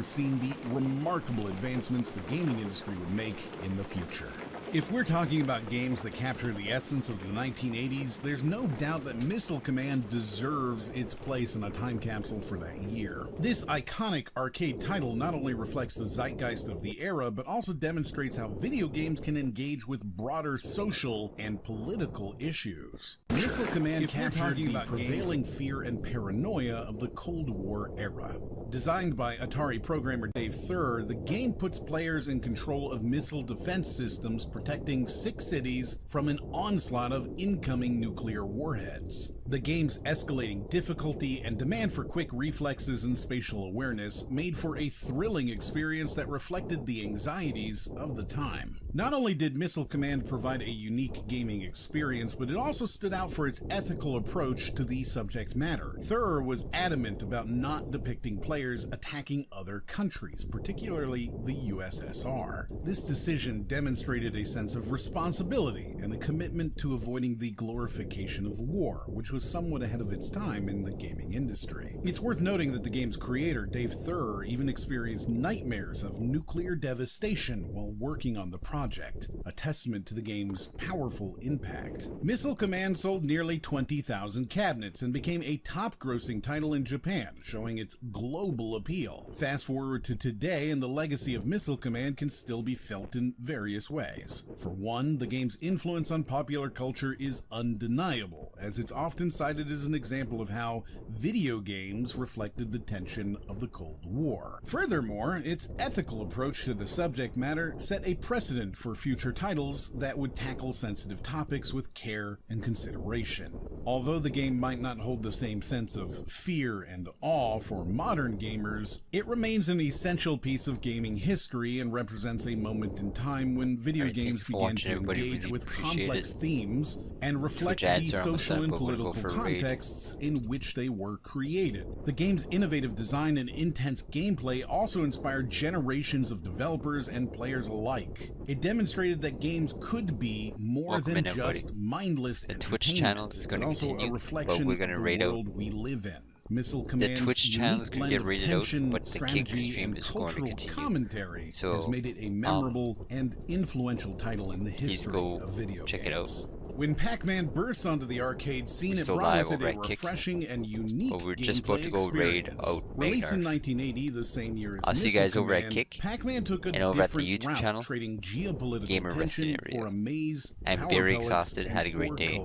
seen the remarkable advancements the gaming industry would make in the future. If we're talking about games that capture the essence of the 1980s, there's no doubt that Missile Command deserves its place in a time capsule for that year. This iconic arcade title not only reflects the zeitgeist of the era, but also demonstrates how video games can engage with broader social and political issues. Missile Command captured the prevailing fear and paranoia of the Cold War era. Designed by Atari programmer Dave Thurr, the game puts players in control of missile defense systems protecting 6 cities from an onslaught of incoming nuclear warheads. The game's escalating difficulty and demand for quick reflexes and spatial awareness made for a thrilling experience that reflected the anxieties of the time. Not only did Missile Command provide a unique gaming experience, but it also stood out for its ethical approach to the subject matter. Thurr was adamant about not depicting players attacking other countries, particularly the USSR. This decision demonstrated a sense of responsibility and a commitment to avoiding the glorification of war, which was somewhat ahead of its time in the gaming industry. It's worth noting that the game's creator, Dave Thurr, even experienced nightmares of nuclear devastation while working on the project, a testament to the game's powerful impact. Missile Command sold nearly 20,000 cabinets and became a top-grossing title in Japan, showing its global appeal. Fast forward to today, and the legacy of Missile Command can still be felt in various ways. For one, the game's influence on popular culture is undeniable, as it's often cited as an example of how video games reflected the tension of the Cold War. Furthermore, its ethical approach to the subject matter set a precedent for future titles that would tackle sensitive topics with care and consideration. Although the game might not hold the same sense of fear and awe for modern gamers, it remains an essential piece of gaming history and represents a moment in time when video games began to engage with complex themes and reflect the social and political contexts in which they were created. The game's innovative design and intense gameplay also inspired generations of developers and players alike. It demonstrated that games could be more than just mindless entertainment, but also a reflection of the world we live in. Missile Command's unique blend of tension, strategy, and cultural commentary has made it a memorable and influential title in the history of video games. When Pac-Man burst onto the arcade scene, it brought with it a refreshing and unique gameplay experience. Released in 1980, the same year as Missile Command, Pac-Man took a different route, trading geopolitical tension for a maze, I'm very exhausted. Had a great day.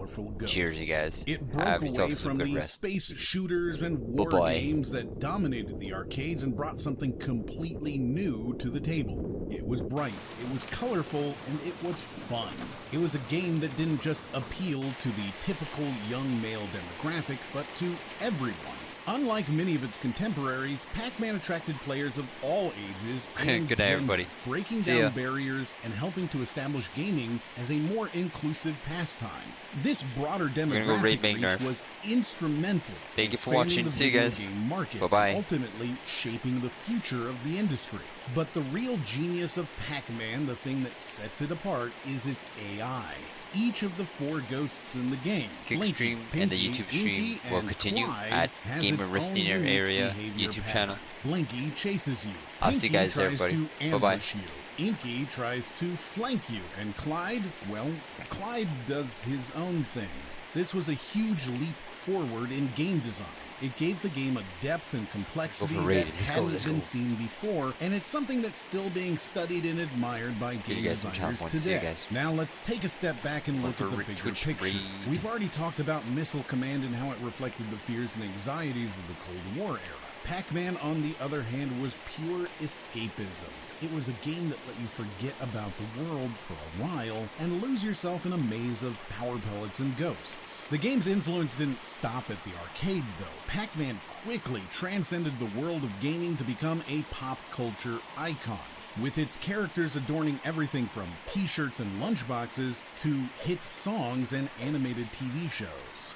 Cheers, you guys. It broke away from the space shooters and war games that dominated the arcades and brought something completely new to the table. It was bright, it was colorful, and it was fun. It was a game that didn't just appeal to the typical young male demographic, but to everyone. Unlike many of its contemporaries, Pac-Man attracted players of all ages and Good day, everybody. breaking down barriers and helping to establish gaming as a more inclusive pastime. This broader demographic reach was instrumental in expanding the video game market, ultimately shaping the future of the industry. But the real genius of Pac-Man, the thing that sets it apart, is its AI. Each of the 4 ghosts in the game, Kickstream and the YouTube stream will continue at Gamer Ristiner area YouTube channel. Blinky chases you. I'll see you guys there, everybody. Bye-bye. Inky tries to flank you, and Clyde, well, Clyde does his own thing. This was a huge leap forward in game design. It gave the game a depth and complexity that hadn't been seen before, and it's something that's still being studied and admired by game designers today. Now let's take a step back and look at the bigger picture. We've already talked about Missile Command and how it reflected the fears and anxieties of the Cold War era. Pac-Man, on the other hand, was pure escapism. It was a game that let you forget about the world for a while and lose yourself in a maze of power pellets and ghosts. The game's influence didn't stop at the arcade, though. Pac-Man quickly transcended the world of gaming to become a pop culture icon, with its characters adorning everything from t-shirts and lunchboxes to hit songs and animated TV shows.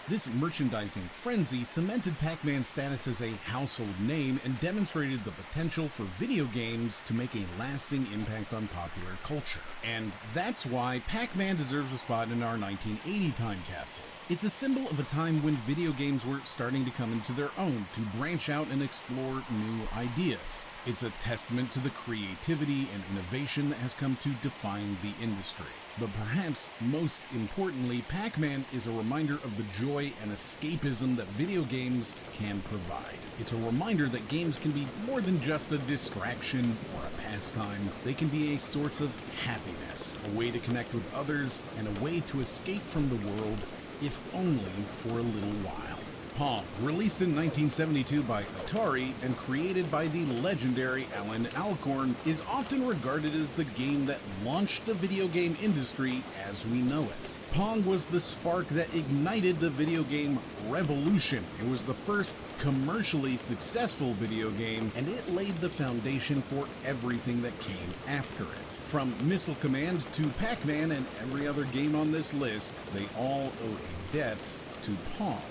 This merchandising frenzy cemented Pac-Man's status as a household name and demonstrated the potential for video games to make a lasting impact on popular culture. And that's why Pac-Man deserves a spot in our 1980 time capsule. It's a symbol of a time when video games were starting to come into their own, to branch out and explore new ideas. It's a testament to the creativity and innovation that has come to define the industry. But perhaps most importantly, Pac-Man is a reminder of the joy and escapism that video games can provide. It's a reminder that games can be more than just a distraction or a pastime. They can be a source of happiness, a way to connect with others, and a way to escape from the world, if only for a little while. Pong, released in 1972 by Atari and created by the legendary Alan Alcorn, is often regarded as the game that launched the video game industry as we know it. Pong was the spark that ignited the video game revolution. It was the first commercially successful video game, and it laid the foundation for everything that came after it. From Missile Command to Pac-Man and every other game on this list, they all owe a debt to Pong.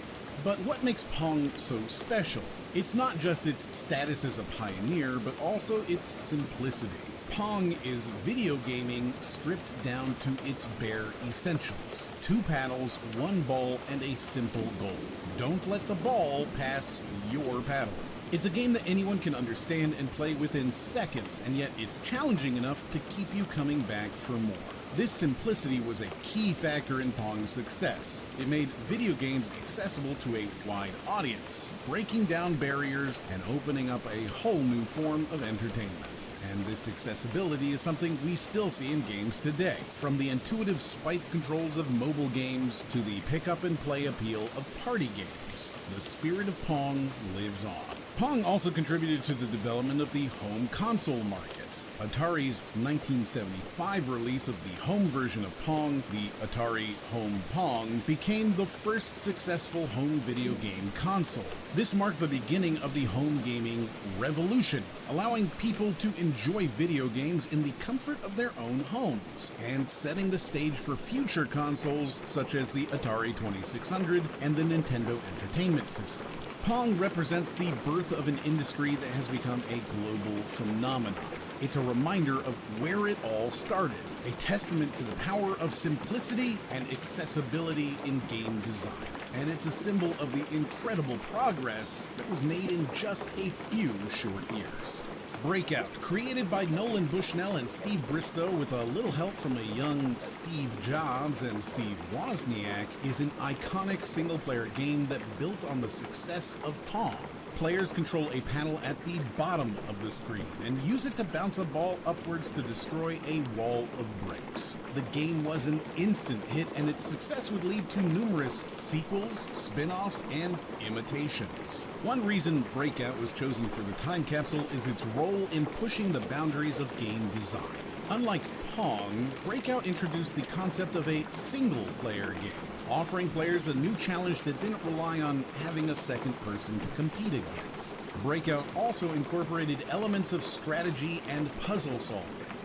But what makes Pong so special? It's not just its status as a pioneer, but also its simplicity. Pong is video gaming stripped down to its bare essentials. 2 paddles, 1 ball, and a simple goal. Don't let the ball pass your paddle. It's a game that anyone can understand and play within seconds, and yet it's challenging enough to keep you coming back for more. This simplicity was a key factor in Pong's success. It made video games accessible to a wide audience, breaking down barriers and opening up a whole new form of entertainment. And this accessibility is something we still see in games today, from the intuitive swipe controls of mobile games to the pick-up-and-play appeal of party games. The spirit of Pong lives on. Pong also contributed to the development of the home console market. Atari's 1975 release of the home version of Pong, the Atari Home Pong, became the first successful home video game console. This marked the beginning of the home gaming revolution, allowing people to enjoy video games in the comfort of their own homes, and setting the stage for future consoles such as the Atari 2600 and the Nintendo Entertainment System. Pong represents the birth of an industry that has become a global phenomenon. It's a reminder of where it all started, a testament to the power of simplicity and accessibility in game design. And it's a symbol of the incredible progress that was made in just a few short years. Breakout, created by Nolan Bushnell and Steve Bristow with a little help from a young Steve Jobs and Steve Wozniak, is an iconic single-player game that built on the success of Pong. Players control a paddle at the bottom of the screen and use it to bounce a ball upwards to destroy a wall of bricks. The game was an instant hit, and its success would lead to numerous sequels, spin-offs, and imitations. One reason Breakout was chosen for the time capsule is its role in pushing the boundaries of game design. Unlike Pong, Breakout introduced the concept of a single-player game, offering players a new challenge that didn't rely on having a second person to compete against. Breakout also incorporated elements of strategy and puzzle solving,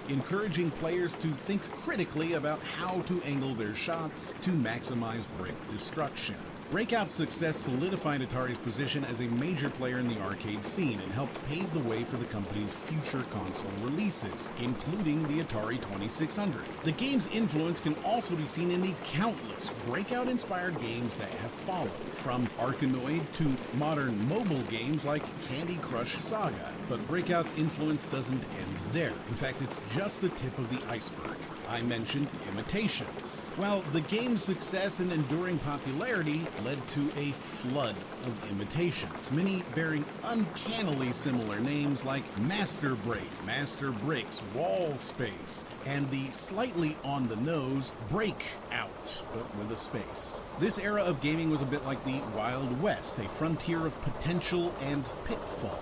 encouraging players to think critically about how to angle their shots to maximize brick destruction. Breakout's success solidified Atari's position as a major player in the arcade scene and helped pave the way for the company's future console releases, including the Atari 2600. The game's influence can also be seen in the countless Breakout-inspired games that have followed, from Arkanoid to modern mobile games like Candy Crush Saga. But Breakout's influence doesn't end there. In fact, it's just the tip of the iceberg. I mentioned imitations. Well, the game's success and enduring popularity led to a flood of imitations, many bearing uncannily similar names like Master Break, Master Breaks, Wall Space, and the slightly on-the-nose Breakout, but with a space. This era of gaming was a bit like the Wild West, a frontier of potential and pitfall.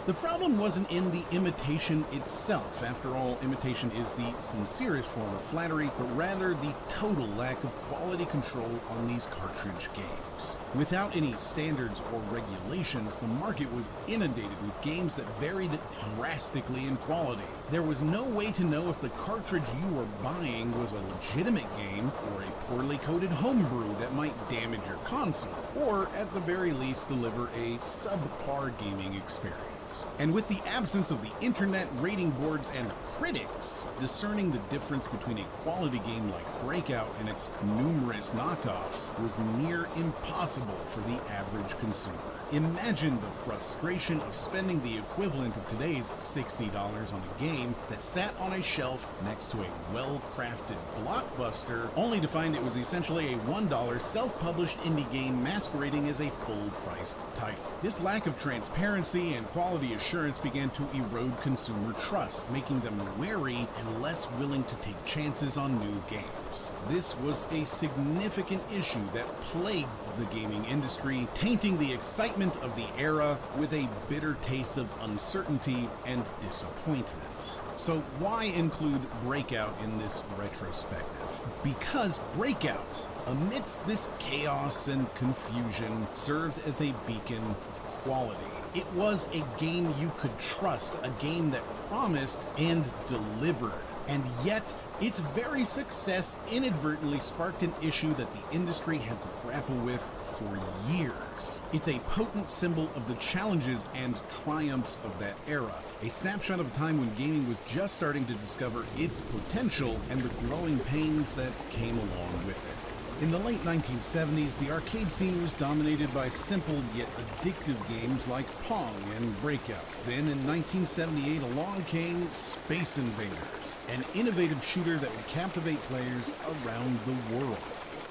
The problem wasn't in the imitation itself. After all, imitation is the sincerest form of flattery, but rather the total lack of quality control on these cartridge games. Without any standards or regulations, the market was inundated with games that varied drastically in quality. There was no way to know if the cartridge you were buying was a legitimate game or a poorly coded homebrew that might damage your console, or at the very least deliver a subpar gaming experience. games. And with the absence of the internet, rating boards, and critics, discerning the difference between a quality game like Breakout and its numerous knockoffs was near impossible for the average consumer. Imagine the frustration of spending the equivalent of today's $60 on a game that sat on a shelf next to a well-crafted blockbuster, only to find it was essentially a $1 self-published indie game masquerading as a full-priced title. This lack of transparency and quality assurance began to erode consumer trust, making them wary and less willing to take chances on new games. This was a significant issue that plagued the gaming industry, tainting the excitement of the era with a bitter taste of uncertainty and disappointment. So why include Breakout in this retrospective? Because Breakout, amidst this chaos and confusion, served as a beacon of quality. It was a game you could trust, a game that promised and delivered. And yet, its very success inadvertently sparked an issue that the industry had to grapple with for years. It's a potent symbol of the challenges and triumphs of that era, a snapshot of a time when gaming was just starting to discover its potential and the growing pains that came along with it. In the late 1970s, the arcade scene was dominated by simple yet addictive games like Pong and Breakout. Then in 1978 along came Space Invaders, an innovative shooter that would captivate players around the world.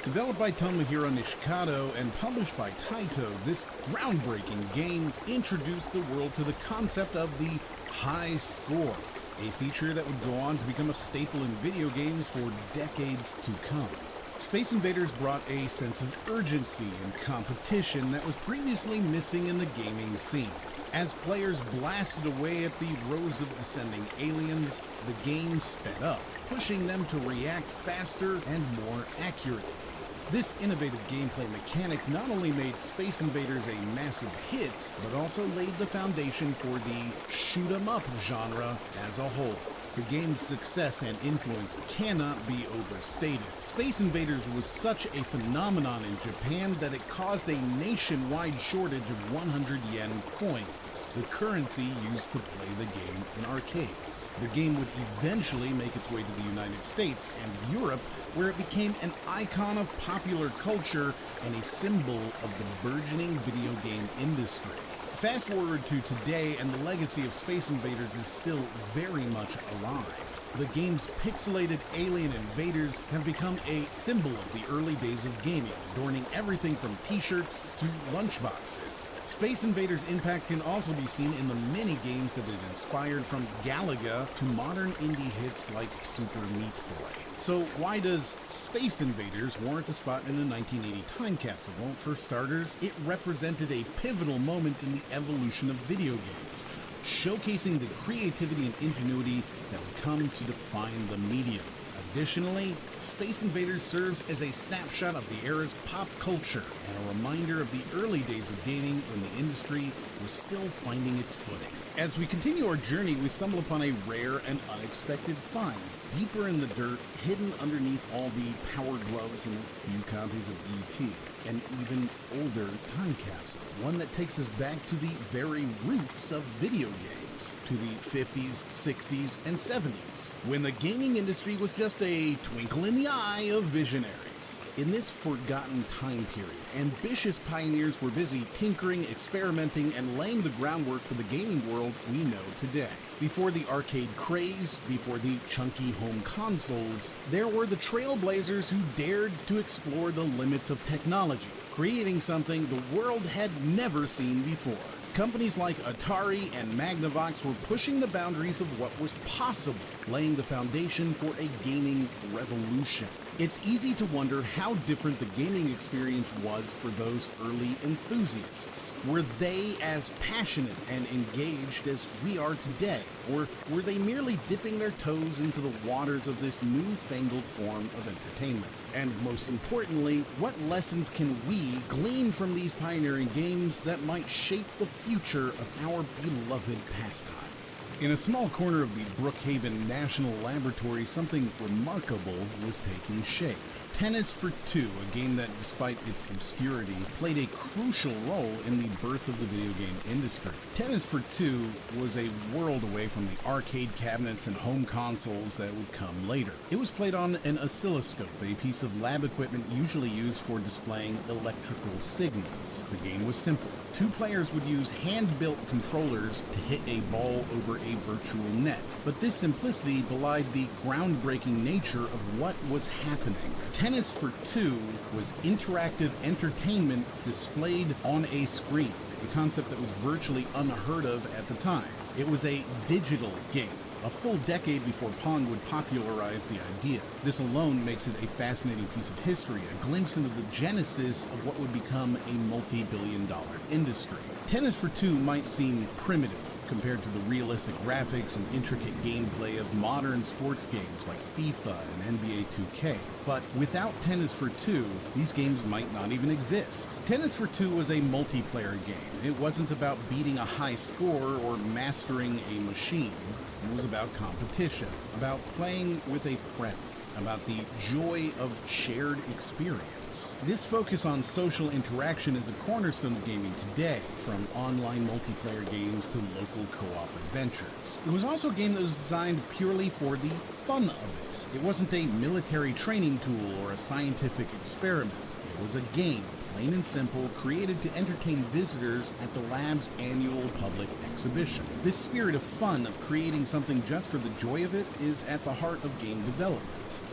Developed by Tomohiro Nishikado and published by Taito, this groundbreaking game introduced the world to the concept of the high score, a feature that would go on to become a staple in video games for decades to come. Space Invaders brought a sense of urgency and competition that was previously missing in the gaming scene. As players blasted away at the rows of descending aliens, the game sped up, pushing them to react faster and more accurately. This innovative gameplay mechanic not only made Space Invaders a massive hit, but also laid the foundation for the shoot-'em-up genre as a whole. The game's success and influence cannot be overstated. Space Invaders was such a phenomenon in Japan that it caused a nationwide shortage of 100 yen coins, the currency used to play the game in arcades. The game would eventually make its way to the United States and Europe, where it became an icon of popular culture and a symbol of the burgeoning video game industry. Fast forward to today, and the legacy of Space Invaders is still very much alive. The game's pixelated alien invaders have become a symbol of the early days of gaming, adorning everything from t-shirts to lunchboxes. Space Invaders' impact can also be seen in the many games that it inspired, from Galaga to modern indie hits like Super Meat Boy. So why does Space Invaders warrant a spot in a 1980 time capsule? Well, for starters, it represented a pivotal moment in the evolution of video games, showcasing the creativity and ingenuity that would come to define the medium. Additionally, Space Invaders serves as a snapshot of the era's pop culture and a reminder of the early days of gaming when the industry was still finding its footing. As we continue our journey, we stumble upon a rare and unexpected find, deeper in the dirt, hidden underneath all the power gloves and a few copies of E.T., an even older time capsule, one that takes us back to the very roots of video games, to the 50s, 60s, and 70s, when the gaming industry was just a twinkle in the eye of visionaries. In this forgotten time period, ambitious pioneers were busy tinkering, experimenting, and laying the groundwork for the gaming world we know today. Before the arcade craze, before the chunky home consoles, there were the trailblazers who dared to explore the limits of technology, creating something the world had never seen before. Companies like Atari and Magnavox were pushing the boundaries of what was possible, laying the foundation for a gaming revolution. It's easy to wonder how different the gaming experience was for those early enthusiasts. Were they as passionate and engaged as we are today? Or were they merely dipping their toes into the waters of this newfangled form of entertainment? And most importantly, what lessons can we glean from these pioneering games that might shape the future of our beloved pastime? In a small corner of the Brookhaven National Laboratory, something remarkable was taking shape. Tennis for Two, a game that, despite its obscurity, played a crucial role in the birth of the video game industry. Tennis for Two was a world away from the arcade cabinets and home consoles that would come later. It was played on an oscilloscope, a piece of lab equipment usually used for displaying electrical signals. The game was simple. Two players would use hand-built controllers to hit a ball over a virtual net, but this simplicity belied the groundbreaking nature of what was happening. Tennis for Two was interactive entertainment displayed on a screen, a concept that was virtually unheard of at the time. It was a digital game, a full decade before Pong would popularize the idea. This alone makes it a fascinating piece of history, a glimpse into the genesis of what would become a multi-billion-dollar industry. Tennis for Two might seem primitive compared to the realistic graphics and intricate gameplay of modern sports games like FIFA and NBA 2K. But without Tennis for Two, these games might not even exist. Tennis for Two was a multiplayer game. It wasn't about beating a high score or mastering a machine. It was about competition, about playing with a friend, about the joy of shared experience. This focus on social interaction is a cornerstone of gaming today, from online multiplayer games to local co-op adventures. It was also a game that was designed purely for the fun of it. It wasn't a military training tool or a scientific experiment. It was a game, plain and simple, created to entertain visitors at the lab's annual public exhibition. This spirit of fun, of creating something just for the joy of it, is at the heart of game development.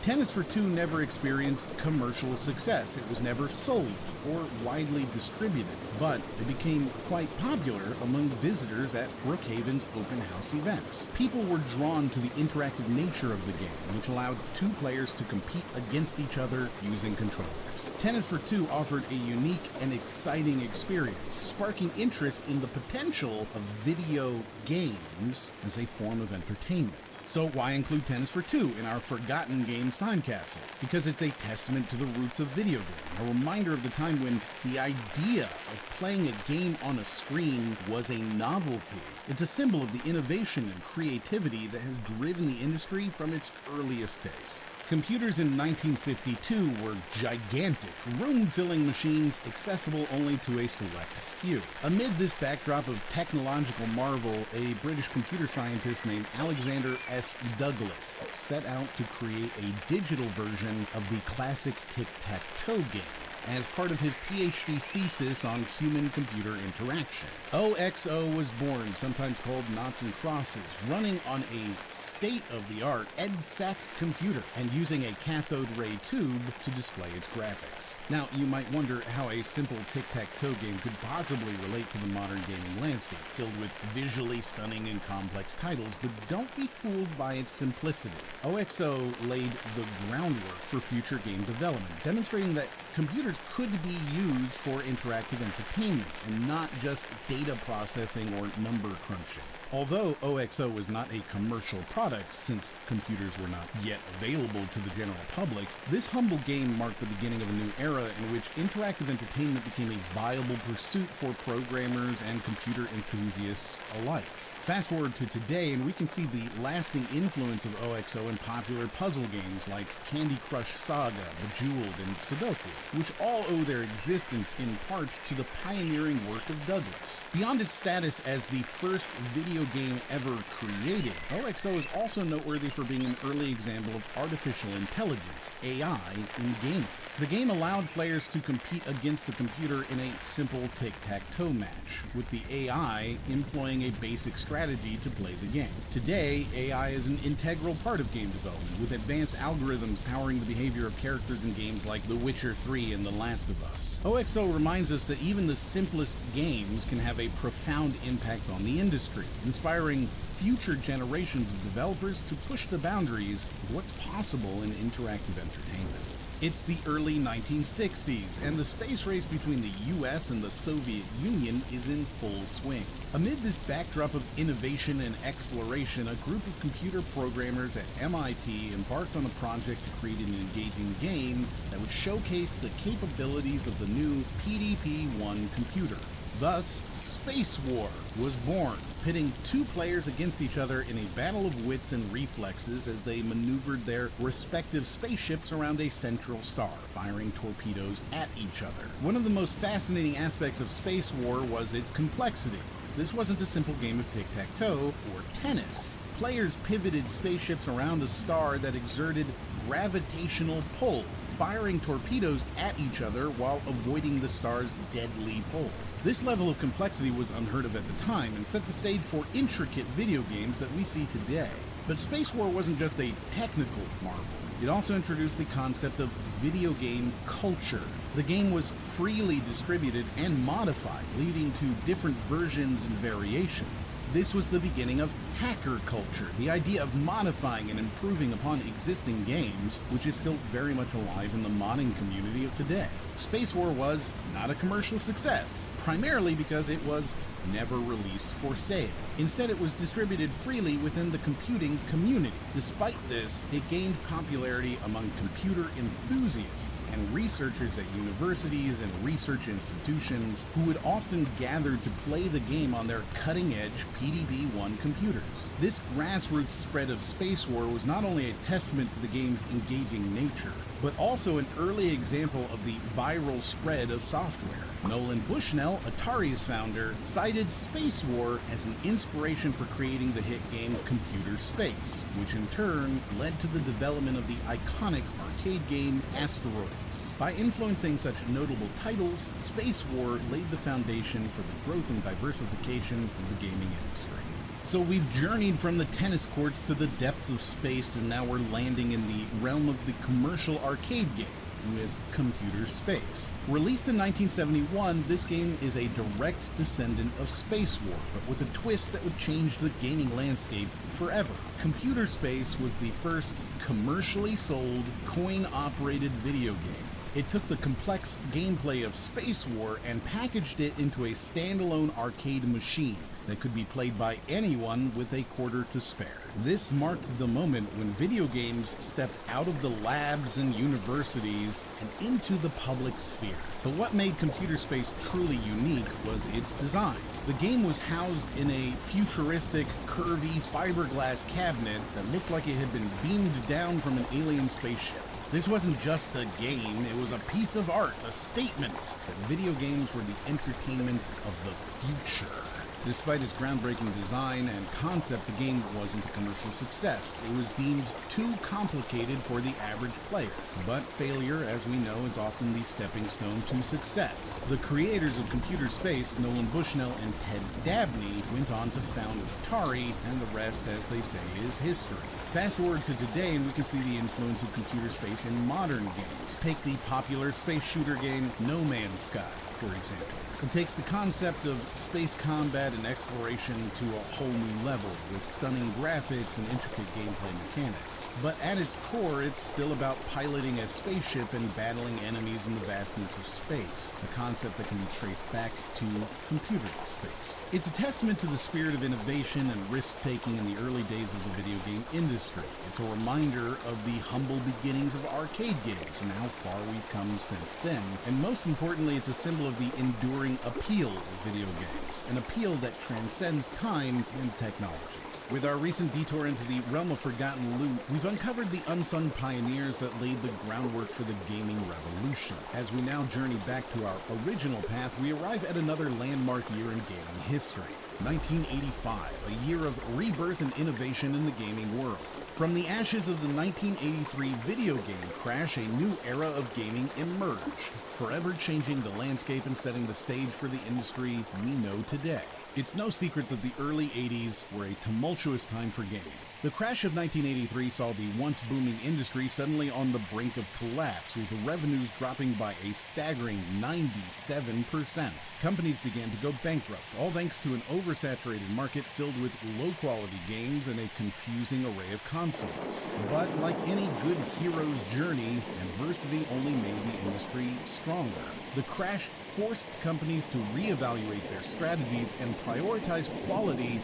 Tennis for Two never experienced commercial success. It was never sold or widely distributed, but it became quite popular among visitors at Brookhaven's open house events. People were drawn to the interactive nature of the game, which allowed two players to compete against each other using controllers. Tennis for Two offered a unique and exciting experience, sparking interest in the potential of video games as a form of entertainment. So why include Tennis for Two in our Forgotten Games time capsule? Because it's a testament to the roots of video gaming, a reminder of the time when the idea of playing a game on a screen was a novelty. It's a symbol of the innovation and creativity that has driven the industry from its earliest days. Computers in 1952 were gigantic, room-filling machines accessible only to a select few. Amid this backdrop of technological marvel, a British computer scientist named Alexander S. Douglas set out to create a digital version of the classic tic-tac-toe game as part of his PhD thesis on human-computer interaction. OXO was born, sometimes called Noughts and Crosses, running on a state-of-the-art EDSAC computer and using a cathode ray tube to display its graphics. Now, you might wonder how a simple tic-tac-toe game could possibly relate to the modern gaming landscape, filled with visually stunning and complex titles, but don't be fooled by its simplicity. OXO laid the groundwork for future game development, demonstrating that computers could be used for interactive entertainment and not just data processing or number crunching. Although OXO was not a commercial product, since computers were not yet available to the general public, this humble game marked the beginning of a new era in which interactive entertainment became a viable pursuit for programmers and computer enthusiasts alike. Fast forward to today, and we can see the lasting influence of OXO in popular puzzle games like Candy Crush Saga, Bejeweled, and Sudoku, which all owe their existence in part to the pioneering work of Douglas. Beyond its status as the first video game ever created, OXO is also noteworthy for being an early example of artificial intelligence, AI, in gaming. The game allowed players to compete against the computer in a simple tic-tac-toe match, with the AI employing a basic strategy to play the game. Today, AI is an integral part of game development, with advanced algorithms powering the behavior of characters in games like The Witcher 3 and The Last of Us. OXO reminds us that even the simplest games can have a profound impact on the industry, inspiring future generations of developers to push the boundaries of what's possible in interactive entertainment. It's the early 1960s, and the space race between the US and the Soviet Union is in full swing. Amid this backdrop of innovation and exploration, a group of computer programmers at MIT embarked on a project to create an engaging game that would showcase the capabilities of the new PDP-1 computer. Thus, Space War was born, pitting two players against each other in a battle of wits and reflexes as they maneuvered their respective spaceships around a central star, firing torpedoes at each other. One of the most fascinating aspects of Space War was its complexity. This wasn't a simple game of tic-tac-toe or tennis. Players pivoted spaceships around a star that exerted gravitational pull, firing torpedoes at each other while avoiding the star's deadly pull. This level of complexity was unheard of at the time and set the stage for intricate video games that we see today. But Space War wasn't just a technical marvel. It also introduced the concept of video game culture. The game was freely distributed and modified, leading to different versions and variations. This was the beginning of hacker culture, the idea of modifying and improving upon existing games, which is still very much alive in the modding community of today. Space War was not a commercial success, primarily because it was never released for sale. Instead, it was distributed freely within the computing community. Despite this, it gained popularity among computer enthusiasts and researchers at universities and research institutions who would often gather to play the game on their cutting-edge PDB-1 computers. This grassroots spread of Space War was not only a testament to the game's engaging nature, but also an early example of the viral spread of software. Nolan Bushnell, Atari's founder, cited Space War as an inspiration for creating the hit game Computer Space, which in turn led to the development of the iconic arcade game Asteroids. By influencing such notable titles, Space War laid the foundation for the growth and diversification of the gaming industry. So we've journeyed from the tennis courts to the depths of space, and now we're landing in the realm of the commercial arcade game with Computer Space. Released in 1971, this game is a direct descendant of Space War, but with a twist that would change the gaming landscape forever. Computer Space was the first commercially sold, coin-operated video game. It took the complex gameplay of Space War and packaged it into a standalone arcade machine that could be played by anyone with a quarter to spare. This marked the moment when video games stepped out of the labs and universities and into the public sphere. But what made Computer Space truly unique was its design. The game was housed in a futuristic, curvy fiberglass cabinet that looked like it had been beamed down from an alien spaceship. This wasn't just a game, it was a piece of art, a statement that video games were the entertainment of the future. Despite its groundbreaking design and concept, the game wasn't a commercial success. It was deemed too complicated for the average player. But failure, as we know, is often the stepping stone to success. The creators of Computer Space, Nolan Bushnell and Ted Dabney, went on to found Atari, and the rest, as they say, is history. Fast forward to today, and we can see the influence of Computer Space in modern games. Take the popular space shooter game No Man's Sky, for example. It takes the concept of space combat and exploration to a whole new level, with stunning graphics and intricate gameplay mechanics. But at its core, it's still about piloting a spaceship and battling enemies in the vastness of space, a concept that can be traced back to Computer Space. It's a testament to the spirit of innovation and risk-taking in the early days of the video game industry. It's a reminder of the humble beginnings of arcade games and how far we've come since then. And most importantly, it's a symbol of the enduring appeal of video games, an appeal that transcends time and technology. With our recent detour into the realm of forgotten loot, we've uncovered the unsung pioneers that laid the groundwork for the gaming revolution. As we now journey back to our original path, we arrive at another landmark year in gaming history. 1985, a year of rebirth and innovation in the gaming world. From the ashes of the 1983 video game crash, a new era of gaming emerged, forever changing the landscape and setting the stage for the industry we know today. It's no secret that the early 80s were a tumultuous time for gaming. The crash of 1983 saw the once booming industry suddenly on the brink of collapse, with revenues dropping by a staggering 97%. Companies began to go bankrupt, all thanks to an oversaturated market filled with low-quality games and a confusing array of consoles. But like any good hero's journey, adversity only made the industry stronger. The crash forced companies to reevaluate their strategies and prioritize quality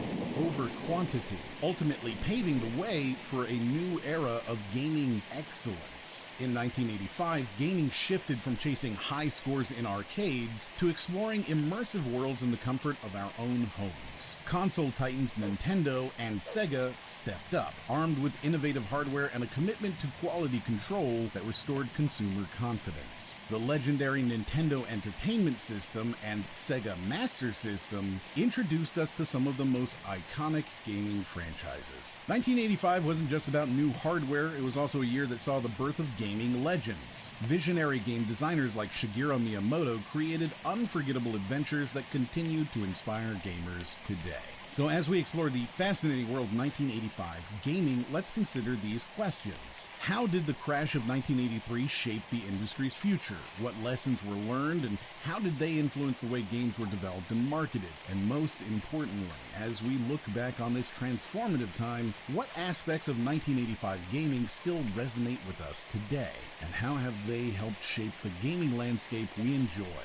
over quantity, ultimately paving the way for a new era of gaming excellence. experience. In 1985, gaming shifted from chasing high scores in arcades to exploring immersive worlds in the comfort of our own homes. Console titans Nintendo and Sega stepped up, armed with innovative hardware and a commitment to quality control that restored consumer confidence. The legendary Nintendo Entertainment System and Sega Master System introduced us to some of the most iconic gaming franchises. 1985 wasn't just about new hardware, it was also a year that saw the birth of gaming legends. Visionary game designers like Shigeru Miyamoto created unforgettable adventures that continue to inspire gamers today. So as we explore the fascinating world of 1985 gaming, let's consider these questions. How did the crash of 1983 shape the industry's future? What lessons were learned, and how did they influence the way games were developed and marketed? And most importantly, as we look back on this transformative time, what aspects of 1985 gaming still resonate with us today? And how have they helped shape the gaming landscape we enjoy?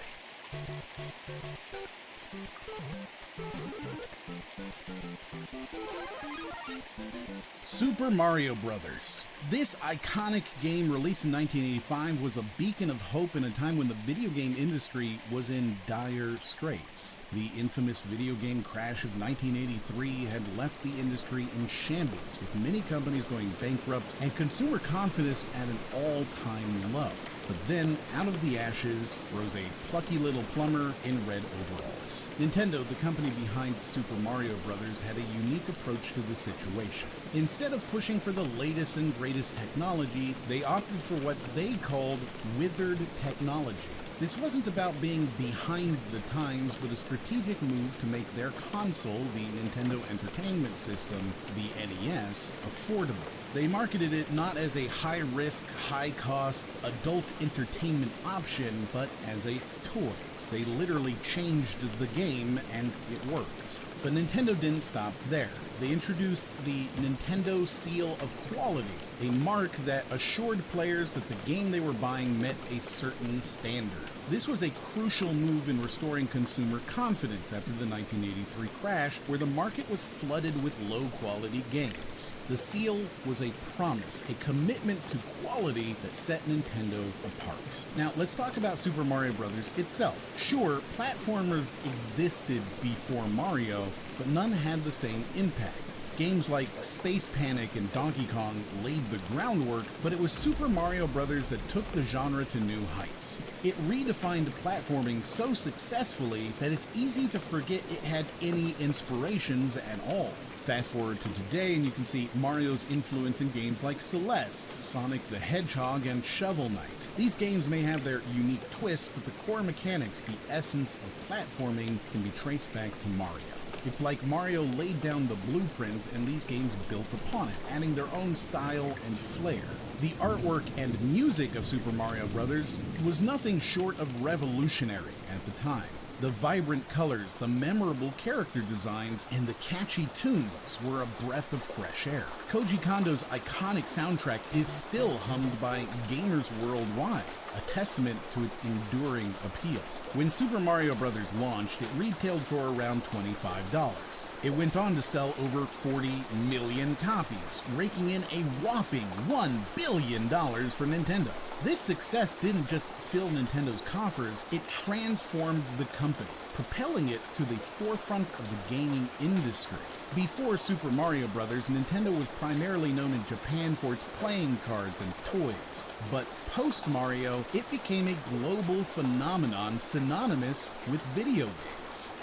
Super Mario Bros. This iconic game released in 1985 was a beacon of hope in a time when the video game industry was in dire straits. The infamous video game crash of 1983 had left the industry in shambles, with many companies going bankrupt and consumer confidence at an all-time low. But then, out of the ashes, rose a plucky little plumber in red overalls. Nintendo, the company behind Super Mario Bros., had a unique approach to the situation. Instead of pushing for the latest and greatest technology, they opted for what they called withered technology. This wasn't about being behind the times, but a strategic move to make their console, the Nintendo Entertainment System, the NES, affordable. They marketed it not as a high-risk, high-cost adult entertainment option, but as a toy. They literally changed the game, and it worked. But Nintendo didn't stop there. They introduced the Nintendo Seal of Quality, a mark that assured players that the game they were buying met a certain standard. This was a crucial move in restoring consumer confidence after the 1983 crash, where the market was flooded with low-quality games. The seal was a promise, a commitment to quality that set Nintendo apart. Now, let's talk about Super Mario Bros. Itself. Sure, platformers existed before Mario, but none had the same impact. Games like Space Panic and Donkey Kong laid the groundwork, but it was Super Mario Bros. That took the genre to new heights. It redefined platforming so successfully that it's easy to forget it had any inspirations at all. Fast forward to today and you can see Mario's influence in games like Celeste, Sonic the Hedgehog, and Shovel Knight. These games may have their unique twists, but the core mechanics, the essence of platforming, can be traced back to Mario. It's like Mario laid down the blueprint and these games built upon it, adding their own style and flair. The artwork and music of Super Mario Bros. Was nothing short of revolutionary at the time. The vibrant colors, the memorable character designs, and the catchy tunes were a breath of fresh air. Koji Kondo's iconic soundtrack is still hummed by gamers worldwide, a testament to its enduring appeal. When Super Mario Bros. Launched, it retailed for around $25. It went on to sell over 40 million copies, raking in a whopping $1 billion for Nintendo. This success didn't just fill Nintendo's coffers, it transformed the company, propelling it to the forefront of the gaming industry. Before Super Mario Bros., Nintendo was primarily known in Japan for its playing cards and toys. But post-Mario, it became a global phenomenon synonymous with video games.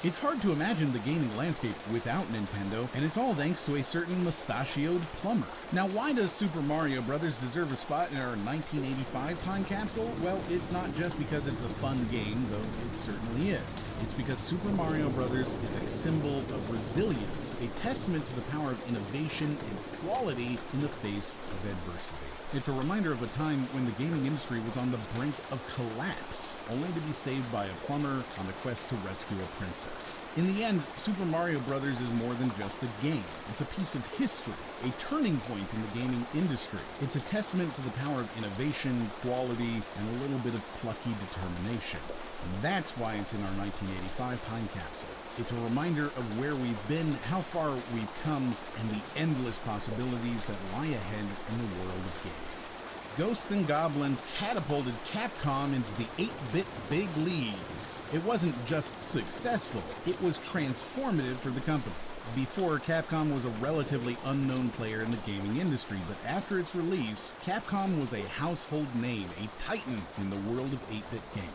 It's hard to imagine the gaming landscape without Nintendo, and it's all thanks to a certain mustachioed plumber. Now, why does Super Mario Bros. Deserve a spot in our 1985 time capsule? Well, it's not just because it's a fun game, though it certainly is. It's because Super Mario Bros. Is a symbol of resilience, a testament to the power of innovation and quality in the face of adversity. It's a reminder of a time when the gaming industry was on the brink of collapse, only to be saved by a plumber on a quest to rescue a princess. In the end, Super Mario Bros. Is more than just a game. It's a piece of history, a turning point in the gaming industry. It's a testament to the power of innovation, quality, and a little bit of plucky determination. And that's why it's in our 1985 time capsule. It's a reminder of where we've been, how far we've come, and the endless possibilities that lie ahead in the world of gaming. Ghosts and Goblins catapulted Capcom into the 8-bit big leagues. It wasn't just successful, it was transformative for the company. Before, Capcom was a relatively unknown player in the gaming industry, but after its release, Capcom was a household name, a titan in the world of 8-bit gaming.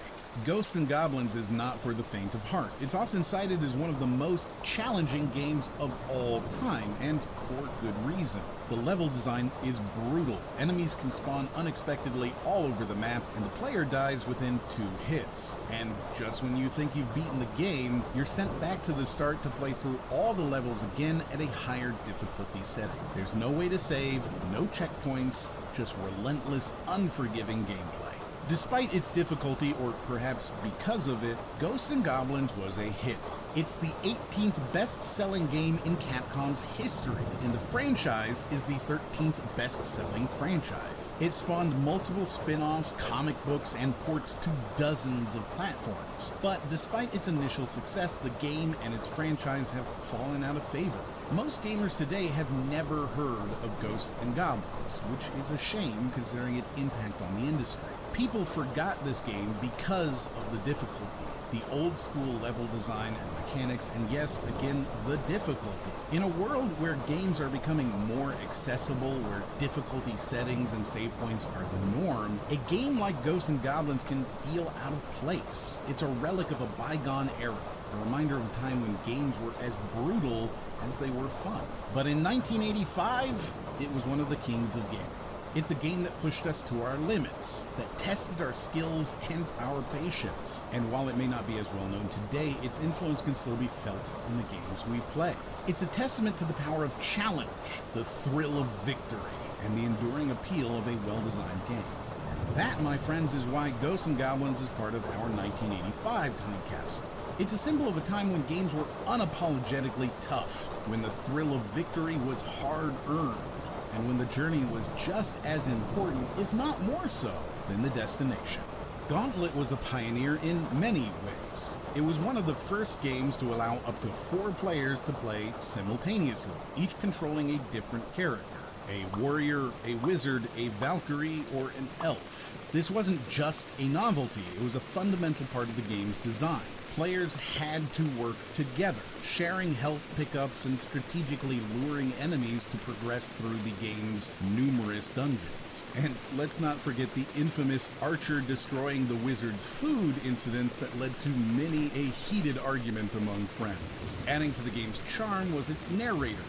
Ghosts and Goblins is not for the faint of heart. It's often cited as one of the most challenging games of all time, and for good reason. The level design is brutal. Enemies can spawn unexpectedly all over the map, and the player dies within 2 hits. And just when you think you've beaten the game, you're sent back to the start to play through all the levels again at a higher difficulty setting. There's no way to save, no checkpoints, just relentless, unforgiving gameplay. Despite its difficulty, or perhaps because of it, Ghosts and Goblins was a hit. It's the 18th best-selling game in Capcom's history, and the franchise is the 13th best-selling franchise. It spawned multiple spin-offs, comic books, and ports to dozens of platforms. But despite its initial success, the game and its franchise have fallen out of favor. Most gamers today have never heard of Ghosts and Goblins, which is a shame considering its impact on the industry. People forgot this game because of the difficulty, the old school level design and mechanics, and yes, again, the difficulty. In a world where games are becoming more accessible, where difficulty settings and save points are the norm, a game like Ghosts and Goblins can feel out of place. It's a relic of a bygone era, a reminder of a time when games were as brutal as they were fun. But in 1985, it was one of the kings of gaming. It's a game that pushed us to our limits, that tested our skills and our patience. And while it may not be as well known today, its influence can still be felt in the games we play. It's a testament to the power of challenge, the thrill of victory, and the enduring appeal of a well-designed game. And that, my friends, is why Ghosts and Goblins is part of our 1985 time capsule. It's a symbol of a time when games were unapologetically tough, when the thrill of victory was hard-earned, and when the journey was just as important, if not more so, than the destination. Gauntlet was a pioneer in many ways. It was one of the first games to allow up to 4 players to play simultaneously, each controlling a different character. A warrior, a wizard, a Valkyrie, or an elf. This wasn't just a novelty, it was a fundamental part of the game's design. Players had to work together, sharing health pickups and strategically luring enemies to progress through the game's numerous dungeons. And let's not forget the infamous archer destroying the wizard's food incidents that led to many a heated argument among friends. Adding to the game's charm was its narrator,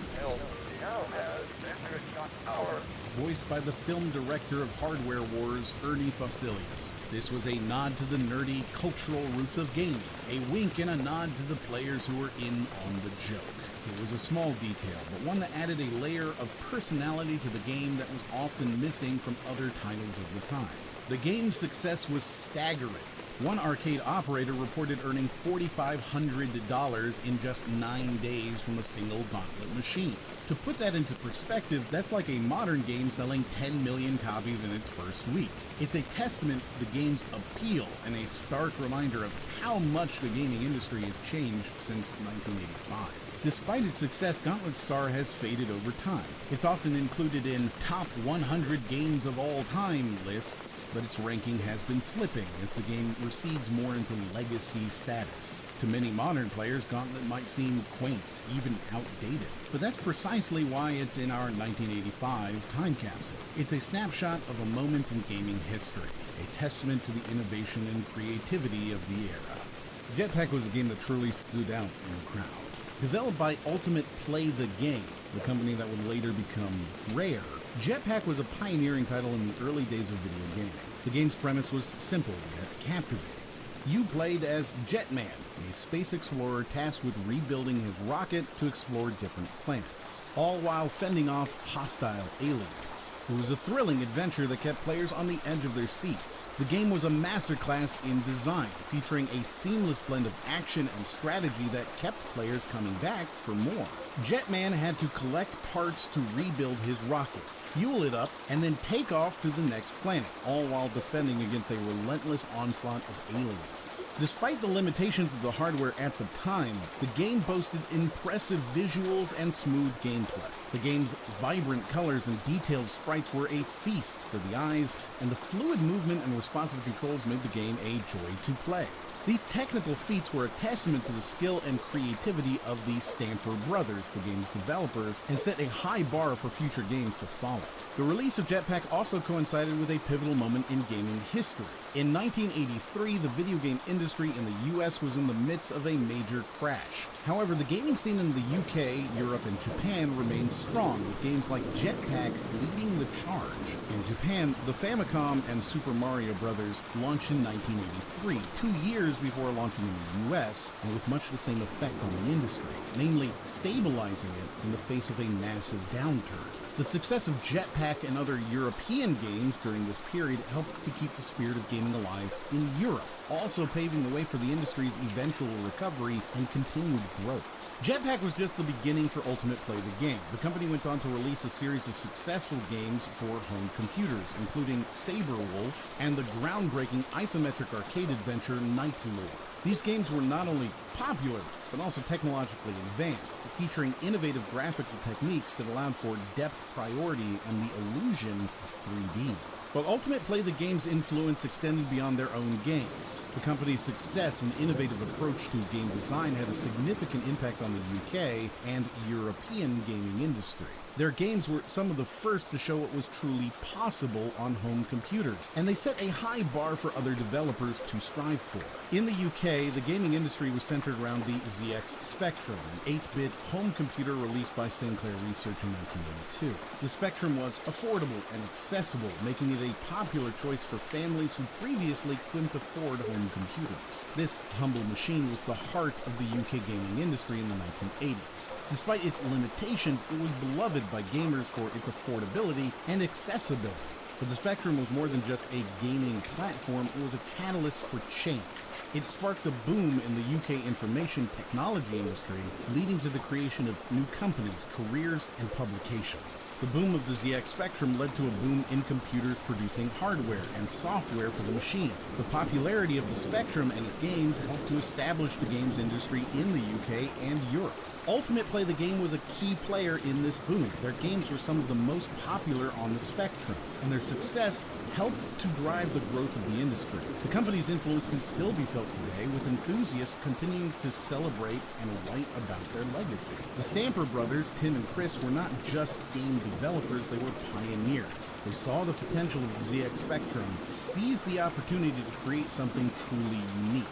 voiced by the film director of Hardware Wars, Ernie Fausilius. This was a nod to the nerdy, cultural roots of gaming, a wink and a nod to the players who were in on the joke. It was a small detail, but one that added a layer of personality to the game that was often missing from other titles of the time. The game's success was staggering. One arcade operator reported earning $4,500 in just 9 days from a single Gauntlet machine. To put that into perspective, that's like a modern game selling 10 million copies in its first week. It's a testament to the game's appeal and a stark reminder of how much the gaming industry has changed since 1985. Despite its success, Gauntlet's star has faded over time. It's often included in top 100 games of all time lists, but its ranking has been slipping as the game recedes more into legacy status. To many modern players, Gauntlet might seem quaint, even outdated. But that's precisely why it's in our 1985 time capsule. It's a snapshot of a moment in gaming history, a testament to the innovation and creativity of the era. Jetpack was a game that truly stood out in the crowd. Developed by Ultimate Play the Game, the company that would later become Rare, Jetpack was a pioneering title in the early days of video gaming. The game's premise was simple yet captivating. You played as Jetman, a space explorer tasked with rebuilding his rocket to explore different planets, all while fending off hostile aliens. It was a thrilling adventure that kept players on the edge of their seats. The game was a masterclass in design, featuring a seamless blend of action and strategy that kept players coming back for more. Jetman had to collect parts to rebuild his rocket, fuel it up, and then take off to the next planet, all while defending against a relentless onslaught of aliens. Despite the limitations of the hardware at the time, the game boasted impressive visuals and smooth gameplay. The game's vibrant colors and detailed sprites were a feast for the eyes, and the fluid movement and responsive controls made the game a joy to play. These technical feats were a testament to the skill and creativity of the Stamper brothers, the game's developers, and set a high bar for future games to follow. The release of Jetpack also coincided with a pivotal moment in gaming history. In 1983, the video game industry in the US was in the midst of a major crash. However, the gaming scene in the UK, Europe, and Japan remained strong, with games like Jetpack leading the charge. In Japan, the Famicom and Super Mario Bros. Launched in 1983, 2 years before launching in the US, and with much the same effect on the industry, namely stabilizing it in the face of a massive downturn. The success of Jetpack and other European games during this period helped to keep the spirit of gaming alive in Europe, also paving the way for the industry's eventual recovery and continued growth. Jetpack was just the beginning for Ultimate Play the Game. The company went on to release a series of successful games for home computers, including Saber Wolf and the groundbreaking isometric arcade adventure Night Lore. These games were not only popular, but also technologically advanced, featuring innovative graphical techniques that allowed for depth priority and the illusion of 3D. But Ultimate Play the Game's influence extended beyond their own games. The company's success and innovative approach to game design had a significant impact on the UK and European gaming industry. Their games were some of the first to show what was truly possible on home computers, and they set a high bar for other developers to strive for. In the UK, the gaming industry was centered around the ZX Spectrum, an 8-bit home computer released by Sinclair Research in 1982. The Spectrum was affordable and accessible, making it a popular choice for families who previously couldn't afford home computers. This humble machine was the heart of the UK gaming industry in the 1980s. Despite its limitations, it was beloved by gamers for its affordability and accessibility. But the Spectrum was more than just a gaming platform, it was a catalyst for change. It sparked a boom in the UK information technology industry, leading to the creation of new companies, careers, and publications. The boom of the ZX Spectrum led to a boom in computers producing hardware and software for the machine. The popularity of the Spectrum and its games helped to establish the games industry in the UK and Europe. Ultimate Play the Game was a key player in this boom. Their games were some of the most popular on the Spectrum, and their success helped to drive the growth of the industry. The company's influence can still be felt today, with enthusiasts continuing to celebrate and write about their legacy. The Stamper brothers, Tim and Chris, were not just game developers, they were pioneers. They saw the potential of the ZX Spectrum, seized the opportunity to create something truly unique.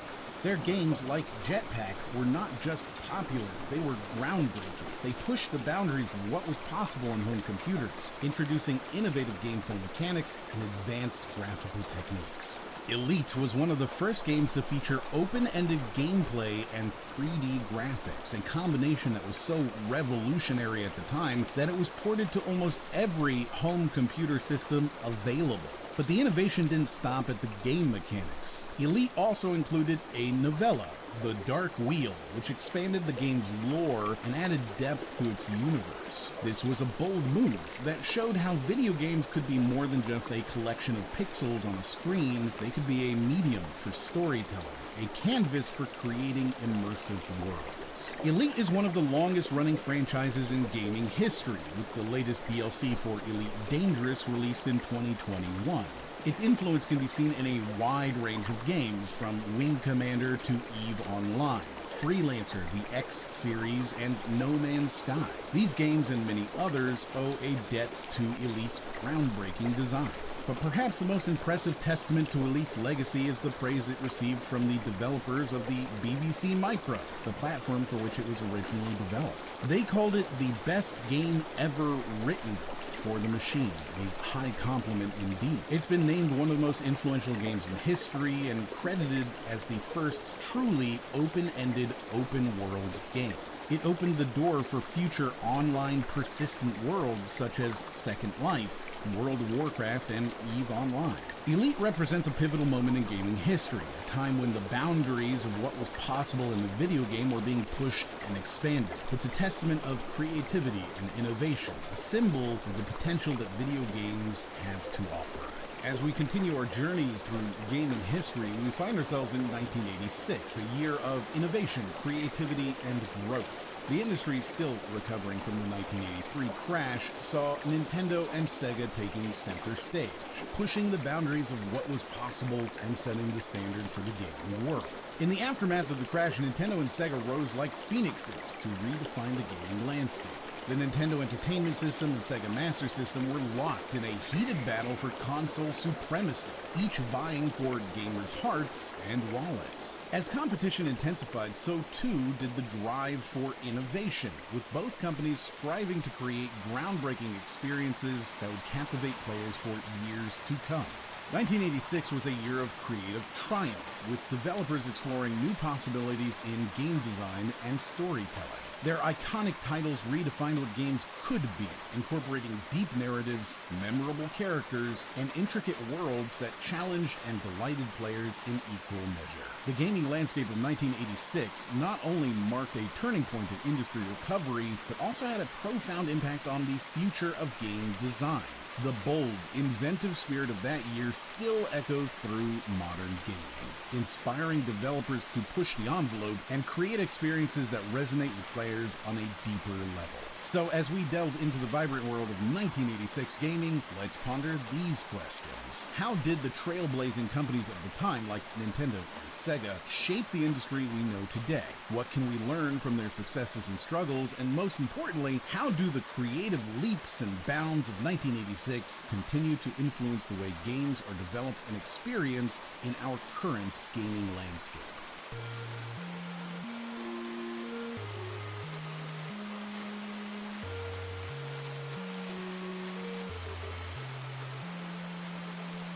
Their games, like Jetpack, were not just popular, they were groundbreaking. They pushed the boundaries of what was possible on home computers, introducing innovative gameplay mechanics and advanced graphical techniques. Elite was one of the first games to feature open-ended gameplay and 3D graphics, a combination that was so revolutionary at the time that it was ported to almost every home computer system available. But the innovation didn't stop at the game mechanics. Elite also included a novella, The Dark Wheel, which expanded the game's lore and added depth to its universe. This was a bold move that showed how video games could be more than just a collection of pixels on a screen. They could be a medium for storytelling, a canvas for creating immersive worlds. Elite is one of the longest running franchises in gaming history, with the latest DLC for Elite Dangerous released in 2021. Its influence can be seen in a wide range of games, from Wing Commander to EVE Online, Freelancer, the X series, and No Man's Sky. These games and many others owe a debt to Elite's groundbreaking design. But perhaps the most impressive testament to Elite's legacy is the praise it received from the developers of the BBC Micro, the platform for which it was originally developed. They called it the best game ever written for the machine, a high compliment indeed. It's been named one of the most influential games in history and credited as the first truly open-ended, open-world game. It opened the door for future online persistent worlds such as Second Life, World of Warcraft, and EVE Online. Elite represents a pivotal moment in gaming history, a time when the boundaries of what was possible in the video game were being pushed and expanded. It's a testament of creativity and innovation, a symbol of the potential that video games have to offer. As we continue our journey through gaming history, we find ourselves in 1986, a year of innovation, creativity, and growth. The industry, still recovering from the 1983 crash, saw Nintendo and Sega taking center stage, pushing the boundaries of what was possible and setting the standard for the gaming world. In the aftermath of the crash, Nintendo and Sega rose like phoenixes to redefine the gaming landscape. The Nintendo Entertainment System and Sega Master System were locked in a heated battle for console supremacy, each vying for gamers' hearts and wallets. As competition intensified, so too did the drive for innovation, with both companies striving to create groundbreaking experiences that would captivate players for years to come. 1986 was a year of creative triumph, with developers exploring new possibilities in game design and storytelling. Their iconic titles redefined what games could be, incorporating deep narratives, memorable characters, and intricate worlds that challenged and delighted players in equal measure. The gaming landscape of 1986 not only marked a turning point in industry recovery, but also had a profound impact on the future of game design. The bold, inventive spirit of that year still echoes through modern gaming, inspiring developers to push the envelope and create experiences that resonate with players on a deeper level. So as we delve into the vibrant world of 1986 gaming, let's ponder these questions. How did the trailblazing companies of the time, like Nintendo and Sega, shape the industry we know today? What can we learn from their successes and struggles? And most importantly, how do the creative leaps and bounds of 1986 continue to influence the way games are developed and experienced in our current gaming landscape?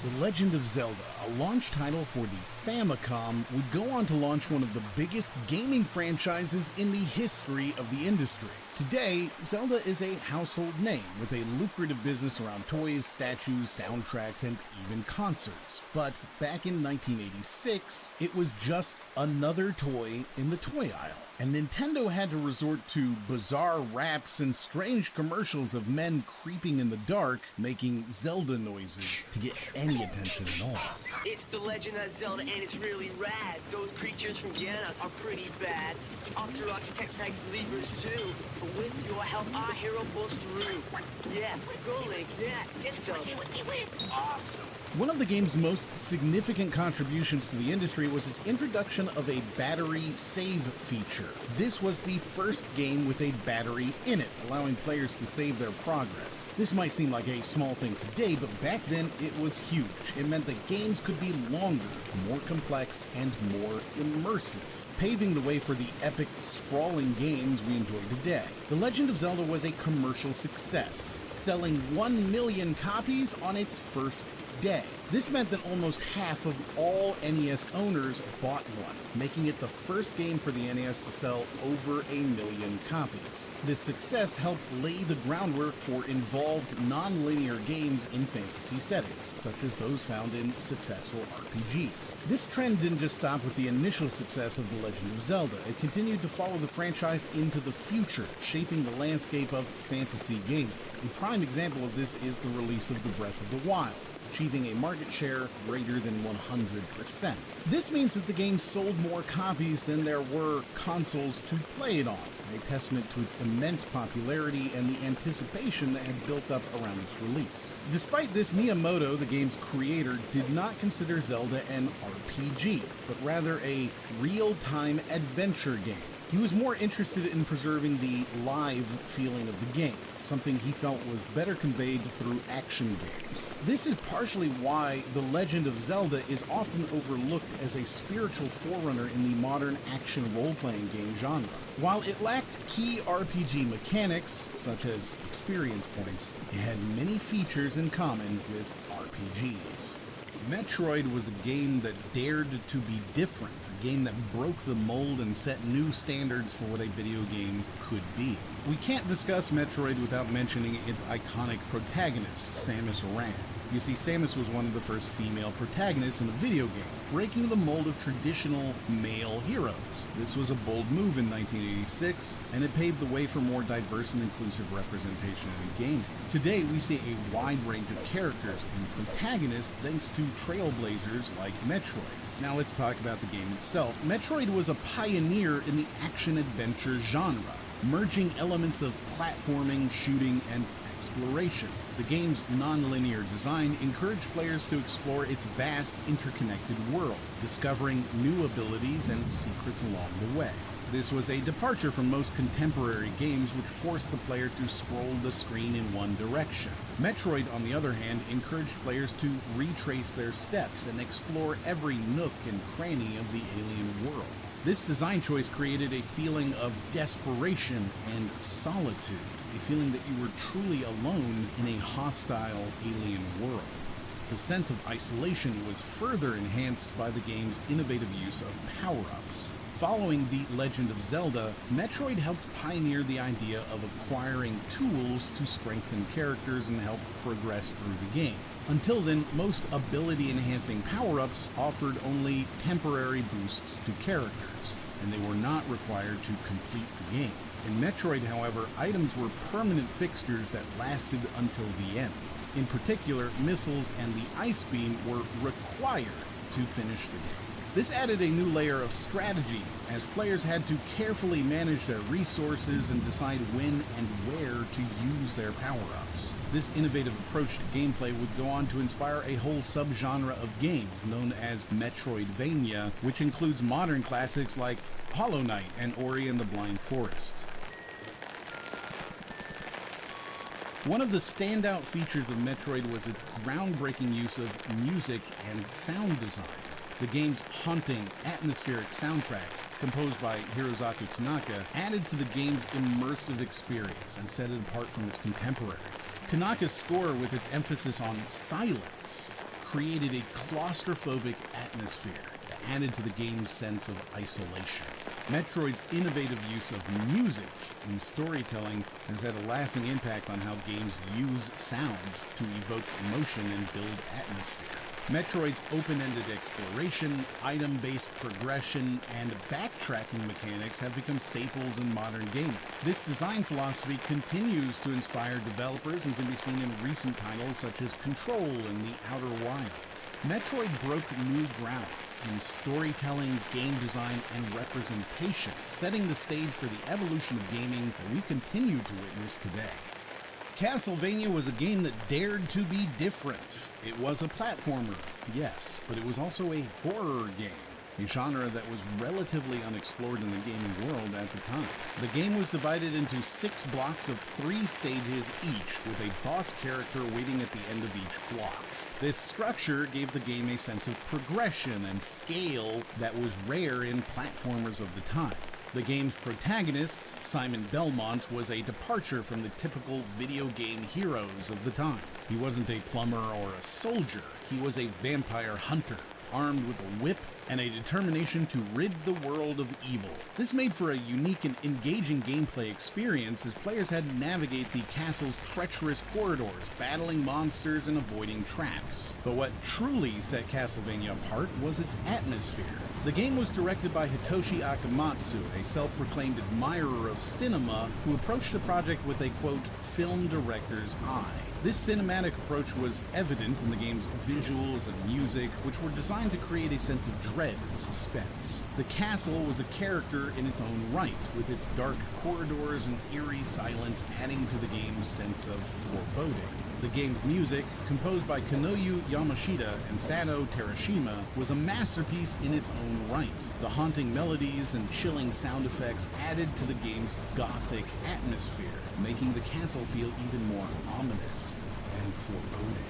The Legend of Zelda, a launch title for the Famicom, would go on to launch one of the biggest gaming franchises in the history of the industry. Today, Zelda is a household name with a lucrative business around toys, statues, soundtracks, and even concerts. But back in 1986, it was just another toy in the toy aisle. And Nintendo had to resort to bizarre raps and strange commercials of men creeping in the dark, making Zelda noises to get any attention at all. It's the Legend of Zelda, and it's really rad. Those creatures from Ganon are pretty bad. Octoroks tech tanks levers too. But with your help, our hero pulls through. Yeah, go Link. Yeah, it's Zelda. Awesome. One of the game's most significant contributions to the industry was its introduction of a battery save feature. This was the first game with a battery in it, allowing players to save their progress. This might seem like a small thing today, but back then it was huge. It meant that games could be longer, more complex, and more immersive, paving the way for the epic, sprawling games we enjoy today. The Legend of Zelda was a commercial success, selling 1 million copies on its first day. This meant that almost half of all NES owners bought one, making it the first game for the NES to sell over 1 million copies. This success helped lay the groundwork for involved non-linear games in fantasy settings, such as those found in successful RPGs. This trend didn't just stop with the initial success of The Legend of Zelda. It continued to follow the franchise into the future, shaping the landscape of fantasy gaming. A prime example of this is the release of The Breath of the Wild, achieving a market share greater than 100%. This means that the game sold more copies than there were consoles to play it on, a testament to its immense popularity and the anticipation that had built up around its release. Despite this, Miyamoto, the game's creator, did not consider Zelda an RPG, but rather a real-time adventure game. He was more interested in preserving the live feeling of the game, something he felt was better conveyed through action games. This is partially why The Legend of Zelda is often overlooked as a spiritual forerunner in the modern action role-playing game genre. While it lacked key RPG mechanics, such as experience points, it had many features in common with RPGs. Metroid was a game that dared to be different, a game that broke the mold and set new standards for what a video game could be. We can't discuss Metroid without mentioning its iconic protagonist, Samus Aran. You see, Samus was one of the first female protagonists in a video game, breaking the mold of traditional male heroes. This was a bold move in 1986, and it paved the way for more diverse and inclusive representation in gaming. Today, we see a wide range of characters and protagonists thanks to trailblazers like Metroid. Now let's talk about the game itself. Metroid was a pioneer in the action-adventure genre, merging elements of platforming, shooting, and exploration. The game's non-linear design encouraged players to explore its vast, interconnected world, discovering new abilities and secrets along the way. This was a departure from most contemporary games, which forced the player to scroll the screen in one direction. Metroid, on the other hand, encouraged players to retrace their steps and explore every nook and cranny of the alien world. This design choice created a feeling of desperation and solitude, a feeling that you were truly alone in a hostile alien world. The sense of isolation was further enhanced by the game's innovative use of power-ups. Following The Legend of Zelda, Metroid helped pioneer the idea of acquiring tools to strengthen characters and help progress through the game. Until then, most ability-enhancing power-ups offered only temporary boosts to characters, and they were not required to complete the game. In Metroid, however, items were permanent fixtures that lasted until the end. In particular, missiles and the ice beam were required to finish the game. This added a new layer of strategy, as players had to carefully manage their resources and decide when and where to use their power-ups. This innovative approach to gameplay would go on to inspire a whole subgenre of games known as Metroidvania, which includes modern classics like Hollow Knight and Ori and the Blind Forest. One of the standout features of Metroid was its groundbreaking use of music and sound design. The game's haunting, atmospheric soundtrack, composed by Hirozaku Tanaka, added to the game's immersive experience and set it apart from its contemporaries. Tanaka's score, with its emphasis on silence, created a claustrophobic atmosphere that added to the game's sense of isolation. Metroid's innovative use of music in storytelling has had a lasting impact on how games use sound to evoke emotion and build atmosphere. Metroid's open-ended exploration, item-based progression, and backtracking mechanics have become staples in modern gaming. This design philosophy continues to inspire developers and can be seen in recent titles such as Control and The Outer Wilds. Metroid broke new ground in storytelling, game design, and representation, setting the stage for the evolution of gaming that we continue to witness today. Castlevania was a game that dared to be different. It was a platformer, yes, but it was also a horror game, a genre that was relatively unexplored in the gaming world at the time. The game was divided into 6 blocks of 3 stages each, with a boss character waiting at the end of each block. This structure gave the game a sense of progression and scale that was rare in platformers of the time. The game's protagonist, Simon Belmont, was a departure from the typical video game heroes of the time. He wasn't a plumber or a soldier, he was a vampire hunter, armed with a whip and a determination to rid the world of evil. This made for a unique and engaging gameplay experience as players had to navigate the castle's treacherous corridors, battling monsters and avoiding traps. But what truly set Castlevania apart was its atmosphere. The game was directed by Hitoshi Akamatsu, a self-proclaimed admirer of cinema who approached the project with a, quote, film director's eye. This cinematic approach was evident in the game's visuals and music, which were designed to create a sense of dread and suspense. The castle was a character in its own right, with its dark corridors and eerie silence adding to the game's sense of foreboding. The game's music, composed by Kanoyu Yamashita and Sato Terashima, was a masterpiece in its own right. The haunting melodies and chilling sound effects added to the game's gothic atmosphere, making the castle feel even more ominous and foreboding.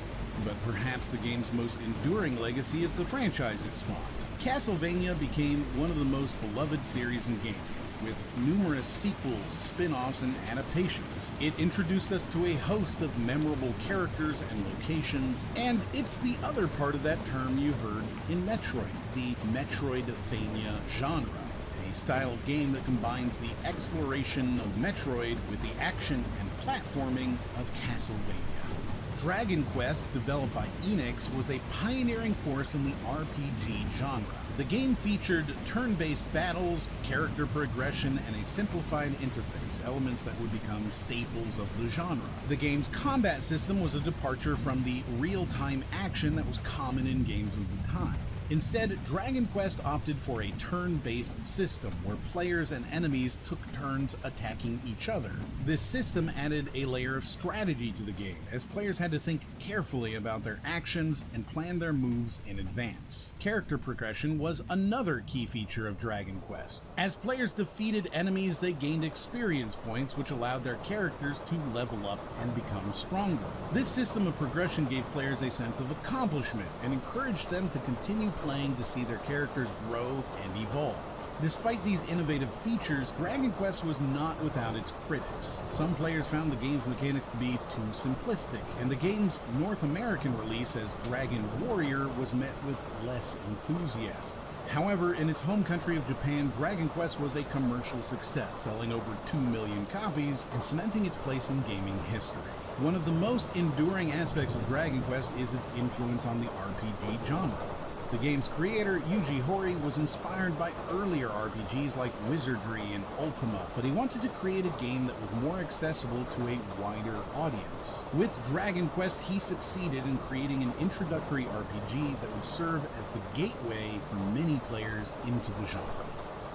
But perhaps the game's most enduring legacy is the franchise it spawned. Castlevania became one of the most beloved series in gaming. with numerous sequels, spin-offs, and adaptations. It introduced us to a host of memorable characters and locations, and it's the other part of that term you heard in Metroid, the Metroidvania genre. A style of game that combines the exploration of Metroid with the action and platforming of Castlevania. Dragon Quest, developed by Enix, was a pioneering force in the RPG genre. The game featured turn-based battles, character progression, and a simplified interface, elements that would become staples of the genre. The game's combat system was a departure from the real-time action that was common in games of the time. Instead, Dragon Quest opted for a turn-based system where players and enemies took turns attacking each other. This system added a layer of strategy to the game, as players had to think carefully about their actions and plan their moves in advance. Character progression was another key feature of Dragon Quest. As players defeated enemies, they gained experience points, which allowed their characters to level up and become stronger. This system of progression gave players a sense of accomplishment and encouraged them to continue playing to see their characters grow and evolve. Despite these innovative features, Dragon Quest was not without its critics. Some players found the game's mechanics to be too simplistic, and the game's North American release as Dragon Warrior was met with less enthusiasm. However, in its home country of Japan, Dragon Quest was a commercial success, selling over 2 million copies and cementing its place in gaming history. One of the most enduring aspects of Dragon Quest is its influence on the RPG genre. The game's creator, Yuji Horii, was inspired by earlier RPGs like Wizardry and Ultima, but he wanted to create a game that was more accessible to a wider audience. With Dragon Quest, he succeeded in creating an introductory RPG that would serve as the gateway for many players into the genre.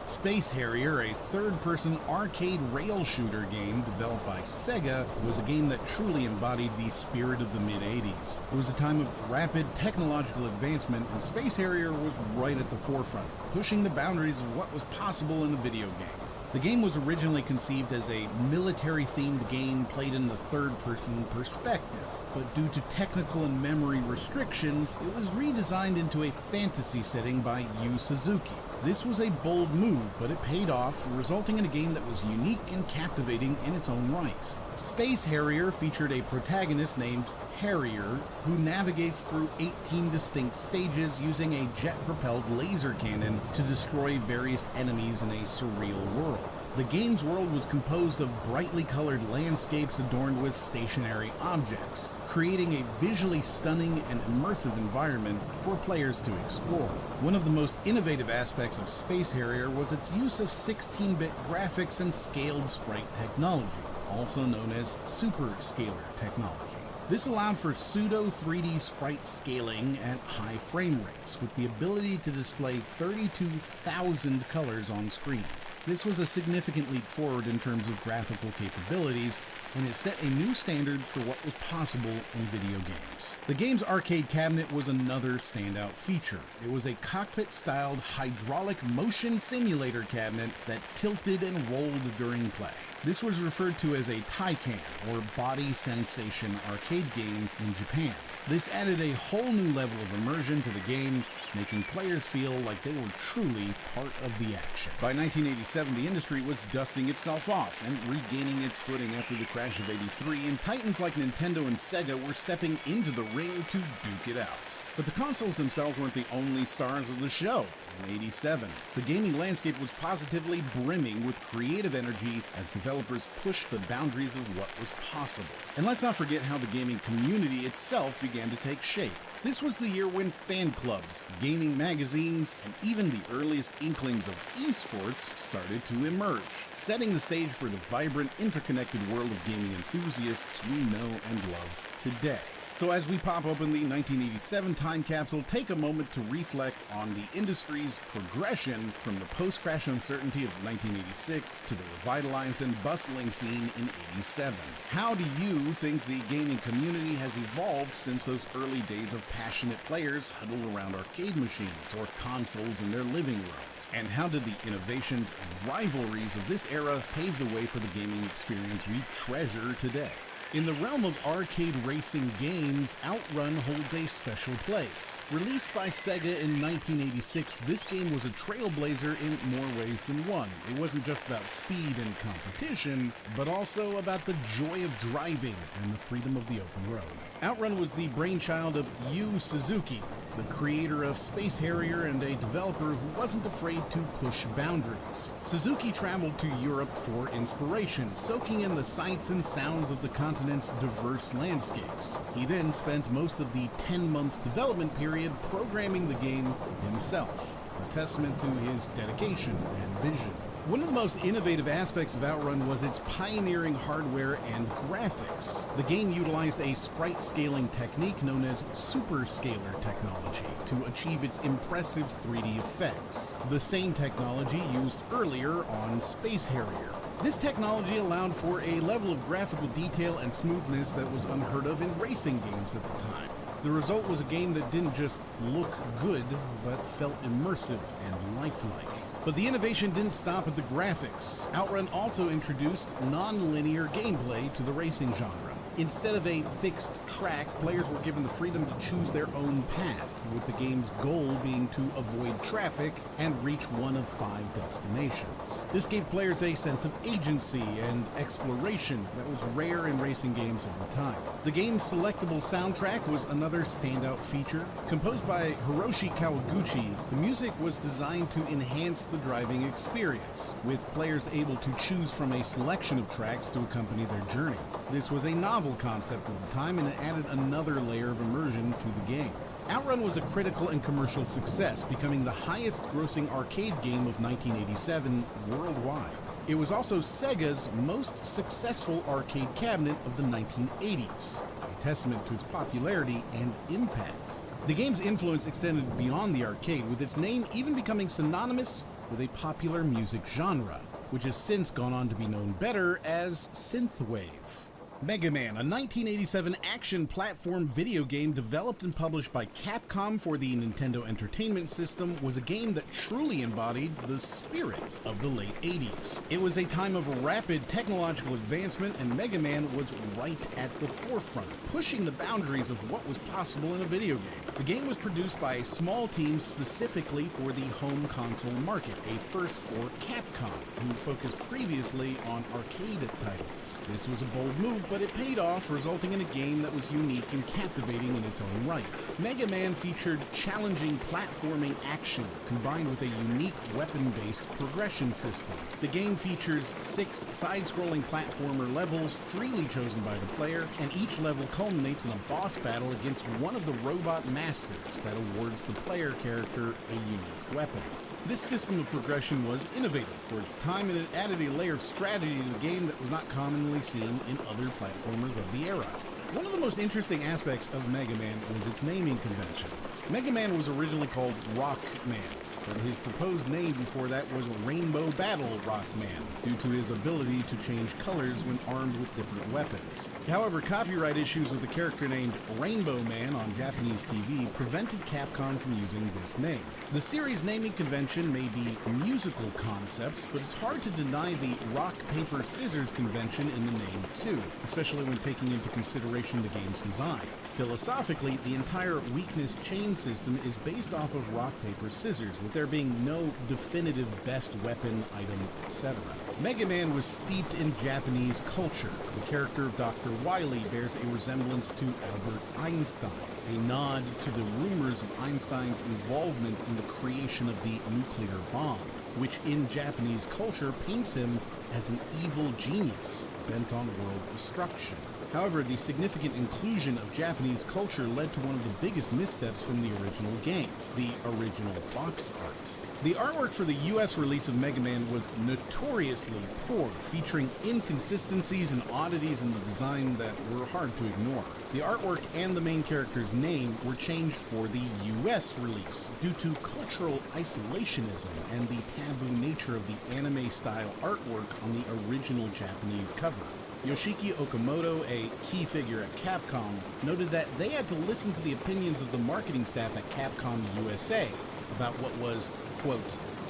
Space Harrier, a third-person arcade rail shooter game developed by Sega, was a game that truly embodied the spirit of the mid-80s. It was a time of rapid technological advancement, and Space Harrier was right at the forefront, pushing the boundaries of what was possible in a video game. The game was originally conceived as a military-themed game played in the third-person perspective, but due to technical and memory restrictions, it was redesigned into a fantasy setting by Yu Suzuki. This was a bold move, but it paid off, resulting in a game that was unique and captivating in its own right. Space Harrier featured a protagonist named Harrier, who navigates through 18 distinct stages using a jet-propelled laser cannon to destroy various enemies in a surreal world. The game's world was composed of brightly colored landscapes adorned with stationary objects, creating a visually stunning and immersive environment for players to explore. One of the most innovative aspects of Space Harrier was its use of 16-bit graphics and scaled sprite technology, also known as superscalar technology. This allowed for pseudo 3D sprite scaling at high frame rates, with the ability to display 32,000 colors on screen. This was a significant leap forward in terms of graphical capabilities, and it set a new standard for what was possible in video games. The game's arcade cabinet was another standout feature. It was a cockpit-styled hydraulic motion simulator cabinet that tilted and rolled during play. This was referred to as a Taikan, or body sensation arcade game in Japan. This added a whole new level of immersion to the game, making players feel like they were truly part of the action. By 1987, the industry was dusting itself off and regaining its footing after the crash of '83, and titans like Nintendo and Sega were stepping into the ring to duke it out. But the consoles themselves weren't the only stars of the show. In '87, the gaming landscape was positively brimming with creative energy as developers pushed the boundaries of what was possible. And let's not forget how the gaming community itself began to take shape. This was the year when fan clubs, gaming magazines, and even the earliest inklings of esports started to emerge, setting the stage for the vibrant, interconnected world of gaming enthusiasts we know and love today. So as we pop open the 1987 time capsule, take a moment to reflect on the industry's progression from the post-crash uncertainty of 1986 to the revitalized and bustling scene in '87. How do you think the gaming community has evolved since those early days of passionate players huddled around arcade machines or consoles in their living rooms? And how did the innovations and rivalries of this era pave the way for the gaming experience we treasure today? In the realm of arcade racing games, Outrun holds a special place. Released by Sega in 1986, this game was a trailblazer in more ways than one. It wasn't just about speed and competition, but also about the joy of driving and the freedom of the open road. Outrun was the brainchild of Yu Suzuki, the creator of Space Harrier and a developer who wasn't afraid to push boundaries. Suzuki traveled to Europe for inspiration, soaking in the sights and sounds of the continent's diverse landscapes. He then spent most of the 10-month development period programming the game himself, a testament to his dedication and vision. One of the most innovative aspects of Outrun was its pioneering hardware and graphics. The game utilized a sprite scaling technique known as superscalar technology to achieve its impressive 3D effects, the same technology used earlier on Space Harrier. This technology allowed for a level of graphical detail and smoothness that was unheard of in racing games at the time. The result was a game that didn't just look good, but felt immersive and lifelike. But the innovation didn't stop at the graphics. Outrun also introduced non-linear gameplay to the racing genre. Instead of a fixed track, players were given the freedom to choose their own path, with the game's goal being to avoid traffic and reach one of 5 destinations. This gave players a sense of agency and exploration that was rare in racing games of the time. The game's selectable soundtrack was another standout feature. Composed by Hiroshi Kawaguchi, the music was designed to enhance the driving experience, with players able to choose from a selection of tracks to accompany their journey. This was a novel concept at the time, and it added another layer of immersion to the game. Outrun was a critical and commercial success, becoming the highest-grossing arcade game of 1987 worldwide. It was also Sega's most successful arcade cabinet of the 1980s, a testament to its popularity and impact. The game's influence extended beyond the arcade, with its name even becoming synonymous with a popular music genre, which has since gone on to be known better as synthwave. Mega Man, a 1987 action platform video game developed and published by Capcom for the Nintendo Entertainment System, was a game that truly embodied the spirit of the late 80s. It was a time of rapid technological advancement, and Mega Man was right at the forefront, pushing the boundaries of what was possible in a video game. The game was produced by a small team specifically for the home console market, a first for Capcom, who focused previously on arcade titles. This was a bold move, but it paid off, resulting in a game that was unique and captivating in its own right. Mega Man featured challenging platforming action combined with a unique weapon-based progression system. The game features 6 side-scrolling platformer levels freely chosen by the player, and each level culminates in a boss battle against one of the robot masters that awards the player character a unique weapon. This system of progression was innovative for its time, and it added a layer of strategy to the game that was not commonly seen in other platformers of the era. One of the most interesting aspects of Mega Man was its naming convention. Mega Man was originally called Rock Man, but his proposed name before that was Rainbow Battle Rockman, due to his ability to change colors when armed with different weapons. However, copyright issues with the character named Rainbow Man on Japanese TV prevented Capcom from using this name. The series naming convention may be musical concepts, but it's hard to deny the rock, paper, scissors convention in the name too, especially when taking into consideration the game's design. Philosophically, the entire weakness chain system is based off of rock, paper, scissors, with there being no definitive best weapon, item, etc. Mega Man was steeped in Japanese culture. The character of Dr. Wily bears a resemblance to Albert Einstein, a nod to the rumors of Einstein's involvement in the creation of the nuclear bomb, which in Japanese culture paints him as an evil genius bent on world destruction. However, the significant inclusion of Japanese culture led to one of the biggest missteps from the original game, the original box art. The artwork for the US release of Mega Man was notoriously poor, featuring inconsistencies and oddities in the design that were hard to ignore. The artwork and the main character's name were changed for the US release due to cultural isolationism and the taboo nature of the anime-style artwork on the original Japanese cover. Yoshiki Okamoto, a key figure at Capcom, noted that they had to listen to the opinions of the marketing staff at Capcom USA about what was, quote,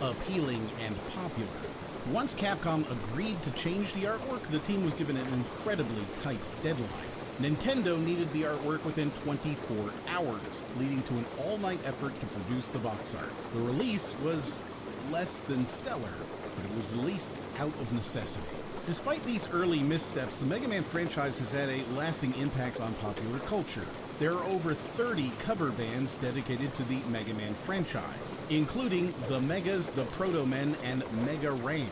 appealing and popular. Once Capcom agreed to change the artwork, the team was given an incredibly tight deadline. Nintendo needed the artwork within 24 hours, leading to an all-night effort to produce the box art. The release was less than stellar, but it was released out of necessity. Despite these early missteps, the Mega Man franchise has had a lasting impact on popular culture. There are over 30 cover bands dedicated to the Mega Man franchise, including The Megas, The Proto-Men, and Mega Ran.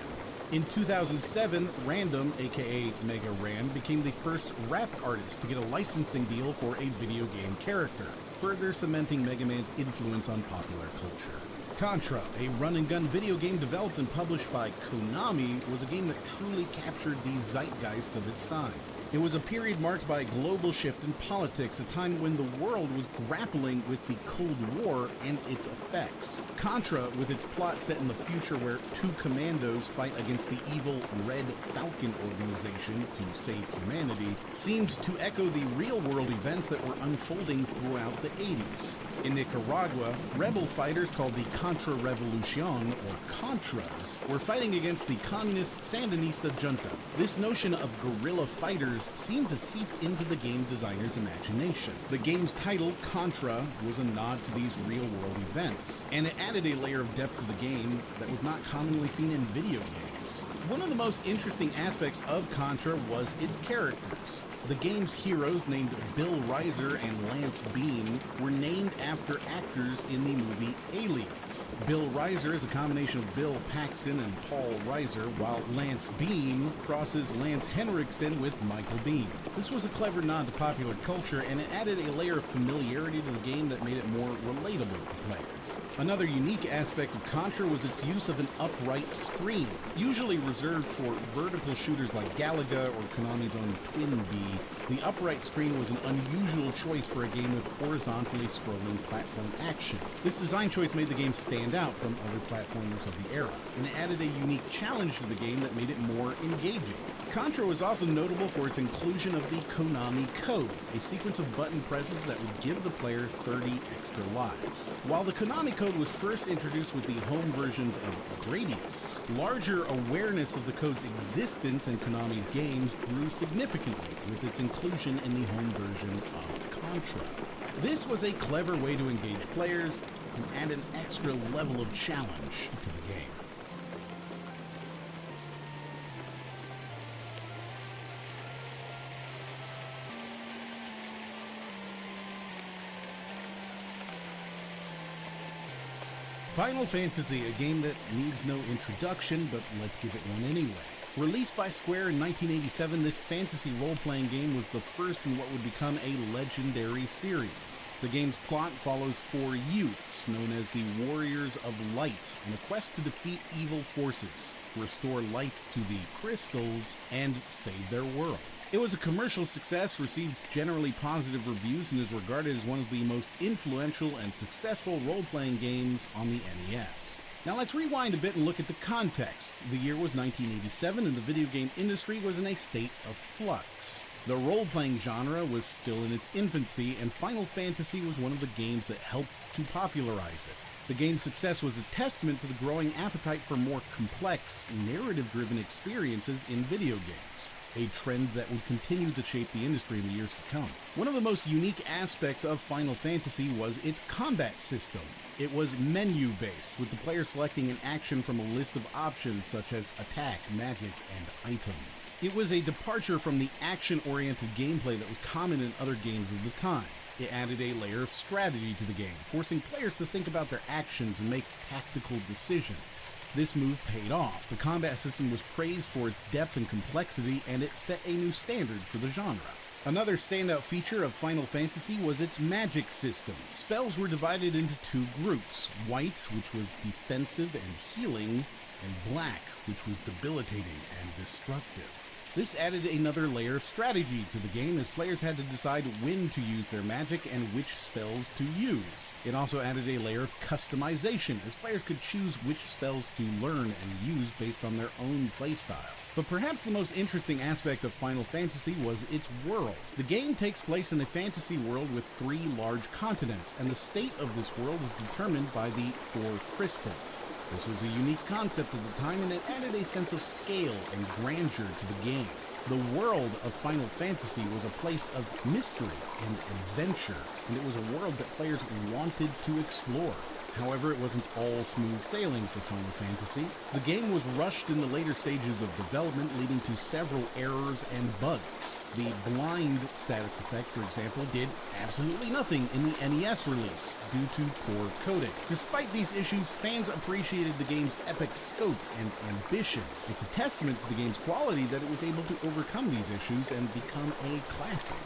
In 2007, Random, aka Mega Ran, became the first rap artist to get a licensing deal for a video game character, further cementing Mega Man's influence on popular culture. Contra, a run-and-gun video game developed and published by Konami, was a game that truly captured the zeitgeist of its time. It was a period marked by a global shift in politics, a time when the world was grappling with the Cold War and its effects. Contra, with its plot set in the future where two commandos fight against the evil Red Falcon organization to save humanity, seemed to echo the real-world events that were unfolding throughout the 80s. In Nicaragua, rebel fighters called the Contra Revolucion, or Contras, were fighting against the communist Sandinista junta. This notion of guerrilla fighters seemed to seep into the game designer's imagination. The game's title, Contra, was a nod to these real-world events, and it added a layer of depth to the game that was not commonly seen in video games. One of the most interesting aspects of Contra was its characters. The game's heroes, named Bill Reiser and Lance Bean, were named after actors in the movie Aliens. Bill Reiser is a combination of Bill Paxton and Paul Reiser, while Lance Bean crosses Lance Henriksen with Michael Biehn. This was a clever nod to popular culture, and it added a layer of familiarity to the game that made it more relatable to players. Another unique aspect of Contra was its use of an upright screen. Usually reserved for vertical shooters like Galaga or Konami's own Twin B, the upright screen was an unusual choice for a game with horizontally scrolling platform action. This design choice made the game stand out from other platformers of the era, and it added a unique challenge to the game that made it more engaging. Contra was also notable for its inclusion of the Konami Code, a sequence of button presses that would give the player 30 extra lives. While the Konami Code was first introduced with the home versions of Gradius, larger awareness of the code's existence in Konami's games grew significantly with its inclusion in the home version of Contra. This was a clever way to engage players and add an extra level of challenge to the game. Final Fantasy, a game that needs no introduction, but let's give it one anyway. Released by Square in 1987, this fantasy role-playing game was the first in what would become a legendary series. The game's plot follows four youths, known as the Warriors of Light, on a quest to defeat evil forces, restore light to the crystals, and save their world. It was a commercial success, received generally positive reviews, and is regarded as one of the most influential and successful role-playing games on the NES. Now let's rewind a bit and look at the context. The year was 1987 and the video game industry was in a state of flux. The role-playing genre was still in its infancy, and Final Fantasy was one of the games that helped to popularize it. The game's success was a testament to the growing appetite for more complex, narrative-driven experiences in video games, a trend that would continue to shape the industry in the years to come. One of the most unique aspects of Final Fantasy was its combat system. It was menu-based, with the player selecting an action from a list of options such as attack, magic, and item. It was a departure from the action-oriented gameplay that was common in other games of the time. It added a layer of strategy to the game, forcing players to think about their actions and make tactical decisions. This move paid off. The combat system was praised for its depth and complexity, and it set a new standard for the genre. Another standout feature of Final Fantasy was its magic system. Spells were divided into two groups: white, which was defensive and healing, and black, which was debilitating and destructive. This added another layer of strategy to the game as players had to decide when to use their magic and which spells to use. It also added a layer of customization as players could choose which spells to learn and use based on their own playstyle. But perhaps the most interesting aspect of Final Fantasy was its world. The game takes place in a fantasy world with 3 large continents, and the state of this world is determined by the 4 crystals. This was a unique concept at the time, and it added a sense of scale and grandeur to the game. The world of Final Fantasy was a place of mystery and adventure, and it was a world that players wanted to explore. However, it wasn't all smooth sailing for Final Fantasy. The game was rushed in the later stages of development, leading to several errors and bugs. The blind status effect, for example, did absolutely nothing in the NES release due to poor coding. Despite these issues, fans appreciated the game's epic scope and ambition. It's a testament to the game's quality that it was able to overcome these issues and become a classic.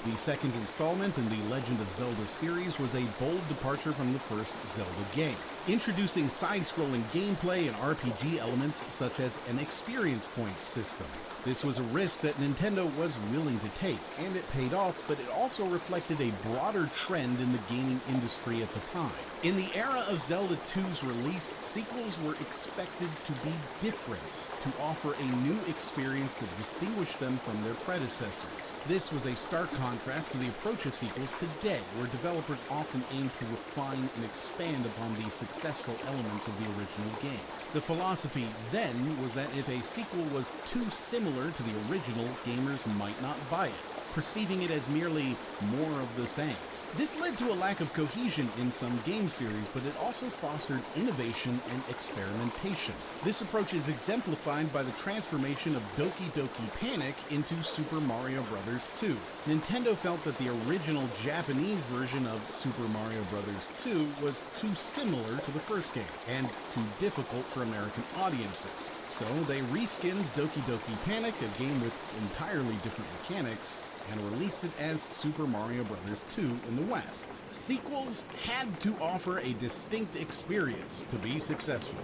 The second installment in the Legend of Zelda series was a bold departure from the first Zelda game, introducing side-scrolling gameplay and RPG elements such as an experience points system. This was a risk that Nintendo was willing to take, and it paid off, but it also reflected a broader trend in the gaming industry at the time. In the era of Zelda 2's release, sequels were expected to be different, to offer a new experience that distinguished them from their predecessors. This was a stark contrast to the approach of sequels today, where developers often aim to refine and expand upon the successful elements of the original game. The philosophy then was that if a sequel was too similar to the original, gamers might not buy it, perceiving it as merely more of the same. This led to a lack of cohesion in some game series, but it also fostered innovation and experimentation. This approach is exemplified by the transformation of Doki Doki Panic into Super Mario Bros. 2. Nintendo felt that the original Japanese version of Super Mario Bros. 2 was too similar to the first game, and too difficult for American audiences. So they reskinned Doki Doki Panic, a game with entirely different mechanics, and released it as Super Mario Bros. 2 in the West. Sequels had to offer a distinct experience to be successful,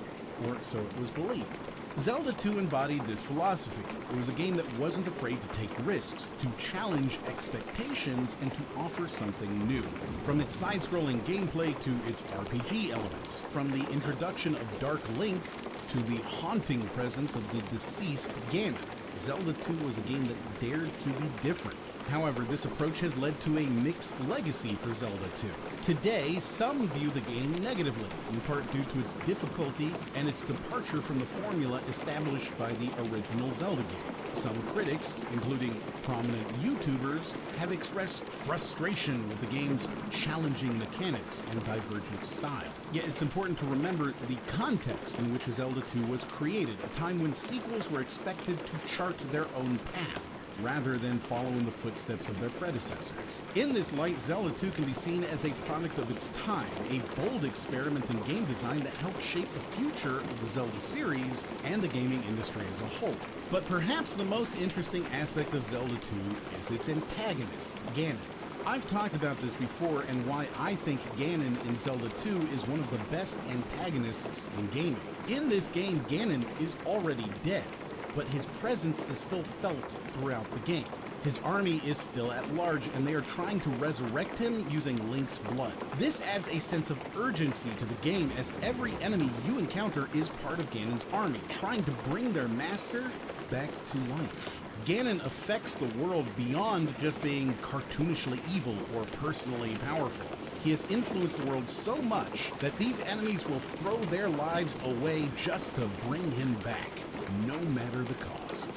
or so it was believed. Zelda 2 embodied this philosophy. It was a game that wasn't afraid to take risks, to challenge expectations, and to offer something new. From its side-scrolling gameplay to its RPG elements, from the introduction of Dark Link to the haunting presence of the deceased Ganon, Zelda 2 was a game that dared to be different. However, this approach has led to a mixed legacy for Zelda 2. Today, some view the game negatively, in part due to its difficulty and its departure from the formula established by the original Zelda game. Some critics, including prominent YouTubers, have expressed frustration with the game's challenging mechanics and divergent style. Yet it's important to remember the context in which Zelda 2 was created, a time when sequels were expected to chart their own path, rather than follow in the footsteps of their predecessors. In this light, Zelda 2 can be seen as a product of its time, a bold experiment in game design that helped shape the future of the Zelda series and the gaming industry as a whole. But perhaps the most interesting aspect of Zelda 2 is its antagonist, Ganon. I've talked about this before and why I think Ganon in Zelda 2 is one of the best antagonists in gaming. In this game, Ganon is already dead, but his presence is still felt throughout the game. His army is still at large, and they are trying to resurrect him using Link's blood. This adds a sense of urgency to the game, as every enemy you encounter is part of Ganon's army, trying to bring their master back to life. Ganon affects the world beyond just being cartoonishly evil or personally powerful. He has influenced the world so much that these enemies will throw their lives away just to bring him back, no matter the cost.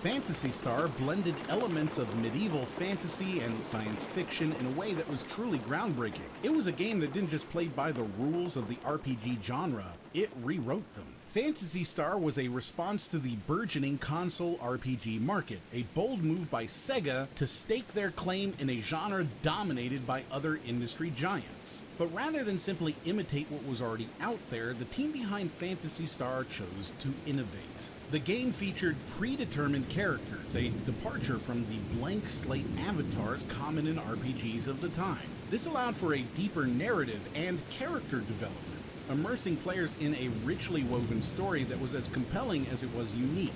Phantasy Star blended elements of medieval fantasy and science fiction in a way that was truly groundbreaking. It was a game that didn't just play by the rules of the RPG genre, it rewrote them. Phantasy Star was a response to the burgeoning console RPG market, a bold move by Sega to stake their claim in a genre dominated by other industry giants. But rather than simply imitate what was already out there, the team behind Phantasy Star chose to innovate. The game featured predetermined characters, a departure from the blank slate avatars common in RPGs of the time. This allowed for a deeper narrative and character development. immersing players in a richly woven story that was as compelling as it was unique.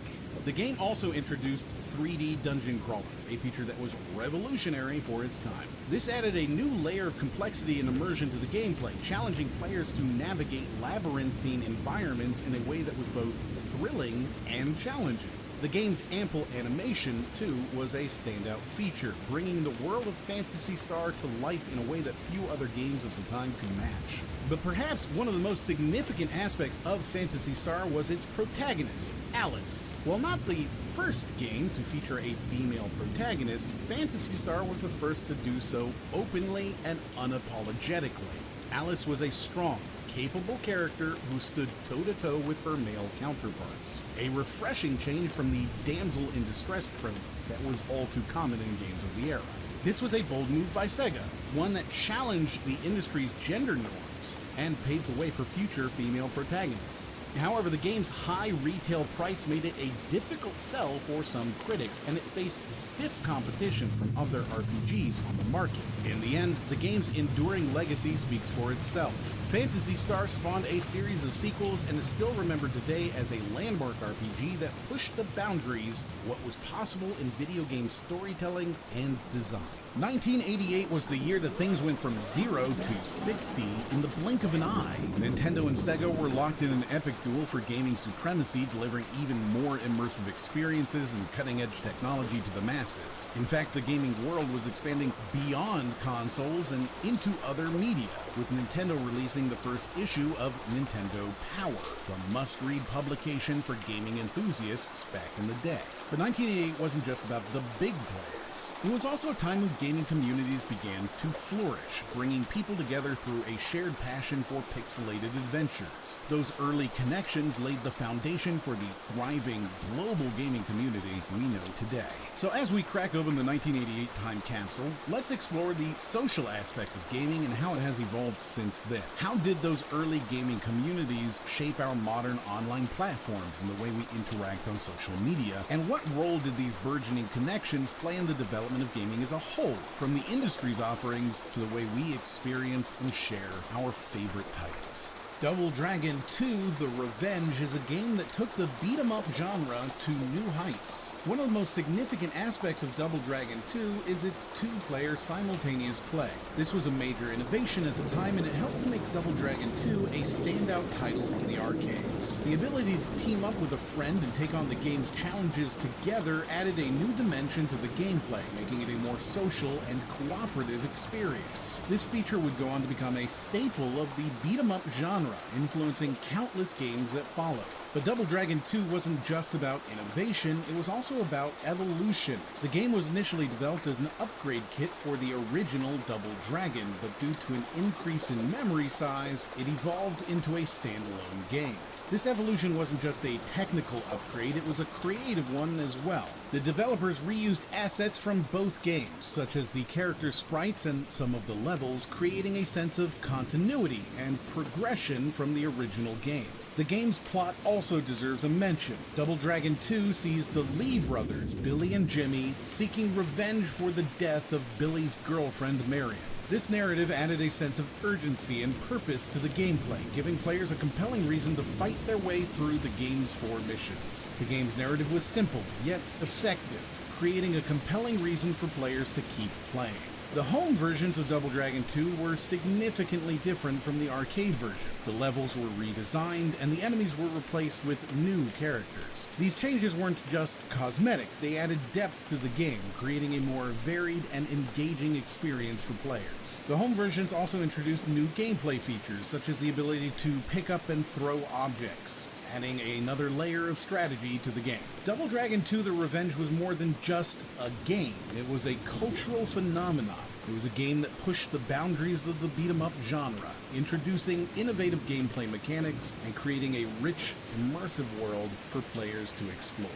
The game also introduced 3D dungeon crawling, a feature that was revolutionary for its time. This added a new layer of complexity and immersion to the gameplay, challenging players to navigate labyrinthine environments in a way that was both thrilling and challenging. The game's ample animation, too, was a standout feature, bringing the world of Phantasy Star to life in a way that few other games of the time could match. But perhaps one of the most significant aspects of Phantasy Star was its protagonist, Alice. While not the first game to feature a female protagonist, Phantasy Star was the first to do so openly and unapologetically. Alice was a strong, capable character who stood toe-to-toe with her male counterparts. A refreshing change from the damsel in distress trope that was all too common in games of the era. This was a bold move by Sega, one that challenged the industry's gender norms and paved the way for future female protagonists. However, the game's high retail price made it a difficult sell for some critics, and it faced stiff competition from other RPGs on the market. In the end, the game's enduring legacy speaks for itself. Phantasy Star spawned a series of sequels and is still remembered today as a landmark RPG that pushed the boundaries of what was possible in video game storytelling and design. 1988 was the year that things went from 0 to 60 in the blink of an eye. Nintendo and Sega were locked in an epic duel for gaming supremacy, delivering even more immersive experiences and cutting-edge technology to the masses. In fact, the gaming world was expanding beyond consoles and into other media, with Nintendo releasing the first issue of Nintendo Power, the must-read publication for gaming enthusiasts back in the day. But 1988 wasn't just about the big players. It was also a time when gaming communities began to flourish, bringing people together through a shared passion for pixelated adventures. Those early connections laid the foundation for the thriving global gaming community we know today. So as we crack open the 1988 time capsule, let's explore the social aspect of gaming and how it has evolved since then. How did those early gaming communities shape our modern online platforms and the way we interact on social media? And what role did these burgeoning connections play in the development of gaming as a whole, from the industry's offerings to the way we experience and share our favorite titles? Double Dragon 2: The Revenge is a game that took the beat-em-up genre to new heights. One of the most significant aspects of Double Dragon 2 is its two-player simultaneous play. This was a major innovation at the time, and it helped to make Double Dragon 2 a standout title in the arcades. The ability to team up with a friend and take on the game's challenges together added a new dimension to the gameplay, making it a more social and cooperative experience. This feature would go on to become a staple of the beat-em-up genre, influencing countless games that followed. But Double Dragon 2 wasn't just about innovation, it was also about evolution. The game was initially developed as an upgrade kit for the original Double Dragon, but due to an increase in memory size, it evolved into a standalone game. This evolution wasn't just a technical upgrade, it was a creative one as well. The developers reused assets from both games, such as the character sprites and some of the levels, creating a sense of continuity and progression from the original game. The game's plot also deserves a mention. Double Dragon 2 sees the Lee brothers, Billy and Jimmy, seeking revenge for the death of Billy's girlfriend, Marion. This narrative added a sense of urgency and purpose to the gameplay, giving players a compelling reason to fight their way through the game's 4 missions. The game's narrative was simple, yet effective, creating a compelling reason for players to keep playing. The home versions of Double Dragon 2 were significantly different from the arcade version. The levels were redesigned, and the enemies were replaced with new characters. These changes weren't just cosmetic, they added depth to the game, creating a more varied and engaging experience for players. The home versions also introduced new gameplay features, such as the ability to pick up and throw objects, adding another layer of strategy to the game. Double Dragon 2: The Revenge was more than just a game. It was a cultural phenomenon. It was a game that pushed the boundaries of the beat-em-up genre, introducing innovative gameplay mechanics and creating a rich, immersive world for players to explore.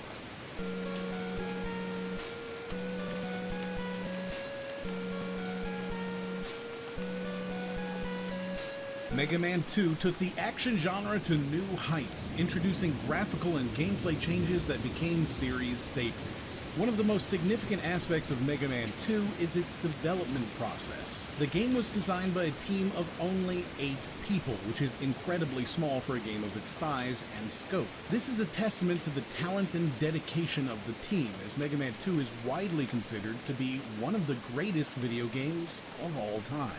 Mega Man 2 took the action genre to new heights, introducing graphical and gameplay changes that became series staples. One of the most significant aspects of Mega Man 2 is its development process. The game was designed by a team of only 8 people, which is incredibly small for a game of its size and scope. This is a testament to the talent and dedication of the team, as Mega Man 2 is widely considered to be one of the greatest video games of all time.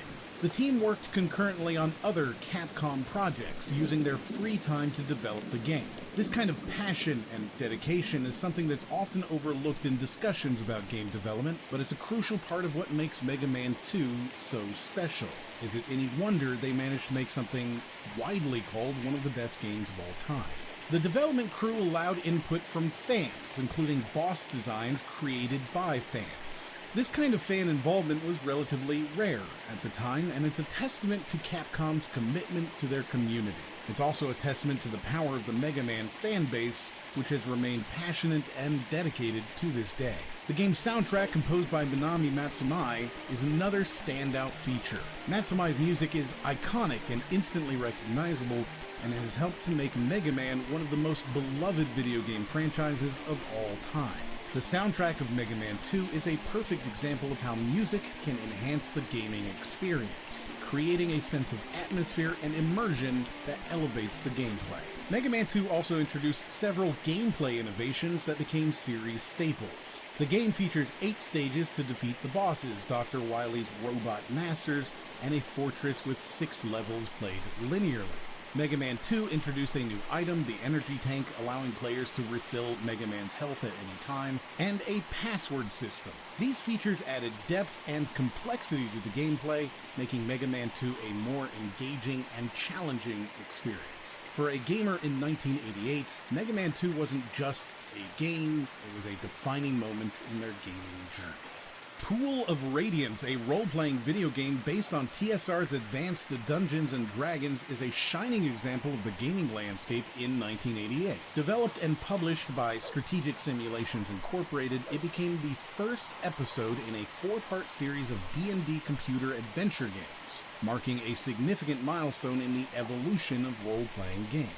The team worked concurrently on other Capcom projects, using their free time to develop the game. This kind of passion and dedication is something that's often overlooked in discussions about game development, but it's a crucial part of what makes Mega Man 2 so special. Is it any wonder they managed to make something widely called one of the best games of all time? The development crew allowed input from fans, including boss designs created by fans. This kind of fan involvement was relatively rare at the time, and it's a testament to Capcom's commitment to their community. It's also a testament to the power of the Mega Man fan base, which has remained passionate and dedicated to this day. The game's soundtrack, composed by Minami Matsumae, is another standout feature. Matsumae's music is iconic and instantly recognizable, and has helped to make Mega Man one of the most beloved video game franchises of all time. The soundtrack of Mega Man 2 is a perfect example of how music can enhance the gaming experience, creating a sense of atmosphere and immersion that elevates the gameplay. Mega Man 2 also introduced several gameplay innovations that became series staples. The game features 8 stages to defeat the bosses, Dr. Wily's robot masters, and a fortress with 6 levels played linearly. Mega Man 2 introduced a new item, the energy tank, allowing players to refill Mega Man's health at any time, and a password system. These features added depth and complexity to the gameplay, making Mega Man 2 a more engaging and challenging experience. For a gamer in 1988, Mega Man 2 wasn't just a game, it was a defining moment in their gaming journey. Pool of Radiance, a role-playing video game based on TSR's Advanced Dungeons & Dragons, is a shining example of the gaming landscape in 1988. Developed and published by Strategic Simulations Incorporated, it became the first episode in a 4-part series of D&D computer adventure games, marking a significant milestone in the evolution of role-playing games.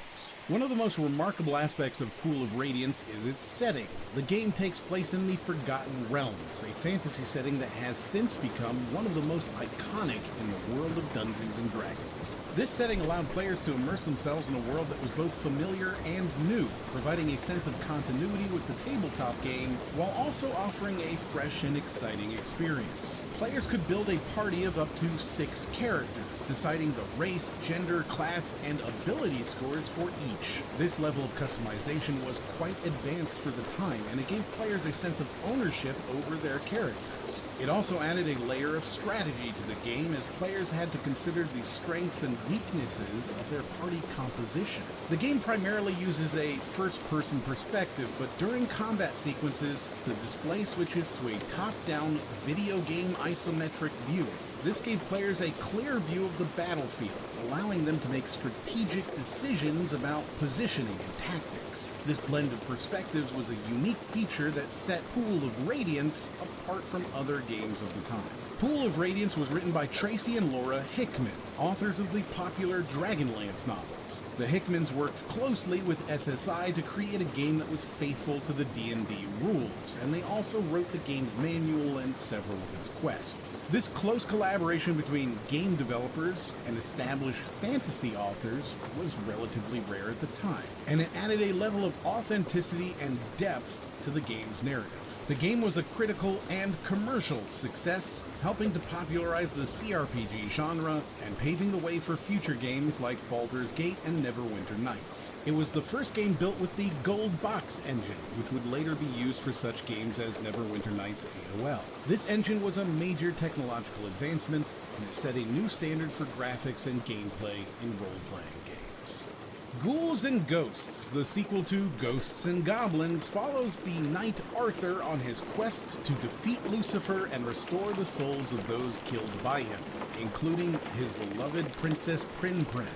One of the most remarkable aspects of Pool of Radiance is its setting. The game takes place in the Forgotten Realms, a fantasy setting that has since become one of the most iconic in the world of Dungeons & Dragons. This setting allowed players to immerse themselves in a world that was both familiar and new, providing a sense of continuity with the tabletop game, while also offering a fresh and exciting experience. Players could build a party of up to 6 characters, deciding the race, gender, class, and ability scores for each. This level of customization was quite advanced for the time, and it gave players a sense of ownership over their characters. It also added a layer of strategy to the game, as players had to consider the strengths and weaknesses of their party composition. The game primarily uses a first-person perspective, but during combat sequences, the display switches to a top-down video game isometric view. This gave players a clear view of the battlefield, allowing them to make strategic decisions about positioning and tactics. This blend of perspectives was a unique feature that set Pool of Radiance apart from other games of the time. Pool of Radiance was written by Tracy and Laura Hickman, authors of the popular Dragonlance novels. The Hickmans worked closely with SSI to create a game that was faithful to the D&D rules, and they also wrote the game's manual and several of its quests. This close collaboration between game developers and established fantasy authors was relatively rare at the time, and it added a level of authenticity and depth to the game's narrative. The game was a critical and commercial success, helping to popularize the CRPG genre and paving the way for future games like Baldur's Gate and Neverwinter Nights. It was the first game built with the Gold Box engine, which would later be used for such games as Neverwinter Nights AOL. This engine was a major technological advancement, and it set a new standard for graphics and gameplay in role-playing games. Ghouls and Ghosts, the sequel to Ghosts and Goblins, follows the knight Arthur on his quest to defeat Lucifer and restore the souls of those killed by him, including his beloved Princess Prin-Prin.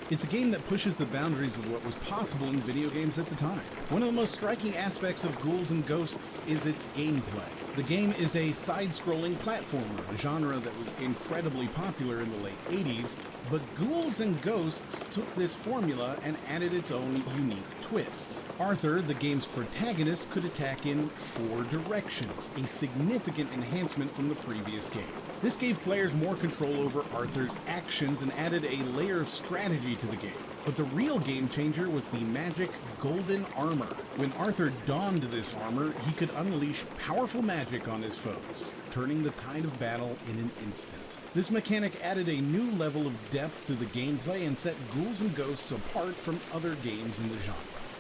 It's a game that pushes the boundaries of what was possible in video games at the time. One of the most striking aspects of Ghouls and Ghosts is its gameplay. The game is a side-scrolling platformer, a genre that was incredibly popular in the late 80s, but Ghouls and Ghosts took this formula and added its own unique twist. Arthur, the game's protagonist, could attack in 4 directions, a significant enhancement from the previous game. This gave players more control over Arthur's actions and added a layer of strategy to the game. But the real game changer was the magic golden armor. When Arthur donned this armor, he could unleash powerful magic on his foes, turning the tide of battle in an instant. This mechanic added a new level of depth to the gameplay and set Ghouls and Ghosts apart from other games in the genre.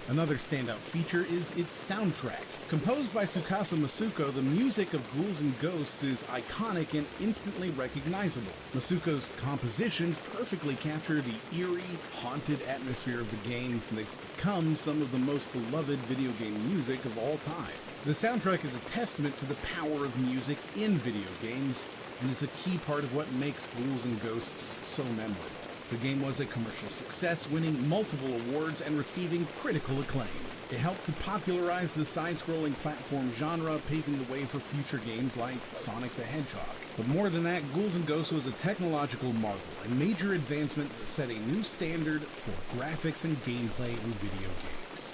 Another standout feature is its soundtrack. Composed by Tsukasa Masuko, the music of Ghouls and Ghosts is iconic and instantly recognizable. Masuko's compositions perfectly capture the eerie, haunted atmosphere of the game, and they've become some of the most beloved video game music of all time. The soundtrack is a testament to the power of music in video games, and is a key part of what makes Ghouls and Ghosts so memorable. The game was a commercial success, winning multiple awards and receiving critical acclaim. It helped to popularize the side-scrolling platform genre, paving the way for future games like Sonic the Hedgehog. But more than that, Ghouls and Ghosts was a technological marvel, a major advancement that set a new standard for graphics and gameplay in video games.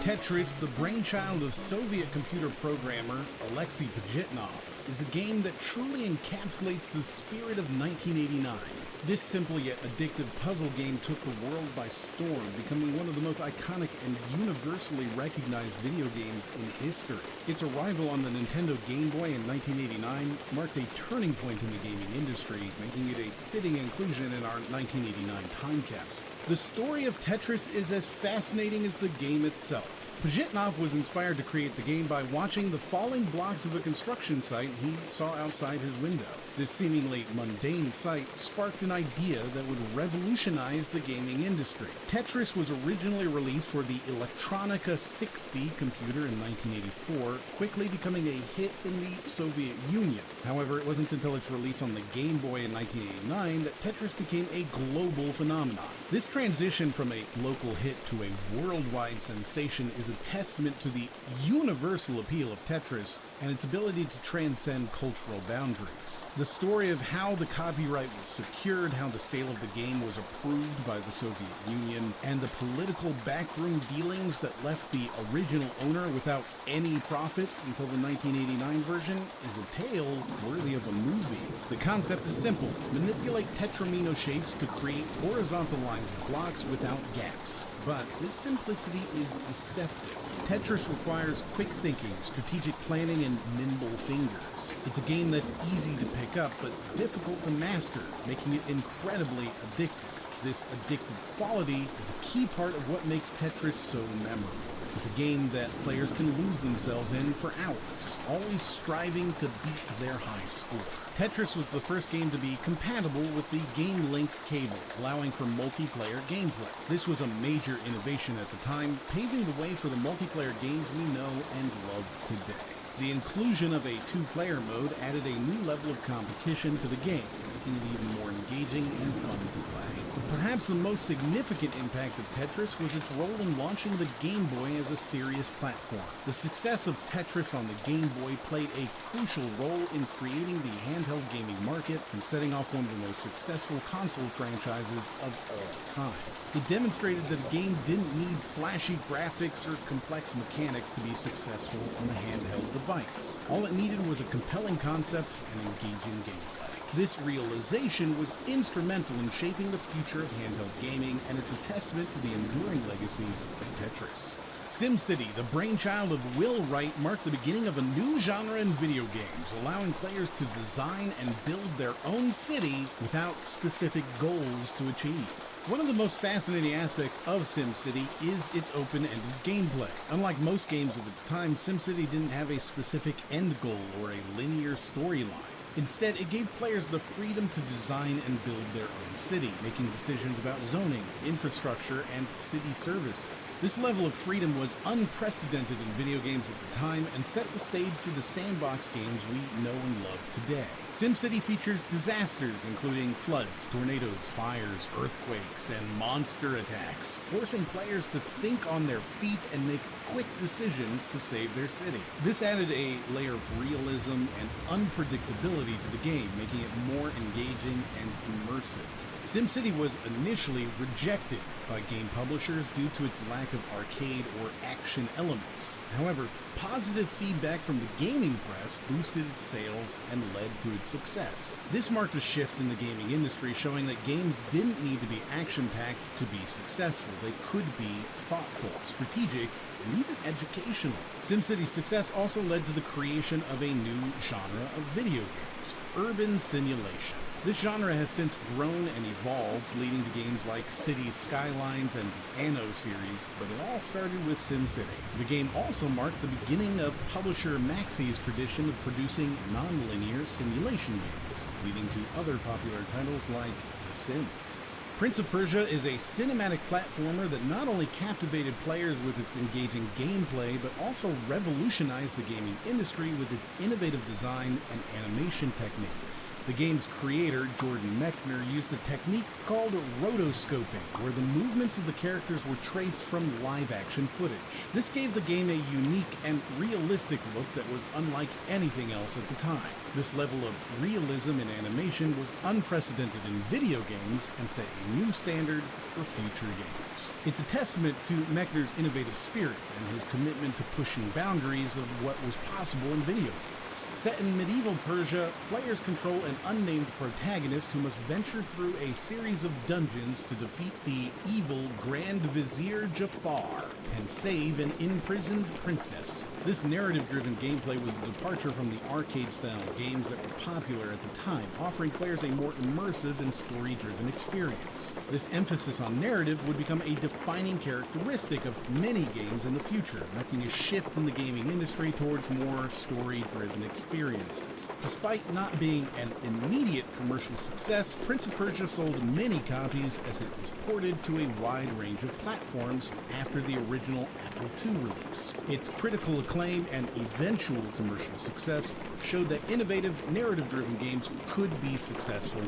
Tetris, the brainchild of Soviet computer programmer Alexei Pajitnov, is a game that truly encapsulates the spirit of 1989. This simple yet addictive puzzle game took the world by storm, becoming one of the most iconic and universally recognized video games in history. Its arrival on the Nintendo Game Boy in 1989 marked a turning point in the gaming industry, making it a fitting inclusion in our 1989 time capsule. The story of Tetris is as fascinating as the game itself. Pajitnov was inspired to create the game by watching the falling blocks of a construction site he saw outside his window. This seemingly mundane sight sparked an idea that would revolutionize the gaming industry. Tetris was originally released for the Electronica 60 computer in 1984, quickly becoming a hit in the Soviet Union. However, it wasn't until its release on the Game Boy in 1989 that Tetris became a global phenomenon. This transition from a local hit to a worldwide sensation is a testament to the universal appeal of Tetris and its ability to transcend cultural boundaries. The story of how the copyright was secured, how the sale of the game was approved by the Soviet Union, and the political backroom dealings that left the original owner without any profit until the 1989 version is a tale worthy of a movie. The concept is simple. Manipulate Tetramino shapes to create horizontal lines of blocks without gaps. But this simplicity is deceptive. Tetris requires quick thinking, strategic planning, and nimble fingers. It's a game that's easy to pick up, but difficult to master, making it incredibly addictive. This addictive quality is a key part of what makes Tetris so memorable. It's a game that players can lose themselves in for hours, always striving to beat their high score. Tetris was the first game to be compatible with the Game Link cable, allowing for multiplayer gameplay. This was a major innovation at the time, paving the way for the multiplayer games we know and love today. The inclusion of a 2-player mode added a new level of competition to the game, making it even more engaging and fun to play. Perhaps the most significant impact of Tetris was its role in launching the Game Boy as a serious platform. The success of Tetris on the Game Boy played a crucial role in creating the handheld gaming market and setting off one of the most successful console franchises of all time. It demonstrated that a game didn't need flashy graphics or complex mechanics to be successful on a handheld device. All it needed was a compelling concept and engaging gameplay. This realization was instrumental in shaping the future of handheld gaming, and it's a testament to the enduring legacy of Tetris. SimCity, the brainchild of Will Wright, marked the beginning of a new genre in video games, allowing players to design and build their own city without specific goals to achieve. One of the most fascinating aspects of SimCity is its open-ended gameplay. Unlike most games of its time, SimCity didn't have a specific end goal or a linear storyline. Instead, it gave players the freedom to design and build their own city, making decisions about zoning, infrastructure, and city services. This level of freedom was unprecedented in video games at the time and set the stage for the sandbox games we know and love today. SimCity features disasters including floods, tornadoes, fires, earthquakes, and monster attacks, forcing players to think on their feet and make quick decisions to save their city. This added a layer of realism and unpredictability to the game, making it more engaging and immersive. SimCity was initially rejected by game publishers due to its lack of arcade or action elements. However, positive feedback from the gaming press boosted its sales and led to its success. This marked a shift in the gaming industry, showing that games didn't need to be action-packed to be successful. They could be thoughtful, strategic, and even educational. SimCity's success also led to the creation of a new genre of video games, urban simulation. This genre has since grown and evolved, leading to games like Cities Skylines and the Anno series, but it all started with SimCity. The game also marked the beginning of publisher Maxis' tradition of producing non-linear simulation games, leading to other popular titles like The Sims. Prince of Persia is a cinematic platformer that not only captivated players with its engaging gameplay, but also revolutionized the gaming industry with its innovative design and animation techniques. The game's creator, Jordan Mechner, used a technique called rotoscoping, where the movements of the characters were traced from live-action footage. This gave the game a unique and realistic look that was unlike anything else at the time. This level of realism in animation was unprecedented in video games and set a new standard for future games. It's a testament to Mechner's innovative spirit and his commitment to pushing boundaries of what was possible in video games. Set in medieval Persia, players control an unnamed protagonist who must venture through a series of dungeons to defeat the evil Grand Vizier Jafar and save an imprisoned princess. This narrative-driven gameplay was a departure from the arcade-style games that were popular at the time, offering players a more immersive and story-driven experience. This emphasis on narrative would become a defining characteristic of many games in the future, marking a shift in the gaming industry towards more story-driven experiences. Despite not being an immediate commercial success, Prince of Persia sold many copies as it was ported to a wide range of platforms after the original Apple II release. Its critical acclaim and eventual commercial success showed that innovative, narrative-driven games could be successful,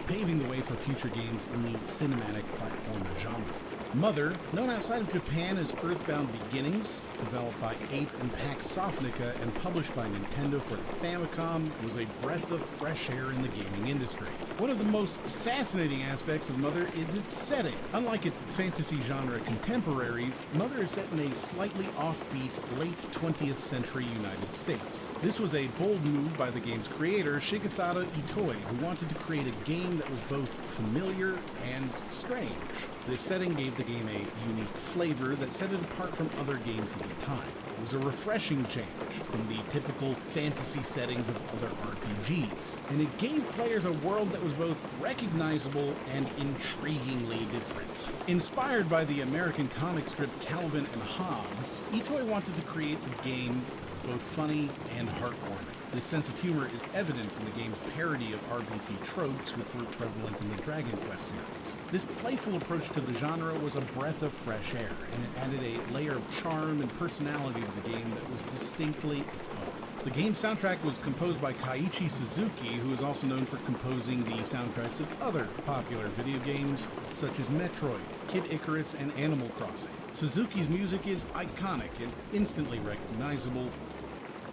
paving the way for future games in the cinematic platformer genre. Mother, known outside of Japan as Earthbound Beginnings, developed by Ape and Pax Softnica and published by Nintendo for the Famicom, was a breath of fresh air in the gaming industry. One of the most fascinating aspects of Mother is its setting. Unlike its fantasy genre contemporaries, Mother is set in a slightly offbeat, late 20th century United States. This was a bold move by the game's creator, Shigesada Itoi, who wanted to create a game that was both familiar and strange. This setting gave the game a unique flavor that set it apart from other games at the time. It was a refreshing change from the typical fantasy settings of other RPGs, and it gave players a world that was both recognizable and intriguingly different. Inspired by the American comic strip Calvin and Hobbes, Itoi wanted to create a game both funny and heartwarming. This sense of humor is evident in the game's parody of RPG tropes which were prevalent in the Dragon Quest series. This playful approach to the genre was a breath of fresh air, and it added a layer of charm and personality to the game that was distinctly its own. The game's soundtrack was composed by Keiichi Suzuki, who is also known for composing the soundtracks of other popular video games, such as Metroid, Kid Icarus, and Animal Crossing. Suzuki's music is iconic and instantly recognizable,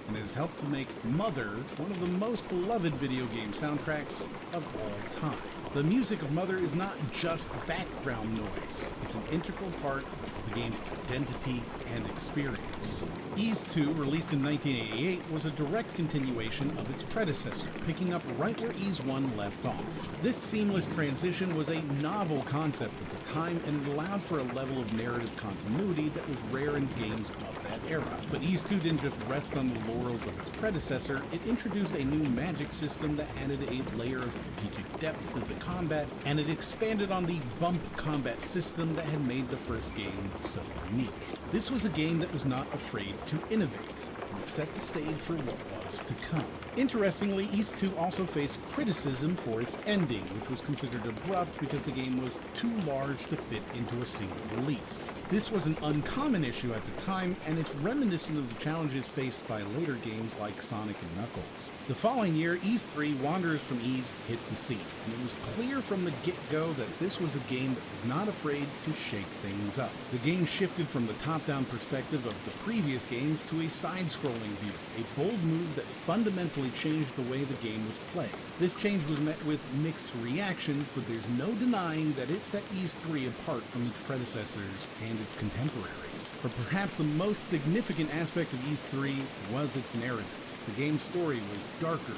and has helped to make Mother one of the most beloved video game soundtracks of all time. The music of Mother is not just background noise, it's an integral part of the game's identity and experience. Ys 2, released in 1988, was a direct continuation of its predecessor, picking up right where Ys 1 left off. This seamless transition was a novel concept at the time, and it allowed for a level of narrative continuity that was rare in games of that era. But Ys 2 didn't just rest on the laurels of its predecessor, it introduced a new magic system that added a layer of strategic depth to the combat, and it expanded on the bump combat system that had made the first game so unique. This was a game that was not afraid to innovate, and it set the stage for what decades to come. Interestingly, Ys 2 also faced criticism for its ending, which was considered abrupt because the game was too large to fit into a single release. This was an uncommon issue at the time, and it's reminiscent of the challenges faced by later games like Sonic and Knuckles. The following year, Ys 3 Wanderers from Ys hit the scene, and it was clear from the get-go that this was a game that was not afraid to shake things up. The game shifted from the top-down perspective of the previous games to a side-scrolling view, a bold move that fundamentally changed the way the game was played. This change was met with mixed reactions, but there's no denying that it set Ys 3 apart from its predecessors and its contemporaries. But perhaps the most significant aspect of Ys 3 was its narrative. The game's story was darker,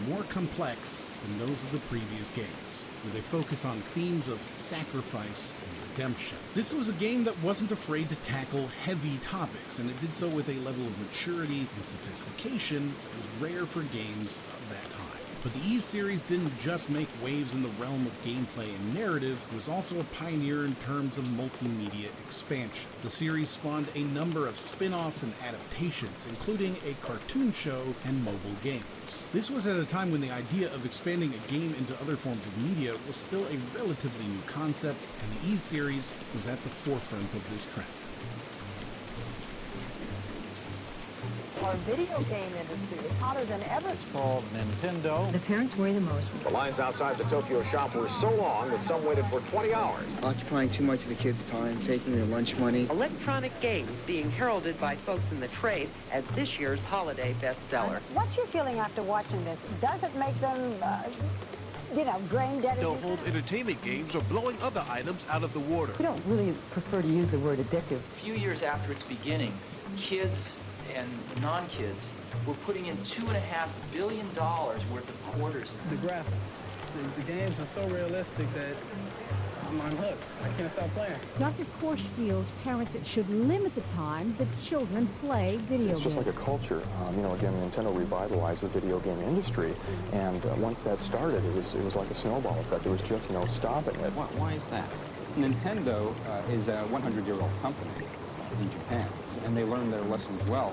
more complex than those of the previous games, where they focus on themes of sacrifice and redemption. This was a game that wasn't afraid to tackle heavy topics, and it did so with a level of maturity and sophistication that was rare for games of that time. But the Ys series didn't just make waves in the realm of gameplay and narrative, it was also a pioneer in terms of multimedia expansion. The series spawned a number of spin-offs and adaptations, including a cartoon show and mobile games. This was at a time when the idea of expanding a game into other forms of media was still a relatively new concept, and the Ys series was at the forefront of this trend. Our video game industry is hotter than ever. It's called Nintendo. The parents worry the most. The lines outside the Tokyo shop were so long that some waited for 20 hours. Occupying too much of the kids' time, taking their lunch money. Electronic games being heralded by folks in the trade as this year's holiday bestseller. What's your feeling after watching this? Does it make them, brain dead? They'll hold entertainment games or blowing other items out of the water. We don't really prefer to use the word addictive. A few years after its beginning, kids and non-kids were putting in $2.5 billion worth of quarters. The graphics, the games are so realistic that I'm hooked. I can't stop playing. Dr. Korsh feels parents should limit the time that children play video games. It's just like a culture. Again, Nintendo revitalized the video game industry, and once that started, it was like a snowball effect. There was just no stopping it. Why is that? Nintendo is a 100-year-old company in Japan, and they learned their lessons well.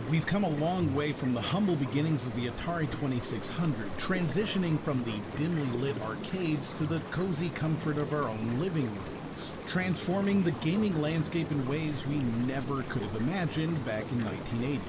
We've come a long way from the humble beginnings of the Atari 2600, transitioning from the dimly lit arcades to the cozy comfort of our own living rooms, transforming the gaming landscape in ways we never could have imagined back in 1980.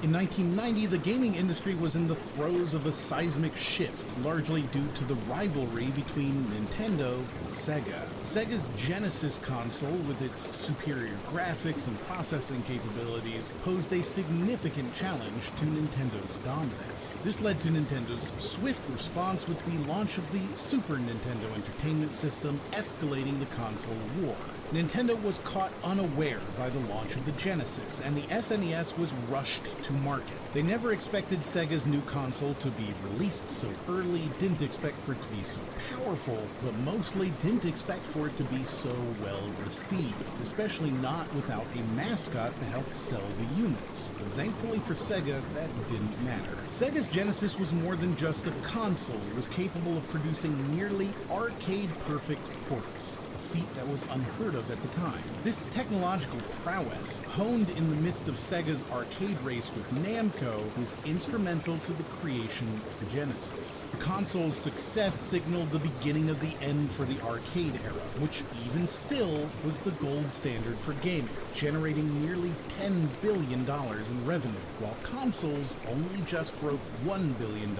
In 1990, the gaming industry was in the throes of a seismic shift, largely due to the rivalry between Nintendo and Sega. Sega's Genesis console, with its superior graphics and processing capabilities, posed a significant challenge to Nintendo's dominance. This led to Nintendo's swift response with the launch of the Super Nintendo Entertainment System, escalating the console war. Nintendo was caught unaware by the launch of the Genesis, and the SNES was rushed to market. They never expected Sega's new console to be released so early, didn't expect for it to be so powerful, but mostly didn't expect for it to be so well received, especially not without a mascot to help sell the units. But thankfully for Sega, that didn't matter. Sega's Genesis was more than just a console. It was capable of producing nearly arcade-perfect ports, feat that was unheard of at the time. This technological prowess, honed in the midst of Sega's arcade race with Namco, was instrumental to the creation of the Genesis. The console's success signaled the beginning of the end for the arcade era, which even still was the gold standard for gaming, generating nearly $10 billion in revenue, while consoles only just broke $1 billion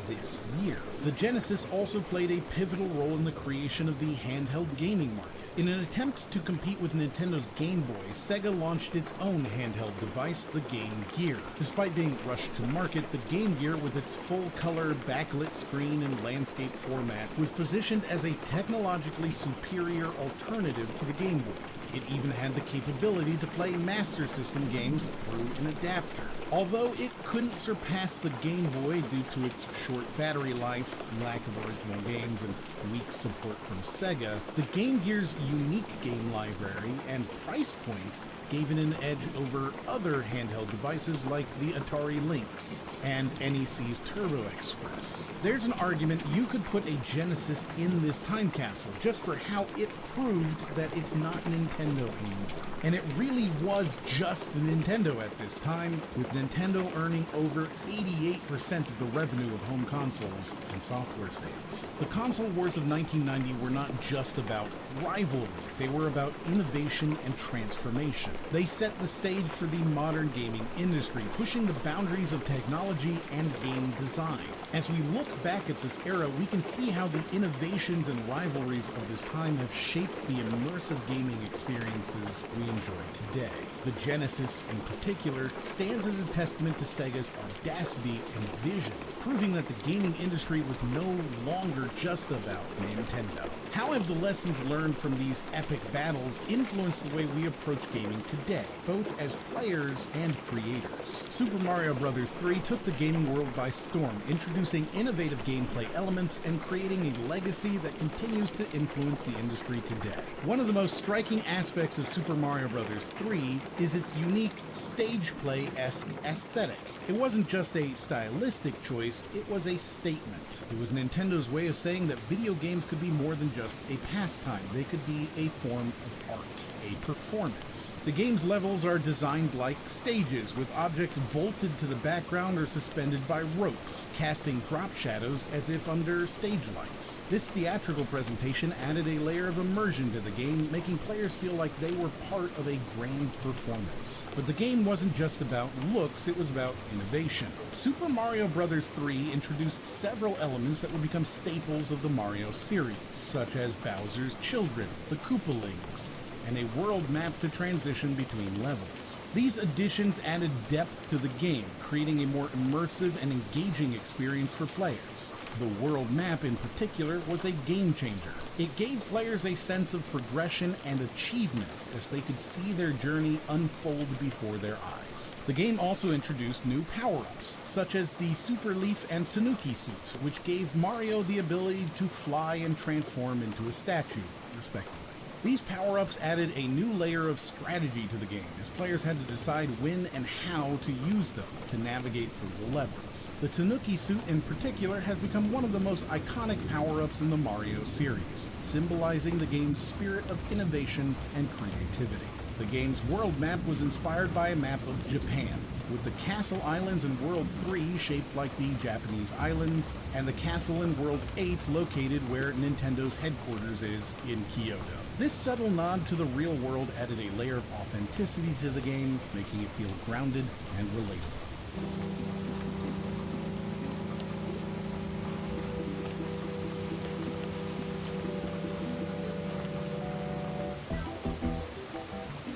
this year. The Genesis also played a pivotal role in the creation of the handheld gaming market. In an attempt to compete with Nintendo's Game Boy, Sega launched its own handheld device, the Game Gear. Despite being rushed to market, the Game Gear, with its full-color backlit screen and landscape format, was positioned as a technologically superior alternative to the Game Boy. It even had the capability to play Master System games through an adapter. Although it couldn't surpass the Game Boy due to its short battery life, lack of original games, and weak support from Sega, the Game Gear's unique game library and price point gave it an edge over other handheld devices like the Atari Lynx and NEC's Turbo Express. There's an argument you could put a Genesis in this time capsule just for how it proved that it's not Nintendo Nintendo anymore. And it really was just a Nintendo at this time, with Nintendo earning over 88% of the revenue of home consoles and software sales. The console wars of 1990 were not just about rivalry, they were about innovation and transformation. They set the stage for the modern gaming industry, pushing the boundaries of technology and game design. As we look back at this era, we can see how the innovations and rivalries of this time have shaped the immersive gaming experiences we enjoy today. The Genesis, in particular, stands as a testament to Sega's audacity and vision, proving that the gaming industry was no longer just about Nintendo. How have the lessons learned from these epic battles influenced the way we approach gaming today, both as players and creators? Super Mario Bros. 3 took the gaming world by storm, introducing innovative gameplay elements and creating a legacy that continues to influence the industry today. One of the most striking aspects of Super Mario Bros. 3 is its unique stage play-esque aesthetic. It wasn't just a stylistic choice, it was a statement. It was Nintendo's way of saying that video games could be more than just a pastime. They could be a form of art, a performance. The game's levels are designed like stages, with objects bolted to the background or suspended by ropes, casting drop shadows as if under stage lights. This theatrical presentation added a layer of immersion to the game, making players feel like they were part of a grand performance. But the game wasn't just about looks, it was about innovation. Super Mario Bros. 3 introduced several elements that would become staples of the Mario series, such as Bowser's Children, the Koopalings, and a world map to transition between levels. These additions added depth to the game, creating a more immersive and engaging experience for players. The world map in particular was a game changer. It gave players a sense of progression and achievement as they could see their journey unfold before their eyes. The game also introduced new power-ups, such as the Super Leaf and Tanuki suits, which gave Mario the ability to fly and transform into a statue, respectively. These power-ups added a new layer of strategy to the game, as players had to decide when and how to use them to navigate through the levels. The Tanuki suit in particular has become one of the most iconic power-ups in the Mario series, symbolizing the game's spirit of innovation and creativity. The game's world map was inspired by a map of Japan, with the Castle Islands in World 3 shaped like the Japanese islands, and the castle in World 8 located where Nintendo's headquarters is in Kyoto. This subtle nod to the real world added a layer of authenticity to the game, making it feel grounded and relatable.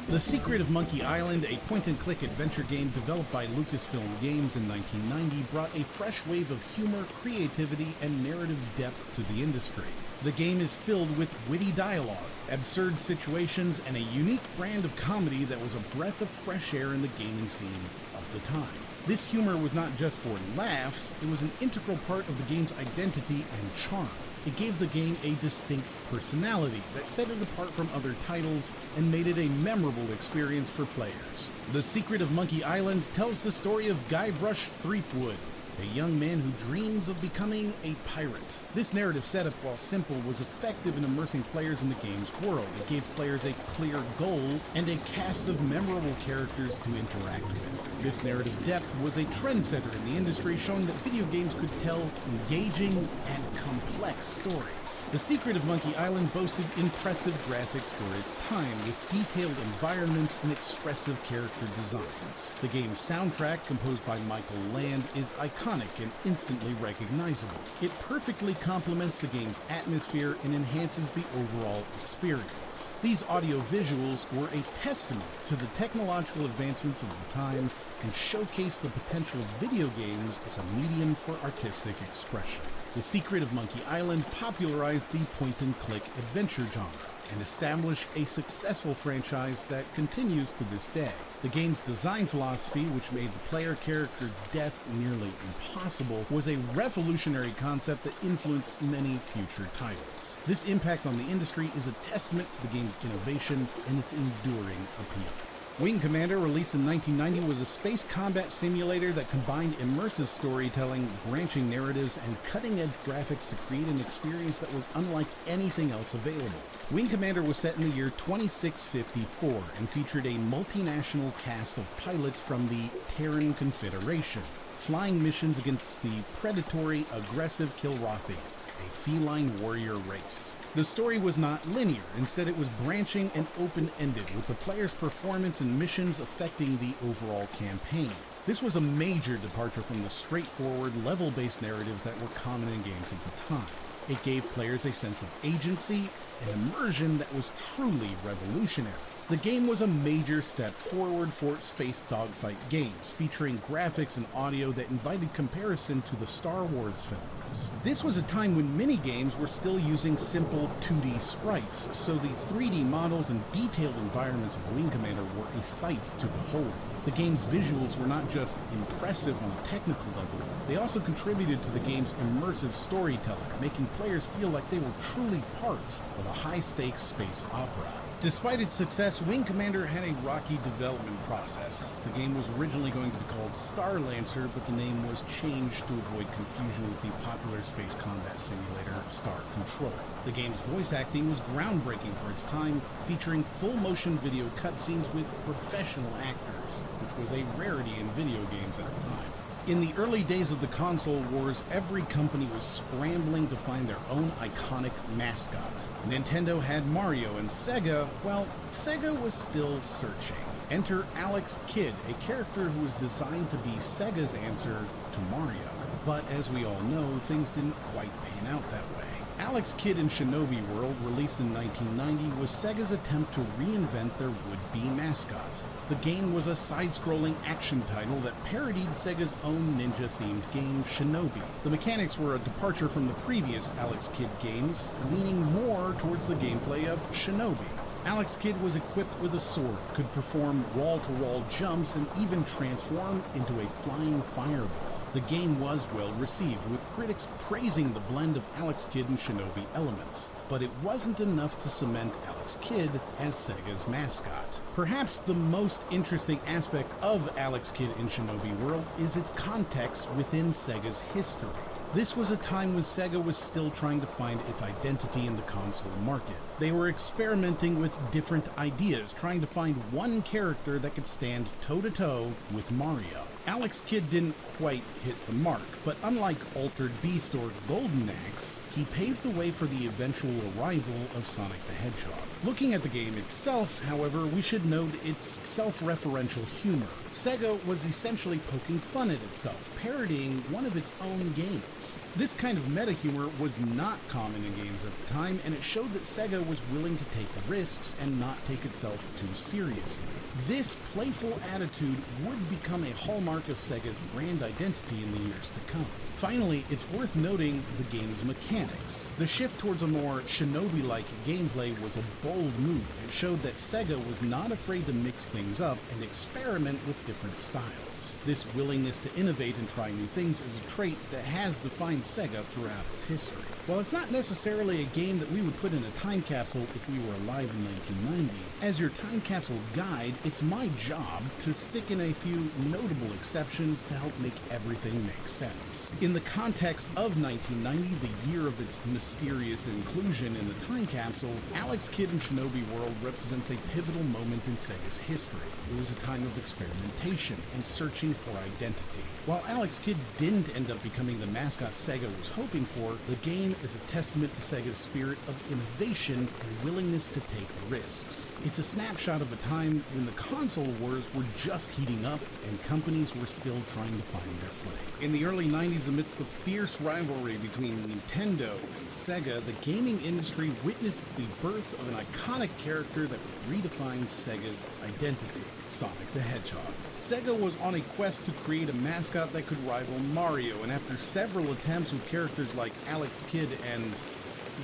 The Secret of Monkey Island, a point-and-click adventure game developed by Lucasfilm Games in 1990, brought a fresh wave of humor, creativity, and narrative depth to the industry. The game is filled with witty dialogue, absurd situations, and a unique brand of comedy that was a breath of fresh air in the gaming scene of the time. This humor was not just for laughs, it was an integral part of the game's identity and charm. It gave the game a distinct personality that set it apart from other titles and made it a memorable experience for players. The Secret of Monkey Island tells the story of Guybrush Threepwood, a young man who dreams of becoming a pirate. This narrative setup, while simple, was effective in immersing players in the game's world. It gave players a clear goal and a cast of memorable characters to interact with. This narrative depth was a trendsetter in the industry, showing that video games could tell engaging and complex stories. The Secret of Monkey Island boasted impressive graphics for its time, with detailed environments and expressive character designs. The game's soundtrack, composed by Michael Land, is iconic and instantly recognizable. It perfectly complements the game's atmosphere and enhances the overall experience. These audio visuals were a testament to the technological advancements of the time and showcase the potential of video games as a medium for artistic expression. The Secret of Monkey Island popularized the point-and-click adventure genre and established a successful franchise that continues to this day. The game's design philosophy, which made the player character's death nearly impossible, was a revolutionary concept that influenced many future titles. This impact on the industry is a testament to the game's innovation and its enduring appeal. Wing Commander, released in 1990, was a space combat simulator that combined immersive storytelling, branching narratives, and cutting-edge graphics to create an experience that was unlike anything else available. Wing Commander was set in the year 2654 and featured a multinational cast of pilots from the Terran Confederation, flying missions against the predatory, aggressive Kilrathi, a feline warrior race. The story was not linear. Instead, it was branching and open-ended, with the player's performance and missions affecting the overall campaign. This was a major departure from the straightforward, level-based narratives that were common in games at the time. It gave players a sense of agency and immersion that was truly revolutionary. The game was a major step forward for space dogfight games, featuring graphics and audio that invited comparison to the Star Wars films. This was a time when many games were still using simple 2D sprites, so the 3D models and detailed environments of Wing Commander were a sight to behold. The game's visuals were not just impressive on a technical level, they also contributed to the game's immersive storytelling, making players feel like they were truly part of a high-stakes space opera. Despite its success, Wing Commander had a rocky development process. The game was originally going to be called Star Lancer, but the name was changed to avoid confusion with the popular space combat simulator Star Control. The game's voice acting was groundbreaking for its time, featuring full-motion video cutscenes with professional actors, which was a rarity in video games at the time. In the early days of the console wars, every company was scrambling to find their own iconic mascot. Nintendo had Mario, and Sega, well, Sega was still searching. Enter Alex Kidd, a character who was designed to be Sega's answer to Mario. But as we all know, things didn't quite pan out that way. Alex Kidd in Shinobi World, released in 1990, was Sega's attempt to reinvent their would-be mascot. The game was a side-scrolling action title that parodied Sega's own ninja-themed game, Shinobi. The mechanics were a departure from the previous Alex Kidd games, leaning more towards the gameplay of Shinobi. Alex Kidd was equipped with a sword, could perform wall-to-wall jumps, and even transform into a flying fireball. The game was well received, with critics praising the blend of Alex Kidd and Shinobi elements. But it wasn't enough to cement Alex Kidd as Sega's mascot. Perhaps the most interesting aspect of Alex Kidd in Shinobi World is its context within Sega's history. This was a time when Sega was still trying to find its identity in the console market. They were experimenting with different ideas, trying to find one character that could stand toe-to-toe with Mario. Alex Kidd didn't quite hit the mark, but unlike Altered Beast or Golden Axe, he paved the way for the eventual arrival of Sonic the Hedgehog. Looking at the game itself, however, we should note its self-referential humor. Sega was essentially poking fun at itself, parodying one of its own games. This kind of meta-humor was not common in games at the time, and it showed that Sega was willing to take risks and not take itself too seriously. This playful attitude would become a hallmark of Sega's brand identity in the years to come. Finally, it's worth noting the game's mechanics. The shift towards a more Shinobi-like gameplay was a bold move. It showed that Sega was not afraid to mix things up and experiment with different styles. This willingness to innovate and try new things is a trait that has defined Sega throughout its history. While it's not necessarily a game that we would put in a time capsule if we were alive in 1990, as your time capsule guide, it's my job to stick in a few notable exceptions to help make everything make sense. In the context of 1990, the year of its mysterious inclusion in the time capsule, Alex Kidd in Shinobi World represents a pivotal moment in Sega's history. It was a time of experimentation and searching for identity. While Alex Kidd didn't end up becoming the mascot Sega was hoping for, the game is a testament to Sega's spirit of innovation and willingness to take risks. It's a snapshot of a time when the console wars were just heating up and companies were still trying to find their footing. In the early 90s, amidst the fierce rivalry between Nintendo and Sega, the gaming industry witnessed the birth of an iconic character that would redefine Sega's identity, Sonic the Hedgehog. Sega was on a quest to create a mascot that could rival Mario, and after several attempts with characters like Alex Kidd and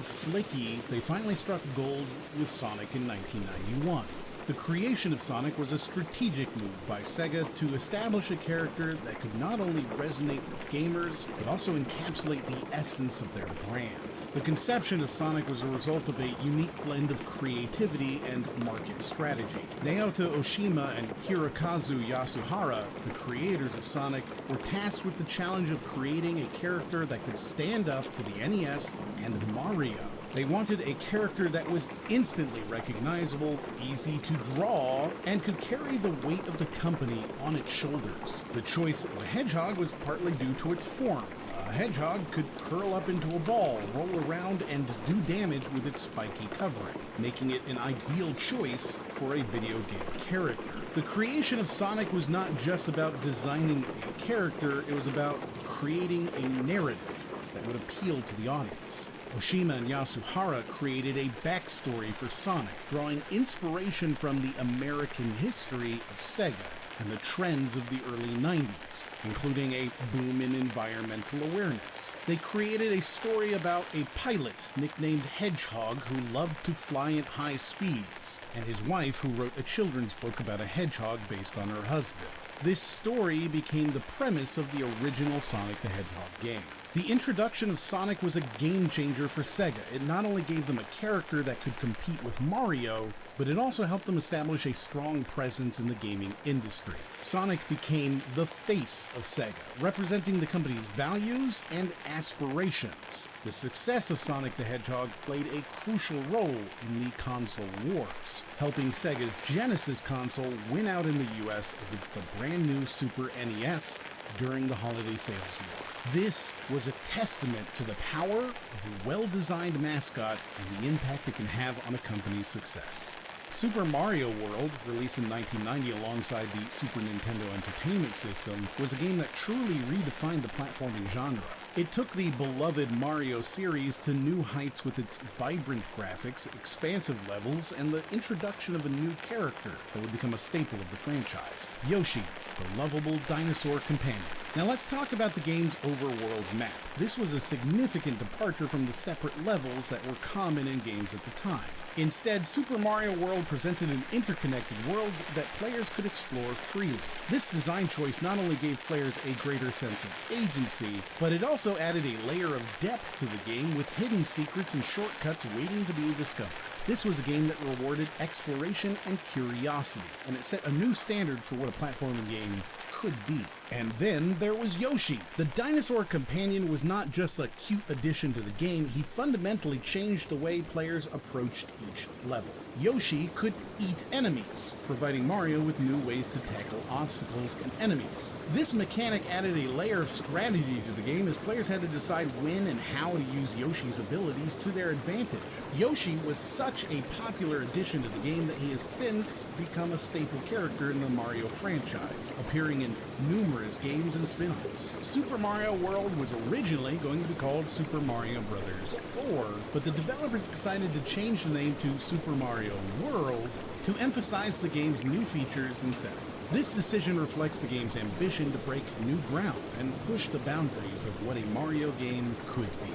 Flicky, they finally struck gold with Sonic in 1991. The creation of Sonic was a strategic move by Sega to establish a character that could not only resonate with gamers, but also encapsulate the essence of their brand. The conception of Sonic was a result of a unique blend of creativity and market strategy. Naoto Oshima and Hirokazu Yasuhara, the creators of Sonic, were tasked with the challenge of creating a character that could stand up to the NES and Mario. They wanted a character that was instantly recognizable, easy to draw, and could carry the weight of the company on its shoulders. The choice of a hedgehog was partly due to its form. A hedgehog could curl up into a ball, roll around, and do damage with its spiky covering, making it an ideal choice for a video game character. The creation of Sonic was not just about designing a character, it was about creating a narrative that would appeal to the audience. Oshima and Yasuhara created a backstory for Sonic, drawing inspiration from the American history of Sega and the trends of the early 90s, including a boom in environmental awareness. They created a story about a pilot nicknamed Hedgehog who loved to fly at high speeds, and his wife who wrote a children's book about a hedgehog based on her husband. This story became the premise of the original Sonic the Hedgehog game. The introduction of Sonic was a game changer for Sega. It not only gave them a character that could compete with Mario, but it also helped them establish a strong presence in the gaming industry. Sonic became the face of Sega, representing the company's values and aspirations. The success of Sonic the Hedgehog played a crucial role in the console wars, helping Sega's Genesis console win out in the US against the brand new Super NES during the holiday sales war. This was a testament to the power of a well-designed mascot and the impact it can have on a company's success. Super Mario World, released in 1990 alongside the Super Nintendo Entertainment System, was a game that truly redefined the platforming genre. It took the beloved Mario series to new heights with its vibrant graphics, expansive levels, and the introduction of a new character that would become a staple of the franchise, Yoshi, the lovable dinosaur companion. Now let's talk about the game's overworld map. This was a significant departure from the separate levels that were common in games at the time. Instead, Super Mario World presented an interconnected world that players could explore freely. This design choice not only gave players a greater sense of agency, but it also added a layer of depth to the game with hidden secrets and shortcuts waiting to be discovered. This was a game that rewarded exploration and curiosity, and it set a new standard for what a platforming game could be. And then there was Yoshi. The dinosaur companion was not just a cute addition to the game, he fundamentally changed the way players approached each level. Yoshi could eat enemies, providing Mario with new ways to tackle obstacles and enemies. This mechanic added a layer of strategy to the game as players had to decide when and how to use Yoshi's abilities to their advantage. Yoshi was such a popular addition to the game that he has since become a staple character in the Mario franchise, appearing in numerous games and spin-offs. Super Mario World was originally going to be called Super Mario Bros. 4, but the developers decided to change the name to Super Mario World to emphasize the game's new features and setting. This decision reflects the game's ambition to break new ground and push the boundaries of what a Mario game could be.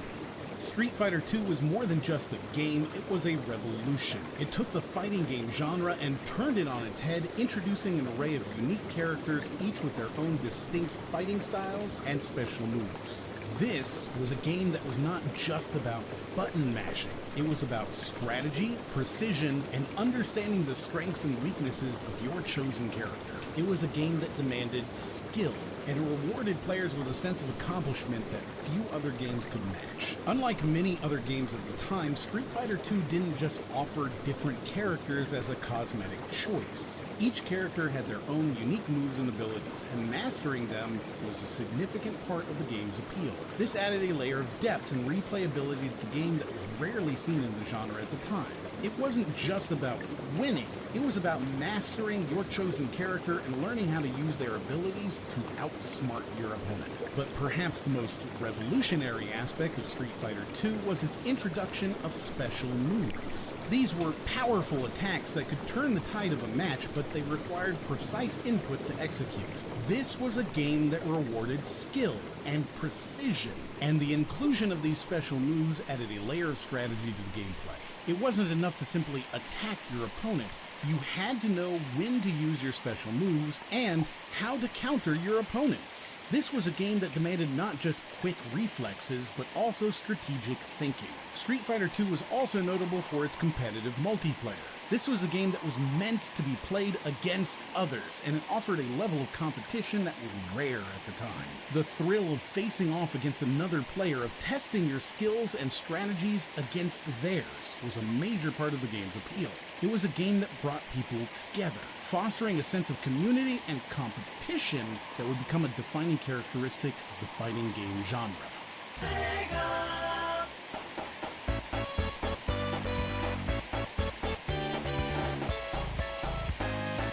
Street Fighter II was more than just a game, it was a revolution. It took the fighting game genre and turned it on its head, introducing an array of unique characters, each with their own distinct fighting styles and special moves. This was a game that was not just about button mashing. It was about strategy, precision, and understanding the strengths and weaknesses of your chosen character. It was a game that demanded skill, and it rewarded players with a sense of accomplishment that few other games could match. Unlike many other games at the time, Street Fighter II didn't just offer different characters as a cosmetic choice. Each character had their own unique moves and abilities, and mastering them was a significant part of the game's appeal. This added a layer of depth and replayability to the game that was rarely seen in the genre at the time. It wasn't just about winning, it was about mastering your chosen character and learning how to use their abilities to outsmart your opponent. But perhaps the most revolutionary aspect of Street Fighter II was its introduction of special moves. These were powerful attacks that could turn the tide of a match, but they required precise input to execute. This was a game that rewarded skill and precision, and the inclusion of these special moves added a layer of strategy to the gameplay. It wasn't enough to simply attack your opponent. You had to know when to use your special moves and how to counter your opponents. This was a game that demanded not just quick reflexes, but also strategic thinking. Street Fighter II was also notable for its competitive multiplayer. This was a game that was meant to be played against others, and it offered a level of competition that was rare at the time. The thrill of facing off against another player, of testing your skills and strategies against theirs, was a major part of the game's appeal. It was a game that brought people together, fostering a sense of community and competition that would become a defining characteristic of the fighting game genre.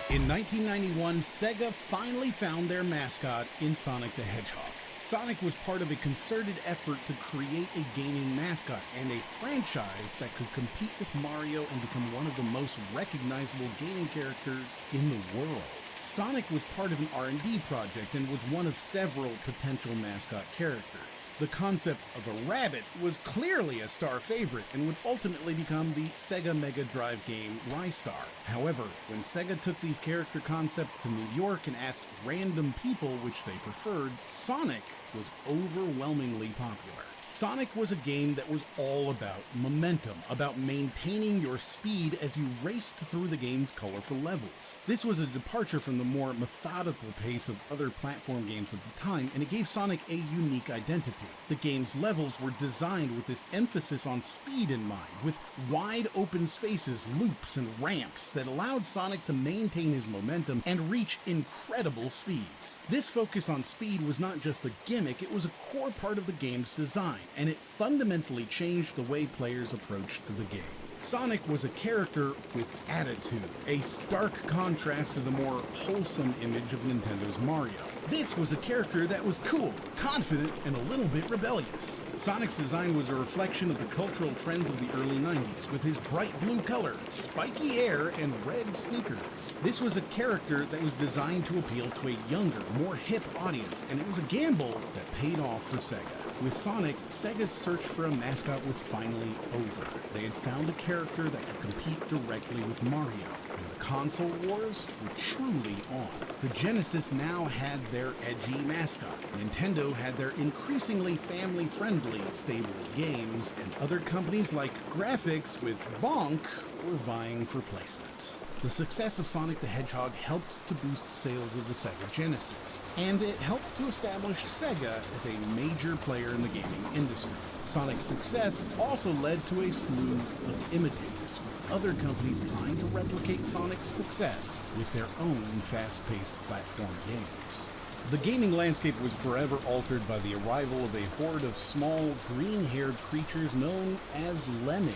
In 1991, Sega finally found their mascot in Sonic the Hedgehog. Sonic was part of a concerted effort to create a gaming mascot and a franchise that could compete with Mario and become one of the most recognizable gaming characters in the world. Sonic was part of an R&D project and was one of several potential mascot characters. The concept of a rabbit was clearly a star favorite and would ultimately become the Sega Mega Drive game Rystar. However, when Sega took these character concepts to New York and asked random people which they preferred, Sonic was overwhelmingly popular. Sonic was a game that was all about momentum, about maintaining your speed as you raced through the game's colorful levels. This was a departure from the more methodical pace of other platform games at the time, and it gave Sonic a unique identity. The game's levels were designed with this emphasis on speed in mind, with wide open spaces, loops, and ramps that allowed Sonic to maintain his momentum and reach incredible speeds. This focus on speed was not just a gimmick, it was a core part of the game's design, and it fundamentally changed the way players approached the game. Sonic was a character with attitude, a stark contrast to the more wholesome image of Nintendo's Mario. This was a character that was cool, confident, and a little bit rebellious. Sonic's design was a reflection of the cultural trends of the early 90s, with his bright blue color, spiky hair, and red sneakers. This was a character that was designed to appeal to a younger, more hip audience, and it was a gamble that paid off for Sega. With Sonic, Sega's search for a mascot was finally over. They had found a character that could compete directly with Mario, and the console wars were truly on. The Genesis now had their edgy mascot. Nintendo had their increasingly family-friendly stable of games, and other companies like Graphics with Bonk were vying for placement. The success of Sonic the Hedgehog helped to boost sales of the Sega Genesis, and it helped to establish Sega as a major player in the gaming industry. Sonic's success also led to a slew of imitators, with other companies trying to replicate Sonic's success with their own fast-paced platform games. The gaming landscape was forever altered by the arrival of a horde of small, green-haired creatures known as lemmings.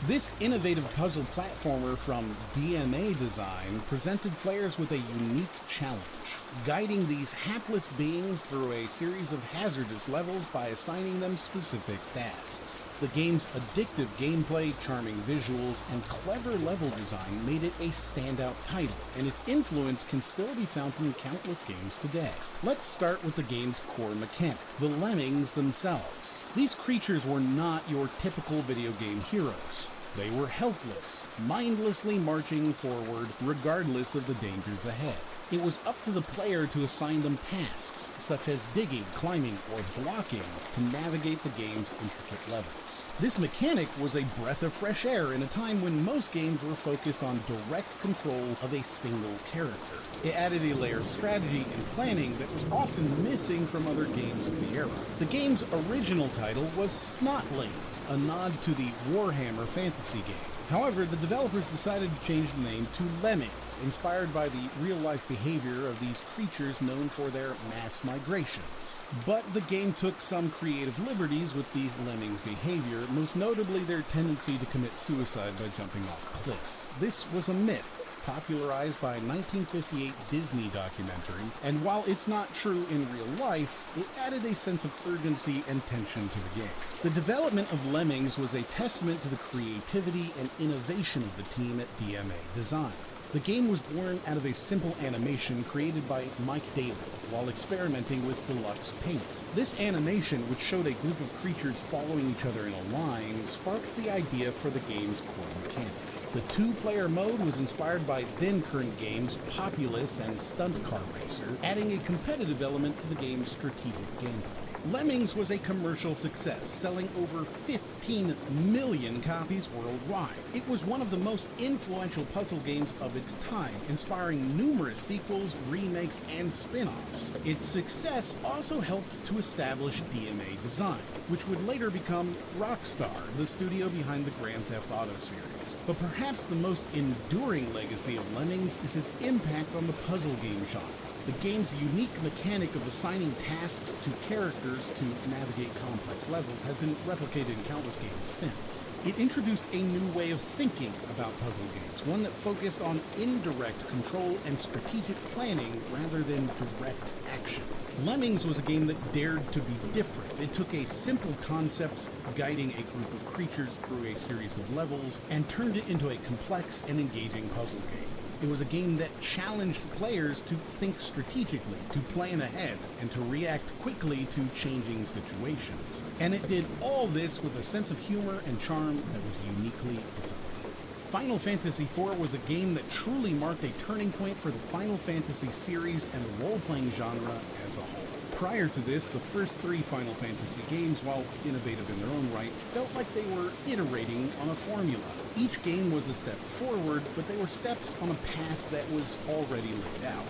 This innovative puzzle platformer from DMA Design presented players with a unique challenge, guiding these hapless beings through a series of hazardous levels by assigning them specific tasks. The game's addictive gameplay, charming visuals, and clever level design made it a standout title, and its influence can still be found in countless games today. Let's start with the game's core mechanic, the lemmings themselves. These creatures were not your typical video game heroes. They were helpless, mindlessly marching forward regardless of the dangers ahead. It was up to the player to assign them tasks, such as digging, climbing, or blocking, to navigate the game's intricate levels. This mechanic was a breath of fresh air in a time when most games were focused on direct control of a single character. It added a layer of strategy and planning that was often missing from other games of the era. The game's original title was Snotlings, a nod to the Warhammer fantasy game. However, the developers decided to change the name to Lemmings, inspired by the real-life behavior of these creatures known for their mass migrations. But the game took some creative liberties with the Lemmings' behavior, most notably their tendency to commit suicide by jumping off cliffs. This was a myth, popularized by a 1958 Disney documentary, and while it's not true in real life, it added a sense of urgency and tension to the game. The development of Lemmings was a testament to the creativity and innovation of the team at DMA Design. The game was born out of a simple animation created by Mike Daly while experimenting with deluxe paint. This animation, which showed a group of creatures following each other in a line, sparked the idea for the game's core mechanic. The two-player mode was inspired by then-current games Populous and Stunt Car Racer, adding a competitive element to the game's strategic gameplay. Lemmings was a commercial success, selling over 15 million copies worldwide. It was one of the most influential puzzle games of its time, inspiring numerous sequels, remakes, and spin-offs. Its success also helped to establish DMA Design, which would later become Rockstar, the studio behind the Grand Theft Auto series. But perhaps the most enduring legacy of Lemmings is its impact on the puzzle game genre. The game's unique mechanic of assigning tasks to characters to navigate complex levels has been replicated in countless games since. It introduced a new way of thinking about puzzle games, one that focused on indirect control and strategic planning rather than direct action. Lemmings was a game that dared to be different. It took a simple concept, guiding a group of creatures through a series of levels, and turned it into a complex and engaging puzzle game. It was a game that challenged players to think strategically, to plan ahead, and to react quickly to changing situations. And it did all this with a sense of humor and charm that was uniquely its own. Final Fantasy IV was a game that truly marked a turning point for the Final Fantasy series and the role-playing genre as a whole. Prior to this, the first three Final Fantasy games, while innovative in their own right, felt like they were iterating on a formula. Each game was a step forward, but they were steps on a path that was already laid out.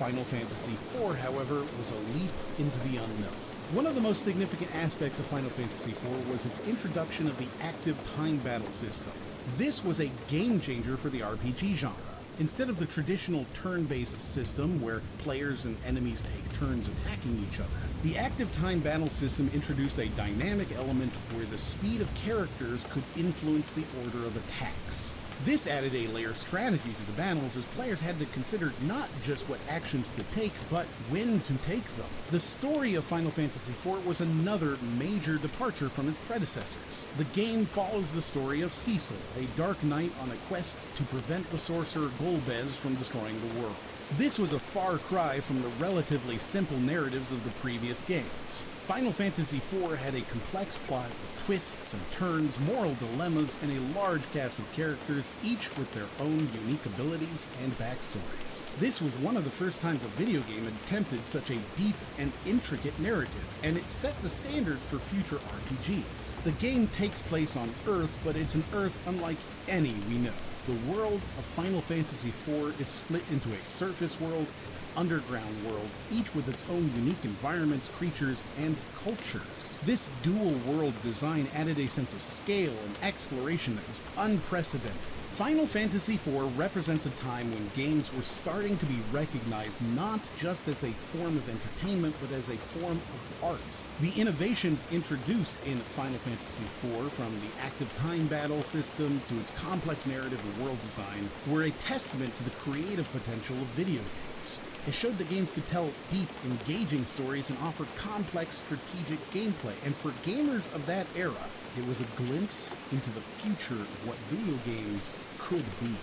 Final Fantasy IV, however, was a leap into the unknown. One of the most significant aspects of Final Fantasy IV was its introduction of the active time battle system. This was a game changer for the RPG genre. Instead of the traditional turn-based system where players and enemies take turns attacking each other, the active time battle system introduced a dynamic element where the speed of characters could influence the order of attacks. This added a layer of strategy to the battles as players had to consider not just what actions to take, but when to take them. The story of Final Fantasy IV was another major departure from its predecessors. The game follows the story of Cecil, a dark knight on a quest to prevent the sorcerer Golbez from destroying the world. This was a far cry from the relatively simple narratives of the previous games. Final Fantasy IV had a complex plot with twists and turns, moral dilemmas, and a large cast of characters, each with their own unique abilities and backstories. This was one of the first times a video game attempted such a deep and intricate narrative, and it set the standard for future RPGs. The game takes place on Earth, but it's an Earth unlike any we know. The world of Final Fantasy IV is split into a surface world and an underground world, each with its own unique environments, creatures, and cultures. This dual world design added a sense of scale and exploration that was unprecedented. Final Fantasy IV represents a time when games were starting to be recognized not just as a form of entertainment, but as a form of art. The innovations introduced in Final Fantasy IV, from the active time battle system to its complex narrative and world design, were a testament to the creative potential of video games. It showed that games could tell deep, engaging stories and offer complex, strategic gameplay, and for gamers of that era, it was a glimpse into the future of what video games could be.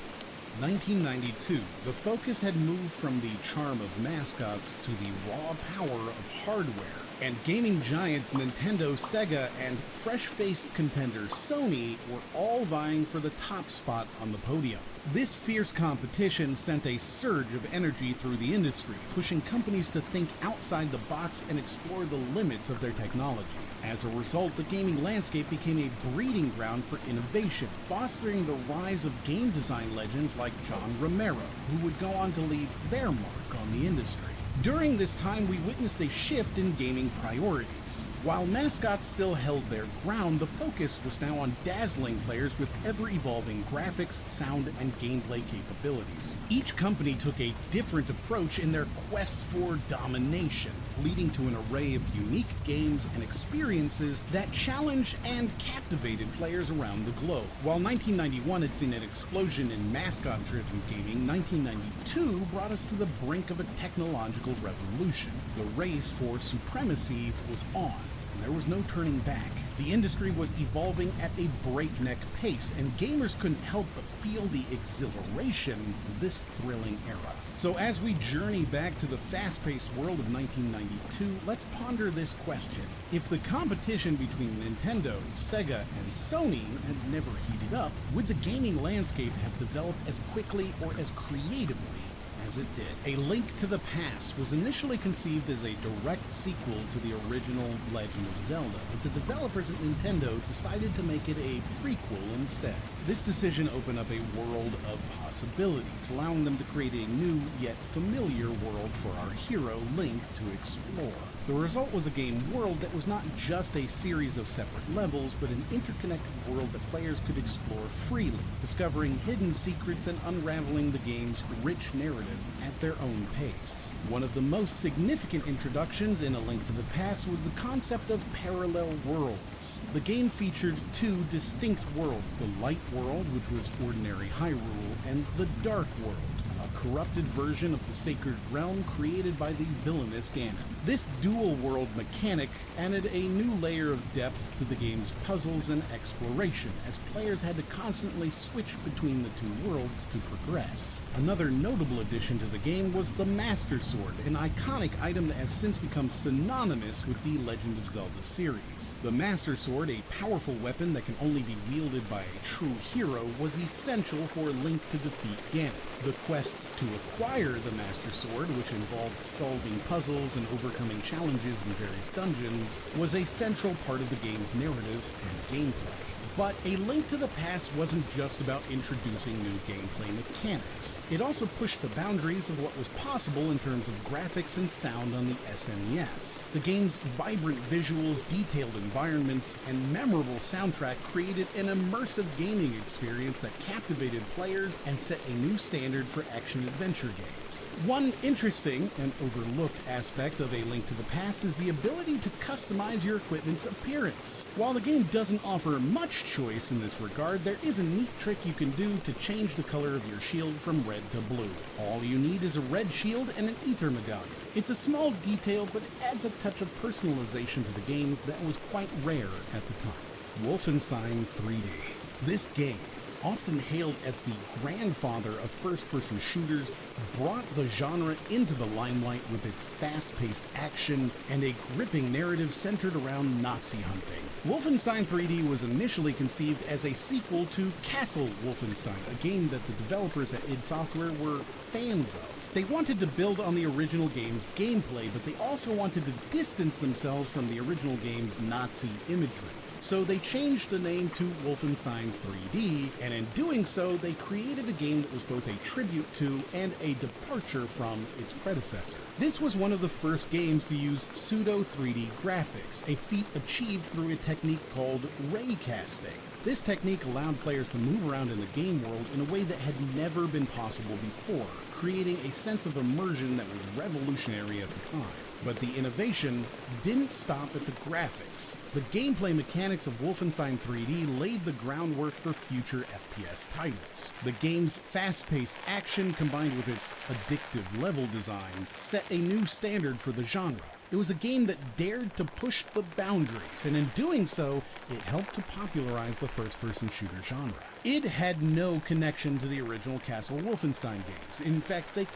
1992, the focus had moved from the charm of mascots to the raw power of hardware, and gaming giants Nintendo, Sega, and fresh-faced contender Sony were all vying for the top spot on the podium. This fierce competition sent a surge of energy through the industry, pushing companies to think outside the box and explore the limits of their technology. As a result, the gaming landscape became a breeding ground for innovation, fostering the rise of game design legends like John Romero, who would go on to leave their mark on the industry. During this time, we witnessed a shift in gaming priorities. While mascots still held their ground, the focus was now on dazzling players with ever-evolving graphics, sound, and gameplay capabilities. Each company took a different approach in their quest for domination, leading to an array of unique games and experiences that challenged and captivated players around the globe. While 1991 had seen an explosion in mascot-driven gaming, 1992 brought us to the brink of a technological revolution. The race for supremacy was on, and there was no turning back. The industry was evolving at a breakneck pace, and gamers couldn't help but feel the exhilaration of this thrilling era. So as we journey back to the fast-paced world of 1992, let's ponder this question. If the competition between Nintendo, Sega, and Sony had never heated up, would the gaming landscape have developed as quickly or as creatively as it did? A Link to the Past was initially conceived as a direct sequel to the original Legend of Zelda, but the developers at Nintendo decided to make it a prequel instead. This decision opened up a world of possibilities, allowing them to create a new yet familiar world for our hero Link to explore. The result was a game world that was not just a series of separate levels, but an interconnected world that players could explore freely, discovering hidden secrets and unraveling the game's rich narrative at their own pace. One of the most significant introductions in A Link to the Past was the concept of parallel worlds. The game featured two distinct worlds, the Light World, which was ordinary Hyrule, and the Dark World, a corrupted version of the Sacred Realm created by the villainous Ganon. This dual-world mechanic added a new layer of depth to the game's puzzles and exploration, as players had to constantly switch between the two worlds to progress. Another notable addition to the game was the Master Sword, an iconic item that has since become synonymous with the Legend of Zelda series. The Master Sword, a powerful weapon that can only be wielded by a true hero, was essential for Link to defeat Ganon. The quest to acquire the Master Sword, which involved solving puzzles and overcoming challenges in various dungeons, was a central part of the game's narrative and gameplay. But A Link to the Past wasn't just about introducing new gameplay mechanics. It also pushed the boundaries of what was possible in terms of graphics and sound on the SNES. The game's vibrant visuals, detailed environments, and memorable soundtrack created an immersive gaming experience that captivated players and set a new standard for action-adventure games. One interesting and overlooked aspect of A Link to the Past is the ability to customize your equipment's appearance. While the game doesn't offer much choice in this regard, there is a neat trick you can do to change the color of your shield from red to blue. All you need is a red shield and an ether medallion. It's a small detail, but it adds a touch of personalization to the game that was quite rare at the time. Wolfenstein 3D. This game, often hailed as the grandfather of first-person shooters, brought the genre into the limelight with its fast-paced action and a gripping narrative centered around Nazi hunting. Wolfenstein 3D was initially conceived as a sequel to Castle Wolfenstein, a game that the developers at id Software were fans of. They wanted to build on the original game's gameplay, but they also wanted to distance themselves from the original game's Nazi imagery. So they changed the name to Wolfenstein 3D, and in doing so, they created a game that was both a tribute to and a departure from its predecessor. This was one of the first games to use pseudo-3D graphics, a feat achieved through a technique called ray casting. This technique allowed players to move around in the game world in a way that had never been possible before, creating a sense of immersion that was revolutionary at the time. But the innovation didn't stop at the graphics. The gameplay mechanics of Wolfenstein 3D laid the groundwork for future FPS titles. The game's fast-paced action combined with its addictive level design set a new standard for the genre. It was a game that dared to push the boundaries, and in doing so, it helped to popularize the first-person shooter genre. It had no connection to the original Castle Wolfenstein games. In fact, they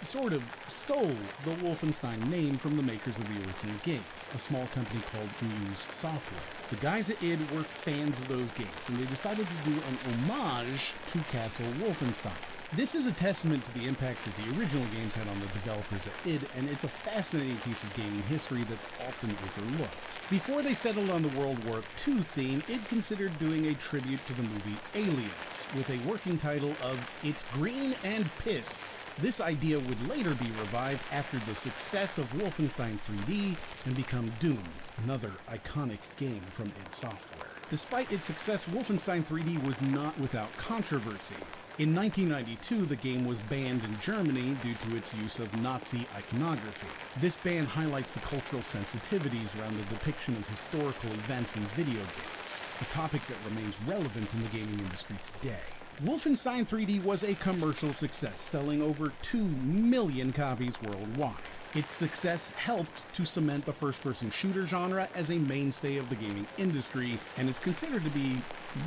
sort of stole the Wolfenstein name from the makers of the original games, a small company called Muse Software. The guys at id were fans of those games, and they decided to do an homage to Castle Wolfenstein. This is a testament to the impact that the original games had on the developers at id, and it's a fascinating piece of gaming history that's often overlooked. Before they settled on the World War II theme, id considered doing a tribute to the movie Aliens, with a working title of It's Green and Pissed. This idea would later be revived after the success of Wolfenstein 3D and become Doom, another iconic game from id Software. Despite its success, Wolfenstein 3D was not without controversy. In 1992, the game was banned in Germany due to its use of Nazi iconography. This ban highlights the cultural sensitivities around the depiction of historical events in video games, a topic that remains relevant in the gaming industry today. Wolfenstein 3D was a commercial success, selling over 2 million copies worldwide. Its success helped to cement the first-person shooter genre as a mainstay of the gaming industry, and is considered to be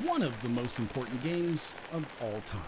one of the most important games of all time.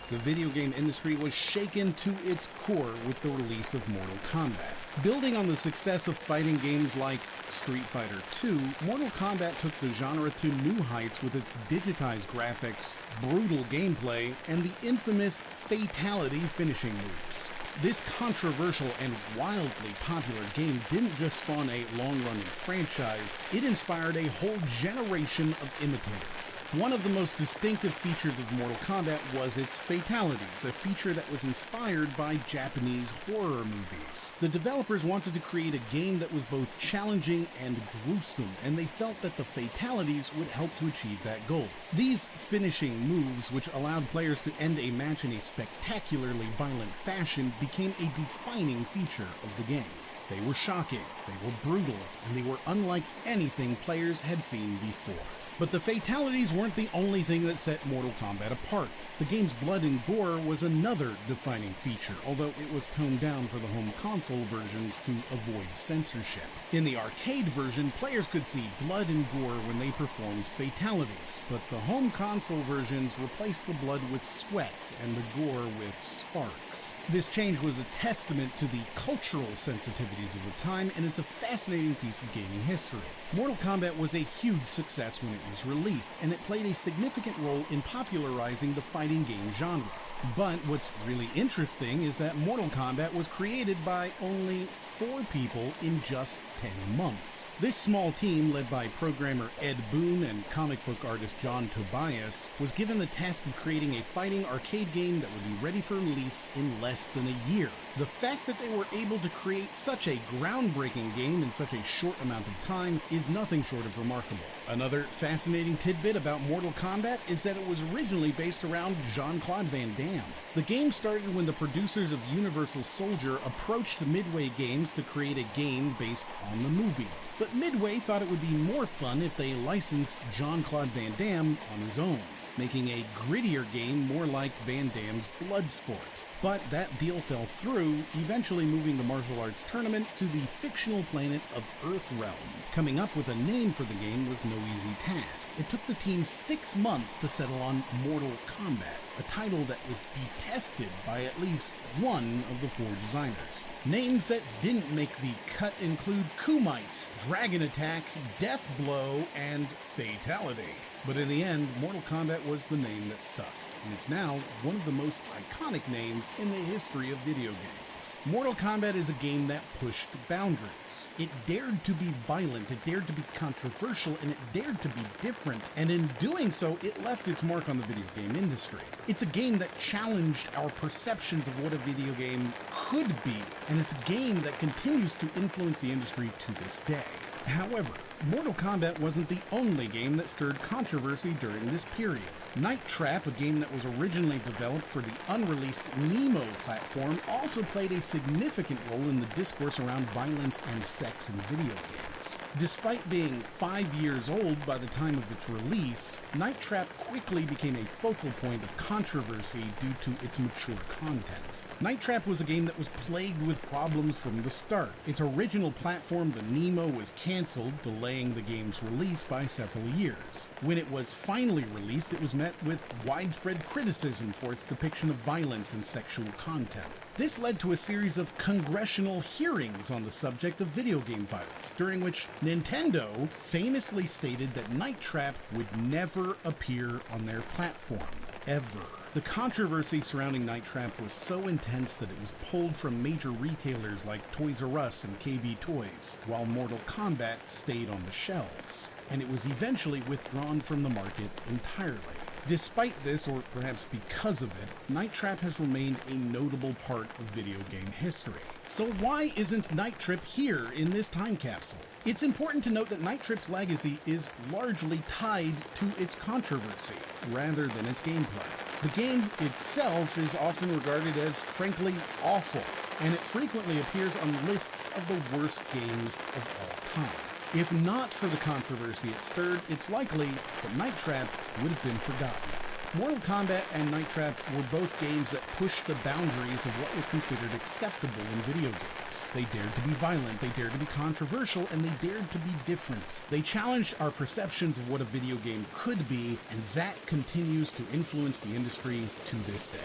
The video game industry was shaken to its core with the release of Mortal Kombat. Building on the success of fighting games like Street Fighter II, Mortal Kombat took the genre to new heights with its digitized graphics, brutal gameplay, and the infamous fatality finishing moves. This controversial and wildly popular game didn't just spawn a long-running franchise, it inspired a whole generation of imitators. One of the most distinctive features of Mortal Kombat was its fatalities, a feature that was inspired by Japanese horror movies. The developers wanted to create a game that was both challenging and gruesome, and they felt that the fatalities would help to achieve that goal. These finishing moves, which allowed players to end a match in a spectacularly violent fashion, became a defining feature of the game. They were shocking, they were brutal, and they were unlike anything players had seen before. But the fatalities weren't the only thing that set Mortal Kombat apart. The game's blood and gore was another defining feature, although it was toned down for the home console versions to avoid censorship. In the arcade version, players could see blood and gore when they performed fatalities, but the home console versions replaced the blood with sweat and the gore with sparks. This change was a testament to the cultural sensitivities of the time, and it's a fascinating piece of gaming history. Mortal Kombat was a huge success when it was released, and it played a significant role in popularizing the fighting game genre. But what's really interesting is that Mortal Kombat was created by only 4 people in just 10 months. This small team, led by programmer Ed Boon and comic book artist John Tobias, was given the task of creating a fighting arcade game that would be ready for release in less than a year. The fact that they were able to create such a groundbreaking game in such a short amount of time is nothing short of remarkable. Another fascinating tidbit about Mortal Kombat is that it was originally based around Jean-Claude Van Damme. The game started when the producers of Universal Soldier approached Midway Games to create a game based on the movie. But Midway thought it would be more fun if they licensed Jean-Claude Van Damme on his own, making a grittier game more like Van Damme's Bloodsport. But that deal fell through, eventually moving the martial arts tournament to the fictional planet of Earthrealm. Coming up with a name for the game was no easy task. It took the team 6 months to settle on Mortal Kombat, a title that was detested by at least one of the 4 designers. Names that didn't make the cut include Kumite, Dragon Attack, Death Blow, and Fatality. But in the end, Mortal Kombat was the name that stuck, and it's now one of the most iconic names in the history of video games. Mortal Kombat is a game that pushed boundaries. It dared to be violent, it dared to be controversial, and it dared to be different, and in doing so, it left its mark on the video game industry. It's a game that challenged our perceptions of what a video game could be, and it's a game that continues to influence the industry to this day. However, Mortal Kombat wasn't the only game that stirred controversy during this period. Night Trap, a game that was originally developed for the unreleased Nemo platform, also played a significant role in the discourse around violence and sex in video games. Despite being 5 years old by the time of its release, Night Trap quickly became a focal point of controversy due to its mature content. Night Trap was a game that was plagued with problems from the start. Its original platform, the Nemo, was cancelled, delaying the game's release by several years. When it was finally released, it was met with widespread criticism for its depiction of violence and sexual content. This led to a series of congressional hearings on the subject of video game violence, during which Nintendo famously stated that Night Trap would never appear on their platform. Ever. The controversy surrounding Night Trap was so intense that it was pulled from major retailers like Toys R Us and KB Toys, while Mortal Kombat stayed on the shelves, and it was eventually withdrawn from the market entirely. Despite this, or perhaps because of it, Night Trap has remained a notable part of video game history. So why isn't Night Trap here in this time capsule? It's important to note that Night Trap's legacy is largely tied to its controversy, rather than its gameplay. The game itself is often regarded as frankly awful, and it frequently appears on lists of the worst games of all time. If not for the controversy it stirred, it's likely that Night Trap would have been forgotten. Mortal Kombat and Night Trap were both games that pushed the boundaries of what was considered acceptable in video games. They dared to be violent, they dared to be controversial, and they dared to be different. They challenged our perceptions of what a video game could be, and that continues to influence the industry to this day.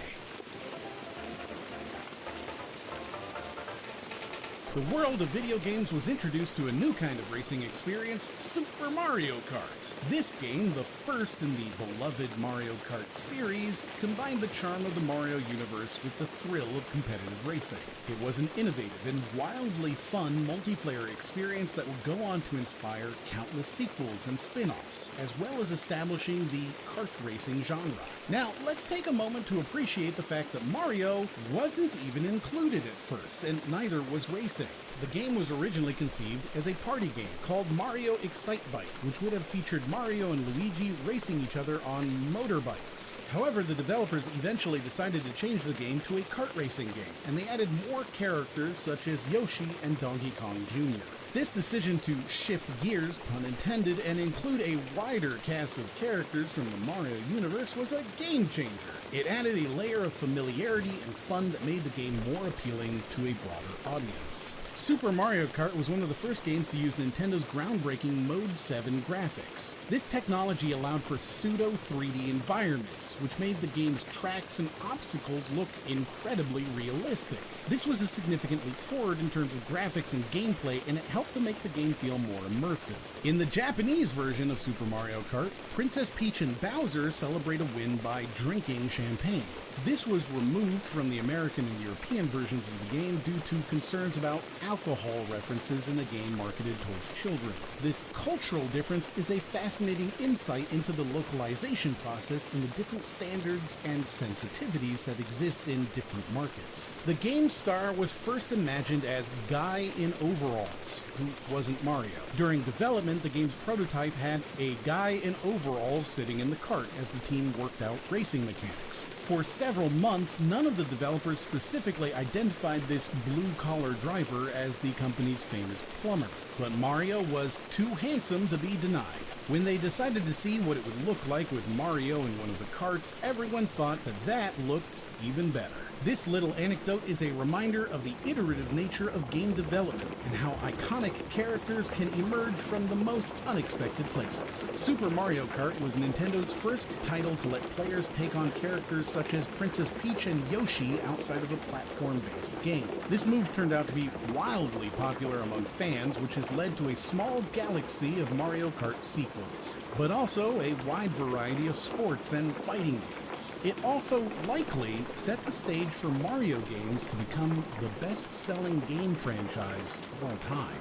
The world of video games was introduced to a new kind of racing experience, Super Mario Kart. This game, the first in the beloved Mario Kart series, combined the charm of the Mario universe with the thrill of competitive racing. It was an innovative and wildly fun multiplayer experience that would go on to inspire countless sequels and spin-offs, as well as establishing the kart racing genre. Now, let's take a moment to appreciate the fact that Mario wasn't even included at first, and neither was racing. The game was originally conceived as a party game called Mario Excitebike, which would have featured Mario and Luigi racing each other on motorbikes. However, the developers eventually decided to change the game to a kart racing game, and they added more characters such as Yoshi and Donkey Kong Jr. This decision to shift gears, pun intended, and include a wider cast of characters from the Mario universe was a game changer. It added a layer of familiarity and fun that made the game more appealing to a broader audience. Super Mario Kart was one of the first games to use Nintendo's groundbreaking Mode 7 graphics. This technology allowed for pseudo 3D environments, which made the game's tracks and obstacles look incredibly realistic. This was a significant leap forward in terms of graphics and gameplay, and it helped to make the game feel more immersive. In the Japanese version of Super Mario Kart, Princess Peach and Bowser celebrate a win by drinking champagne. This was removed from the American and European versions of the game due to concerns about alcohol references in a game marketed towards children. This cultural difference is a fascinating insight into the localization process and the different standards and sensitivities that exist in different markets. The game's star was first imagined as Guy in Overalls, who wasn't Mario. During development, the game's prototype had a guy in overalls sitting in the cart as the team worked out racing mechanics. For several months, none of the developers specifically identified this blue-collar driver as the company's famous plumber, but Mario was too handsome to be denied. When they decided to see what it would look like with Mario in one of the carts, everyone thought that looked even better. This little anecdote is a reminder of the iterative nature of game development and how iconic characters can emerge from the most unexpected places. Super Mario Kart was Nintendo's first title to let players take on characters such as Princess Peach and Yoshi outside of a platform-based game. This move turned out to be wildly popular among fans, which has led to a small galaxy of Mario Kart sequels, but also a wide variety of sports and fighting games. It also likely set the stage for Mario games to become the best-selling game franchise of all time.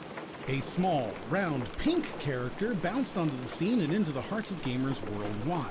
A small, round, pink character bounced onto the scene and into the hearts of gamers worldwide.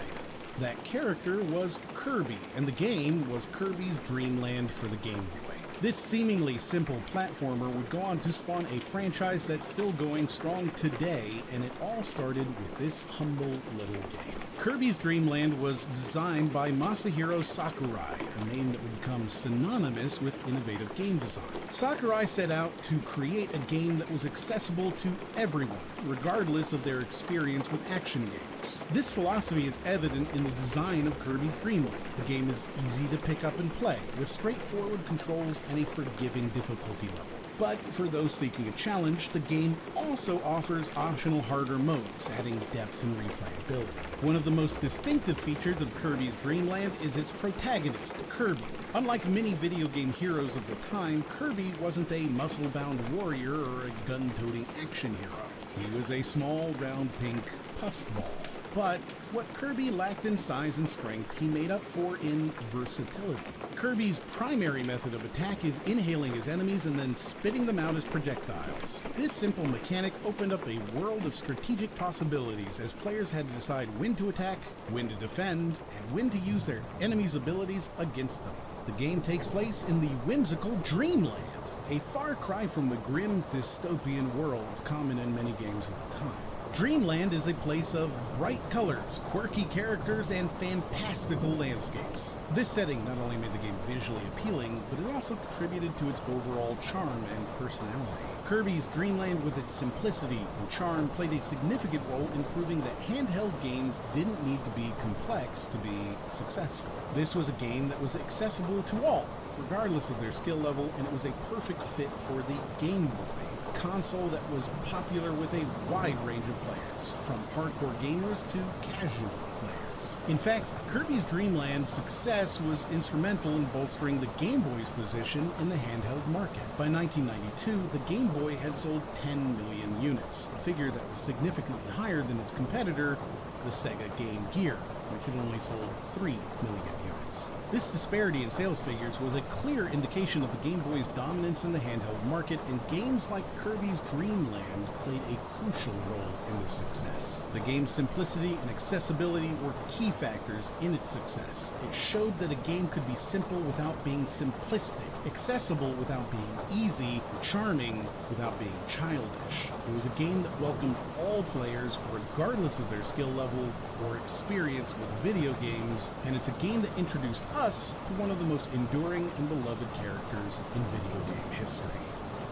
That character was Kirby, and the game was Kirby's Dream Land for the Game Boy. This seemingly simple platformer would go on to spawn a franchise that's still going strong today, and it all started with this humble little game. Kirby's Dream Land was designed by Masahiro Sakurai, a name that would become synonymous with innovative game design. Sakurai set out to create a game that was accessible to everyone, regardless of their experience with action games. This philosophy is evident in the design of Kirby's Dream Land. The game is easy to pick up and play, with straightforward controls and a forgiving difficulty level. But for those seeking a challenge, the game also offers optional harder modes, adding depth and replayability. One of the most distinctive features of Kirby's Dream Land is its protagonist, Kirby. Unlike many video game heroes of the time, Kirby wasn't a muscle-bound warrior or a gun-toting action hero. He was a small, round, pink puffball. But what Kirby lacked in size and strength, he made up for in versatility. Kirby's primary method of attack is inhaling his enemies and then spitting them out as projectiles. This simple mechanic opened up a world of strategic possibilities as players had to decide when to attack, when to defend, and when to use their enemies' abilities against them. The game takes place in the whimsical Dreamland, a far cry from the grim dystopian worlds common in many games of the time. Dreamland is a place of bright colors, quirky characters, and fantastical landscapes. This setting not only made the game visually appealing, but it also contributed to its overall charm and personality. Kirby's Dreamland, with its simplicity and charm, played a significant role in proving that handheld games didn't need to be complex to be successful. This was a game that was accessible to all, regardless of their skill level, and it was a perfect fit for the Game Boy, a console that was popular with a wide range of players, from hardcore gamers to casual players. In fact, Kirby's Dream Land's success was instrumental in bolstering the Game Boy's position in the handheld market. By 1992, the Game Boy had sold 10 million units, a figure that was significantly higher than its competitor, the Sega Game Gear, which had only sold 3 million units. This disparity in sales figures was a clear indication of the Game Boy's dominance in the handheld market, and games like Kirby's Dream Land played a crucial role in this success. The game's simplicity and accessibility were key factors in its success. It showed that a game could be simple without being simplistic, accessible without being easy, and charming without being childish. It was a game that welcomed all players, regardless of their skill level or experience with video games, and it's a game that introduced us to one of the most enduring and beloved characters in video game history.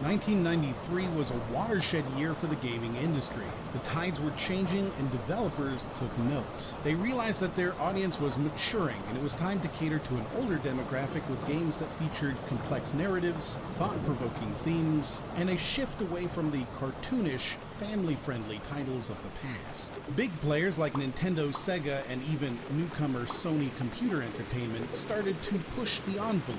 1993 was a watershed year for the gaming industry. The tides were changing and developers took note. They realized that their audience was maturing and it was time to cater to an older demographic with games that featured complex narratives, thought-provoking themes, and a shift away from the cartoonish, family-friendly titles of the past. Big players like Nintendo, Sega, and even newcomer Sony Computer Entertainment started to push the envelope,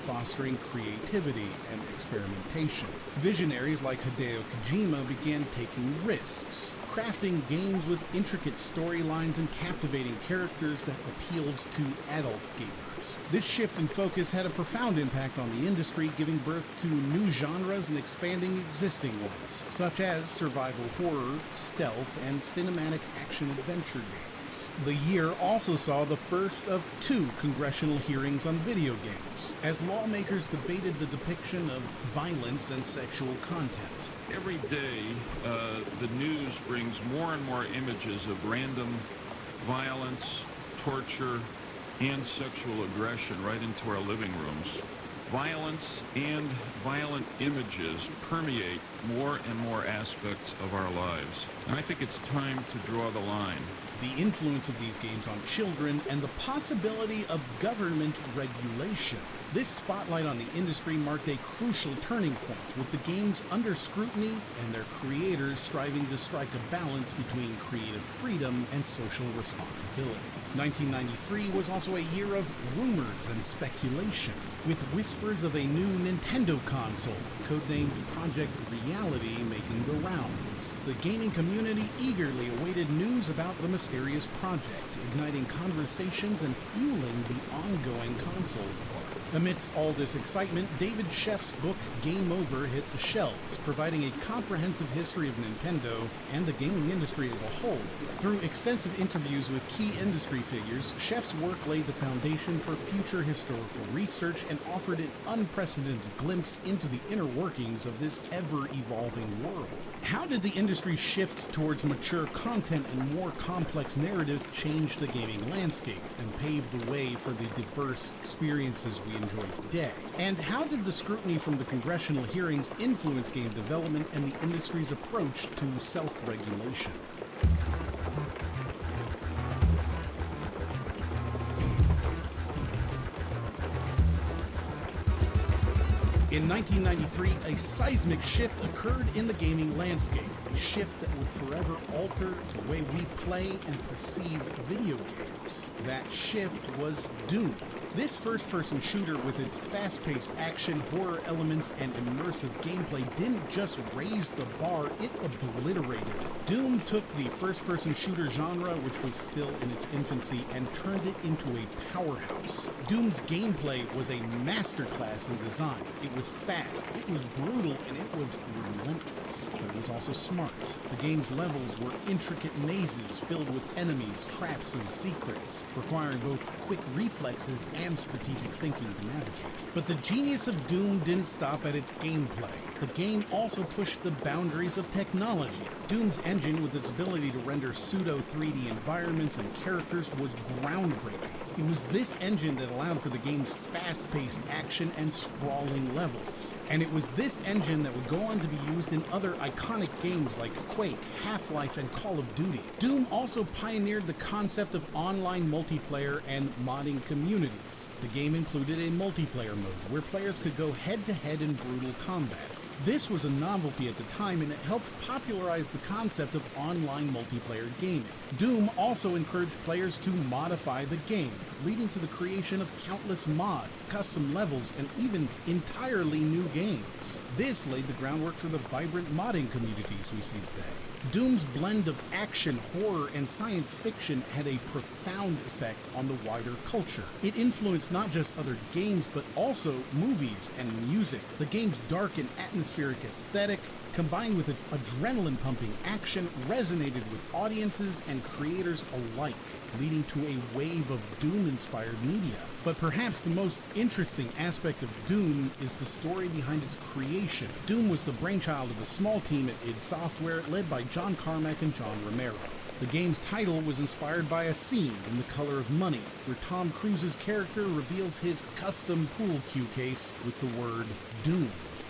fostering creativity and experimentation. Visionaries like Hideo Kojima began taking risks, crafting games with intricate storylines and captivating characters that appealed to adult gamers. This shift in focus had a profound impact on the industry, giving birth to new genres and expanding existing ones, such as survival horror, stealth, and cinematic action-adventure games. The year also saw the first of 2 congressional hearings on video games, as lawmakers debated the depiction of violence and sexual content. Every day, the news brings more and more images of random violence, torture, and sexual aggression right into our living rooms. Violence and violent images permeate more and more aspects of our lives. And I think it's time to draw the line. The influence of these games on children and the possibility of government regulation. This spotlight on the industry marked a crucial turning point, with the games under scrutiny and their creators striving to strike a balance between creative freedom and social responsibility. 1993 was also a year of rumors and speculation, with whispers of a new Nintendo console, codenamed Project Reality, making the rounds. The gaming community eagerly awaited news about the mysterious project, igniting conversations and fueling the ongoing console war. Amidst all this excitement, David Sheff's book Game Over hit the shelves, providing a comprehensive history of Nintendo and the gaming industry as a whole. Through extensive interviews with key industry figures, Sheff's work laid the foundation for future historical research and offered an unprecedented glimpse into the inner workings of this ever-evolving world. How did the industry shift towards mature content and more complex narratives change the gaming landscape and pave the way for the diverse experiences we enjoy today? And how did the scrutiny from the congressional hearings influence game development and the industry's approach to self-regulation? In 1993, a seismic shift occurred in the gaming landscape, a shift that would forever alter the way we play and perceive video games. That shift was Doom. This first-person shooter with its fast-paced action, horror elements, and immersive gameplay didn't just raise the bar, it obliterated it. Doom took the first-person shooter genre, which was still in its infancy, and turned it into a powerhouse. Doom's gameplay was a masterclass in design. It was fast, it was brutal, and it was relentless. But it was also smart. smart. The game's levels were intricate mazes filled with enemies, traps, and secrets, requiring both quick reflexes and strategic thinking to navigate. But the genius of Doom didn't stop at its gameplay. The game also pushed the boundaries of technology. Doom's engine, with its ability to render pseudo-3D environments and characters, was groundbreaking. It was this engine that allowed for the game's fast-paced action and sprawling levels. And it was this engine that would go on to be used in other iconic games like Quake, Half-Life, and Call of Duty. Doom also pioneered the concept of online multiplayer and modding communities. The game included a multiplayer mode where players could go head-to-head in brutal combat. This was a novelty at the time, and it helped popularize the concept of online multiplayer gaming. Doom also encouraged players to modify the game, leading to the creation of countless mods, custom levels, and even entirely new games. This laid the groundwork for the vibrant modding communities we see today. Doom's blend of action, horror, and science fiction had a profound effect on the wider culture. It influenced not just other games, but also movies and music. The game's dark and atmospheric aesthetic, combined with its adrenaline-pumping action, resonated with audiences and creators alike, leading to a wave of Doom-inspired media. But perhaps the most interesting aspect of Doom is the story behind its creation. Doom was the brainchild of a small team at id Software led by John Carmack and John Romero. The game's title was inspired by a scene in The Color of Money, where Tom Cruise's character reveals his custom pool cue case with the word Doom.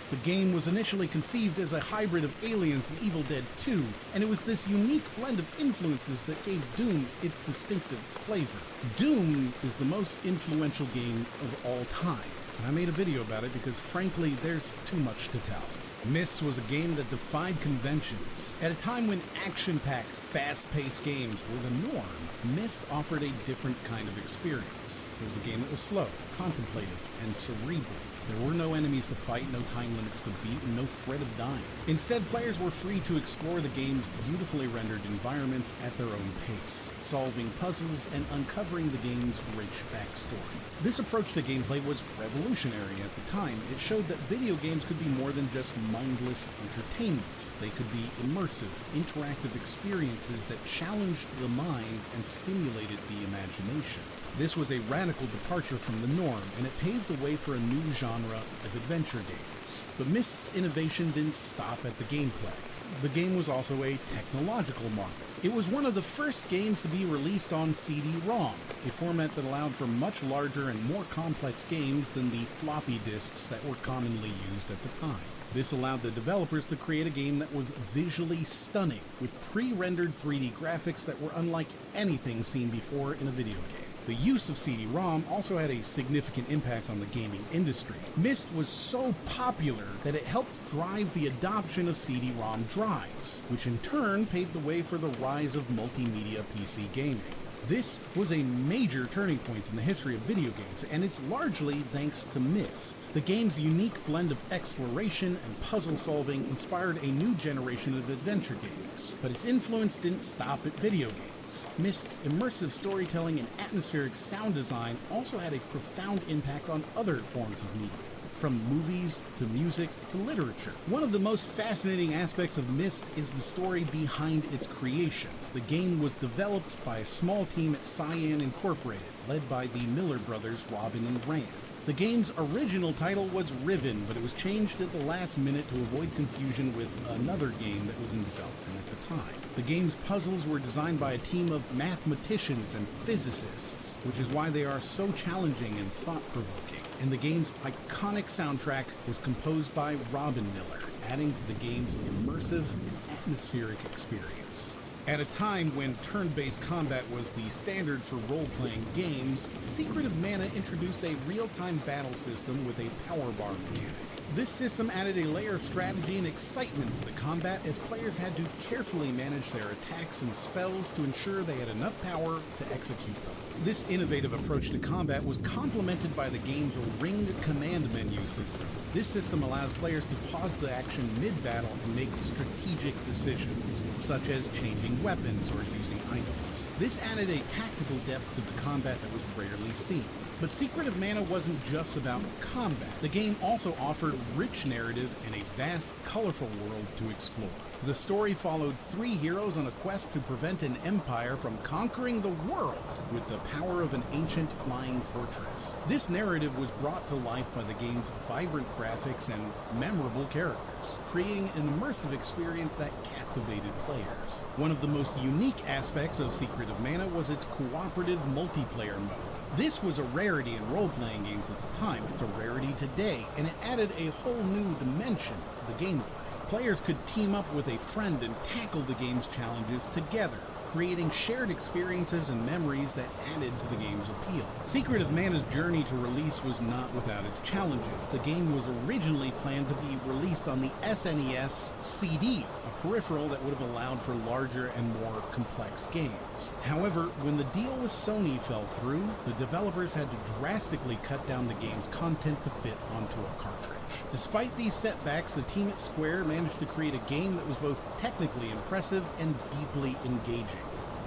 The game was initially conceived as a hybrid of Aliens and Evil Dead 2, and it was this unique blend of influences that gave Doom its distinctive flavor. Doom is the most influential game of all time, and I made a video about it because, frankly, there's too much to tell. Myst was a game that defied conventions. At a time when action-packed, fast-paced games were the norm, Myst offered a different kind of experience. It was a game that was slow, contemplative, and cerebral. There were no enemies to fight, no time limits to beat, and no threat of dying. Instead, players were free to explore the game's beautifully rendered environments at their own pace, solving puzzles and uncovering the game's rich backstory. This approach to gameplay was revolutionary at the time. It showed that video games could be more than just mindless entertainment. They could be immersive, interactive experiences that challenged the mind and stimulated the imagination. This was a radical departure from the norm, and it paved the way for a new genre of adventure games. But Myst's innovation didn't stop at the gameplay. The game was also a technological marvel. It was one of the first games to be released on CD-ROM, a format that allowed for much larger and more complex games than the floppy disks that were commonly used at the time. This allowed the developers to create a game that was visually stunning, with pre-rendered 3D graphics that were unlike anything seen before in a video game. The use of CD-ROM also had a significant impact on the gaming industry. Myst was so popular that it helped drive the adoption of CD-ROM drives, which in turn paved the way for the rise of multimedia PC gaming. This was a major turning point in the history of video games, and it's largely thanks to Myst. The game's unique blend of exploration and puzzle solving inspired a new generation of adventure games, but its influence didn't stop at video games. Myst's immersive storytelling and atmospheric sound design also had a profound impact on other forms of media, from movies to music to literature. One of the most fascinating aspects of Myst is the story behind its creation. The game was developed by a small team at Cyan Incorporated, led by the Miller brothers Robin and Rand. The game's original title was Riven, but it was changed at the last minute to avoid confusion with another game that was in development at the time. The game's puzzles were designed by a team of mathematicians and physicists, which is why they are so challenging and thought-provoking. And the game's iconic soundtrack was composed by Robin Miller, adding to the game's immersive and atmospheric experience. At a time when turn-based combat was the standard for role-playing games, Secret of Mana introduced a real-time battle system with a power bar mechanic. This system added a layer of strategy and excitement to the combat, as players had to carefully manage their attacks and spells to ensure they had enough power to execute them. This innovative approach to combat was complemented by the game's ringed command menu system. This system allows players to pause the action mid-battle and make strategic decisions, such as changing weapons or using items. This added a tactical depth to the combat that was rarely seen. But Secret of Mana wasn't just about combat. The game also offered rich narrative and a vast, colorful world to explore. The story followed 3 heroes on a quest to prevent an empire from conquering the world with the power of an ancient flying fortress. This narrative was brought to life by the game's vibrant graphics and memorable characters, creating an immersive experience that captivated players. One of the most unique aspects of Secret of Mana was its cooperative multiplayer mode. This was a rarity in role-playing games at the time. It's a rarity today, and it added a whole new dimension to the gameplay. Players could team up with a friend and tackle the game's challenges together, creating shared experiences and memories that added to the game's appeal. Secret of Mana's journey to release was not without its challenges. The game was originally planned to be released on the SNES CD, a peripheral that would have allowed for larger and more complex games. However, when the deal with Sony fell through, the developers had to drastically cut down the game's content to fit onto a cartridge. Despite these setbacks, the team at Square managed to create a game that was both technically impressive and deeply engaging.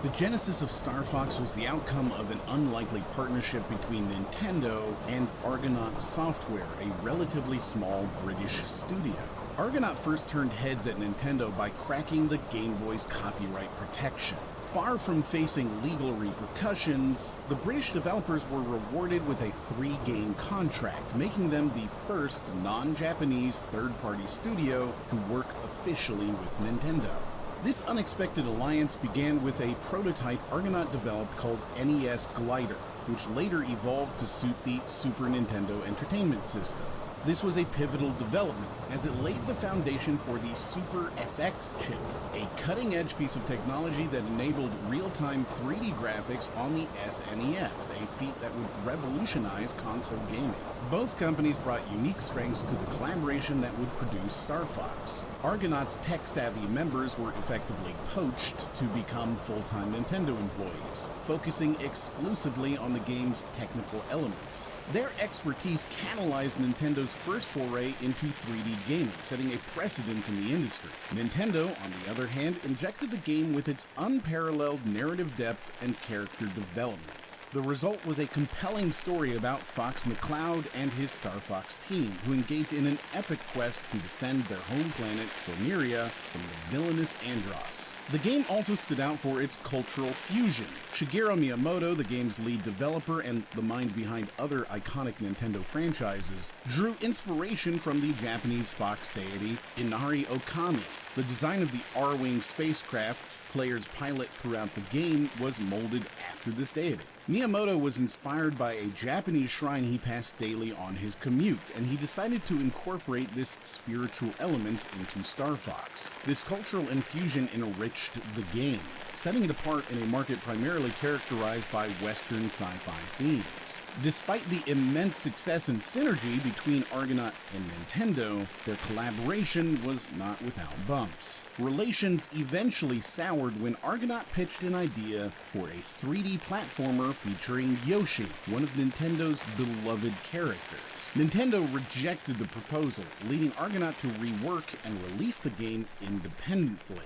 The genesis of Star Fox was the outcome of an unlikely partnership between Nintendo and Argonaut Software, a relatively small British studio. Argonaut first turned heads at Nintendo by cracking the Game Boy's copyright protection. Far from facing legal repercussions, the British developers were rewarded with a 3-game contract, making them the first non-Japanese third-party studio to work officially with Nintendo. This unexpected alliance began with a prototype Argonaut developed called NES Glider, which later evolved to suit the Super Nintendo Entertainment System. This was a pivotal development, as it laid the foundation for the Super FX chip, a cutting-edge piece of technology that enabled real-time 3D graphics on the SNES, a feat that would revolutionize console gaming. Both companies brought unique strengths to the collaboration that would produce Star Fox. Argonaut's tech-savvy members were effectively poached to become full-time Nintendo employees, focusing exclusively on the game's technical elements. Their expertise catalyzed Nintendo's first foray into 3D gaming, setting a precedent in the industry. Nintendo, on the other hand, injected the game with its unparalleled narrative depth and character development. The result was a compelling story about Fox McCloud and his Star Fox team, who engaged in an epic quest to defend their home planet, Corneria, from the villainous Andross. The game also stood out for its cultural fusion. Shigeru Miyamoto, the game's lead developer and the mind behind other iconic Nintendo franchises, drew inspiration from the Japanese fox deity Inari Okami. The design of the R-Wing spacecraft players pilot throughout the game was molded after this deity. Miyamoto was inspired by a Japanese shrine he passed daily on his commute, and he decided to incorporate this spiritual element into Star Fox. This cultural infusion enriched the game, setting it apart in a market primarily characterized by Western sci-fi themes. Despite the immense success and synergy between Argonaut and Nintendo, their collaboration was not without bumps. Relations eventually soured when Argonaut pitched an idea for a 3D platformer featuring Yoshi, one of Nintendo's beloved characters. Nintendo rejected the proposal, leading Argonaut to rework and release the game independently.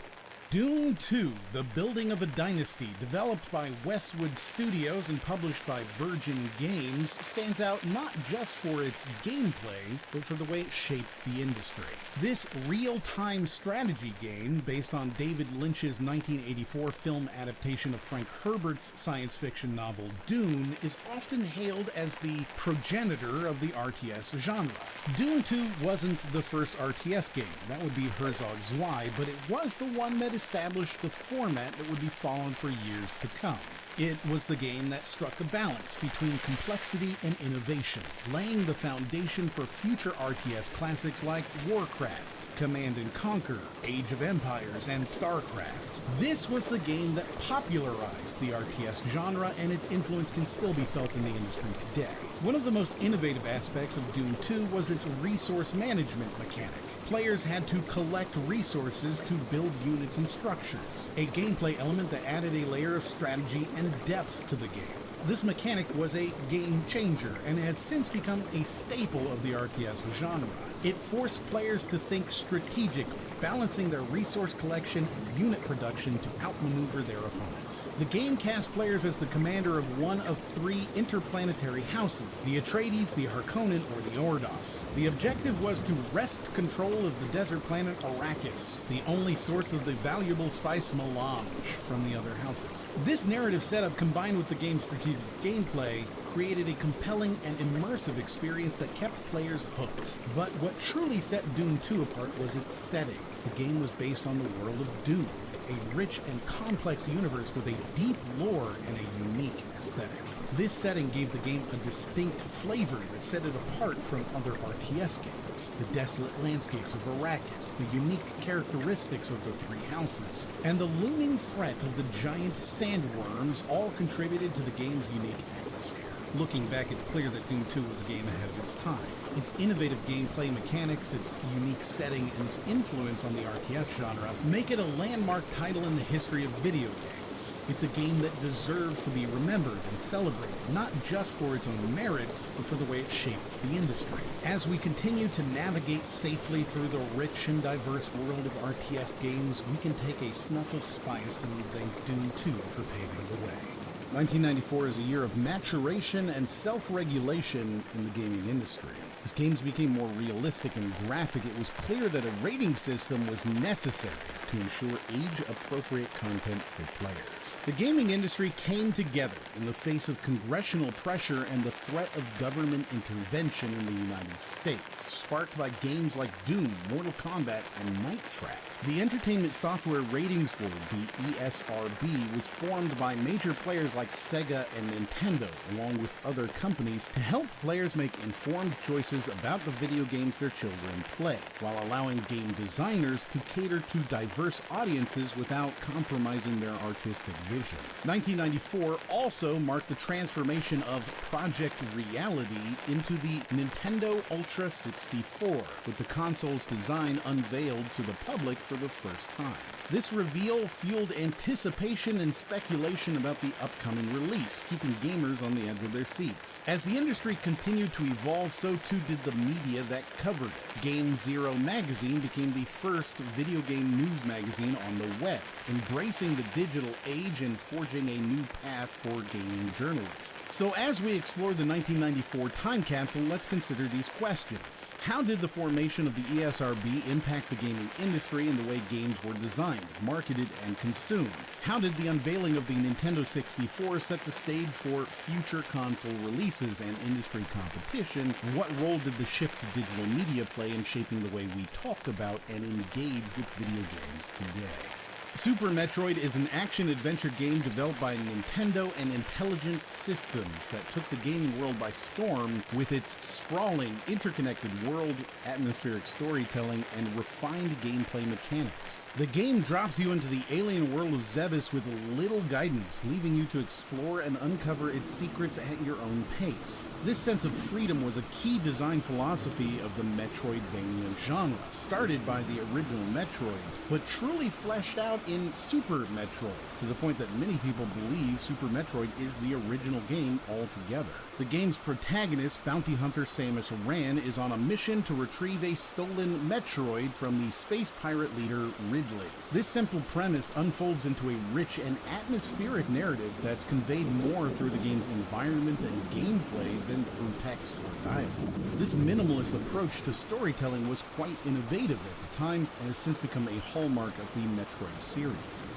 Doom 2, The Building of a Dynasty, developed by Westwood Studios and published by Virgin Games, stands out not just for its gameplay, but for the way it shaped the industry. This real-time strategy game, based on David Lynch's 1984 film adaptation of Frank Herbert's science fiction novel Dune, is often hailed as the progenitor of the RTS genre. Doom 2 wasn't the first RTS game, that would be Herzog Zwei, but it was the one that established the format that would be followed for years to come. It was the game that struck a balance between complexity and innovation, laying the foundation for future RTS classics like Warcraft, Command & Conquer, Age of Empires, and StarCraft. This was the game that popularized the RTS genre, and its influence can still be felt in the industry today. One of the most innovative aspects of Doom 2 was its resource management mechanic. Players had to collect resources to build units and structures, a gameplay element that added a layer of strategy and depth to the game. This mechanic was a game changer and has since become a staple of the RTS genre. It forced players to think strategically, balancing their resource collection and unit production to outmaneuver their opponents. The game cast players as the commander of one of 3 interplanetary houses, the Atreides, the Harkonnen, or the Ordos. The objective was to wrest control of the desert planet Arrakis, the only source of the valuable spice melange from the other houses. This narrative setup, combined with the game's strategic gameplay, created a compelling and immersive experience that kept players hooked. But what truly set Doom 2 apart was its setting. The game was based on the world of Doom, a rich and complex universe with a deep lore and a unique aesthetic. This setting gave the game a distinct flavor that set it apart from other RTS games. The desolate landscapes of Arrakis, the unique characteristics of the 3 houses, and the looming threat of the giant sandworms all contributed to the game's unique atmosphere. Looking back, it's clear that Doom 2 was a game ahead of its time. Its innovative gameplay mechanics, its unique setting, and its influence on the RTS genre make it a landmark title in the history of video games. It's a game that deserves to be remembered and celebrated, not just for its own merits, but for the way it shaped the industry. As we continue to navigate safely through the rich and diverse world of RTS games, we can take a snuff of spice and thank Doom 2 for paving the way. 1994 is a year of maturation and self-regulation in the gaming industry. As games became more realistic and graphic, it was clear that a rating system was necessary to ensure age-appropriate content for players. The gaming industry came together in the face of congressional pressure and the threat of government intervention in the United States, sparked by games like Doom, Mortal Kombat, and Night Trap. The Entertainment Software Ratings Board, the ESRB, was formed by major players like Sega and Nintendo, along with other companies, to help players make informed choices about the video games their children play, while allowing game designers to cater to diverse audiences without compromising their artistic vision. 1994 also marked the transformation of Project Reality into the Nintendo Ultra 64, with the console's design unveiled to the public for the first time. This reveal fueled anticipation and speculation about the upcoming release, keeping gamers on the edge of their seats. As the industry continued to evolve, so too did the media that covered it. Game Zero magazine became the first video game news magazine on the web, embracing the digital age and forging a new path for gaming journalism. So as we explore the 1994 time capsule, let's consider these questions. How did the formation of the ESRB impact the gaming industry and the way games were designed, marketed, and consumed? How did the unveiling of the Nintendo 64 set the stage for future console releases and industry competition? What role did the shift to digital media play in shaping the way we talk about and engage with video games today? Super Metroid is an action-adventure game developed by Nintendo and Intelligent Systems that took the gaming world by storm with its sprawling, interconnected world, atmospheric storytelling, and refined gameplay mechanics. The game drops you into the alien world of Zebes with little guidance, leaving you to explore and uncover its secrets at your own pace. This sense of freedom was a key design philosophy of the Metroidvania genre, started by the original Metroid, but truly fleshed out in Super Metroid, to the point that many people believe Super Metroid is the original game altogether. The game's protagonist, bounty hunter Samus Aran, is on a mission to retrieve a stolen Metroid from the space pirate leader Ridley. This simple premise unfolds into a rich and atmospheric narrative that's conveyed more through the game's environment and gameplay than through text or dialogue. This minimalist approach to storytelling was quite innovative at the time and has since become a hallmark of the Metroid series.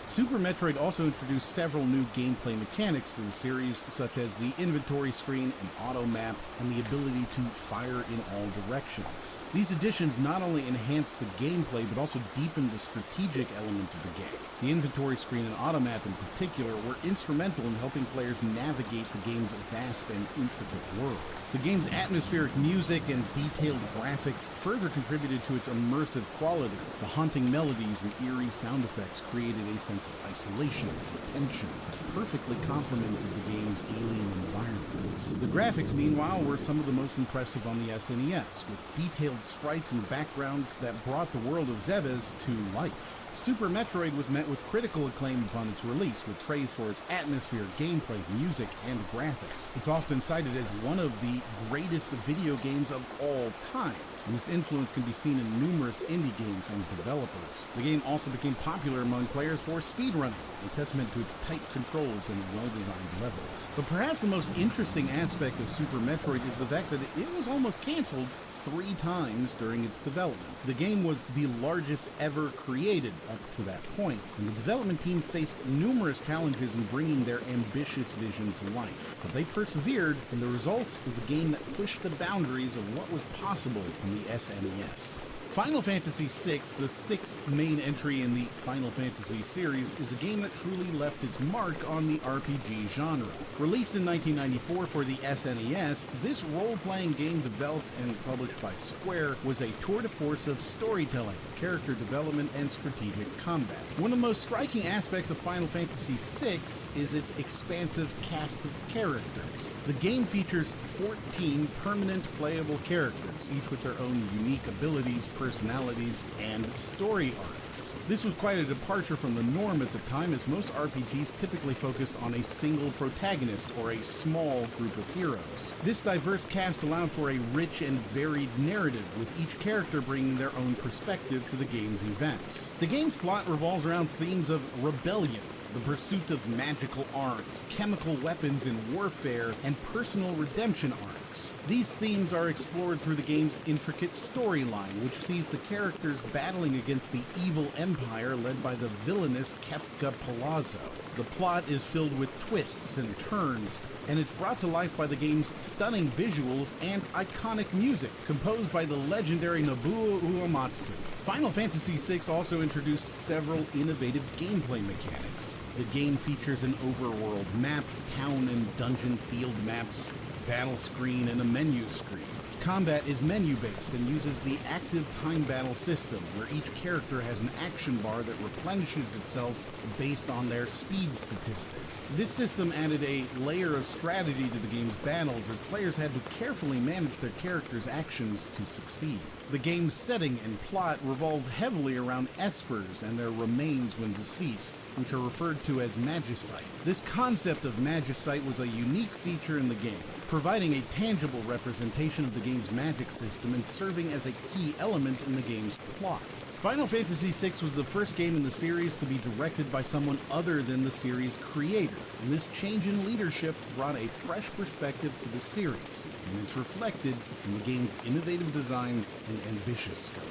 Super Metroid also introduced several new gameplay mechanics to the series, such as the inventory screen, an auto map, and the ability to fire in all directions. These additions not only enhanced the gameplay, but also deepened the strategic element of the game. The inventory screen and auto map in particular were instrumental in helping players navigate the game's vast and intricate world. The game's atmospheric music and detailed graphics further contributed to its immersive quality. The haunting melodies and eerie sound effects created a sense of isolation and tension that perfectly complemented the game's alien environments. The graphics, meanwhile, were some of the most impressive on the SNES, with detailed sprites and backgrounds that brought the world of Zebes to life. Super Metroid was met with critical acclaim upon its release, with praise for its atmosphere, gameplay, music, and graphics. It's often cited as one of the greatest video games of all time, and its influence can be seen in numerous indie games and developers. The game also became popular among players for speedrunning, a testament to its tight controls and well-designed levels. But perhaps the most interesting aspect of Super Metroid is the fact that it was almost cancelled 3 times during its development. The game was the largest ever created up to that point, and the development team faced numerous challenges in bringing their ambitious vision to life. But they persevered, and the result was a game that pushed the boundaries of what was possible on the SNES. Final Fantasy VI, the 6th main entry in the Final Fantasy series, is a game that truly left its mark on the RPG genre. Released in 1994 for the SNES, this role-playing game developed and published by Square was a tour de force of storytelling, character development, and strategic combat. One of the most striking aspects of Final Fantasy VI is its expansive cast of characters. The game features 14 permanent playable characters, each with their own unique abilities, personalities, and story arcs. This was quite a departure from the norm at the time, as most RPGs typically focused on a single protagonist or a small group of heroes. This diverse cast allowed for a rich and varied narrative, with each character bringing their own perspective to the game's events. The game's plot revolves around themes of rebellion, the pursuit of magical arms, chemical weapons in warfare, and personal redemption arcs. These themes are explored through the game's intricate storyline, which sees the characters battling against the evil empire led by the villainous Kefka Palazzo. The plot is filled with twists and turns, and it's brought to life by the game's stunning visuals and iconic music, composed by the legendary Nobuo Uematsu. Final Fantasy VI also introduced several innovative gameplay mechanics. The game features an overworld map, town and dungeon field maps, battle screen, and a menu screen. Combat is menu-based and uses the active time battle system, where each character has an action bar that replenishes itself based on their speed statistic. This system added a layer of strategy to the game's battles, as players had to carefully manage their characters' actions to succeed. The game's setting and plot revolve heavily around espers and their remains when deceased, which are referred to as magicite. This concept of magicite was a unique feature in the game, providing a tangible representation of the game's magic system and serving as a key element in the game's plot. Final Fantasy VI was the first game in the series to be directed by someone other than the series' creator, and this change in leadership brought a fresh perspective to the series, and it's reflected in the game's innovative design and ambitious scope.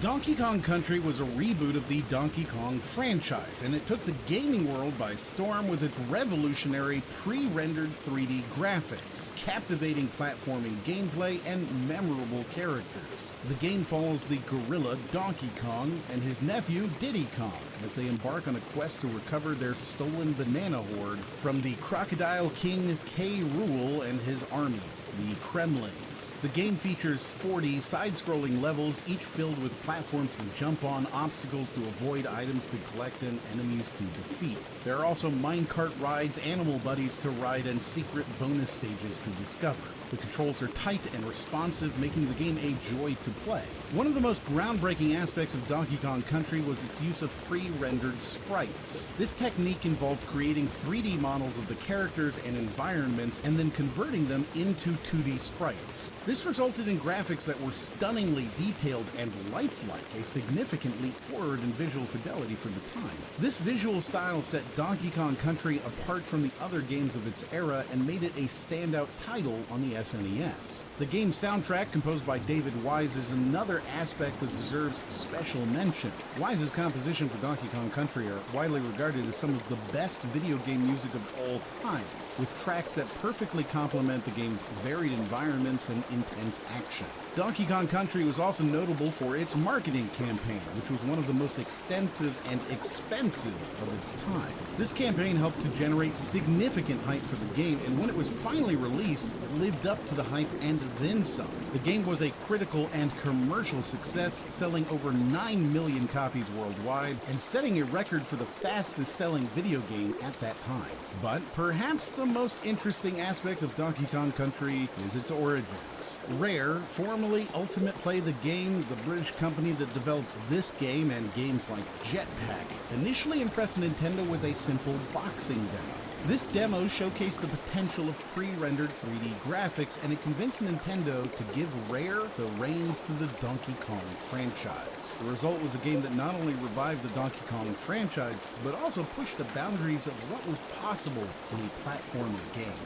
Donkey Kong Country was a reboot of the Donkey Kong franchise, and it took the gaming world by storm with its revolutionary pre-rendered 3D graphics, captivating platforming gameplay, and memorable characters. The game follows the gorilla Donkey Kong and his nephew Diddy Kong as they embark on a quest to recover their stolen banana hoard from the Crocodile King K. Rool and his army, the Kremlings. The game features 40 side-scrolling levels, each filled with platforms to jump on, obstacles to avoid, items to collect, and enemies to defeat. There are also minecart rides, animal buddies to ride, and secret bonus stages to discover. The controls are tight and responsive, making the game a joy to play. One of the most groundbreaking aspects of Donkey Kong Country was its use of pre-rendered sprites. This technique involved creating 3D models of the characters and environments and then converting them into 2D sprites. This resulted in graphics that were stunningly detailed and lifelike, a significant leap forward in visual fidelity for the time. This visual style set Donkey Kong Country apart from the other games of its era and made it a standout title on the SNES. The game's soundtrack, composed by David Wise, is another aspect that deserves special mention. Wise's composition for Donkey Kong Country are widely regarded as some of the best video game music of all time, with tracks that perfectly complement the game's varied environments and intense action. Donkey Kong Country was also notable for its marketing campaign, which was one of the most extensive and expensive of its time. This campaign helped to generate significant hype for the game, and when it was finally released, it lived up to the hype and then some. The game was a critical and commercial success, selling over 9 million copies worldwide and setting a record for the fastest-selling video game at that time. But perhaps the most interesting aspect of Donkey Kong Country is its origins. Rare, formerly Ultimate Play the Game, the British company that developed this game and games like Jetpack, initially impressed Nintendo with a simple boxing demo. This demo showcased the potential of pre-rendered 3D graphics, and it convinced Nintendo to give Rare the reins to the Donkey Kong franchise. The result was a game that not only revived the Donkey Kong franchise, but also pushed the boundaries of what was possible in a platformer game.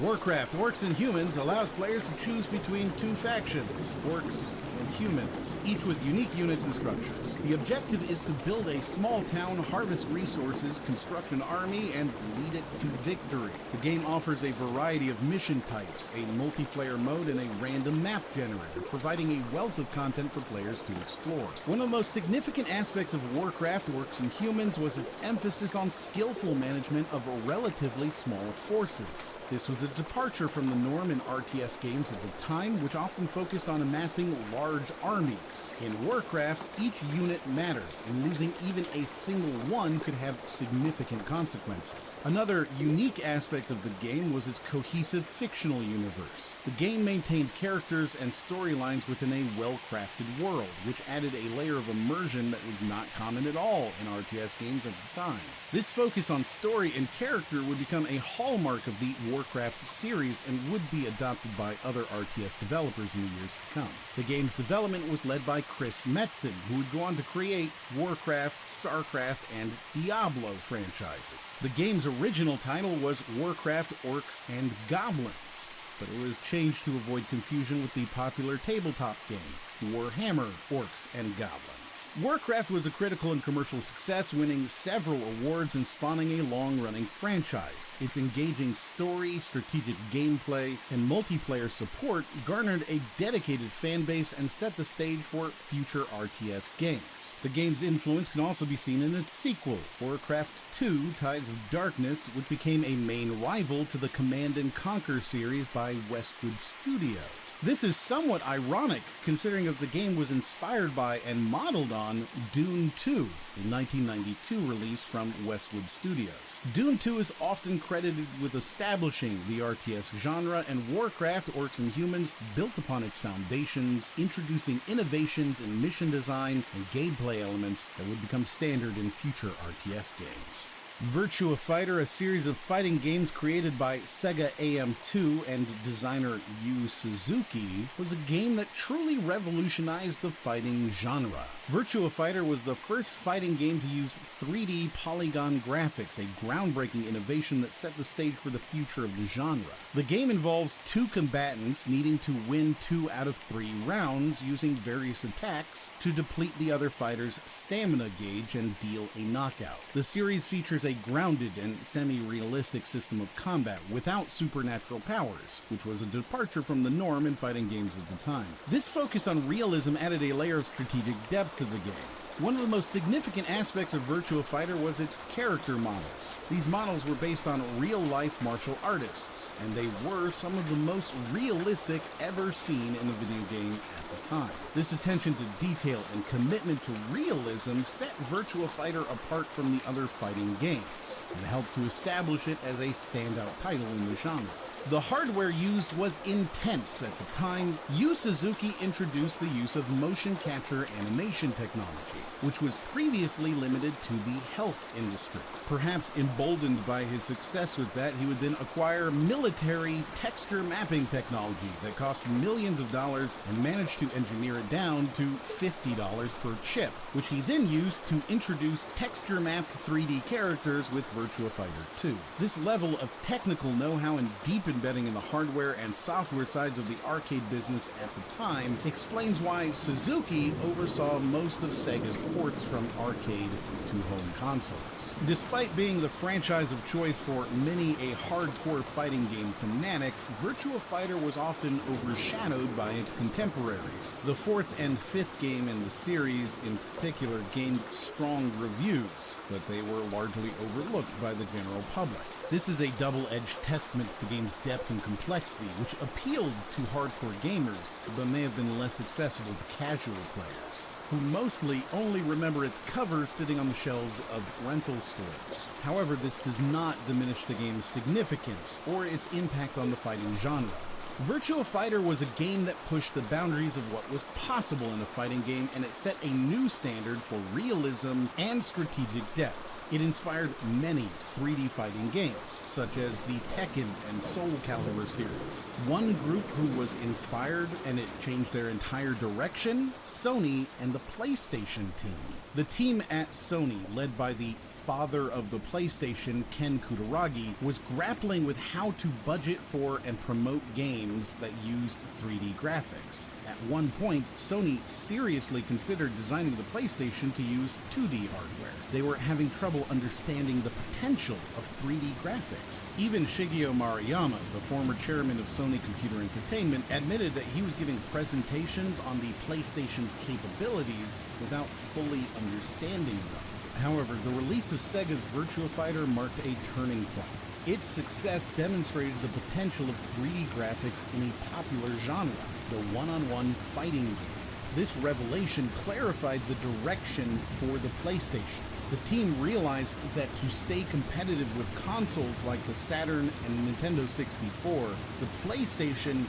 Warcraft Orcs and Humans allows players to choose between two factions, Orcs and Humans, each with unique units and structures. The objective is to build a small town, harvest resources, construct an army, and lead it to victory. The game offers a variety of mission types, a multiplayer mode, and a random map generator, providing a wealth of content for players to explore. One of the most significant aspects of Warcraft Orcs and Humans was its emphasis on skillful management of relatively small forces. This was a departure from the norm in RTS games at the time, which often focused on amassing large armies. In Warcraft, each unit mattered, and losing even a single one could have significant consequences. Another unique aspect of the game was its cohesive fictional universe. The game maintained characters and storylines within a well-crafted world, which added a layer of immersion that was not common at all in RTS games at the time. This focus on story and character would become a hallmark of the Warcraft series and would be adopted by other RTS developers in the years to come. The game's development was led by Chris Metzen, who would go on to create Warcraft, StarCraft, and Diablo franchises. The game's original title was Warcraft Orcs and Goblins, but it was changed to avoid confusion with the popular tabletop game, Warhammer Orcs and Goblins. Warcraft was a critical and commercial success, winning several awards and spawning a long-running franchise. Its engaging story, strategic gameplay, and multiplayer support garnered a dedicated fan base and set the stage for future RTS games. The game's influence can also be seen in its sequel, Warcraft 2: Tides of Darkness, which became a main rival to the Command & Conquer series by Westwood Studios. This is somewhat ironic, considering that the game was inspired by and modeled on Dune 2, a 1992 release from Westwood Studios. Dune 2 is often credited with establishing the RTS genre, and Warcraft Orcs and Humans built upon its foundations, introducing innovations in mission design and gameplay elements that would become standard in future RTS games. Virtua Fighter, a series of fighting games created by Sega AM2 and designer Yu Suzuki, was a game that truly revolutionized the fighting genre. Virtua Fighter was the first fighting game to use 3D polygon graphics, a groundbreaking innovation that set the stage for the future of the genre. The game involves two combatants needing to win 2 out of 3 rounds using various attacks to deplete the other fighter's stamina gauge and deal a knockout. The series features a grounded and semi-realistic system of combat without supernatural powers, which was a departure from the norm in fighting games at the time. This focus on realism added a layer of strategic depth to the game. One of the most significant aspects of Virtua Fighter was its character models. These models were based on real-life martial artists, and they were some of the most realistic ever seen in a video game at the time. This attention to detail and commitment to realism set Virtua Fighter apart from the other fighting games, and helped to establish it as a standout title in the genre. The hardware used was intense at the time. Yu Suzuki introduced the use of motion capture animation technology, which was previously limited to the health industry. Perhaps emboldened by his success with that, he would then acquire military texture mapping technology that cost millions of dollars and managed to engineer it down to $50 per chip, which he then used to introduce texture-mapped 3D characters with Virtua Fighter 2. This level of technical know-how and deep embedding in the hardware and software sides of the arcade business at the time explains why Suzuki oversaw most of Sega's ports from arcade to home consoles. Despite being the franchise of choice for many a hardcore fighting game fanatic, Virtua Fighter was often overshadowed by its contemporaries. The 4th and 5th game in the series, in particular, gained strong reviews, but they were largely overlooked by the general public. This is a double-edged testament to the game's depth and complexity, which appealed to hardcore gamers, but may have been less accessible to casual players, who mostly only remember its cover sitting on the shelves of rental stores. However, this does not diminish the game's significance or its impact on the fighting genre. Virtua Fighter was a game that pushed the boundaries of what was possible in a fighting game, and it set a new standard for realism and strategic depth. It inspired many 3D fighting games, such as the Tekken and Soul Calibur series. One group who was inspired and it changed their entire direction, Sony and the PlayStation team. The team at Sony, led by the father of the PlayStation, Ken Kutaragi, was grappling with how to budget for and promote games that used 3D graphics. At one point, Sony seriously considered designing the PlayStation to use 2D hardware. They were having trouble understanding the potential of 3D graphics. Even Shigeru Maruyama, the former chairman of Sony Computer Entertainment, admitted that he was giving presentations on the PlayStation's capabilities without fully understanding them. However, the release of Sega's Virtua Fighter marked a turning point. Its success demonstrated the potential of 3D graphics in a popular genre, the one-on-one fighting game. This revelation clarified the direction for the PlayStation. The team realized that to stay competitive with consoles like the Saturn and Nintendo 64, the PlayStation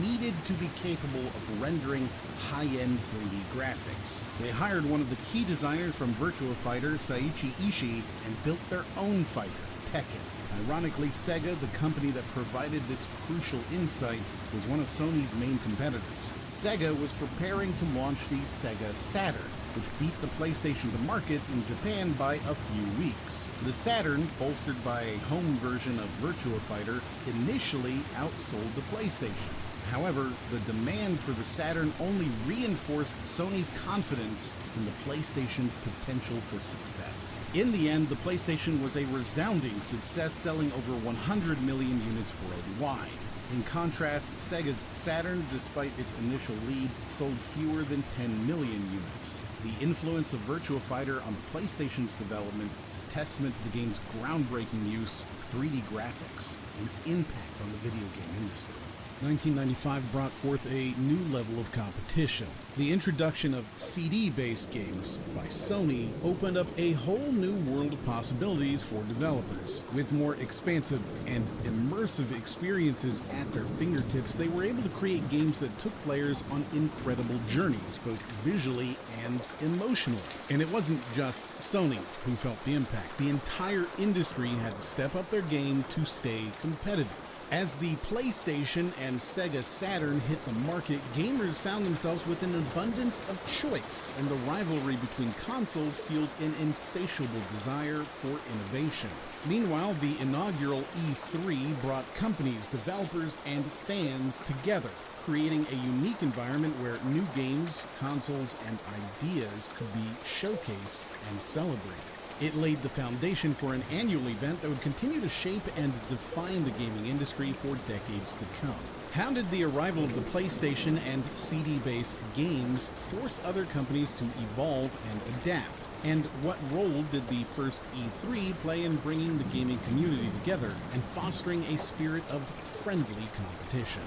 needed to be capable of rendering high-end 3D graphics. They hired one of the key designers from Virtua Fighter, Seiichi Ishii, and built their own fighter, Tekken. Ironically, Sega, the company that provided this crucial insight, was one of Sony's main competitors. Sega was preparing to launch the Sega Saturn, which beat the PlayStation to market in Japan by a few weeks. The Saturn, bolstered by a home version of Virtua Fighter, initially outsold the PlayStation. However, the demand for the Saturn only reinforced Sony's confidence in the PlayStation's potential for success. In the end, the PlayStation was a resounding success, selling over 100 million units worldwide. In contrast, Sega's Saturn, despite its initial lead, sold fewer than 10 million units. The influence of Virtua Fighter on the PlayStation's development is a testament to the game's groundbreaking use of 3D graphics and its impact on the video game industry. 1995 brought forth a new level of competition. The introduction of CD-based games by Sony opened up a whole new world of possibilities for developers. With more expansive and immersive experiences at their fingertips, they were able to create games that took players on incredible journeys, both visually and emotionally. And it wasn't just Sony who felt the impact. The entire industry had to step up their game to stay competitive. As the PlayStation and Sega Saturn hit the market, gamers found themselves with an abundance of choice, and the rivalry between consoles fueled an insatiable desire for innovation. Meanwhile, the inaugural E3 brought companies, developers, and fans together, creating a unique environment where new games, consoles, and ideas could be showcased and celebrated. It laid the foundation for an annual event that would continue to shape and define the gaming industry for decades to come. How did the arrival of the PlayStation and CD-based games force other companies to evolve and adapt? And what role did the first E3 play in bringing the gaming community together and fostering a spirit of friendly competition?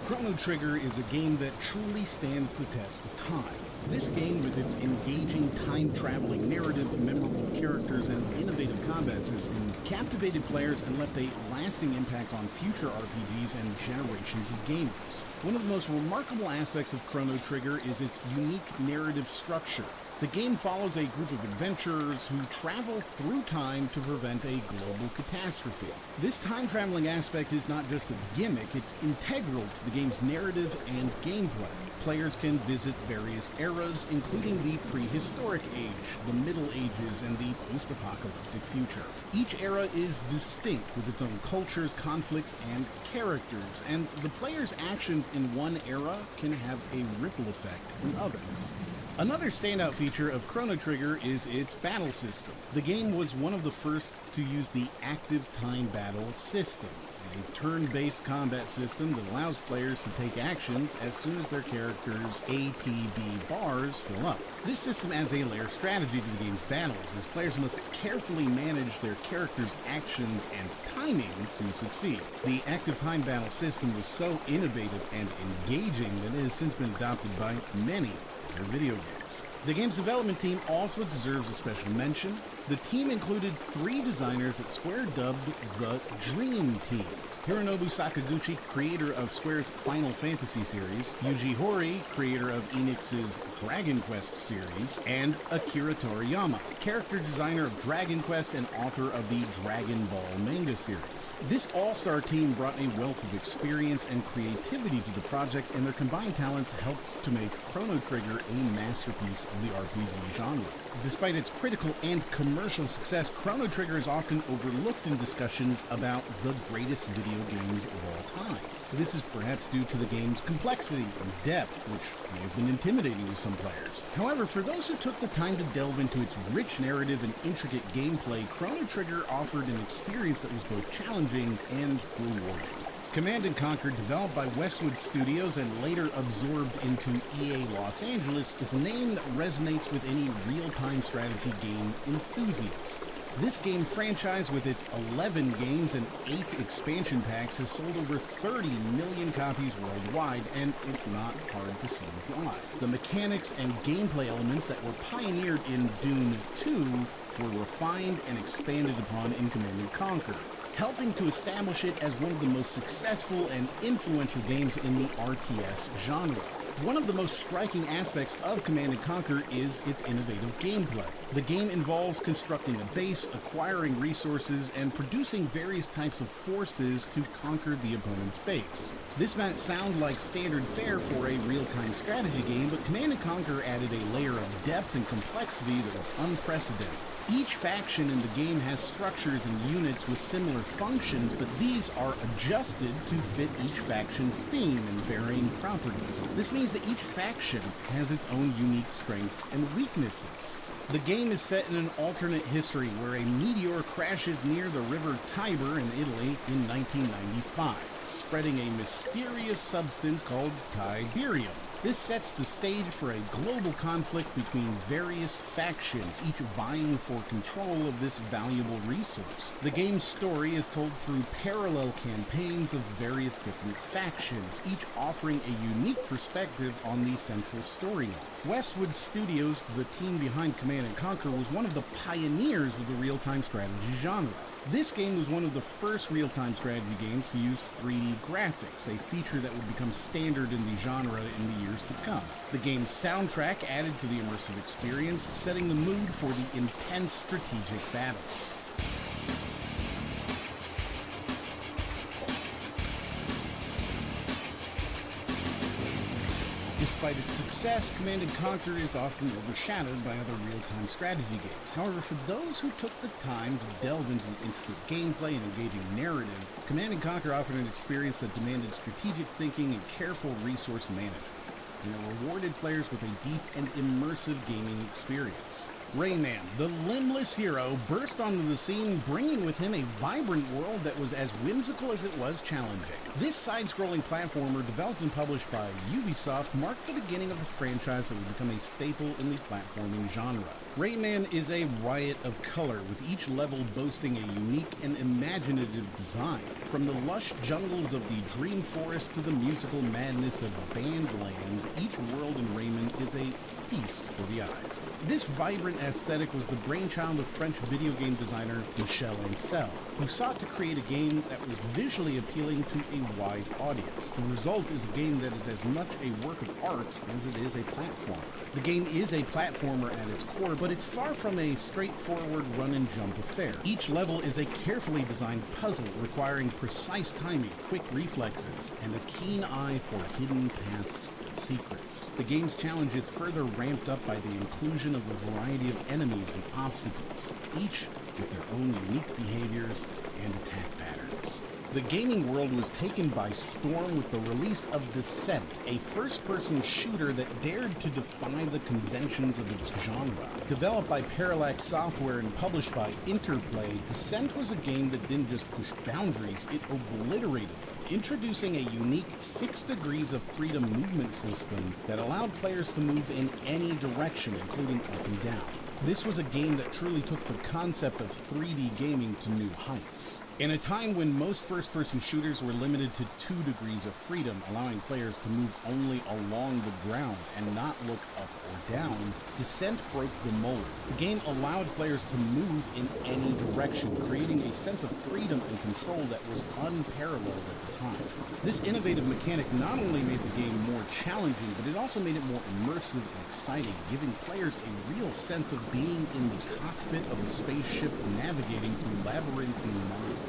Chrono Trigger is a game that truly stands the test of time. This game, with its engaging time-traveling narrative, memorable characters, and innovative combat system, captivated players and left a lasting impact on future RPGs and generations of gamers. One of the most remarkable aspects of Chrono Trigger is its unique narrative structure. The game follows a group of adventurers who travel through time to prevent a global catastrophe. This time-traveling aspect is not just a gimmick, it's integral to the game's narrative and gameplay. Players can visit various eras, including the prehistoric age, the Middle Ages, and the post-apocalyptic future. Each era is distinct with its own cultures, conflicts, and characters, and the player's actions in one era can have a ripple effect in others. Another standout feature of Chrono Trigger is its battle system. The game was one of the first to use the active time battle system, a turn-based combat system that allows players to take actions as soon as their character's ATB bars fill up. This system adds a layer of strategy to the game's battles, as players must carefully manage their character's actions and timing to succeed. The active time battle system was so innovative and engaging that it has since been adopted by many other video games. The game's development team also deserves a special mention. The team included 3 designers that Square dubbed the Dream Team. Hironobu Sakaguchi, creator of Square's Final Fantasy series, Yuji Horii, creator of Enix's Dragon Quest series, and Akira Toriyama, character designer of Dragon Quest and author of the Dragon Ball manga series. This all-star team brought a wealth of experience and creativity to the project, and their combined talents helped to make Chrono Trigger a masterpiece of the RPG genre. Despite its critical and commercial success, Chrono Trigger is often overlooked in discussions about the greatest video games of all time. This is perhaps due to the game's complexity and depth, which may have been intimidating to some players. However, for those who took the time to delve into its rich narrative and intricate gameplay, Chrono Trigger offered an experience that was both challenging and rewarding. Command & Conquer, developed by Westwood Studios and later absorbed into EA Los Angeles, is a name that resonates with any real-time strategy game enthusiast. This game franchise, with its 11 games and 8 expansion packs, has sold over 30 million copies worldwide, and it's not hard to see why. The mechanics and gameplay elements that were pioneered in Dune 2 were refined and expanded upon in Command & Conquer, helping to establish it as one of the most successful and influential games in the RTS genre. One of the most striking aspects of Command & Conquer is its innovative gameplay. The game involves constructing a base, acquiring resources, and producing various types of forces to conquer the opponent's base. This might sound like standard fare for a real-time strategy game, but Command & Conquer added a layer of depth and complexity that was unprecedented. Each faction in the game has structures and units with similar functions, but these are adjusted to fit each faction's theme and varying properties. This means that each faction has its own unique strengths and weaknesses. The game is set in an alternate history where a meteor crashes near the river Tiber in Italy in 1995, spreading a mysterious substance called Tiberium. This sets the stage for a global conflict between various factions, each vying for control of this valuable resource. The game's story is told through parallel campaigns of various different factions, each offering a unique perspective on the central storyline. Westwood Studios, the team behind Command & Conquer, was one of the pioneers of the real-time strategy genre. This game was one of the first real-time strategy games to use 3D graphics, a feature that would become standard in the genre in the years to come. The game's soundtrack added to the immersive experience, setting the mood for the intense strategic battles. Despite its success, Command & Conquer is often overshadowed by other real-time strategy games. However, for those who took the time to delve into intricate gameplay and engaging narrative, Command & Conquer offered an experience that demanded strategic thinking and careful resource management, and it rewarded players with a deep and immersive gaming experience. Rayman, the limbless hero, burst onto the scene, bringing with him a vibrant world that was as whimsical as it was challenging. This side-scrolling platformer, developed and published by Ubisoft, marked the beginning of a franchise that would become a staple in the platforming genre. Rayman is a riot of color, with each level boasting a unique and imaginative design. From the lush jungles of the Dream Forest to the musical madness of Bandland, each world in Rayman is a feast for the eyes. This vibrant aesthetic was the brainchild of French video game designer Michel Ancel, who sought to create a game that was visually appealing to a wide audience. The result is a game that is as much a work of art as it is a platformer. The game is a platformer at its core, but it's far from a straightforward run-and-jump affair. Each level is a carefully designed puzzle requiring precise timing, quick reflexes, and a keen eye for hidden paths and secrets. The game's challenge is further ramped up by the inclusion of a variety of enemies and obstacles, each with their own unique behaviors and attack patterns. The gaming world was taken by storm with the release of Descent, a first-person shooter that dared to defy the conventions of its genre. Developed by Parallax Software and published by Interplay, Descent was a game that didn't just push boundaries, it obliterated them, introducing a unique 6 degrees of freedom movement system that allowed players to move in any direction, including up and down. This was a game that truly took the concept of 3D gaming to new heights. In a time when most first-person shooters were limited to 2 degrees of freedom, allowing players to move only along the ground and not look up or down, Descent broke the mold. The game allowed players to move in any direction, creating a sense of freedom and control that was unparalleled at the time. This innovative mechanic not only made the game more challenging, but it also made it more immersive and exciting, giving players a real sense of being in the cockpit of a spaceship navigating through labyrinthine minds.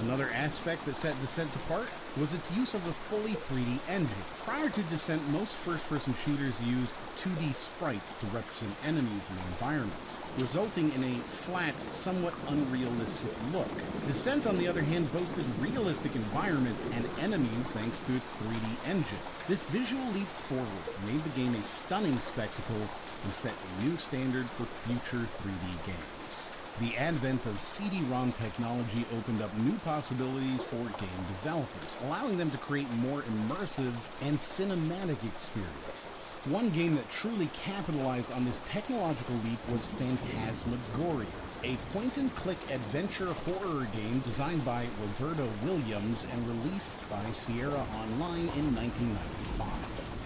Another aspect that set Descent apart was its use of a fully 3D engine. Prior to Descent, most first-person shooters used 2D sprites to represent enemies and environments, resulting in a flat, somewhat unrealistic look. Descent, on the other hand, boasted realistic environments and enemies thanks to its 3D engine. This visual leap forward made the game a stunning spectacle and set a new standard for future 3D games. The advent of CD-ROM technology opened up new possibilities for game developers, allowing them to create more immersive and cinematic experiences. One game that truly capitalized on this technological leap was Phantasmagoria, a point-and-click adventure horror game designed by Roberta Williams and released by Sierra Online in 1995.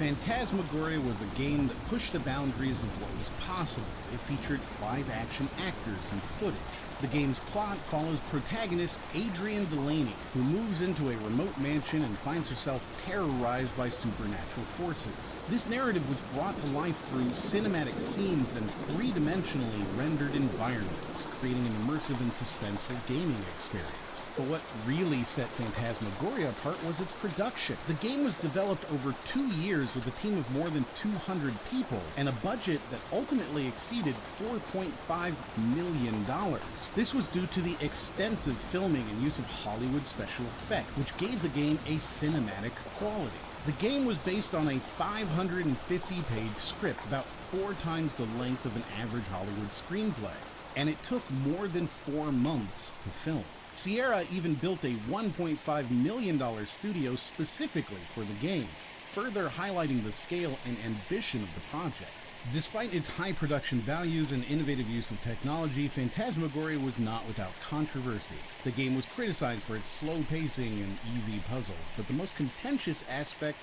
Phantasmagoria was a game that pushed the boundaries of what was possible. It featured live-action actors and footage. The game's plot follows protagonist Adrienne Delaney, who moves into a remote mansion and finds herself terrorized by supernatural forces. This narrative was brought to life through cinematic scenes and three-dimensionally rendered environments, creating an immersive and suspenseful gaming experience. But what really set Phantasmagoria apart was its production. The game was developed over 2 years with a team of more than 200 people and a budget that ultimately exceeded $4.5 million. This was due to the extensive filming and use of Hollywood special effects, which gave the game a cinematic quality. The game was based on a 550-page script, about 4 times the length of an average Hollywood screenplay, and it took more than 4 months to film. Sierra even built a $1.5 million studio specifically for the game, further highlighting the scale and ambition of the project. Despite its high production values and innovative use of technology, Phantasmagoria was not without controversy. The game was criticized for its slow pacing and easy puzzles, but the most contentious aspect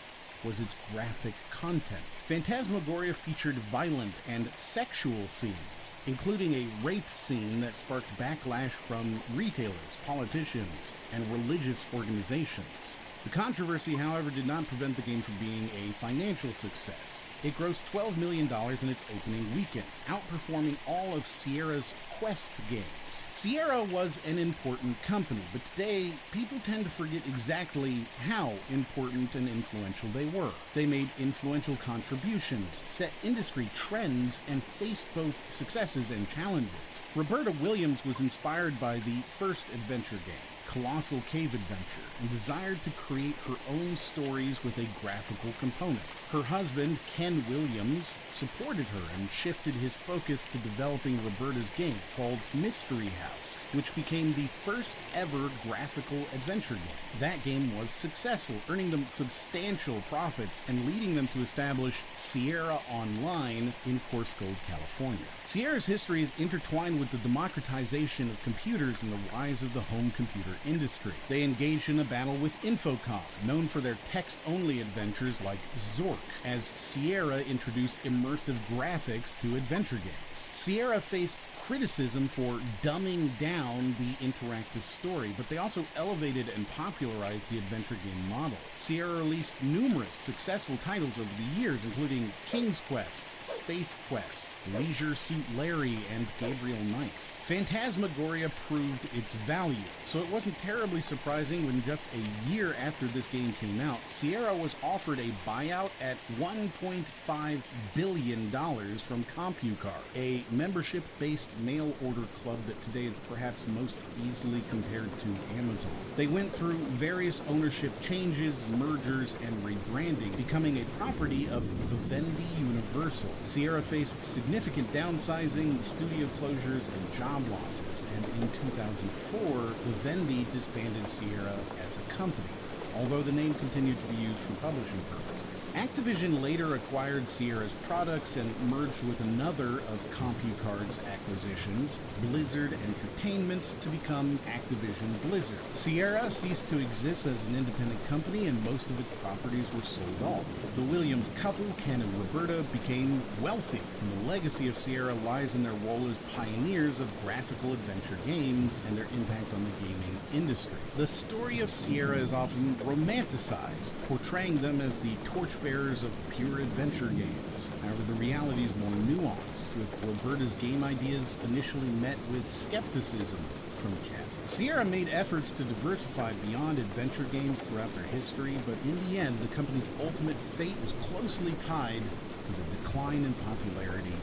was its graphic content. Phantasmagoria featured violent and sexual scenes, including a rape scene that sparked backlash from retailers, politicians, and religious organizations. The controversy, however, did not prevent the game from being a financial success. It grossed $12 million in its opening weekend, outperforming all of Sierra's Quest games. Sierra was an important company, but today people tend to forget exactly how important and influential they were. They made influential contributions, set industry trends, and faced both successes and challenges. Roberta Williams was inspired by the first adventure game, Colossal Cave Adventure, and desired to create her own stories with a graphical component. Her husband, Ken Williams, supported her and shifted his focus to developing Roberta's game called Mystery House, which became the first ever graphical adventure game. That game was successful, earning them substantial profits and leading them to establish Sierra Online in Coarse Gold, California. Sierra's history is intertwined with the democratization of computers and the rise of the home computer industry. They engaged in a battle with Infocom, known for their text-only adventures like Zork, as Sierra introduced immersive graphics to adventure games. Sierra faced criticism for dumbing down the interactive story, but they also elevated and popularized the adventure game model. Sierra released numerous successful titles over the years, including King's Quest, Space Quest, Leisure Suit Larry, and Gabriel Knight. Phantasmagoria proved its value, so it wasn't terribly surprising when just a year after this game came out, Sierra was offered a buyout at $1.5 billion from CompuCar, a membership-based mail-order club that today is perhaps most easily compared to Amazon. They went through various ownership changes, mergers, and rebranding, becoming a property of Vivendi Universal. Sierra faced significant downsizing, studio closures, and job losses, and in 2004, Vivendi disbanded Sierra as a company, although the name continued to be used for publishing purposes. Activision later acquired Sierra's products and merged with another of CompuCar's acquisitions, Blizzard Entertainment, to become Activision Blizzard. Sierra ceased to exist as an independent company, and most of its properties were sold off. The Williams couple, Ken and Roberta, became wealthy, and the legacy of Sierra lies in their role as pioneers of graphical adventure games and their impact on the gaming industry. The story of Sierra is often romanticized, portraying them as the torchbearers of pure adventure games. However, the reality is more nuanced, with Roberta's game ideas initially met with skepticism from Ken. Sierra made efforts to diversify beyond adventure games throughout their history, but in the end, the company's ultimate fate was closely tied to the decline in popularity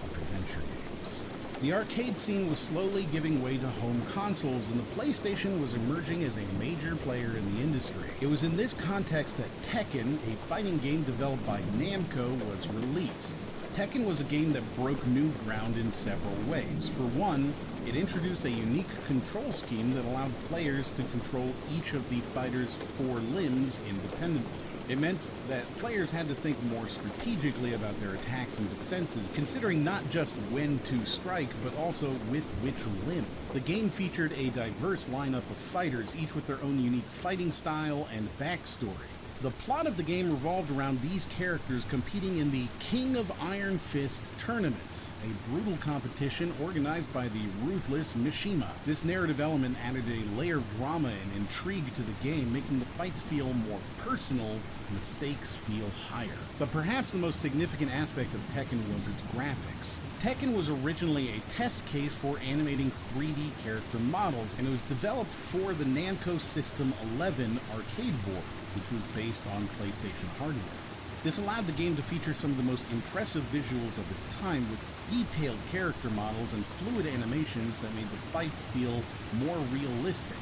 of adventure games. The arcade scene was slowly giving way to home consoles, and the PlayStation was emerging as a major player in the industry. It was in this context that Tekken, a fighting game developed by Namco, was released. Tekken was a game that broke new ground in several ways. For one, it introduced a unique control scheme that allowed players to control each of the fighter's 4 limbs independently. It meant that players had to think more strategically about their attacks and defenses, considering not just when to strike, but also with which limb. The game featured a diverse lineup of fighters, each with their own unique fighting style and backstory. The plot of the game revolved around these characters competing in the King of Iron Fist tournament, a brutal competition organized by the ruthless Mishima. This narrative element added a layer of drama and intrigue to the game, making the fights feel more personal and the stakes feel higher. But perhaps the most significant aspect of Tekken was its graphics. Tekken was originally a test case for animating 3D character models, and it was developed for the Namco System 11 arcade board, which was based on PlayStation hardware. This allowed the game to feature some of the most impressive visuals of its time, with detailed character models and fluid animations that made the fights feel more realistic.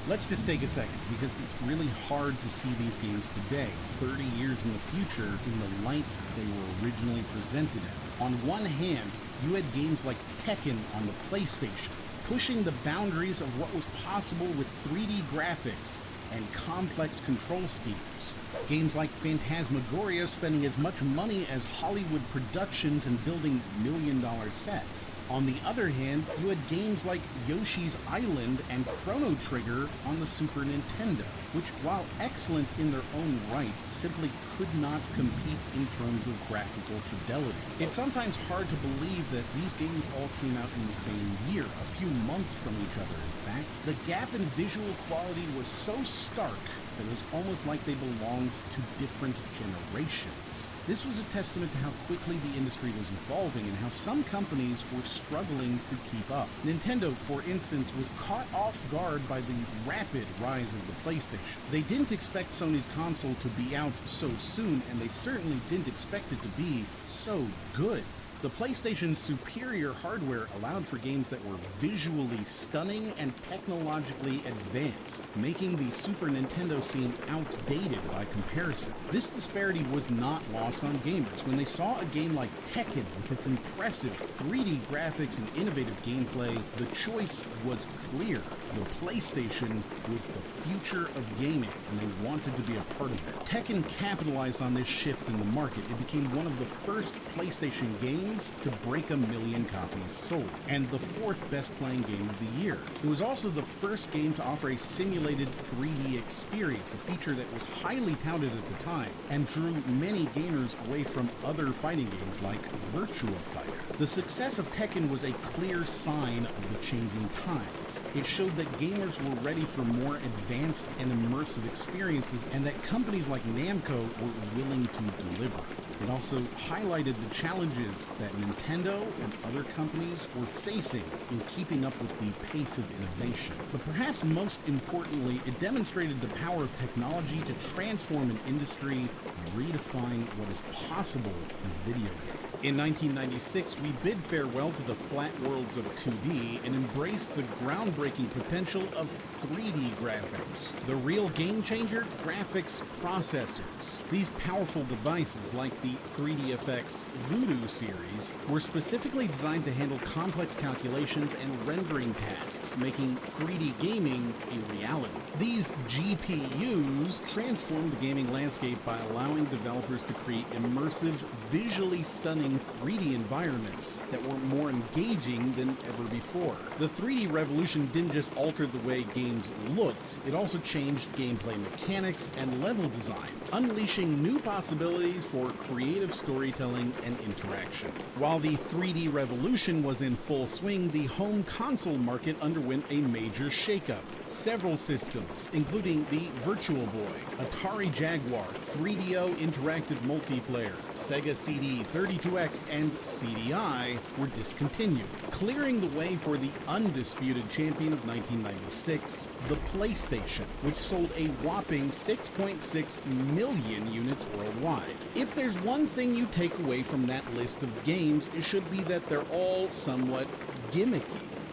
Let's just take a second, because it's really hard to see these games today, 30 years in the future, in the light they were originally presented in. On one hand, you had games like Tekken on the PlayStation, pushing the boundaries of what was possible with 3D graphics and complex control schemes. Games like Phantasmagoria spending as much money as Hollywood productions and building million-dollar sets. On the other hand, you had games like Yoshi's Island and Chrono Trigger on the Super Nintendo, which, while excellent in their own right, simply could not compete in terms of graphical fidelity. It's sometimes hard to believe that these games all came out in the same year, a few months from each other, in fact. The gap in visual quality was so stark that it was almost like they belonged to different generations. This was a testament to how quickly the industry was evolving and how some companies were struggling to keep up. Nintendo, for instance, was caught off guard by the rapid rise of the PlayStation. They didn't expect Sony's console to be out so soon, and they certainly didn't expect it to be so good. The PlayStation's superior hardware allowed for games that were visually stunning and technologically advanced, making the Super Nintendo seem outdated by comparison. This disparity was not lost on gamers. When they saw a game like Tekken with its impressive 3D graphics and innovative gameplay, the choice was clear. The PlayStation was the future of gaming, and they wanted to be a part of it. Tekken capitalized on this shift in the market. It became one of the first PlayStation games to break 1 million copies sold, and the 4th best playing game of the year. It was also the first game to offer a simulated 3D experience, a feature that was highly touted at the time, and drew many gamers away from other fighting games like Virtua Fighter. The success of Tekken was a clear sign of the changing times. It showed that gamers were ready for more advanced and immersive experiences, and that companies like Namco were willing to deliver. It also highlighted the challenges that Nintendo and other companies were facing in keeping up with the pace of innovation. But perhaps most importantly, it demonstrated the power of technology to transform an industry and redefine what is possible in video games. In 1996, we bid farewell to the flat worlds of 2D and embraced the groundbreaking potential of 3D graphics. The real game changer? Graphics processors. These powerful devices, like the 3DFX Voodoo series, were specifically designed to handle complex calculations and rendering tasks, making 3D gaming a reality. These GPUs transformed the gaming landscape by allowing developers to create immersive, visually stunning 3D environments that were more engaging than ever before. The 3D revolution didn't just alter the way games looked, it also changed gameplay mechanics and level design, unleashing new possibilities for creative storytelling and interaction. While the 3D revolution was in full swing, the home console market underwent a major shakeup. Several systems, including the Virtual Boy, Atari Jaguar, 3DO Interactive Multiplayer, Sega CD, 32X, and CDI were discontinued, clearing the way for the undisputed champion of 1996, the PlayStation, which sold a whopping 6.6 million units worldwide. If there's one thing you take away from that list of games, it should be that they're all somewhat gimmicky.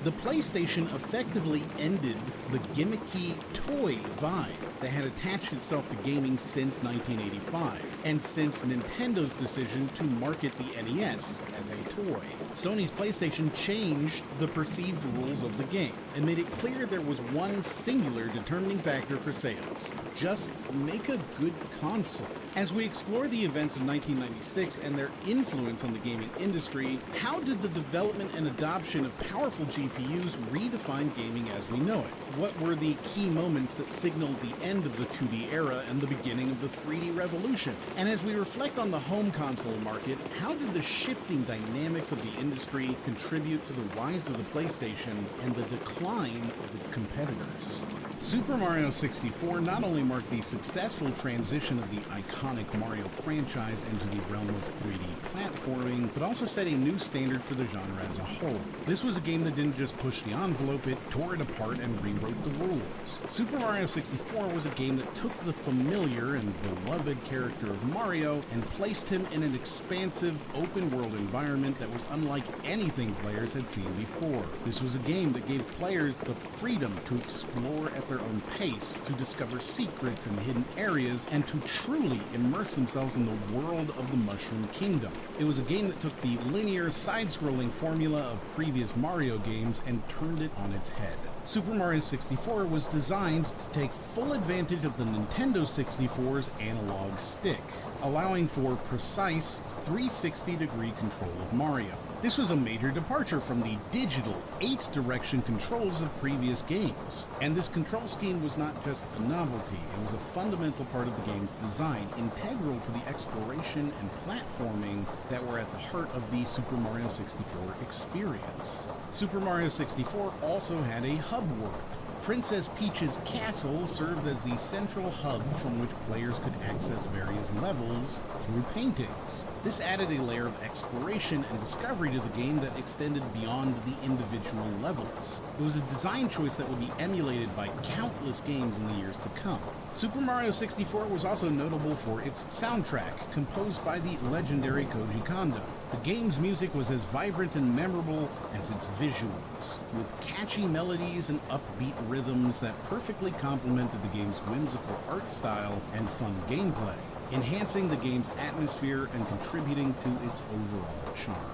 The PlayStation effectively ended the gimmicky toy vibe that had attached itself to gaming since 1985, and since Nintendo's decision to market the NES as a toy. Sony's PlayStation changed the perceived rules of the game and made it clear there was one singular determining factor for sales: just make a good console. As we explore the events of 1996 and their influence on the gaming industry, how did the development and adoption of powerful GPUs redefine gaming as we know it? What were the key moments that signaled the end of the 2D era and the beginning of the 3D revolution? And as we reflect on the home console market, how did the shifting dynamics of the industry contribute to the rise of the PlayStation and the decline of its competitors? Super Mario 64 not only marked the successful transition of the iconic Mario franchise into the realm of 3D platforming, but also set a new standard for the genre as a whole. This was a game that didn't just push the envelope, it tore it apart and rewrote the rules. Super Mario 64 was a game that took the familiar and beloved character of Mario and placed him in an expansive, open-world environment that was unlike anything players had seen before. This was a game that gave players the freedom to explore at their own pace, to discover secrets and hidden areas, and to truly immerse themselves in the world of the Mushroom Kingdom. It was a game that took the linear, side-scrolling formula of previous Mario games and turned it on its head. Super Mario 64 was designed to take full advantage of the Nintendo 64's analog stick, allowing for precise 360-degree control of Mario. This was a major departure from the digital 8-direction controls of previous games. And this control scheme was not just a novelty, it was a fundamental part of the game's design, integral to the exploration and platforming that were at the heart of the Super Mario 64 experience. Super Mario 64 also had a hub world. Princess Peach's castle served as the central hub from which players could access various levels through paintings. This added a layer of exploration and discovery to the game that extended beyond the individual levels. It was a design choice that would be emulated by countless games in the years to come. Super Mario 64 was also notable for its soundtrack, composed by the legendary Koji Kondo. The game's music was as vibrant and memorable as its visuals, with catchy melodies and upbeat rhythms that perfectly complemented the game's whimsical art style and fun gameplay, enhancing the game's atmosphere and contributing to its overall charm.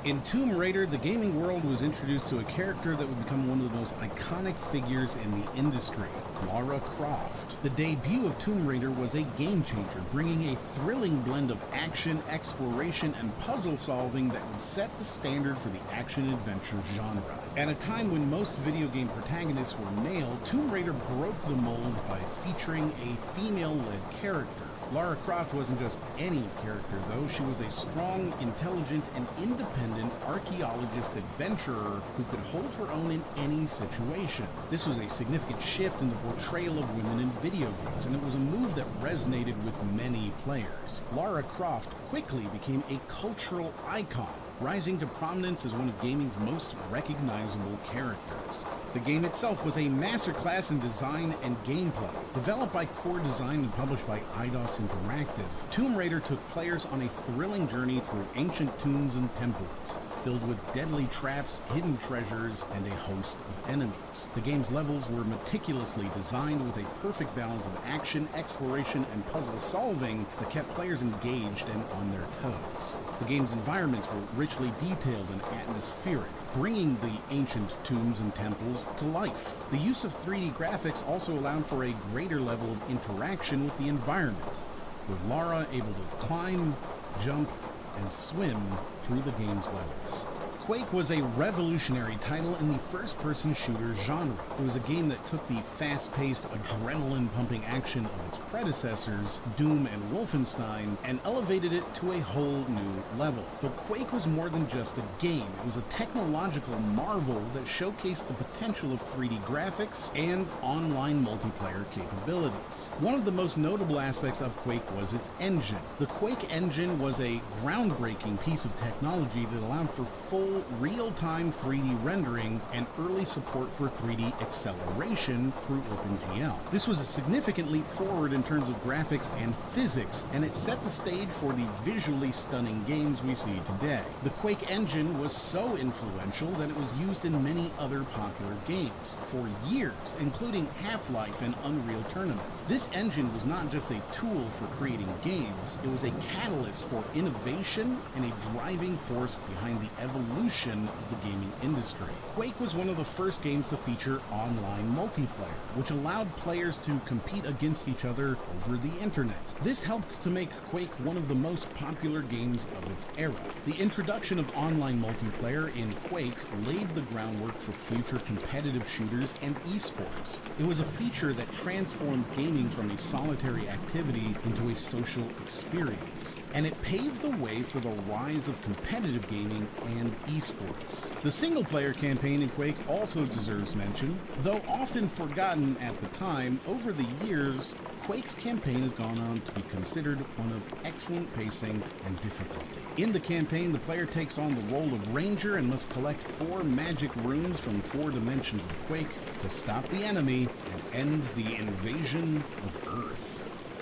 In Tomb Raider, the gaming world was introduced to a character that would become one of the most iconic figures in the industry, Lara Croft. The debut of Tomb Raider was a game changer, bringing a thrilling blend of action, exploration, and puzzle solving that would set the standard for the action-adventure genre. At a time when most video game protagonists were male, Tomb Raider broke the mold by featuring a female-led character. Lara Croft wasn't just any character, though. She was a strong, intelligent, and independent archaeologist adventurer who could hold her own in any situation. This was a significant shift in the portrayal of women in video games, and it was a move that resonated with many players. Lara Croft quickly became a cultural icon, rising to prominence as one of gaming's most recognizable characters. The game itself was a masterclass in design and gameplay. Developed by Core Design and published by Eidos Interactive, Tomb Raider took players on a thrilling journey through ancient tombs and temples, filled with deadly traps, hidden treasures, and a host of enemies. The game's levels were meticulously designed with a perfect balance of action, exploration, and puzzle solving that kept players engaged and on their toes. The game's environments were richly detailed and atmospheric, bringing the ancient tombs and temples to life. The use of 3D graphics also allowed for a greater level of interaction with the environment, with Lara able to climb, jump, and swim through the game's levels. Quake was a revolutionary title in the first-person shooter genre. It was a game that took the fast-paced, adrenaline-pumping action of its predecessors, Doom and Wolfenstein, and elevated it to a whole new level. But Quake was more than just a game. It was a technological marvel that showcased the potential of 3D graphics and online multiplayer capabilities. One of the most notable aspects of Quake was its engine. The Quake engine was a groundbreaking piece of technology that allowed for full real-time 3D rendering and early support for 3D acceleration through OpenGL. This was a significant leap forward in terms of graphics and physics, and it set the stage for the visually stunning games we see today. The Quake engine was so influential that it was used in many other popular games for years, including Half-Life and Unreal Tournament. This engine was not just a tool for creating games, it was a catalyst for innovation and a driving force behind the evolution of the gaming industry. Quake was one of the first games to feature online multiplayer, which allowed players to compete against each other over the internet. This helped to make Quake one of the most popular games of its era. The introduction of online multiplayer in Quake laid the groundwork for future competitive shooters and esports. It was a feature that transformed gaming from a solitary activity into a social experience, and it paved the way for the rise of competitive gaming and esports. The single-player campaign in Quake also deserves mention. Though often forgotten at the time, over the years, Quake's campaign has gone on to be considered one of excellent pacing and difficulty. In the campaign, the player takes on the role of Ranger and must collect 4 magic runes from 4 dimensions of Quake to stop the enemy and end the invasion of Earth.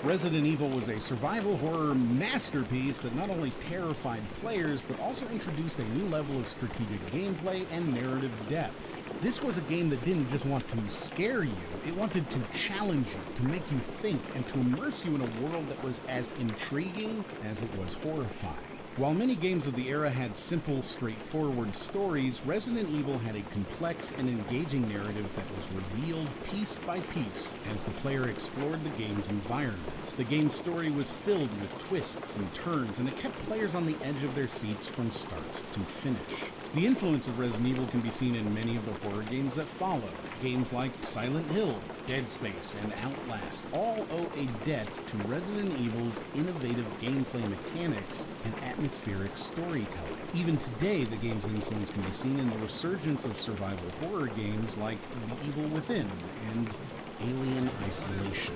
Resident Evil was a survival horror masterpiece that not only terrified players, but also introduced a new level of strategic gameplay and narrative depth. This was a game that didn't just want to scare you, it wanted to challenge you, to make you think, and to immerse you in a world that was as intriguing as it was horrifying. While many games of the era had simple, straightforward stories, Resident Evil had a complex and engaging narrative that was revealed piece by piece as the player explored the game's environment. The game's story was filled with twists and turns, and it kept players on the edge of their seats from start to finish. The influence of Resident Evil can be seen in many of the horror games that followed. Games like Silent Hill, Dead Space, and Outlast all owe a debt to Resident Evil's innovative gameplay mechanics and atmospheric storytelling. Even today, the game's influence can be seen in the resurgence of survival horror games like The Evil Within and Alien Isolation.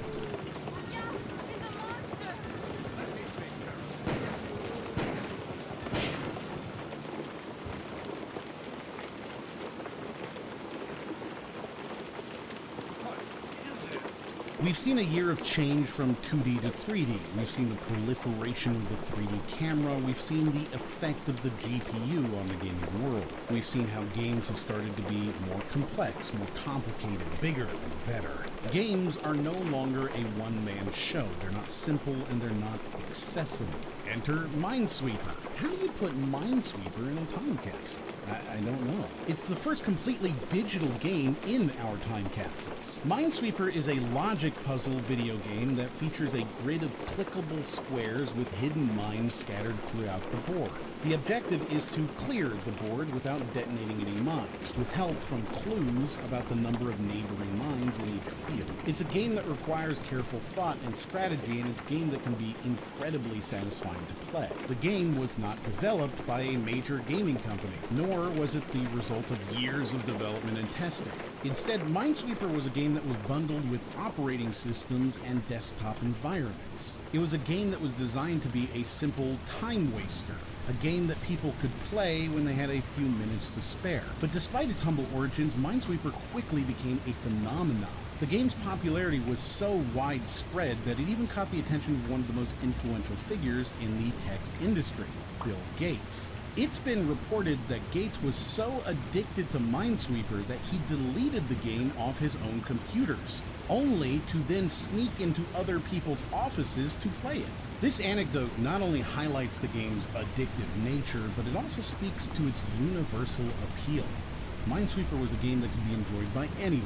We've seen a year of change from 2D to 3D. We've seen the proliferation of the 3D camera. We've seen the effect of the GPU on the gaming world. We've seen how games have started to be more complex, more complicated, bigger, and better. Games are no longer a one-man show. They're not simple and they're not accessible. Enter Minesweeper. How do you put Minesweeper in a time capsule? I don't know. It's the first completely digital game in our time capsules. Minesweeper is a logic puzzle video game that features a grid of clickable squares with hidden mines scattered throughout the board. The objective is to clear the board without detonating any mines, with help from clues about the number of neighboring mines in each field. It's a game that requires careful thought and strategy, and it's a game that can be incredibly satisfying to play. The game was not developed by a major gaming company, nor was it the result of years of development and testing. Instead, Minesweeper was a game that was bundled with operating systems and desktop environments. It was a game that was designed to be a simple time waster, a game that people could play when they had a few minutes to spare. But despite its humble origins, Minesweeper quickly became a phenomenon. The game's popularity was so widespread that it even caught the attention of one of the most influential figures in the tech industry, Bill Gates. It's been reported that Gates was so addicted to Minesweeper that he deleted the game off his own computers, only to then sneak into other people's offices to play it. This anecdote not only highlights the game's addictive nature, but it also speaks to its universal appeal. Minesweeper was a game that could be enjoyed by anyone,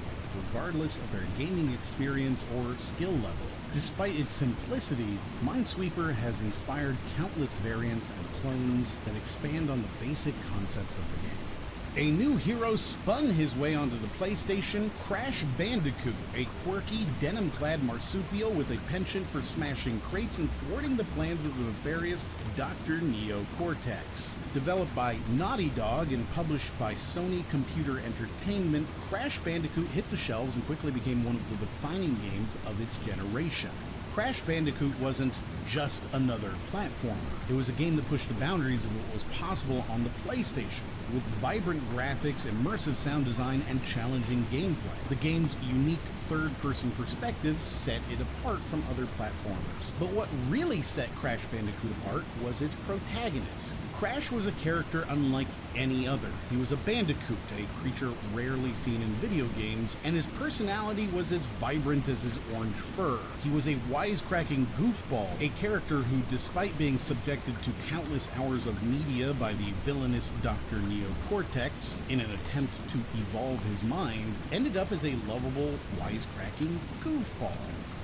regardless of their gaming experience or skill level. Despite its simplicity, Minesweeper has inspired countless variants and clones that expand on the basic concepts of the game. A new hero spun his way onto the PlayStation, Crash Bandicoot, a quirky, denim-clad marsupial with a penchant for smashing crates and thwarting the plans of the nefarious Dr. Neo Cortex. Developed by Naughty Dog and published by Sony Computer Entertainment, Crash Bandicoot hit the shelves and quickly became one of the defining games of its generation. Crash Bandicoot wasn't just another platformer. It was a game that pushed the boundaries of what was possible on the PlayStation, with vibrant graphics, immersive sound design, and challenging gameplay. The game's unique third-person perspective set it apart from other platformers. But what really set Crash Bandicoot apart was its protagonist. Crash was a character unlike any other. He was a bandicoot, a creature rarely seen in video games, and his personality was as vibrant as his orange fur. He was a wisecracking goofball, a character who, despite being subjected to countless hours of media by the villainous Dr. Neo Cortex in an attempt to evolve his mind, ended up as a lovable, wisecracking goofball.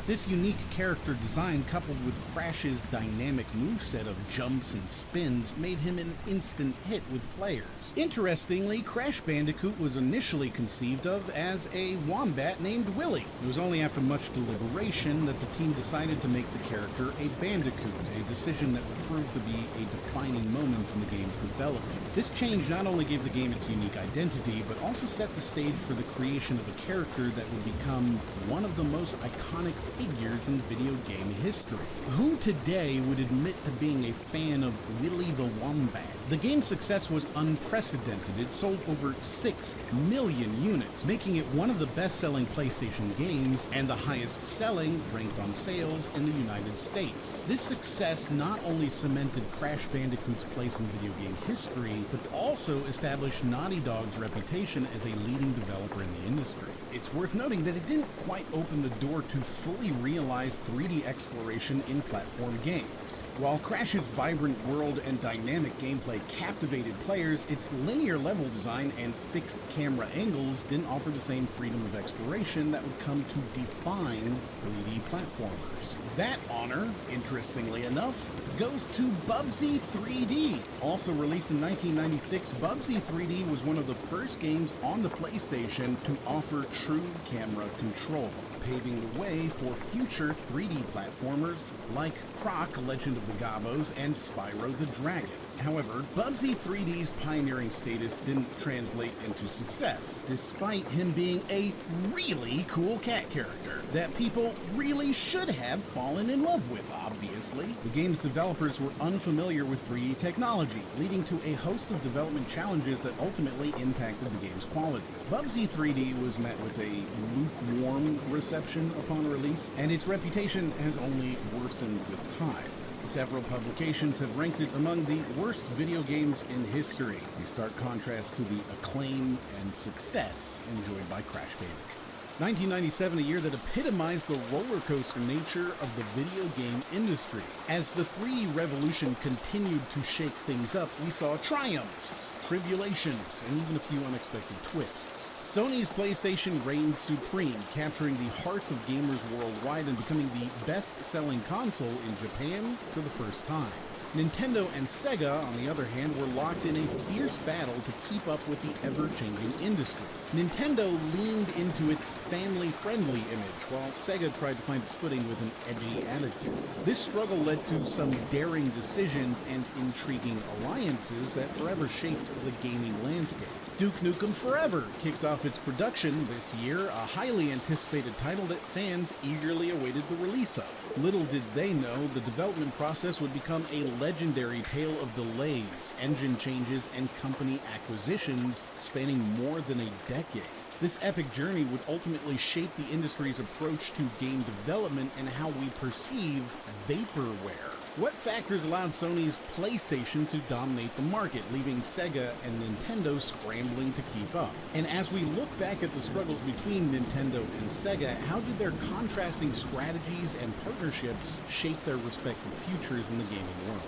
This unique character design, coupled with Crash's dynamic moveset of jumps and spins, made him an instant hit with players. Interestingly, Crash Bandicoot was initially conceived of as a wombat named Willy. It was only after much deliberation that the team decided to make the character a bandicoot, a decision that would prove to be a defining moment in the game's development. This change not only gave the game its unique identity, but also set the stage for the creation of a character that would become one of the most iconic figures in video game history. Who today would admit to being a fan of Willy the Wombat? The game's success was unprecedented. It sold over 6 million units, making it one of the best-selling PlayStation games and the highest-selling ranked on sales in the United States. This success not only cemented Crash Bandicoot's place in video game history, but also established Naughty Dog's reputation as a leading developer in the industry. It's worth noting that it didn't quite open the door to fully realize 3D exploration in platform games. While Crash's vibrant world and dynamic gameplay captivated players, its linear level design and fixed camera angles didn't offer the same freedom of exploration that would come to define 3D platformers. That honor, interestingly enough, goes to Bubsy 3D. Also released in 1996, Bubsy 3D was one of the first games on the PlayStation to offer true camera control, paving the way for future 3D platformers like Croc, Legend of the Gobos, and Spyro the Dragon. However, Bubsy 3D's pioneering status didn't translate into success, despite him being a really cool cat character that people really should have fallen in love with, obviously. The game's developers were unfamiliar with 3D technology, leading to a host of development challenges that ultimately impacted the game's quality. Bubsy 3D was met with a lukewarm reception upon release, and its reputation has only worsened with time. Several publications have ranked it among the worst video games in history, a stark contrast to the acclaim and success enjoyed by Crash Bandicoot. 1997, a year that epitomized the roller coaster nature of the video game industry. As the 3D revolution continued to shake things up, we saw triumphs, tribulations, and even a few unexpected twists. Sony's PlayStation reigned supreme, capturing the hearts of gamers worldwide and becoming the best-selling console in Japan for the first time. Nintendo and Sega, on the other hand, were locked in a fierce battle to keep up with the ever-changing industry. Nintendo leaned into its family-friendly image, while Sega tried to find its footing with an edgy attitude. This struggle led to some daring decisions and intriguing alliances that forever shaped the gaming landscape. Duke Nukem Forever kicked off its production this year, a highly anticipated title that fans eagerly awaited the release of. Little did they know the development process would become a legendary tale of delays, engine changes, and company acquisitions spanning more than a decade. This epic journey would ultimately shape the industry's approach to game development and how we perceive vaporware. What factors allowed Sony's PlayStation to dominate the market, leaving Sega and Nintendo scrambling to keep up? And as we look back at the struggles between Nintendo and Sega, how did their contrasting strategies and partnerships shape their respective futures in the gaming world?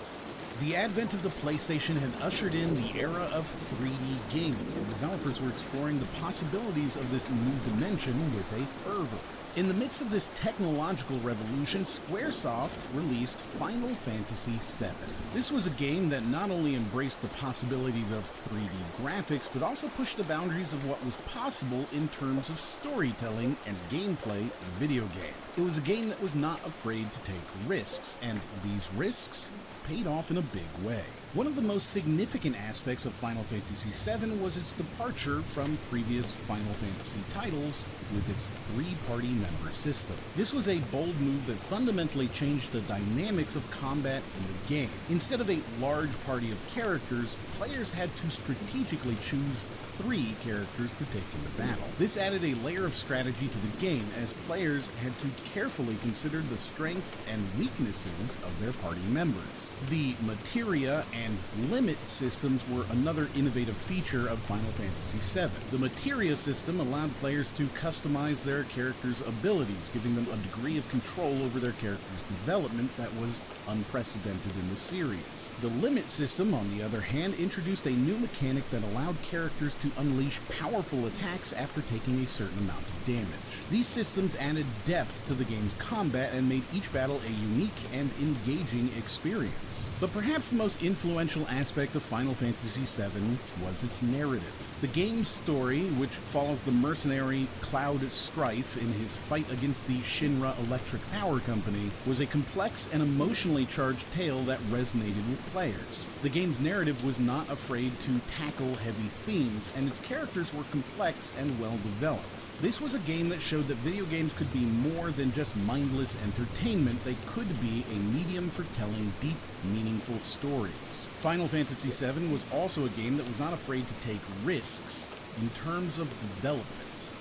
The advent of the PlayStation had ushered in the era of 3D gaming, and developers were exploring the possibilities of this new dimension with a fervor. In the midst of this technological revolution, Squaresoft released Final Fantasy VII. This was a game that not only embraced the possibilities of 3D graphics, but also pushed the boundaries of what was possible in terms of storytelling and gameplay in a video game. It was a game that was not afraid to take risks, and these risks paid off in a big way. One of the most significant aspects of Final Fantasy VII was its departure from previous Final Fantasy titles with its three-party member system. This was a bold move that fundamentally changed the dynamics of combat in the game. Instead of a large party of characters, players had to strategically choose 3 characters to take into battle. This added a layer of strategy to the game, as players had to carefully consider the strengths and weaknesses of their party members. The materia and limit systems were another innovative feature of Final Fantasy VII. The materia system allowed players to customize their characters' abilities, giving them a degree of control over their character's development that was unprecedented in the series. The limit system, on the other hand, introduced a new mechanic that allowed characters to unleash powerful attacks after taking a certain amount of damage. These systems added depth to the game's combat and made each battle a unique and engaging experience. But perhaps the most influential aspect of Final Fantasy VII was its narrative. The game's story, which follows the mercenary Cloud Strife in his fight against the Shinra Electric Power Company, was a complex and emotionally charged tale that resonated with players. The game's narrative was not afraid to tackle heavy themes, and its characters were complex and well developed. This was a game that showed that video games could be more than just mindless entertainment. They could be a medium for telling deep, meaningful stories. Final Fantasy VII was also a game that was not afraid to take risks in terms of development.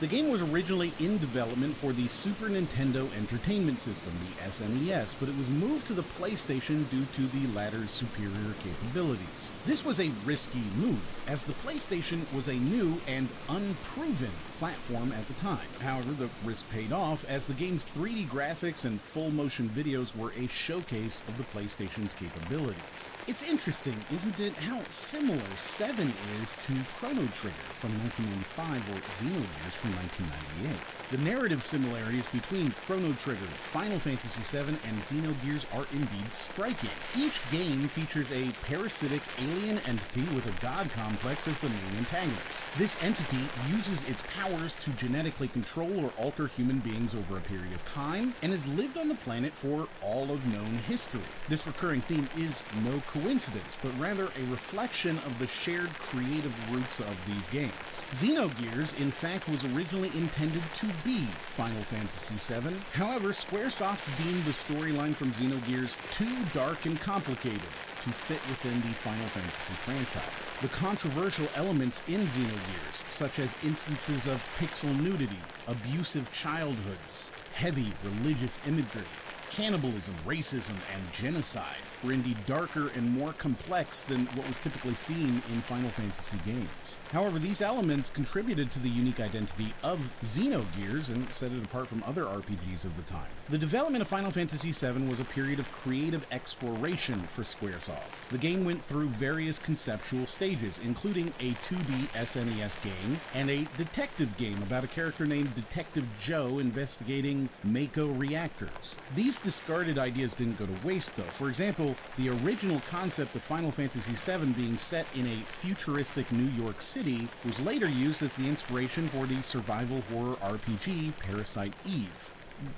The game was originally in development for the Super Nintendo Entertainment System, the SNES, but it was moved to the PlayStation due to the latter's superior capabilities. This was a risky move, as the PlayStation was a new and unproven platform at the time. However, the risk paid off, as the game's 3D graphics and full-motion videos were a showcase of the PlayStation's capabilities. It's interesting, isn't it, how similar 7 is to Chrono Trigger from 1995 or Xenogears from 1998. The narrative similarities between Chrono Trigger, Final Fantasy VII, and Xenogears are indeed striking. Each game features a parasitic alien entity with a god complex as the main antagonist. This entity uses its powers to genetically control or alter human beings over a period of time, and has lived on the planet for all of known history. This recurring theme is no coincidence, but rather a reflection of the shared creative roots of these games. Xenogears, in fact, was originally intended to be Final Fantasy VII. However, Squaresoft deemed the storyline from Xenogears too dark and complicated to fit within the Final Fantasy franchise. The controversial elements in Xenogears, such as instances of pixel nudity, abusive childhoods, heavy religious imagery, cannibalism, racism, and genocide, were indeed darker and more complex than what was typically seen in Final Fantasy games. However, these elements contributed to the unique identity of Xenogears and set it apart from other RPGs of the time. The development of Final Fantasy VII was a period of creative exploration for Squaresoft. The game went through various conceptual stages, including a 2D SNES game and a detective game about a character named Detective Joe investigating Mako reactors. These discarded ideas didn't go to waste, though. For example, example, the original concept of Final Fantasy VII being set in a futuristic New York City was later used as the inspiration for the survival horror RPG Parasite Eve.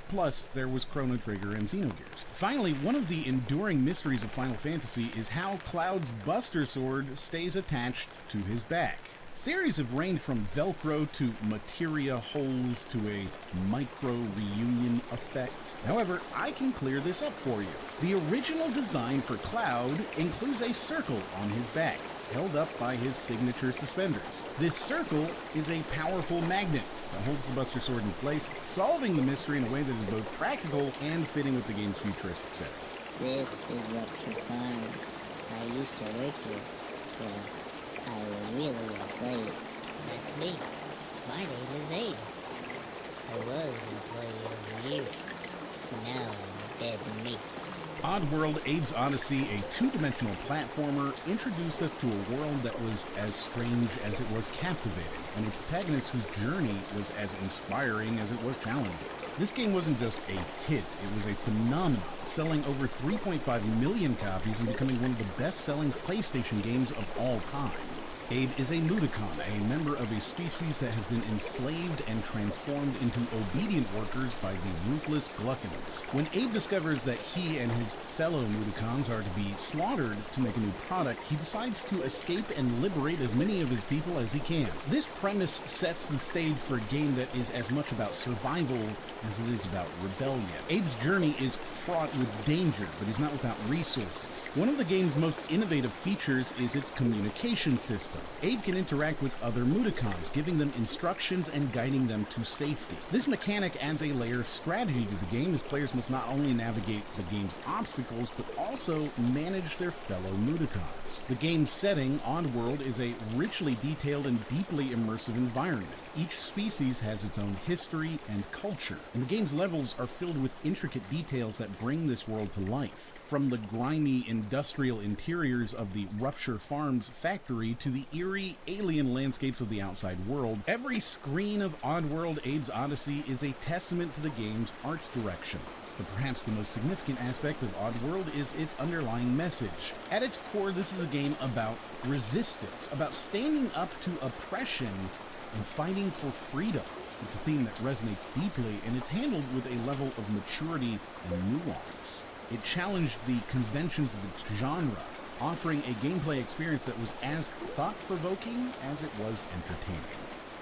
Plus, there was Chrono Trigger and Xenogears. Finally, one of the enduring mysteries of Final Fantasy is how Cloud's Buster Sword stays attached to his back. Theories have ranged from Velcro to materia holes to a micro-reunion effect. However, I can clear this up for you. The original design for Cloud includes a circle on his back, held up by his signature suspenders. This circle is a powerful magnet that holds the Buster Sword in place, solving the mystery in a way that is both practical and fitting with the game's futuristic setting. This is Rupture Farm. I used to work here, so I was really a slave. That's me. My name is Abe. I was employee of the year. Now I'm dead meat. Oddworld Abe's Odyssey, a two-dimensional platformer, introduced us to a world that was as strange as it was captivating, and a protagonist whose journey was as inspiring as it was challenging. This game wasn't just a hit, it was a phenomenon, selling over 3.5 million copies and becoming one of the best-selling PlayStation games of all time. Abe is a Mudokon, a member of a species that has been enslaved and transformed into obedient workers by the ruthless Gluckons. When Abe discovers that he and his fellow Mudokons are to be slaughtered to make a new product, he decides to escape and liberate as many of his people as he can. This premise sets the stage for a game that is as much about survival as it is about rebellion. Abe's journey is fraught with danger, but he's not without resources. One of the game's most innovative features is its communication system. Abe can interact with other Mudokons, giving them instructions and guiding them to safety. This mechanic adds a layer of strategy to the game, as players must not only navigate the game's obstacles, but also manage their fellow Mudokons. The game's setting, Oddworld, is a richly detailed and deeply immersive environment. Each species has its own history and culture, and the game's levels are filled with intricate details that bring this world to life. From the grimy industrial interiors of the Rupture Farms factory to the eerie alien landscapes of the outside world, every screen of Oddworld Abe's Odyssey is a testament to the game's art direction. But perhaps the most significant aspect of Oddworld is its underlying message. At its core, this is a game about resistance, about standing up to oppression and fighting for freedom. It's a theme that resonates deeply, and it's handled with a level of maturity and nuance. It challenged the conventions of its genre, offering a gameplay experience that was as thought-provoking as it was entertaining.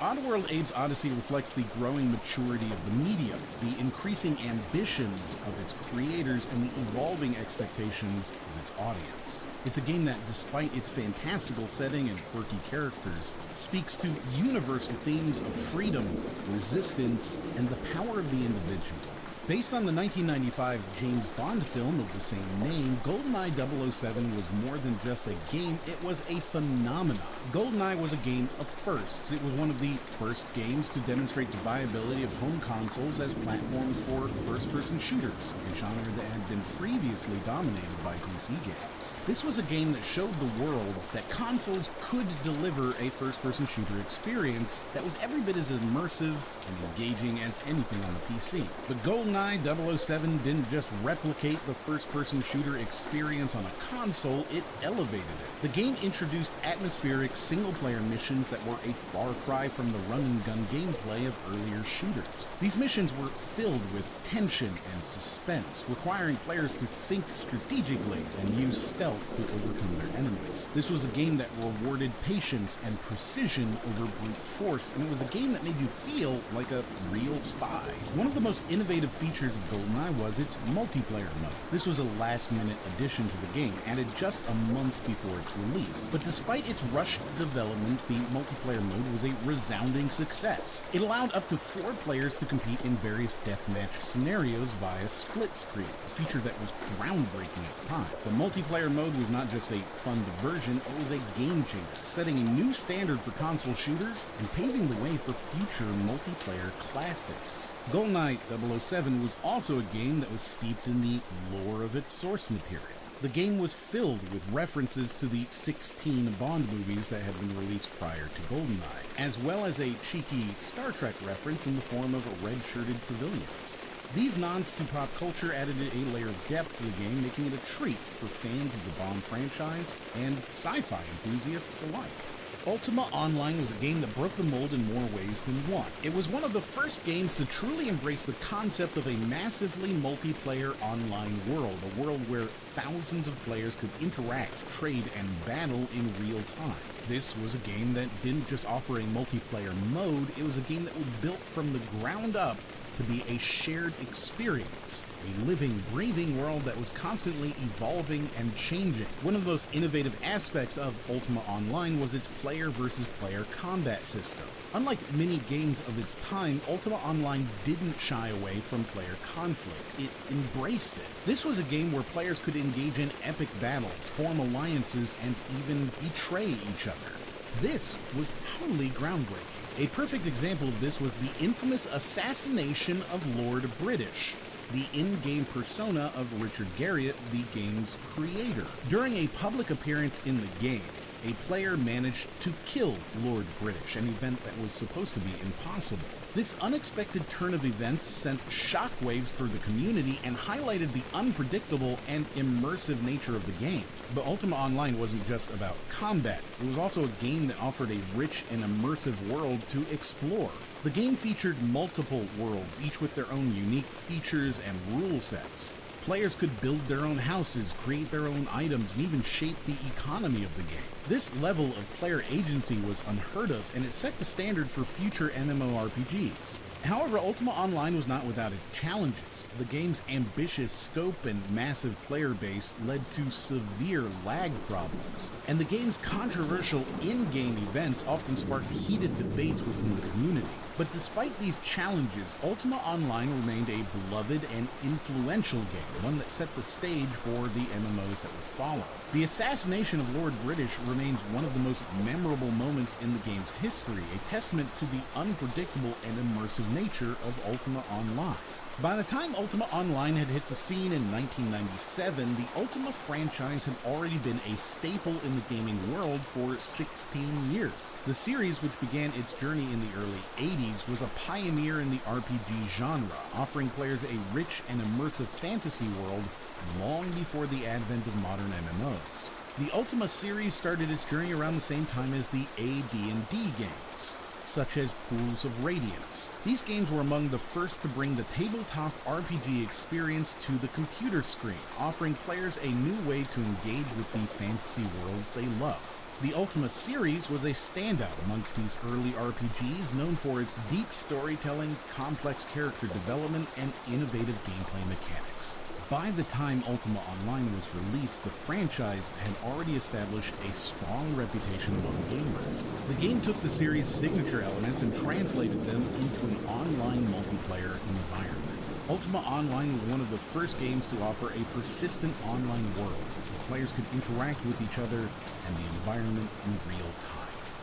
Oddworld Abe's Odyssey reflects the growing maturity of the medium, the increasing ambitions of its creators, and the evolving expectations of its audience. It's a game that, despite its fantastical setting and quirky characters, speaks to universal themes of freedom, resistance, and the power of the individual. Based on the 1995 James Bond film of the same name, GoldenEye 007 was more than just a game, it was a phenomenon. GoldenEye was a game of firsts. It was one of the first games to demonstrate the viability of home consoles as platforms for first-person shooters, a genre that had been previously dominated by PC games. This was a game that showed the world that consoles could deliver a first-person shooter experience that was every bit as immersive and engaging as anything on the PC. But GoldenEye 007 didn't just replicate the first-person shooter experience on a console, it elevated it. The game introduced atmospheric single-player missions that were a far cry from the run-and-gun gameplay of earlier shooters. These missions were filled with tension and suspense, requiring players to think strategically and use stealth to overcome their enemies. This was a game that rewarded patience and precision over brute force, and it was a game that made you feel like a real spy. One of the most innovative features of GoldenEye was its multiplayer mode. This was a last-minute addition to the game, added just a month before its release. But despite its rushed development, the multiplayer mode was a resounding success. It allowed up to 4 players to compete in various deathmatch scenarios via split screen, a feature that was groundbreaking at the time. The multiplayer mode was not just a fun diversion, it was a game changer, setting a new standard for console shooters and paving the way for future multiplayer classics. GoldenEye 007 was also a game that was steeped in the lore of its source material. The game was filled with references to the 16 Bond movies that had been released prior to GoldenEye, as well as a cheeky Star Trek reference in the form of red-shirted civilians. These nods to pop culture added a layer of depth to the game, making it a treat for fans of the Bond franchise and sci-fi enthusiasts alike. Ultima Online was a game that broke the mold in more ways than one. It was one of the first games to truly embrace the concept of a massively multiplayer online world, a world where thousands of players could interact, trade, and battle in real time. This was a game that didn't just offer a multiplayer mode, it was a game that was built from the ground up to be a shared experience, a living, breathing world that was constantly evolving and changing. One of the most innovative aspects of Ultima Online was its player versus player combat system. Unlike many games of its time, Ultima Online didn't shy away from player conflict. It embraced it. This was a game where players could engage in epic battles, form alliances, and even betray each other. This was truly groundbreaking. A perfect example of this was the infamous assassination of Lord British, the in-game persona of Richard Garriott, the game's creator. During a public appearance in the game, a player managed to kill Lord British, an event that was supposed to be impossible. This unexpected turn of events sent shockwaves through the community and highlighted the unpredictable and immersive nature of the game. But Ultima Online wasn't just about combat, it was also a game that offered a rich and immersive world to explore. The game featured multiple worlds, each with their own unique features and rule sets. Players could build their own houses, create their own items, and even shape the economy of the game. This level of player agency was unheard of, and it set the standard for future MMORPGs. However, Ultima Online was not without its challenges. The game's ambitious scope and massive player base led to severe lag problems, and the game's controversial in-game events often sparked heated debates within the community. But despite these challenges, Ultima Online remained a beloved and influential game, one that set the stage for the MMOs that would follow. The assassination of Lord British remains one of the most memorable moments in the game's history, a testament to the unpredictable and immersive nature of Ultima Online. By the time Ultima Online had hit the scene in 1997, the Ultima franchise had already been a staple in the gaming world for 16 years. The series, which began its journey in the early 80s, was a pioneer in the RPG genre, offering players a rich and immersive fantasy world long before the advent of modern MMOs. The Ultima series started its journey around the same time as the AD&D games, such as Pools of Radiance. These games were among the first to bring the tabletop RPG experience to the computer screen, offering players a new way to engage with the fantasy worlds they love. The Ultima series was a standout amongst these early RPGs, known for its deep storytelling, complex character development, and innovative gameplay mechanics. By the time Ultima Online was released, the franchise had already established a strong reputation among gamers. The game took the series' signature elements and translated them into an online multiplayer environment. Ultima Online was one of the first games to offer a persistent online world, where players could interact with each other and the environment in real time.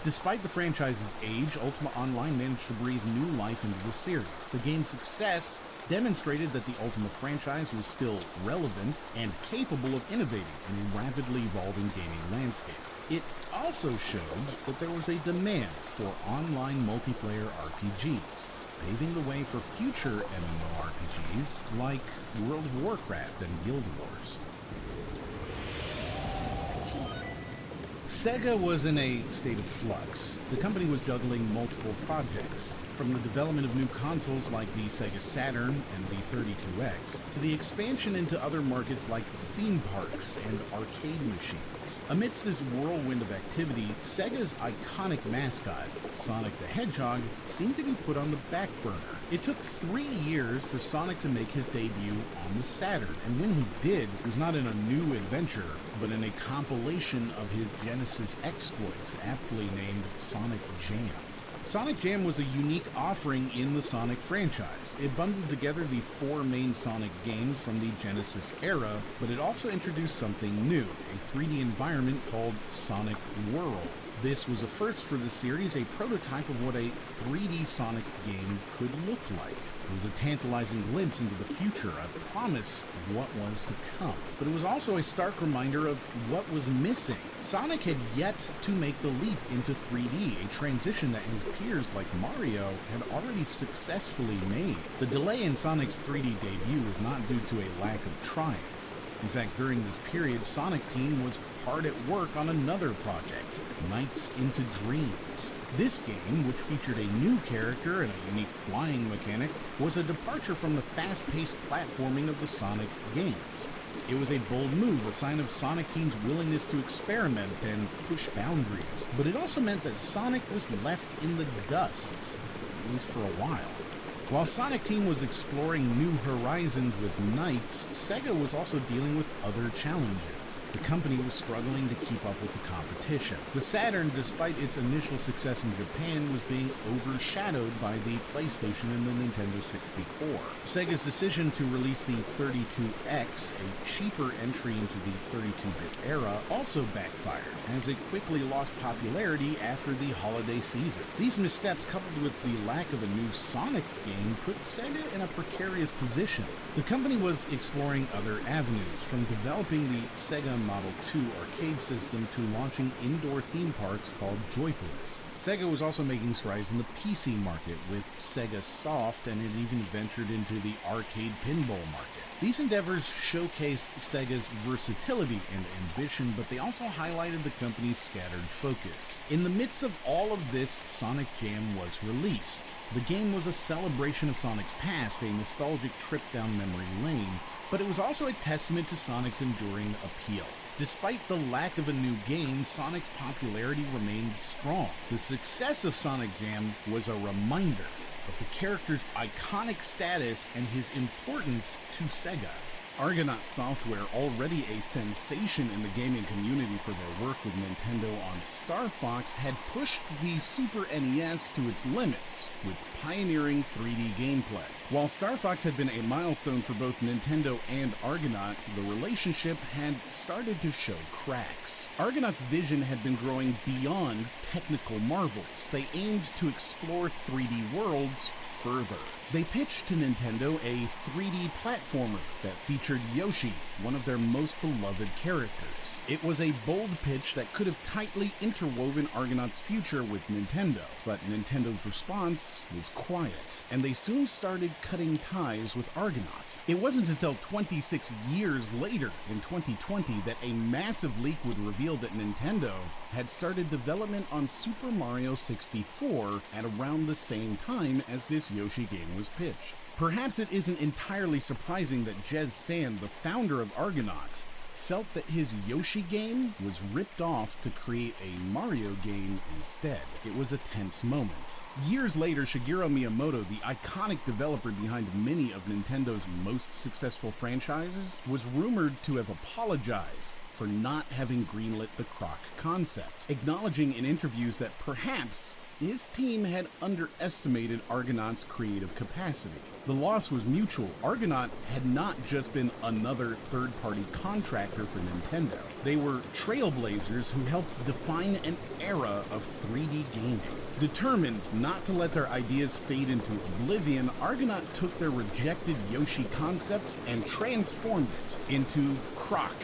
Despite the franchise's age, Ultima Online managed to breathe new life into the series. The game's success demonstrated that the Ultima franchise was still relevant and capable of innovating in a rapidly evolving gaming landscape. It also showed that there was a demand for online multiplayer RPGs, paving the way for future MMORPGs like World of Warcraft and Guild Wars. Sega was in a state of flux. The company was juggling multiple projects, from the development of new consoles like the Sega Saturn and the 32X, to the expansion into other markets like theme parks and arcade machines. Amidst this whirlwind of activity, Sega's iconic mascot, Sonic the Hedgehog, seemed to be put on the back burner. It took 3 years for Sonic to make his debut on the Saturn, and when he did, it was not in a new adventure, but in a compilation of his Genesis exploits, aptly named Sonic Jam. Sonic Jam was a unique offering in the Sonic franchise. It bundled together the 4 main Sonic games from the Genesis era, but it also introduced something new, a 3D environment called Sonic World. This was a first for the series, a prototype of what a 3D Sonic game could look like. It was a tantalizing glimpse into the future, a promise of what was to come. But it was also a stark reminder of what was missing. Sonic had yet to make the leap into 3D, a transition that his peers like Mario had already successfully made. The delay in Sonic's 3D debut was not due to a lack of trying. In fact, during this period, Sonic Team was hard at work on another project, Nights into Dreams. This game, which featured a new character and a unique flying mechanic, was a departure from the fast-paced platforming of the Sonic games. It was a bold move, a sign of Sonic Team's willingness to experiment and push boundaries. But it also meant that Sonic was left in the dust, at least for a while. While Sonic Team was exploring new horizons with Nights, Sega was also dealing with other challenges. The company was struggling to keep up with the competition. The Saturn, despite its initial success in Japan, was being overshadowed by the PlayStation and the Nintendo 64. Sega's decision to release the 32X, a cheaper entry into the 32-bit era, also backfired, as it quickly lost popularity after the holiday season. These missteps, coupled with the lack of a new Sonic game, put Sega in a precarious position. The company was exploring other avenues, from developing the Sega Model 2 arcade system to launching indoor theme parks called Joyplace. Sega was also making strides in the PC market with Sega Soft, and it even ventured into the arcade pinball market. These endeavors showcased Sega's versatility and ambition, but they also highlighted the company's scattered focus. In the midst of all of this, Sonic Jam was released. The game was a celebration of Sonic's past, a nostalgic trip down memory lane, but it was also a testament to Sonic's enduring appeal. Despite the lack of a new game, Sonic's popularity remained strong. The success of Sonic Jam was a reminder of the character's iconic status and his importance to Sega. Argonaut Software, already a sensation in the gaming community for their work with Nintendo on Star Fox, had pushed the Super NES to its limits with pioneering 3D gameplay. While Star Fox had been a milestone for both Nintendo and Argonaut, the relationship had started to show cracks. Argonaut's vision had been growing beyond technical marvels. They aimed to explore 3D worlds further. They pitched to Nintendo a 3D platformer that featured Yoshi, one of their most beloved characters. It was a bold pitch that could have tightly interwoven Argonaut's future with Nintendo, but Nintendo's response was quiet, and they soon started cutting ties with Argonaut. It wasn't until 26 years later, in 2020, that a massive leak would reveal that Nintendo had started development on Super Mario 64 at around the same time as this Yoshi game was pitched. Perhaps it isn't entirely surprising that Jez Sand, the founder of Argonaut, felt that his Yoshi game was ripped off to create a Mario game instead. It was a tense moment. Years later, Shigeru Miyamoto, the iconic developer behind many of Nintendo's most successful franchises, was rumored to have apologized for not having greenlit the Croc concept, acknowledging in interviews that perhaps his team had underestimated Argonaut's creative capacity. The loss was mutual. Argonaut had not just been another third-party contractor for Nintendo. They were trailblazers who helped define an era of 3D gaming. Determined not to let their ideas fade into oblivion, Argonaut took their rejected Yoshi concept and transformed it into Croc,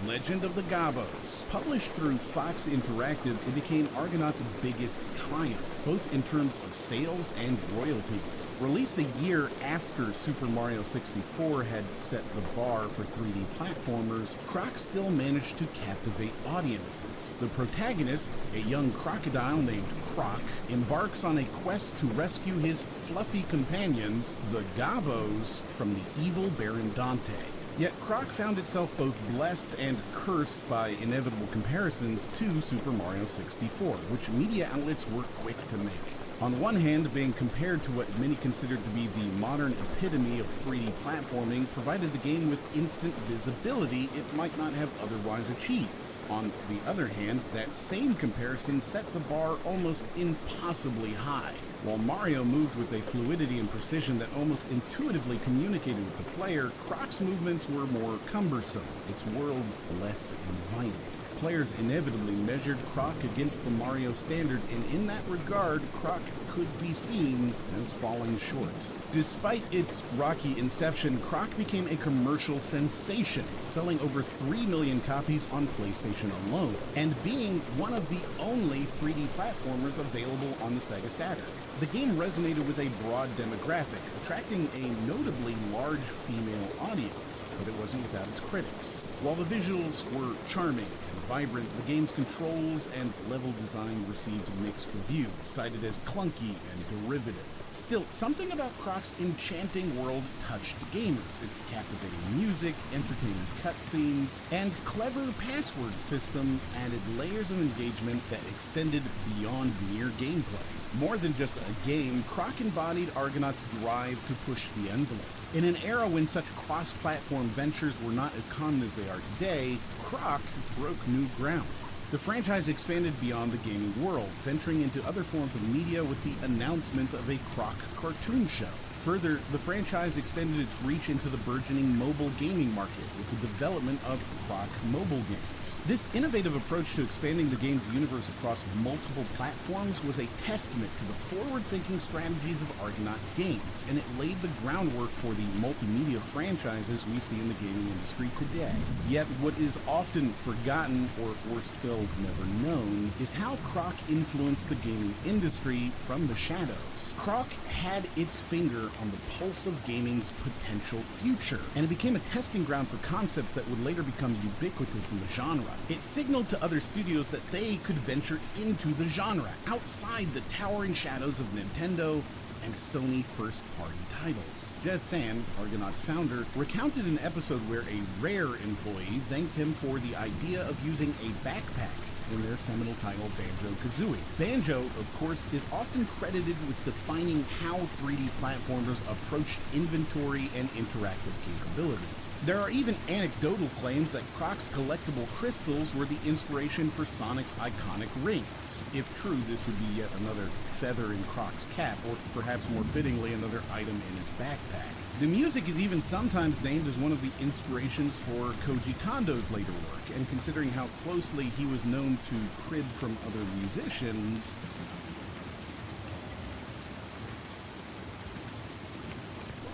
Legend of the Gabos. Published through Fox Interactive, it became Argonaut's biggest triumph, both in terms of sales and royalties. Released a year after Super Mario 64 had set the bar for 3D platformers, Croc still managed to captivate audiences. The protagonist, a young crocodile named Croc, embarks on a quest to rescue his fluffy companions, the Gabos, from the evil Baron Dante. Yet Croc found itself both blessed and cursed by inevitable comparisons to Super Mario 64, which media outlets were quick to make. On one hand, being compared to what many considered to be the modern epitome of 3D platforming provided the game with instant visibility it might not have otherwise achieved. On the other hand, that same comparison set the bar almost impossibly high. While Mario moved with a fluidity and precision that almost intuitively communicated with the player, Croc's movements were more cumbersome, its world less inviting. players inevitably measured Croc against the Mario standard, and in that regard, Croc could be seen as falling short. Despite its rocky inception, Croc became a commercial sensation, selling over 3 million copies on PlayStation alone, and being one of the only 3D platformers available on the Sega Saturn. The game resonated with a broad demographic, attracting a notably large female audience, but it wasn't without its critics. While the visuals were charming and vibrant, the game's controls and level design received mixed reviews, cited as clunky and derivative. Still, something about Croc's enchanting world touched gamers. Its captivating music, entertaining cutscenes, and clever password system added layers of engagement that extended beyond mere gameplay. More than just a game, Croc embodied Argonaut's drive to push the envelope. In an era when such cross-platform ventures were not as common as they are today, Croc broke new ground. The franchise expanded beyond the gaming world, venturing into other forms of media with the announcement of a Croc cartoon show. Further, the franchise extended its reach into the burgeoning mobile gaming market with the development of Croc mobile games. This innovative approach to expanding the game's universe across multiple platforms was a testament to the forward-thinking strategies of Argonaut Games, and it laid the groundwork for the multimedia franchises we see in the gaming industry today. Yet, what is often forgotten, or still never known, is how Croc influenced the gaming industry from the shadows. Croc had its finger on the pulse of gaming's potential future, and it became a testing ground for concepts that would later become ubiquitous in the genre. It signaled to other studios that they could venture into the genre, outside the towering shadows of Nintendo and Sony first-party titles. Jez Sand, Argonaut's founder, recounted an episode where a Rare employee thanked him for the idea of using a backpack in their seminal title Banjo-Kazooie. Banjo, of course, is often credited with defining how 3D platformers approached inventory and interactive capabilities. There are even anecdotal claims that Croc's collectible crystals were the inspiration for Sonic's iconic rings. If true, this would be yet another feather in Croc's cap, or perhaps more fittingly, another item in his backpack. The music is even sometimes named as one of the inspirations for Koji Kondo's later work, and considering how closely he was known to crib from other musicians,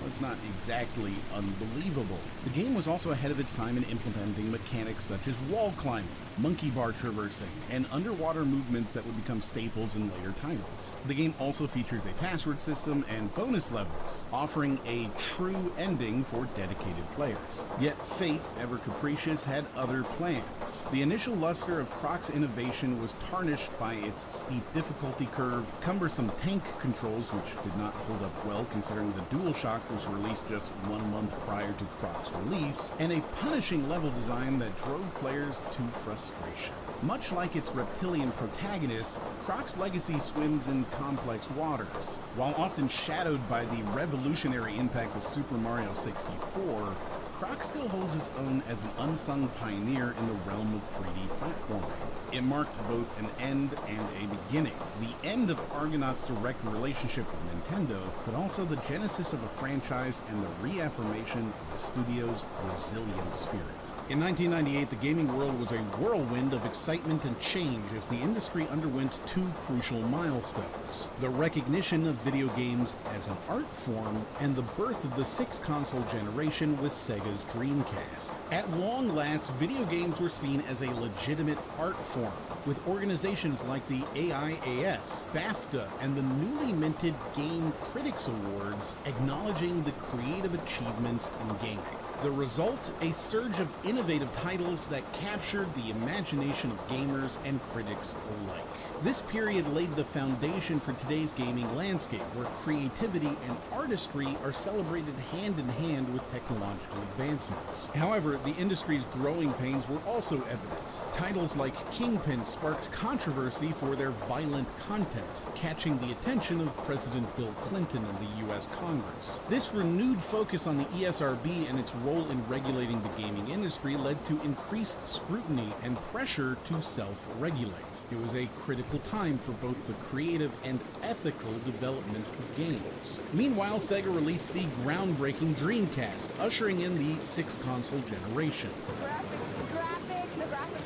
well, it's not exactly unbelievable. The game was also ahead of its time in implementing mechanics such as wall climbing, monkey bar traversing, and underwater movements that would become staples in later titles. The game also features a password system and bonus levels, offering a true ending for dedicated players. Yet fate, ever capricious, had other plans. The initial luster of Croc's innovation was tarnished by its steep difficulty curve, cumbersome tank controls which did not hold up well considering the DualShock was released just 1 month prior to Croc's release, and a punishing level design that drove players to frustration. Much like its reptilian protagonist, Croc's legacy swims in complex waters. While often shadowed by the revolutionary impact of Super Mario 64, Croc still holds its own as an unsung pioneer in the realm of 3D platforming. It marked both an end and a beginning. The end of Argonaut's direct relationship with Nintendo, but also the genesis of a franchise and the reaffirmation of the studio's resilient spirit. In 1998, the gaming world was a whirlwind of excitement and change as the industry underwent 2 crucial milestones: the recognition of video games as an art form and the birth of the 6th console generation with Sega's Dreamcast. At long last, video games were seen as a legitimate art form, with organizations like the AIAS, BAFTA, and the newly minted Game Critics Awards acknowledging the creative achievements in gaming. The result, a surge of innovative titles that captured the imagination of gamers and critics alike. This period laid the foundation for today's gaming landscape, where creativity and artistry are celebrated hand in hand with technological advancements. However, the industry's growing pains were also evident. Titles like Kingpin sparked controversy for their violent content, catching the attention of President Bill Clinton and the U.S. Congress. This renewed focus on the ESRB and its role in regulating the gaming industry led to increased scrutiny and pressure to self-regulate. It was a critical time for both the creative and ethical development of games. Meanwhile, Sega released the groundbreaking Dreamcast, ushering in the 6th console generation. Graphics,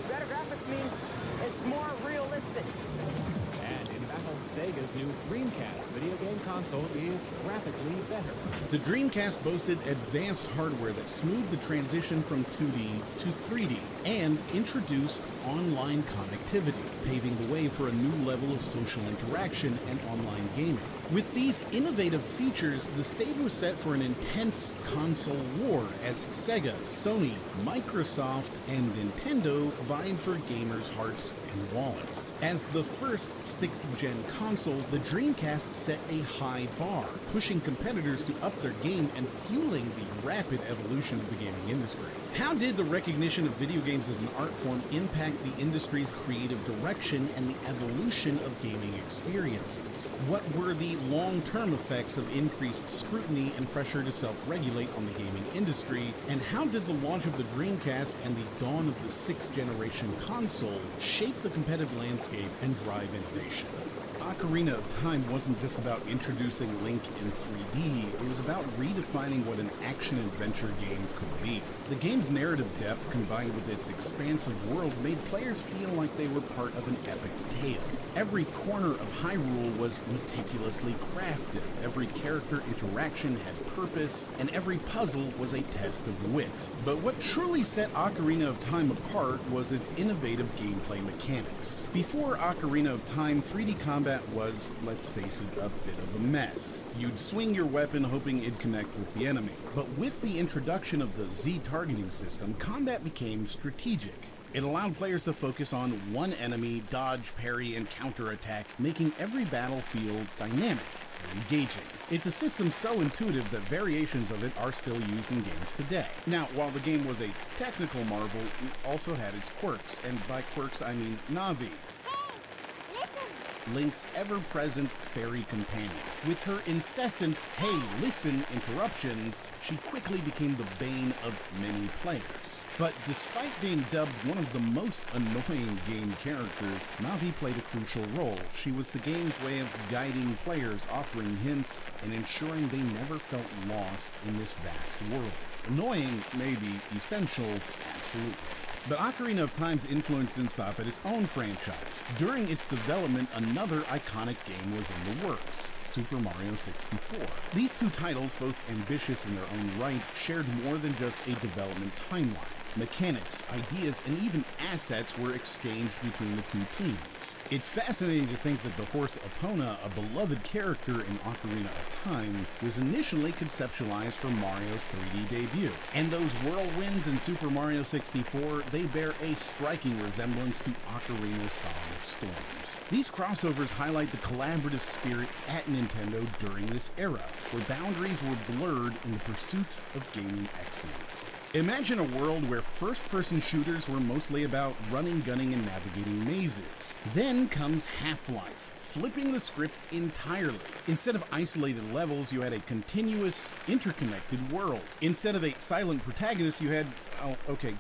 better graphics means it's more realistic. And in battle, Sega's new Dreamcast video game console is graphically better. The Dreamcast boasted advanced hardware that smoothed the transition from 2D to 3D and introduced online connectivity, paving the way for a new level of social interaction and online gaming. With these innovative features, the stage was set for an intense console war as Sega, Sony, Microsoft, and Nintendo vied for gamers' hearts and wallets. As the first 6th-gen console, the Dreamcast set a high bar, pushing competitors to up their game and fueling the rapid evolution of the gaming industry. How did the recognition of video games as an art form impact the industry's creative direction and the evolution of gaming experiences? What were the long-term effects of increased scrutiny and pressure to self-regulate on the gaming industry? And how did the launch of the Dreamcast and the dawn of the 6th-generation console shape the competitive landscape and drive innovation? Ocarina of Time wasn't just about introducing Link in 3D, it was about redefining what an action-adventure game could be. The game's narrative depth, combined with its expansive world, made players feel like they were part of an epic tale. Every corner of Hyrule was meticulously crafted, every character interaction had purpose, and every puzzle was a test of wit. But what truly set Ocarina of Time apart was its innovative gameplay mechanics. Before Ocarina of Time, 3D combat was, let's face it, a bit of a mess. You'd swing your weapon hoping it'd connect with the enemy. But with the introduction of the Z targeting system, combat became strategic. It allowed players to focus on one enemy, dodge, parry, and counterattack, making every battle feel dynamic and engaging. It's a system so intuitive that variations of it are still used in games today. Now, while the game was a technical marvel, it also had its quirks, and by quirks I mean Navi, Link's ever-present fairy companion. With her incessant, hey, listen interruptions, she quickly became the bane of many players. But despite being dubbed one of the most annoying game characters, Navi played a crucial role. She was the game's way of guiding players, offering hints, and ensuring they never felt lost in this vast world. Annoying, maybe. Essential, absolutely. But Ocarina of Time's influence didn't stop at its own franchise. During its development, another iconic game was in the works, Super Mario 64. These two titles, both ambitious in their own right, shared more than just a development timeline. Mechanics, ideas, and even assets were exchanged between the two teams. It's fascinating to think that the horse Epona, a beloved character in Ocarina of Time, was initially conceptualized for Mario's 3D debut. And those whirlwinds in Super Mario 64, they bear a striking resemblance to Ocarina's Song of Storms. These crossovers highlight the collaborative spirit at Nintendo during this era, where boundaries were blurred in the pursuit of gaming excellence. Imagine a world where first-person shooters were mostly about running, gunning, and navigating mazes. Then comes Half-Life, flipping the script entirely. Instead of isolated levels, you had a continuous, interconnected world. Instead of a silent protagonist, you had,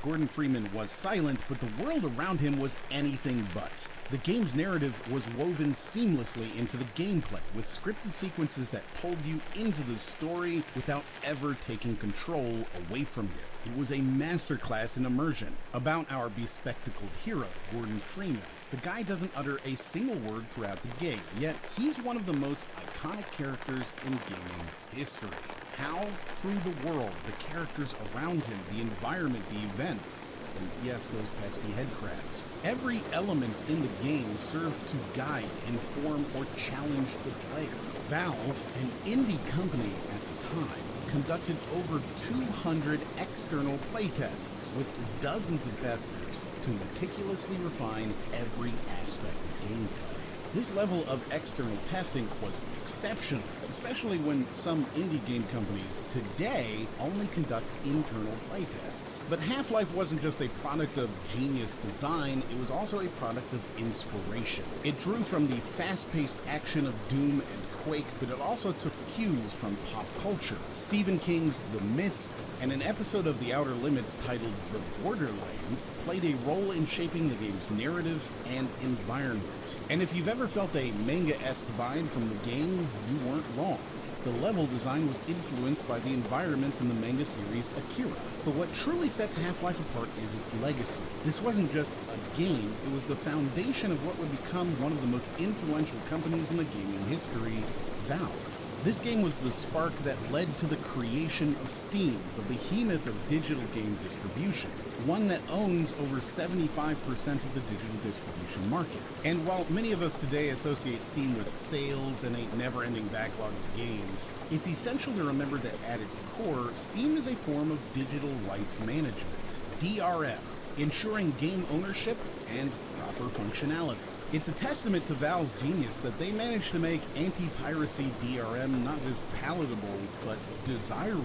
Gordon Freeman was silent, but the world around him was anything but. The game's narrative was woven seamlessly into the gameplay, with scripted sequences that pulled you into the story without ever taking control away from you. It was a masterclass in immersion, about our bespectacled hero, Gordon Freeman. The guy doesn't utter a single word throughout the game, yet he's one of the most iconic characters in gaming history. How? Through the world, the characters around him, the environment, the events, and yes, those pesky head crabs. Every element in the game served to guide, inform, or challenge the player. Valve, an indie company at the time, conducted over 200 external playtests with dozens of testers to meticulously refine every aspect of gameplay. This level of external testing was exceptional, especially when some indie game companies today only conduct internal playtests. But Half-Life wasn't just a product of genius design, it was also a product of inspiration. It drew from the fast-paced action of Doom and Quake, but it also took cues from pop culture. Stephen King's The Mist and an episode of The Outer Limits titled The Borderland played a role in shaping the game's narrative and environment. And if you've ever felt a manga-esque vibe from the game, you weren't wrong. The level design was influenced by the environments in the manga series Akira. But what truly sets Half-Life apart is its legacy. This wasn't just a game, it was the foundation of what would become one of the most influential companies in the gaming history, Valve. This game was the spark that led to the creation of Steam, the behemoth of digital game distribution, one that owns over 75% of the digital distribution market. And while many of us today associate Steam with sales and a never-ending backlog of games, it's essential to remember that at its core, Steam is a form of digital rights management, DRM, ensuring game ownership and proper functionality. It's a testament to Valve's genius that they managed to make anti-piracy DRM not just palatable, but desirable.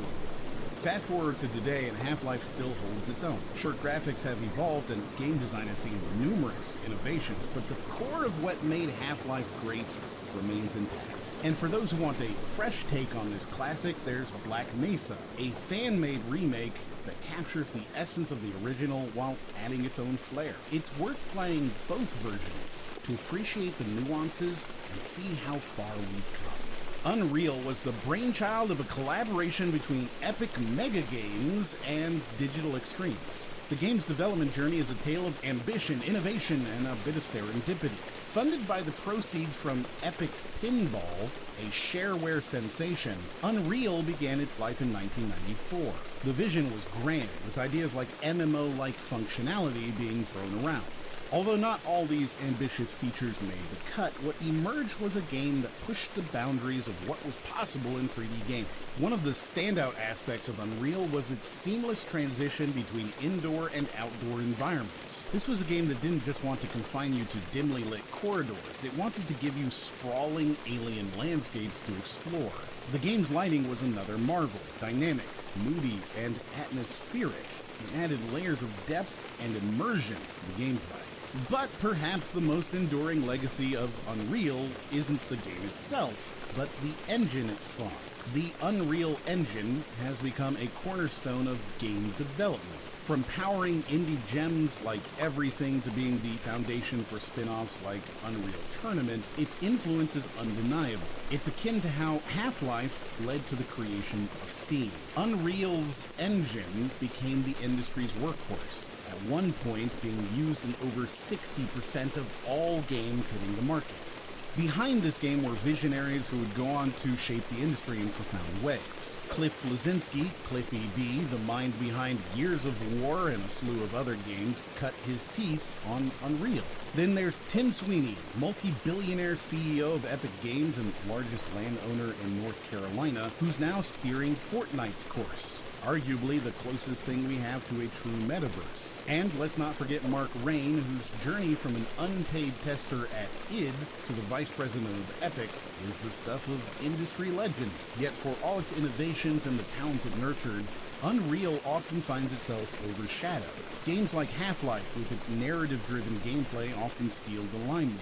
Fast forward to today and Half-Life still holds its own. Sure, graphics have evolved and game design has seen numerous innovations, but the core of what made Half-Life great remains intact. And for those who want a fresh take on this classic, there's Black Mesa, a fan-made remake that captures the essence of the original while adding its own flair. It's worth playing both versions to appreciate the nuances and see how far we've come. Unreal was the brainchild of a collaboration between Epic Mega Games and Digital Extremes. The game's development journey is a tale of ambition, innovation, and a bit of serendipity. Funded by the proceeds from Epic Pinball, a shareware sensation, Unreal began its life in 1994. The vision was grand, with ideas like MMO-like functionality being thrown around. Although not all these ambitious features made the cut, what emerged was a game that pushed the boundaries of what was possible in 3D gaming. One of the standout aspects of Unreal was its seamless transition between indoor and outdoor environments. This was a game that didn't just want to confine you to dimly lit corridors, it wanted to give you sprawling alien landscapes to explore. The game's lighting was another marvel, dynamic, moody, and atmospheric. It added layers of depth and immersion to the gameplay. But perhaps the most enduring legacy of Unreal isn't the game itself, but the engine it spawned. The Unreal Engine has become a cornerstone of game development. From powering indie gems like Everything to being the foundation for spin-offs like Unreal Tournament, its influence is undeniable. It's akin to how Half-Life led to the creation of Steam. Unreal's engine became the industry's workhorse, at one point being used in over 60% of all games hitting the market. Behind this game were visionaries who would go on to shape the industry in profound ways. Cliff Bleszinski, Cliffy B, the mind behind Gears of War and a slew of other games, cut his teeth on Unreal. Then there's Tim Sweeney, multi-billionaire CEO of Epic Games and largest landowner in North Carolina, who's now steering Fortnite's course. Arguably the closest thing we have to a true metaverse. And let's not forget Mark Rain, whose journey from an unpaid tester at id to the vice president of Epic is the stuff of industry legend. Yet for all its innovations and the talent it nurtured, Unreal often finds itself overshadowed. Games like Half-Life, with its narrative-driven gameplay, often steal the limelight.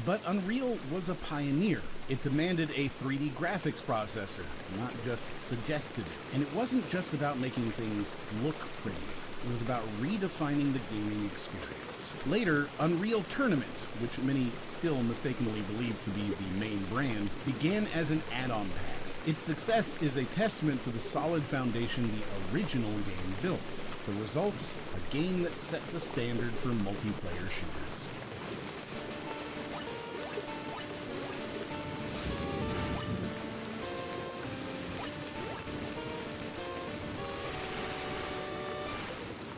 But Unreal was a pioneer. It demanded a 3D graphics processor, not just suggested it. And it wasn't just about making things look pretty. It was about redefining the gaming experience. Later, Unreal Tournament, which many still mistakenly believe to be the main brand, began as an add-on pack. Its success is a testament to the solid foundation the original game built. The result, a game that set the standard for multiplayer shooters.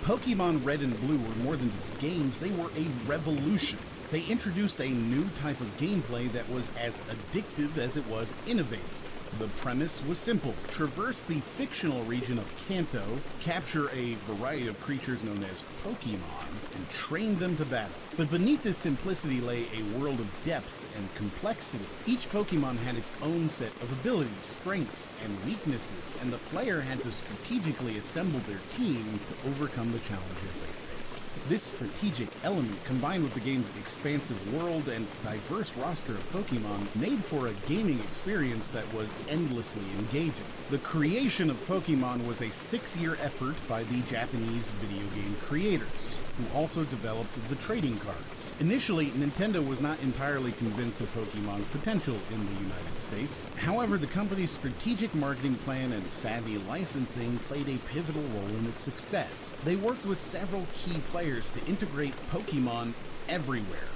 Pokemon Red and Blue were more than just games, they were a revolution. They introduced a new type of gameplay that was as addictive as it was innovative. The premise was simple. Traverse the fictional region of Kanto, capture a variety of creatures known as Pokemon, and train them to battle. But beneath this simplicity lay a world of depth and complexity. Each Pokemon had its own set of abilities, strengths, and weaknesses, and the player had to strategically assemble their team to overcome the challenges they faced. twist. This strategic element, combined with the game's expansive world and diverse roster of Pokemon, made for a gaming experience that was endlessly engaging. The creation of Pokemon was a 6-year effort by the Japanese video game creators, who also developed the trading cards. Initially, Nintendo was not entirely convinced of Pokemon's potential in the United States. However, the company's strategic marketing plan and savvy licensing played a pivotal role in its success. They worked with several key players to integrate Pokemon everywhere.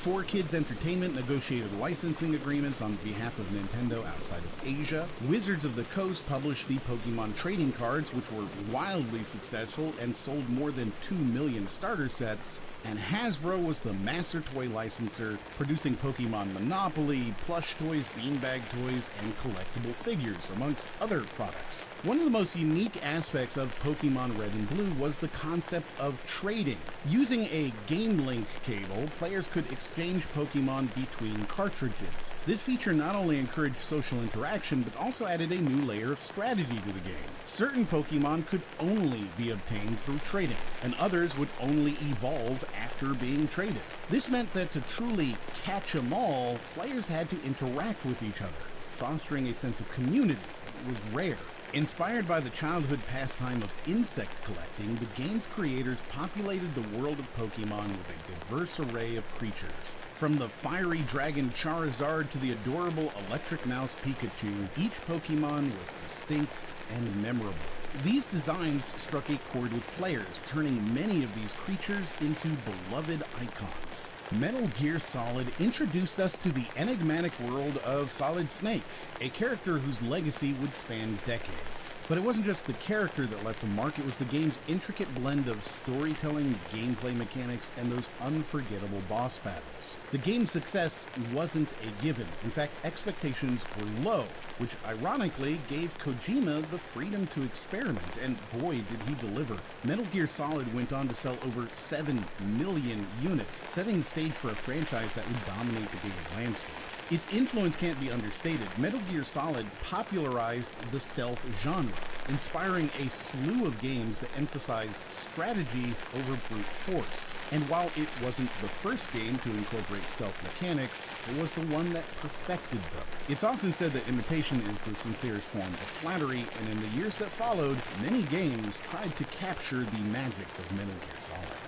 4Kids Entertainment negotiated licensing agreements on behalf of Nintendo outside of Asia. Wizards of the Coast published the Pokemon trading cards, which were wildly successful and sold more than 2 million starter sets. And Hasbro was the master toy licensor, producing Pokemon Monopoly, plush toys, beanbag toys, and collectible figures, amongst other products. One of the most unique aspects of Pokemon Red and Blue was the concept of trading. Using a Game Link cable, players could exchange Pokemon between cartridges. This feature not only encouraged social interaction, but also added a new layer of strategy to the game. Certain Pokemon could only be obtained through trading, and others would only evolve after being traded. This meant that to truly catch 'em all, players had to interact with each other, fostering a sense of community that was rare. Inspired by the childhood pastime of insect collecting, the game's creators populated the world of Pokemon with a diverse array of creatures. From the fiery dragon Charizard to the adorable electric mouse Pikachu, each Pokemon was distinct and memorable. These designs struck a chord with players, turning many of these creatures into beloved icons. Metal Gear Solid introduced us to the enigmatic world of Solid Snake, a character whose legacy would span decades. But it wasn't just the character that left a mark, it was the game's intricate blend of storytelling, gameplay mechanics, and those unforgettable boss battles. The game's success wasn't a given. In fact, expectations were low, which ironically gave Kojima the freedom to experiment, and boy did he deliver. Metal Gear Solid went on to sell over 7 million units, setting the stage for a franchise that would dominate the gaming landscape. Its influence can't be understated. Metal Gear Solid popularized the stealth genre, inspiring a slew of games that emphasized strategy over brute force. And while it wasn't the first game to incorporate stealth mechanics, it was the one that perfected them. It's often said that imitation is the sincerest form of flattery, and in the years that followed, many games tried to capture the magic of Metal Gear Solid.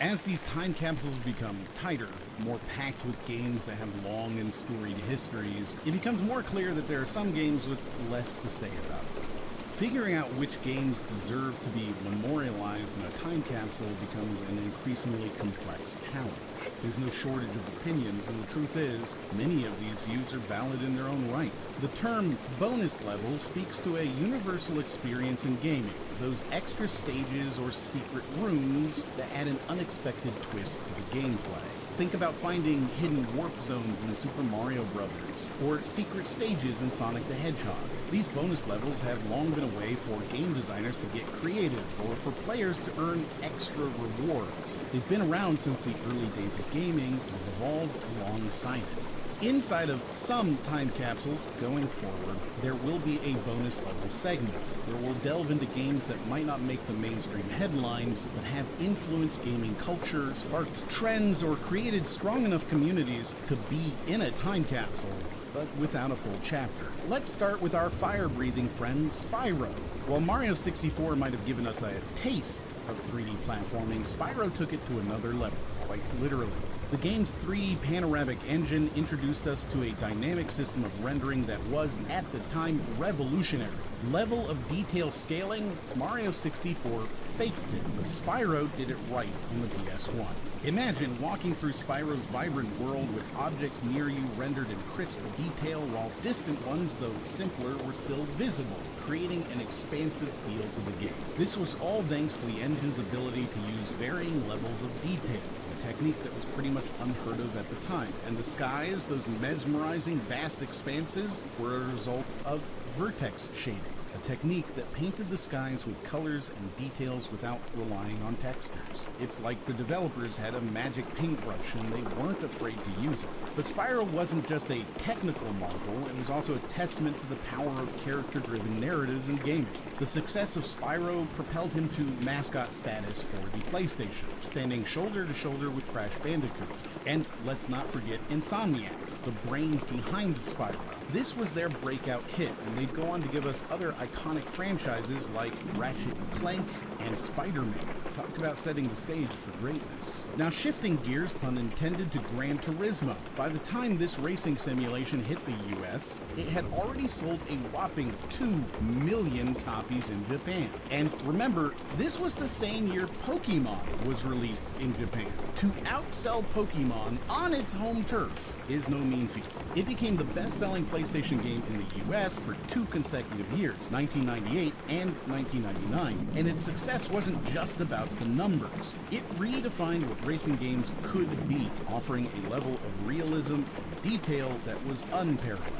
As these time capsules become tighter, more packed with games that have long and storied histories, it becomes more clear that there are some games with less to say about them. Figuring out which games deserve to be memorialized in a time capsule becomes an increasingly complex challenge. There's no shortage of opinions, and the truth is, many of these views are valid in their own right. The term bonus level speaks to a universal experience in gaming, those extra stages or secret rooms that add an unexpected twist to the gameplay. Think about finding hidden warp zones in Super Mario Bros. Or secret stages in Sonic the Hedgehog. These bonus levels have long been a way for game designers to get creative or for players to earn extra rewards. They've been around since the early days of gaming and have evolved alongside it. Inside of some time capsules going forward, there will be a bonus level segment where we'll delve into games that might not make the mainstream headlines, but have influenced gaming culture, sparked trends, or created strong enough communities to be in a time capsule, but without a full chapter. Let's start with our fire-breathing friend, Spyro. While Mario 64 might have given us a taste of 3D platforming, Spyro took it to another level, quite literally. The game's 3D panoramic engine introduced us to a dynamic system of rendering that was, at the time, revolutionary. Level of detail scaling, Mario 64 faked it, but Spyro did it right in the PS1. Imagine walking through Spyro's vibrant world with objects near you rendered in crisp detail, while distant ones, though simpler, were still visible, creating an expansive feel to the game. This was all thanks to the engine's ability to use varying levels of detail, a technique that was pretty much unheard of at the time. And the skies, those mesmerizing vast expanses, were a result of vertex shading. a technique that painted the skies with colors and details without relying on textures. It's like the developers had a magic paintbrush and they weren't afraid to use it. But Spyro wasn't just a technical marvel, it was also a testament to the power of character-driven narratives in gaming. The success of Spyro propelled him to mascot status for the PlayStation, standing shoulder to shoulder with Crash Bandicoot. And let's not forget Insomniac, the brains behind Spyro. This was their breakout hit, and they'd go on to give us other iconic franchises like Ratchet & Clank and Spider-Man. Talk about setting the stage for greatness. Now shifting gears, pun intended, to Gran Turismo. By the time this racing simulation hit the US, it had already sold a whopping 2 million copies in Japan. And remember, this was the same year Pokemon was released in Japan. To outsell Pokemon on its home turf is no mean feat. It became the best-selling PlayStation game in the US for 2 consecutive years, 1998 and 1999, and its success wasn't just about the numbers. It redefined what racing games could be, offering a level of realism and detail that was unparalleled.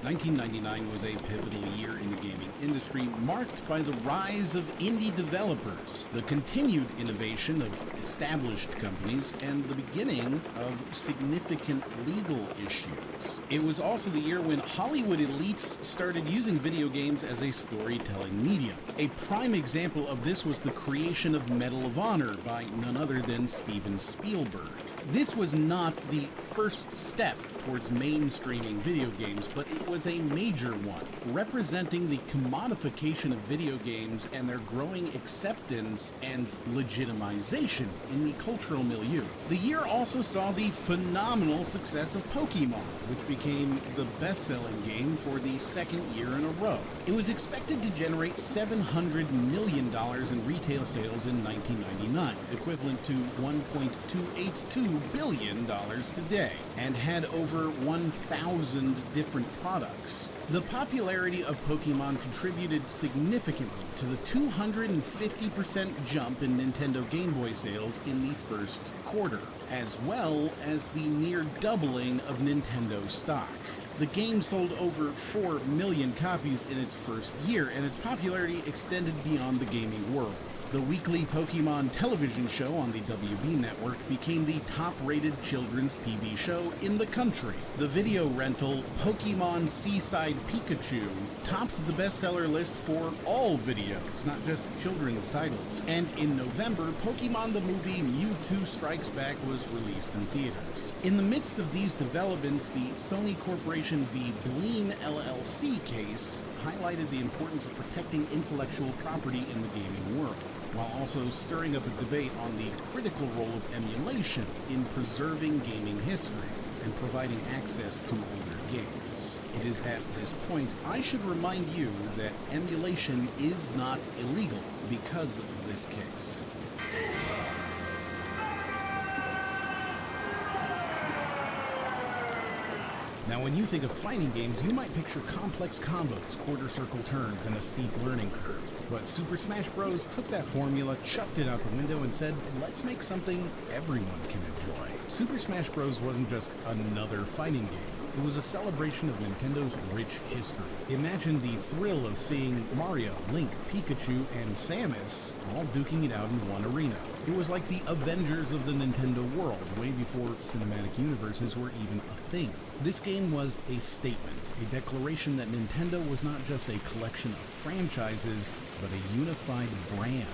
1999 was a pivotal year in the gaming industry, marked by the rise of indie developers, the continued innovation of established companies, and the beginning of significant legal issues. It was also the year when Hollywood elites started using video games as a storytelling medium. A prime example of this was the creation of Medal of Honor by none other than Steven Spielberg. This was not the first step towards mainstreaming video games, but it was a major one, representing the commodification of video games and their growing acceptance and legitimization in the cultural milieu. The year also saw the phenomenal success of Pokemon, which became the best-selling game for the second year in a row. It was expected to generate $700 million in retail sales in 1999, equivalent to $1.282 billion today, and had over 1,000 different products. The popularity of Pokemon contributed significantly to the 250% jump in Nintendo Game Boy sales in the first quarter, as well as the near doubling of Nintendo stock. The game sold over 4 million copies in its first year, and its popularity extended beyond the gaming world. The weekly Pokemon television show on the WB network became the top-rated children's TV show in the country. The video rental Pokemon Seaside Pikachu topped the bestseller list for all videos, not just children's titles. And in November, Pokemon the movie Mewtwo Strikes Back was released in theaters. In the midst of these developments, the Sony Corporation v. Bleem LLC case highlighted the importance of protecting intellectual property in the gaming world, while also stirring up a debate on the critical role of emulation in preserving gaming history and providing access to older games. It is at this point I should remind you that emulation is not illegal because of this case. Now, when you think of fighting games, you might picture complex combos, quarter circle turns, and a steep learning curve. But Super Smash Bros. Took that formula, chucked it out the window, and said, let's make something everyone can enjoy. Super Smash Bros. Wasn't just another fighting game. It was a celebration of Nintendo's rich history. Imagine the thrill of seeing Mario, Link, Pikachu, and Samus all duking it out in one arena. It was like the Avengers of the Nintendo world, way before cinematic universes were even a thing. This game was a statement, a declaration that Nintendo was not just a collection of franchises, but a unified brand.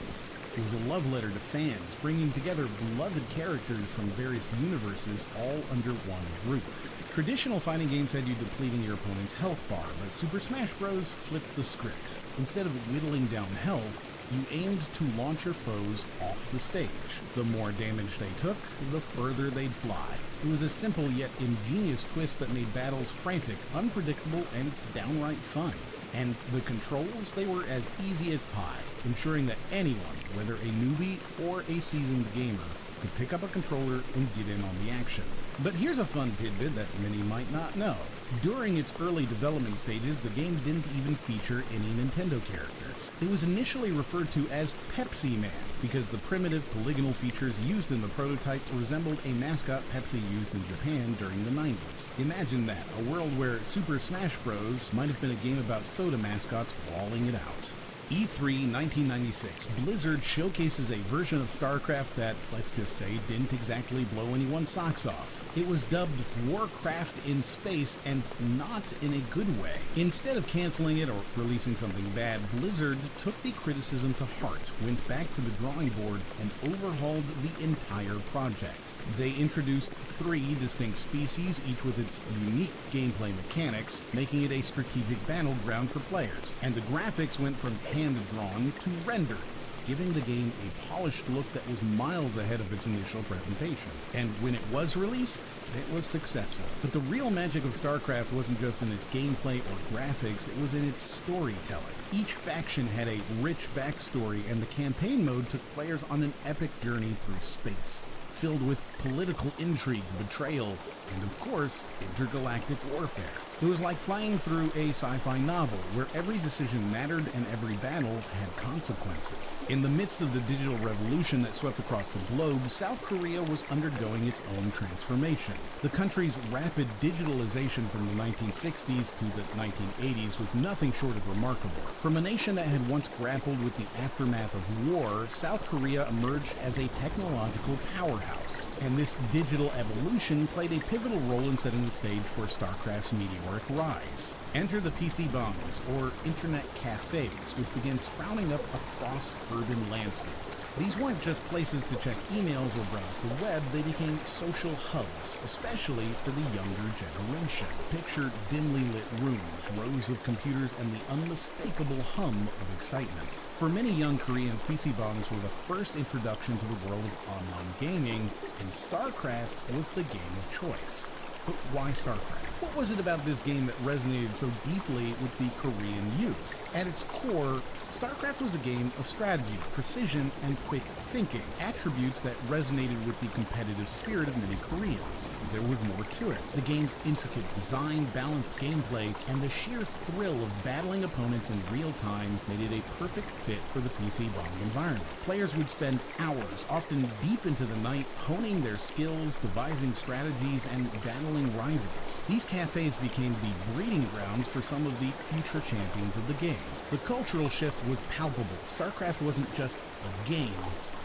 It was a love letter to fans, bringing together beloved characters from various universes all under one roof. Traditional fighting games had you depleting your opponent's health bar, but Super Smash Bros. Flipped the script. Instead of whittling down health, you aimed to launch your foes off the stage. The more damage they took, the further they'd fly. It was a simple yet ingenious twist that made battles frantic, unpredictable, and downright fun. And the controls, they were as easy as pie, ensuring that anyone, whether a newbie or a seasoned gamer, could pick up a controller and get in on the action. But here's a fun tidbit that many might not know. During its early development stages, the game didn't even feature any Nintendo characters. It was initially referred to as Pepsi Man, because the primitive polygonal features used in the prototype resembled a mascot Pepsi used in Japan during the 90s. Imagine that, a world where Super Smash Bros. Might have been a game about soda mascots brawling it out. E3 1996, Blizzard showcases a version of StarCraft that, let's just say, didn't exactly blow anyone's socks off. It was dubbed Warcraft in Space, and not in a good way. Instead of canceling it or releasing something bad, Blizzard took the criticism to heart, went back to the drawing board, and overhauled the entire project. They introduced 3 distinct species, each with its unique gameplay mechanics, making it a strategic battleground for players. And the graphics went from hand-drawn to rendered, giving the game a polished look that was miles ahead of its initial presentation. And when it was released, it was successful. But the real magic of StarCraft wasn't just in its gameplay or graphics, it was in its storytelling. Each faction had a rich backstory, and the campaign mode took players on an epic journey through space, filled with political intrigue, betrayal, and of course, intergalactic warfare. It was like playing through a sci-fi novel, where every decision mattered and every battle had consequences. In the midst of the digital revolution that swept across the globe, South Korea was undergoing its own transformation. The country's rapid digitalization from the 1960s to the 1980s was nothing short of remarkable. From a nation that had once grappled with the aftermath of war, South Korea emerged as a technological powerhouse, and this digital evolution played a pivotal role in setting the stage for StarCraft's meteoric rise. Enter the PC bombs, or internet cafes, which began sprouting up across urban landscapes. These weren't just places to check emails or browse the web, they became social hubs, especially for the younger generation. Picture dimly lit rooms, rows of computers, and the unmistakable hum of excitement. For many young Koreans, PC bombs were the first introduction to the world of online gaming, and StarCraft was the game of choice. But why StarCraft? What was it about this game that resonated so deeply with the Korean youth? At its core, StarCraft was a game of strategy, precision, and quick thinking, attributes that resonated with the competitive spirit of many Koreans. There was more to it. The game's intricate design, balanced gameplay, and the sheer thrill of battling opponents in real time made it a perfect fit for the PC bomb environment. Players would spend hours, often deep into the night, honing their skills, devising strategies, and battling rivals. These cafes became the breeding grounds for some of the future champions of the game. The cultural shift was palpable. StarCraft wasn't just a game,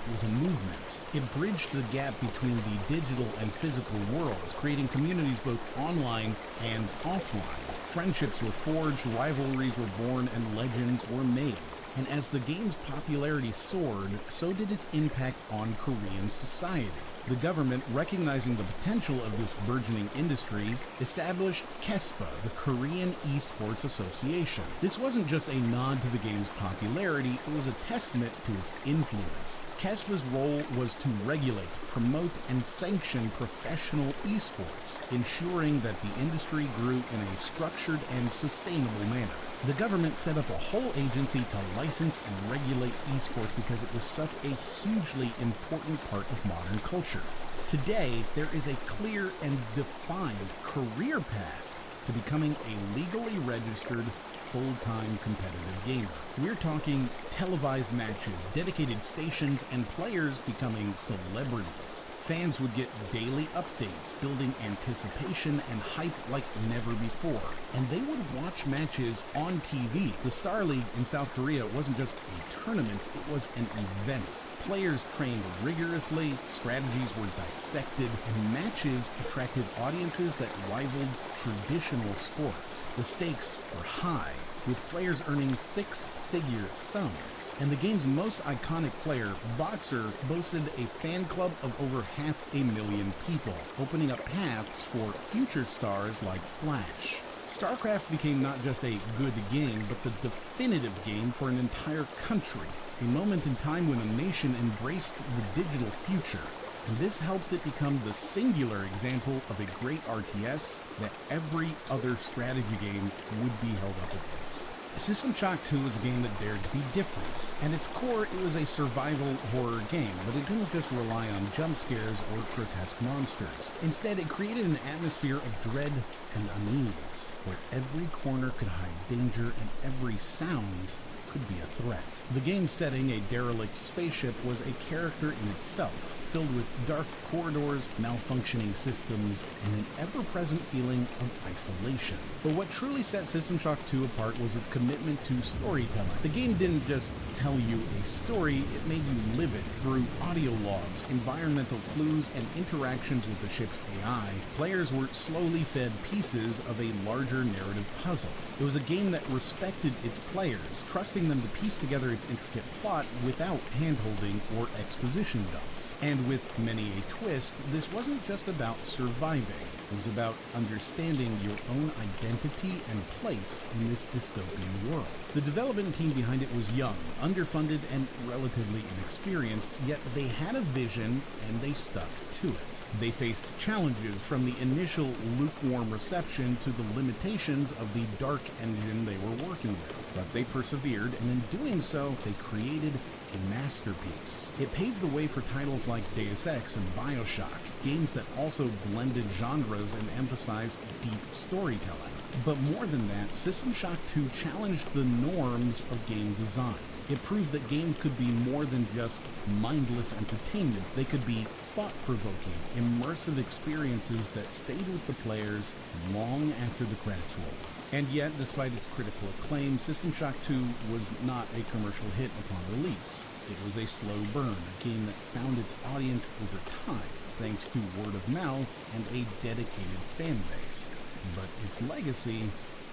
it was a movement. It bridged the gap between the digital and physical worlds, creating communities both online and offline. Friendships were forged, rivalries were born, and legends were made. And as the game's popularity soared, so did its impact on Korean society. The government, recognizing the potential of this burgeoning industry, established KESPA, the Korean Esports Association. This wasn't just a nod to the game's popularity, it was a testament to its influence. KESPA's role was to regulate, promote, and sanction professional esports, ensuring that the industry grew in a structured and sustainable manner. The government set up a whole agency to license and regulate esports because it was such a hugely important part of modern culture. Today, there is a clear and defined career path to becoming a legally registered, full-time competitive gamer. We're talking televised matches, dedicated stations, and players becoming celebrities. Fans would get daily updates, building anticipation and hype like never before. And they would watch matches on TV. The Star League in South Korea wasn't just a tournament, it was an event. Players trained rigorously, strategies were dissected, and matches attracted audiences that rivaled traditional sports. The stakes were high, with players earning six-figure sums. And the game's most iconic player, Boxer, boasted a fan club of over 500,000 people, opening up paths for future stars like Flash. StarCraft became not just a good game, but the definitive game for an entire country, a moment in time when a nation embraced the digital future. And this helped it become the singular example of a great RTS that every other strategy game would be held up against. System Shock 2 was a game that dared to be different. At its core, it was a survival horror game, but it didn't just rely on jump scares or grotesque monsters. Instead, it created an atmosphere of dread and unease, where every corner could hide danger and every sound could be a threat. The game's setting, a derelict spaceship, was a character in itself, filled with dark corridors, malfunctioning systems, and an ever-present feeling of isolation. But what truly set System Shock 2 apart was its commitment to storytelling. The game didn't just tell you a story, it made you live it through audio logs, environmental clues, and interactions with the ship's AI. Players were slowly fed pieces of a larger narrative puzzle. It was a game that respected its players, trusting them to piece together its intricate plot without hand-holding or exposition dumps. And with many a twist, this wasn't just about surviving. It was about understanding your own identity and place in this dystopian world. The development team behind it was young, underfunded, and relatively inexperienced, yet they had a vision and they stuck to it. They faced challenges from the initial lukewarm reception to the limitations of the dark engine they were working with. But they persevered, and in doing so, they created a masterpiece. It paved the way for titles like Deus Ex and BioShock, games that also blended genres and emphasized deep storytelling. But more than that, System Shock 2 challenged the norms of game design. It proved that games could be more than just mindless entertainment. They could be thought-provoking, immersive experiences that stayed with the players long after the credits rolled. And yet, despite its critical acclaim, System Shock 2 was not a commercial hit upon release. It was a slow burn, a game that found its audience over time, thanks to word of mouth and a dedicated fan base. But its legacy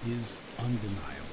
is undeniable.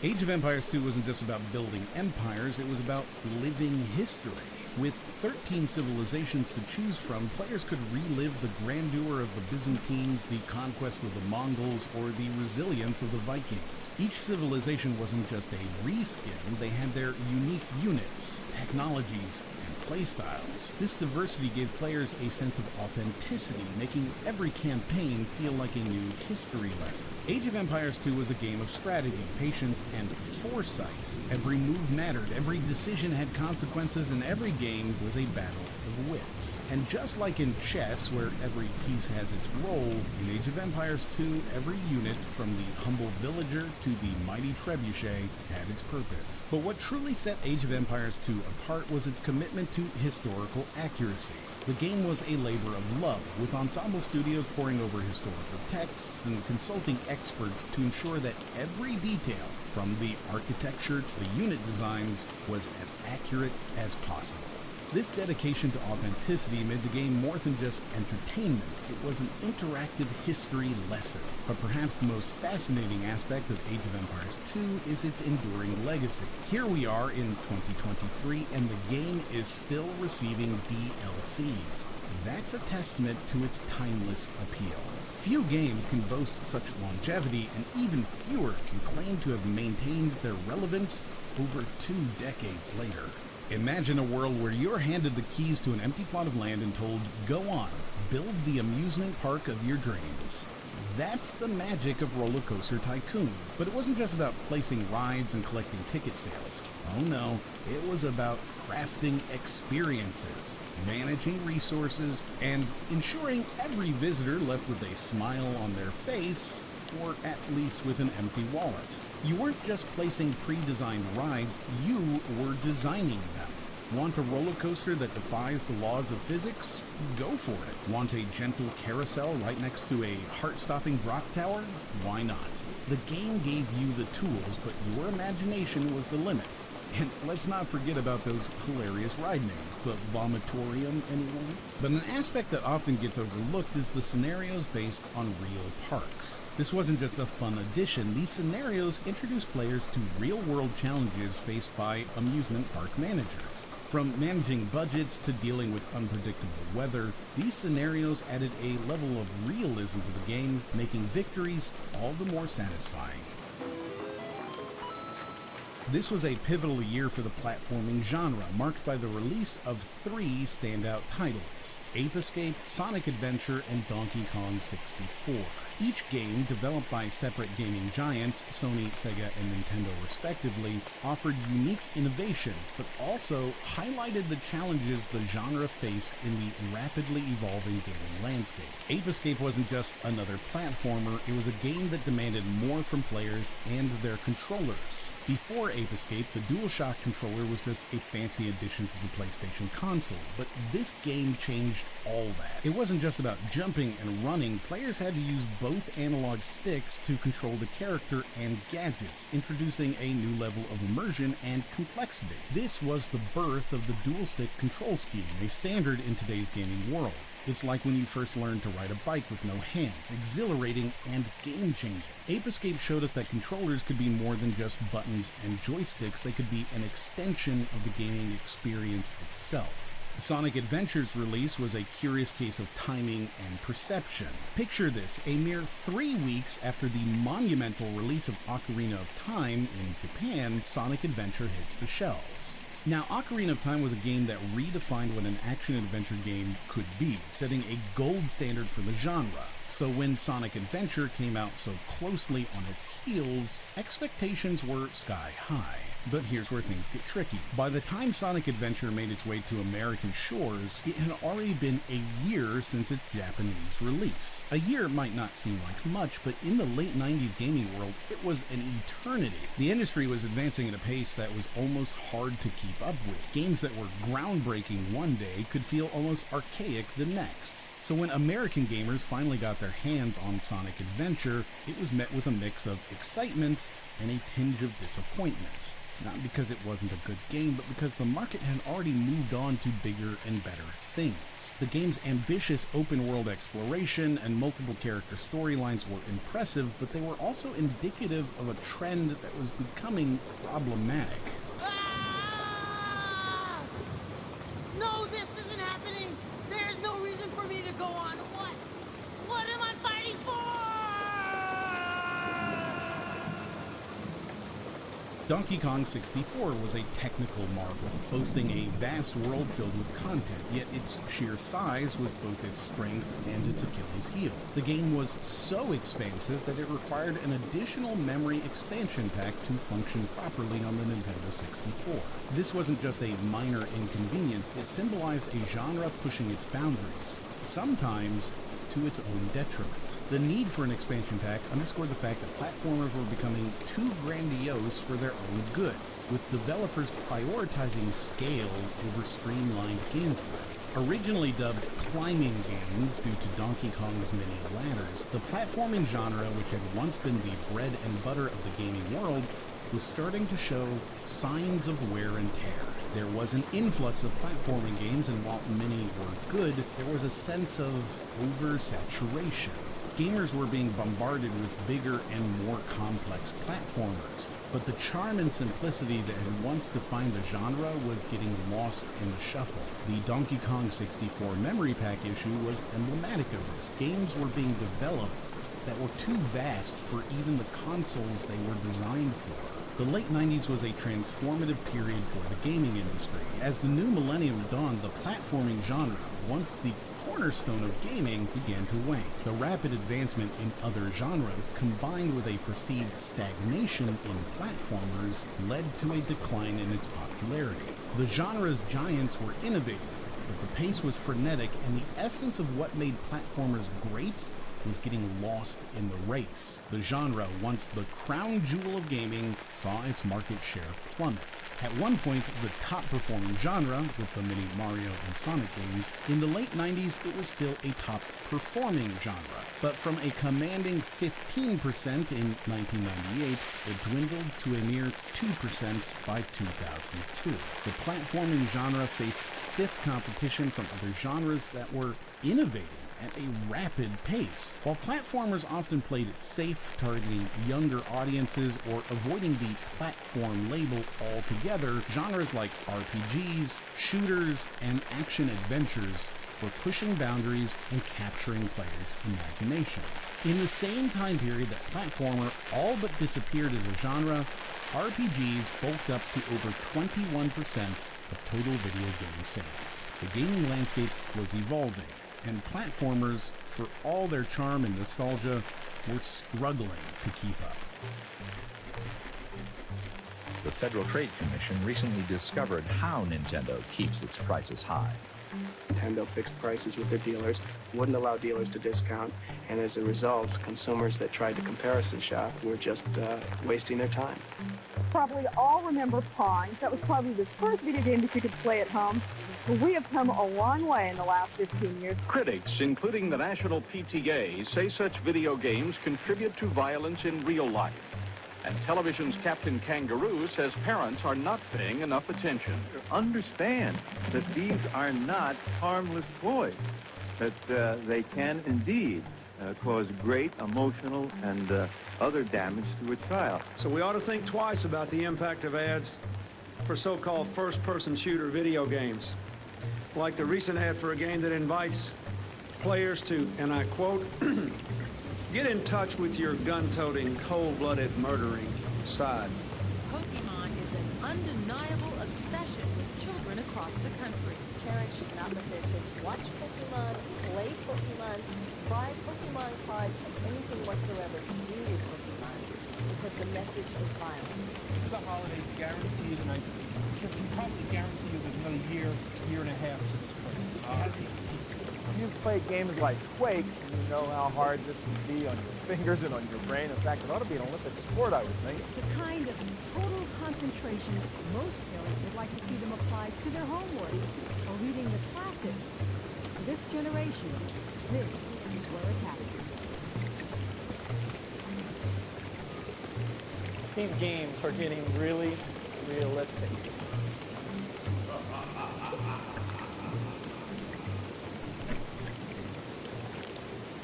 Age of Empires 2 wasn't just about building empires, it was about living history. With 13 civilizations to choose from, players could relive the grandeur of the Byzantines, the conquest of the Mongols, or the resilience of the Vikings. Each civilization wasn't just a reskin, they had their unique units, technologies, and playstyles. This diversity gave players a sense of authenticity, making every campaign feel like a new history lesson. Age of Empires 2 was a game of strategy, patience, and foresight. Every move mattered, every decision had consequences, and every game was a battle of wits. And just like in chess, where every piece has its role, in Age of Empires 2, every unit, from the humble villager to the mighty trebuchet, had its purpose. But what truly set Age of Empires 2 apart was its commitment to historical accuracy. The game was a labor of love, with Ensemble Studios poring over historical texts and consulting experts to ensure that every detail, from the architecture to the unit designs, was as accurate as possible. This dedication to authenticity made the game more than just entertainment. It was an interactive history lesson. But perhaps the most fascinating aspect of Age of Empires 2 is its enduring legacy. Here we are in 2023, and the game is still receiving DLCs. That's a testament to its timeless appeal. Few games can boast such longevity, and even fewer can claim to have maintained their relevance over 2 decades later. Imagine a world where you're handed the keys to an empty plot of land and told, go on, build the amusement park of your dreams. That's the magic of Roller Coaster Tycoon. But it wasn't just about placing rides and collecting ticket sales. Oh no, it was about crafting experiences, managing resources, and ensuring every visitor left with a smile on their face, or at least with an empty wallet. You weren't just placing pre-designed rides, you were designing them. Want a roller coaster that defies the laws of physics? Go for it. Want a gentle carousel right next to a heart-stopping drop tower? Why not? The game gave you the tools, but your imagination was the limit. And let's not forget about those hilarious ride names, the Vomitorium, anyone? But an aspect that often gets overlooked is the scenarios based on real parks. This wasn't just a fun addition, these scenarios introduced players to real-world challenges faced by amusement park managers. From managing budgets to dealing with unpredictable weather, these scenarios added a level of realism to the game, making victories all the more satisfying. This was a pivotal year for the platforming genre, marked by the release of 3 standout titles: Ape Escape, Sonic Adventure, and Donkey Kong 64. Each game, developed by separate gaming giants, Sony, Sega, and Nintendo respectively, offered unique innovations, but also highlighted the challenges the genre faced in the rapidly evolving gaming landscape. Ape Escape wasn't just another platformer, it was a game that demanded more from players and their controllers. Before Ape Escape, the DualShock controller was just a fancy addition to the PlayStation console, but this game changed all that. It wasn't just about jumping and running, players had to use both analog sticks to control the character and gadgets, introducing a new level of immersion and complexity. This was the birth of the dual-stick control scheme, a standard in today's gaming world. It's like when you first learned to ride a bike with no hands, exhilarating and game-changing. Ape Escape showed us that controllers could be more than just buttons and joysticks, they could be an extension of the gaming experience itself. Sonic Adventure's release was a curious case of timing and perception. Picture this, a mere 3 weeks after the monumental release of Ocarina of Time in Japan, Sonic Adventure hits the shelves. Now, Ocarina of Time was a game that redefined what an action-adventure game could be, setting a gold standard for the genre. So when Sonic Adventure came out so closely on its heels, expectations were sky high. But here's where things get tricky. By the time Sonic Adventure made its way to American shores, it had already been a year since its Japanese release. A year might not seem like much, but in the late 90s gaming world, it was an eternity. The industry was advancing at a pace that was almost hard to keep up with. Games that were groundbreaking one day could feel almost archaic the next. So when American gamers finally got their hands on Sonic Adventure, it was met with a mix of excitement and a tinge of disappointment. Not because it wasn't a good game, but because the market had already moved on to bigger and better things. The game's ambitious open-world exploration and multiple character storylines were impressive, but they were also indicative of a trend that was becoming problematic. Ah! No, this isn't happening! There's no reason for me to go on. What am I fighting for? Donkey Kong 64 was a technical marvel, boasting a vast world filled with content, yet its sheer size was both its strength and its Achilles heel. The game was so expansive that it required an additional memory expansion pack to function properly on the Nintendo 64. This wasn't just a minor inconvenience, it symbolized a genre pushing its boundaries, sometimes to its own detriment. The need for an expansion pack underscored the fact that platformers were becoming too grandiose for their own good, with developers prioritizing scale over streamlined gameplay. Originally dubbed climbing games due to Donkey Kong's many ladders, the platforming genre, which had once been the bread and butter of the gaming world, was starting to show signs of wear and tear. There was an influx of platforming games, and while many were good, there was a sense of oversaturation. Gamers were being bombarded with bigger and more complex platformers, but the charm and simplicity that had once defined the genre was getting lost in the shuffle. The Donkey Kong 64 memory pack issue was emblematic of this. Games were being developed that were too vast for even the consoles they were designed for. The late 90s was a transformative period for the gaming industry. As the new millennium dawned, the platforming genre, once the cornerstone of gaming, began to wane. The rapid advancement in other genres, combined with a perceived stagnation in platformers, led to a decline in its popularity. The genre's giants were innovative, but the pace was frenetic, and the essence of what made platformers great was getting lost in the race. The genre, once the crown jewel of gaming, saw its market share plummet. At one point, the top-performing genre, with the many Mario and Sonic games, in the late 90s it was still a top-performing genre. But from a commanding 15% in 1998, it dwindled to a mere 2% by 2002. The platforming genre faced stiff competition from other genres that were innovating at a rapid pace. While platformers often played it safe, targeting younger audiences or avoiding the platform label altogether, genres like RPGs, shooters, and action-adventures were pushing boundaries and capturing players' imaginations. In the same time period that platformer all but disappeared as a genre, RPGs bulked up to over 21% of total video game sales. The gaming landscape was evolving. and platformers, for all their charm and nostalgia, were struggling to keep up. The Federal Trade Commission recently discovered how Nintendo keeps its prices high. Nintendo fixed prices with their dealers, wouldn't allow dealers to discount, and as a result, consumers that tried to comparison shop were just wasting their time. Probably all remember Pong. That was probably the first video game that you could play at home. But we have come a long way in the last 15 years. Critics, including the National PTA, say such video games contribute to violence in real life. And television's Captain Kangaroo says parents are not paying enough attention. Understand that these are not harmless toys, that they can indeed cause great emotional and other damage to a child. So we ought to think twice about the impact of ads for so-called first-person shooter video games, like the recent ad for a game that invites players to, and I quote, get in touch with your gun-toting, cold-blooded, murdering side. Pokemon is an undeniable obsession with children across the country. Parents should not let their kids watch Pokemon, play Pokemon, buy Pokemon cards, and anything whatsoever to do with Pokemon, because the message is violence. The holidays guaranteed, and I can probably guarantee you there's another year and a half to this craze. You've played games like Quake, and you know how hard this would be on your fingers and on your brain. In fact, it ought to be an Olympic sport, I would think. It's the kind of total concentration most parents would like to see them apply to their homework or reading the classics. For this generation, this is where it happens. These games are getting really realistic.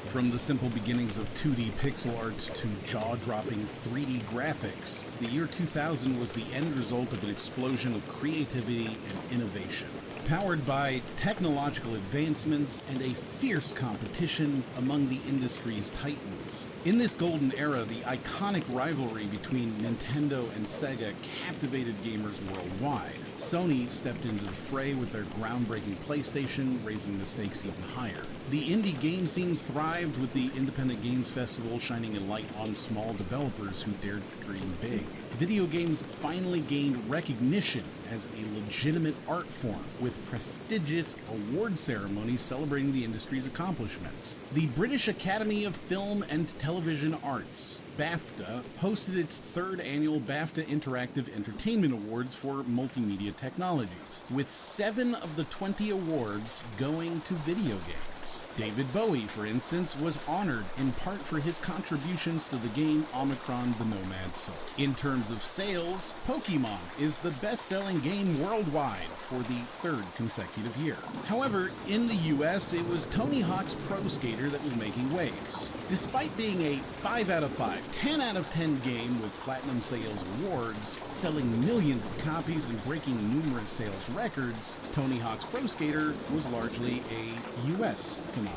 From the simple beginnings of 2D pixel art to jaw-dropping 3D graphics, the year 2000 was the end result of an explosion of creativity and innovation, powered by technological advancements and a fierce competition among the industry's titans. In this golden era, the iconic rivalry between Nintendo and Sega captivated gamers worldwide. Sony stepped into the fray with their groundbreaking PlayStation, raising the stakes even higher. The indie game scene thrived, with the Independent Games Festival shining a light on small developers who dared to dream big. Video games finally gained recognition as a legitimate art form, with prestigious award ceremonies celebrating the industry's accomplishments. The British Academy of Film and Television Arts, BAFTA, hosted its third annual BAFTA Interactive Entertainment Awards for multimedia technologies, with 7 of the 20 awards going to video games. David Bowie, for instance, was honored in part for his contributions to the game Omicron: The Nomad Soul. In terms of sales, Pokemon is the best-selling game worldwide for the 3rd consecutive year. However, in the US, it was Tony Hawk's Pro Skater that was making waves. Despite being a 5 out of 5, 10 out of 10 game with platinum sales awards, selling millions of copies and breaking numerous sales records, Tony Hawk's Pro Skater was largely a US phenomenon.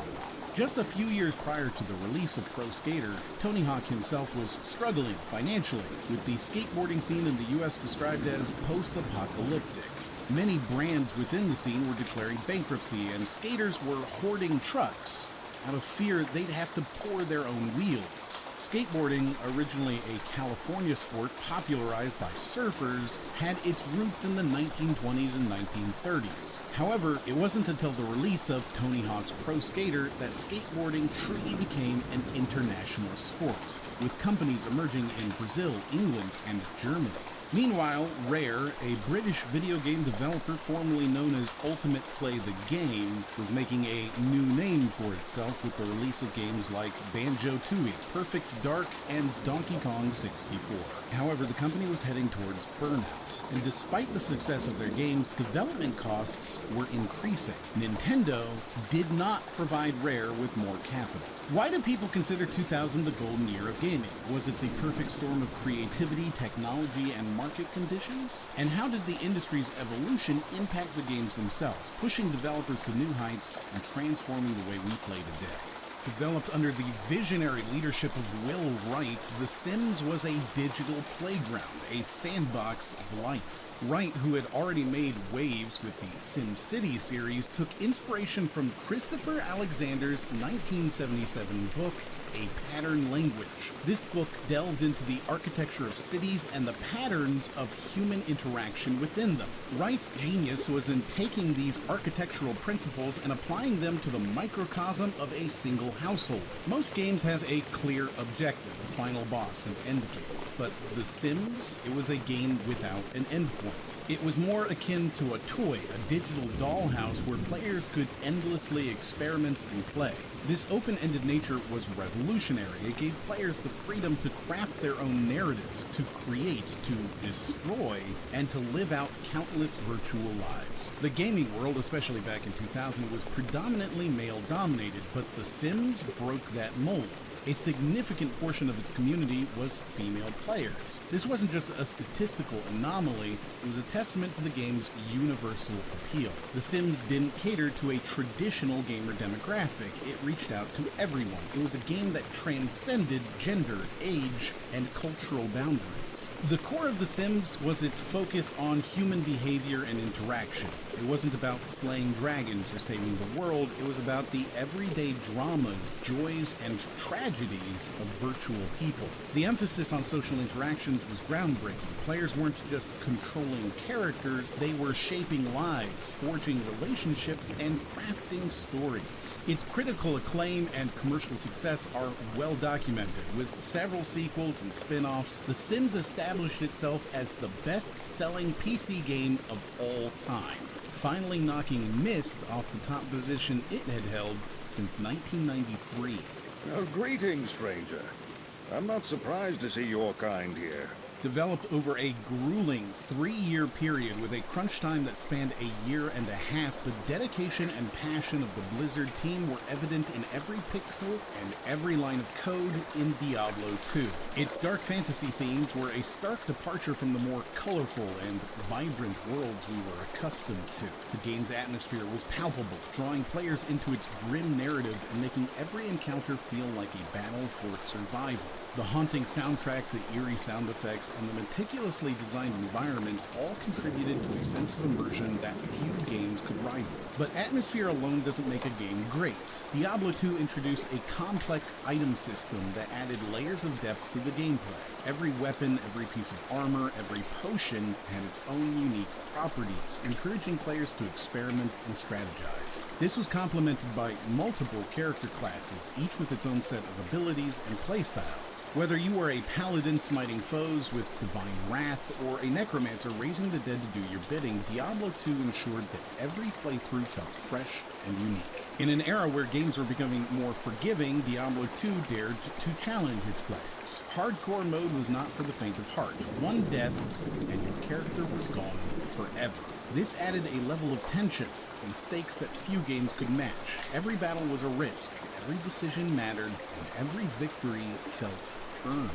Just a few years prior to the release of Pro Skater, Tony Hawk himself was struggling financially, with the skateboarding scene in the US described as post-apocalyptic. Many brands within the scene were declaring bankruptcy, and skaters were hoarding trucks out of fear they'd have to pour their own wheels. Skateboarding, originally a California sport popularized by surfers, had its roots in the 1920s and 1930s. However, it wasn't until the release of Tony Hawk's Pro Skater that skateboarding truly became an international sport, with companies emerging in Brazil, England, and Germany. Meanwhile, Rare, a British video game developer formerly known as Ultimate Play the Game, was making a new name for itself with the release of games like Banjo-Tooie, Perfect Dark, and Donkey Kong 64. However, the company was heading towards burnout, and despite the success of their games, development costs were increasing. Nintendo did not provide Rare with more capital. Why do people consider 2000 the golden year of gaming? Was it the perfect storm of creativity, technology, and market conditions? And how did the industry's evolution impact the games themselves, pushing developers to new heights and transforming the way we play today? Developed under the visionary leadership of Will Wright, The Sims was a digital playground, a sandbox of life. Wright, who had already made waves with the SimCity series, took inspiration from Christopher Alexander's 1977 book, A Pattern Language. This book delved into the architecture of cities and the patterns of human interaction within them. Wright's genius was in taking these architectural principles and applying them to the microcosm of a single household. Most games have a clear objective, a final boss, and end game. But The Sims, it was a game without an endpoint. It was more akin to a toy, a digital dollhouse where players could endlessly experiment and play. This open-ended nature was revolutionary. It gave players the freedom to craft their own narratives, to create, to destroy, and to live out countless virtual lives. The gaming world, especially back in 2000, was predominantly male-dominated, but The Sims broke that mold. A significant portion of its community was female players. This wasn't just a statistical anomaly, it was a testament to the game's universal appeal. The Sims didn't cater to a traditional gamer demographic, it reached out to everyone. It was a game that transcended gender, age, and cultural boundaries. The core of The Sims was its focus on human behavior and interaction. It wasn't about slaying dragons or saving the world, it was about the everyday dramas, joys, and tragedies of virtual people. The emphasis on social interactions was groundbreaking. Players weren't just controlling characters, they were shaping lives, forging relationships, and crafting stories. Its critical acclaim and commercial success are well documented. With several sequels and spin-offs, The Sims established itself as the best-selling PC game of all time, finally knocking Myst off the top position it had held since 1993. Greetings, stranger. I'm not surprised to see your kind here. Developed over a grueling 3-year period with a crunch time that spanned a year and a half, the dedication and passion of the Blizzard team were evident in every pixel and every line of code in Diablo 2. Its dark fantasy themes were a stark departure from the more colorful and vibrant worlds we were accustomed to. The game's atmosphere was palpable, drawing players into its grim narrative and making every encounter feel like a battle for survival. The haunting soundtrack, the eerie sound effects, and the meticulously designed environments all contributed to a sense of immersion that few games could rival. But atmosphere alone doesn't make a game great. Diablo 2 introduced a complex item system that added layers of depth to the gameplay. Every weapon, every piece of armor, every potion had its own unique properties, encouraging players to experiment and strategize. This was complemented by multiple character classes, each with its own set of abilities and playstyles. Whether you were a paladin smiting foes with divine wrath, or a necromancer raising the dead to do your bidding, Diablo 2 ensured that every playthrough felt fresh and unique. In an era where games were becoming more forgiving, Diablo 2 dared to challenge its players. Hardcore mode was not for the faint of heart. One death, and your character was gone forever. This added a level of tension and stakes that few games could match. Every battle was a risk, every decision mattered, and every victory felt earned.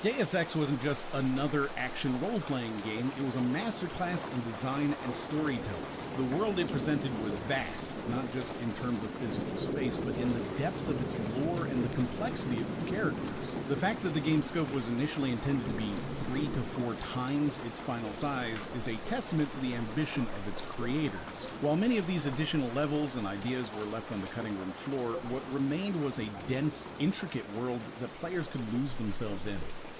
Deus Ex wasn't just another action role-playing game, it was a masterclass in design and storytelling. The world it presented was vast, not just in terms of physical space, but in the depth of its lore and the complexity of its characters. The fact that the game's scope was initially intended to be 3 to 4 times its final size is a testament to the ambition of its creators. While many of these additional levels and ideas were left on the cutting room floor, what remained was a dense, intricate world that players could lose themselves in.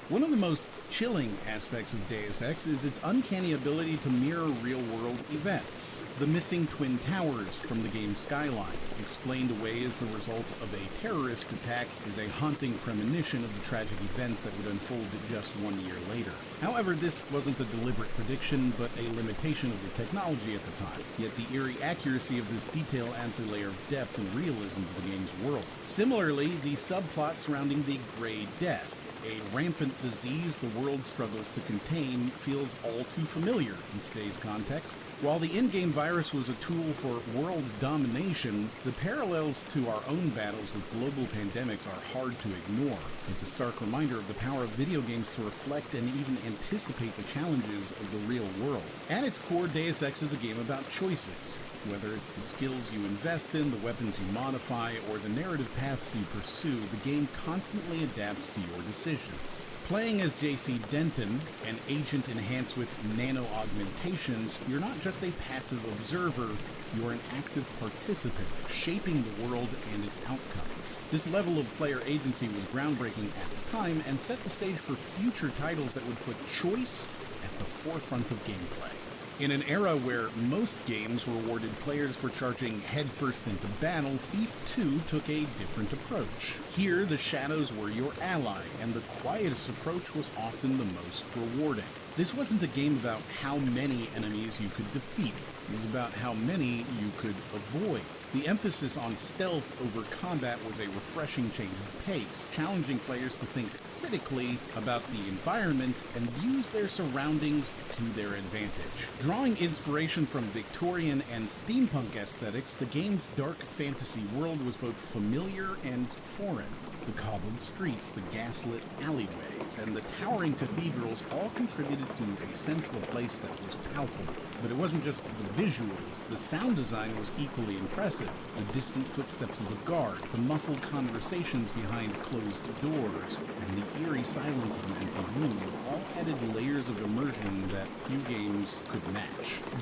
One of the most chilling aspects of Deus Ex is its uncanny ability to mirror real-world events. The missing twin towers from the game's skyline, explained away as the result of a terrorist attack, is a haunting premonition of the tragic events that would unfold just 1 year later. However, this wasn't a deliberate prediction, but a limitation of the technology at the time. Yet the eerie accuracy of this detail adds a layer of depth and realism to the game's world. Similarly, the subplot surrounding the Grey Death, a rampant disease the world struggles to contain, feels all too familiar in today's context. While the in-game virus was a tool for world domination, the parallels to our own battles with global pandemics are hard to ignore. It's a stark reminder of the power of video games to reflect and even anticipate the challenges of the real world. At its core, Deus Ex is a game about choices. Whether it's the skills you invest in, the weapons you modify, or the narrative paths you pursue, the game constantly adapts to your decisions. Playing as JC Denton, an agent enhanced with nano-augmentations, you're not just a passive observer, you're an active participant, shaping the world and its outcomes. This level of player agency was groundbreaking at the time and set the stage for future titles that would put choice at the forefront of gameplay. In an era where most games rewarded players for charging headfirst into battle, Thief 2 took a different approach. Here, the shadows were your ally, and the quietest approach was often the most rewarding. This wasn't a game about how many enemies you could defeat, it was about how many you could avoid. The emphasis on stealth over combat was a refreshing change of pace, challenging players to think critically about the environment and use their surroundings to their advantage. Drawing inspiration from Victorian and steampunk aesthetics, the game's dark fantasy world was both familiar and foreign. The cobbled streets, the gaslit alleyways, and the towering cathedrals all contributed to a sense of a place that was palpable. But it wasn't just the visuals. The sound design was equally impressive. The distant footsteps of a guard, the muffled conversations behind closed doors, and the eerie silence of an empty room all added layers of immersion that few games could match.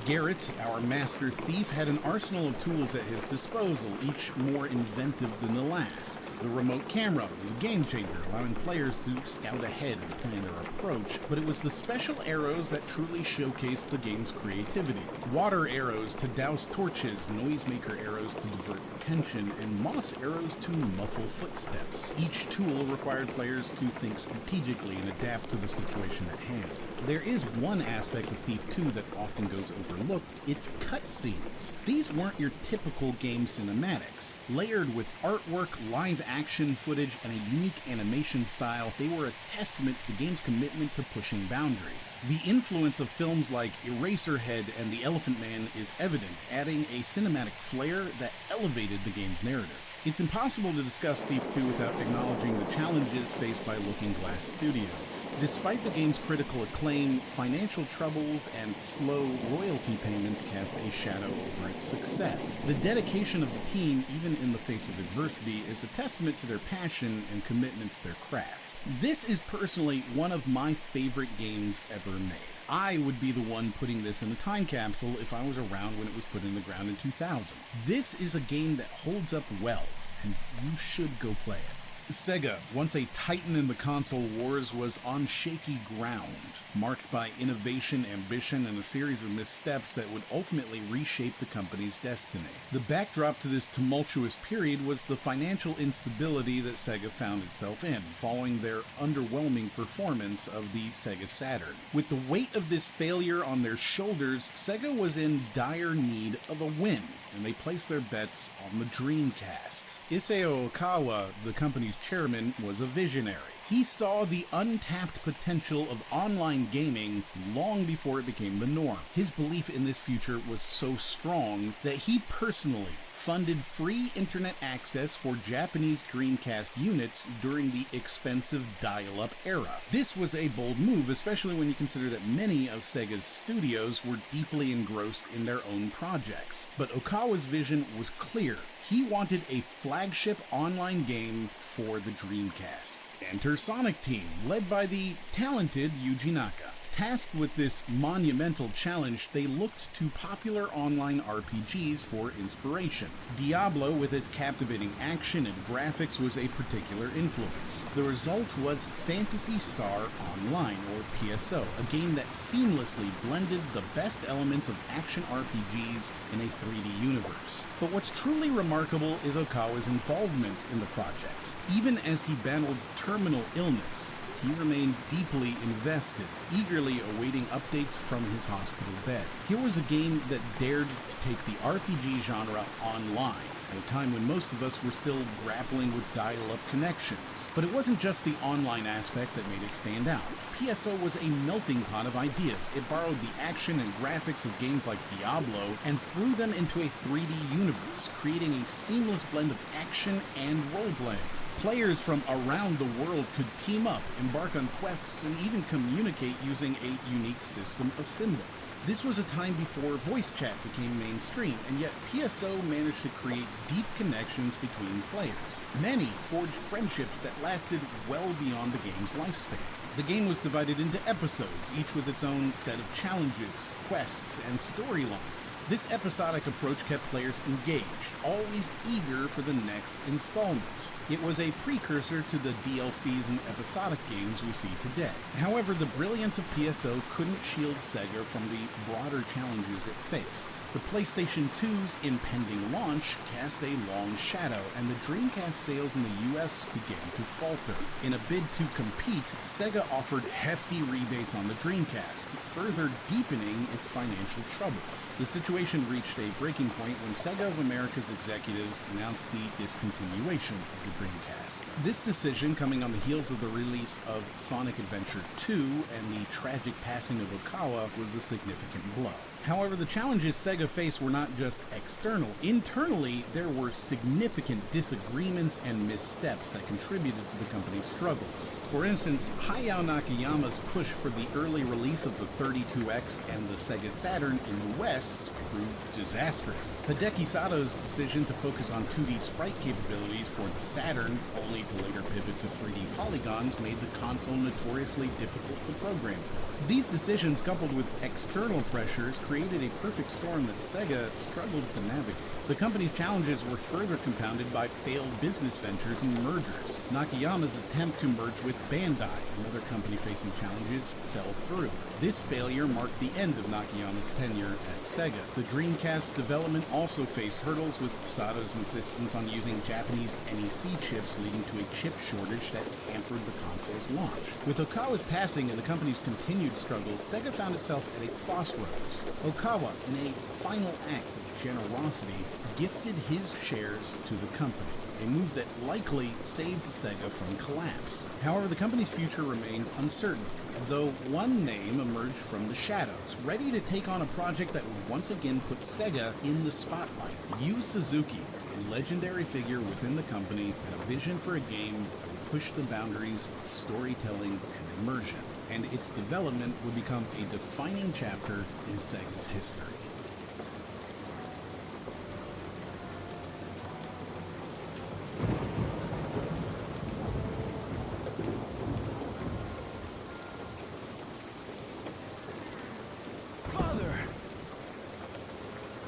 Garrett, our master thief, had an arsenal of tools at his disposal, each more inventive than the last. The remote camera was a game changer, allowing players to scout ahead and plan their approach, but it was the special arrows that truly showcased the game's creativity. Water arrows to douse torches, noisemaker arrows to divert attention, and moss arrows to muffle footsteps. Each tool required players to think strategically and adapt to the situation at hand. There is one aspect of Thief 2 that often goes overlooked, its cutscenes. These weren't your typical game cinematics. Layered with artwork, live action footage, and a unique animation style, they were a testament to the game's commitment to pushing boundaries. The influence of films like Eraserhead and The Elephant Man is evident, adding a cinematic flair that elevated the game's narrative. It's impossible to discuss Thief 2 without acknowledging the challenges faced by Looking Glass Studios. Despite the game's critical acclaim, financial troubles and slow royalty payments cast a shadow over its success. The dedication of the team, even in the face of adversity, is a testament to their passion and commitment to their craft. This is personally one of my favorite games ever made. I would be the one putting this in a time capsule if I was around when it was put in the ground in 2000. This is a game that holds up well, and you should go play it. Sega, once a titan in the console wars, was on shaky ground, marked by innovation, ambition, and a series of missteps that would ultimately reshape the company's destiny. The backdrop to this tumultuous period was the financial instability that Sega found itself in, following their underwhelming performance of the Sega Saturn. With the weight of this failure on their shoulders, Sega was in dire need of a win, and they placed their bets on the Dreamcast. Isao Okawa, the company's chairman, was a visionary. He saw the untapped potential of online gaming long before it became the norm. His belief in this future was so strong that he personally funded free internet access for Japanese Dreamcast units during the expensive dial-up era. This was a bold move, especially when you consider that many of Sega's studios were deeply engrossed in their own projects. But Okawa's vision was clear. He wanted a flagship online game for the Dreamcast. Enter Sonic Team, led by the talented Yuji Naka. Tasked with this monumental challenge, they looked to popular online RPGs for inspiration. Diablo, with its captivating action and graphics, was a particular influence. The result was Phantasy Star Online, or PSO, a game that seamlessly blended the best elements of action RPGs in a 3D universe. But what's truly remarkable is Okawa's involvement in the project. Even as he battled terminal illness, he remained deeply invested, eagerly awaiting updates from his hospital bed. Here was a game that dared to take the RPG genre online, at a time when most of us were still grappling with dial-up connections. But it wasn't just the online aspect that made it stand out. PSO was a melting pot of ideas. It borrowed the action and graphics of games like Diablo and threw them into a 3D universe, creating a seamless blend of action and role-playing. Players from around the world could team up, embark on quests, and even communicate using a unique system of symbols. This was a time before voice chat became mainstream, and yet PSO managed to create deep connections between players. Many forged friendships that lasted well beyond the game's lifespan. The game was divided into episodes, each with its own set of challenges, quests, and storylines. This episodic approach kept players engaged, always eager for the next installment. It was a precursor to the DLCs and episodic games we see today. However, the brilliance of PSO couldn't shield Sega from the broader challenges it faced. The PlayStation 2's impending launch cast a long shadow, and the Dreamcast sales in the US began to falter. In a bid to compete, Sega offered hefty rebates on the Dreamcast, further deepening its financial troubles. The situation reached a breaking point when Sega of America's executives announced the discontinuation of the Dreamcast. This decision, coming on the heels of the release of Sonic Adventure 2 and the tragic passing of Okawa, was a significant blow. However, the challenges Sega faced were not just external. Internally, there were significant disagreements and missteps that contributed to the company's struggles. For instance, Hayao Nakayama's push for the early release of the 32X and the Sega Saturn in the West proved disastrous. Hideki Sato's decision to focus on 2D sprite capabilities for the Saturn, only to later pivot to 3D polygons, made the console notoriously difficult to program for. These decisions, coupled with external pressures, created a perfect storm that Sega struggled to navigate. The company's challenges were further compounded by failed business ventures and mergers. Nakayama's attempt to merge with Bandai, another company facing challenges, fell through. This failure marked the end of Nakayama's tenure at Sega. The Dreamcast development also faced hurdles, with Sato's insistence on using Japanese NEC chips leading to a chip shortage that hampered the console's launch. With Okawa's passing and the company's continued struggles, Sega found itself at a crossroads. Okawa, in a final act of generosity, gifted his shares to the company, a move that likely saved Sega from collapse. However, the company's future remained uncertain, though one name emerged from the shadows, ready to take on a project that would once again put Sega in the spotlight. Yu Suzuki, a legendary figure within the company, had a vision for a game that would push the boundaries of storytelling and immersion, and its development would become a defining chapter in Sega's history.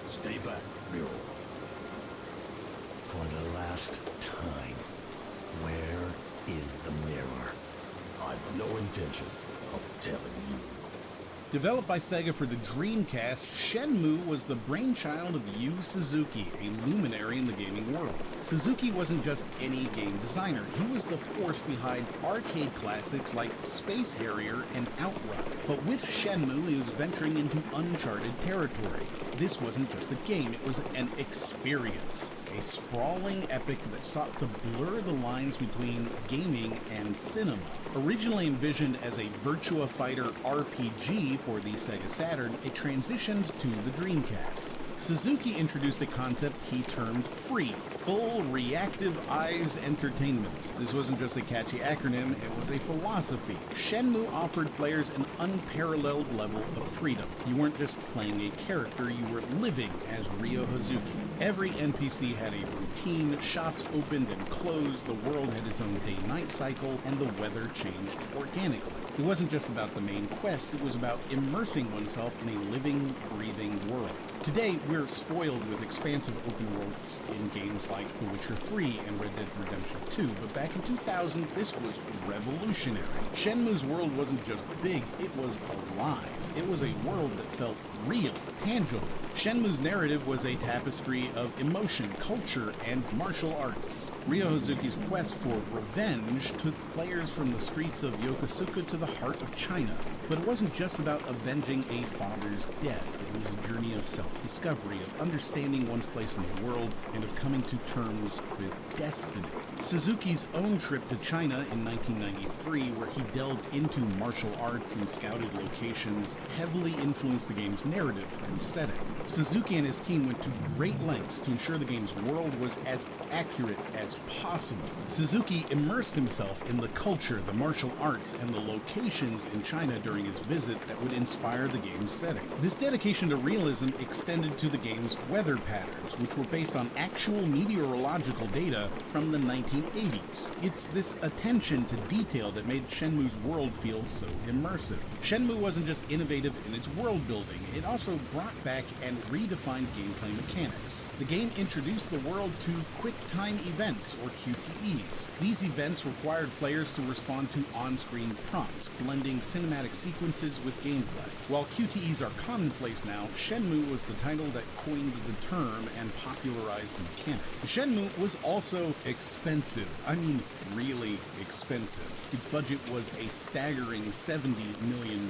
Stay back, Mule. For the last time, where is the mirror? I've no intention of telling you. Developed by Sega for the Dreamcast, Shenmue was the brainchild of Yu Suzuki, a luminary in the gaming world. Suzuki wasn't just any game designer, he was the force behind arcade classics like Space Harrier and Outrun. But with Shenmue, he was venturing into uncharted territory. This wasn't just a game, it was an experience. A sprawling epic that sought to blur the lines between gaming and cinema. Originally envisioned as a Virtua Fighter RPG for the Sega Saturn, it transitioned to the Dreamcast. Suzuki introduced a concept he termed FREE, Full Reactive Eyes Entertainment. This wasn't just a catchy acronym, it was a philosophy. Shenmue offered players an unparalleled level of freedom. You weren't just playing a character, you were living as Ryo Hazuki. Every NPC had a routine, shops opened and closed, the world had its own day-night cycle, and the weather changed organically. It wasn't just about the main quest, it was about immersing oneself in a living, breathing world. Today, we're spoiled with expansive open worlds in games like The Witcher 3 and Red Dead Redemption 2, but back in 2000, this was revolutionary. Shenmue's world wasn't just big, it was alive. It was a world that felt real, tangible. Shenmue's narrative was a tapestry of emotion, culture, and martial arts. Ryo Hazuki's quest for revenge took players from the streets of Yokosuka to the heart of China. But it wasn't just about avenging a father's death. It was a journey of self-discovery, of understanding one's place in the world, and of coming to terms with destiny. Suzuki's own trip to China in 1993, where he delved into martial arts and scouted locations, heavily influenced the game's narrative and setting. Suzuki and his team went to great lengths to ensure the game's world was as accurate as possible. Suzuki immersed himself in the culture, the martial arts, and the locations in China during his visit that would inspire the game's setting. This dedication to realism extended to the game's weather patterns, which were based on actual meteorological data from the 1980s. It's this attention to detail that made Shenmue's world feel so immersive. Shenmue wasn't just innovative in its world building, it also brought back and redefined gameplay mechanics. The game introduced the world to quick time events, or QTEs. These events required players to respond to on-screen prompts, blending cinematic sequences with gameplay. While QTEs are commonplace now, Shenmue was the title that coined the term and popularized the mechanic. Shenmue was also expensive. I mean, really expensive. Its budget was a staggering $70 million,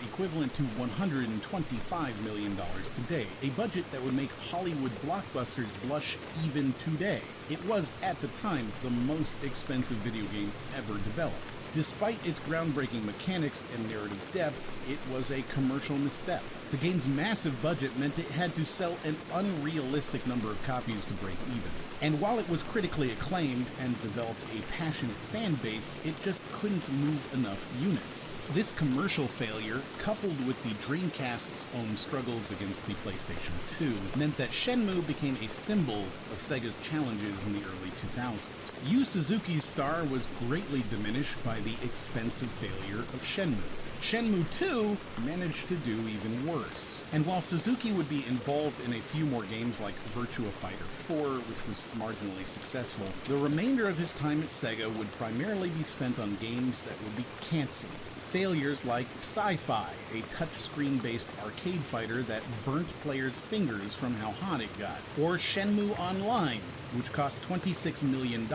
equivalent to $125 million today. A budget that would make Hollywood blockbusters blush even today. It was, at the time, the most expensive video game ever developed. Despite its groundbreaking mechanics and narrative depth, it was a commercial misstep. The game's massive budget meant it had to sell an unrealistic number of copies to break even. And while it was critically acclaimed and developed a passionate fan base, it just couldn't move enough units. This commercial failure, coupled with the Dreamcast's own struggles against the PlayStation 2, meant that Shenmue became a symbol of Sega's challenges in the early 2000s. Yu Suzuki's star was greatly diminished by the expensive failure of Shenmue. Shenmue 2 managed to do even worse. And while Suzuki would be involved in a few more games like Virtua Fighter 4, which was marginally successful, the remainder of his time at Sega would primarily be spent on games that would be cancelled. Failures like Sci-Fi, a touchscreen-based arcade fighter that burnt players' fingers from how hot it got, or Shenmue Online, which cost $26 million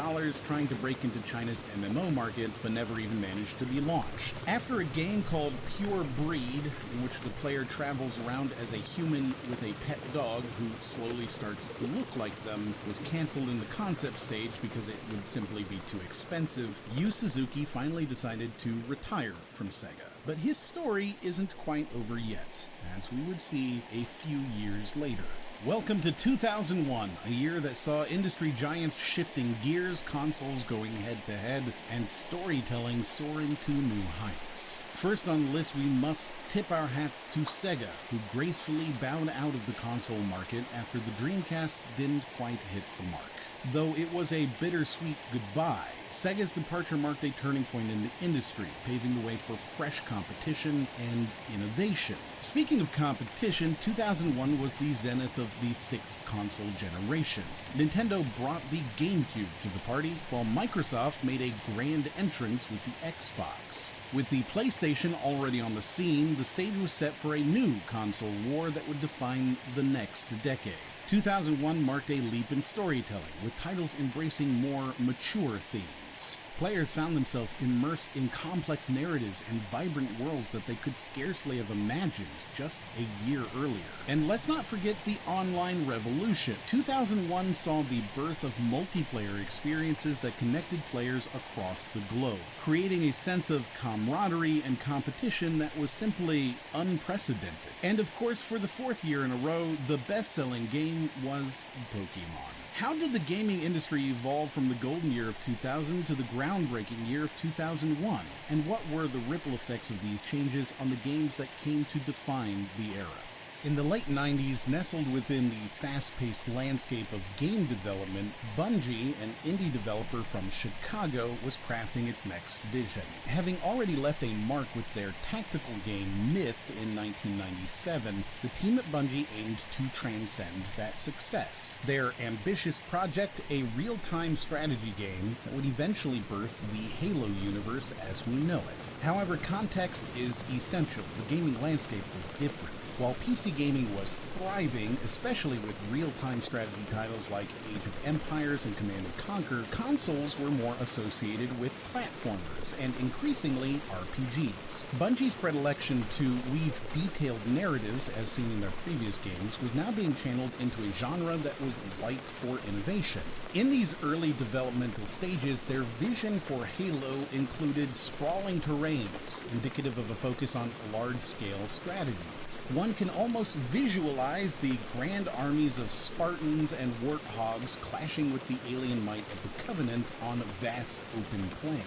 trying to break into China's MMO market, but never even managed to be launched. After a game called Pure Breed, in which the player travels around as a human with a pet dog who slowly starts to look like them, was cancelled in the concept stage because it would simply be too expensive, Yu Suzuki finally decided to retire from Sega. But his story isn't quite over yet, as we would see a few years later. Welcome to 2001, a year that saw industry giants shifting gears, consoles going head-to-head, and storytelling soaring to new heights. First on the list, we must tip our hats to Sega, who gracefully bowed out of the console market after the Dreamcast didn't quite hit the mark. Though it was a bittersweet goodbye, Sega's departure marked a turning point in the industry, paving the way for fresh competition and innovation. Speaking of competition, 2001 was the zenith of the sixth console generation. Nintendo brought the GameCube to the party, while Microsoft made a grand entrance with the Xbox. With the PlayStation already on the scene, the stage was set for a new console war that would define the next decade. 2001 marked a leap in storytelling, with titles embracing more mature themes. Players found themselves immersed in complex narratives and vibrant worlds that they could scarcely have imagined just a year earlier. And let's not forget the online revolution. 2001 saw the birth of multiplayer experiences that connected players across the globe, creating a sense of camaraderie and competition that was simply unprecedented. And of course, for the fourth year in a row, the best-selling game was Pokemon. How did the gaming industry evolve from the golden year of 2000 to the groundbreaking year of 2001? And what were the ripple effects of these changes on the games that came to define the era? In the late 90s, nestled within the fast-paced landscape of game development, Bungie, an indie developer from Chicago, was crafting its next vision. Having already left a mark with their tactical game Myth in 1997, the team at Bungie aimed to transcend that success. Their ambitious project, a real-time strategy game that would eventually birth the Halo universe as we know it. However, context is essential. The gaming landscape was different. While PC PC gaming was thriving, especially with real-time strategy titles like Age of Empires and Command & Conquer, consoles were more associated with platformers and increasingly RPGs. Bungie's predilection to weave detailed narratives, as seen in their previous games, was now being channeled into a genre that was ripe for innovation. In these early developmental stages, their vision for Halo included sprawling terrains, indicative of a focus on large-scale strategies. One can almost visualize the grand armies of Spartans and warthogs clashing with the alien might of the Covenant on vast open plains.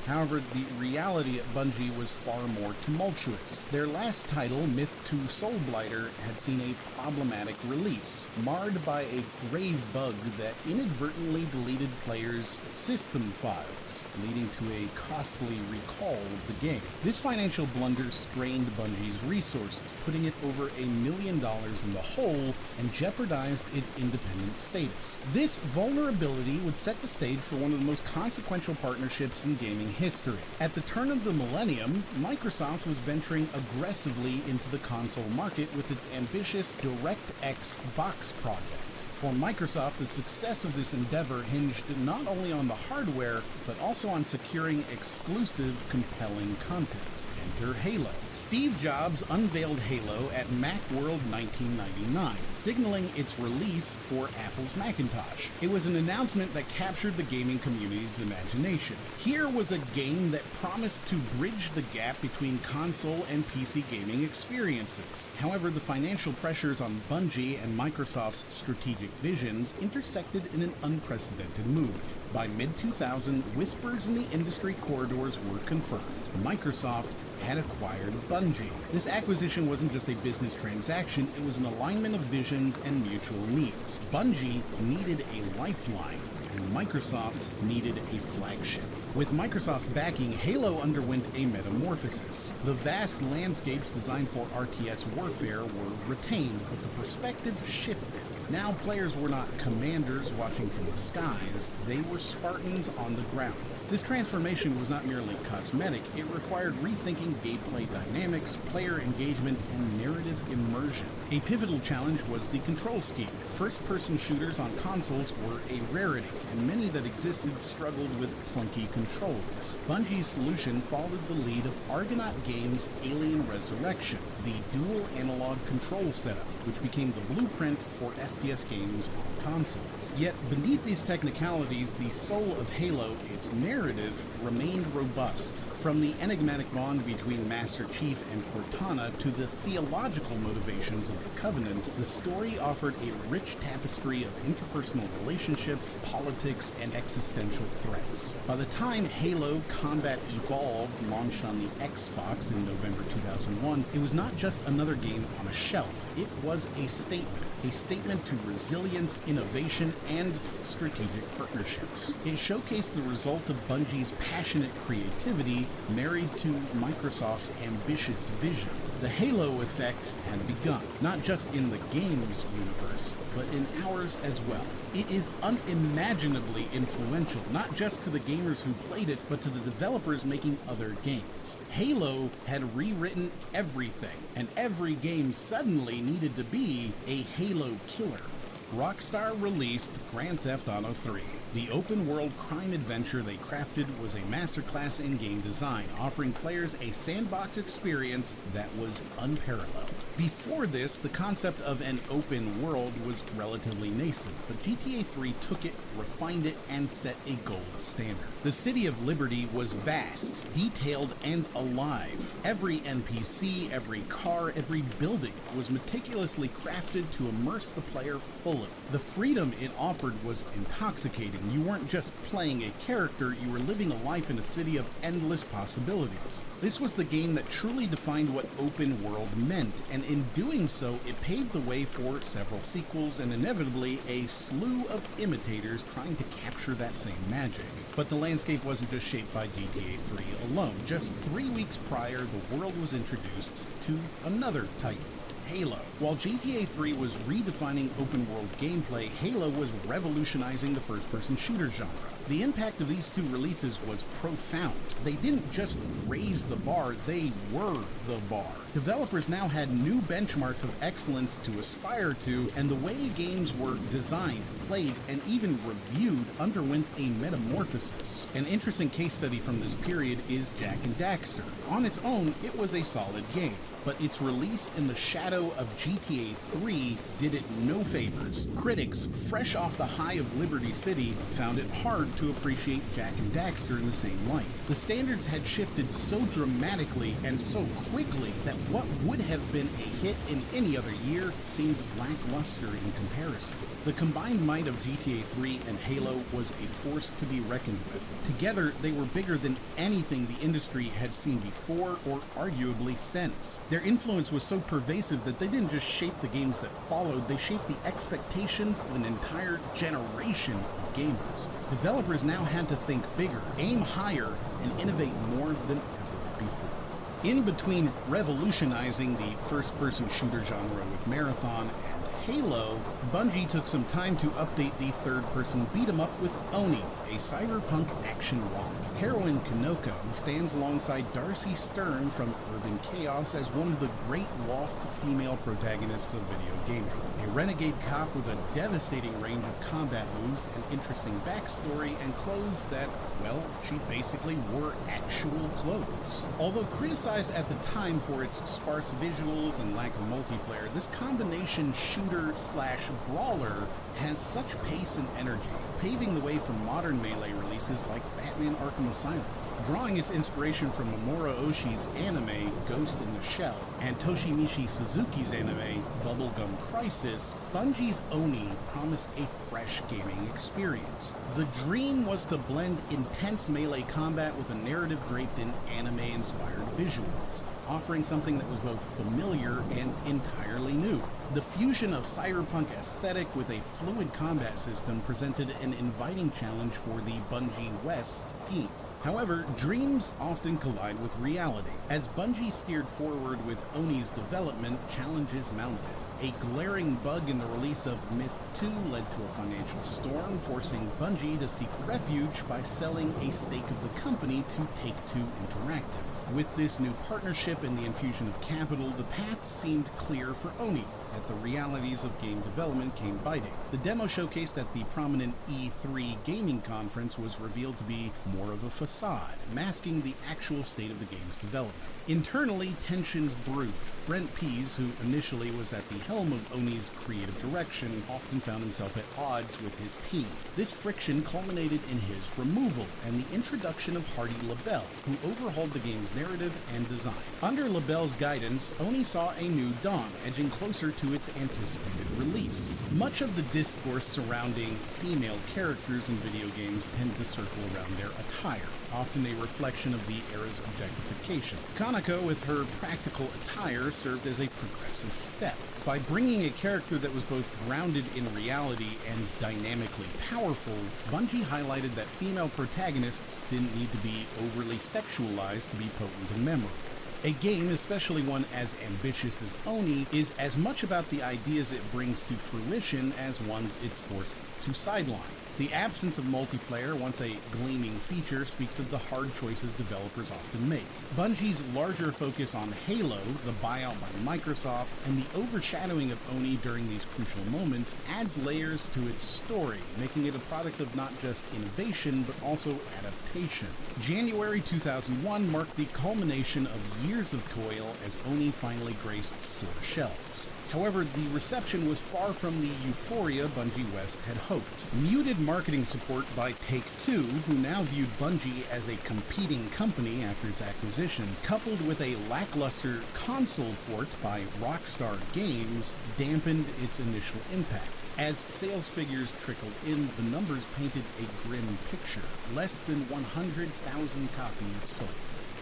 However, the reality at Bungie was far more tumultuous. Their last title, Myth 2 Soulblighter, had seen a problematic release, marred by a grave bug that inadvertently deleted players' system files, leading to a costly recall of the game. This financial blunder strained Bungie's resources, putting it over $1 million in the hole and jeopardized its independent status. This vulnerability would set the stage for one of the most consequential partnerships in gaming history. At the turn of the millennium, Microsoft was venturing aggressively into the console market with its ambitious DirectX box project. For Microsoft, the success of this endeavor hinged not only on the hardware, but also on securing exclusive, compelling content. Enter Halo. Steve Jobs unveiled Halo at Macworld 1999, signaling its release for Apple's Macintosh. It was an announcement that captured the gaming community's imagination. Here was a game that promised to bridge the gap between console and PC gaming experiences. However, the financial pressures on Bungie and Microsoft's strategic visions intersected in an unprecedented move. By mid-2000, whispers in the industry corridors were confirmed. Microsoft had acquired Bungie. This acquisition wasn't just a business transaction, it was an alignment of visions and mutual needs. Bungie needed a lifeline, and Microsoft needed a flagship. With Microsoft's backing, Halo underwent a metamorphosis. The vast landscapes designed for RTS warfare were retained, but the perspective shifted. Now players were not commanders watching from the skies, they were Spartans on the ground. This transformation was not merely cosmetic, it required rethinking gameplay dynamics, player engagement, and narrative immersion. A pivotal challenge was the control scheme. First-person shooters on consoles were a rarity, and many that existed struggled with clunky controls. Bungie's solution followed the lead of Argonaut Games' Alien Resurrection, the dual analog control setup, which became the blueprint for FPS games on consoles. Yet beneath these technicalities, the soul of Halo, its narrative, remained robust. From the enigmatic bond between Master Chief and Cortana to the theological motivations of the Covenant, the story offered a rich tapestry of interpersonal relationships, politics, and existential threats. By the time Halo Combat Evolved launched on the Xbox in November 2001, it was not just another game on a shelf, it was a statement to resilience, innovation, and strategic partnerships. It showcased the result of Bungie's passionate creativity married to Microsoft's ambitious vision. The Halo effect had begun, not just in the game's universe, but in ours as well. It is unimaginably influential, not just to the gamers who played it, but to the developers making other games. Halo had rewritten everything, and every game suddenly needed to be a Halo killer. Rockstar released Grand Theft Auto 3. The open-world crime adventure they crafted was a masterclass in game design, offering players a sandbox experience that was unparalleled. Before this, the concept of an open world was relatively nascent, but GTA 3 took it, refined it, and set a gold standard. The City of Liberty was vast, detailed, and alive. Every NPC, every car, every building was meticulously crafted to immerse the player fully. The freedom it offered was intoxicating. You weren't just playing a character, you were living a life in a city of endless possibilities. This was the game that truly defined what open world meant, and in doing so, it paved the way for several sequels and inevitably a slew of imitators trying to capture that same magic. But the landscape wasn't just shaped by GTA 3 alone. Just 3 weeks prior, the world was introduced to another titan, Halo. While GTA 3 was redefining open-world gameplay, Halo was revolutionizing the first-person shooter genre. The impact of these two releases was profound. They didn't just raise the bar, they were the bar. Developers now had new benchmarks of excellence to aspire to, and the way games were designed, played, and even reviewed underwent a metamorphosis. An interesting case study from this period is Jak and Daxter. On its own, it was a solid game, but its release in the shadow of GTA 3 did it no favors. Critics, fresh off the high of Liberty City, found it hard to appreciate Jak and Daxter in the same light. The standards had shifted so dramatically and so quickly that what would have been a hit in any other year seemed lackluster in comparison. The combined might of GTA 3 and Halo was a force to be reckoned with. Together, they were bigger than anything the industry had seen before or arguably since. Their influence was so pervasive that they didn't just shape the games that followed, they shaped the expectations of an entire generation of gamers. Developers now had to think bigger, aim higher, and innovate more than ever before. In between revolutionizing the first-person shooter genre with Marathon and Halo, Bungie took some time to update the third-person beat-em-up with Oni, a cyberpunk action romp. Heroine Kanoko stands alongside Darcy Stern from Urban Chaos as one of the great lost female protagonists of video gaming. A renegade cop with a devastating range of combat moves, an interesting backstory, and clothes that, well, she basically wore actual clothes. Although criticized at the time for its sparse visuals and lack of multiplayer, this combination shooter/brawler has such pace and energy, paving the way for modern Melee releases like Batman Arkham Asylum. Drawing its inspiration from Mamoru Oshii's anime Ghost in the Shell and Toshimichi Suzuki's anime Bubblegum Crisis, Bungie's Oni promised a fresh gaming experience. The dream was to blend intense melee combat with a narrative draped in anime-inspired visuals, offering something that was both familiar and entirely new. The fusion of cyberpunk aesthetic with a fluid combat system presented an inviting challenge for the Bungie West team. However, dreams often collide with reality. As Bungie steered forward with Oni's development, challenges mounted. A glaring bug in the release of Myth 2 led to a financial storm, forcing Bungie to seek refuge by selling a stake of the company to Take-Two Interactive. With this new partnership and the infusion of capital, the path seemed clear for Oni, yet the realities of game development came biting. The demo showcased at the prominent E3 gaming conference was revealed to be more of a facade, masking the actual state of the game's development. Internally, tensions brewed. Brent Pease, who initially was at the helm of Oni's creative direction, often found himself at odds with his team. This friction culminated in his removal and the introduction of Hardy LaBelle, who overhauled the game's narrative and design. Under LaBelle's guidance, Oni saw a new dawn, edging closer to its anticipated release. Much of the discourse surrounding female characters in video games tend to circle around their attire, often a reflection of the era's objectification. Kanako, with her practical attire, served as a progressive step. By bringing a character that was both grounded in reality and dynamically powerful, Bungie highlighted that female protagonists didn't need to be overly sexualized to be potent and memorable. A game, especially one as ambitious as Oni, is as much about the ideas it brings to fruition as ones it's forced to sideline. The absence of multiplayer, once a gleaming feature, speaks of the hard choices developers often make. Bungie's larger focus on Halo, the buyout by Microsoft, and the overshadowing of Oni during these crucial moments adds layers to its story, making it a product of not just innovation, but also adaptation. January 2001 marked the culmination of years of toil as Oni finally graced store shelves. However, the reception was far from the euphoria Bungie West had hoped. Muted marketing support by Take-Two, who now viewed Bungie as a competing company after its acquisition, coupled with a lackluster console port by Rockstar Games, dampened its initial impact. As sales figures trickled in, the numbers painted a grim picture. Less than 100,000 copies sold.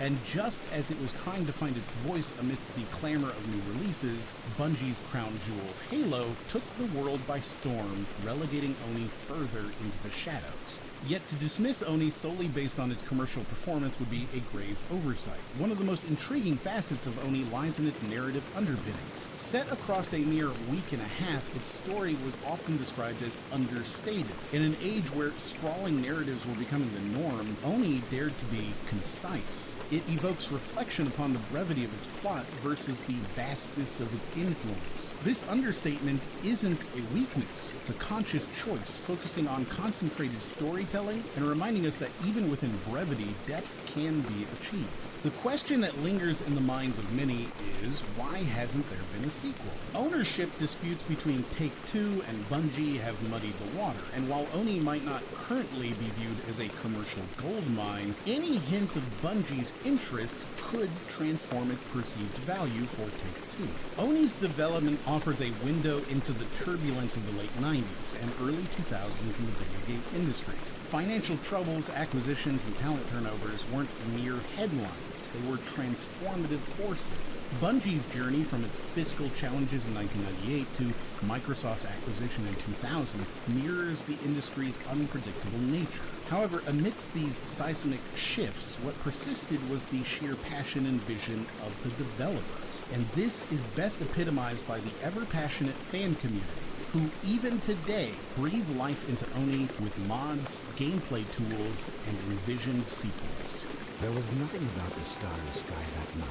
And just as it was trying to find its voice amidst the clamor of new releases, Bungie's crown jewel, Halo, took the world by storm, relegating Oni further into the shadows. Yet to dismiss Oni solely based on its commercial performance would be a grave oversight. One of the most intriguing facets of Oni lies in its narrative underpinnings. Set across a mere week and a half, its story was often described as understated. In an age where sprawling narratives were becoming the norm, Oni dared to be concise. It evokes reflection upon the brevity of its plot versus the vastness of its influence. This understatement isn't a weakness, it's a conscious choice, focusing on concentrated storytelling and reminding us that even within brevity, depth can be achieved. The question that lingers in the minds of many is, why hasn't there been a sequel? Ownership disputes between Take-Two and Bungie have muddied the water, and while Oni might not currently be viewed as a commercial goldmine, any hint of Bungie's interest could transform its perceived value for Take-Two. Oni's development offers a window into the turbulence of the late 90s and early 2000s in the video game industry. Financial troubles, acquisitions, and talent turnovers weren't mere headlines. They were transformative forces. Bungie's journey from its fiscal challenges in 1998 to Microsoft's acquisition in 2000 mirrors the industry's unpredictable nature. However, amidst these seismic shifts, what persisted was the sheer passion and vision of the developers. And this is best epitomized by the ever-passionate fan community, who even today breathe life into Oni with mods, gameplay tools, and envisioned sequels. There was nothing about the starry sky that night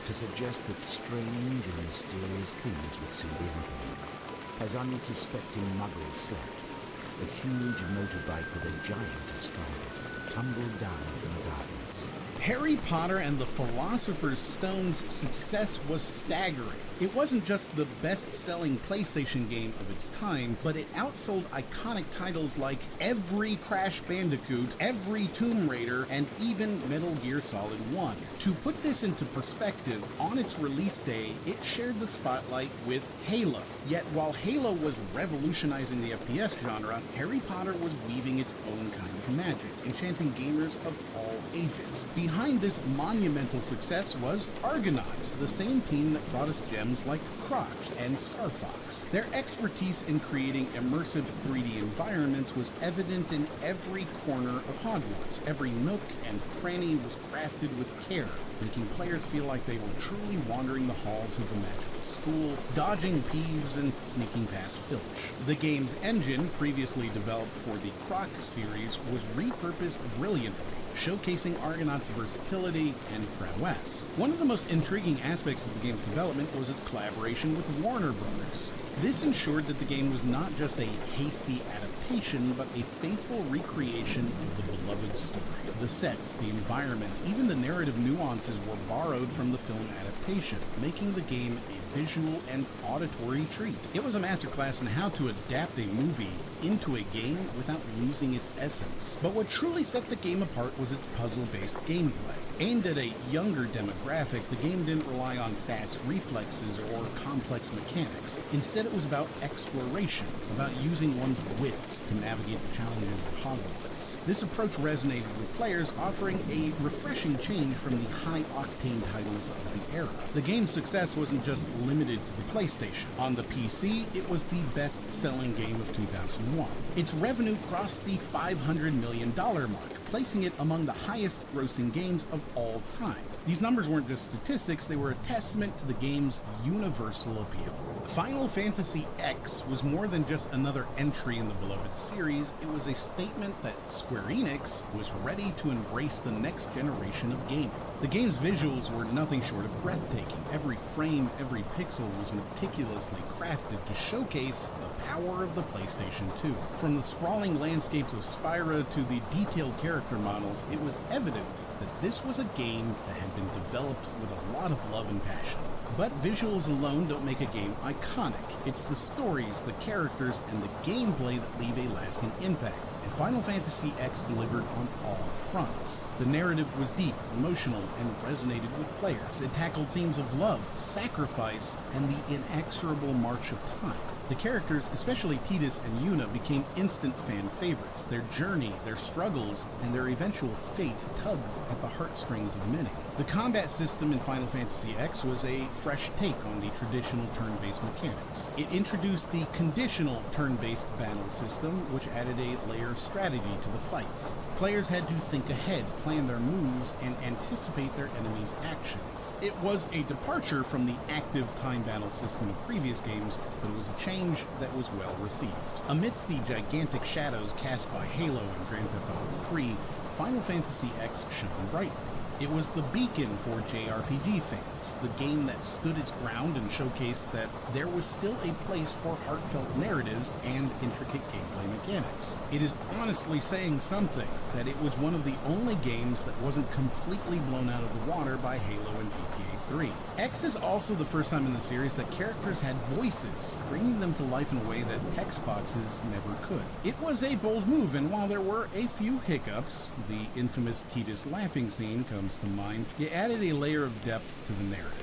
to suggest that strange and mysterious things would soon be happening. As unsuspecting muggles slept, a huge motorbike with a giant astride it tumbled down from the darkness. Harry Potter and the Philosopher's Stone's success was staggering. It wasn't just the best-selling PlayStation game of its time, but it outsold iconic titles like every Crash Bandicoot, every Tomb Raider, and even Metal Gear Solid 1. To put this into perspective, on its release day, it shared the spotlight with Halo. Yet while Halo was revolutionizing the FPS genre, Harry Potter was weaving its own kind of magic, enchanting gamers of all ages. Behind this monumental success was Argonauts, the same team that brought us gems like Croc and Star Fox. Their expertise in creating immersive 3D environments was evident in every corner of Hogwarts. Every nook and cranny was crafted with care, making players feel like they were truly wandering the halls of the magical school, dodging Peeves and sneaking past Filch. The game's engine, previously developed for the Croc series, was repurposed brilliantly, showcasing Argonaut's versatility and prowess. One of the most intriguing aspects of the game's development was its collaboration with Warner Brothers. This ensured that the game was not just a hasty adaptation, but a faithful recreation of the beloved story. The sets, the environment, even the narrative nuances were borrowed from the film adaptation, making the game a visual and auditory treat. It was a masterclass in how to adapt a movie into a game without losing its essence. But what truly set the game apart was its puzzle-based gameplay. Aimed at a younger demographic, the game didn't rely on fast reflexes or complex mechanics. Instead, it was about exploration, about using one's wits to navigate the challenges of Hogwarts. This approach resonated with players, offering a refreshing change from the high-octane titles of the era. The game's success wasn't just limited to the PlayStation. On the PC, it was the best-selling game of 2001. Its revenue crossed the $500 million mark, placing it among the highest-grossing games of all time. These numbers weren't just statistics, they were a testament to the game's universal appeal. Final Fantasy X was more than just another entry in the beloved series. It was a statement that Square Enix was ready to embrace the next generation of gaming. The game's visuals were nothing short of breathtaking. Every frame, every pixel was meticulously crafted to showcase the power of the PlayStation 2. From the sprawling landscapes of Spyro to the detailed character models, it was evident that this was a game that had been developed with a lot of love and passion. But visuals alone don't make a game iconic. It's the stories, the characters, and the gameplay that leave a lasting impact. And Final Fantasy X delivered on all fronts. The narrative was deep, emotional, and resonated with players. It tackled themes of love, sacrifice, and the inexorable march of time. The characters, especially Tidus and Yuna, became instant fan favorites. Their journey, their struggles, and their eventual fate tugged at the heartstrings of many. The combat system in Final Fantasy X was a fresh take on the traditional turn-based mechanics. It introduced the conditional turn-based battle system, which added a layer of strategy to the fights. Players had to think ahead, plan their moves, and anticipate their enemies' actions. It was a departure from the active time battle system of previous games, but it was a change that was well received. Amidst the gigantic shadows cast by Halo and Grand Theft Auto 3, Final Fantasy X shone brightly. It was the beacon for JRPG fans, the game that stood its ground and showcased that there was still a place for heartfelt narratives and intricate gameplay mechanics. It is honestly saying something that it was one of the only games that wasn't completely blown out of the water by Halo and GTA 3. X is also the first time in the series that characters had voices, bringing them to life in a way that text boxes never could. It was a bold move, and while there were a few hiccups, the infamous Tidus laughing scene comes to mind, it added a layer of depth to the narrative.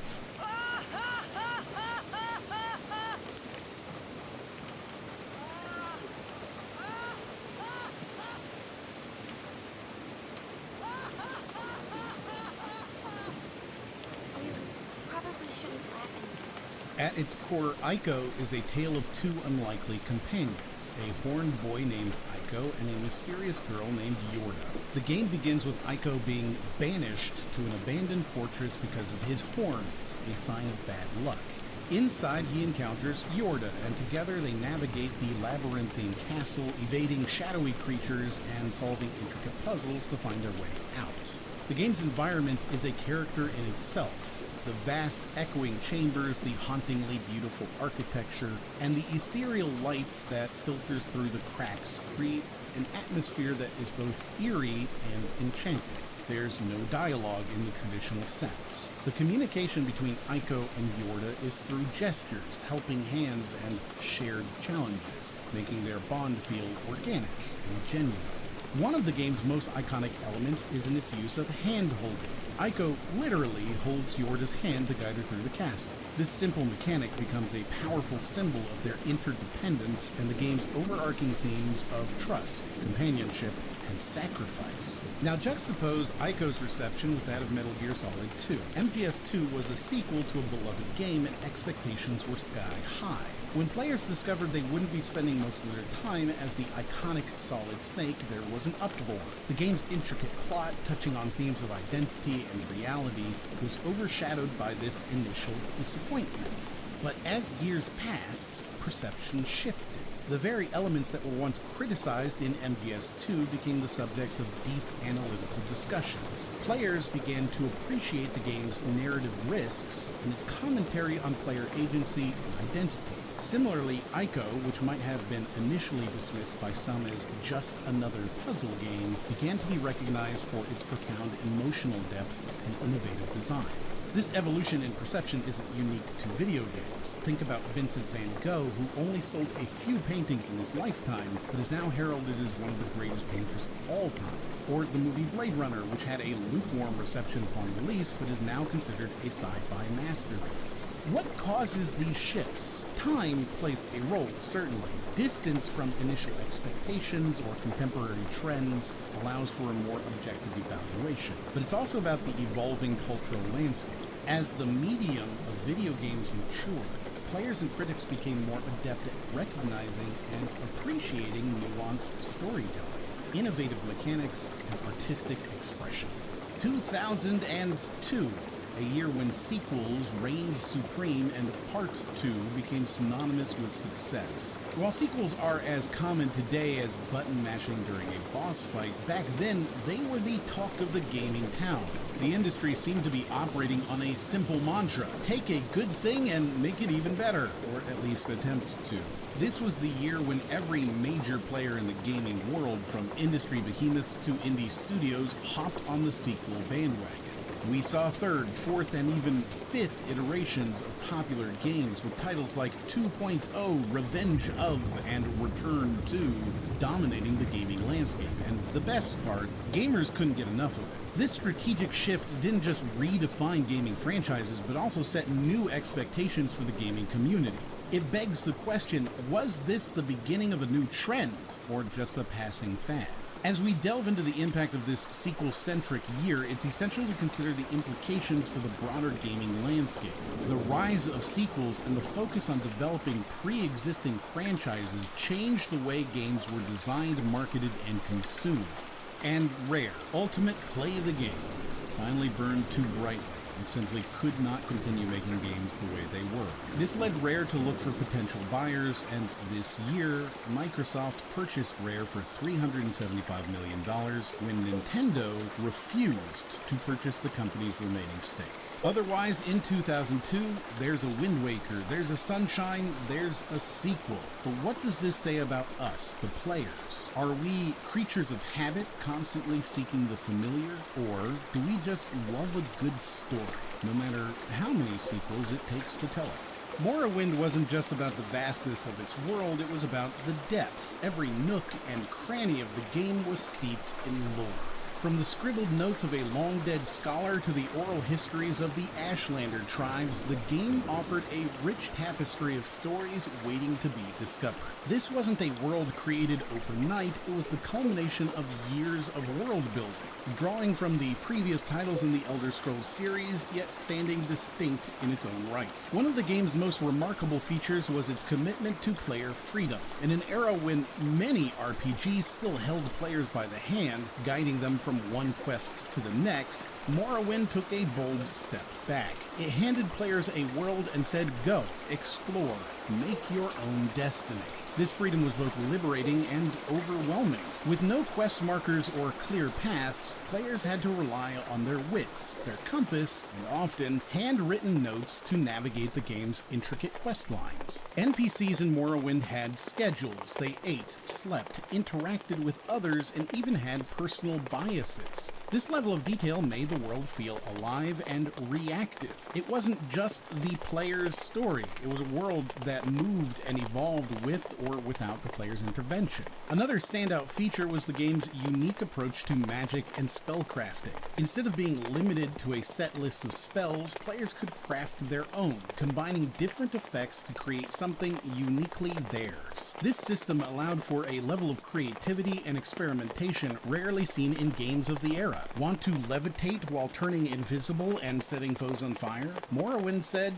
At its core, Ico is a tale of two unlikely companions, a horned boy named Ico and a mysterious girl named Yorda. The game begins with Ico being banished to an abandoned fortress because of his horns, a sign of bad luck. Inside, he encounters Yorda, and together they navigate the labyrinthine castle, evading shadowy creatures and solving intricate puzzles to find their way out. The game's environment is a character in itself. The vast, echoing chambers, the hauntingly beautiful architecture, and the ethereal light that filters through the cracks create an atmosphere that is both eerie and enchanting. There's no dialogue in the traditional sense. The communication between Ico and Yorda is through gestures, helping hands, and shared challenges, making their bond feel organic and genuine. One of the game's most iconic elements is in its use of hand-holding. Ico literally holds Yorda's hand to guide her through the castle. This simple mechanic becomes a powerful symbol of their interdependence and the game's overarching themes of trust, companionship, and sacrifice. Now juxtapose Ico's reception with that of Metal Gear Solid 2. MGS2 was a sequel to a beloved game and expectations were sky high. When players discovered they wouldn't be spending most of their time as the iconic Solid Snake, there was an uproar. The game's intricate plot, touching on themes of identity and reality, was overshadowed by this initial disappointment. But as years passed, perception shifted. The very elements that were once criticized in MGS2 became the subjects of deep analytical discussions. Players began to appreciate the game's narrative risks and its commentary on player agency and identity. Similarly, Ico, which might have been initially dismissed by some as just another puzzle game, began to be recognized for its profound emotional depth and innovative design. This evolution in perception isn't unique to video games. Think about Vincent van Gogh, who only sold a few paintings in his lifetime, but is now heralded as one of the greatest painters of all time. Or the movie Blade Runner, which had a lukewarm reception upon release, but is now considered a sci-fi masterpiece. What causes these shifts? Time plays a role, certainly. Distance from initial expectations or contemporary trends allows for a more objective evaluation. But it's also about the evolving cultural landscape. As the medium of video games matured, players and critics became more adept at recognizing and appreciating nuanced storytelling, innovative mechanics, and artistic expression. 2002, a year when sequels reigned supreme and Part 2 became synonymous with success. While sequels are as common today as button mashing during a boss fight, back then they were the talk of the gaming town. The industry seemed to be operating on a simple mantra: take a good thing and make it even better, or at least attempt to. This was the year when every major player in the gaming world, from industry behemoths to indie studios, hopped on the sequel bandwagon. We saw third, fourth, and even fifth iterations of popular games with titles like 2.0, Revenge of, and Return to dominating the gaming landscape. And the best part, gamers couldn't get enough of it. This strategic shift didn't just redefine gaming franchises, but also set new expectations for the gaming community. It begs the question, was this the beginning of a new trend, or just a passing fad? As we delve into the impact of this sequel-centric year, it's essential to consider the implications for the broader gaming landscape. The rise of sequels and the focus on developing pre-existing franchises changed the way games were designed, marketed, and consumed. And Rare, ultimate play the game, finally burned too brightly and simply could not continue making games the way they were. This led Rare to look for potential buyers, and this year, Microsoft purchased Rare for $375 million when Nintendo refused to purchase the company's remaining stake. Otherwise, in 2002, there's a Wind Waker, there's a Sunshine, there's a sequel. But what does this say about us, the players? Are we creatures of habit, constantly seeking the familiar, or do we just love a good story, no matter how many sequels it takes to tell it? Morrowind wasn't just about the vastness of its world, it was about the depth. Every nook and cranny of the game was steeped in lore. From the scribbled notes of a long-dead scholar to the oral histories of the Ashlander tribes, the game offered a rich tapestry of stories waiting to be discovered. This wasn't a world created overnight, it was the culmination of years of world building, drawing from the previous titles in the Elder Scrolls series, yet standing distinct in its own right. One of the game's most remarkable features was its commitment to player freedom. In an era when many RPGs still held players by the hand, guiding them from one quest to the next, Morrowind took a bold step back. It handed players a world and said, go, explore, make your own destiny. This freedom was both liberating and overwhelming. With no quest markers or clear paths, players had to rely on their wits, their compass, and often handwritten notes to navigate the game's intricate quest lines. NPCs in Morrowind had schedules. They ate, slept, interacted with others, and even had personal biases. This level of detail made the world feel alive and reactive. It wasn't just the player's story. It was a world that moved and evolved with or without the player's intervention. Another standout feature was the game's unique approach to magic and spellcrafting. Instead of being limited to a set list of spells, players could craft their own, combining different effects to create something uniquely theirs. This system allowed for a level of creativity and experimentation rarely seen in games of the era. Want to levitate while turning invisible and setting foes on fire? Morrowind said,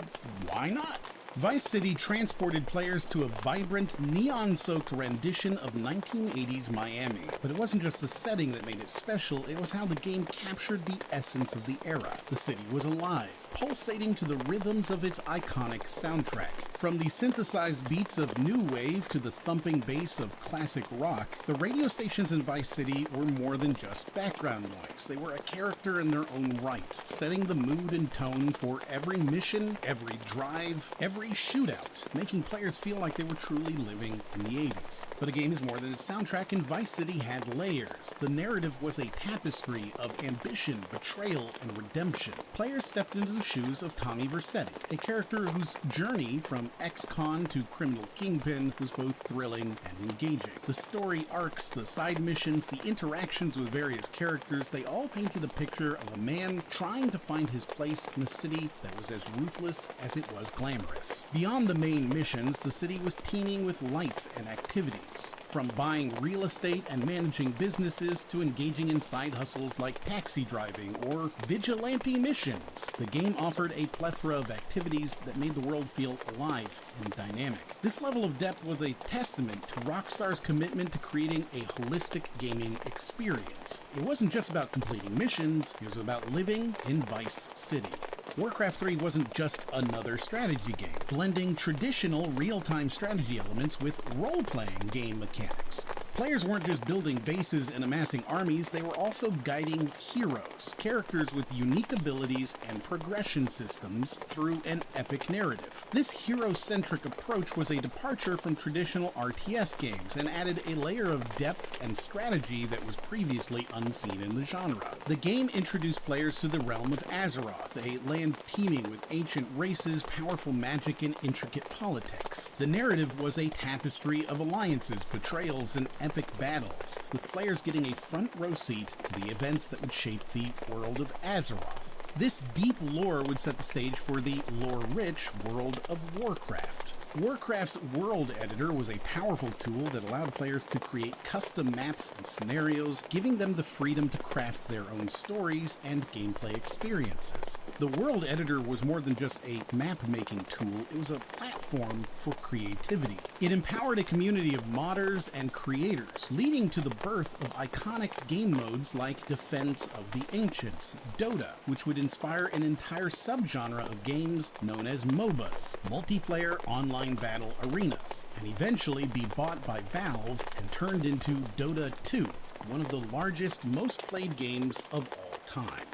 why not? Vice City transported players to a vibrant, neon-soaked rendition of 1980s Miami. But it wasn't just the setting that made it special, it was how the game captured the essence of the era. The city was alive, pulsating to the rhythms of its iconic soundtrack. From the synthesized beats of new wave to the thumping bass of classic rock, the radio stations in Vice City were more than just background noise. They were a character in their own right, setting the mood and tone for every mission, every drive, every shootout, making players feel like they were truly living in the 80s. But a game is more than its soundtrack, and Vice City had layers. The narrative was a tapestry of ambition, betrayal, and redemption. Players stepped into the shoes of Tommy Vercetti, a character whose journey from ex-con to criminal kingpin was both thrilling and engaging. The story arcs, the side missions, the interactions with various characters, they all painted a picture of a man trying to find his place in a city that was as ruthless as it was glamorous. Beyond the main missions, the city was teeming with life and activities. From buying real estate and managing businesses to engaging in side hustles like taxi driving or vigilante missions, the game offered a plethora of activities that made the world feel alive and dynamic. This level of depth was a testament to Rockstar's commitment to creating a holistic gaming experience. It wasn't just about completing missions, it was about living in Vice City. Warcraft 3 wasn't just another strategy game, blending traditional real-time strategy elements with role-playing game mechanics. Players weren't just building bases and amassing armies, they were also guiding heroes, characters with unique abilities and progression systems through an epic narrative. This hero-centric approach was a departure from traditional RTS games and added a layer of depth and strategy that was previously unseen in the genre. The game introduced players to the realm of Azeroth, a land teeming with ancient races, powerful magic, and intricate politics. The narrative was a tapestry of alliances, betrayals, and epic battles, with players getting a front row seat to the events that would shape the world of Azeroth. This deep lore would set the stage for the lore-rich world of Warcraft. Warcraft's World Editor was a powerful tool that allowed players to create custom maps and scenarios, giving them the freedom to craft their own stories and gameplay experiences. The World Editor was more than just a map-making tool, it was a platform for creativity. It empowered a community of modders and creators, leading to the birth of iconic game modes like Defense of the Ancients, Dota, which would inspire an entire subgenre of games known as MOBAs, multiplayer online battle arenas, and eventually be bought by Valve and turned into Dota 2, one of the largest, most played games of all time.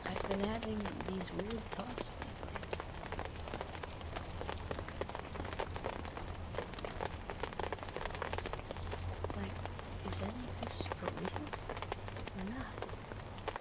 I've been having these weird thoughts lately. Like, is any of this for real or not?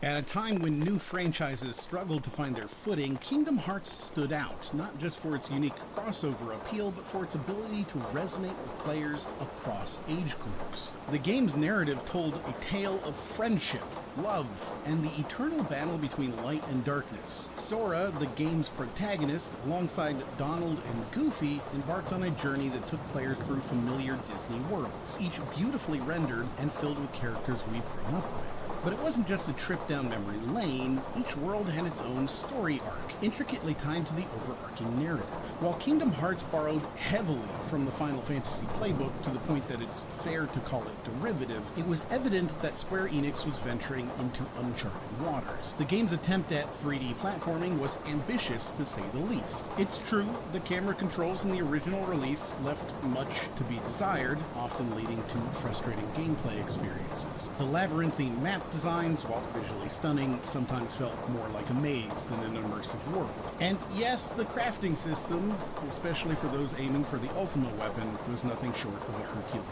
At a time when new franchises struggled to find their footing, Kingdom Hearts stood out, not just for its unique crossover appeal, but for its ability to resonate with players across age groups. The game's narrative told a tale of friendship, love, and the eternal battle between light and darkness. Sora, the game's protagonist, alongside Donald and Goofy, embarked on a journey that took players through familiar Disney worlds, each beautifully rendered and filled with characters we've grown up with. But it wasn't just a trip down memory lane, each world had its own story arc, intricately tied to the overarching narrative. While Kingdom Hearts borrowed heavily from the Final Fantasy playbook to the point that it's fair to call it derivative, it was evident that Square Enix was venturing into uncharted waters. The game's attempt at 3D platforming was ambitious to say the least. It's true, the camera controls in the original release left much to be desired, often leading to frustrating gameplay experiences. The labyrinthine map designs, while visually stunning, sometimes felt more like a maze than an immersive world. And yes, the crafting system, especially for those aiming for the ultimate weapon, was nothing short of a Herculean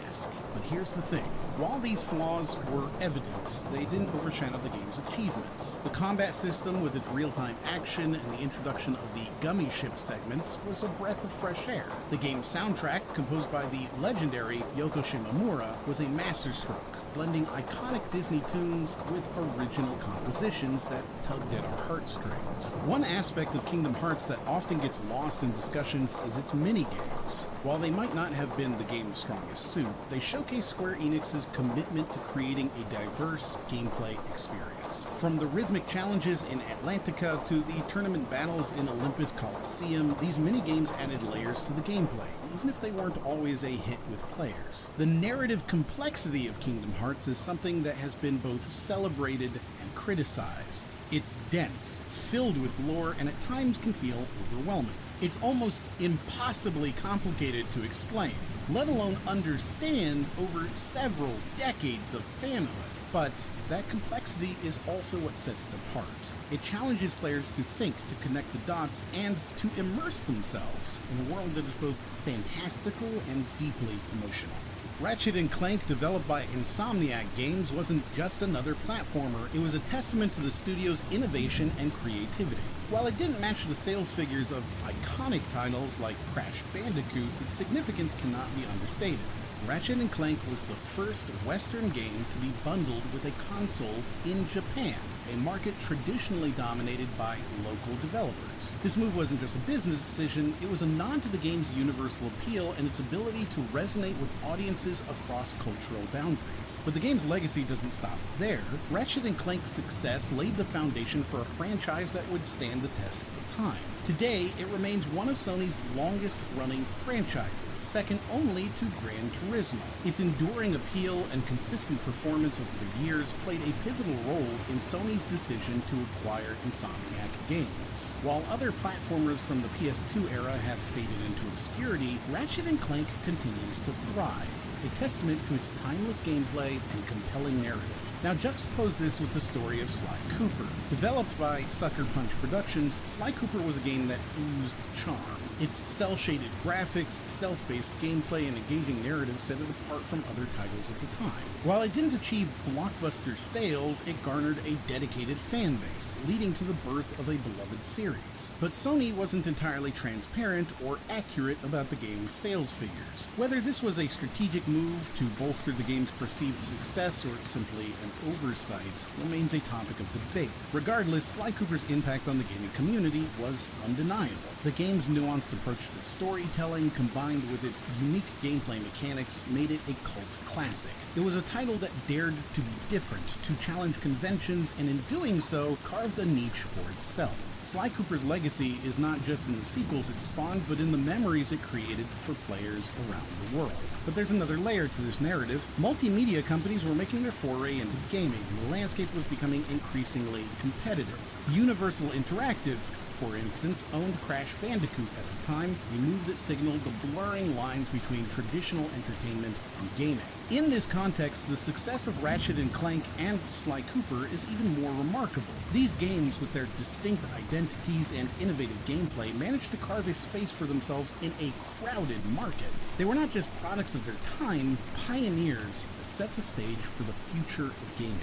task. But here's the thing. While these flaws were evident, they didn't overshadow the game's achievements. The combat system, with its real-time action and the introduction of the gummy ship segments, was a breath of fresh air. The game's soundtrack, composed by the legendary Yoko Shimomura, was a masterstroke, blending iconic Disney tunes with original compositions that tugged at our heartstrings. One aspect of Kingdom Hearts that often gets lost in discussions is its minigames. While they might not have been the game's strongest suit, they showcase Square Enix's commitment to creating a diverse gameplay experience. From the rhythmic challenges in Atlantica to the tournament battles in Olympus Coliseum, these minigames added layers to the gameplay, even if they weren't always a hit with players. The narrative complexity of Kingdom Hearts is something that has been both celebrated and criticized. It's dense, filled with lore, and at times can feel overwhelming. It's almost impossibly complicated to explain, let alone understand over several decades of fanhood. But that complexity is also what sets it apart. It challenges players to think, to connect the dots, and to immerse themselves in a world that is both fantastical and deeply emotional. Ratchet & Clank, developed by Insomniac Games, wasn't just another platformer, it was a testament to the studio's innovation and creativity. While it didn't match the sales figures of iconic titles like Crash Bandicoot, its significance cannot be understated. Ratchet & Clank was the first Western game to be bundled with a console in Japan, a market traditionally dominated by local developers. This move wasn't just a business decision, it was a nod to the game's universal appeal and its ability to resonate with audiences across cultural boundaries. But the game's legacy doesn't stop there. Ratchet & Clank's success laid the foundation for a franchise that would stand the test of time. Today, it remains one of Sony's longest-running franchises, second only to Gran Turismo. Its enduring appeal and consistent performance over the years played a pivotal role in Sony's decision to acquire Insomniac Games. While other platformers from the PS2 era have faded into obscurity, Ratchet & Clank continues to thrive, a testament to its timeless gameplay and compelling narrative. Now juxtapose this with the story of Sly Cooper. Developed by Sucker Punch Productions, Sly Cooper was a game that oozed charm. Its cel-shaded graphics, stealth-based gameplay, and engaging narrative set it apart from other titles of the time. While it didn't achieve blockbuster sales, it garnered a dedicated fan base, leading to the birth of a beloved series. But Sony wasn't entirely transparent or accurate about the game's sales figures. Whether this was a strategic move to bolster the game's perceived success or simply an oversight remains a topic of debate. Regardless, Sly Cooper's impact on the gaming community was undeniable. The game's nuanced relaxed approach to storytelling, combined with its unique gameplay mechanics, made it a cult classic. It was a title that dared to be different, to challenge conventions, and in doing so, carved a niche for itself. Sly Cooper's legacy is not just in the sequels it spawned, but in the memories it created for players around the world. But there's another layer to this narrative. Multimedia companies were making their foray into gaming, and the landscape was becoming increasingly competitive. Universal Interactive, for instance, owned Crash Bandicoot at the time, a move that signaled the blurring lines between traditional entertainment and gaming. In this context, the success of Ratchet & Clank and Sly Cooper is even more remarkable. These games, with their distinct identities and innovative gameplay, managed to carve a space for themselves in a crowded market. They were not just products of their time, pioneers that set the stage for the future of gaming.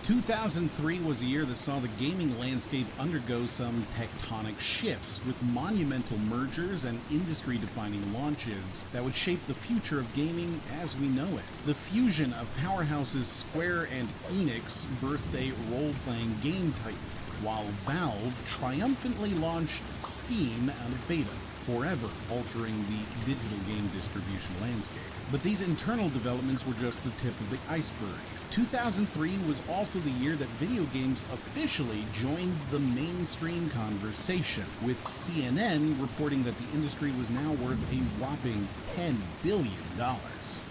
2003 was a year that saw the gaming landscape undergo some tectonic shifts, with monumental mergers and industry-defining launches that would shape the future of gaming as we know it. The fusion of powerhouses Square and Enix birthed a role-playing game titan, while Valve triumphantly launched Steam out of beta, forever altering the digital game distribution landscape. But these internal developments were just the tip of the iceberg. 2003 was also the year that video games officially joined the mainstream conversation, with CNN reporting that the industry was now worth a whopping $10 billion.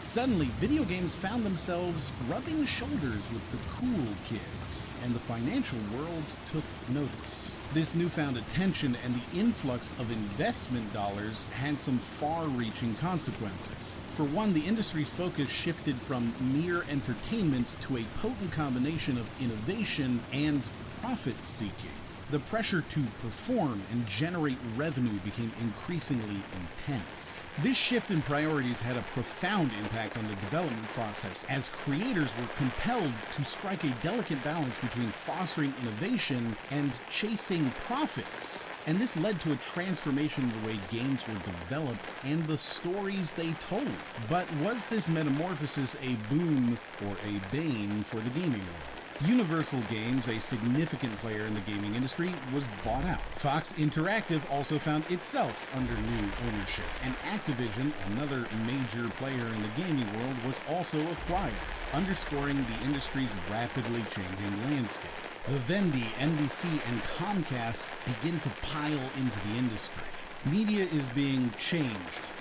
Suddenly, video games found themselves rubbing shoulders with the cool kids, and the financial world took notice. This newfound attention and the influx of investment dollars had some far-reaching consequences. For one, the industry's focus shifted from mere entertainment to a potent combination of innovation and profit-seeking. The pressure to perform and generate revenue became increasingly intense. This shift in priorities had a profound impact on the development process, as creators were compelled to strike a delicate balance between fostering innovation and chasing profits. And this led to a transformation in the way games were developed and the stories they told. But was this metamorphosis a boon or a bane for the gaming world? Universal Games, a significant player in the gaming industry, was bought out. Fox Interactive also found itself under new ownership, and Activision, another major player in the gaming world, was also acquired, underscoring the industry's rapidly changing landscape. Vivendi, NBC, and Comcast begin to pile into the industry. Media is being changed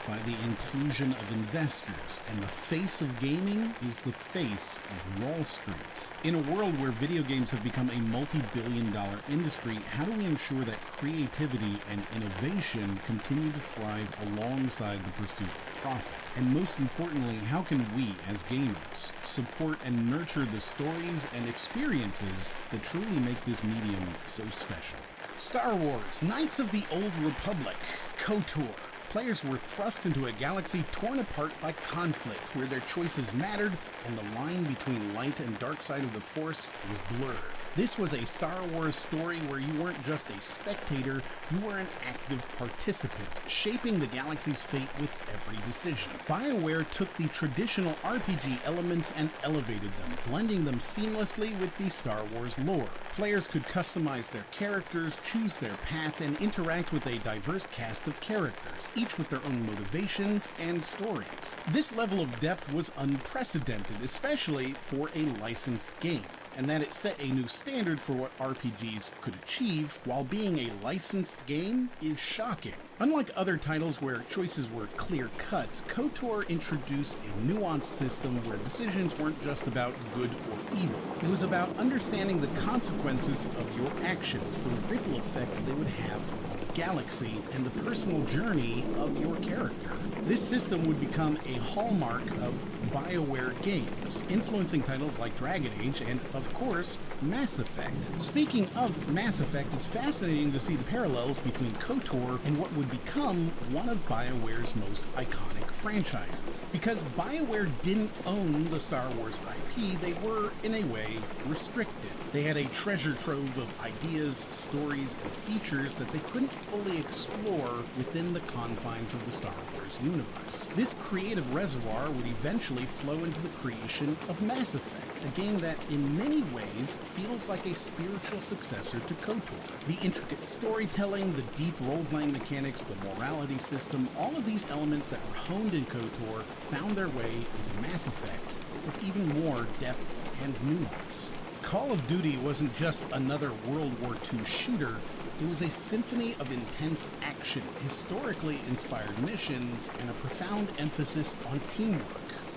by the inclusion of investors, and the face of gaming is the face of Wall Street. In a world where video games have become a multi-billion-dollar industry, how do we ensure that creativity and innovation continue to thrive alongside the pursuit of profit? And most importantly, how can we, as gamers, support and nurture the stories and experiences that truly make this medium so special? Star Wars: Knights of the Old Republic, KOTOR. Players were thrust into a galaxy torn apart by conflict, where their choices mattered and the line between light and dark side of the Force was blurred. This was a Star Wars story where you weren't just a spectator, you were an active participant, shaping the galaxy's fate with every decision. BioWare took the traditional RPG elements and elevated them, blending them seamlessly with the Star Wars lore. Players could customize their characters, choose their path, and interact with a diverse cast of characters, each with their own motivations and stories. This level of depth was unprecedented, especially for a licensed game, and that it set a new standard for what RPGs could achieve while being a licensed game is shocking. Unlike other titles where choices were clear-cut, KOTOR introduced a nuanced system where decisions weren't just about good or evil. It was about understanding the consequences of your actions, the ripple effect they would have on the galaxy, and the personal journey of your character. This system would become a hallmark of BioWare games, influencing titles like Dragon Age and, of course, Mass Effect. Speaking of Mass Effect, it's fascinating to see the parallels between KOTOR and what would become one of BioWare's most iconic franchises. Because BioWare didn't own the Star Wars IP, they were, in a way, restricted. They had a treasure trove of ideas, stories, and features that they couldn't fully explore within the confines of the Star Wars universe. This creative reservoir would eventually flow into the creation of Mass Effect, a game that in many ways feels like a spiritual successor to KOTOR. The intricate storytelling, the deep role-playing mechanics, the morality system, all of these elements that were honed in KOTOR found their way into Mass Effect with even more depth and nuance. Call of Duty wasn't just another World War II shooter, it was a symphony of intense action, historically inspired missions, and a profound emphasis on teamwork.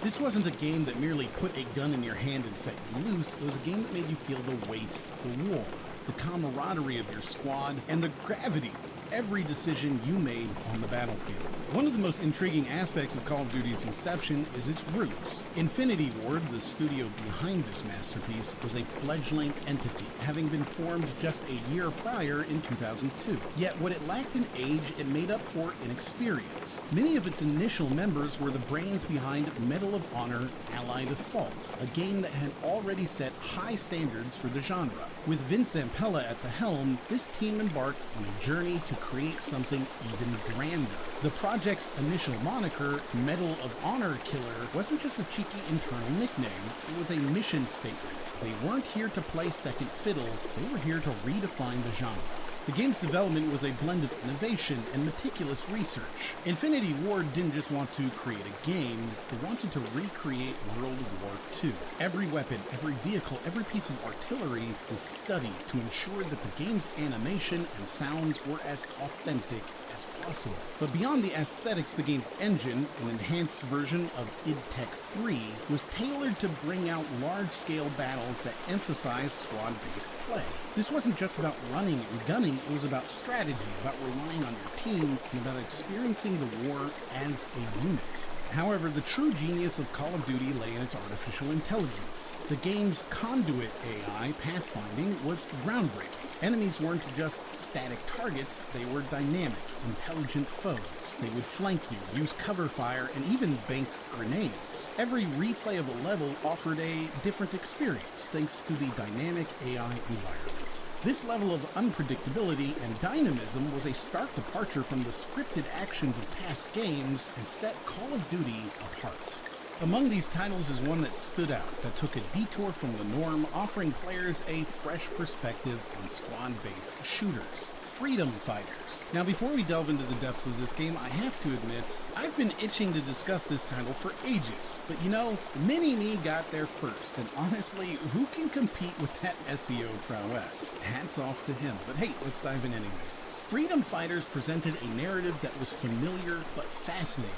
This wasn't a game that merely put a gun in your hand and set you loose, it was a game that made you feel the weight of the war, the camaraderie of your squad, and the gravity of every decision you made on the battlefield. One of the most intriguing aspects of Call of Duty's inception is its roots. Infinity Ward, the studio behind this masterpiece, was a fledgling entity, having been formed just a year prior in 2002. Yet what it lacked in age, it made up for in experience. Many of its initial members were the brains behind Medal of Honor Allied Assault, a game that had already set high standards for the genre. With Vince Zampella at the helm, this team embarked on a journey to create something even grander. The project's initial moniker, Medal of Honor Killer, wasn't just a cheeky internal nickname, it was a mission statement. They weren't here to play second fiddle, they were here to redefine the genre. The game's development was a blend of innovation and meticulous research. Infinity Ward didn't just want to create a game, they wanted to recreate World War II. Every weapon, every vehicle, every piece of artillery was studied to ensure that the game's animation and sounds were as authentic as possible. But beyond the aesthetics, the game's engine, an enhanced version of id Tech 3, was tailored to bring out large-scale battles that emphasized squad-based play. This wasn't just about running and gunning, it was about strategy, about relying on your team, and about experiencing the war as a unit. However, the true genius of Call of Duty lay in its artificial intelligence. The game's conduit AI, pathfinding, was groundbreaking. Enemies weren't just static targets, they were dynamic, intelligent foes. They would flank you, use cover fire, and even bank grenades. Every replay of a level offered a different experience, thanks to the dynamic AI environment. This level of unpredictability and dynamism was a stark departure from the scripted actions of past games and set Call of Duty apart. Among these titles is one that stood out, that took a detour from the norm, offering players a fresh perspective on squad-based shooters. Freedom Fighters. Now, before we delve into the depths of this game, I have to admit, I've been itching to discuss this title for ages, but you know, Mini-Me got there first, and honestly, who can compete with that SEO prowess? Hats off to him, but hey, let's dive in anyways. Freedom Fighters presented a narrative that was familiar but fascinating.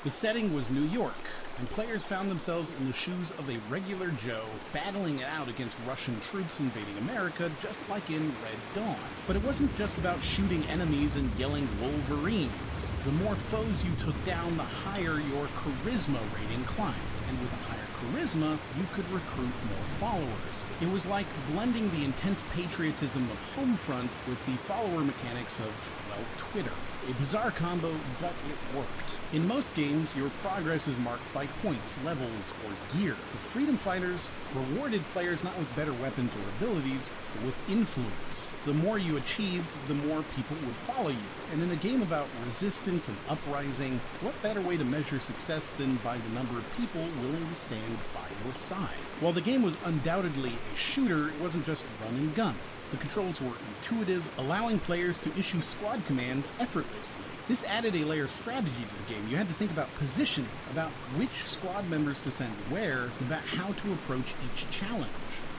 The setting was New York, and players found themselves in the shoes of a regular Joe, battling it out against Russian troops invading America, just like in Red Dawn. But it wasn't just about shooting enemies and yelling Wolverines. The more foes you took down, the higher your charisma rating climbed, and with a higher charisma, you could recruit more followers. It was like blending the intense patriotism of Homefront with the follower mechanics of, well, Twitter. A bizarre combo, but it worked. In most games, your progress is marked by points, levels, or gear. The Freedom Fighters rewarded players not with better weapons or abilities, but with influence. The more you achieved, the more people would follow you. And in a game about resistance and uprising, what better way to measure success than by the number of people willing to stand by your side? While the game was undoubtedly a shooter, it wasn't just run and gun. The controls were intuitive, allowing players to issue squad commands effortlessly. This added a layer of strategy to the game. You had to think about positioning, about which squad members to send where, and about how to approach each challenge.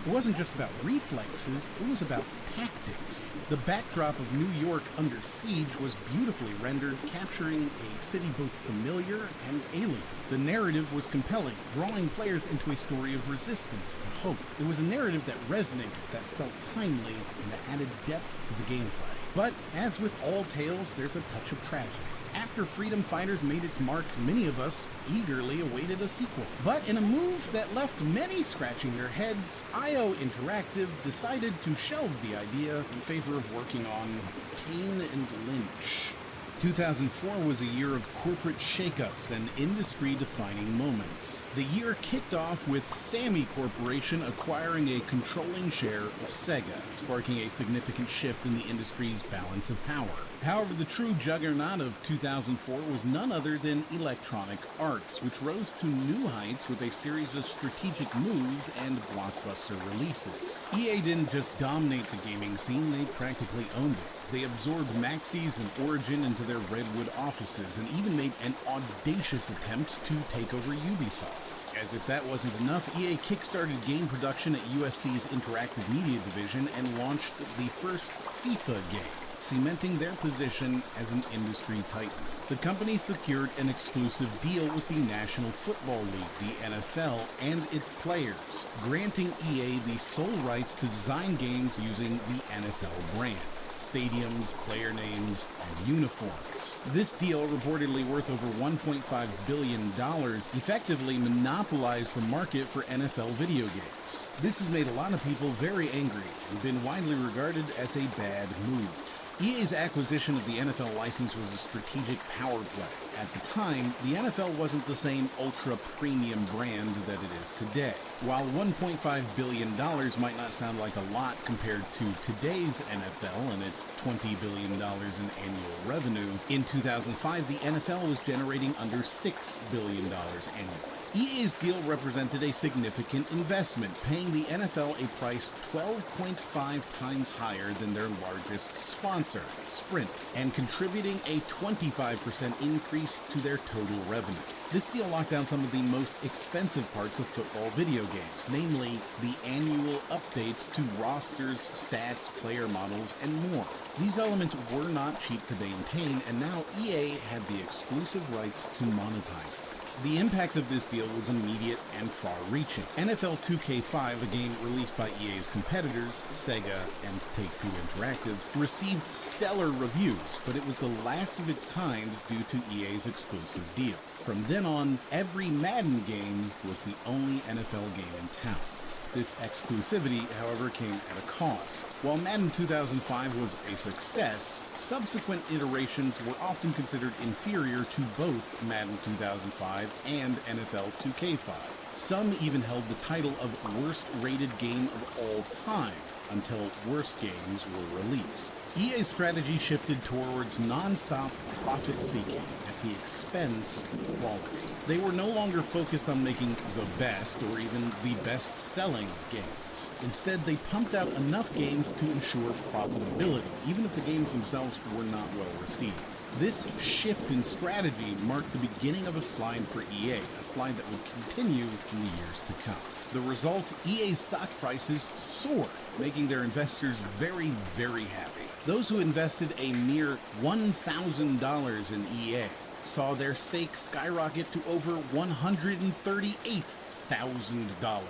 It wasn't just about reflexes, it was about tactics. The backdrop of New York under siege was beautifully rendered, capturing a city both familiar and alien. The narrative was compelling, drawing players into a story of resistance and hope. It was a narrative that resonated, that felt timely, and that added depth to the gameplay. But, as with all tales, there's a touch of tragedy. After Freedom Fighters made its mark, many of us eagerly awaited a sequel. But in a move that left many scratching their heads, IO Interactive decided to shelve the idea in favor of working on Kane and Lynch. 2004 was a year of corporate shakeups and industry-defining moments. The year kicked off with Sammy Corporation acquiring a controlling share of Sega, sparking a significant shift in the industry's balance of power. However, the true juggernaut of 2004 was none other than Electronic Arts, which rose to new heights with a series of strategic moves and blockbuster releases. EA didn't just dominate the gaming scene, they practically owned it. They absorbed Maxis and Origin into their Redwood offices and even made an audacious attempt to take over Ubisoft. As if that wasn't enough, EA kickstarted game production at USC's Interactive Media Division and launched the first FIFA game, cementing their position as an industry titan. The company secured an exclusive deal with the National Football League, the NFL, and its players, granting EA the sole rights to design games using the NFL brand. Stadiums, player names, and uniforms. This deal, reportedly worth over $1.5 billion, effectively monopolized the market for NFL video games. This has made a lot of people very angry and been widely regarded as a bad move. EA's acquisition of the NFL license was a strategic power play. At the time, the NFL wasn't the same ultra-premium brand that it is today. While $1.5 billion might not sound like a lot compared to today's NFL and its $20 billion in annual revenue, in 2005 the NFL was generating under $6 billion annually. EA's deal represented a significant investment, paying the NFL a price 12.5 times higher than their largest sponsor, Sprint, and contributing a 25% increase to their total revenue. This deal locked down some of the most expensive parts of football video games, namely the annual updates to rosters, stats, player models, and more. These elements were not cheap to maintain, and now EA had the exclusive rights to monetize them. The impact of this deal was immediate and far-reaching. NFL 2K5, a game released by EA's competitors, Sega and Take-Two Interactive, received stellar reviews, but it was the last of its kind due to EA's exclusive deal. From then on, every Madden game was the only NFL game in town. This exclusivity, however, came at a cost. While Madden 2005 was a success, subsequent iterations were often considered inferior to both Madden 2005 and NFL 2K5. Some even held the title of worst rated game of all time, until worse games were released. EA's strategy shifted towards non-stop profit-seeking at the expense of quality. They were no longer focused on making the best or even the best-selling games. Instead, they pumped out enough games to ensure profitability, even if the games themselves were not well received. This shift in strategy marked the beginning of a slide for EA, a slide that would continue in the years to come. The result, EA's stock prices soared, making their investors very, very happy. Those who invested a mere $1,000 in EA saw their stake skyrocket to over $138,000,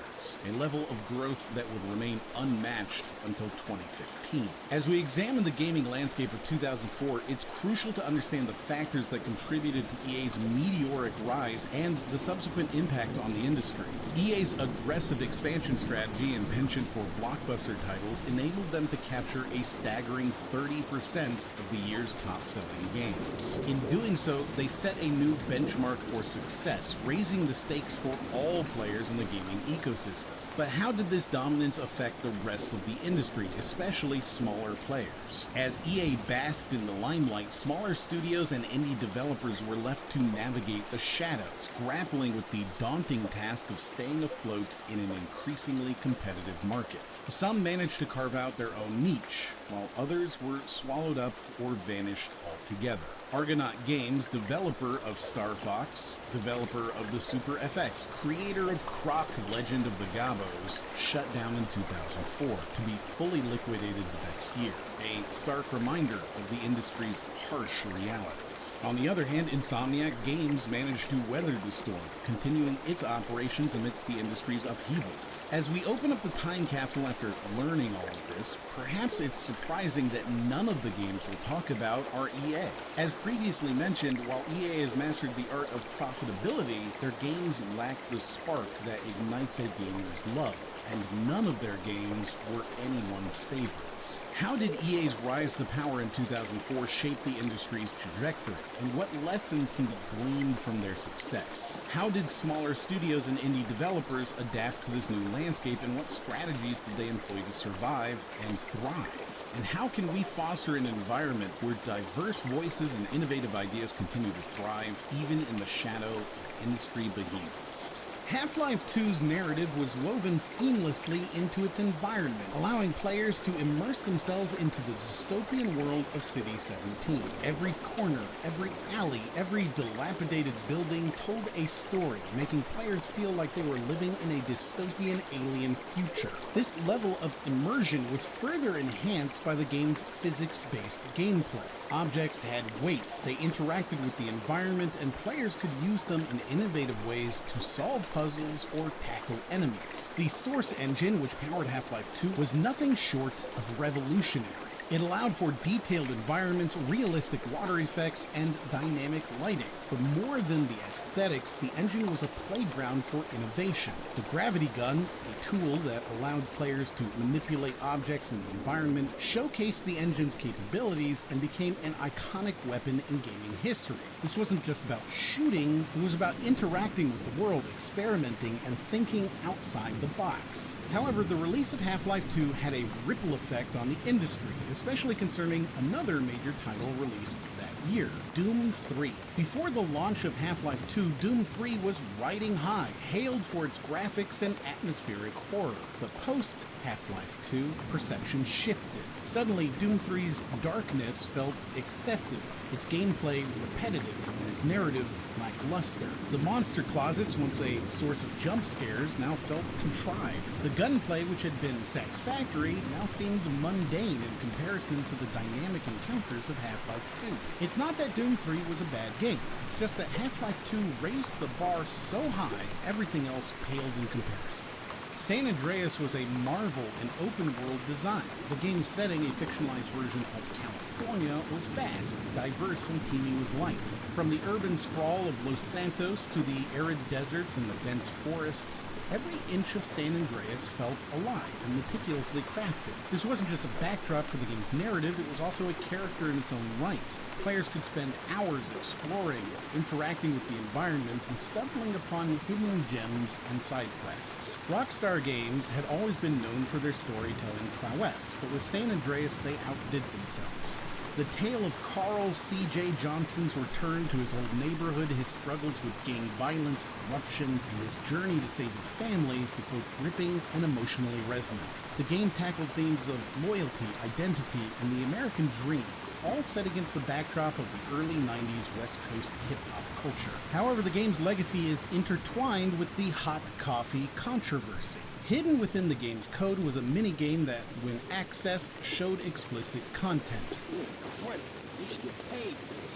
a level of growth that would remain unmatched until 2015. As we examine the gaming landscape of 2004, it's crucial to understand the factors that contributed to EA's meteoric rise and the subsequent impact on the industry. EA's aggressive expansion strategy and penchant for blockbuster titles enabled them to capture a staggering 30% of the year's top-selling games. In doing so, they set a new benchmark for success, raising the stakes for all players in the gaming ecosystem. But how did this dominance affect the rest of the industry, especially smaller players? As EA basked in the limelight, smaller studios and indie developers were left to navigate the shadows, grappling with the daunting task of staying afloat in an increasingly competitive market. Some managed to carve out their own niche, while others were swallowed up or vanished altogether. Argonaut Games, developer of Star Fox, developer of the Super FX, creator of Croc Legend of the Gabos, shut down in 2004 to be fully liquidated the next year, a stark reminder of the industry's harsh realities. games. On the other hand, Insomniac Games managed to weather the storm, continuing its operations amidst the industry's upheavals. As we open up the time capsule after learning all of this, perhaps it's surprising that none of the games we'll talk about are EA. As previously mentioned, while EA has mastered the art of profitability, their games lack the spark that ignites a gamer's love, and none of their games were anyone's favorites. How did EA's rise to power in 2004 shape the industry's trajectory, and what lessons can be gleaned from their success? How did smaller studios and indie developers adapt to this new landscape, and what strategies did they employ to survive and thrive? And how can we foster an environment where diverse voices and innovative ideas continue to thrive, even in the shadow of industry behemoths? Half-Life 2's narrative was woven seamlessly into its environment, allowing players to immerse themselves into the dystopian world of City 17. Every corner, every alley, every dilapidated building told a story, making players feel like they were living in a dystopian alien future. This level of immersion was further enhanced by the game's physics-based gameplay. Objects had weights, they interacted with the environment, and players could use them in innovative ways to solve puzzles or tackle enemies. The Source engine, which powered Half-Life 2, was nothing short of revolutionary. It allowed for detailed environments, realistic water effects, and dynamic lighting. But more than the aesthetics, the engine was a playground for innovation. The gravity gun, a tool that allowed players to manipulate objects in the environment, showcased the engine's capabilities and became an iconic weapon in gaming history. This wasn't just about shooting, it was about interacting with the world, experimenting, and thinking outside the box. However, the release of Half-Life 2 had a ripple effect on the industry, especially concerning another major title released that year, Doom 3. Before the launch of Half-Life 2, Doom 3 was riding high, hailed for its graphics and atmospheric horror. But post Half-Life 2, perception shifted. Suddenly, Doom 3's darkness felt excessive, its gameplay repetitive, and its narrative lackluster. The monster closets, once a source of jump scares, now felt contrived. The gunplay, which had been satisfactory, now seemed mundane in comparison to the dynamic encounters of Half-Life 2. It's not that Doom 3 was a bad game, it's just that Half-Life 2 raised the bar so high, everything else paled in comparison. San Andreas was a marvel in open-world design. The game's setting, a fictionalized version of California, was vast, diverse, and teeming with life. From the urban sprawl of Los Santos to the arid deserts and the dense forests, every inch of San Andreas felt alive and meticulously crafted. This wasn't just a backdrop for the game's narrative, it was also a character in its own right. Players could spend hours exploring, interacting with the environment, and stumbling upon hidden gems and side quests. Rockstar Games had always been known for their storytelling prowess, but with San Andreas they outdid themselves. The tale of Carl C.J. Johnson's return to his old neighborhood, his struggles with gang violence, corruption, and his journey to save his family was both gripping and emotionally resonant. The game tackled themes of loyalty, identity, and the American dream, all set against the backdrop of the early 90s West Coast hip-hop culture. However, the game's legacy is intertwined with the hot coffee controversy. Hidden within the game's code was a mini-game that, when accessed, showed explicit content. You should get paid for this.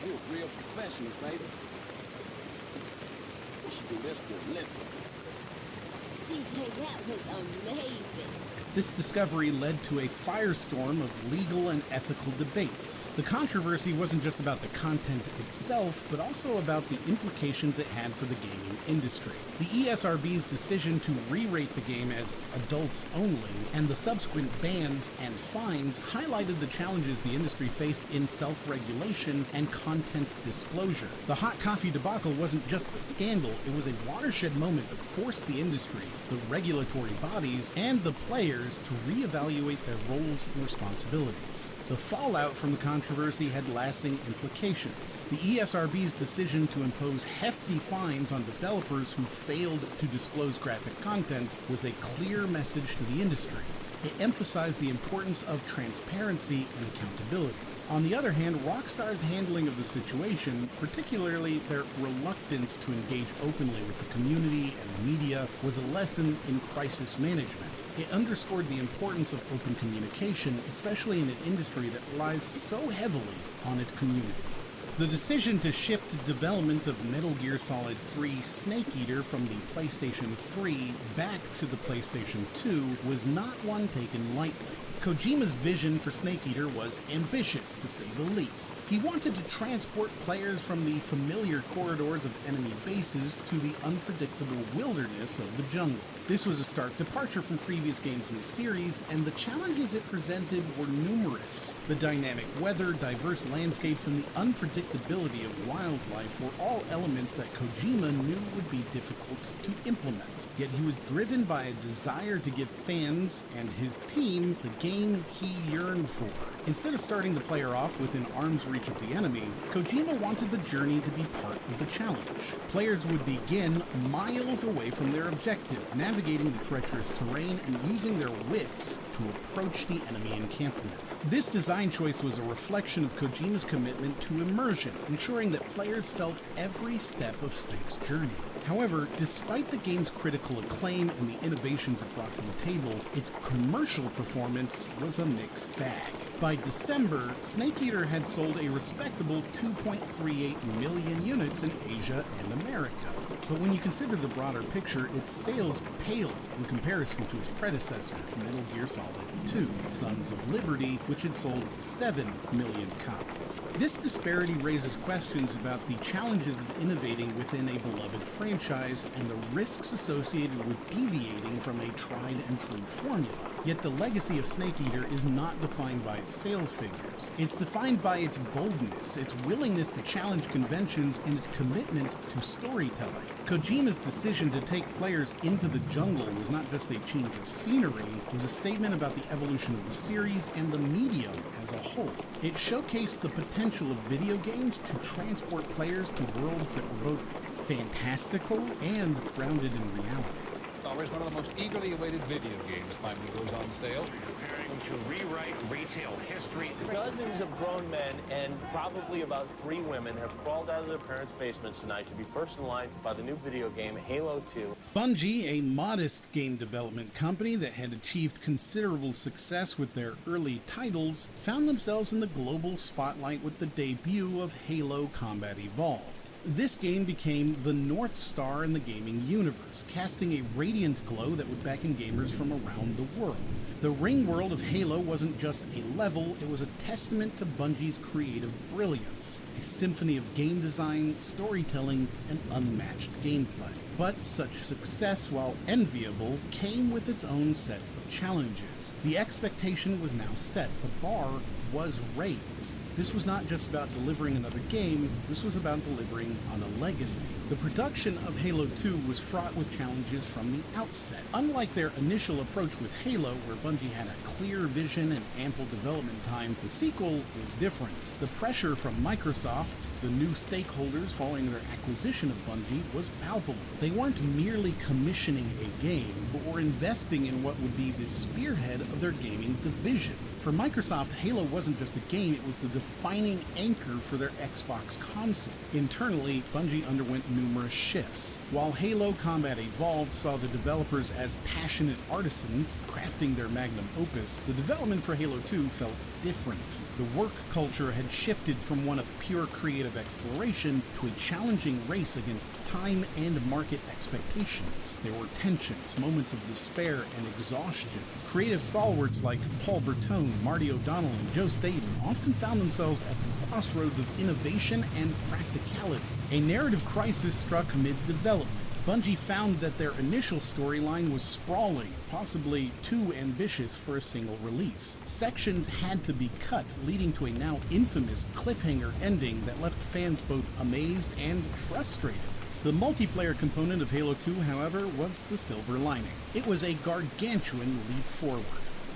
You're a real professional, baby. You should do this for a living. CJ, that was amazing. This discovery led to a firestorm of legal and ethical debates. The controversy wasn't just about the content itself, but also about the implications it had for the gaming industry. The ESRB's decision to re-rate the game as adults only, and the subsequent bans and fines highlighted the challenges the industry faced in self-regulation and content disclosure. The hot coffee debacle wasn't just a scandal, it was a watershed moment that forced the industry, the regulatory bodies, and the players to reevaluate their roles and responsibilities. The fallout from the controversy had lasting implications. The ESRB's decision to impose hefty fines on developers who failed to disclose graphic content was a clear message to the industry. It emphasized the importance of transparency and accountability. On the other hand, Rockstar's handling of the situation, particularly their reluctance to engage openly with the community and the media, was a lesson in crisis management. It underscored the importance of open communication, especially in an industry that relies so heavily on its community. The decision to shift development of Metal Gear Solid 3 Snake Eater from the PlayStation 3 back to the PlayStation 2 was not one taken lightly. Kojima's vision for Snake Eater was ambitious, to say the least. He wanted to transport players from the familiar corridors of enemy bases to the unpredictable wilderness of the jungle. This was a stark departure from previous games in the series, and the challenges it presented were numerous. The dynamic weather, diverse landscapes, and the unpredictability of wildlife were all elements that Kojima knew would be difficult to implement. Yet he was driven by a desire to give fans and his team the game he yearned for. Instead of starting the player off within arm's reach of the enemy, Kojima wanted the journey to be part of the challenge. Players would begin miles away from their objective, navigating the treacherous terrain and using their wits to approach the enemy encampment. This design choice was a reflection of Kojima's commitment to immersion, ensuring that players felt every step of Snake's journey. However, despite the game's critical acclaim and the innovations it brought to the table, its commercial performance was a mixed bag. By December, Snake Eater had sold a respectable 2.38 million units in Asia and America. But when you consider the broader picture, its sales paled in comparison to its predecessor, Metal Gear Solid 2, Sons of Liberty, which had sold 7 million copies. This disparity raises questions about the challenges of innovating within a beloved franchise and the risks associated with deviating from a tried-and-true formula. Yet the legacy of Snake Eater is not defined by its sales figures. It's defined by its boldness, its willingness to challenge conventions, and its commitment to storytelling. Kojima's decision to take players into the jungle was not just a change of scenery, it was a statement about the evolution of the series and the medium as a whole. It showcased the potential of video games to transport players to worlds that were both fantastical and grounded in reality. It's always one of the most eagerly awaited video games finally goes on sale. Preparing to rewrite retail history. Dozens of grown men and probably about 3 women have crawled out of their parents' basements tonight to be first in line to buy the new video game Halo 2. Bungie, a modest game development company that had achieved considerable success with their early titles, found themselves in the global spotlight with the debut of Halo Combat Evolved. This game became the North Star in the gaming universe, casting a radiant glow that would beckon gamers from around the world. The ring world of Halo wasn't just a level, it was a testament to Bungie's creative brilliance, a symphony of game design, storytelling, and unmatched gameplay. But such success, while enviable, came with its own set of challenges. The expectation was now set, the bar was raised. This was not just about delivering another game, this was about delivering on a legacy. The production of Halo 2 was fraught with challenges from the outset. Unlike their initial approach with Halo, where Bungie had a clear vision and ample development time, the sequel was different. The pressure from Microsoft, the new stakeholders following their acquisition of Bungie, was palpable. They weren't merely commissioning a game, but were investing in what would be the spearhead of their gaming division. For Microsoft, Halo wasn't just a game, it was the defining anchor for their Xbox console. Internally, Bungie underwent numerous shifts. While Halo Combat Evolved saw the developers as passionate artisans crafting their magnum opus, the development for Halo 2 felt different. The work culture had shifted from one of pure creative exploration to a challenging race against time and market expectations. There were tensions, moments of despair, and exhaustion. Creative stalwarts like Paul Bertone, Marty O'Donnell, and Joe Staten often found themselves at the crossroads of innovation and practicality. A narrative crisis struck mid-development. Bungie found that their initial storyline was sprawling, possibly too ambitious for a single release. Sections had to be cut, leading to a now infamous cliffhanger ending that left fans both amazed and frustrated. The multiplayer component of Halo 2, however, was the silver lining. It was a gargantuan leap forward.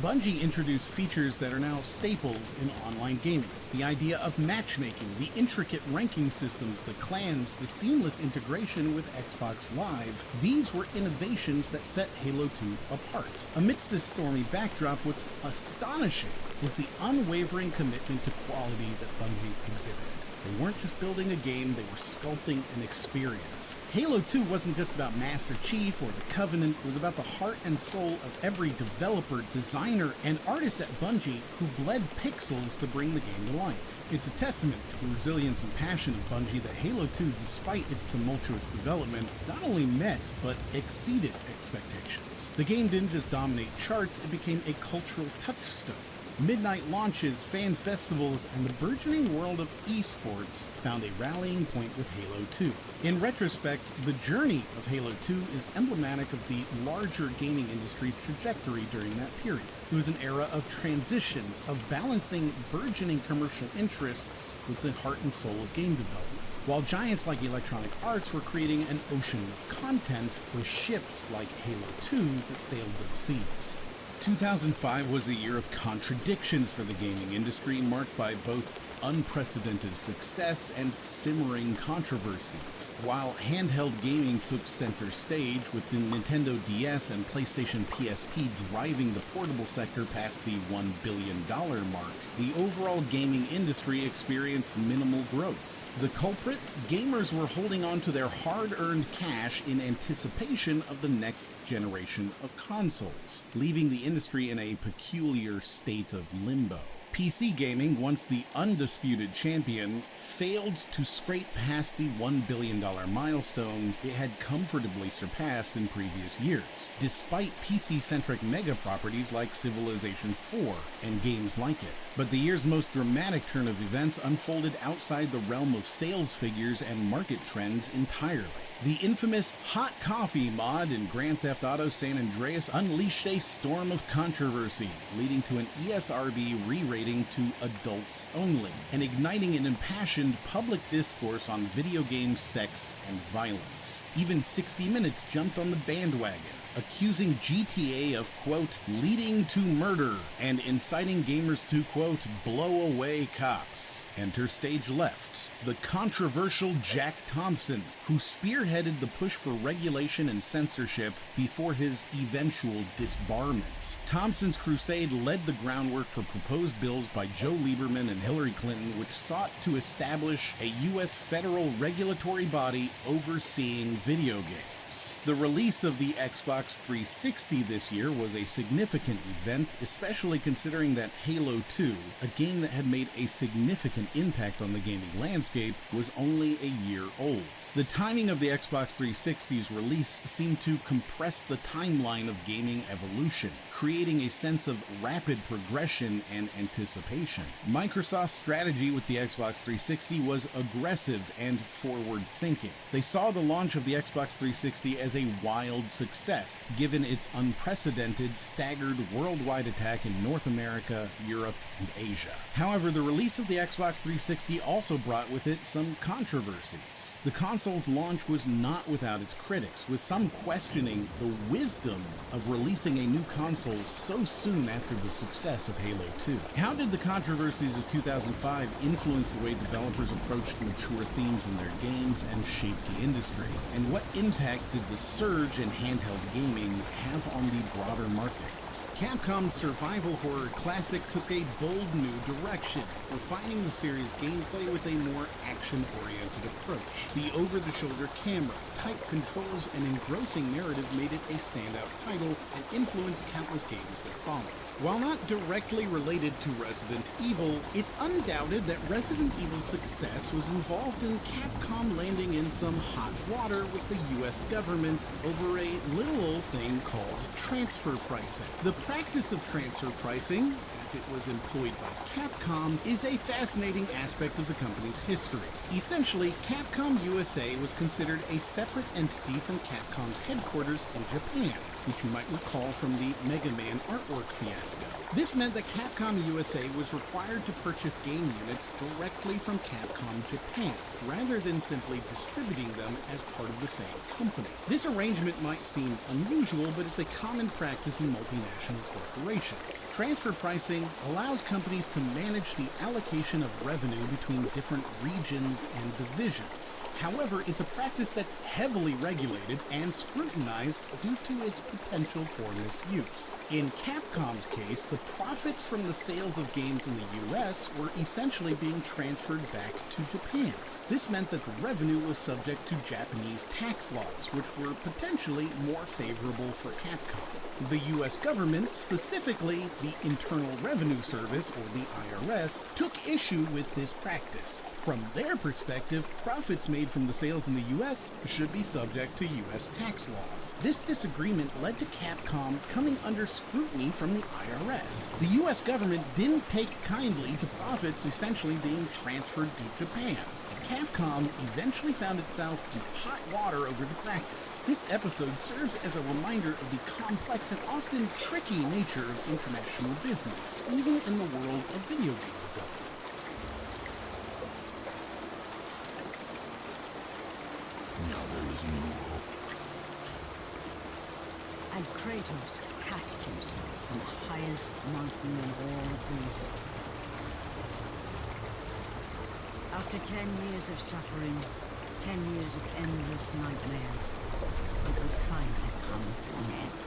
Bungie introduced features that are now staples in online gaming. The idea of matchmaking, the intricate ranking systems, the clans, the seamless integration with Xbox Live, these were innovations that set Halo 2 apart. Amidst this stormy backdrop, what's astonishing is the unwavering commitment to quality that Bungie exhibited. They weren't just building a game, they were sculpting an experience. Halo 2 wasn't just about Master Chief or the Covenant, it was about the heart and soul of every developer, designer, and artist at Bungie who bled pixels to bring the game to life. It's a testament to the resilience and passion of Bungie that Halo 2, despite its tumultuous development, not only met, but exceeded expectations. The game didn't just dominate charts, it became a cultural touchstone. Midnight launches, fan festivals, and the burgeoning world of esports found a rallying point with Halo 2. In retrospect, the journey of Halo 2 is emblematic of the larger gaming industry's trajectory during that period. It was an era of transitions, of balancing burgeoning commercial interests with the heart and soul of game development. While giants like Electronic Arts were creating an ocean of content, with ships like Halo 2 that sailed those seas. 2005 was a year of contradictions for the gaming industry, marked by both unprecedented success and simmering controversies. While handheld gaming took center stage, with the Nintendo DS and PlayStation PSP driving the portable sector past the $1 billion mark, the overall gaming industry experienced minimal growth. The culprit? Gamers were holding on to their hard-earned cash in anticipation of the next generation of consoles, leaving the industry in a peculiar state of limbo. PC gaming, once the undisputed champion, failed to scrape past the $1 billion milestone it had comfortably surpassed in previous years, despite PC-centric mega properties like Civilization 4 and games like it. But the year's most dramatic turn of events unfolded outside the realm of sales figures and market trends entirely. The infamous hot coffee mod in Grand Theft Auto San Andreas unleashed a storm of controversy, leading to an ESRB re-rating to adults only, and igniting an impassioned public discourse on video game sex and violence. Even 60 Minutes jumped on the bandwagon, accusing GTA of, quote, leading to murder and inciting gamers to, quote, blow away cops. Enter stage left, the controversial Jack Thompson, who spearheaded the push for regulation and censorship before his eventual disbarment. Thompson's crusade led the groundwork for proposed bills by Joe Lieberman and Hillary Clinton, which sought to establish a U.S. federal regulatory body overseeing video games. The release of the Xbox 360 this year was a significant event, especially considering that Halo 2, a game that had made a significant impact on the gaming landscape, was only a year old. The timing of the Xbox 360's release seemed to compress the timeline of gaming evolution, creating a sense of rapid progression and anticipation. Microsoft's strategy with the Xbox 360 was aggressive and forward-thinking. They saw the launch of the Xbox 360 as a wild success, given its unprecedented, staggered worldwide attack in North America, Europe, and Asia. However, the release of the Xbox 360 also brought with it some controversies. The console's launch was not without its critics, with some questioning the wisdom of releasing a new console so soon after the success of Halo 2. How did the controversies of 2005 influence the way developers approached mature themes in their games and shape the industry? And what impact did the surge in handheld gaming have on the broader market? Capcom's survival horror classic took a bold new direction, refining the series' gameplay with a more action-oriented approach. The over-the-shoulder camera, tight controls, and engrossing narrative made it a standout title and influenced countless games that followed. While not directly related to Resident Evil, it's undoubted that Resident Evil's success was involved in Capcom landing in some hot water with the US government over a little old thing called transfer pricing. The practice of transfer pricing, as it was employed by Capcom, is a fascinating aspect of the company's history. Essentially, Capcom USA was considered a separate entity from Capcom's headquarters in Japan, which you might recall from the Mega Man artwork fiasco. This meant that Capcom USA was required to purchase game units directly from Capcom Japan, rather than simply distributing them as part of the same company. This arrangement might seem unusual, but it's a common practice in multinational multinational corporations. Transfer pricing allows companies to manage the allocation of revenue between different regions and divisions. However, it's a practice that's heavily regulated and scrutinized due to its potential for misuse. In Capcom's case, the profits from the sales of games in the US were essentially being transferred back to Japan. This meant that the revenue was subject to Japanese tax laws, which were potentially more favorable for Capcom. The US government, specifically the Internal Revenue Service, or the IRS, took issue with this practice. From their perspective, profits made from the sales in the US should be subject to US tax laws. This disagreement led to Capcom coming under scrutiny from the IRS. The US government didn't take kindly to profits essentially being transferred to Japan. Capcom eventually found itself in hot water over the practice. This episode serves as a reminder of the complex and often tricky nature of international business, even in the world of video game development. Now there is no hope. And Kratos cast himself from the highest mountain in all of Greece. After 10 years of suffering, 10 years of endless nightmares, it would finally come to an end.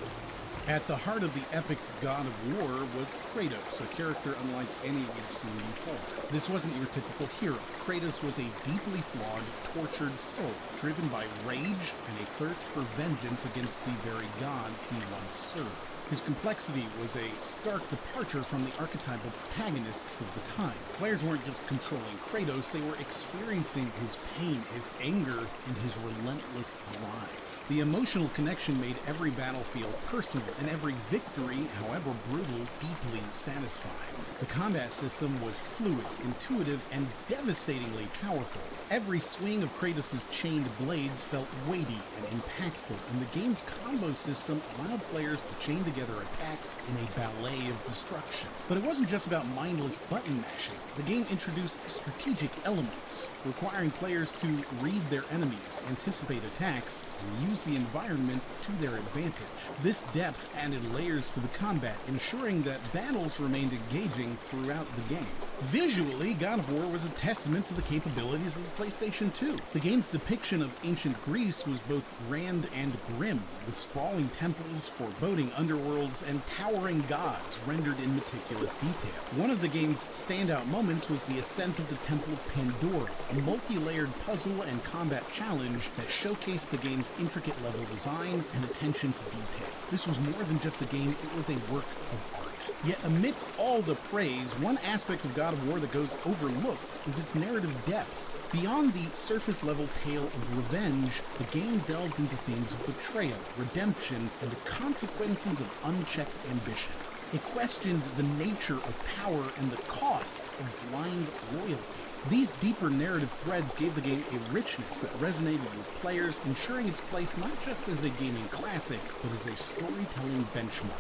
At the heart of the epic God of War was Kratos, a character unlike any we'd seen before. This wasn't your typical hero. Kratos was a deeply flawed, tortured soul, driven by rage and a thirst for vengeance against the very gods he once served. His complexity was a stark departure from the archetypal protagonists of the time. Players weren't just controlling Kratos, they were experiencing his pain, his anger, and his relentless drive. The emotional connection made every battlefield personal, and every victory, however brutal, deeply satisfying. The combat system was fluid, intuitive, and devastatingly powerful. Every swing of Kratos' chained blades felt weighty and impactful, and the game's combo system allowed players to chain together attacks in a ballet of destruction. But it wasn't just about mindless button mashing. The game introduced strategic elements, requiring players to read their enemies, anticipate attacks, and use the environment to their advantage. This depth added layers to the combat, ensuring that battles remained engaging throughout the game. Visually, God of War was a testament to the capabilities of the PlayStation 2. The game's depiction of ancient Greece was both grand and grim, with sprawling temples, foreboding underworlds, and towering gods rendered in meticulous detail. One of the game's standout moments was the ascent of the Temple of Pandora, a multi-layered puzzle and combat challenge that showcased the game's intricate level design and attention to detail. This was more than just a game, it was a work of art. Yet amidst all the praise, one aspect of God of War that goes overlooked is its narrative depth. Beyond the surface-level tale of revenge, the game delved into themes of betrayal, redemption, and the consequences of unchecked ambition. It questioned the nature of power and the cost of blind loyalty. These deeper narrative threads gave the game a richness that resonated with players, ensuring its place not just as a gaming classic, but as a storytelling benchmark.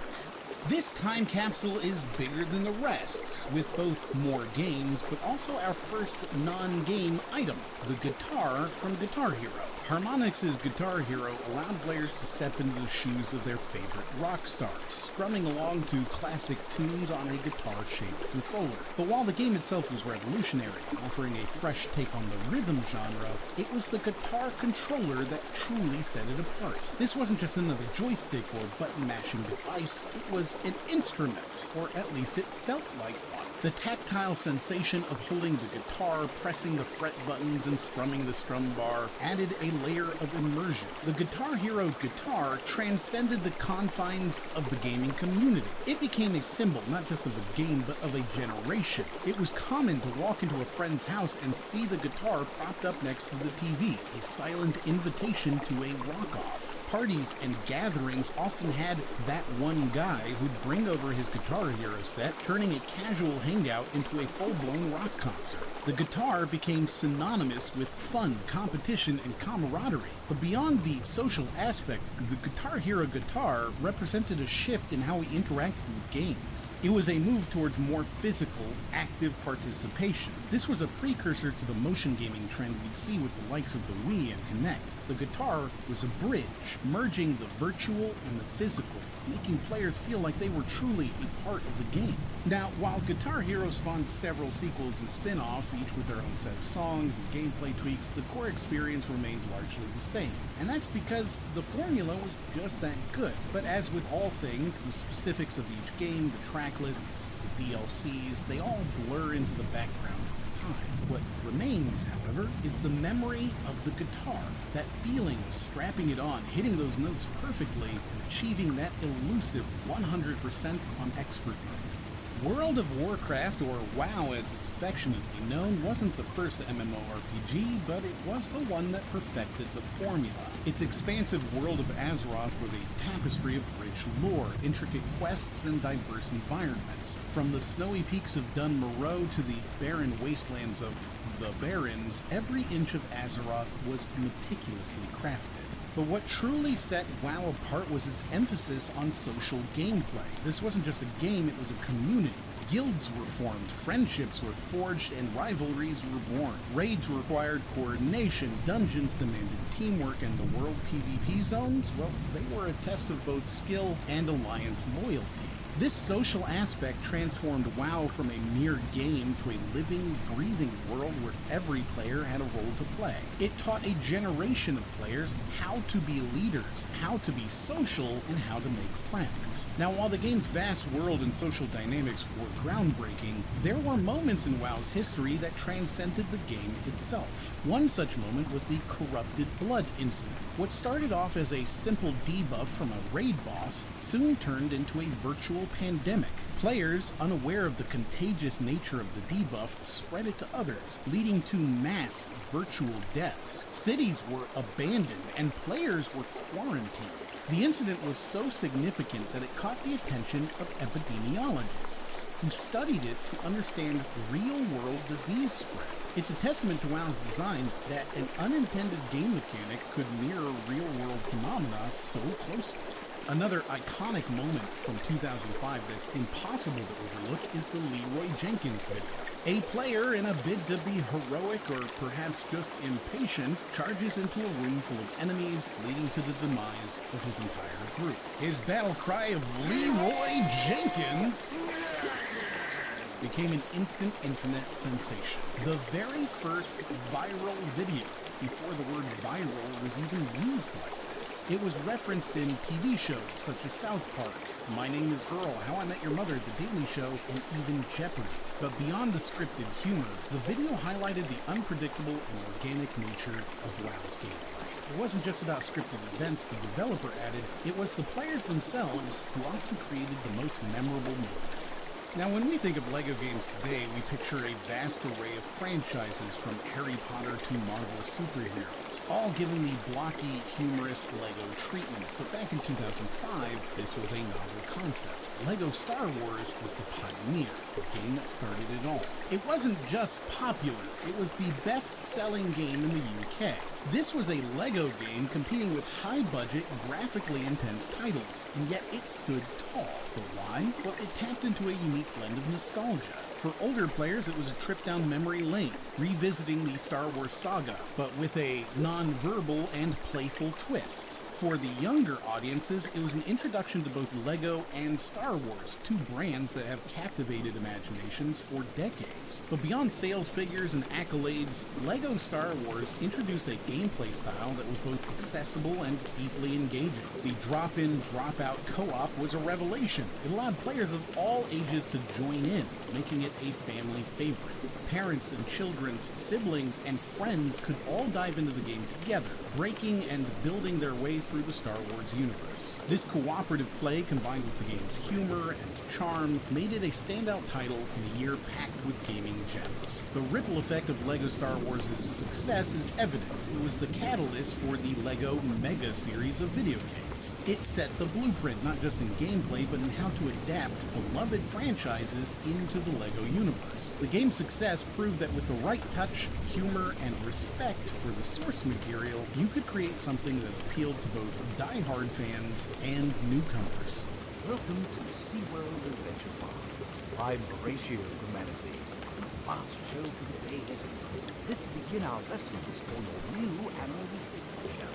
This time capsule is bigger than the rest, with both more games, but also our first non-game item, the guitar from Guitar Hero. Harmonix's Guitar Hero allowed players to step into the shoes of their favorite rock stars, strumming along to classic tunes on a guitar-shaped controller. But while the game itself was revolutionary, offering a fresh take on the rhythm genre, it was the guitar controller that truly set it apart. This wasn't just another joystick or button-mashing device, it was an instrument, or at least it felt like one. The tactile sensation of holding the guitar, pressing the fret buttons, and strumming the strum bar added a layer of immersion. The Guitar Hero guitar transcended the confines of the gaming community. It became a symbol not just of a game, but of a generation. It was common to walk into a friend's house and see the guitar propped up next to the TV, a silent invitation to a rock-off. Parties and gatherings often had that one guy who'd bring over his Guitar Hero set, turning a casual hangout into a full-blown rock concert. The guitar became synonymous with fun, competition, and camaraderie. But beyond the social aspect, the Guitar Hero guitar represented a shift in how we interacted with games. It was a move towards more physical, active participation. This was a precursor to the motion gaming trend we'd see with the likes of the Wii and Kinect. The guitar was a bridge, merging the virtual and the physical, making players feel like they were truly a part of the game. Now, while Guitar Hero spawned several sequels and spin-offs, each with their own set of songs and gameplay tweaks, the core experience remained largely the same. And that's because the formula was just that good. But as with all things, the specifics of each game, the track lists, the DLCs, they all blur into the background over time. What remains, however, is the memory of the guitar. That feeling of strapping it on, hitting those notes perfectly, and achieving that elusive 100% on expert mode. World of Warcraft, or WoW as it's affectionately known, wasn't the first MMORPG, but it was the one that perfected the formula. Its expansive world of Azeroth was a tapestry of rich lore, intricate quests, and diverse environments. From the snowy peaks of Dun Morogh to the barren wastelands of the Barrens, every inch of Azeroth was meticulously crafted. But what truly set WoW apart was its emphasis on social gameplay. This wasn't just a game, it was a community. Guilds were formed, friendships were forged, and rivalries were born. Raids required coordination, dungeons demanded teamwork, and the world PvP zones, well, they were a test of both skill and alliance loyalty. This social aspect transformed WoW from a mere game to a living, breathing world where every player had a role to play. It taught a generation of players how to be leaders, how to be social, and how to make friends. Now, while the game's vast world and social dynamics were groundbreaking, there were moments in WoW's history that transcended the game itself. One such moment was the Corrupted Blood incident. What started off as a simple debuff from a raid boss soon turned into a virtual pandemic. Players, unaware of the contagious nature of the debuff, spread it to others, leading to mass virtual deaths. Cities were abandoned, and players were quarantined. The incident was so significant that it caught the attention of epidemiologists, who studied it to understand real-world disease spread. It's a testament to WoW's design that an unintended game mechanic could mirror real-world phenomena so closely. Another iconic moment from 2005 that's impossible to overlook is the Leroy Jenkins video. A player, in a bid to be heroic or perhaps just impatient, charges into a room full of enemies, leading to the demise of his entire group. His battle cry of Leroy Jenkins became an instant internet sensation. The very first viral video, before the word viral was even used like this. It was referenced in TV shows such as South Park, My Name is Earl, How I Met Your Mother, The Daily Show, and even Jeopardy! But beyond the scripted humor, the video highlighted the unpredictable and organic nature of WoW's gameplay. It wasn't just about scripted events the developer added, it was the players themselves who often created the most memorable moments. Now, when we think of LEGO games today, we picture a vast array of franchises from Harry Potter to Marvel superheroes, all given the blocky, humorous LEGO treatment. But back in 2005, this was a novel concept. LEGO Star Wars was the pioneer, the game that started it all. It wasn't just popular, it was the best-selling game in the UK. This was a LEGO game competing with high-budget, graphically intense titles, and yet it stood tall. But why? Well, it tapped into a unique blend of nostalgia. For older players, it was a trip down memory lane, revisiting the Star Wars saga, but with a non-verbal and playful twist. For the younger audiences, it was an introduction to both LEGO and Star Wars, two brands that have captivated imaginations for decades. But beyond sales figures and accolades, LEGO Star Wars introduced a gameplay style that was both accessible and deeply engaging. The drop-in, drop-out co-op was a revelation. It allowed players of all ages to join in, making it a family favorite. Parents and children, siblings, and friends could all dive into the game together, breaking and building their way through the Star Wars universe. This cooperative play, combined with the game's humor and charm, made it a standout title in a year packed with gaming gems. The ripple effect of LEGO Star Wars' success is evident. It was the catalyst for the LEGO Mega series of video games. It set the blueprint, not just in gameplay, but in how to adapt beloved franchises into the LEGO universe. The game's success proved that with the right touch, humor, and respect for the source material, you could create something that appealed to both die-hard fans and newcomers. Welcome to SeaWorld Adventure Park. I'm Horatio Humanity. Last show for the day has ended. Let's begin our lessons for your new animal research show.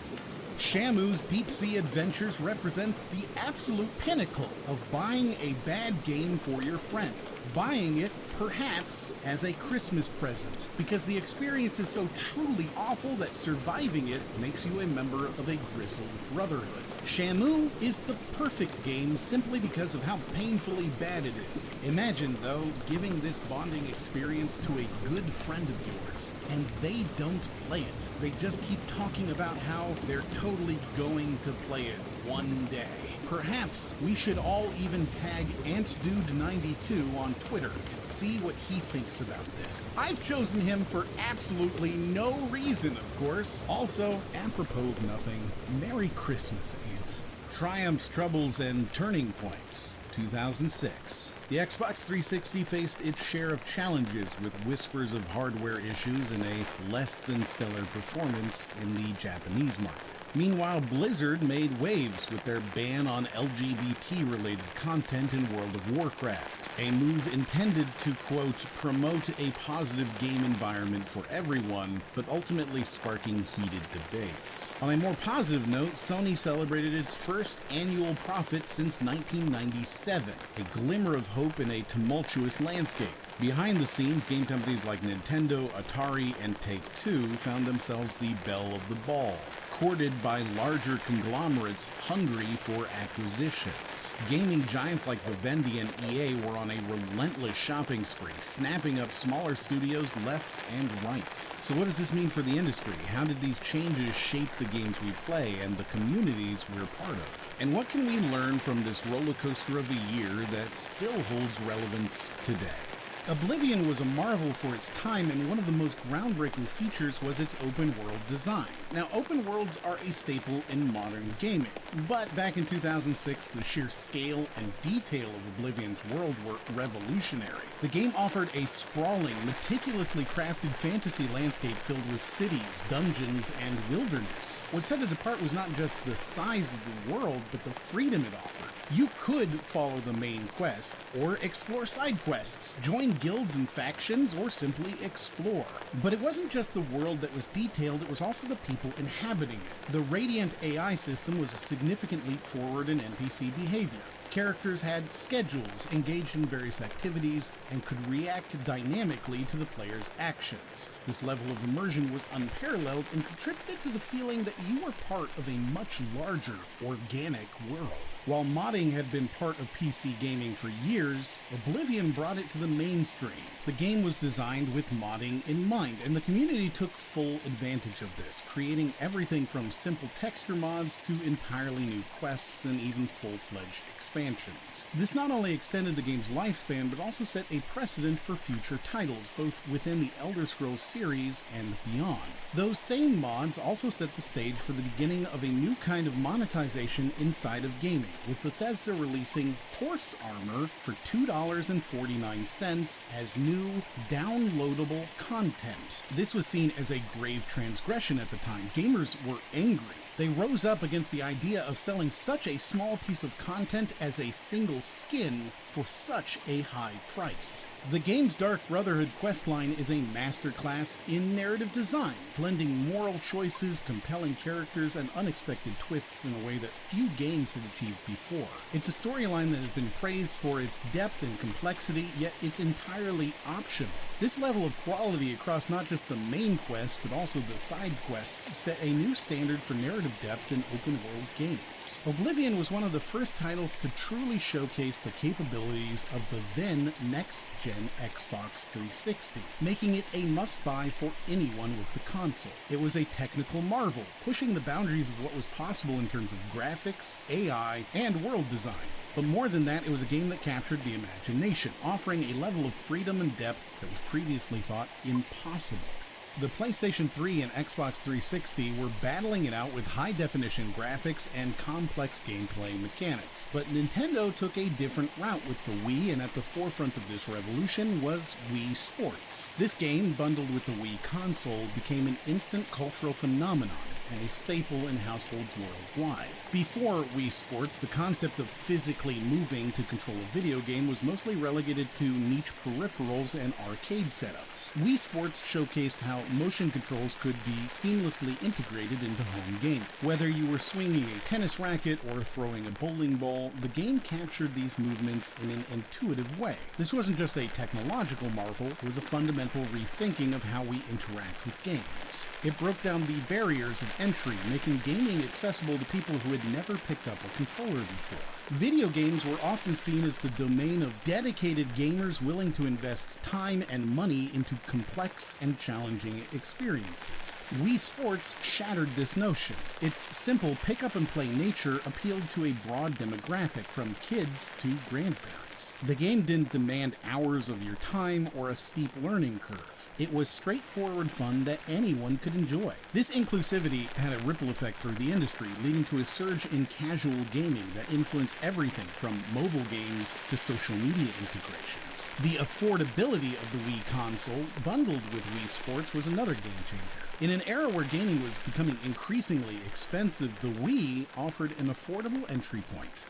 Shamu's Deep Sea Adventures represents the absolute pinnacle of buying a bad game for your friend. Buying it, perhaps, as a Christmas present, because the experience is so truly awful that surviving it makes you a member of a grizzled brotherhood. Shamu is the perfect game simply because of how painfully bad it is. Imagine, though, giving this bonding experience to a good friend of yours, and they don't play it. They just keep talking about how they're totally going to play it one day. Perhaps we should all even tag AntDude92 on Twitter and see what he thinks about this. I've chosen him for absolutely no reason, of course. Also, apropos of nothing, Merry Christmas, Ant. Triumphs, Troubles, and Turning Points, 2006. The Xbox 360 faced its share of challenges with whispers of hardware issues and a less than stellar performance in the Japanese market. Meanwhile, Blizzard made waves with their ban on LGBT-related content in World of Warcraft, a move intended to, quote, promote a positive game environment for everyone, but ultimately sparking heated debates. On a more positive note, Sony celebrated its first annual profit since 1997, a glimmer of hope in a tumultuous landscape. Behind the scenes, game companies like Nintendo, Atari, and Take-Two found themselves the belle of the ball, courted by larger conglomerates hungry for acquisitions. Gaming giants like Vivendi and EA were on a relentless shopping spree, snapping up smaller studios left and right. So what does this mean for the industry? How did these changes shape the games we play and the communities we're part of? And what can we learn from this roller coaster of a year that still holds relevance today? Oblivion was a marvel for its time, and one of the most groundbreaking features was its open-world design. Now, open worlds are a staple in modern gaming, but back in 2006, the sheer scale and detail of Oblivion's world were revolutionary. The game offered a sprawling, meticulously crafted fantasy landscape filled with cities, dungeons, and wilderness. What set it apart was not just the size of the world, but the freedom it offered. You could follow the main quest, or explore side quests, join guilds and factions, or simply explore. But it wasn't just the world that was detailed, it was also the people inhabiting it. The Radiant AI system was a significant leap forward in NPC behavior. Characters had schedules, engaged in various activities, and could react dynamically to the player's actions. This level of immersion was unparalleled and contributed to the feeling that you were part of a much larger, organic world. While modding had been part of PC gaming for years, Oblivion brought it to the mainstream. The game was designed with modding in mind, and the community took full advantage of this, creating everything from simple texture mods to entirely new quests and even full-fledged expansions. This not only extended the game's lifespan, but also set a precedent for future titles, both within the Elder Scrolls series and beyond. Those same mods also set the stage for the beginning of a new kind of monetization inside of gaming, with Bethesda releasing Horse Armor for $2.49 as new downloadable content. This was seen as a grave transgression at the time. Gamers were angry. They rose up against the idea of selling such a small piece of content as a single skin for such a high price. The game's Dark Brotherhood questline is a masterclass in narrative design, blending moral choices, compelling characters, and unexpected twists in a way that few games had achieved before. It's a storyline that has been praised for its depth and complexity, yet it's entirely optional. This level of quality across not just the main quest, but also the side quests, set a new standard for narrative depth in open-world games. Oblivion was one of the first titles to truly showcase the capabilities of the then next-gen Xbox 360, making it a must-buy for anyone with the console. It was a technical marvel, pushing the boundaries of what was possible in terms of graphics, AI, and world design. But more than that, it was a game that captured the imagination, offering a level of freedom and depth that was previously thought impossible. The PlayStation 3 and Xbox 360 were battling it out with high-definition graphics and complex gameplay mechanics, but Nintendo took a different route with the Wii, and at the forefront of this revolution was Wii Sports. This game, bundled with the Wii console, became an instant cultural phenomenon and a staple in households worldwide. Before Wii Sports, the concept of physically moving to control a video game was mostly relegated to niche peripherals and arcade setups. Wii Sports showcased how how motion controls could be seamlessly integrated into home gaming. Whether you were swinging a tennis racket or throwing a bowling ball, the game captured these movements in an intuitive way. This wasn't just a technological marvel, it was a fundamental rethinking of how we interact with games. It broke down the barriers of entry, making gaming accessible to people who had never picked up a controller before. Video games were often seen as the domain of dedicated gamers willing to invest time and money into complex and challenging experiences. Wii Sports shattered this notion. Its simple pick-up-and-play nature appealed to a broad demographic, from kids to grandparents. The game didn't demand hours of your time or a steep learning curve. It was straightforward fun that anyone could enjoy. This inclusivity had a ripple effect through the industry, leading to a surge in casual gaming that influenced everything from mobile games to social media integrations. The affordability of the Wii console, bundled with Wii Sports, was another game changer. In an era where gaming was becoming increasingly expensive, the Wii offered an affordable entry point.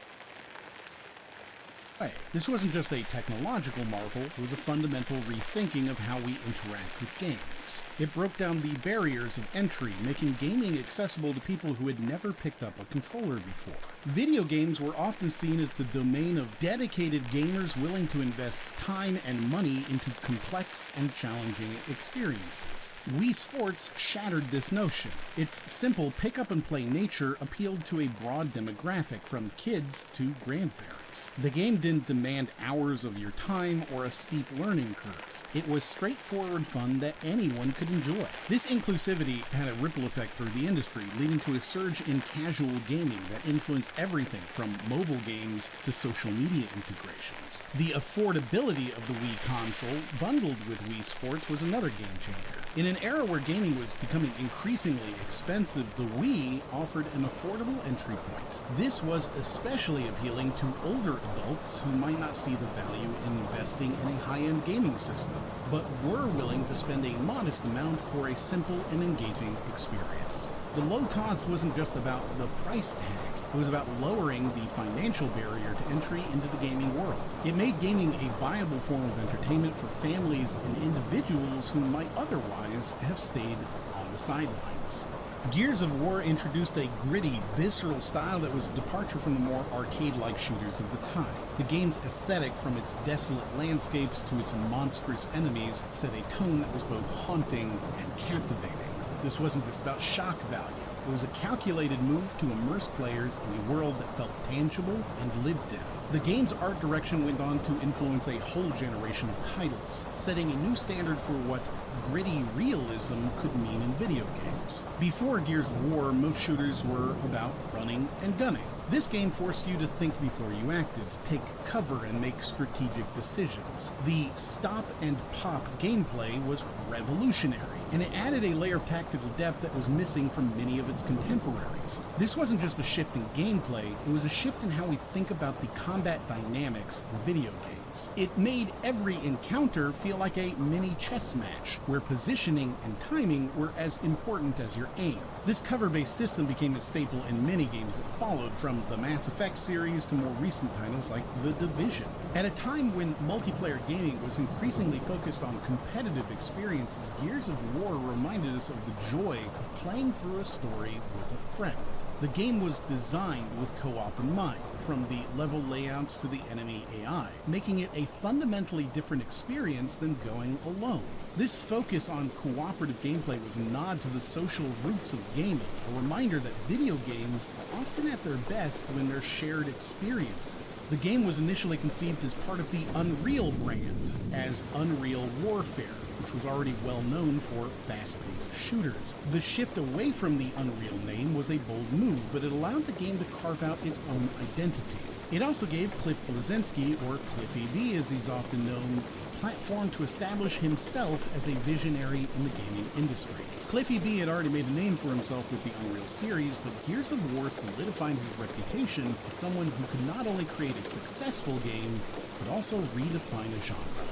This wasn't just a technological marvel, it was a fundamental rethinking of how we interact with games. It broke down the barriers of entry, making gaming accessible to people who had never picked up a controller before. Video games were often seen as the domain of dedicated gamers willing to invest time and money into complex and challenging experiences. Wii Sports shattered this notion. Its simple pick-up-and-play nature appealed to a broad demographic, from kids to grandparents. The game didn't demand hours of your time or a steep learning curve. It was straightforward fun that anyone could enjoy. This inclusivity had a ripple effect through the industry, leading to a surge in casual gaming that influenced everything from mobile games to social media integrations. The affordability of the Wii console, bundled with Wii Sports, was another game changer. In an era where gaming was becoming increasingly expensive, the Wii offered an affordable entry point. This was especially appealing to older adults who might not see the value in investing in a high-end gaming system, but were willing to spend a modest amount for a simple and engaging experience. The low cost wasn't just about the price tag. It was about lowering the financial barrier to entry into the gaming world. It made gaming a viable form of entertainment for families and individuals who might otherwise have stayed on the sidelines. Gears of War introduced a gritty, visceral style that was a departure from the more arcade-like shooters of the time. The game's aesthetic, from its desolate landscapes to its monstrous enemies, set a tone that was both haunting and captivating. This wasn't just about shock value. It was a calculated move to immerse players in a world that felt tangible and lived in. The game's art direction went on to influence a whole generation of titles, setting a new standard for what gritty realism could mean in video games. Before Gears of War, most shooters were about running and gunning. This game forced you to think before you acted, to take cover and make strategic decisions. The stop and pop gameplay was revolutionary, and it added a layer of tactical depth that was missing from many of its contemporaries. This wasn't just a shift in gameplay, it was a shift in how we think about the combat dynamics in video games. It made every encounter feel like a mini chess match, where positioning and timing were as important as your aim. This cover-based system became a staple in many games that followed, from the Mass Effect series to more recent titles like The Division. At a time when multiplayer gaming was increasingly focused on competitive experiences, Gears of War reminded us of the joy of playing through a story with a friend. The game was designed with co-op in mind, from the level layouts to the enemy AI, making it a fundamentally different experience than going alone. This focus on cooperative gameplay was a nod to the social roots of gaming, a reminder that video games are often at their best when they're shared experiences. The game was initially conceived as part of the Unreal brand, as Unreal Warfare, which was already well known for fast-paced shooters. The shift away from the Unreal name was a bold move, but it allowed the game to carve out its own identity. It also gave Cliff Bleszinski, or Cliffy B as he's often known, a platform to establish himself as a visionary in the gaming industry. Cliffy B had already made a name for himself with the Unreal series, but Gears of War solidified his reputation as someone who could not only create a successful game, but also redefine a genre.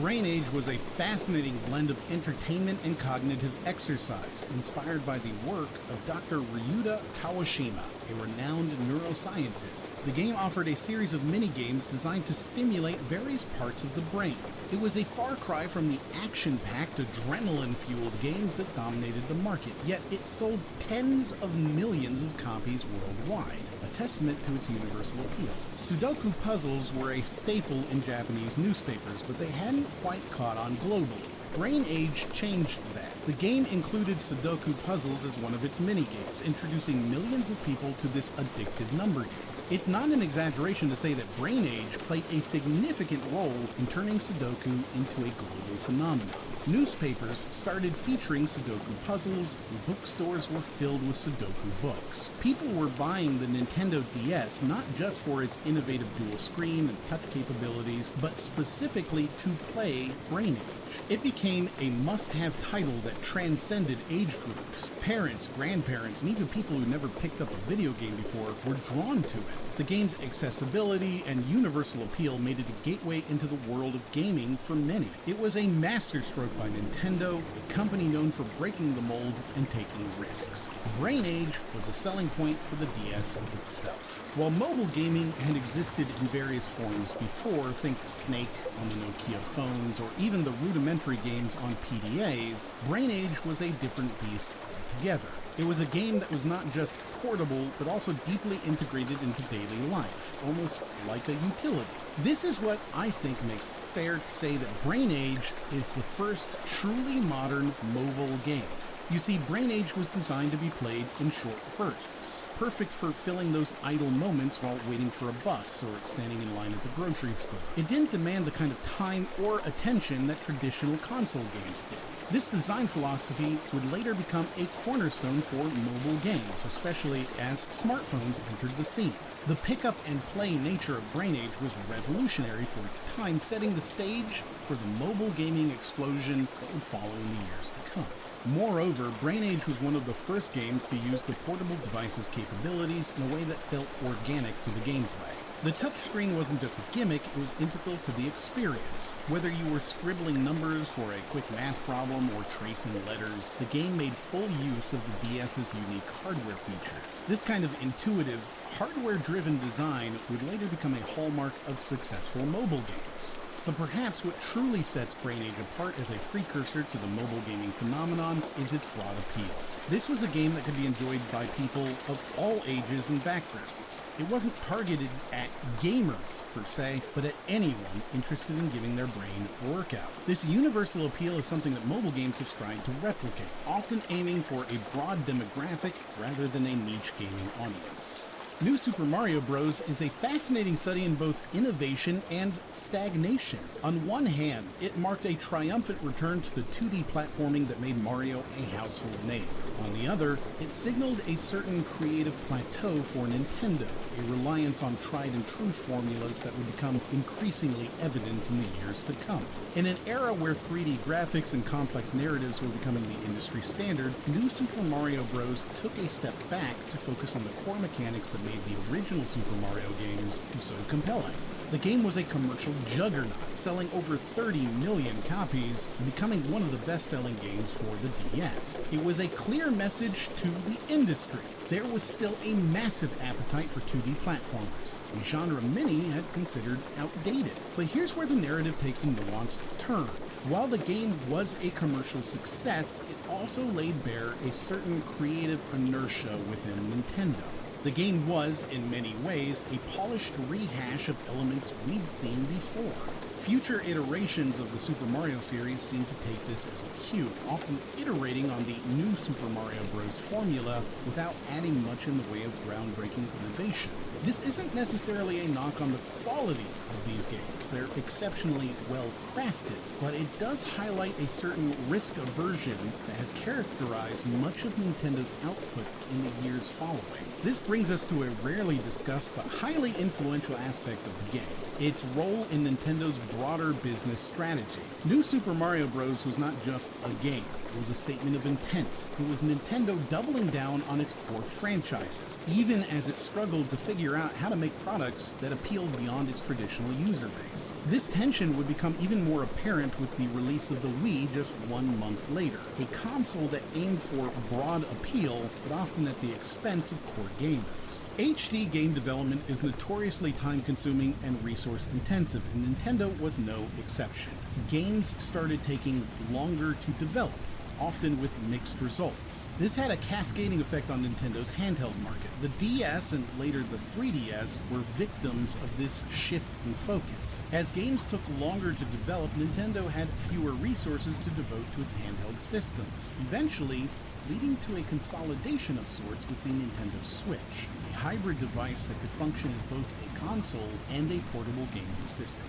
Brain Age was a fascinating blend of entertainment and cognitive exercise, inspired by the work of Dr. Ryuta Kawashima, a renowned neuroscientist. The game offered a series of mini-games designed to stimulate various parts of the brain. It was a far cry from the action-packed, adrenaline-fueled games that dominated the market, yet it sold tens of millions of copies worldwide, a testament to its universal appeal. Sudoku puzzles were a staple in Japanese newspapers, but they hadn't quite caught on globally. Brain Age changed that. The game included Sudoku puzzles as one of its mini-games, introducing millions of people to this addictive number game. It's not an exaggeration to say that Brain Age played a significant role in turning Sudoku into a global phenomenon. Newspapers started featuring Sudoku puzzles, and bookstores were filled with Sudoku books. People were buying the Nintendo DS not just for its innovative dual screen and touch capabilities, but specifically to play Brain Age. It became a must-have title that transcended age groups. Parents, grandparents, and even people who never picked up a video game before were drawn to it. The game's accessibility and universal appeal made it a gateway into the world of gaming for many. It was a masterstroke by Nintendo, a company known for breaking the mold and taking risks. Brain Age was a selling point for the DS itself. While mobile gaming had existed in various forms before, think Snake on the Nokia phones, or even the rudimentary games on PDAs, Brain Age was a different beast altogether. It was a game that was not just portable, but also deeply integrated into daily life, almost like a utility. This is what I think makes it fair to say that Brain Age is the first truly modern mobile game. You see, Brain Age was designed to be played in short bursts, perfect for filling those idle moments while waiting for a bus or standing in line at the grocery store. It didn't demand the kind of time or attention that traditional console games did. This design philosophy would later become a cornerstone for mobile games, especially as smartphones entered the scene. The pick-up-and-play nature of Brain Age was revolutionary for its time, setting the stage for the mobile gaming explosion that would follow in the years to come. Moreover, Brain Age was one of the first games to use the portable device's capabilities in a way that felt organic to the gameplay. The touchscreen wasn't just a gimmick, it was integral to the experience. Whether you were scribbling numbers for a quick math problem or tracing letters, the game made full use of the DS's unique hardware features. This kind of intuitive, hardware-driven design would later become a hallmark of successful mobile games. But perhaps what truly sets Brain Age apart as a precursor to the mobile gaming phenomenon is its broad appeal. This was a game that could be enjoyed by people of all ages and backgrounds. It wasn't targeted at gamers, per se, but at anyone interested in giving their brain a workout. This universal appeal is something that mobile games have strived to replicate, often aiming for a broad demographic rather than a niche gaming audience. New Super Mario Bros. Is a fascinating study in both innovation and stagnation. On one hand, it marked a triumphant return to the 2D platforming that made Mario a household name. On the other, it signaled a certain creative plateau for Nintendo, a reliance on tried-and-true formulas that would become increasingly evident in the years to come. In an era where 3D graphics and complex narratives were becoming the industry standard, New Super Mario Bros. Took a step back to focus on the core mechanics that made the original Super Mario games so compelling. The game was a commercial juggernaut, selling over 30 million copies and becoming one of the best-selling games for the DS. It was a clear message to the industry. There was still a massive appetite for 2D platformers, a genre many had considered outdated. But here's where the narrative takes a nuanced turn. While the game was a commercial success, it also laid bare a certain creative inertia within Nintendo. The game was, in many ways, a polished rehash of elements we'd seen before. Future iterations of the Super Mario series seem to take this as a cue, often iterating on the new Super Mario Bros. Formula without adding much in the way of groundbreaking innovation. This isn't necessarily a knock on the quality of these games. They're exceptionally well crafted, but it does highlight a certain risk aversion that has characterized much of Nintendo's output in the years following. This brings us to a rarely discussed but highly influential aspect of the game, its role in Nintendo's broader business strategy. New Super Mario Bros. Was not just a game. It was a statement of intent. It was Nintendo doubling down on its core franchises, even as it struggled to figure out how to make products that appealed beyond its traditional user base. This tension would become even more apparent with the release of the Wii just 1 month later, a console that aimed for broad appeal, but often at the expense of core gamers. HD game development is notoriously time-consuming and resource-intensive, and Nintendo was no exception. Games started taking longer to develop, often with mixed results. This had a cascading effect on Nintendo's handheld market. The DS and later the 3DS were victims of this shift in focus. As games took longer to develop, Nintendo had fewer resources to devote to its handheld systems, eventually leading to a consolidation of sorts with the Nintendo Switch, a hybrid device that could function as both a console and a portable gaming system.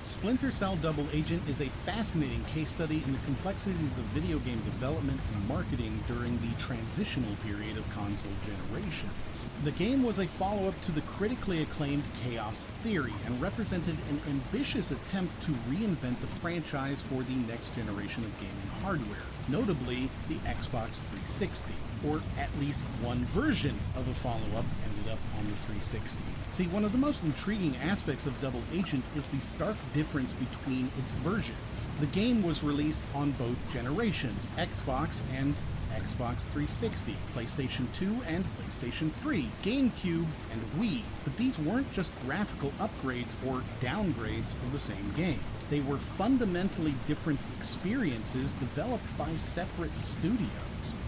Splinter Cell Double Agent is a fascinating case study in the complexities of video game development and marketing during the transitional period of console generations. The game was a follow-up to the critically acclaimed Chaos Theory and represented an ambitious attempt to reinvent the franchise for the next generation of gaming hardware, notably the Xbox 360. Or at least one version of a follow-up ended up on the 360. See, one of the most intriguing aspects of Double Agent is the stark difference between its versions. The game was released on both generations, Xbox and Xbox 360, PlayStation 2 and PlayStation 3, GameCube, and Wii. But these weren't just graphical upgrades or downgrades of the same game. They were fundamentally different experiences developed by separate studios.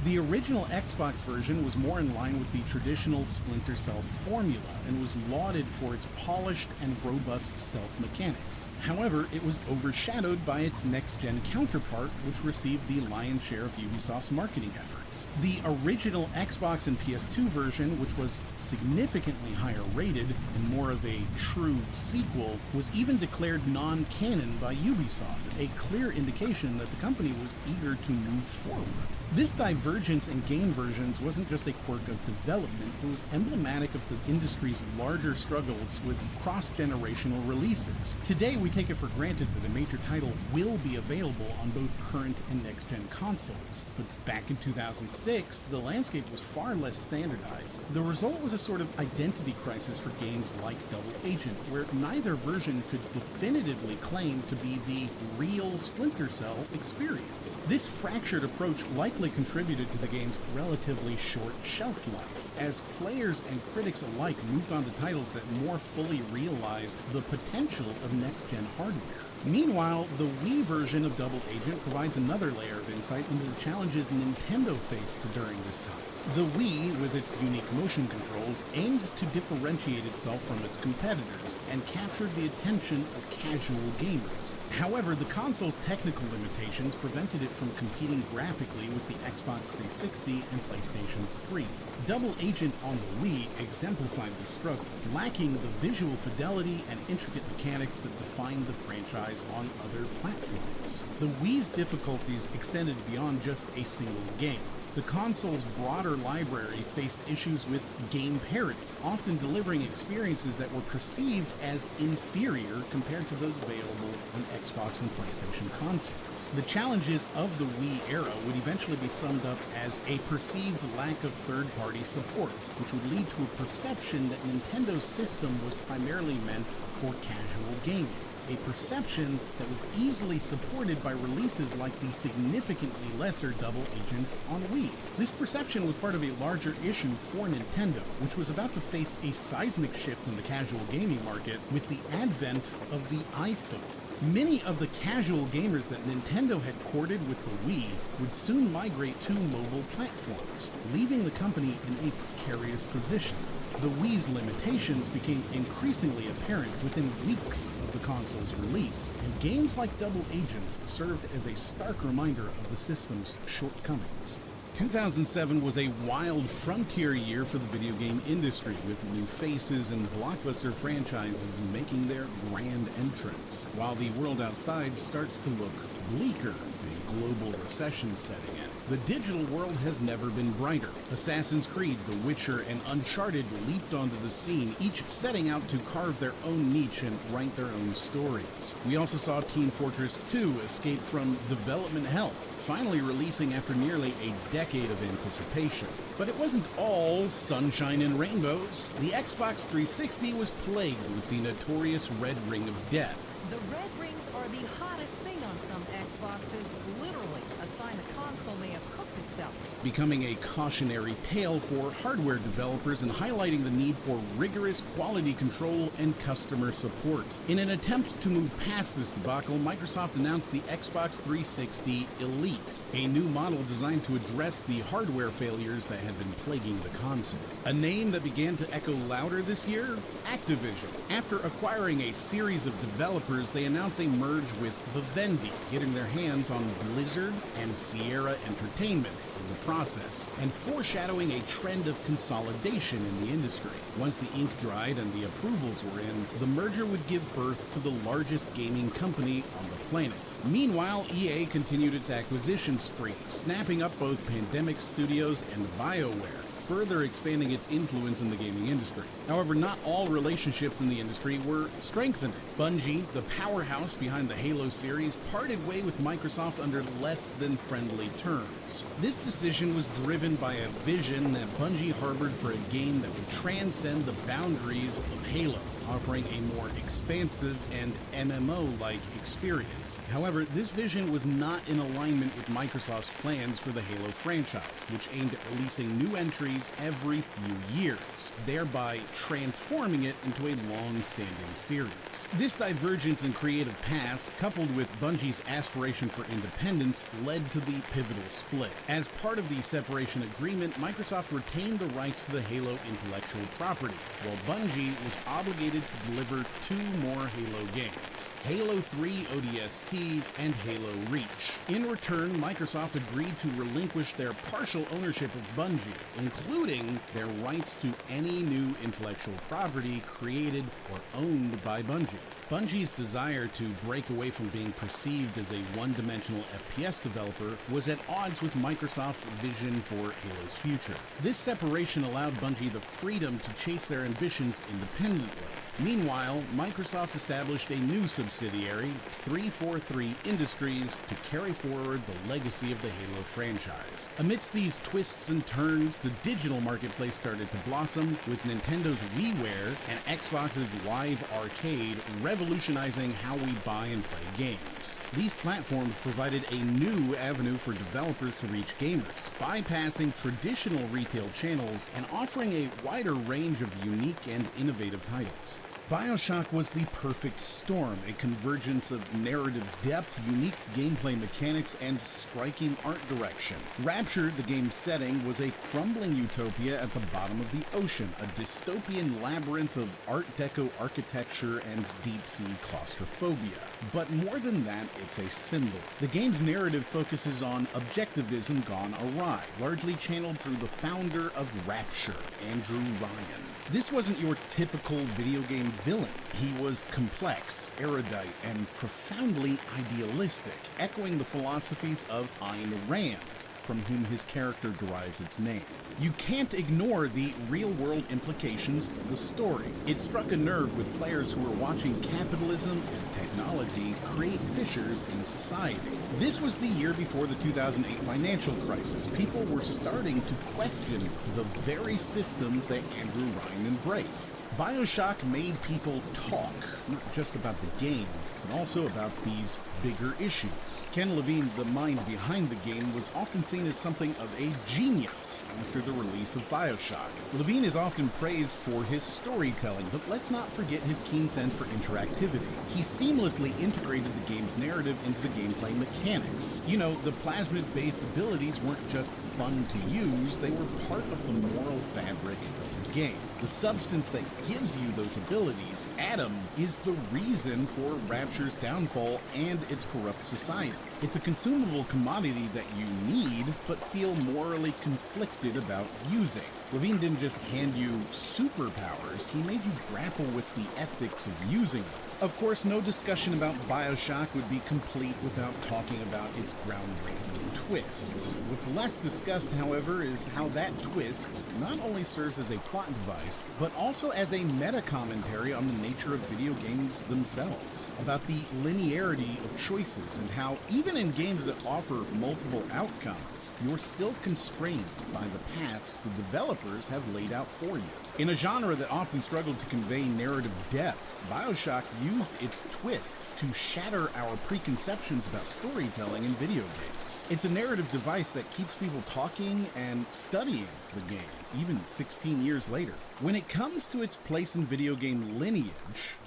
The original Xbox version was more in line with the traditional Splinter Cell formula and was lauded for its polished and robust stealth mechanics. However, it was overshadowed by its next-gen counterpart, which received the lion's share of Ubisoft's marketing efforts. The original Xbox and PS2 version, which was significantly higher rated and more of a true sequel, was even declared non-canon by Ubisoft, a clear indication that the company was eager to move forward. This divergence in game versions wasn't just a quirk of development, it was emblematic of the industry's larger struggles with cross-generational releases. Today, we take it for granted that a major title will be available on both current and next-gen consoles. But back in 2006, the landscape was far less standardized. The result was a sort of identity crisis for games like Double Agent, where neither version could definitively claim to be the real Splinter Cell experience. This fractured approach likely contributed to the game's relatively short shelf life, as players and critics alike moved on to titles that more fully realized the potential of next-gen hardware. Meanwhile, the Wii version of Double Agent provides another layer of insight into the challenges Nintendo faced during this time. The Wii, with its unique motion controls, aimed to differentiate itself from its competitors and captured the attention of casual gamers. However, the console's technical limitations prevented it from competing graphically with the Xbox 360 and PlayStation 3. Double Agent on the Wii exemplified the struggle, lacking the visual fidelity and intricate mechanics that defined the franchise on other platforms. The Wii's difficulties extended beyond just a single game. The console's broader library faced issues with game parity, often delivering experiences that were perceived as inferior compared to those available on Xbox and PlayStation consoles. The challenges of the Wii era would eventually be summed up as a perceived lack of third-party support, which would lead to a perception that Nintendo's system was primarily meant for casual gaming. A perception that was easily supported by releases like the significantly lesser Double Agent on Wii. This perception was part of a larger issue for Nintendo, which was about to face a seismic shift in the casual gaming market with the advent of the iPhone. Many of the casual gamers that Nintendo had courted with the Wii would soon migrate to mobile platforms, leaving the company in a precarious position. The Wii's limitations became increasingly apparent within weeks of the console's release, and games like Double Agent served as a stark reminder of the system's shortcomings. 2007 was a wild frontier year for the video game industry, with new faces and blockbuster franchises making their grand entrance, while the world outside starts to look bleaker, a global recession setting in. The digital world has never been brighter. Assassin's Creed, The Witcher, and Uncharted leaped onto the scene, each setting out to carve their own niche and write their own stories. We also saw Team Fortress 2 escape from development hell, finally releasing after nearly a decade of anticipation. But it wasn't all sunshine and rainbows. The Xbox 360 was plagued with the notorious red ring of death. The red rings are the hottest thing on some Xboxes, literally a sign the console may have cooked itself. Becoming a cautionary tale for hardware developers and highlighting the need for rigorous quality control and customer support. In an attempt to move past this debacle, Microsoft announced the Xbox 360 Elite, a new model designed to address the hardware failures that had been plaguing the console. A name that began to echo louder this year? Activision. After acquiring a series of developers, they announced a merge with Vivendi, getting their hands on Blizzard and Sierra Entertainment in the process, and foreshadowing a trend of consolidation in the industry. Once the ink dried and the approvals were in, the merger would give birth to the largest gaming company on the planet. Meanwhile, EA continued its acquisition spree, snapping up both Pandemic Studios and BioWare, further expanding its influence in the gaming industry. However, not all relationships in the industry were strengthening. Bungie, the powerhouse behind the Halo series, parted way with Microsoft under less than friendly terms. This decision was driven by a vision that Bungie harbored for a game that would transcend the boundaries of Halo, offering a more expansive and MMO-like experience. However, this vision was not in alignment with Microsoft's plans for the Halo franchise, which aimed at releasing new entries every few years, thereby transforming it into a long-standing series. This divergence in creative paths, coupled with Bungie's aspiration for independence, led to the pivotal split. As part of the separation agreement, Microsoft retained the rights to the Halo intellectual property, while Bungie was obligated to deliver 2 more Halo games, Halo 3 ODST and Halo Reach. In return, Microsoft agreed to relinquish their partial ownership of Bungie, including their rights to any new intellectual property created or owned by Bungie. Bungie's desire to break away from being perceived as a one-dimensional FPS developer was at odds with Microsoft's vision for Halo's future. This separation allowed Bungie the freedom to chase their ambitions independently. Meanwhile, Microsoft established a new subsidiary, 343 Industries, to carry forward the legacy of the Halo franchise. Amidst these twists and turns, the digital marketplace started to blossom, with Nintendo's WiiWare and Xbox's Live Arcade revolutionizing how we buy and play games. These platforms provided a new avenue for developers to reach gamers, bypassing traditional retail channels and offering a wider range of unique and innovative titles. BioShock was the perfect storm, a convergence of narrative depth, unique gameplay mechanics, and striking art direction. Rapture, the game's setting, was a crumbling utopia at the bottom of the ocean, a dystopian labyrinth of Art Deco architecture and deep-sea claustrophobia. But more than that, it's a symbol. The game's narrative focuses on objectivism gone awry, largely channeled through the founder of Rapture, Andrew Ryan. This wasn't your typical video game villain. He was complex, erudite, and profoundly idealistic, echoing the philosophies of Ayn Rand, from whom his character derives its name. You can't ignore the real-world implications of the story. It struck a nerve with players who were watching capitalism and technology create fissures in society. This was the year before the 2008 financial crisis. People were starting to question the very systems that Andrew Ryan embraced. BioShock made people talk, not just about the game, but also about these bigger issues. Ken Levine, the mind behind the game, was often seen as something of a genius after the release of BioShock. Levine is often praised for his storytelling, but let's not forget his keen sense for interactivity. He seamlessly integrated the game's narrative into the gameplay mechanics. You know, the plasmid-based abilities weren't just fun to use, they were part of the moral fabric of the game. The substance that gives you those abilities, Adam, is the reason for Rapture's downfall and its corrupt society. It's a consumable commodity that you need, but feel morally conflicted about using. Levine didn't just hand you superpowers, he made you grapple with the ethics of using them. Of course, no discussion about BioShock would be complete without talking about its groundbreaking twist. What's less discussed, however, is how that twist not only serves as a plot device, device, but also as a meta-commentary on the nature of video games themselves, about the linearity of choices and how, even in games that offer multiple outcomes, you're still constrained by the paths the developers have laid out for you. In a genre that often struggled to convey narrative depth, BioShock used its twist to shatter our preconceptions about storytelling in video games. It's a narrative device that keeps people talking and studying the game, even 16 years later. When it comes to its place in video game lineage,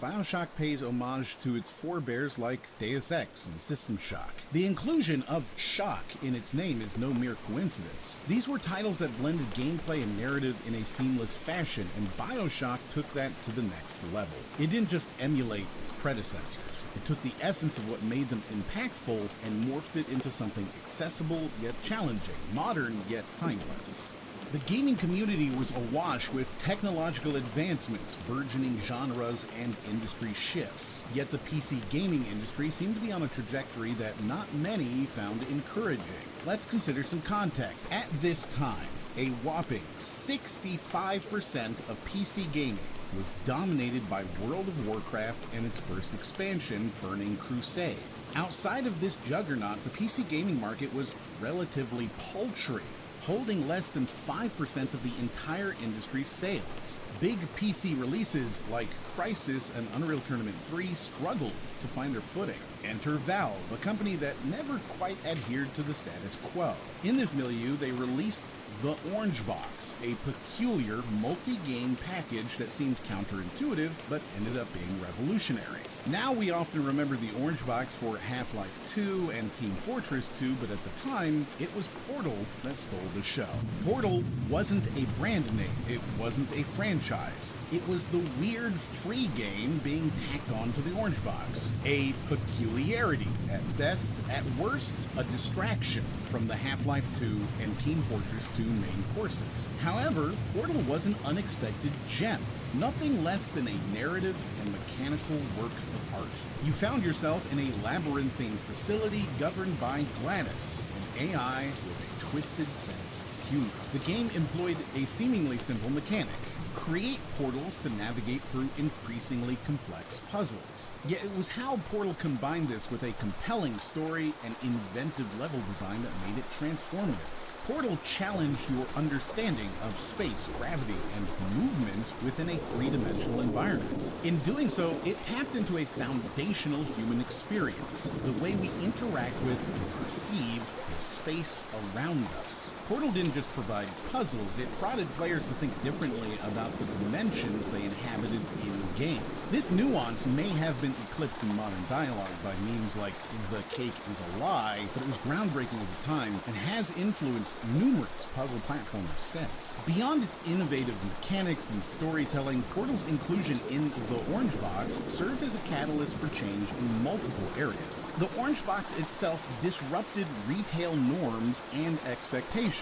BioShock pays homage to its forebears like Deus Ex and System Shock. The inclusion of shock in its name is no mere coincidence. These were titles that blended gameplay and narrative in a seamless fashion, and BioShock took that to the next level. It didn't just emulate its predecessors. It took the essence of what made them impactful and morphed it into something accessible yet challenging, modern yet timeless. The gaming community was awash with technological advancements, burgeoning genres, and industry shifts. Yet the PC gaming industry seemed to be on a trajectory that not many found encouraging. Let's consider some context. At this time, a whopping 65% of PC gaming was dominated by World of Warcraft and its first expansion, Burning Crusade. Outside of this juggernaut, the PC gaming market was relatively paltry, holding less than 5% of the entire industry's sales. Big PC releases like Crysis and Unreal Tournament 3 struggled to find their footing. Enter Valve, a company that never quite adhered to the status quo. In this milieu, they released the Orange Box, a peculiar multi-game package that seemed counterintuitive but ended up being revolutionary. Now we often remember the Orange Box for Half-Life 2 and Team Fortress 2, but at the time, it was Portal that stole the show. Portal wasn't a brand name, it wasn't a franchise. It was the weird free game being tacked onto the Orange Box. A peculiarity at best, at worst, a distraction from the Half-Life 2 and Team Fortress 2 main courses. However, Portal was an unexpected gem. Nothing less than a narrative and mechanical work of art. You found yourself in a labyrinthine facility governed by Gladys, an AI with a twisted sense of humor. The game employed a seemingly simple mechanic: create portals to navigate through increasingly complex puzzles. Yet it was how Portal combined this with a compelling story and inventive level design that made it transformative. Portal challenged your understanding of space, gravity, and movement within a three-dimensional environment. In doing so, it tapped into a foundational human experience, the way we interact with and perceive the space around us. Portal didn't just provide puzzles, it prodded players to think differently about the dimensions they inhabited in-game. This nuance may have been eclipsed in modern dialogue by memes like "the cake is a lie," but it was groundbreaking at the time and has influenced numerous puzzle platformers since. Beyond its innovative mechanics and storytelling, Portal's inclusion in the Orange Box served as a catalyst for change in multiple areas. The Orange Box itself disrupted retail norms and expectations.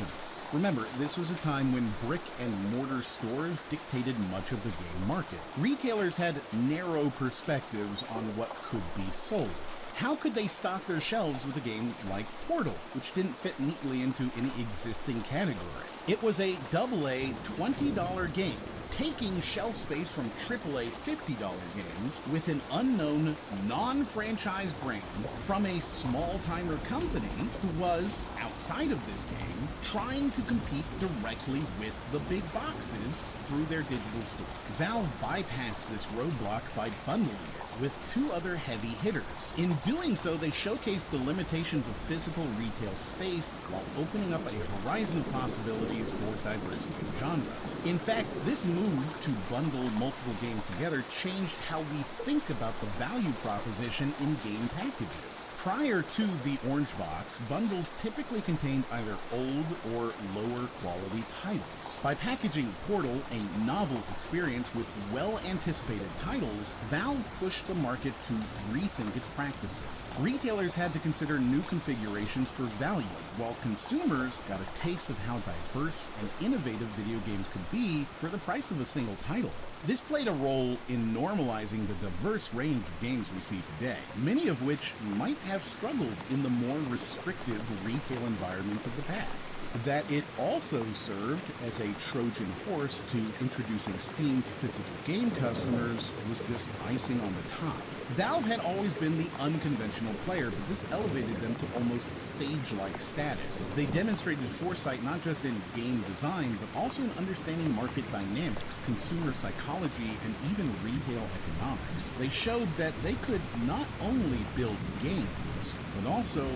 Remember, this was a time when brick and mortar stores dictated much of the game market. Retailers had narrow perspectives on what could be sold. How could they stock their shelves with a game like Portal, which didn't fit neatly into any existing category? It was a AA $20 game, taking shelf space from AAA $50 games with an unknown, non-franchise brand from a small-timer company who was, outside of this game, trying to compete directly with the big boxes through their digital store. Valve bypassed this roadblock by bundling it with two other heavy hitters. In doing so, they showcased the limitations of physical retail space while opening up a horizon of possibilities for diverse game genres. In fact, this move to bundle multiple games together changed how we think about the value proposition in game packages. Prior to the Orange Box, bundles typically contained either old or lower quality titles. By packaging Portal, a novel experience with well-anticipated titles, Valve pushed the market to rethink its practices. Retailers had to consider new configurations for value, while consumers got a taste of how diverse and innovative video games could be for the price of a single title. This played a role in normalizing the diverse range of games we see today, many of which might have struggled in the more restrictive retail environment of the past. That it also served as a Trojan horse to introducing Steam to physical game customers was just icing on the top. Valve had always been the unconventional player, but this elevated them to almost sage-like status. They demonstrated foresight not just in game design, but also in understanding market dynamics, consumer psychology, and even retail economics. They showed that they could not only build games, but also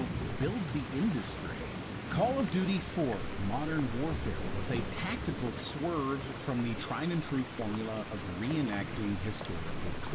build the industry. Call of Duty 4 Modern Warfare was a tactical swerve from the tried-and-true formula of reenacting historical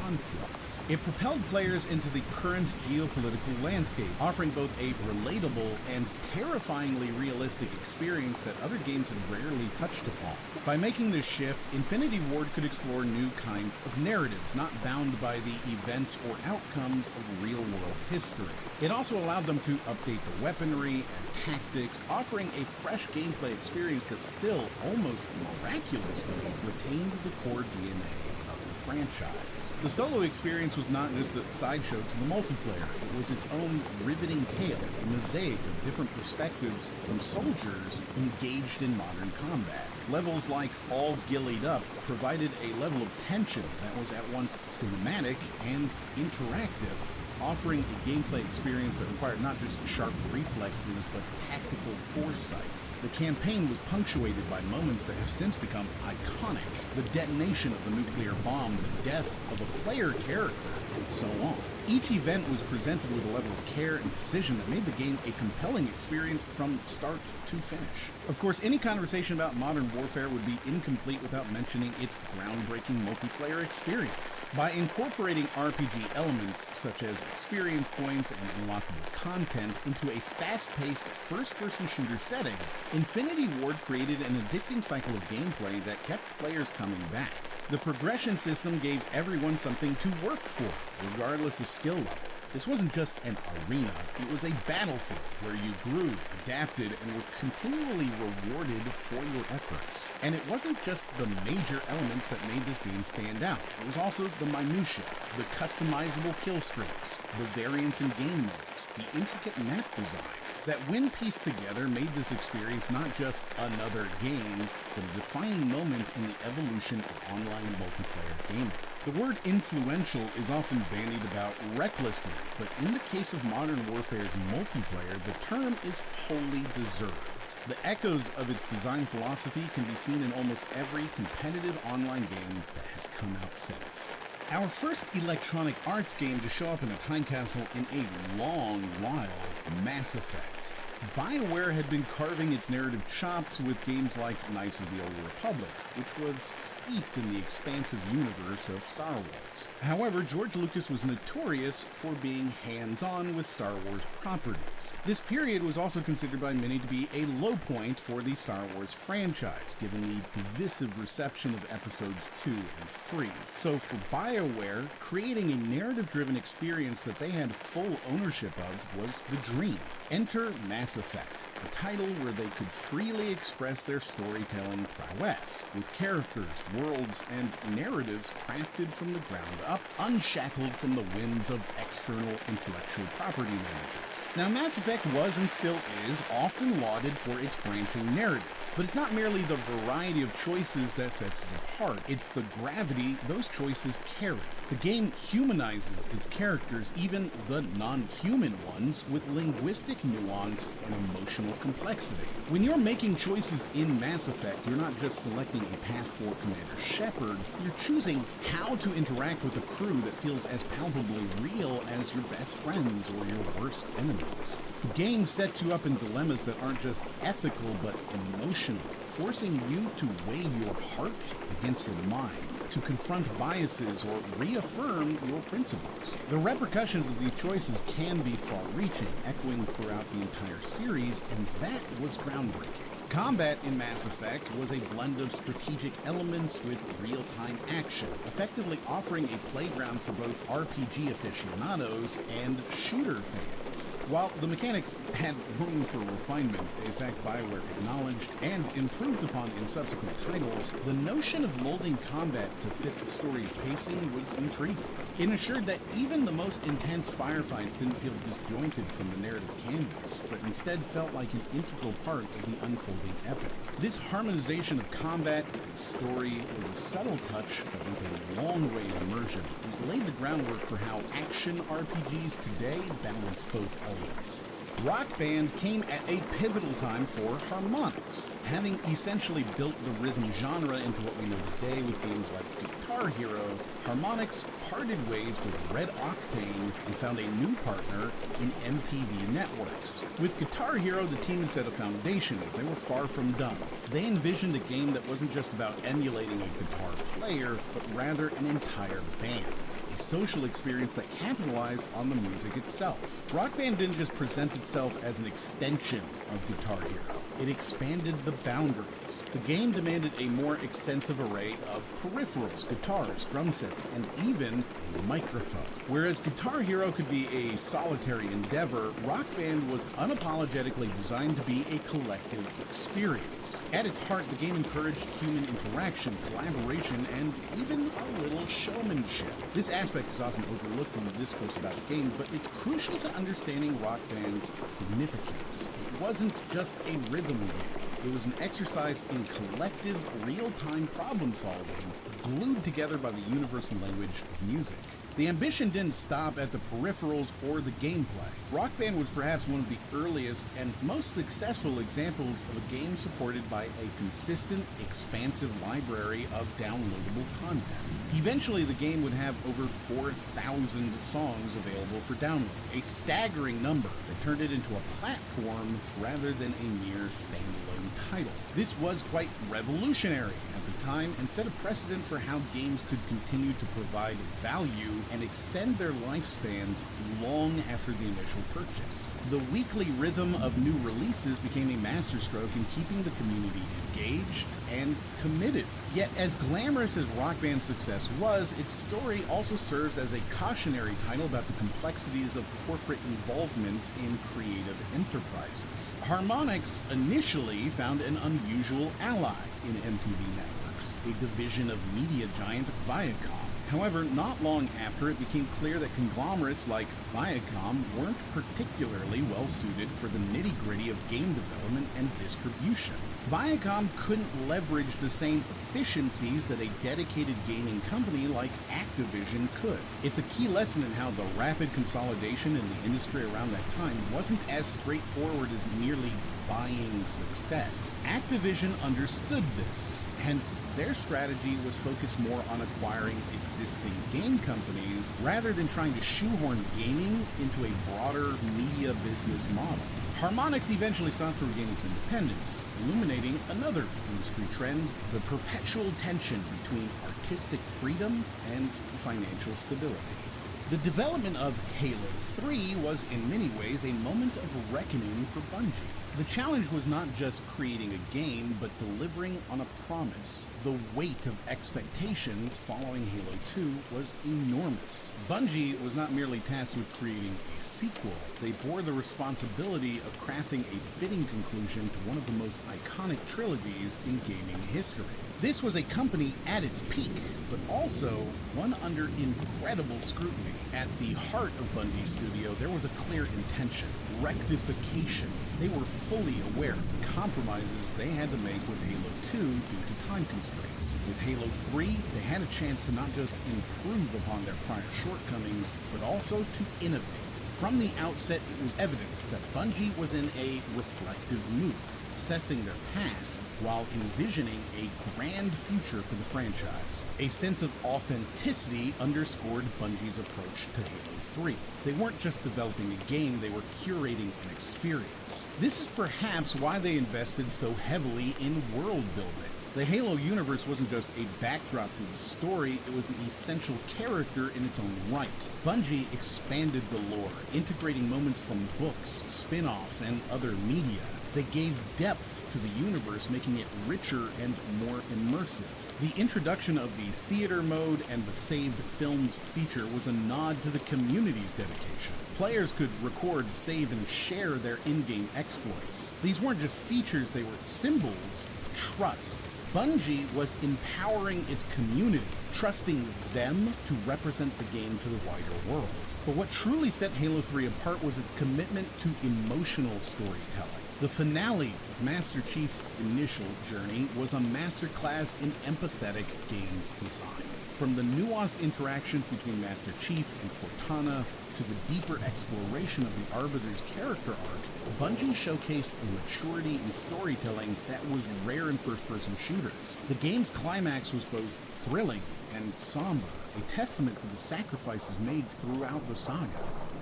conflicts. It propelled players into the current geopolitical landscape, offering both a relatable and terrifyingly realistic experience that other games had rarely touched upon. By making this shift, Infinity Ward could explore new kinds of narratives, not bound by the events or outcomes of real-world history. It also allowed them to update the weaponry and tactics, offering a fresh gameplay experience that still, almost miraculously, retained the core DNA of the franchise. The solo experience was not just a sideshow to the multiplayer. It was its own riveting tale, a mosaic of different perspectives from soldiers engaged in modern combat. Levels like All Gillied Up provided a level of tension that was at once cinematic and interactive, offering a gameplay experience that required not just sharp reflexes, but tactical foresight. The campaign was punctuated by moments that have since become iconic. The detonation of a nuclear bomb, the death of a player character, and so on. Each event was presented with a level of care and precision that made the game a compelling experience from start to finish. Of course, any conversation about Modern Warfare would be incomplete without mentioning its groundbreaking multiplayer experience. By incorporating RPG elements such as experience points and unlockable content into a fast-paced first-person shooter setting, Infinity Ward created an addicting cycle of gameplay that kept players coming back. The progression system gave everyone something to work for, regardless of skill level. This wasn't just an arena, it was a battlefield where you grew, adapted, and were continually rewarded for your efforts. And it wasn't just the major elements that made this game stand out. It was also the minutiae, the customizable kill streaks, the variance in game modes, the intricate map design, that when pieced together made this experience not just another game, but a defining moment in the evolution of online multiplayer gaming. The word influential is often bandied about recklessly, but in the case of Modern Warfare's multiplayer, the term is wholly deserved. The echoes of its design philosophy can be seen in almost every competitive online game that has come out since. Our first Electronic Arts game to show up in a time capsule in a long while, Mass Effect. BioWare had been carving its narrative chops with games like Knights of the Old Republic, which was steeped in the expansive universe of Star Wars. However, George Lucas was notorious for being hands-on with Star Wars properties. This period was also considered by many to be a low point for the Star Wars franchise, given the divisive reception of episodes 2 and 3. So for BioWare, creating a narrative-driven experience that they had full ownership of was the dream. Enter Mass Effect, a title where they could freely express their storytelling prowess, with characters, worlds, and narratives crafted from the ground up, unshackled from the whims of external intellectual property managers. Now, Mass Effect was and still is often lauded for its branching narrative, but it's not merely the variety of choices that sets it apart, it's the gravity those choices carry. The game humanizes its characters, even the non-human ones, with linguistic nuance and emotional complexity. When you're making choices in Mass Effect, you're not just selecting a path for Commander Shepard, you're choosing how to interact with a crew that feels as palpably real as your best friends or your worst enemies. The game sets you up in dilemmas that aren't just ethical but emotional, forcing you to weigh your heart against your mind, to confront biases or reaffirm your principles. The repercussions of these choices can be far-reaching, echoing throughout the entire series, and that was groundbreaking. Combat in Mass Effect was a blend of strategic elements with real-time action, effectively offering a playground for both RPG aficionados and shooter fans. While the mechanics had room for refinement, a fact BioWare acknowledged and improved upon in subsequent titles, the notion of molding combat to fit the story's pacing was intriguing. It ensured that even the most intense firefights didn't feel disjointed from the narrative canvas, but instead felt like an integral part of the unfolding epic. This harmonization of combat and story was a subtle touch that went a long way in immersion, and it laid the groundwork for how action RPGs today balance both elements. Rock Band came at a pivotal time for harmonics, having essentially built the rhythm genre into what we know today with games like Guitar Hero. Harmonix parted ways with Red Octane and found a new partner in MTV Networks. With Guitar Hero, the team had set a foundation, but they were far from done. They envisioned a game that wasn't just about emulating a guitar player, but rather an entire band. A social experience that capitalized on the music itself. Rock Band didn't just present itself as an extension of Guitar Hero. It expanded the boundaries. The game demanded a more extensive array of peripherals, guitars, drum sets, and even a microphone. Whereas Guitar Hero could be a solitary endeavor, Rock Band was unapologetically designed to be a collective experience. At its heart, the game encouraged human interaction, collaboration, and even a little showmanship. This aspect is often overlooked in the discourse about the game, but it's crucial to understanding Rock Band's significance. It wasn't just a rhythm game. It was an exercise in collective, real-time problem solving, glued together by the universal language of music. The ambition didn't stop at the peripherals or the gameplay. Rock Band was perhaps one of the earliest and most successful examples of a game supported by a consistent, expansive library of downloadable content. Eventually, the game would have over 4,000 songs available for download, a staggering number that turned it into a platform rather than a mere standalone title. This was quite revolutionary at the time and set a precedent for how games could continue to provide value and extend their lifespans long after the initial purchase. The weekly rhythm of new releases became a masterstroke in keeping the community engaged and committed. Yet, as glamorous as Rock Band's success was, its story also serves as a cautionary title about the complexities of corporate involvement in creative enterprises. Harmonix initially found an unusual ally in MTV Networks, a division of media giant Viacom. However, not long after, it became clear that conglomerates like Viacom weren't particularly well suited for the nitty-gritty of game development and distribution. Viacom couldn't leverage the same efficiencies that a dedicated gaming company like Activision could. It's a key lesson in how the rapid consolidation in the industry around that time wasn't as straightforward as merely buying success. Activision understood this. Hence, their strategy was focused more on acquiring existing game companies rather than trying to shoehorn gaming into a broader media business model. Harmonix eventually sought to regain its independence, illuminating another industry trend, the perpetual tension between artistic freedom and financial stability. The development of Halo 3 was in many ways a moment of reckoning for Bungie. The challenge was not just creating a game, but delivering on a promise. The weight of expectations following Halo 2 was enormous. Bungie was not merely tasked with creating a sequel, they bore the responsibility of crafting a fitting conclusion to one of the most iconic trilogies in gaming history. This was a company at its peak, but also one under incredible scrutiny. At the heart of Bungie Studio, there was a clear intention, rectification. They were fully aware of the compromises they had to make with Halo 2 due to time constraints. With Halo 3, they had a chance to not just improve upon their prior shortcomings, but also to innovate. From the outset, it was evident that Bungie was in a reflective mood, assessing their past while envisioning a grand future for the franchise. A sense of authenticity underscored Bungie's approach to Halo 3. They weren't just developing a game, they were curating an experience. This is perhaps why they invested so heavily in world building. The Halo universe wasn't just a backdrop to the story, it was an essential character in its own right. Bungie expanded the lore, integrating moments from books, spin-offs, and other media. They gave depth to the universe, making it richer and more immersive. The introduction of the theater mode and the saved films feature was a nod to the community's dedication. Players could record, save, and share their in-game exploits. These weren't just features, they were symbols of trust. Bungie was empowering its community, trusting them to represent the game to the wider world. But what truly set Halo 3 apart was its commitment to emotional storytelling. The finale of Master Chief's initial journey was a masterclass in empathetic game design. From the nuanced interactions between Master Chief and Cortana to the deeper exploration of the Arbiter's character arc, Bungie showcased a maturity in storytelling that was rare in first-person shooters. The game's climax was both thrilling and somber, a testament to the sacrifices made throughout the saga.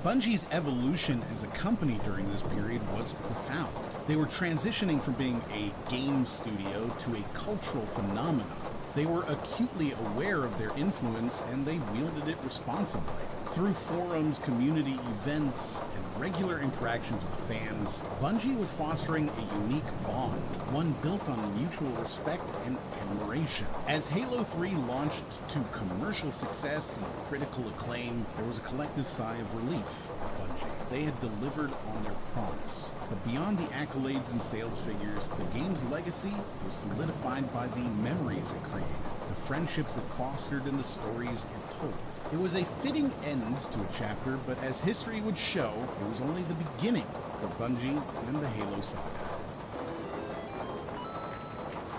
Bungie's evolution as a company during this period was profound. They were transitioning from being a game studio to a cultural phenomenon. They were acutely aware of their influence, and they wielded it responsibly. Through forums, community events, and regular interactions with fans, Bungie was fostering a unique bond, one built on mutual respect and admiration. As Halo 3 launched to commercial success and critical acclaim, there was a collective sigh of relief at Bungie. They had delivered on their promise. But beyond the accolades and sales figures, the game's legacy was solidified by the memories it created, the friendships it fostered, and the stories it told. It was a fitting end to a chapter, but as history would show, it was only the beginning for Bungie and the Halo saga.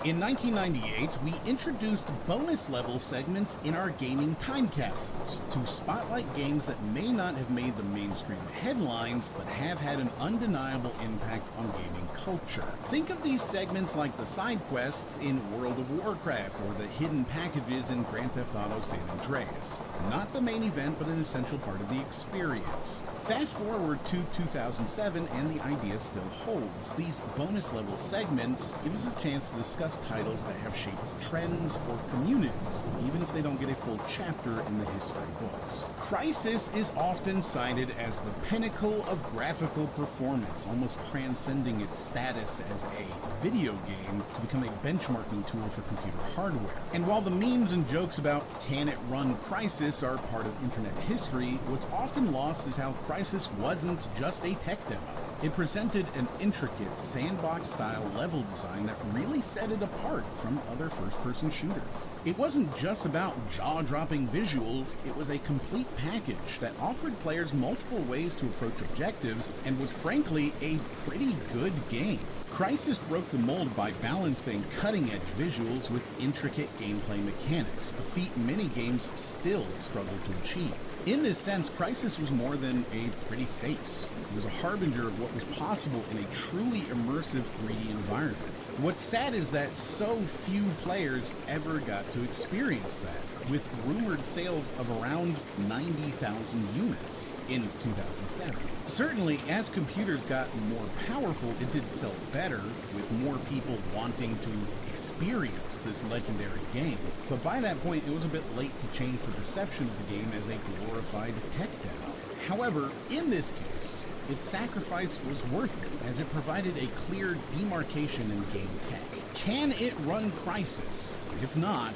In 1998, we introduced bonus-level segments in our gaming time capsules to spotlight games that may not have made the mainstream headlines, but have had an undeniable impact on gaming culture. Think of these segments like the side quests in World of Warcraft or the hidden packages in Grand Theft Auto San Andreas. Not the main event, but an essential part of the experience. Fast forward to 2007, and the idea still holds. These bonus-level segments give us a chance to discuss titles that have shaped trends or communities, even if they don't get a full chapter in the history books. Crysis is often cited as the pinnacle of graphical performance, almost transcending its status as a video game to become a benchmarking tool for computer hardware. And while the memes and jokes about can it run Crysis are part of internet history, what's often lost is how Crysis wasn't just a tech demo. It presented an intricate sandbox-style level design that really set it apart from other first-person shooters. It wasn't just about jaw-dropping visuals, it was a complete package that offered players multiple ways to approach objectives and was frankly a pretty good game. Crysis broke the mold by balancing cutting-edge visuals with intricate gameplay mechanics, a feat many games still struggle to achieve. In this sense, Crysis was more than a pretty face. It was a harbinger of what was possible in a truly immersive 3D environment. What's sad is that so few players ever got to experience that, with rumored sales of around 90,000 units in 2007. Certainly, as computers got more powerful, it did sell better, with more people wanting to experience this legendary game. But by that point, it was a bit late to change the perception of the game as a glorified tech demo. However, in this case, its sacrifice was worth it, as it provided a clear demarcation in game tech. Can it run Crysis? If not,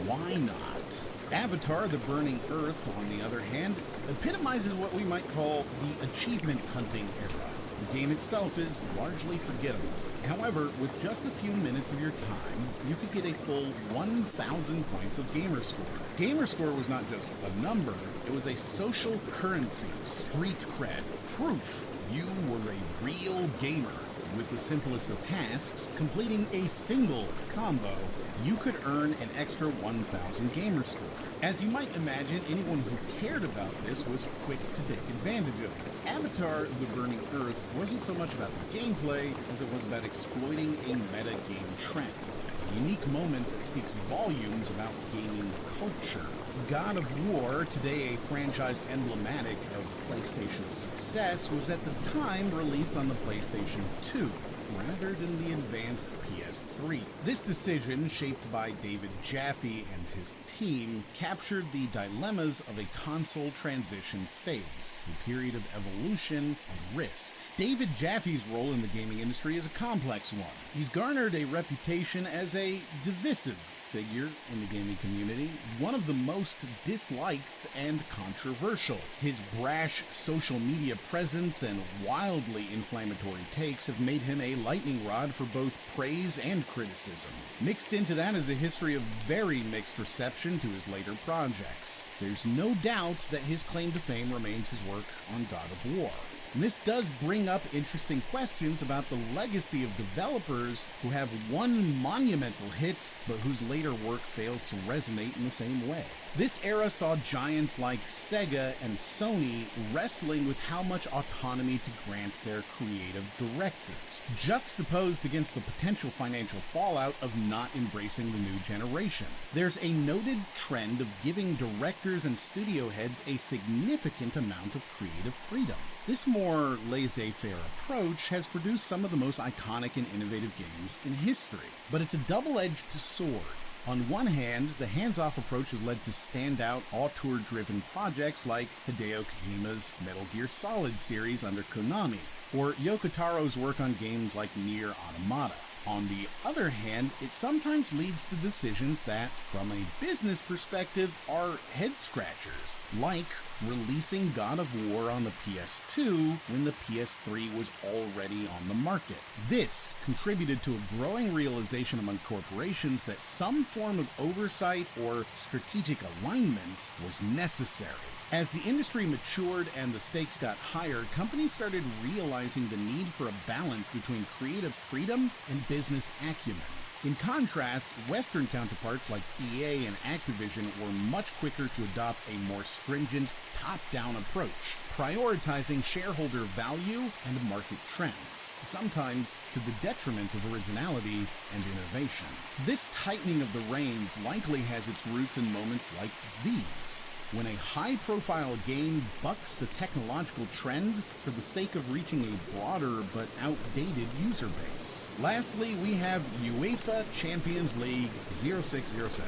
why not? Avatar: The Burning Earth, on the other hand, epitomizes what we might call the achievement hunting era. The game itself is largely forgettable. However, with just a few minutes of your time, you could get a full 1,000 points of Gamerscore. Gamerscore was not just a number, it was a social currency, street cred, proof you were a real gamer. With the simplest of tasks, completing a single combo, you could earn an extra 1,000 Gamerscore. As you might imagine, anyone who cared about this was quick to take advantage of it. Avatar: The Burning Earth wasn't so much about the gameplay as it was about exploiting a meta game trend. A unique moment that speaks volumes about gaming culture. God of War, today a franchise emblematic of PlayStation's success, was at the time released on the PlayStation 2, rather than the advanced PS3. This decision, shaped by David Jaffe and his team, captured the dilemmas of a console transition phase, a period of evolution and risk. David Jaffe's role in the gaming industry is a complex one. He's garnered a reputation as a divisive figure in the gaming community, one of the most disliked and controversial. His brash social media presence and wildly inflammatory takes have made him a lightning rod for both praise and criticism. Mixed into that is a history of very mixed reception to his later projects. There's no doubt that his claim to fame remains his work on God of War. And this does bring up interesting questions about the legacy of developers who have one monumental hit, but whose later work fails to resonate in the same way. This era saw giants like Sega and Sony wrestling with how much autonomy to grant their creative directors, juxtaposed against the potential financial fallout of not embracing the new generation. There's a noted trend of giving directors and studio heads a significant amount of creative freedom. This more laissez-faire approach has produced some of the most iconic and innovative games in history, but it's a double-edged sword. On one hand, the hands-off approach has led to standout, auteur-driven projects like Hideo Kojima's Metal Gear Solid series under Konami, or Yoko Taro's work on games like Nier Automata. On the other hand, it sometimes leads to decisions that, from a business perspective, are head-scratchers, like releasing God of War on the PS2 when the PS3 was already on the market. This contributed to a growing realization among corporations that some form of oversight or strategic alignment was necessary. As the industry matured and the stakes got higher, companies started realizing the need for a balance between creative freedom and business acumen. In contrast, Western counterparts like EA and Activision were much quicker to adopt a more stringent, top-down approach, prioritizing shareholder value and market trends, sometimes to the detriment of originality and innovation. This tightening of the reins likely has its roots in moments like these, when a high-profile game bucks the technological trend for the sake of reaching a broader but outdated user base. Lastly, we have UEFA Champions League 0607,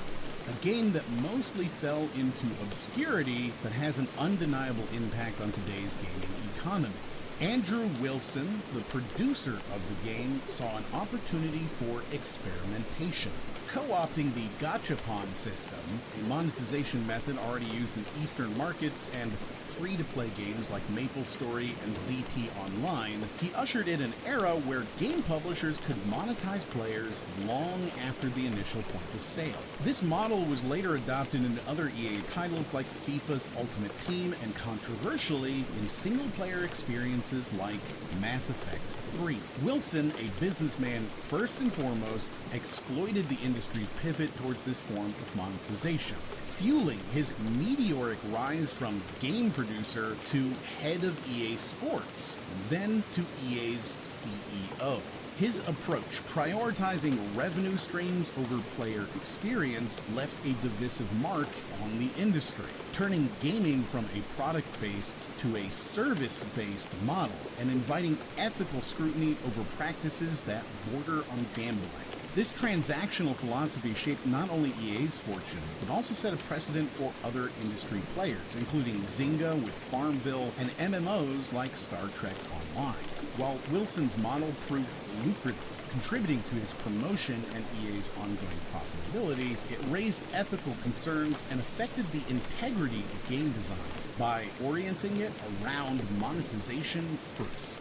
a game that mostly fell into obscurity but has an undeniable impact on today's gaming economy. Andrew Wilson, the producer of the game, saw an opportunity for experimentation, co-opting the gachapon system, a monetization method already used in Eastern markets and free-to-play games like MapleStory and ZT Online. He ushered in an era where game publishers could monetize players long after the initial point of sale. This model was later adopted in other EA titles like FIFA's Ultimate Team and, controversially, in single-player experiences like Mass Effect 3. Wilson, a businessman first and foremost, exploited the industry's pivot towards this form of monetization, fueling his meteoric rise from game producer to head of EA Sports, then to EA's CEO. His approach, prioritizing revenue streams over player experience, left a divisive mark on the industry, turning gaming from a product-based to a service-based model and inviting ethical scrutiny over practices that border on gambling. This transactional philosophy shaped not only EA's fortune, but also set a precedent for other industry players, including Zynga with Farmville and MMOs like Star Trek Online. While Wilson's model proved lucrative, contributing to his promotion and EA's ongoing profitability, it raised ethical concerns and affected the integrity of game design by orienting it around monetization first.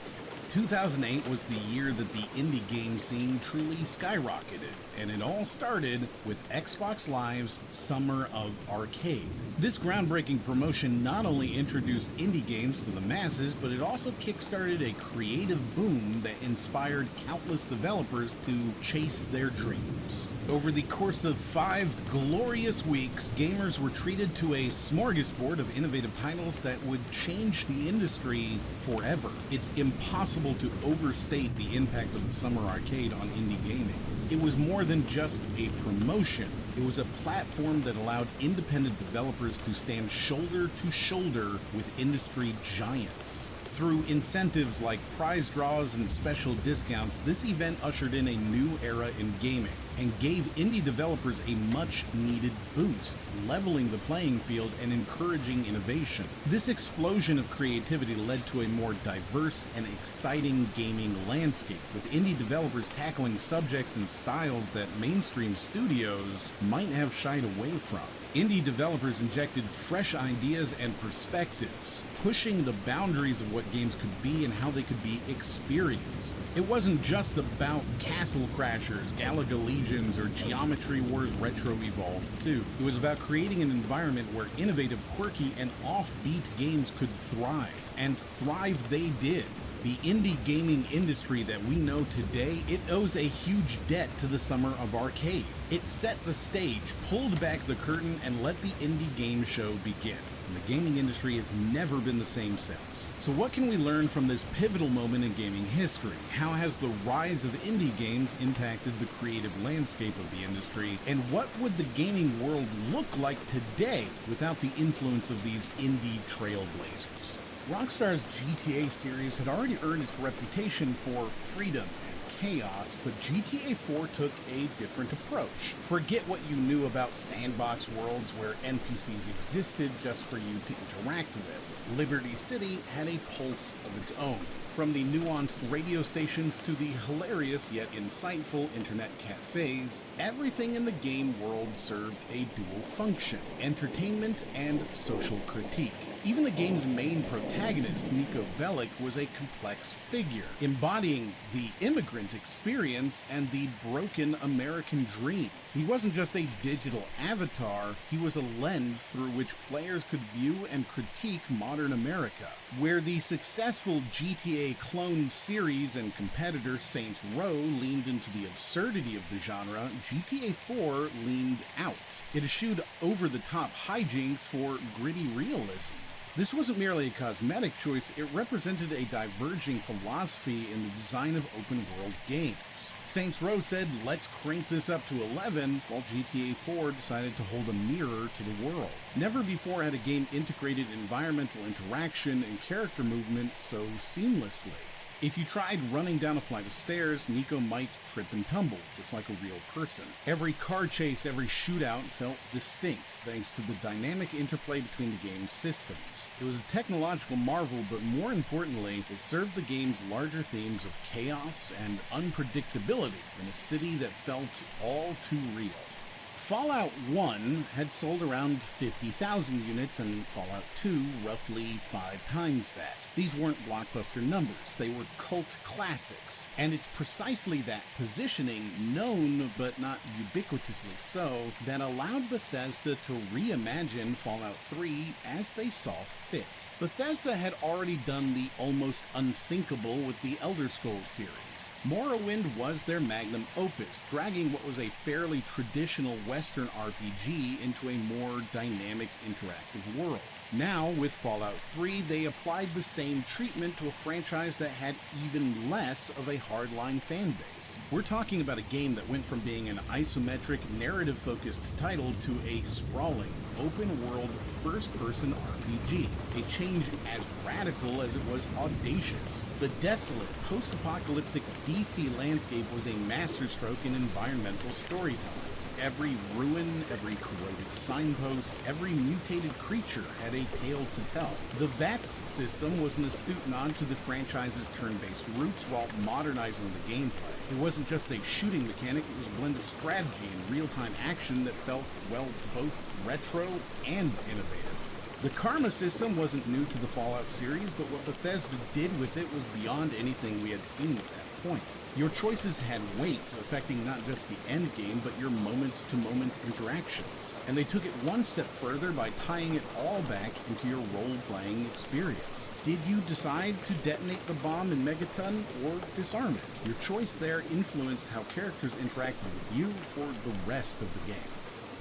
2008 was the year that the indie game scene truly skyrocketed, and it all started with Xbox Live's Summer of Arcade. This groundbreaking promotion not only introduced indie games to the masses, but it also kickstarted a creative boom that inspired countless developers to chase their dreams. Over the course of 5 glorious weeks, gamers were treated to a smorgasbord of innovative titles that would change the industry forever. It's impossible to overstate the impact of the Summer Arcade on indie gaming. It was more than just a promotion. It was a platform that allowed independent developers to stand shoulder to shoulder with industry giants. Through incentives like prize draws and special discounts, this event ushered in a new era in gaming, and gave indie developers a much-needed boost, leveling the playing field and encouraging innovation. This explosion of creativity led to a more diverse and exciting gaming landscape, with indie developers tackling subjects and styles that mainstream studios might have shied away from. Indie developers injected fresh ideas and perspectives, pushing the boundaries of what games could be and how they could be experienced. It wasn't just about Castle Crashers, Galaga Legions, or Geometry Wars Retro Evolved 2. It was about creating an environment where innovative, quirky, and offbeat games could thrive. And thrive they did. The indie gaming industry that we know today, it owes a huge debt to the summer of arcade. It set the stage, pulled back the curtain, and let the indie game show begin. And the gaming industry has never been the same since. So what can we learn from this pivotal moment in gaming history? How has the rise of indie games impacted the creative landscape of the industry? And what would the gaming world look like today without the influence of these indie trailblazers? Rockstar's GTA series had already earned its reputation for freedom and chaos, but GTA 4 took a different approach. Forget what you knew about sandbox worlds where NPCs existed just for you to interact with. Liberty City had a pulse of its own. From the nuanced radio stations to the hilarious yet insightful internet cafes, everything in the game world served a dual function: entertainment and social critique. Even the game's main protagonist, Niko Bellic, was a complex figure, embodying the immigrant experience and the broken American dream. He wasn't just a digital avatar, he was a lens through which players could view and critique modern America. Where the successful GTA clone series and competitor Saints Row leaned into the absurdity of the genre, GTA 4 leaned out. It eschewed over-the-top hijinks for gritty realism. This wasn't merely a cosmetic choice, it represented a diverging philosophy in the design of open-world games. Saints Row said, let's crank this up to 11, while GTA 4 decided to hold a mirror to the world. Never before had a game integrated environmental interaction and character movement so seamlessly. If you tried running down a flight of stairs, Niko might trip and tumble, just like a real person. Every car chase, every shootout felt distinct, thanks to the dynamic interplay between the game's systems. It was a technological marvel, but more importantly, it served the game's larger themes of chaos and unpredictability in a city that felt all too real. Fallout 1 had sold around 50,000 units, and Fallout 2 roughly 5 times that. These weren't blockbuster numbers, they were cult classics, and it's precisely that positioning, known but not ubiquitously so, that allowed Bethesda to reimagine Fallout 3 as they saw fit. Bethesda had already done the almost unthinkable with the Elder Scrolls series. Morrowind was their magnum opus, dragging what was a fairly traditional Western RPG into a more dynamic, interactive world. Now, with Fallout 3, they applied the same treatment to a franchise that had even less of a hardline fan base. We're talking about a game that went from being an isometric, narrative-focused title to a sprawling, open-world, first-person RPG, a change as radical as it was audacious. The desolate, post-apocalyptic DC landscape was a masterstroke in environmental storytelling. Every ruin, every corroded signpost, every mutated creature had a tale to tell. The VATS system was an astute nod to the franchise's turn-based roots while modernizing the gameplay. It wasn't just a shooting mechanic, it was a blend of strategy and real-time action that felt, well, both retro and innovative. The Karma system wasn't new to the Fallout series, but what Bethesda did with it was beyond anything we had seen at that point. Your choices had weight, affecting not just the end game, but your moment-to-moment interactions. And they took it one step further by tying it all back into your role-playing experience. Did you decide to detonate the bomb in Megaton or disarm it? Your choice there influenced how characters interacted with you for the rest of the game.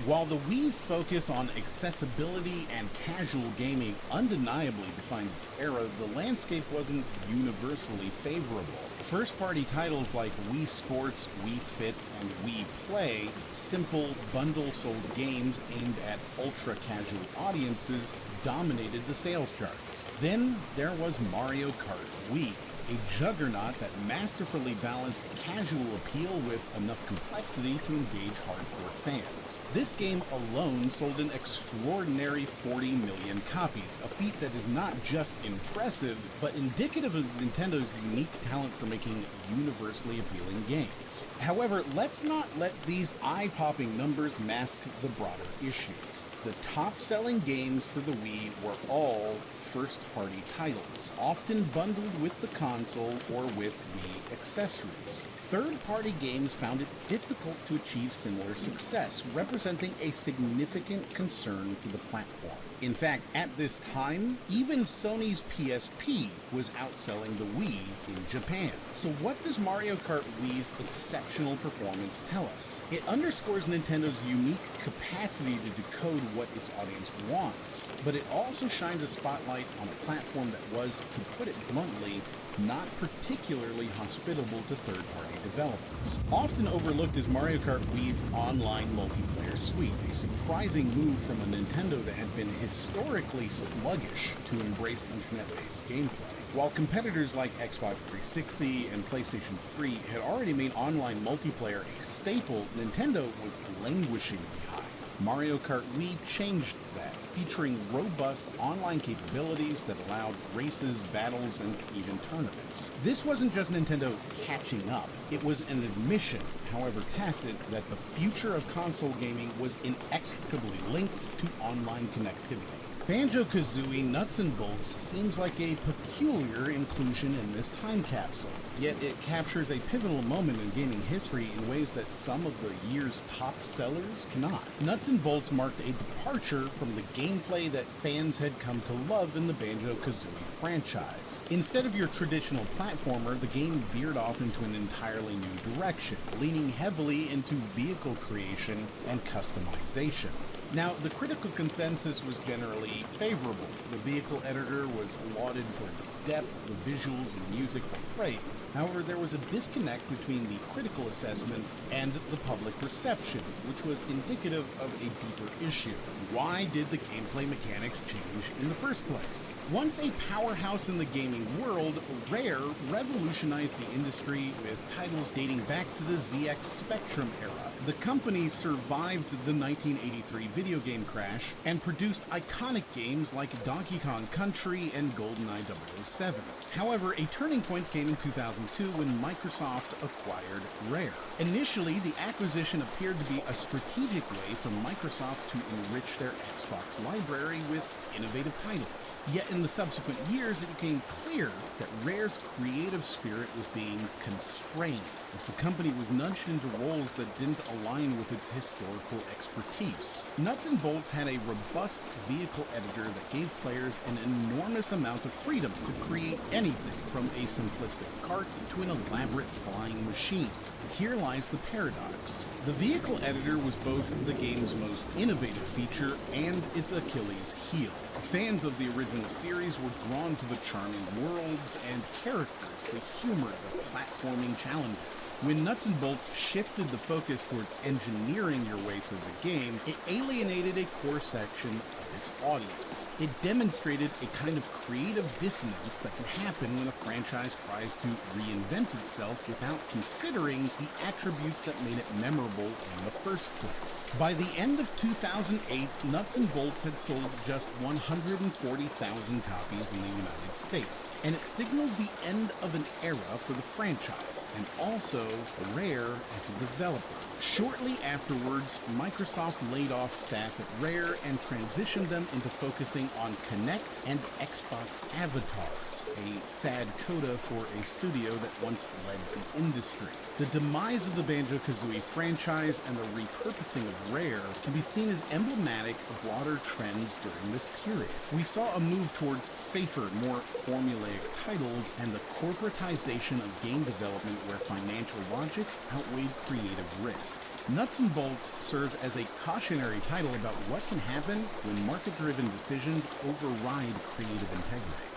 While the Wii's focus on accessibility and casual gaming undeniably defined this era, the landscape wasn't universally favorable. First-party titles like Wii Sports, Wii Fit, and Wii Play, simple, bundle-sold games aimed at ultra-casual audiences, dominated the sales charts. Then there was Mario Kart Wii. a juggernaut that masterfully balanced casual appeal with enough complexity to engage hardcore fans. This game alone sold an extraordinary 40 million copies, a feat that is not just impressive, but indicative of Nintendo's unique talent for making universally appealing games. However, let's not let these eye-popping numbers mask the broader issues. The top-selling games for the Wii were all first-party titles, often bundled with the console or with Wii accessories. Third-party games found it difficult to achieve similar success, representing a significant concern for the platform. In fact, at this time, even Sony's PSP was outselling the Wii in Japan. So what does Mario Kart Wii's exceptional performance tell us? It underscores Nintendo's unique capacity to decode what its audience wants, but it also shines a spotlight on a platform that was, to put it bluntly, not particularly hospitable to third-party developers. Often overlooked is Mario Kart Wii's online multiplayer suite, a surprising move from a Nintendo that had been historically sluggish to embrace internet-based gameplay. While competitors like Xbox 360 and PlayStation 3 had already made online multiplayer a staple, Nintendo was languishing behind. Mario Kart Wii changed that, featuring robust online capabilities that allowed races, battles, and even tournaments. This wasn't just Nintendo catching up, it was an admission, however tacit, that the future of console gaming was inextricably linked to online connectivity. Banjo-Kazooie Nuts and Bolts seems like a peculiar inclusion in this time capsule, yet it captures a pivotal moment in gaming history in ways that some of the year's top sellers cannot. Nuts and Bolts marked a departure from the gameplay that fans had come to love in the Banjo-Kazooie franchise. Instead of your traditional platformer, the game veered off into an entirely new direction, leaning heavily into vehicle creation and customization. Now, the critical consensus was generally favorable. The vehicle editor was lauded for its depth, the visuals and music were praised. However, there was a disconnect between the critical assessment and the public reception, which was indicative of a deeper issue. Why did the gameplay mechanics change in the first place? Once a powerhouse in the gaming world, Rare revolutionized the industry with titles dating back to the ZX Spectrum era. The company survived the 1983 video game crash and produced iconic games like Donkey Kong Country and GoldenEye 007. However, a turning point came in 2002 when Microsoft acquired Rare. Initially, the acquisition appeared to be a strategic way for Microsoft to enrich their Xbox library with innovative titles. Yet in the subsequent years, it became clear that Rare's creative spirit was being constrained, as the company was nudged into roles that didn't align with its historical expertise. Nuts and Bolts had a robust vehicle editor that gave players an enormous amount of freedom to create anything from a simplistic cart to an elaborate flying machine. Here lies the paradox. The vehicle editor was both the game's most innovative feature and its Achilles heel. Fans of the original series were drawn to the charming worlds and characters, the humor, the platforming challenges. When Nuts and Bolts shifted the focus towards engineering your way through the game, it alienated a core section of its audience. It demonstrated a kind of creative dissonance that can happen when a franchise tries to reinvent itself without considering the attributes that made it memorable in the first place. By the end of 2008, Nuts and Bolts had sold just 140,000 copies in the United States, and it signaled the end of an era for the franchise, and also Rare as a developer. Shortly afterwards, Microsoft laid off staff at Rare and transitioned them into focusing on Kinect and Xbox avatars, a sad coda for a studio that once led the industry. The demise of the Banjo-Kazooie franchise and the repurposing of Rare can be seen as emblematic of broader trends during this period. We saw a move towards safer, more formulaic titles and the corporatization of game development where financial logic outweighed creative risk. Nuts and Bolts serves as a cautionary title about what can happen when market-driven decisions override creative integrity.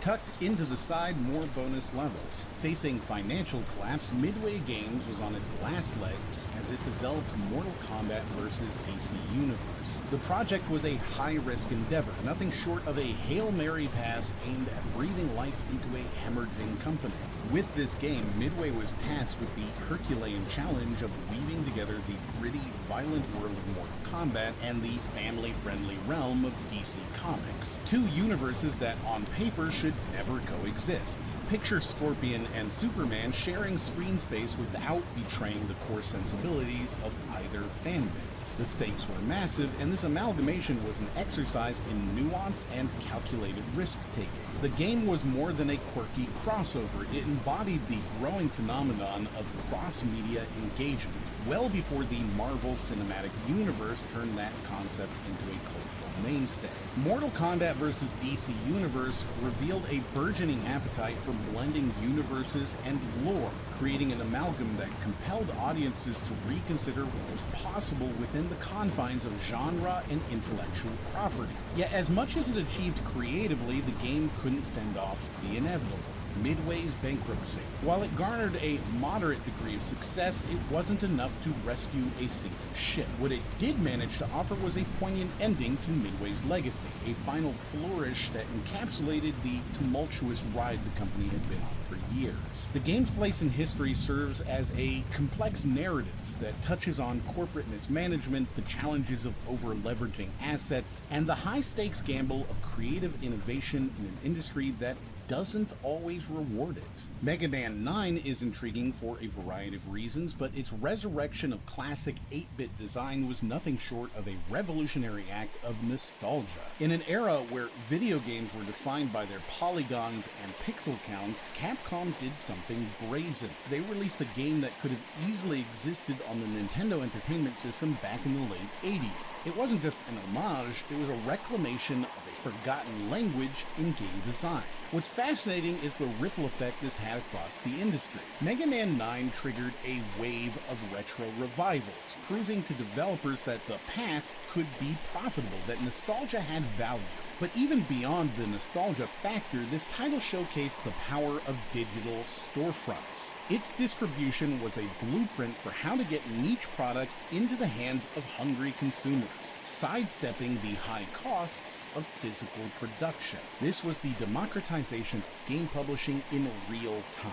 Tucked into the side, more bonus levels. Facing financial collapse, Midway Games was on its last legs as it developed Mortal Kombat vs. DC Universe. The project was a high-risk endeavor, nothing short of a Hail Mary pass aimed at breathing life into a hemorrhaging company. With this game, Midway was tasked with the Herculean challenge of weaving together the gritty, violent world of Mortal Kombat and the family-friendly realm of DC Comics. Two universes that, on paper, should never coexist. Picture Scorpion and Superman sharing screen space without betraying the core sensibilities of either fanbase. The stakes were massive, and this amalgamation was an exercise in nuance and calculated risk-taking. The game was more than a quirky crossover. It embodied the growing phenomenon of cross-media engagement, well before the Marvel Cinematic Universe turned that concept into a cultural mainstay. Mortal Kombat vs. DC Universe revealed a burgeoning appetite for blending universes and lore, creating an amalgam that compelled audiences to reconsider what was possible within the confines of genre and intellectual property. Yet as much as it achieved creatively, the game couldn't fend off the inevitable. Midway's bankruptcy. While it garnered a moderate degree of success, it wasn't enough to rescue a sinking ship. What it did manage to offer was a poignant ending to Midway's legacy, a final flourish that encapsulated the tumultuous ride the company had been on for years. The game's place in history serves as a complex narrative that touches on corporate mismanagement, the challenges of over-leveraging assets, and the high-stakes gamble of creative innovation in an industry that doesn't always reward it. Mega Man 9 is intriguing for a variety of reasons, but its resurrection of classic 8-bit design was nothing short of a revolutionary act of nostalgia. In an era where video games were defined by their polygons and pixel counts, Capcom did something brazen. They released a game that could have easily existed on the Nintendo Entertainment System back in the late 80s. It wasn't just an homage, it was a reclamation of a forgotten language in game design. What's fascinating is the ripple effect this had across the industry. Mega Man 9 triggered a wave of retro revivals, proving to developers that the past could be profitable, that nostalgia had value. But even beyond the nostalgia factor, this title showcased the power of digital storefronts. Its distribution was a blueprint for how to get niche products into the hands of hungry consumers, sidestepping the high costs of physical production. This was the democratization of game publishing in real time.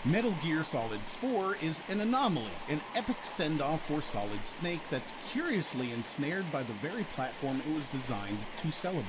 Metal Gear Solid 4 is an anomaly, an epic send-off for Solid Snake that's curiously ensnared by the very platform it was designed to celebrate.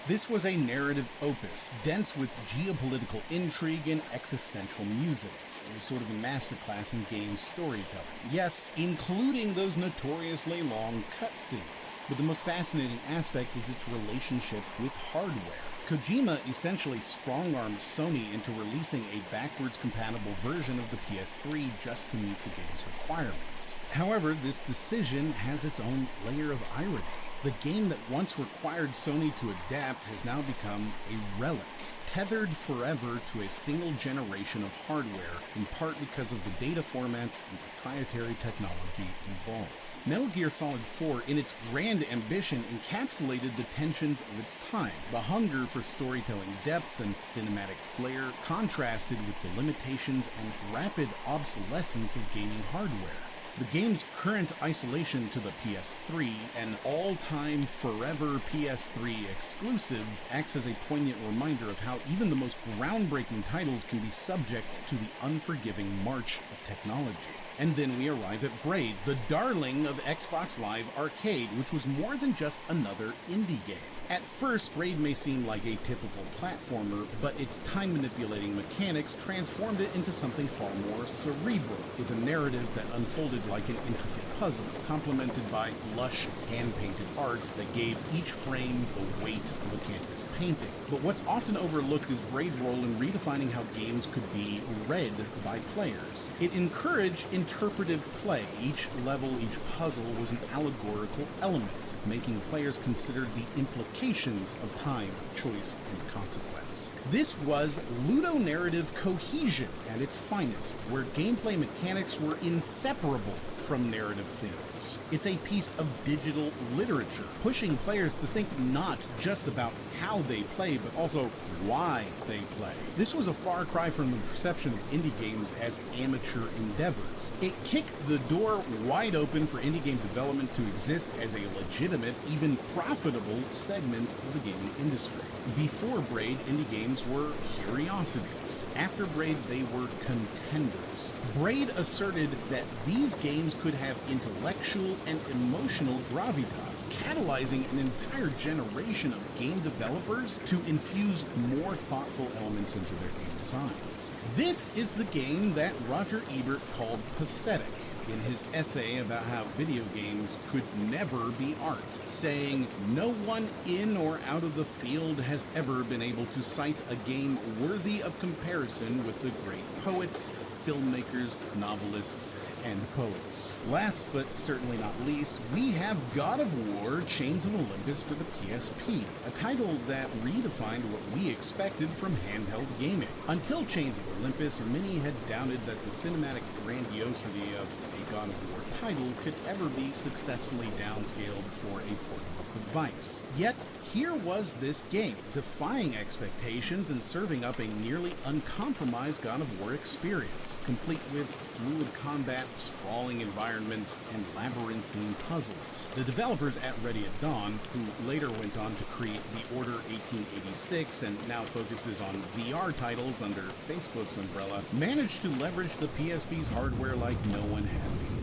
This was a narrative opus, dense with geopolitical intrigue and existential music. It was sort of a masterclass in game storytelling. Yes, including those notoriously long cutscenes. But the most fascinating aspect is its relationship with hardware. Kojima essentially strong-armed Sony into releasing a backwards-compatible version of the PS3 just to meet the game's requirements. However, this decision has its own layer of irony. The game that once required Sony to adapt has now become a relic, tethered forever to a single generation of hardware, in part because of the data formats and proprietary technology involved. Metal Gear Solid 4, in its grand ambition, encapsulated the tensions of its time. The hunger for storytelling depth and cinematic flair contrasted with the limitations and rapid obsolescence of gaming hardware. The game's current isolation to the PS3, an all-time forever PS3 exclusive, acts as a poignant reminder of how even the most groundbreaking titles can be subject to the unforgiving march of technology. And then we arrive at Braid, the darling of Xbox Live Arcade, which was more than just another indie game. At first, Braid may seem like a typical platformer, but its time-manipulating mechanics transformed it into something far more cerebral, with a narrative that unfolded like an intricate puzzle, complemented by lush, hand-painted art that gave each frame the weight of a canvas painting. But what's often overlooked is Braid's role in redefining how games could be read by players. It encouraged interpretive play. Each level, each puzzle was an allegorical element, making players consider the implications of time, choice, and consequence. This was ludonarrative cohesion at its finest, where gameplay mechanics were inseparable from narrative themes. games. It's a piece of digital literature, pushing players to think not just about how they play, but also why they play. This was a far cry from the perception of indie games as amateur endeavors. It kicked the door wide open for indie game development to exist as a legitimate, even profitable segment of the gaming industry. Before Braid, indie games were curiosities. After Braid, they were contenders. Braid asserted that these games could have intellectual and emotional gravitas, catalyzing an entire generation of game developers to infuse more thoughtful elements into their game designs. This is the game that Roger Ebert called pathetic in his essay about how video games could never be art, saying, "No one in or out of the field has ever been able to cite a game worthy of comparison with the great poets, filmmakers, novelists, and poets." Last but certainly not least, we have God of War Chains of Olympus for the PSP, a title that redefined what we expected from handheld gaming. Until Chains of Olympus, many had doubted that the cinematic grandiosity of a God of War title could ever be successfully downscaled for a portable device. Yet, here was this game, defying expectations and serving up a nearly uncompromised God of War experience, complete with fluid combat, sprawling environments, and labyrinthine puzzles. The developers at Ready at Dawn, who later went on to create The Order 1886 and now focuses on VR titles under Facebook's umbrella, managed to leverage the PSP's hardware like no one had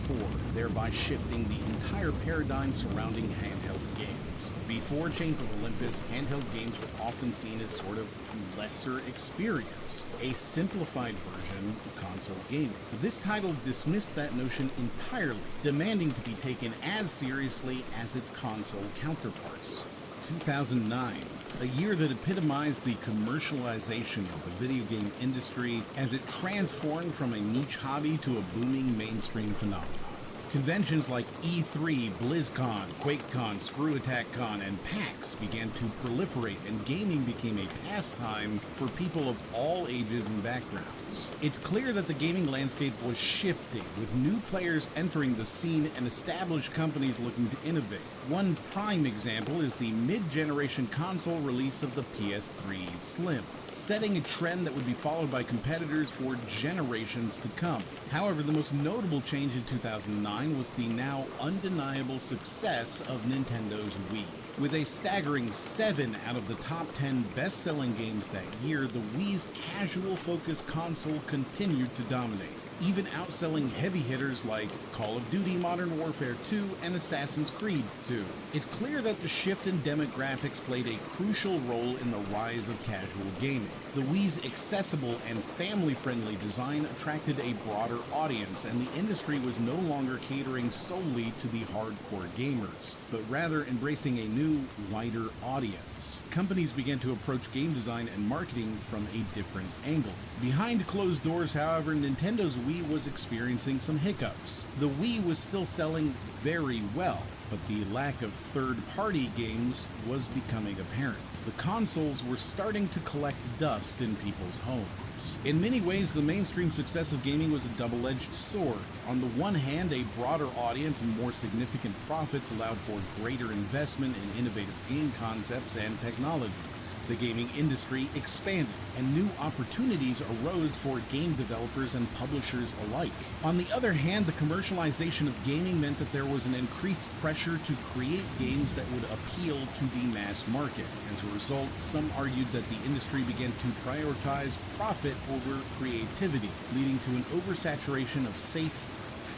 before, thereby shifting the entire paradigm surrounding handheld games. Before Chains of Olympus, handheld games were often seen as sort of lesser experience, a simplified version of console gaming. This title dismissed that notion entirely, demanding to be taken as seriously as its console counterparts. 2009, a year that epitomized the commercialization of the video game industry as it transformed from a niche hobby to a booming mainstream phenomenon. Conventions like E3, BlizzCon, QuakeCon, ScrewAttackCon, and PAX began to proliferate, and gaming became a pastime for people of all ages and backgrounds. It's clear that the gaming landscape was shifting, with new players entering the scene and established companies looking to innovate. One prime example is the mid-generation console release of the PS3 Slim, setting a trend that would be followed by competitors for generations to come. However, the most notable change in 2009 was the now undeniable success of Nintendo's Wii. With a staggering 7 out of the top 10 best-selling games that year, the Wii's casual-focused console continued to dominate, even outselling heavy hitters like Call of Duty Modern Warfare 2 and Assassin's Creed 2. It's clear that the shift in demographics played a crucial role in the rise of casual gaming. The Wii's accessible and family-friendly design attracted a broader audience, and the industry was no longer catering solely to the hardcore gamers, but rather embracing a new, wider audience. Companies began to approach game design and marketing from a different angle. Behind closed doors, however, Nintendo's Wii was experiencing some hiccups. The Wii was still selling very well, but the lack of third-party games was becoming apparent. The consoles were starting to collect dust in people's homes. In many ways, the mainstream success of gaming was a double-edged sword. On the one hand, a broader audience and more significant profits allowed for greater investment in innovative game concepts and technologies. The gaming industry expanded, and new opportunities arose for game developers and publishers alike. On the other hand, the commercialization of gaming meant that there was an increased pressure to create games that would appeal to the mass market. As a result, some argued that the industry began to prioritize profit over creativity, leading to an oversaturation of safe,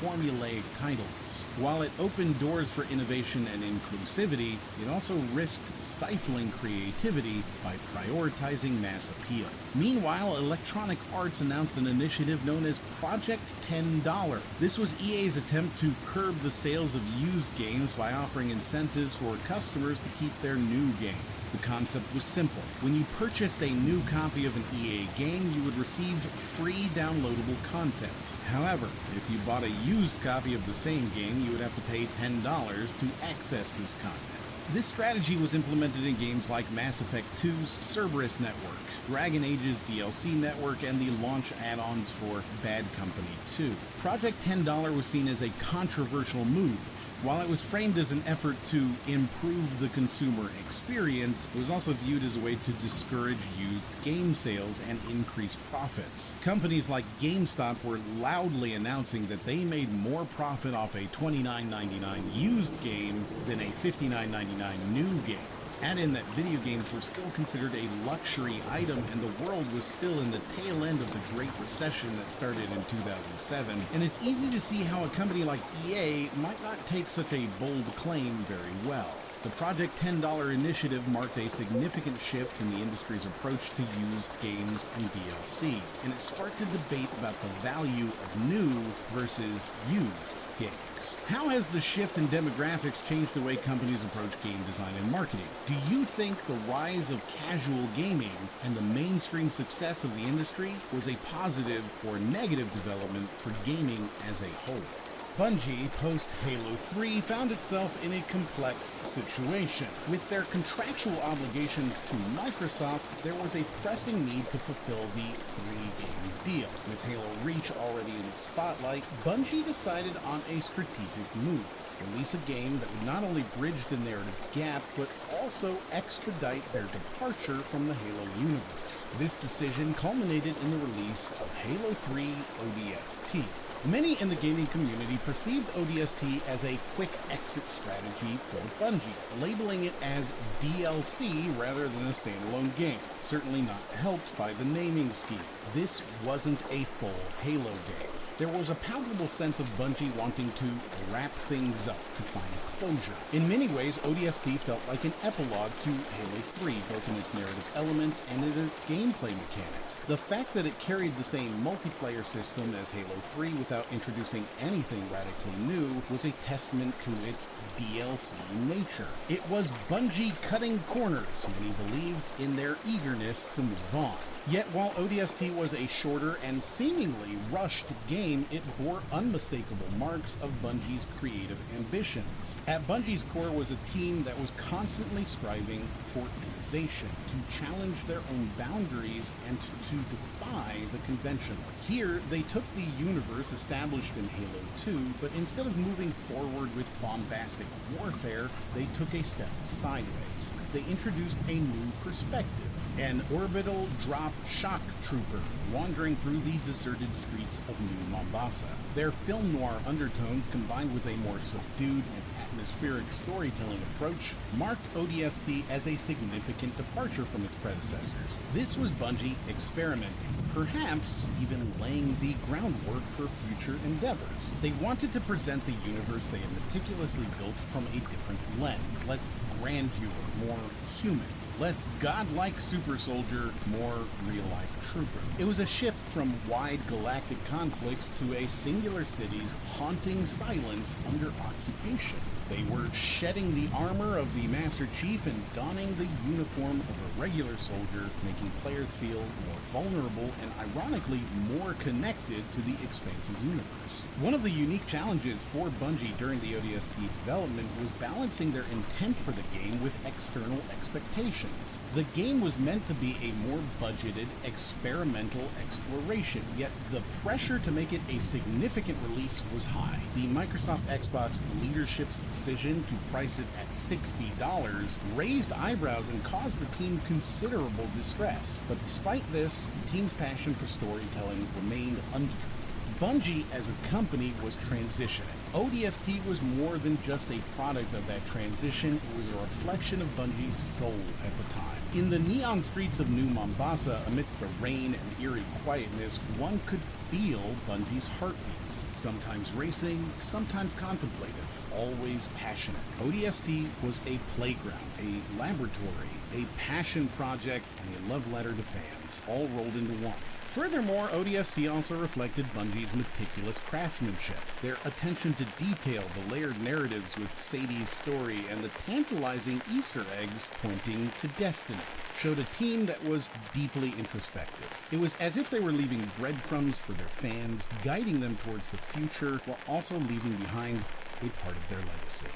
formulaic titles. While it opened doors for innovation and inclusivity, it also risked stifling creativity by prioritizing mass appeal. Meanwhile, Electronic Arts announced an initiative known as Project $10. This was EA's attempt to curb the sales of used games by offering incentives for customers to keep their new game. The concept was simple. When you purchased a new copy of an EA game, you would receive free downloadable content. However, if you bought a used copy of the same game, you would have to pay $10 to access this content. This strategy was implemented in games like Mass Effect 2's Cerberus Network, Dragon Age's DLC network, and the launch add-ons for Bad Company 2. Project $10 was seen as a controversial move. While it was framed as an effort to improve the consumer experience, it was also viewed as a way to discourage used game sales and increase profits. Companies like GameStop were loudly announcing that they made more profit off a $29.99 used game than a $59.99 new game. Add in that video games were still considered a luxury item and the world was still in the tail end of the Great Recession that started in 2007, and it's easy to see how a company like EA might not take such a bold claim very well. The Project $10 initiative marked a significant shift in the industry's approach to used games and DLC, and it sparked a debate about the value of new versus used games. How has the shift in demographics changed the way companies approach game design and marketing? Do you think the rise of casual gaming and the mainstream success of the industry was a positive or negative development for gaming as a whole? Bungie, post-Halo 3, found itself in a complex situation. With their contractual obligations to Microsoft, there was a pressing need to fulfill the 3-game deal. With Halo Reach already in the spotlight, Bungie decided on a strategic move. Release a game that would not only bridge the narrative gap, but also expedite their departure from the Halo universe. This decision culminated in the release of Halo 3 ODST. Many in the gaming community perceived ODST as a quick exit strategy for Bungie, labeling it as DLC rather than a standalone game, certainly not helped by the naming scheme. This wasn't a full Halo game. There was a palpable sense of Bungie wanting to wrap things up to find closure. In many ways, ODST felt like an epilogue to Halo 3, both in its narrative elements and in its gameplay mechanics. The fact that it carried the same multiplayer system as Halo 3 without introducing anything radically new was a testament to its DLC nature. It was Bungie cutting corners, many believed, in their eagerness to move on. Yet while ODST was a shorter and seemingly rushed game, it bore unmistakable marks of Bungie's creative ambitions. At Bungie's core was a team that was constantly striving for innovation, to challenge their own boundaries and to defy the conventional. Here, they took the universe established in Halo 2, but instead of moving forward with bombastic warfare, they took a step sideways. They introduced a new perspective. An orbital drop shock trooper wandering through the deserted streets of New Mombasa. Their film noir undertones combined with a more subdued and atmospheric storytelling approach marked ODST as a significant departure from its predecessors. This was Bungie experimenting, perhaps even laying the groundwork for future endeavors. They wanted to present the universe they had meticulously built from a different lens, less grandeur, more human. Less godlike super soldier, more real-life trooper. It was a shift from wide galactic conflicts to a singular city's haunting silence under occupation. They were shedding the armor of the Master Chief and donning the uniform of a regular soldier, making players feel more vulnerable and ironically more connected to the expansive universe. One of the unique challenges for Bungie during the ODST development was balancing their intent for the game with external expectations. The game was meant to be a more budgeted, experimental exploration, yet the pressure to make it a significant release was high. The Microsoft Xbox leadership's decision to price it at $60 raised eyebrows and caused the team considerable distress. But despite this, the team's passion for storytelling remained undeterred. Bungie as a company was transitioning. ODST was more than just a product of that transition, it was a reflection of Bungie's soul at the time. In the neon streets of New Mombasa, amidst the rain and eerie quietness, one could feel Bungie's heartbeats, sometimes racing, sometimes contemplative, always passionate. ODST was a playground, a laboratory, a passion project, and a love letter to fans, all rolled into one. Furthermore, ODST also reflected Bungie's meticulous craftsmanship, their attention to detail, the layered narratives with Sadie's story, and the tantalizing Easter eggs pointing to destiny, showed a team that was deeply introspective. It was as if they were leaving breadcrumbs for their fans, guiding them towards the future, while also leaving behind a part of their legacy.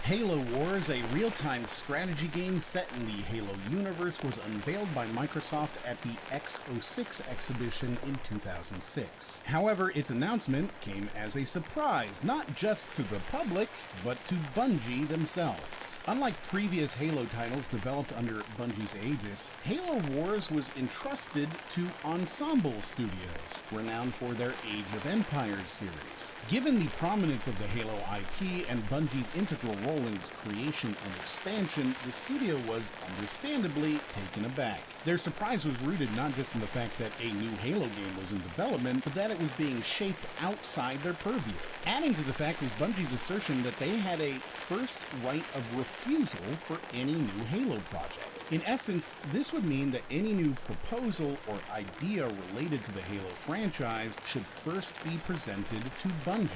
Halo Wars, a real-time strategy game set in the Halo universe, was unveiled by Microsoft at the X06 exhibition in 2006. However, its announcement came as a surprise, not just to the public, but to Bungie themselves. Unlike previous Halo titles developed under Bungie's aegis, Halo Wars was entrusted to Ensemble Studios, renowned for their Age of Empires series. Given the prominence of the Halo IP and Bungie's integral role in its creation and expansion, the studio was understandably taken aback. Their surprise was rooted not just in the fact that a new Halo game was in development, but that it was being shaped outside their purview. Adding to the fact was Bungie's assertion that they had a first right of refusal for any new Halo project. In essence, this would mean that any new proposal or idea related to the Halo franchise should first be presented to Bungie,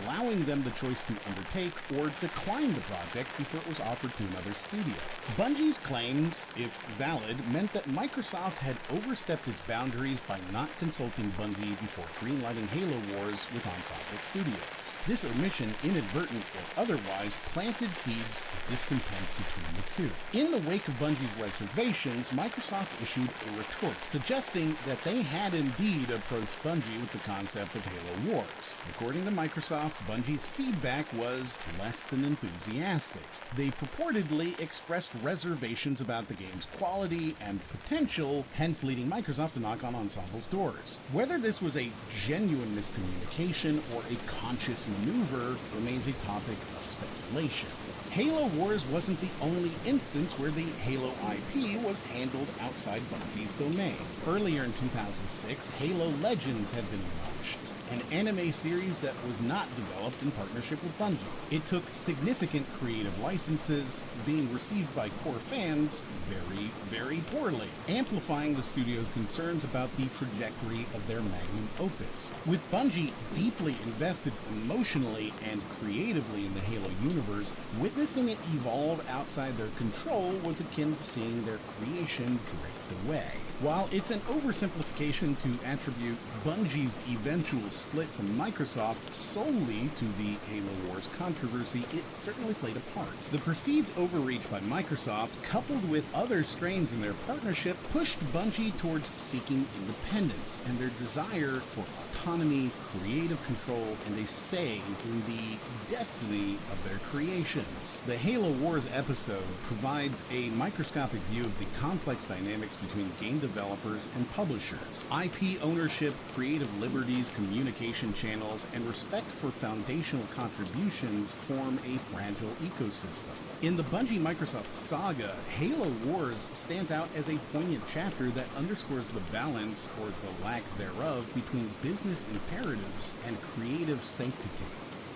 allowing them the choice to undertake or decline the project before it was offered to another studio. Bungie's claims, if valid, meant that Microsoft had overstepped its boundaries by not consulting Bungie before greenlighting Halo Wars with Ensemble Studios. This omission, inadvertent or otherwise, planted seeds of discontent between the two. In the wake of Bungie's reservations, Microsoft issued a retort, suggesting that they had indeed approached Bungie with the concept of Halo Wars. According to Microsoft, Bungie's feedback was less than enthusiastic. They purportedly expressed reservations about the game's quality and potential, hence leading Microsoft to knock on Ensemble's doors. Whether this was a genuine miscommunication or a conscious maneuver remains a topic of speculation. Halo Wars wasn't the only instance where the Halo IP was handled outside Bungie's domain. Earlier in 2006, Halo Legends had been launched, an anime series that was not developed in partnership with Bungie. It took significant creative licenses, being received by core fans very, very poorly, amplifying the studio's concerns about the trajectory of their magnum opus. With Bungie deeply invested emotionally and creatively in the Halo universe, witnessing it evolve outside their control was akin to seeing their creation drift away. While it's an oversimplification to attribute Bungie's eventual split from Microsoft solely to the Halo Wars controversy, it certainly played a part. The perceived overreach by Microsoft, coupled with other strains in their partnership, pushed Bungie towards seeking independence and their desire for autonomy, creative control, and a say in the destiny of their creations. The Halo Wars episode provides a microscopic view of the complex dynamics between game developers and publishers. IP ownership, creative liberties, communication channels, and respect for foundational contributions form a fragile ecosystem. In the Bungie-Microsoft saga, Halo Wars stands out as a poignant chapter that underscores the balance, or the lack thereof, between business imperatives and creative sanctity.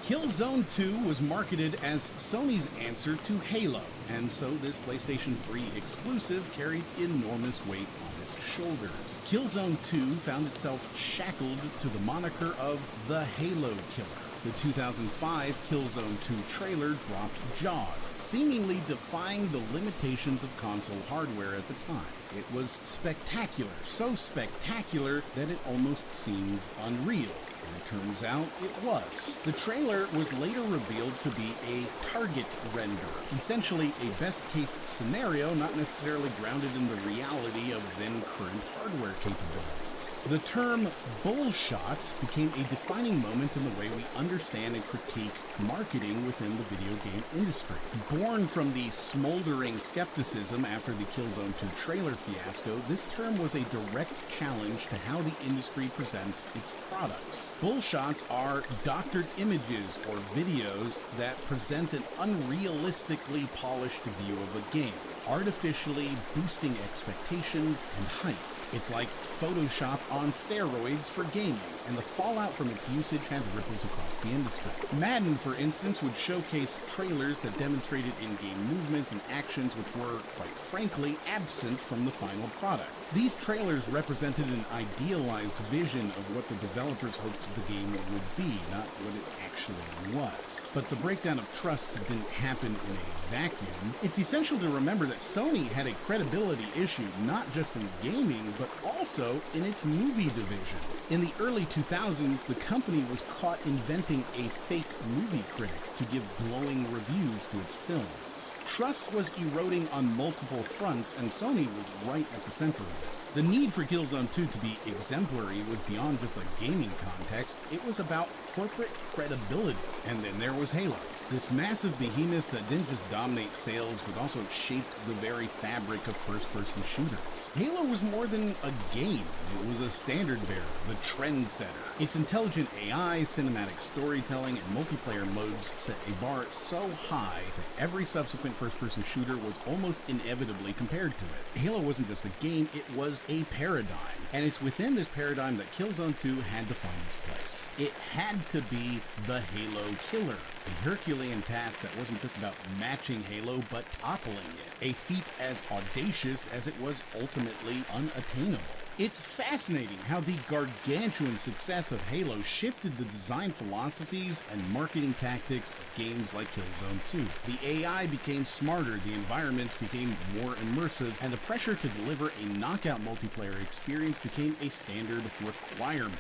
Killzone 2 was marketed as Sony's answer to Halo, and so this PlayStation 3 exclusive carried enormous weight on its shoulders. Killzone 2 found itself shackled to the moniker of the Halo Killer. The 2005 Killzone 2 trailer dropped jaws, seemingly defying the limitations of console hardware at the time. It was spectacular, so spectacular that it almost seemed unreal. And it turns out it was. The trailer was later revealed to be a target render, essentially a best-case scenario not necessarily grounded in the reality of then-current hardware capabilities. The term bullshot became a defining moment in the way we understand and critique marketing within the video game industry. Born from the smoldering skepticism after the Killzone 2 trailer fiasco, this term was a direct challenge to how the industry presents its products. Bullshots are doctored images or videos that present an unrealistically polished view of a game, artificially boosting expectations and hype. It's like Photoshop on steroids for gaming, and the fallout from its usage had ripples across the industry. Madden, for instance, would showcase trailers that demonstrated in-game movements and actions which were, quite frankly, absent from the final product. These trailers represented an idealized vision of what the developers hoped the game would be, not what it actually was. But the breakdown of trust didn't happen in a vacuum. It's essential to remember that Sony had a credibility issue not just in gaming, but also in its movie division. In the early 2000s, the company was caught inventing a fake movie critic to give glowing reviews to its films. Trust was eroding on multiple fronts, and Sony was right at the center of it. The need for Killzone 2 to be exemplary was beyond just a gaming context, it was about corporate credibility. And then there was Halo. This massive behemoth that didn't just dominate sales, but also shaped the very fabric of first-person shooters. Halo was more than a game. It was a standard-bearer, the trendsetter. Its intelligent AI, cinematic storytelling, and multiplayer modes set a bar so high that every subsequent first-person shooter was almost inevitably compared to it. Halo wasn't just a game, it was a paradigm. And it's within this paradigm that Killzone 2 had to find its place. It had to be the Halo killer. A Herculean task that wasn't just about matching Halo, but toppling it. A feat as audacious as it was ultimately unattainable. It's fascinating how the gargantuan success of Halo shifted the design philosophies and marketing tactics of games like Killzone 2. The AI became smarter, the environments became more immersive, and the pressure to deliver a knockout multiplayer experience became a standard requirement,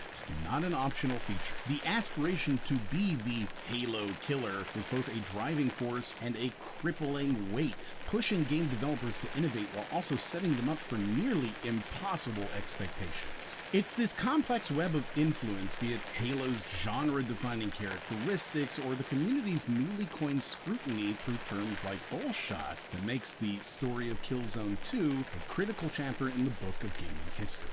not an optional feature. The aspiration to be the Halo killer was both a driving force and a crippling weight, pushing game developers to innovate while also setting them up for nearly impossible expectations. It's this complex web of influence, be it Halo's genre-defining characteristics or the community's newly coined scrutiny through terms like bullshot, that makes the story of Killzone 2 a critical chapter in the book of gaming history.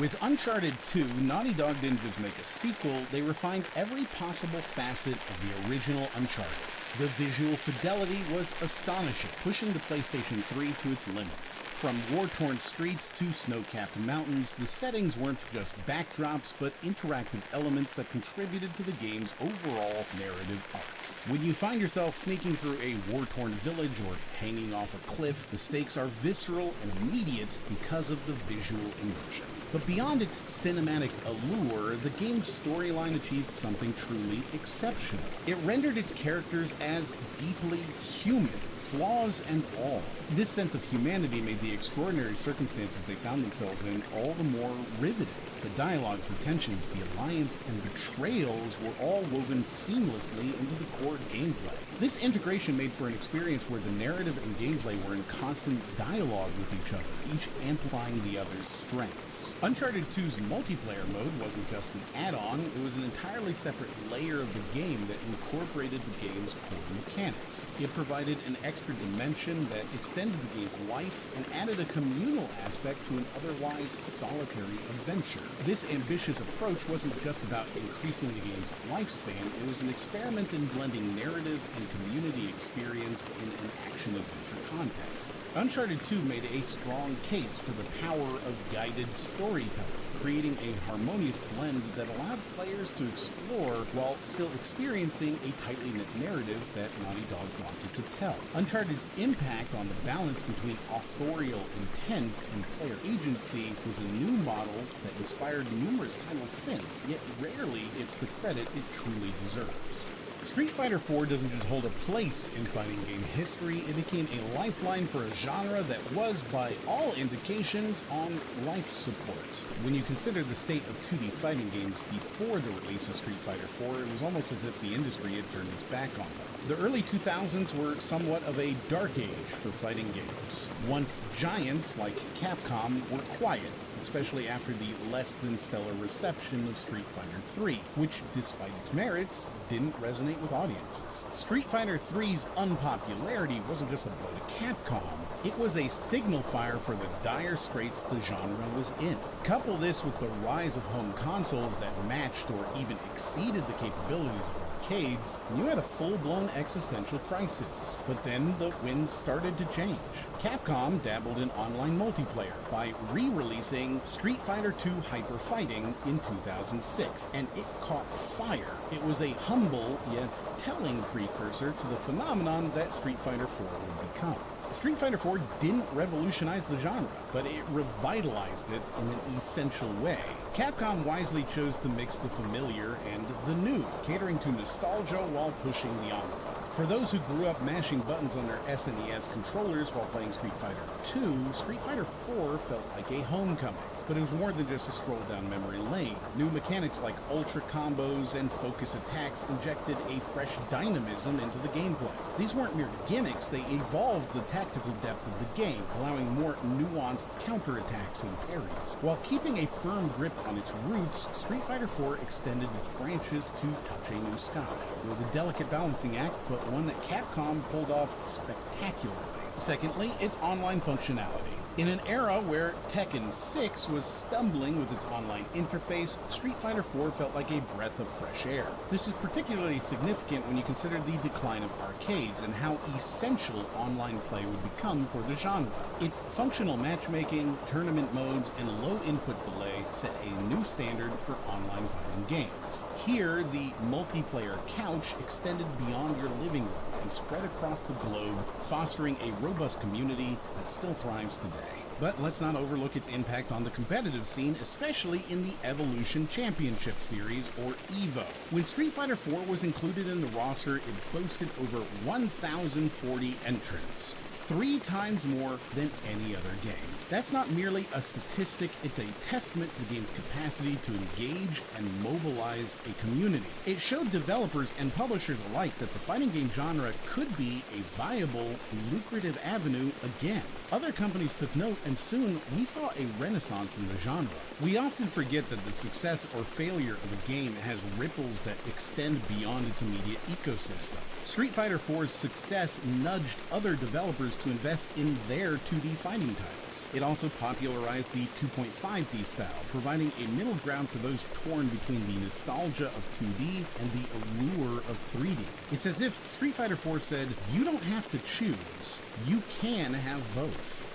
With Uncharted 2, Naughty Dog didn't just make a sequel, they refined every possible facet of the original Uncharted. The visual fidelity was astonishing, pushing the PlayStation 3 to its limits. From war-torn streets to snow-capped mountains, the settings weren't just backdrops, but interactive elements that contributed to the game's overall narrative arc. When you find yourself sneaking through a war-torn village or hanging off a cliff, the stakes are visceral and immediate because of the visual immersion. But beyond its cinematic allure, the game's storyline achieved something truly exceptional. It rendered its characters as deeply human, flaws and all. This sense of humanity made the extraordinary circumstances they found themselves in all the more riveting. The dialogues, the tensions, the alliance, and betrayals were all woven seamlessly into the core gameplay. This integration made for an experience where the narrative and gameplay were in constant dialogue with each other, each amplifying the other's strengths. Uncharted 2's multiplayer mode wasn't just an add-on, it was an entirely separate layer of the game that incorporated the game's core mechanics. It provided an extra dimension that extended the game's life and added a communal aspect to an otherwise solitary adventure. This ambitious approach wasn't just about increasing the game's lifespan, it was an experiment in blending narrative and community experience in an action-adventure context. Uncharted 2 made a strong case for the power of guided storytelling, creating a harmonious blend that allowed players to explore while still experiencing a tightly knit narrative that Naughty Dog wanted to tell. Uncharted's impact on the balance between authorial intent and player agency was a new model that inspired numerous titles since, yet rarely gets the credit it truly deserves. Street Fighter IV doesn't just hold a place in fighting game history, it became a lifeline for a genre that was, by all indications, on life support. When you consider the state of 2D fighting games before the release of Street Fighter IV, it was almost as if the industry had turned its back on them. The early 2000s were somewhat of a dark age for fighting games. Once giants like Capcom were quiet, especially after the less-than-stellar reception of Street Fighter III, which, despite its merits, didn't resonate with audiences. Street Fighter III's unpopularity wasn't just a blow to Capcom, it was a signal fire for the dire straits the genre was in. Couple this with the rise of home consoles that matched or even exceeded the capabilities of arcades, and you had a full-blown existential crisis. But then the winds started to change. Capcom dabbled in online multiplayer by re-releasing Street Fighter II Hyper Fighting in 2006, and it caught fire. It was a humble yet telling precursor to the phenomenon that Street Fighter IV would become. Street Fighter IV didn't revolutionize the genre, but it revitalized it in an essential way. Capcom wisely chose to mix the familiar and the new, catering to nostalgia while pushing the envelope. For those who grew up mashing buttons on their SNES controllers while playing Street Fighter II, Street Fighter IV felt like a homecoming. But it was more than just a stroll down memory lane. New mechanics like ultra combos and focus attacks injected a fresh dynamism into the gameplay. These weren't mere gimmicks, they evolved the tactical depth of the game, allowing more nuanced counterattacks and parries. While keeping a firm grip on its roots, Street Fighter IV extended its branches to touch a new sky. It was a delicate balancing act, but one that Capcom pulled off spectacularly. Secondly, its online functionality. In an era where Tekken 6 was stumbling with its online interface, Street Fighter IV felt like a breath of fresh air. This is particularly significant when you consider the decline of arcades and how essential online play would become for the genre. Its functional matchmaking, tournament modes, and low input delay set a new standard for online fighting games. Here, the multiplayer couch extended beyond your living room and spread across the globe, fostering a robust community that still thrives today. But let's not overlook its impact on the competitive scene, especially in the Evolution Championship Series, or EVO. When Street Fighter IV was included in the roster, it boasted over 1,040 entrants, 3 times more than any other game. That's not merely a statistic, it's a testament to the game's capacity to engage and mobilize a community. It showed developers and publishers alike that the fighting game genre could be a viable, lucrative avenue again. Other companies took note, and soon we saw a renaissance in the genre. We often forget that the success or failure of a game has ripples that extend beyond its immediate ecosystem. Street Fighter IV's success nudged other developers to invest in their 2D fighting titles. It also popularized the 2.5D style, providing a middle ground for those torn between the nostalgia of 2D and the allure of 3D. It's as if Street Fighter IV said, you don't have to choose, you can have both.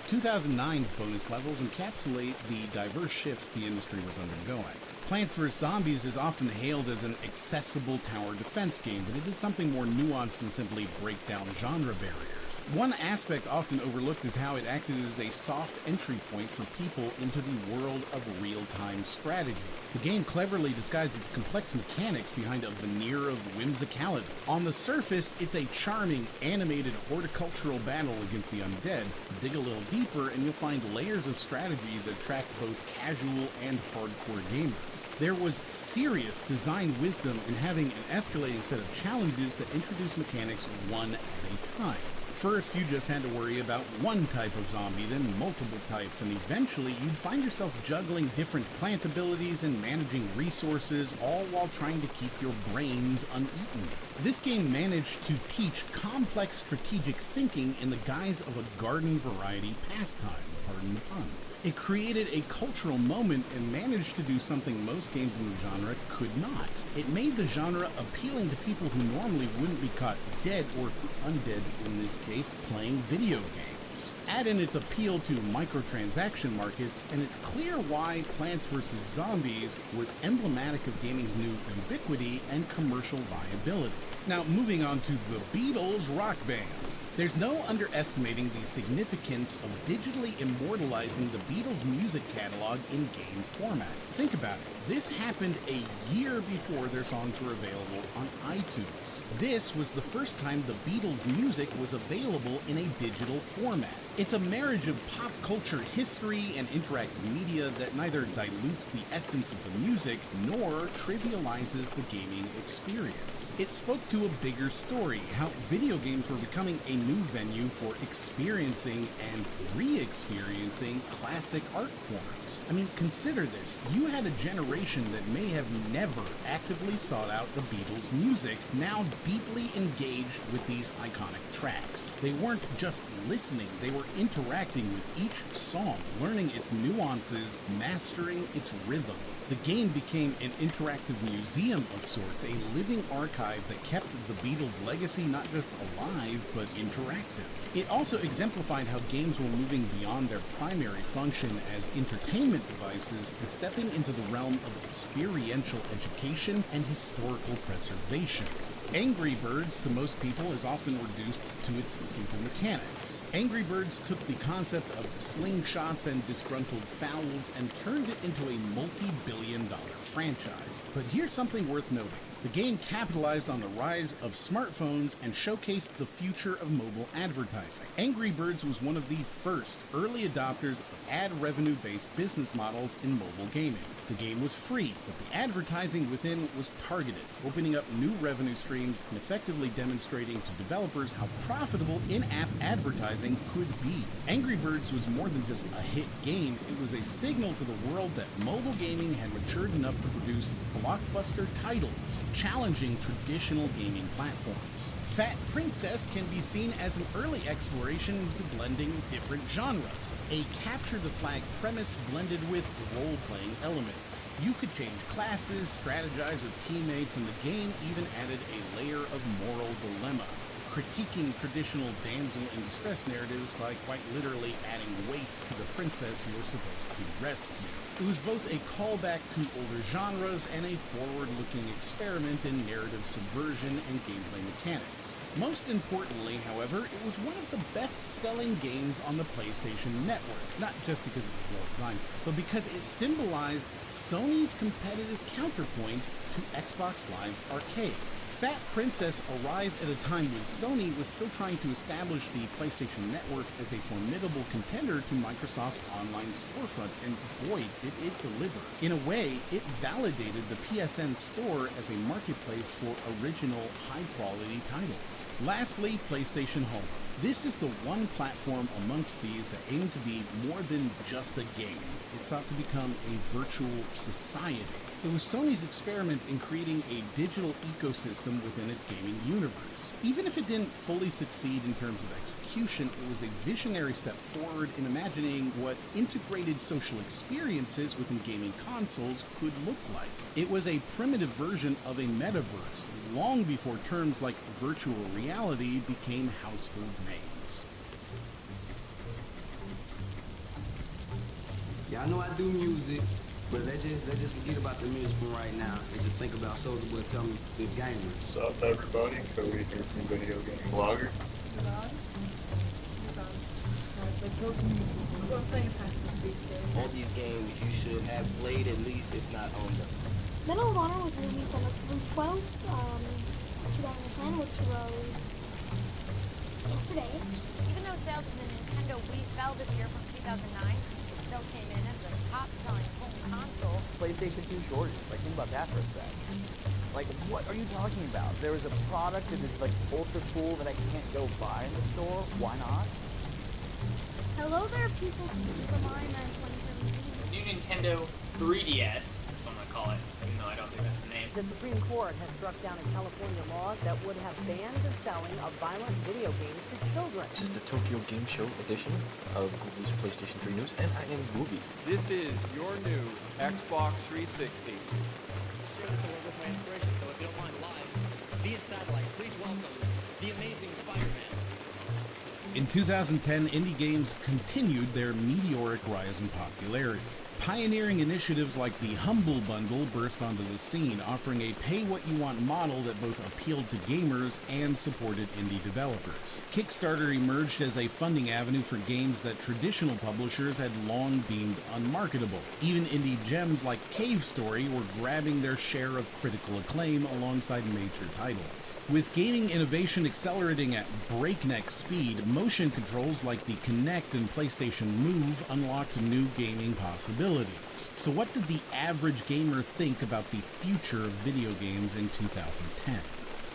2009's bonus levels encapsulate the diverse shifts the industry was undergoing. Plants vs. Zombies is often hailed as an accessible tower defense game, but it did something more nuanced than simply break down genre barriers. One aspect often overlooked is how it acted as a soft entry point for people into the world of real-time strategy. The game cleverly disguised its complex mechanics behind a veneer of whimsicality. On the surface, it's a charming, animated horticultural battle against the undead. Dig a little deeper and you'll find layers of strategy that attract both casual and hardcore gamers. There was serious design wisdom in having an escalating set of challenges that introduce mechanics one at a time. First, you just had to worry about one type of zombie, then multiple types, and eventually you'd find yourself juggling different plant abilities and managing resources, all while trying to keep your brains uneaten. This game managed to teach complex strategic thinking in the guise of a garden variety pastime, pardon the pun. It created a cultural moment and managed to do something most games in the genre could not. It made the genre appealing to people who normally wouldn't be caught dead, or undead in this case, playing video games. Add in its appeal to microtransaction markets, and it's clear why Plants vs. Zombies was emblematic of gaming's new ubiquity and commercial viability. Now, moving on to the Beatles rock band. There's no underestimating the significance of digitally immortalizing the Beatles' music catalog in game format. Think about it. This happened a year before their songs were available on iTunes. This was the first time the Beatles' music was available in a digital format. It's a marriage of pop culture history and interactive media that neither dilutes the essence of the music nor trivializes the gaming experience. It spoke to a bigger story, how video games were becoming a new venue for experiencing and re-experiencing classic art forms. I mean, consider this. You had a generation that may have never actively sought out the Beatles' music, now deeply engaged with these iconic tracks. They weren't just listening, they were interacting with each song, learning its nuances, mastering its rhythm. The game became an interactive museum of sorts, a living archive that kept the Beatles' legacy not just alive, but interactive. It also exemplified how games were moving beyond their primary function as entertainment devices and stepping into the realm of experiential education and historical preservation. Angry Birds, to most people, is often reduced to its simple mechanics. Angry Birds took the concept of slingshots and disgruntled fowls and turned it into a multi-billion-dollar franchise. But here's something worth noting. The game capitalized on the rise of smartphones and showcased the future of mobile advertising. Angry Birds was one of the first early adopters of ad revenue-based business models in mobile gaming. The game was free, but the advertising within was targeted, opening up new revenue streams and effectively demonstrating to developers how profitable in-app advertising could be. Angry Birds was more than just a hit game, it was a signal to the world that mobile gaming had matured enough to produce blockbuster titles, challenging traditional gaming platforms. Fat Princess can be seen as an early exploration into blending different genres, a capture-the-flag premise blended with role-playing elements. You could change classes, strategize with teammates, and the game even added a layer of moral dilemma, critiquing traditional damsel in distress narratives by quite literally adding weight to the princess you're supposed to rescue. It was both a callback to older genres and a forward-looking experiment in narrative subversion and gameplay mechanics. Most importantly, however, it was one of the best-selling games on the PlayStation Network, not just because it was well-designed, but because it symbolized Sony's competitive counterpoint to Xbox Live Arcade. Fat Princess arrived at a time when Sony was still trying to establish the PlayStation Network as a formidable contender to Microsoft's online storefront, and boy, did it deliver. In a way, it validated the PSN store as a marketplace for original, high-quality titles. Lastly, PlayStation Home. This is the one platform amongst these that aimed to be more than just a game. It sought to become a virtual society. It was Sony's experiment in creating a digital ecosystem within its gaming universe. Even if it didn't fully succeed in terms of execution, it was a visionary step forward in imagining what integrated social experiences within gaming consoles could look like. It was a primitive version of a metaverse, long before terms like virtual reality became household names. Yeah, I know I do music, but let's just forget about the music from right now and just think about Soulja Boy telling me the gamers. What's up, everybody? Cody here from Video Game Blogger. All these games you should have played at least, if not owned them. Medal of Honor was released on October 12th, 2010, which was yesterday. Even though sales of the Nintendo Wii fell this year from 2009, it still came in as the top-selling home console. PlayStation 2 shortages. Like, think about that for a sec. Like, what are you talking about? There is a product that is, like, ultra cool that I can't go buy in the store. Why not? Hello there, people from Super Mario 9 2017. New Nintendo 3DS, that's what I'm gonna call it, even though I don't think that's the name. The Supreme Court has struck down a California law that would have banned the selling of violent video games to children. This is the Tokyo Game Show edition of Google's PlayStation 3 News, and I am Googie. This is your new Xbox 360. Share this award with my inspiration, so if you don't mind, live via satellite, please welcome the amazing Spider-Man. In 2010, indie games continued their meteoric rise in popularity. Pioneering initiatives like the Humble Bundle burst onto the scene, offering a pay-what-you-want model that both appealed to gamers and supported indie developers. Kickstarter emerged as a funding avenue for games that traditional publishers had long deemed unmarketable. Even indie gems like Cave Story were grabbing their share of critical acclaim alongside major titles. With gaming innovation accelerating at breakneck speed, motion controls like the Kinect and PlayStation Move unlocked new gaming possibilities. So what did the average gamer think about the future of video games in 2010?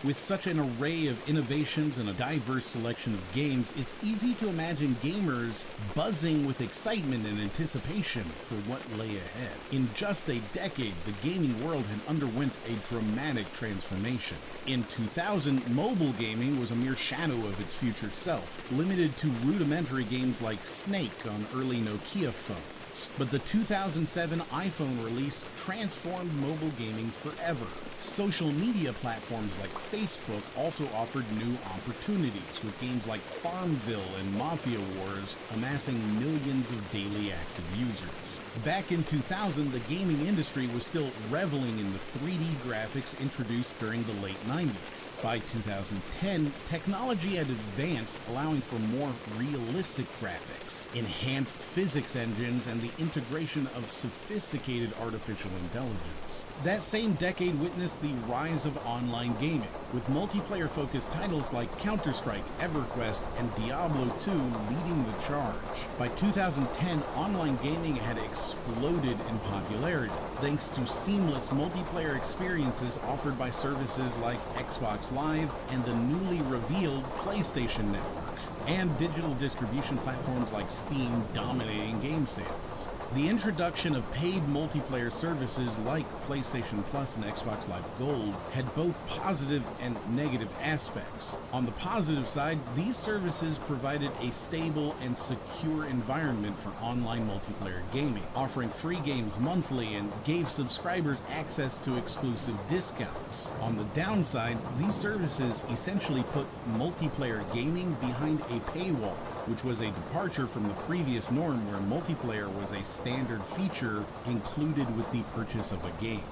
With such an array of innovations and a diverse selection of games, it's easy to imagine gamers buzzing with excitement and anticipation for what lay ahead. In just a decade, the gaming world had underwent a dramatic transformation. In 2000, mobile gaming was a mere shadow of its future self, limited to rudimentary games like Snake on early Nokia phones. games. But the 2007 iPhone release transformed mobile gaming forever. Social media platforms like Facebook also offered new opportunities, with games like Farmville and Mafia Wars amassing millions of daily active users. Back in 2000, the gaming industry was still reveling in the 3D graphics introduced during the late 90s. By 2010, technology had advanced, allowing for more realistic graphics, enhanced physics engines, and the integration of sophisticated artificial intelligence. That same decade witnessed the rise of online gaming, with multiplayer-focused titles like Counter-Strike, EverQuest, and Diablo 2 leading the charge. By 2010, online gaming had exploded in popularity, thanks to seamless multiplayer experiences offered by services like Xbox Live and the newly revealed PlayStation Network, and digital distribution platforms like Steam dominating game sales. The introduction of paid multiplayer services like PlayStation Plus and Xbox Live Gold had both positive and negative aspects. On the positive side, these services provided a stable and secure environment for online multiplayer gaming, offering free games monthly and gave subscribers access to exclusive discounts. On the downside, these services essentially put multiplayer gaming behind a paywall, which was a departure from the previous norm where multiplayer was a standard feature included with the purchase of a game.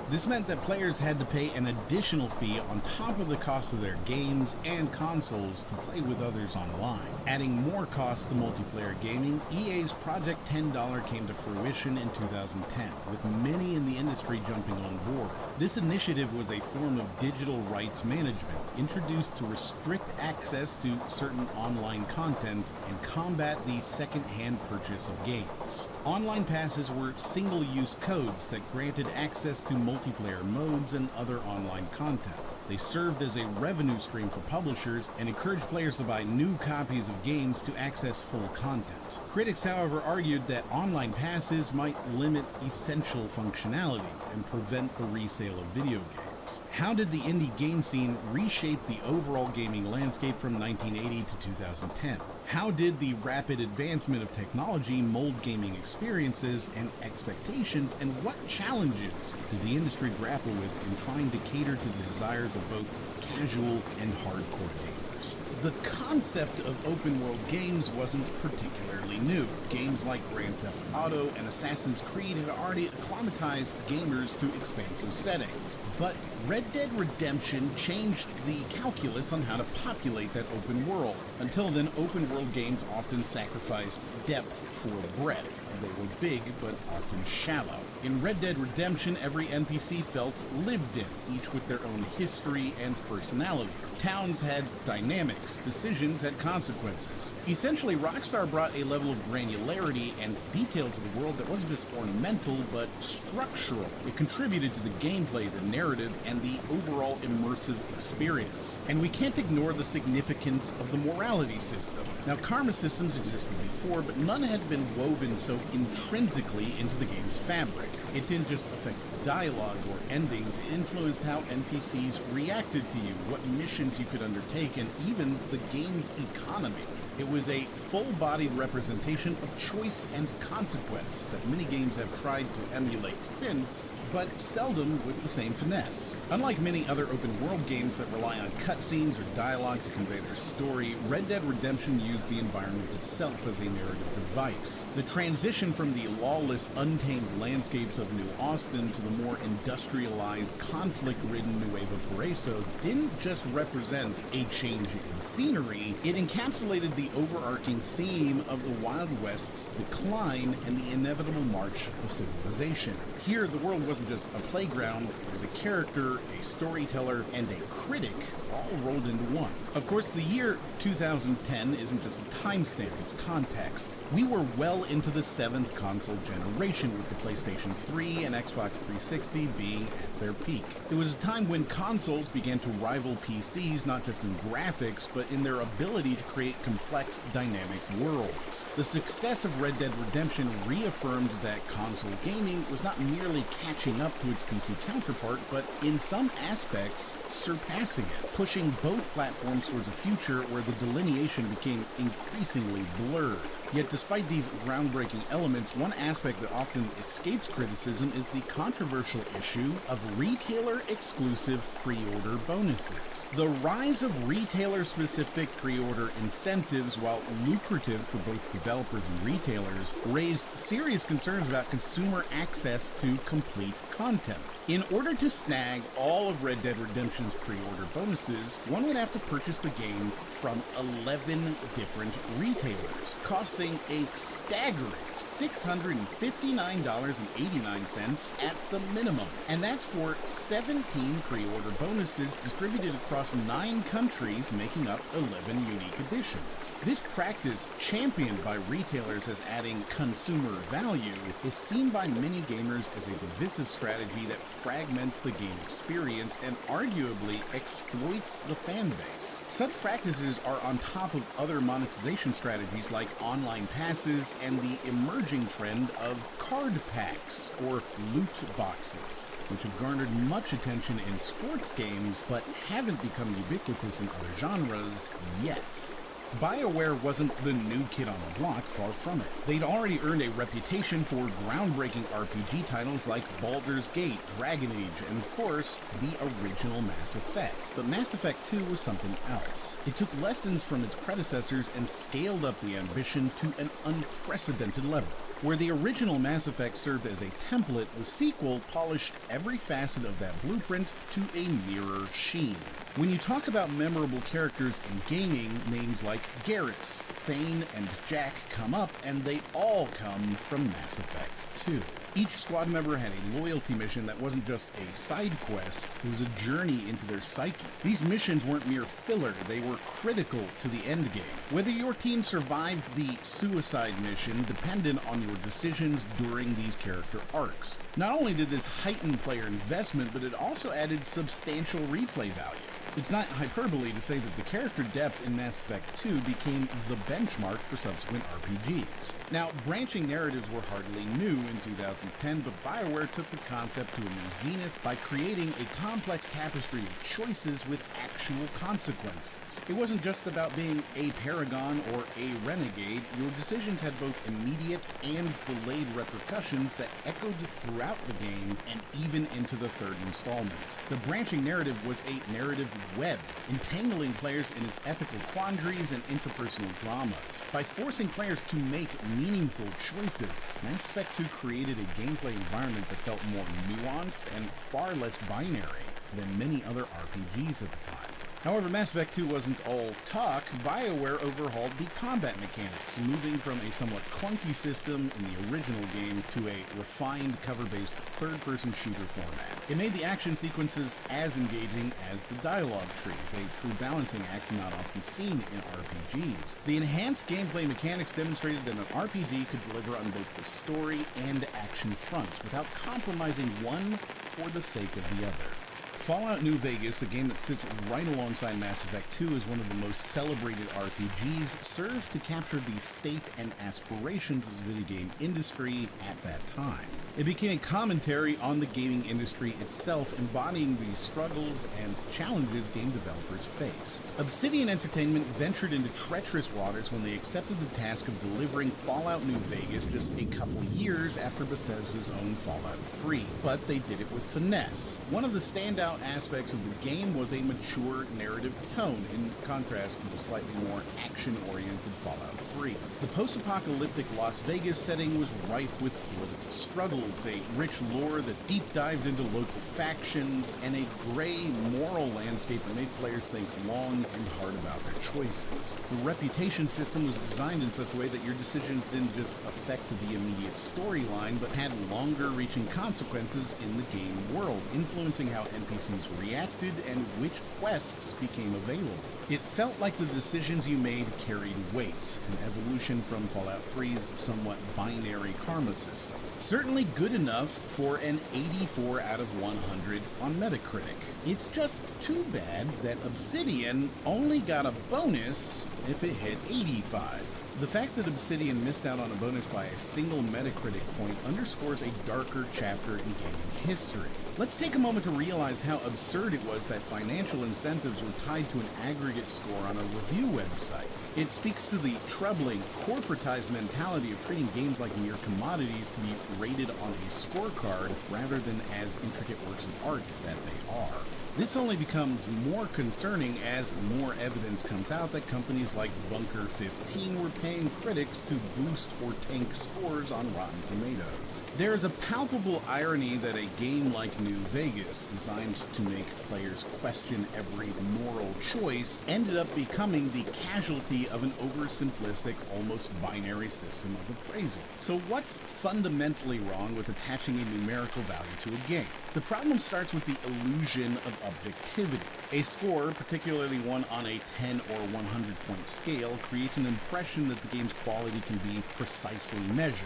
This meant that players had to pay an additional fee on top of the cost of their games and consoles to play with others online. Adding more costs to multiplayer gaming, EA's Project $10 came to fruition in 2010, with many in the industry jumping on board. This initiative was a form of digital rights management, introduced to restrict access to certain online content and combat the second-hand purchase of games. Online passes were single-use codes that granted access to multiplayer modes and other online content. They served as a revenue stream for publishers and encouraged players to buy new copies of games to access full content. Critics, however, argued that online passes might limit essential functionality and prevent the resale of video games. How did the indie game scene reshape the overall gaming landscape from 1980 to 2010? How did the rapid advancement of technology mold gaming experiences and expectations, and what challenges did the industry grapple with in trying to cater to the desires of both casual and hardcore gamers? The concept of open-world games wasn't particularly new. Games like Grand Theft Auto and Assassin's Creed had already acclimatized gamers to expansive settings. But Red Dead Redemption changed the calculus on how to populate that open world. Until then, open-world games often sacrificed depth for breadth. They were big, but often shallow. In Red Dead Redemption, every NPC felt lived in, each with their own history and personality. Towns had dynamics, decisions had consequences. Essentially, Rockstar brought a level of granularity and detail to the world that wasn't just ornamental, but structural. It contributed to the gameplay, the narrative, and the overall immersive experience. And we can't ignore the significance of the morality system. Now, karma systems existed before, but none had been woven so intrinsically into the game's fabric. It didn't just affect dialogue or endings, it influenced how NPCs reacted to you, what missions you could undertake, and even the game's economy. It was a full-bodied representation of choice and consequence that many games have tried to emulate since, but seldom with the same finesse. Unlike many other open-world games that rely on cutscenes or dialogue to convey their story, Red Dead Redemption used the environment itself as a narrative device. The transition from the lawless, untamed landscapes of New Austin to the more industrialized, conflict-ridden Nuevo Paraíso didn't just represent a change in scenery, it encapsulated the overarching theme of the Wild West's decline and the inevitable march of civilization. Here, the world wasn't just a playground, it was a character, a storyteller, and a critic all rolled into one. Of course, the year 2010 isn't just a timestamp, it's context. We were well into the 7th console generation, with the PlayStation 3 and Xbox 360 being at their peak. It was a time when consoles began to rival PCs not just in graphics, but in their ability to create complex complex, dynamic worlds. The success of Red Dead Redemption reaffirmed that console gaming was not merely catching up to its PC counterpart, but in some aspects, surpassing it, pushing both platforms towards a future where the delineation became increasingly blurred. Yet despite these groundbreaking elements, one aspect that often escapes criticism is the controversial issue of retailer-exclusive pre-order bonuses. The rise of retailer-specific pre-order incentives, while lucrative for both developers and retailers, raised serious concerns about consumer access to complete content. In order to snag all of Red Dead Redemption's pre-order bonuses, one would have to purchase the game from 11 different retailers, costing a staggering $659.89 at the minimum. And that's for 17 pre-order bonuses distributed across 9 countries, making up 11 unique editions. This practice, championed by retailers as adding consumer value, is seen by many gamers as a divisive strategy that fragments the game experience and arguably exploits the fan base. Such practices are on top of other monetization strategies like online passes and the emerging trend of card packs, or loot boxes, which have garnered much attention in sports games but haven't become ubiquitous in other genres yet. BioWare wasn't the new kid on the block, far from it. They'd already earned a reputation for groundbreaking RPG titles like Baldur's Gate, Dragon Age, and of course, the original Mass Effect. But Mass Effect 2 was something else. It took lessons from its predecessors and scaled up the ambition to an unprecedented level. Where the original Mass Effect served as a template, the sequel polished every facet of that blueprint to a nearer sheen. When you talk about memorable characters in gaming, names like Garrus, Thane, and Jack come up, and they all come from Mass Effect 2. Each squad member had a loyalty mission that wasn't just a side quest, it was a journey into their psyche. These missions weren't mere filler, they were critical to the end game. Whether your team survived the suicide mission depended on your decisions during these character arcs. Not only did this heighten player investment, but it also added substantial replay value. It's not hyperbole to say that the character depth in Mass Effect 2 became the benchmark for subsequent RPGs. Now, branching narratives were hardly new in 2010, but BioWare took the concept to a new zenith by creating a complex tapestry of choices with actual consequences. It wasn't just about being a paragon or a renegade. Your decisions had both immediate and delayed repercussions that echoed throughout the game and even into the third installment. The branching narrative was a narrative web, entangling players in its ethical quandaries and interpersonal dramas. By forcing players to make meaningful choices, Mass Effect 2 created a gameplay environment that felt more nuanced and far less binary than many other RPGs at the time. However, Mass Effect 2 wasn't all talk. BioWare overhauled the combat mechanics, moving from a somewhat clunky system in the original game to a refined cover-based third-person shooter format. It made the action sequences as engaging as the dialogue trees, a true balancing act not often seen in RPGs. The enhanced gameplay mechanics demonstrated that an RPG could deliver on both the story and action fronts, without compromising one for the sake of the other. Fallout New Vegas, a game that sits right alongside Mass Effect 2 as one of the most celebrated RPGs, serves to capture the state and aspirations of the video game industry at that time. It became a commentary on the gaming industry itself, embodying the struggles and challenges game developers faced. Obsidian Entertainment ventured into treacherous waters when they accepted the task of delivering Fallout New Vegas just a couple years after Bethesda's own Fallout 3, but they did it with finesse. One of the standout aspects of the game was a mature narrative tone, in contrast to the slightly more action-oriented Fallout 3. The post-apocalyptic Las Vegas setting was rife with political struggles, a rich lore that deep dived into local factions, and a gray moral landscape that made players think long and hard about their choices. The reputation system was designed in such a way that your decisions didn't just affect the immediate storyline, but had longer-reaching consequences in the game world, influencing how NPCs reacted and which quests became available. It felt like the decisions you made carried weight, an evolution from Fallout 3's somewhat binary karma system. Certainly good enough for an 84 out of 100 on Metacritic. It's just too bad that Obsidian only got a bonus if it hit 85. The fact that Obsidian missed out on a bonus by a single Metacritic point underscores a darker chapter in gaming history. Let's take a moment to realize how absurd it was that financial incentives were tied to an aggregate score on a review website. It speaks to the troubling, corporatized mentality of treating games like mere commodities to be rated on a scorecard rather than as intricate works of art that they are. This only becomes more concerning as more evidence comes out that companies like Bunker 15 were paying critics to boost or tank scores on Rotten Tomatoes. There is a palpable irony that a game like New Vegas, designed to make players question every moral choice, ended up becoming the casualty of an oversimplistic, almost binary system of appraisal. So what's fundamentally wrong with attaching a numerical value to a game? The problem starts with the illusion of objectivity. A score, particularly one on a 10 or 100 point scale, creates an impression that the game's quality can be precisely measured.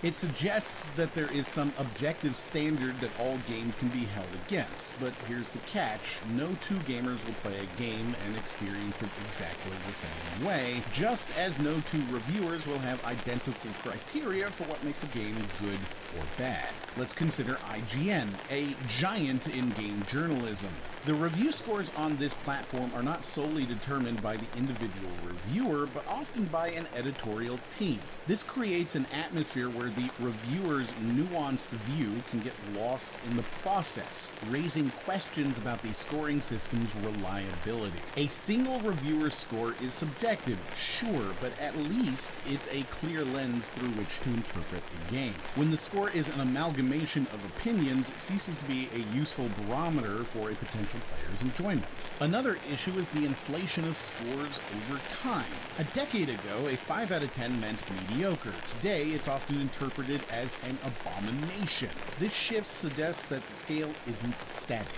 It suggests that there is some objective standard that all games can be held against, but here's the catch: no two gamers will play a game and experience it exactly the same way, just as no two reviewers will have identical criteria for what makes a game good or bad. Let's consider IGN, a giant in game journalism. The review scores on this platform are not solely determined by the individual reviewer, but often by an editorial team. This creates an atmosphere where the reviewer's nuanced view can get lost in the process, raising questions about the scoring system's reliability. A single reviewer's score is subjective, sure, but at least it's a clear lens through which to interpret the game. When the score is an amalgamation of opinions, it ceases to be a useful barometer for a potential player's enjoyment. Another issue is the inflation of scores over time. A decade ago, a 5 out of 10 meant mediocre. Today, it's often interpreted as an abomination. This shift suggests that the scale isn't static.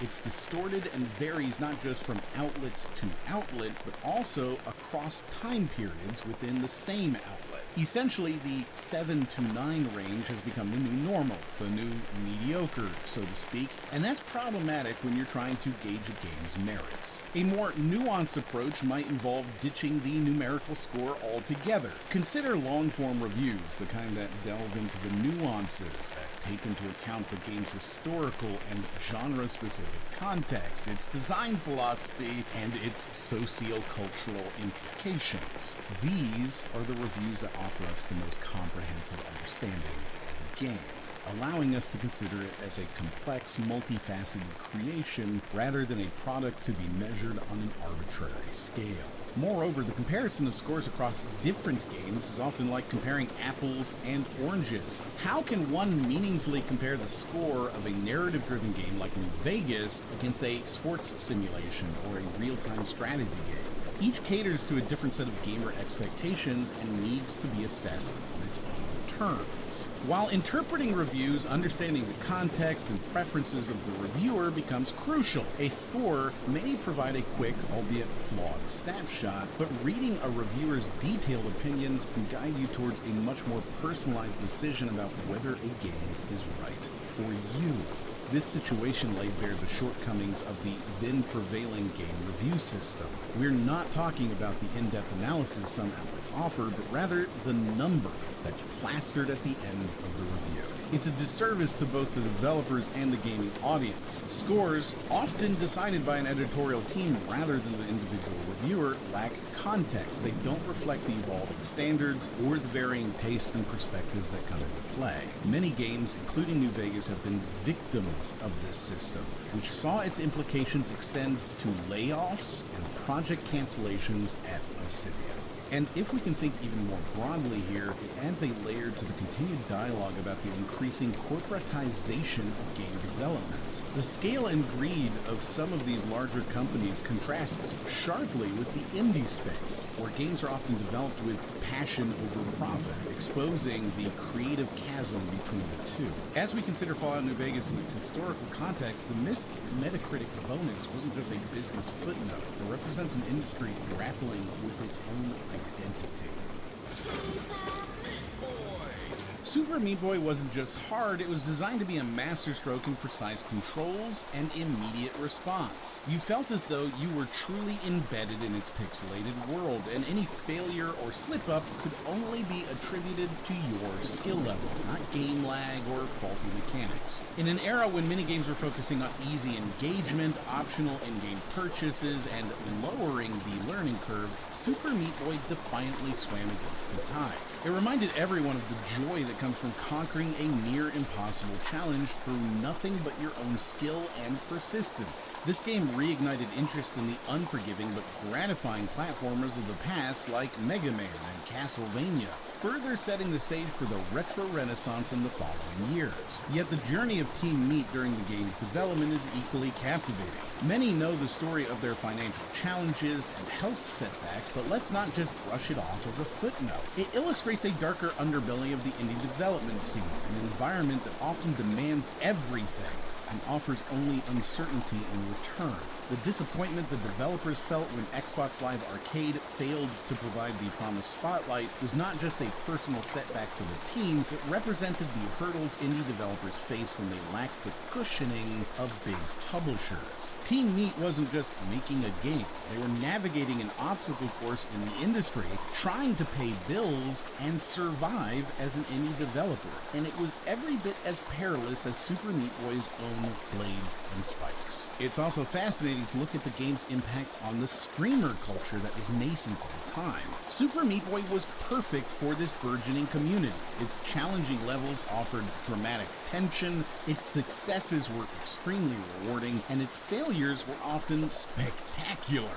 It's distorted and varies not just from outlet to outlet, but also across time periods within the same outlet. Essentially, the 7 to 9 range has become the new normal, the new mediocre, so to speak, and that's problematic when you're trying to gauge a game's merits. A more nuanced approach might involve ditching the numerical score altogether. Consider long-form reviews, the kind that delve into the nuances, that take into account the game's historical and genre-specific context, its design philosophy, and its socio-cultural implications. These are the reviews that offer us the most comprehensive understanding of the game, allowing us to consider it as a complex, multifaceted creation rather than a product to be measured on an arbitrary scale. Moreover, the comparison of scores across different games is often like comparing apples and oranges. How can one meaningfully compare the score of a narrative-driven game like New Vegas against a sports simulation or a real-time strategy game? Each caters to a different set of gamer expectations and needs to be assessed on its own terms. While interpreting reviews, understanding the context and preferences of the reviewer becomes crucial. A score may provide a quick, albeit flawed, snapshot, but reading a reviewer's detailed opinions can guide you towards a much more personalized decision about whether a game is right for you. This situation laid bare the shortcomings of the then prevailing game review system. We're not talking about the in-depth analysis some outlets offer, but rather the number that's plastered at the end of the review. It's a disservice to both the developers and the gaming audience. Scores, often decided by an editorial team rather than the individual reviewer, lack context. They don't reflect the evolving standards or the varying tastes and perspectives that come into play. Many games, including New Vegas, have been victims of this system, which saw its implications extend to layoffs and project cancellations at Obsidian. And if we can think even more broadly here, it adds a layer to the continued dialogue about the increasing corporatization of game development. The scale and greed of some of these larger companies contrasts sharply with the indie space, where games are often developed with passion over profit, exposing the creative chasm between the two. As we consider Fallout New Vegas in its historical context, the missed Metacritic bonus wasn't just a business footnote. It represents an industry grappling with its own identity. Super Meat Boy wasn't just hard, it was designed to be a masterstroke in precise controls and immediate response. You felt as though you were truly embedded in its pixelated world, and any failure or slip-up could only be attributed to your skill level, not game lag or faulty mechanics. In an era when minigames were focusing on easy engagement, optional in-game purchases, and lowering the learning curve, Super Meat Boy defiantly swam against the tide. It reminded everyone of the joy that comes from conquering a near-impossible challenge through nothing but your own skill and persistence. This game reignited interest in the unforgiving but gratifying platformers of the past like Mega Man and Castlevania, further setting the stage for the retro renaissance in the following years. Yet the journey of Team Meat during the game's development is equally captivating. Many know the story of their financial challenges and health setbacks, but let's not just brush it off as a footnote. It illustrates a darker underbelly of the indie development scene, an environment that often demands everything and offers only uncertainty in return. The disappointment the developers felt when Xbox Live Arcade failed to provide the promised spotlight was not just a personal setback for the team, it represented the hurdles indie developers face when they lacked the cushioning of big publishers. Team Meat wasn't just making a game, they were navigating an obstacle course in the industry, trying to pay bills and survive as an indie developer, and it was every bit as perilous as Super Meat Boy's own blades and spikes. It's also fascinating to look at the game's impact on the streamer culture that was nascent at the time. Super Meat Boy was perfect for this burgeoning community. Its challenging levels offered dramatic tension, its successes were extremely rewarding, and its failures were often spectacular.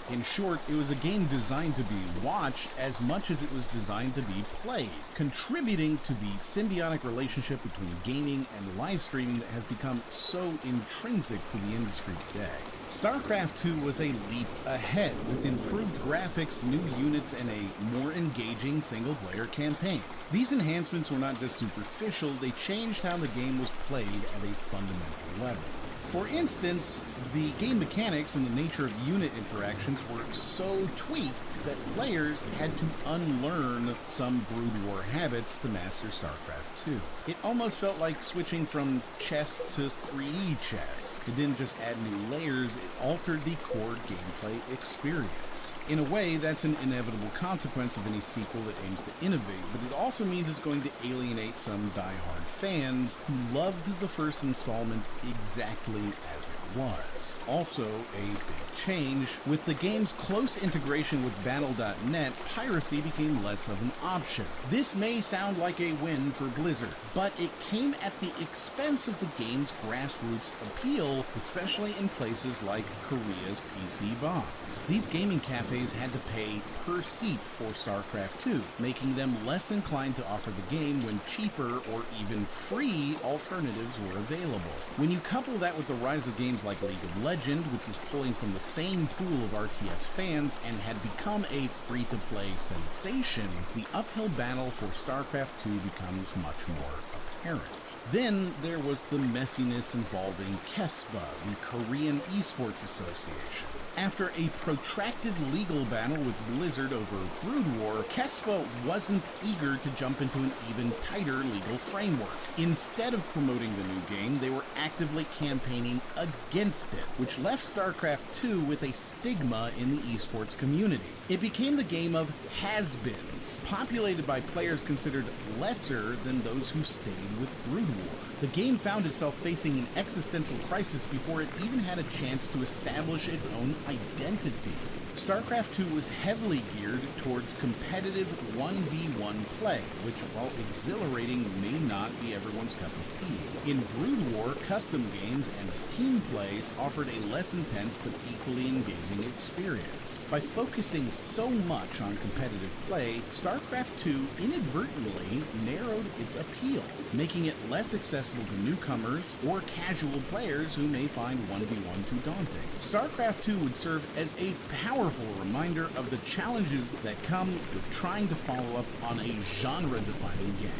In short, it was a game designed to be watched as much as it was designed to be played, contributing to the symbiotic relationship between gaming and live streaming that has become so intrinsic to the industry today. StarCraft II was a leap ahead, with improved graphics, new units, and a more engaging single-player campaign. These enhancements were not just superficial, they changed how the game was played at a fundamental level. For instance, the game mechanics and the nature of unit interactions were so tweaked that players had to unlearn some Brood War habits to master StarCraft II. It almost felt like switching from chess to 3D chess. It didn't just add new layers, it altered the core gameplay experience. In a way, that's an inevitable consequence of any sequel that aims to innovate, but it also means it's going to alienate some die-hard fans who loved the first installment exactly as it was. Also, a big change, with the game's close integration with Battle.net, piracy became less of an option. This may sound like a win for Blizzard, but it came at the expense of the game's grassroots appeal, especially in places like Korea's PC bombs. These gaming cafes had to pay per seat for StarCraft II, making them less inclined to offer the game when cheaper or even free alternatives were available. When you couple that with the rise of games like League of Legends, which was pulling from the same pool of RTS fans and had become a free-to-play sensation, the uphill battle for StarCraft II becomes much more apparent. Then there was the messiness involving KESPA, the Korean Esports Association. After a protracted legal battle with Blizzard over Brood War, KESPA wasn't eager to jump into an even tighter legal framework. Instead of promoting the new game, they were actively campaigning against it, which left StarCraft II with a stigma in the esports community. It became the game of has-beens, populated by players considered lesser than those who stayed with Brood War. The game found itself facing an existential crisis before it even had a chance to establish its own identity. StarCraft II was heavily geared towards competitive 1v1 play, which, while exhilarating, may not be everyone's cup of tea. In Brood War, custom games and team plays offered a less intense but equally engaging experience. By focusing so much on competitive play, StarCraft II inadvertently narrowed its appeal, making it less accessible to newcomers or casual players who may find 1v1 too daunting. StarCraft II would serve as a powerful reminder of the challenges that come with trying to follow up on a genre-defining game.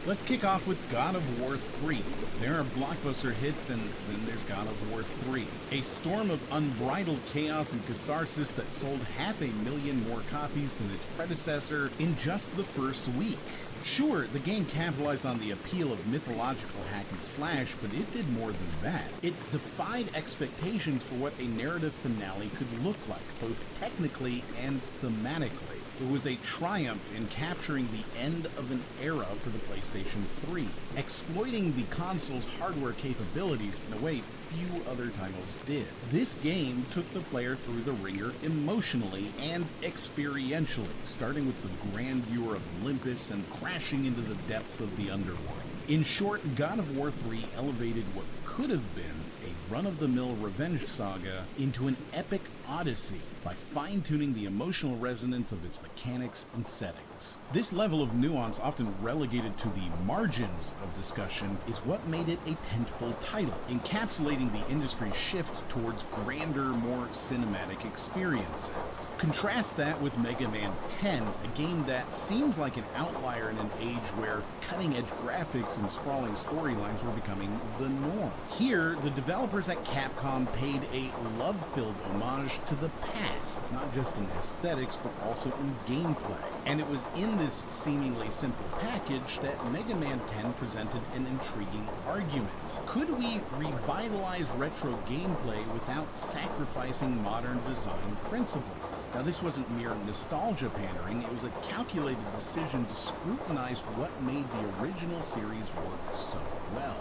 Let's kick off with God of War 3. There are blockbuster hits, and then there's God of War 3. A storm of unbridled chaos and catharsis that sold 500,000 more copies than its predecessor in just the first week. Sure, the game capitalized on the appeal of mythological hack and slash, but it did more than that. It defied expectations for what a narrative finale could look like, both technically and thematically. It was a triumph in capturing the end of an era for the PlayStation 3, exploiting the console's hardware capabilities in a way few other titles did. This game took the player through the ringer emotionally and experientially, starting with the grandeur of Olympus and crashing into the depths of the underworld. In short, God of War 3 elevated what could have been a run-of-the-mill revenge saga into an epic odyssey by fine-tuning the emotional resonance of its mechanics and settings. This level of nuance, often relegated to the margins of discussion, is what made it a tentpole title, encapsulating the industry's shift towards grander, more cinematic experiences. Contrast that with Mega Man 10, a game that seems like an outlier in an age where cutting-edge graphics and sprawling storylines were becoming the norm. Here, the developers at Capcom paid a love-filled homage to the past, not just in aesthetics, but also in gameplay. And it was in this seemingly simple package that Mega Man 10 presented an intriguing argument. Could we revitalize retro gameplay without sacrificing modern design principles? Now, this wasn't mere nostalgia pandering, it was a calculated decision to scrutinize what made the original series work so well.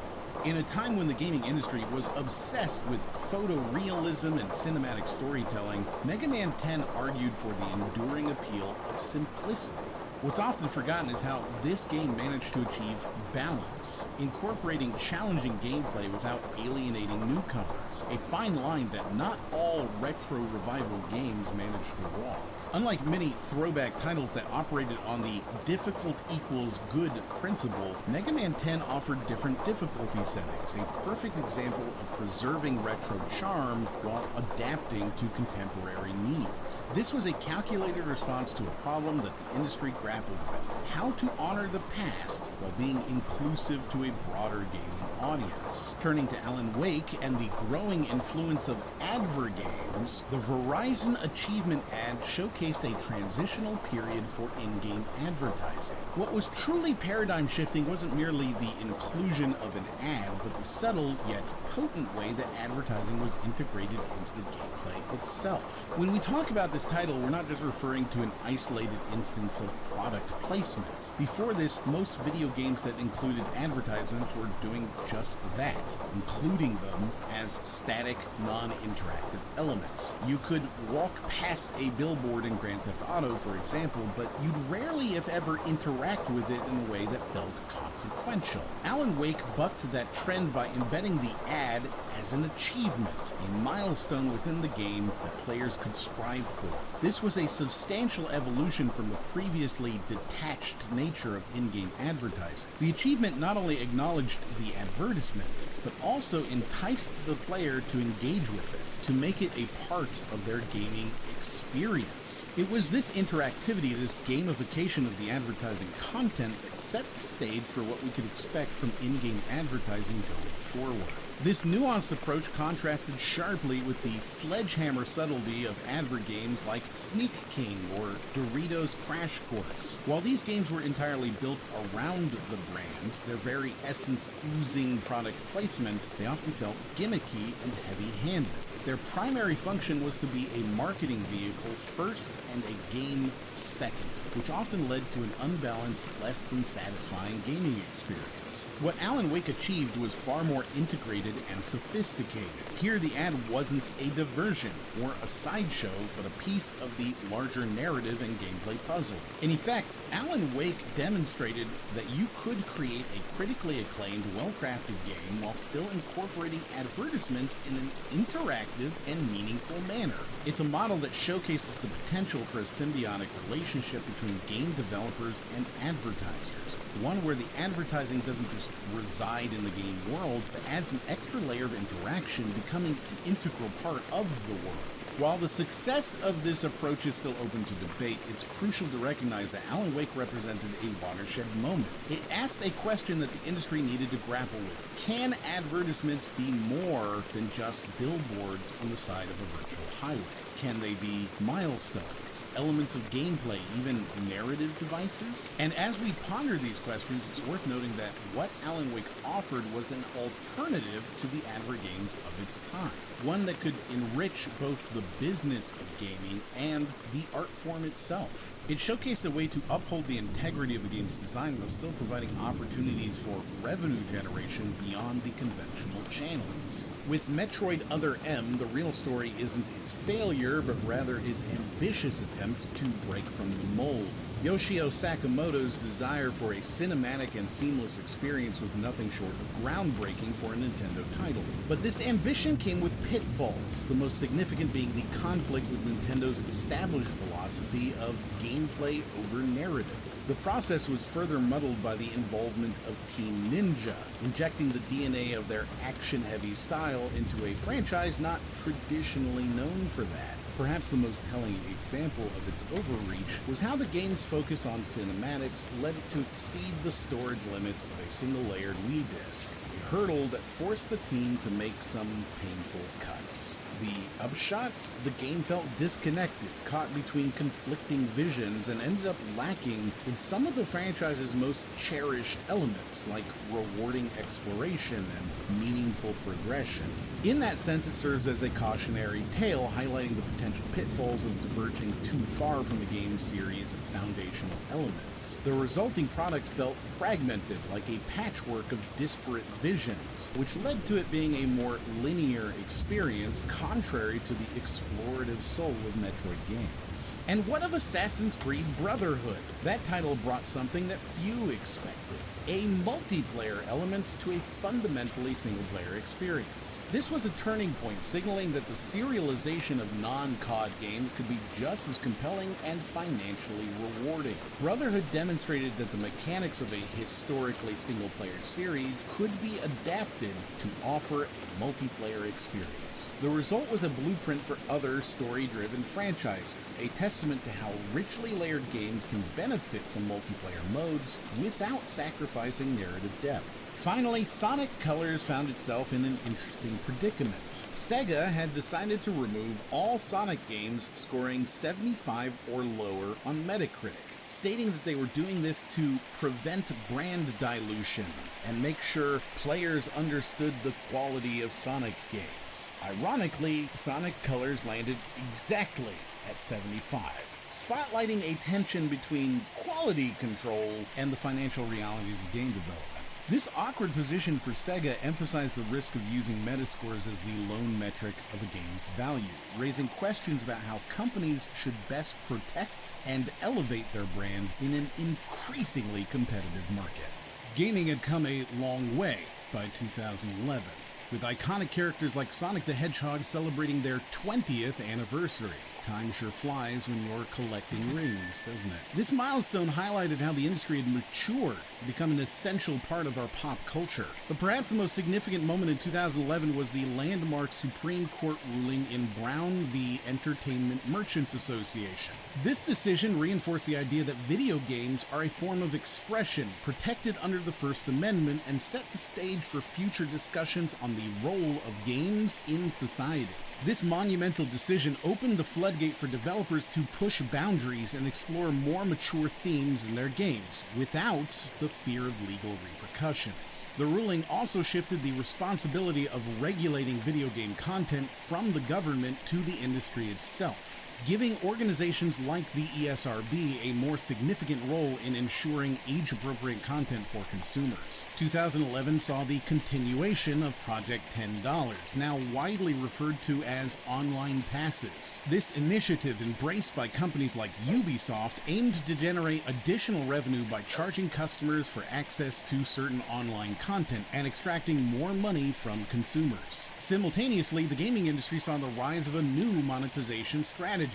In a time when the gaming industry was obsessed with photorealism and cinematic storytelling, Mega Man 10 argued for the enduring appeal of simplicity. What's often forgotten is how this game managed to achieve balance, incorporating challenging gameplay without alienating newcomers, a fine line that not all retro revival games managed to walk. Unlike many throwback titles that operated on the difficult equals good principle, Mega Man 10 offered different difficulty settings, a perfect example of preserving retro charm while adapting to contemporary needs. This was a calculated response to a problem that the industry grappled with: how to honor the past while being inclusive to a broader gaming audience. Turning to Alan Wake and the growing influence of adver games, the Verizon Achievement ad showcased a transitional period for in-game advertising. What was truly paradigm-shifting wasn't merely the inclusion of an ad, but the subtle yet potent way that advertising was integrated into the gameplay itself. When we talk about this title, we're not just referring to an isolated instance of product placement. Before this, most video games that included advertisements were doing just that, including them as static, non-interactive elements. You could walk past a billboard in Grand Theft Auto, for example, but you'd rarely, if ever, interact with it in a way that felt consequential. Alan Wake bucked that trend by embedding the ad as an achievement, a milestone within the game that players could strive for. This was a substantial evolution from the previously detached nature of in-game advertising. The achievement not only acknowledged the advertisement, but also enticed the player to engage with it, to make it a part of their gaming experience. It was this interactivity, this gamification of the advertising content, that set the stage for what we could expect from in-game advertising going forward. This nuanced approach contrasted sharply with the sledgehammer subtlety of adver games like Sneak King or Doritos Crash Course. While these games were entirely built around the brand, their very essence oozing product placement, they often felt gimmicky and heavy-handed. Their primary function was to be a marketing vehicle first and a game second, which often led to an unbalanced, less than satisfying gaming experience. What Alan Wake achieved was far more integrated and sophisticated. Here, the ad wasn't a diversion or a sideshow, but a piece of the larger narrative and gameplay puzzle. In effect, Alan Wake demonstrated that you could create a critically acclaimed, well-crafted game while still incorporating advertisements in an interactive and meaningful manner. It's a model that showcases the potential for a symbiotic relationship between game developers and advertisers, one where the advertising doesn't just reside in the game world, but adds an extra layer of interaction, becoming an integral part of the world. While the success of this approach is still open to debate, it's crucial to recognize that Alan Wake represented a watershed moment. It asked a question that the industry needed to grapple with. Can advertisements be more than just billboards on the side of a virtual highway? Can they be milestones, elements of gameplay, even narrative devices? And as we ponder these questions, it's worth noting that what Alan Wake offered was an alternative to the advert games of its time. One that could enrich both the business of gaming and the art form itself. It showcased a way to uphold the integrity of the game's design while still providing opportunities for revenue generation beyond the conventional channels. With Metroid Other M, the real story isn't its failure, but rather its ambitious attempt to break from the mold. Yoshio Sakamoto's desire for a cinematic and seamless experience was nothing short of groundbreaking for a Nintendo title. But this ambition came with pitfalls, the most significant being the conflict with Nintendo's established philosophy of gameplay over narrative. The process was further muddled by the involvement of Team Ninja, injecting the DNA of their action-heavy style into a franchise not traditionally known for that. Perhaps the most telling example of its overreach was how the game's focus on cinematics led it to exceed the storage limits of a single-layered Wii disc, a hurdle that forced the team to make some painful cuts. The upshot? The game felt disconnected, caught between conflicting visions, and ended up lacking in some of the franchise's most cherished elements, like rewarding exploration and meaningful progression. In that sense, it serves as a cautionary tale, highlighting the potential pitfalls of diverging too far from the game's series of foundational elements. The resulting product felt fragmented, like a patchwork of disparate visions, which led to it being a more linear experience, contrary to the explorative soul of Metroid games. And what of Assassin's Creed Brotherhood? That title brought something that few expected. A multiplayer element to a fundamentally single-player experience. This was a turning point, signaling that the serialization of non-COD games could be just as compelling and financially rewarding. Brotherhood demonstrated that the mechanics of a historically single-player series could be adapted to offer a multiplayer experience. The result was a blueprint for other story-driven franchises, a testament to how richly layered games can benefit from multiplayer modes without sacrificing narrative depth. Finally, Sonic Colors found itself in an interesting predicament. Sega had decided to remove all Sonic games scoring 75 or lower on Metacritic, stating that they were doing this to prevent brand dilution and make sure players understood the quality of Sonic games. Ironically, Sonic Colors landed exactly at 75, spotlighting a tension between quality control and the financial realities of game development. This awkward position for Sega emphasized the risk of using Metascores as the lone metric of a game's value, raising questions about how companies should best protect and elevate their brand in an increasingly competitive market. Gaming had come a long way by 2011, with iconic characters like Sonic the Hedgehog celebrating their 20th anniversary. Time sure flies when you're collecting rings, doesn't it? This milestone highlighted how the industry had matured, become an essential part of our pop culture. But perhaps the most significant moment in 2011 was the landmark Supreme Court ruling in Brown v. Entertainment Merchants Association. This decision reinforced the idea that video games are a form of expression protected under the First Amendment and set the stage for future discussions on the role of games in society. This monumental decision opened the floodgate for developers to push boundaries and explore more mature themes in their games, without the fear of legal repercussions. The ruling also shifted the responsibility of regulating video game content from the government to the industry itself, giving organizations like the ESRB a more significant role in ensuring age-appropriate content for consumers. 2011 saw the continuation of Project $10, now widely referred to as online passes. This initiative, embraced by companies like Ubisoft, aimed to generate additional revenue by charging customers for access to certain online content and extracting more money from consumers. Simultaneously, the gaming industry saw the rise of a new monetization strategy: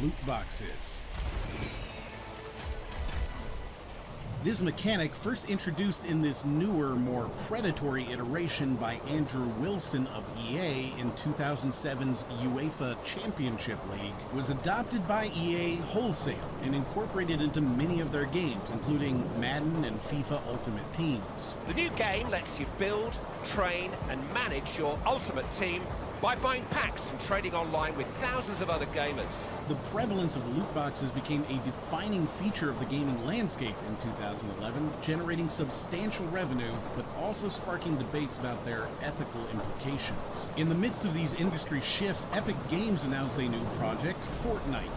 loot boxes. This mechanic, first introduced in this newer, more predatory iteration by Andrew Wilson of EA in 2007's UEFA Championship League, was adopted by EA wholesale and incorporated into many of their games, including Madden and FIFA Ultimate Teams. The new game lets you build, train, and manage your ultimate team by buying packs and trading online with thousands of other gamers. The prevalence of loot boxes became a defining feature of the gaming landscape in 2011, generating substantial revenue, but also sparking debates about their ethical implications. In the midst of these industry shifts, Epic Games announced a new project, Fortnite.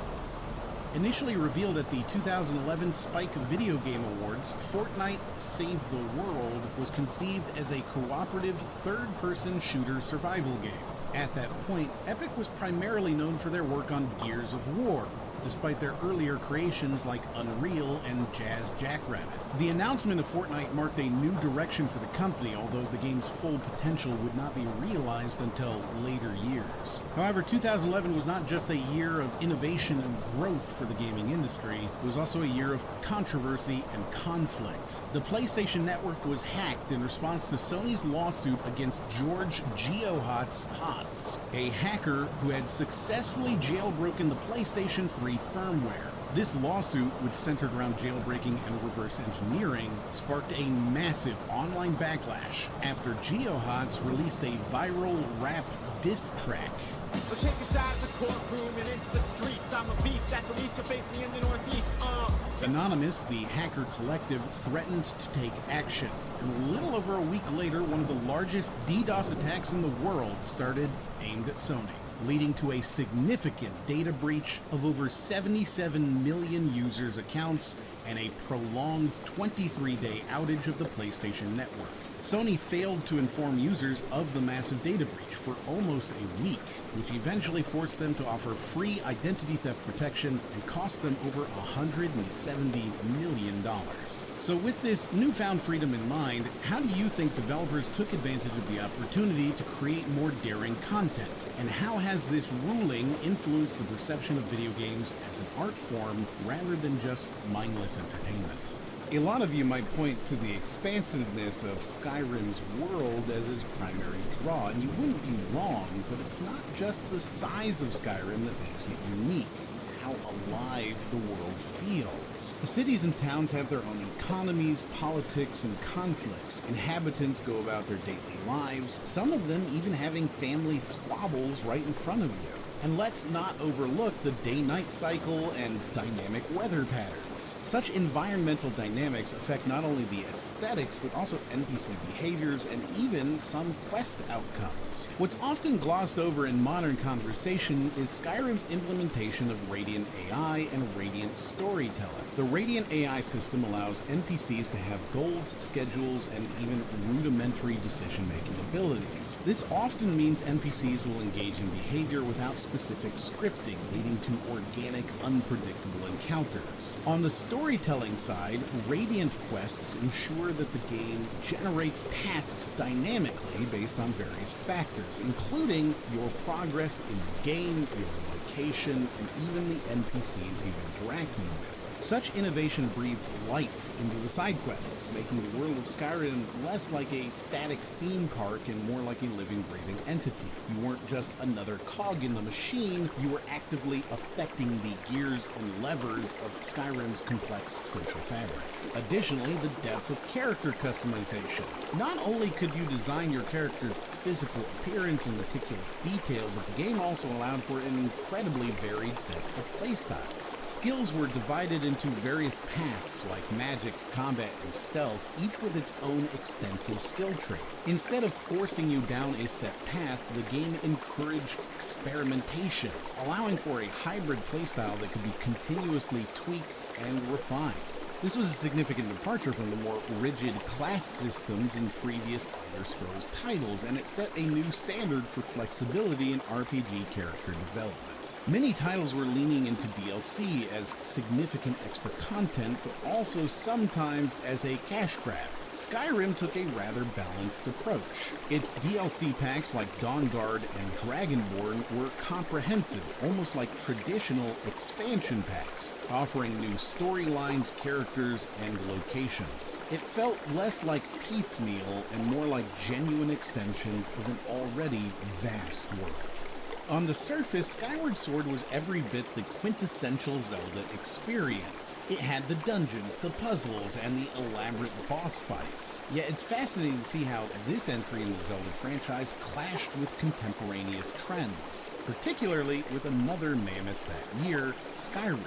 Initially revealed at the 2011 Spike Video Game Awards, Fortnite Save the World was conceived as a cooperative third-person shooter survival game. At that point, Epic was primarily known for their work on Gears of War, despite their earlier creations like Unreal and Jazz Jackrabbit. The announcement of Fortnite marked a new direction for the company, although the game's full potential would not be realized until later years. However, 2011 was not just a year of innovation and growth for the gaming industry, it was also a year of controversy and conflict. The PlayStation Network was hacked in response to Sony's lawsuit against George Geohotz Hotz, a hacker who had successfully jailbroken the PlayStation 3 firmware. This lawsuit, which centered around jailbreaking and reverse engineering, sparked a massive online backlash after Geohotz released a viral rap diss track. Let's take us out of the courtroom and into the streets. I'm a beast, at the least you'll face me in the Northeast. Anonymous, the hacker collective, threatened to take action. And a little over a week later, one of the largest DDoS attacks in the world started, aimed at Sony, leading to a significant data breach of over 77 million users' accounts and a prolonged 23-day outage of the PlayStation Network. Sony failed to inform users of the massive data breach for almost a week, which eventually forced them to offer free identity theft protection and cost them over $170 million. So with this newfound freedom in mind, how do you think developers took advantage of the opportunity to create more daring content? And how has this ruling influenced the perception of video games as an art form rather than just mindless entertainment? A lot of you might point to the expansiveness of Skyrim's world as its primary draw, and you wouldn't be wrong, but it's not just the size of Skyrim that makes it unique. It's how alive the world feels. The cities and towns have their own economies, politics, and conflicts. Inhabitants go about their daily lives, some of them even having family squabbles right in front of you. And let's not overlook the day-night cycle and dynamic weather patterns. Such environmental dynamics affect not only the aesthetics, but also NPC behaviors and even some quest outcomes. What's often glossed over in modern conversation is Skyrim's implementation of Radiant AI and Radiant Storytelling. The Radiant AI system allows NPCs to have goals, schedules, and even rudimentary decision-making abilities. This often means NPCs will engage in behavior without specific scripting, leading to organic, unpredictable encounters. On the storytelling side, Radiant quests ensure that the game generates tasks dynamically based on various factors, including your progress in the game, your location, and even the NPCs you've interacted with. Such innovation breathed life into the side quests, making the world of Skyrim less like a static theme park and more like a living, breathing entity. You weren't just another cog in the machine, you were actively affecting the gears and levers of Skyrim's complex social fabric. Additionally, the depth of character customization. Not only could you design your character's physical appearance in meticulous detail, but the game also allowed for an incredibly varied set of playstyles. Skills were divided into various paths like magic, combat, and stealth, each with its own extensive skill tree. Instead of forcing you down a set path, the game encouraged experimentation, allowing for a hybrid playstyle that could be continuously tweaked and refined. This was a significant departure from the more rigid class systems in previous Elder Scrolls titles, and it set a new standard for flexibility in RPG character development. Many titles were leaning into DLC as significant extra content, but also sometimes as a cash grab. Skyrim took a rather balanced approach. Its DLC packs like Dawnguard and Dragonborn were comprehensive, almost like traditional expansion packs, offering new storylines, characters, and locations. It felt less like piecemeal and more like genuine extensions of an already vast world. On the surface, Skyward Sword was every bit the quintessential Zelda experience. It had the dungeons, the puzzles, and the elaborate boss fights. Yet it's fascinating to see how this entry in the Zelda franchise clashed with contemporaneous trends, particularly with another mammoth that year, Skyrim.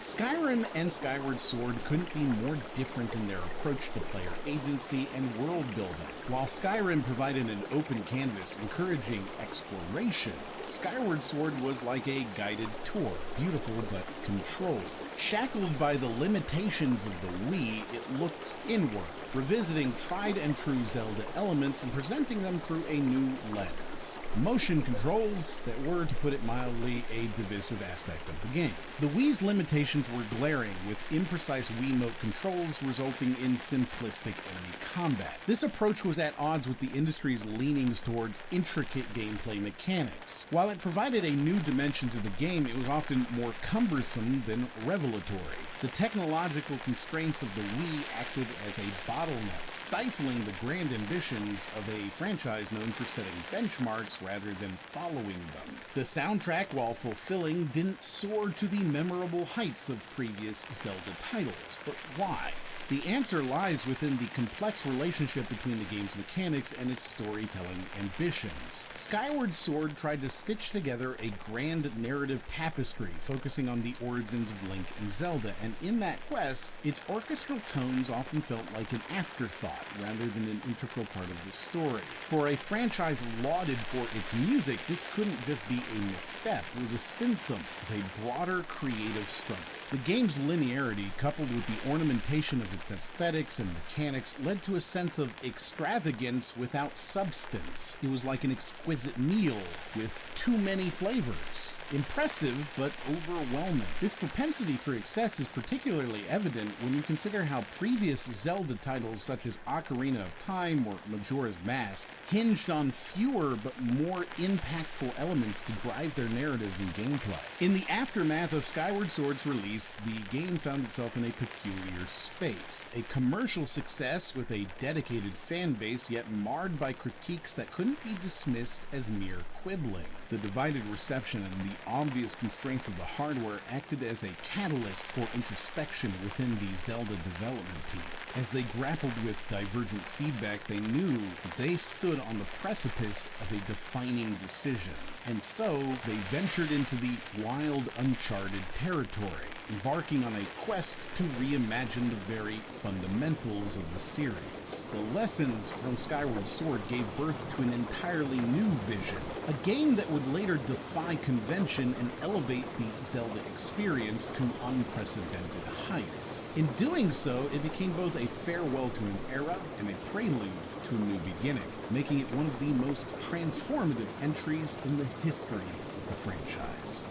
Skyrim and Skyward Sword couldn't be more different in their approach to player agency and world building. While Skyrim provided an open canvas encouraging exploration, Skyward Sword was like a guided tour, beautiful but controlled. Shackled by the limitations of the Wii, it looked inward, revisiting tried and true Zelda elements and presenting them through a new lens. Motion controls that were, to put it mildly, a divisive aspect of the game. The Wii's limitations were glaring, with imprecise Wiimote controls resulting in simplistic enemy combat. This approach was at odds with the industry's leanings towards intricate gameplay mechanics. While it provided a new dimension to the game, it was often more cumbersome than revelatory. The technological constraints of the Wii acted as a bottleneck, stifling the grand ambitions of a franchise known for setting benchmarks rather than following them. The soundtrack, while fulfilling, didn't soar to the memorable heights of previous Zelda titles. But why? The answer lies within the complex relationship between the game's mechanics and its storytelling ambitions. Skyward Sword tried to stitch together a grand narrative tapestry focusing on the origins of Link and Zelda, and in that quest, its orchestral tones often felt like an afterthought rather than an integral part of the story. For a franchise lauded for its music, this couldn't just be a misstep, it was a symptom of a broader creative struggle. The game's linearity, coupled with the ornamentation of its aesthetics and mechanics, led to a sense of extravagance without substance. It was like an exquisite meal with too many flavors. Impressive, but overwhelming. This propensity for excess is particularly evident when you consider how previous Zelda titles such as Ocarina of Time or Majora's Mask hinged on fewer but more impactful elements to drive their narratives and gameplay. In the aftermath of Skyward Sword's release, the game found itself in a peculiar space. A commercial success with a dedicated fan base, yet marred by critiques that couldn't be dismissed as mere quibbling. The divided reception and the obvious constraints of the hardware acted as a catalyst for introspection within the Zelda development team. As they grappled with divergent feedback, they knew that they stood on the precipice of a defining decision. And so, they ventured into the wild, uncharted territory, embarking on a quest to reimagine the very fundamentals of the series. The lessons from Skyward Sword gave birth to an entirely new vision, a game that would later defy convention and elevate the Zelda experience to unprecedented heights. In doing so, it became both a farewell to an era and a prelude to a new beginning, making it one of the most transformative entries in the history of the franchise.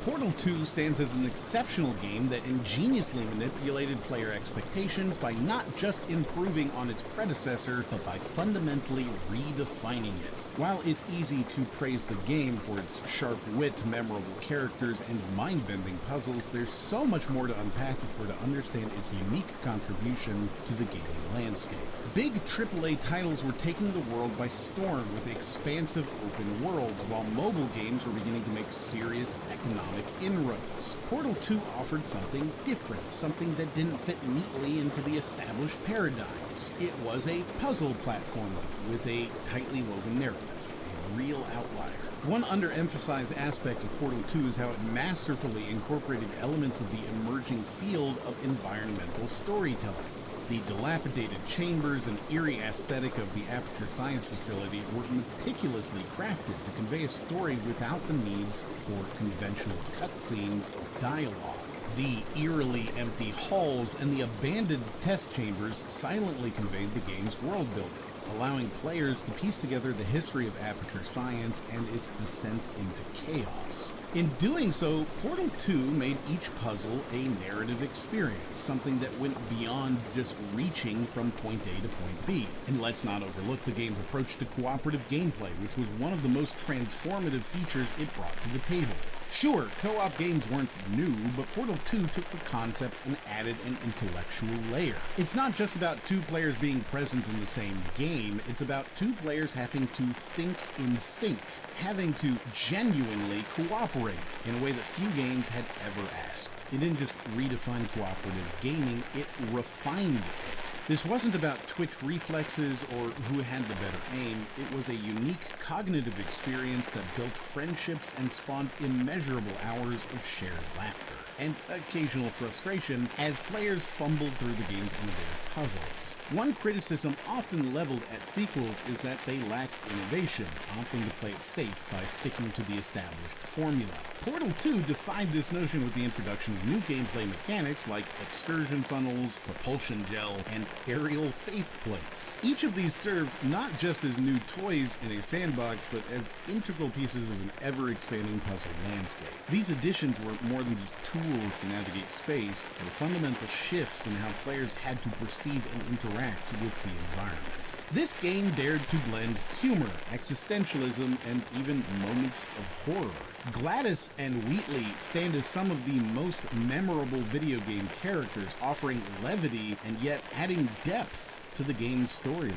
Portal 2 stands as an exceptional game that ingeniously manipulated player expectations by not just improving on its predecessor, but by fundamentally redefining it. While it's easy to praise the game for its sharp wit, memorable characters, and mind-bending puzzles, there's so much more to unpack if we're to understand its unique contribution to the gaming landscape. Big AAA titles were taking the world by storm with expansive open worlds, while mobile games were beginning to make serious economic inroads. Portal 2 offered something different, something that didn't fit neatly into the established paradigms. It was a puzzle platformer with a tightly woven narrative, a real outlier. One underemphasized aspect of Portal 2 is how it masterfully incorporated elements of the emerging field of environmental storytelling. The dilapidated chambers and eerie aesthetic of the Aperture Science Facility were meticulously crafted to convey a story without the needs for conventional cutscenes or dialogue. The eerily empty halls and the abandoned test chambers silently conveyed the game's world building. allowing players to piece together the history of Aperture Science and its descent into chaos. In doing so, Portal 2 made each puzzle a narrative experience, something that went beyond just reaching from point A to point B. And let's not overlook the game's approach to cooperative gameplay, which was one of the most transformative features it brought to the table. Sure, co-op games weren't new, but Portal 2 took the concept and added an intellectual layer. It's not just about two players being present in the same game, it's about two players having to think in sync, having to genuinely cooperate in a way that few games had ever asked. It didn't just redefine cooperative gaming, it refined it. This wasn't about quick reflexes or who had the better aim, it was a unique cognitive experience that built friendships and spawned immeasurable hours of shared laughter and occasional frustration as players fumbled through the game's innovative puzzles. One criticism often leveled at sequels is that they lack innovation, opting to play it safe by sticking to the established formula. Portal 2 defined this notion with the introduction of new gameplay mechanics like excursion funnels, propulsion gel, and aerial faith plates. Each of these served not just as new toys in a sandbox, but as integral pieces of an ever-expanding puzzle landscape. These additions were more than just tools to navigate space, they were fundamental shifts in how players had to perceive and interact with the environment. This game dared to blend humor, existentialism, and even moments of horror. Gladys and Wheatley stand as some of the most memorable video game characters, offering levity and yet adding depth to the game's storyline.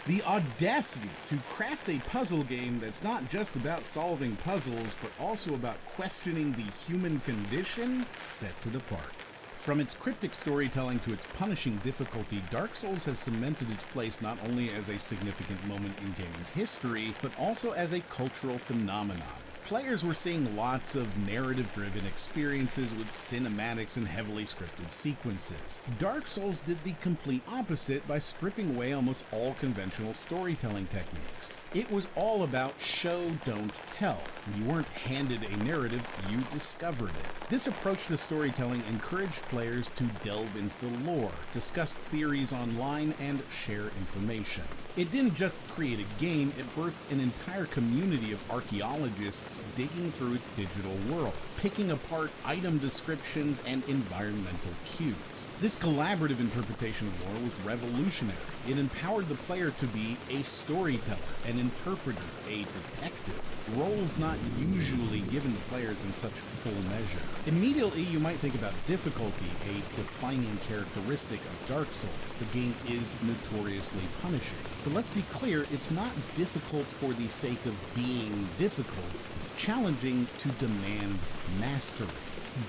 The audacity to craft a puzzle game that's not just about solving puzzles, but also about questioning the human condition sets it apart. From its cryptic storytelling to its punishing difficulty, Dark Souls has cemented its place not only as a significant moment in gaming history, but also as a cultural phenomenon. Players were seeing lots of narrative-driven experiences with cinematics and heavily scripted sequences. Dark Souls did the complete opposite by stripping away almost all conventional storytelling techniques. It was all about show, don't tell. You weren't handed a narrative, you discovered it. This approach to storytelling encouraged players to delve into the lore, discuss theories online, and share information. It didn't just create a game, it birthed an entire community of archaeologists digging through its digital world, picking apart item descriptions and environmental cues. This collaborative interpretation of lore was revolutionary. It empowered the player to be a storyteller, an interpreter, a detective, roles not usually given to players in such full measure. Immediately, you might think about difficulty, a defining characteristic of Dark Souls. The game is notoriously punishing. But let's be clear, it's not difficult for the sake of being difficult. It's challenging to demand mastery.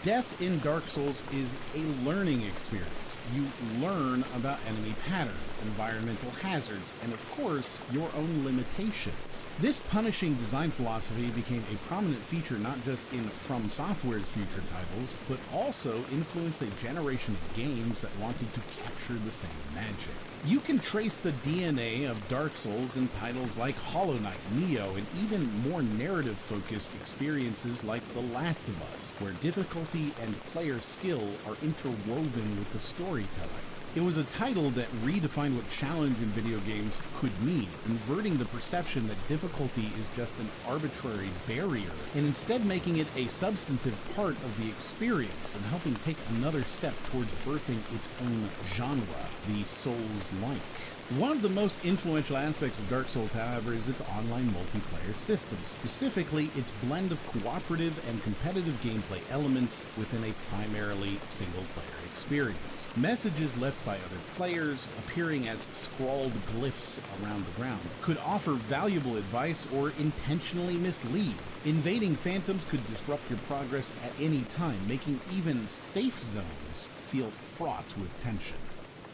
Death in Dark Souls is a learning experience. You learn about enemy patterns, environmental hazards, and of course, your own limitations. This punishing design philosophy became a prominent feature not just in From Software's future titles, but also influenced a generation of games that wanted to capture the same magic. You can trace the DNA of Dark Souls in titles like Hollow Knight, Neo, and even more narrative-focused experiences like The Last of Us, where difficulty and player skill are interwoven with the storytelling. It was a title that redefined what challenge in video games could mean, inverting the perception that difficulty is just an arbitrary barrier, and instead making it a substantive part of the experience and helping take another step towards birthing its own genre, the Souls-like. One of the most influential aspects of Dark Souls, however, is its online multiplayer system, specifically its blend of cooperative and competitive gameplay elements within a primarily single-player experience. Messages left by other players, appearing as scrawled glyphs around the ground, could offer valuable advice or intentionally mislead. Invading phantoms could disrupt your progress at any time, making even safe zones feel fraught with tension.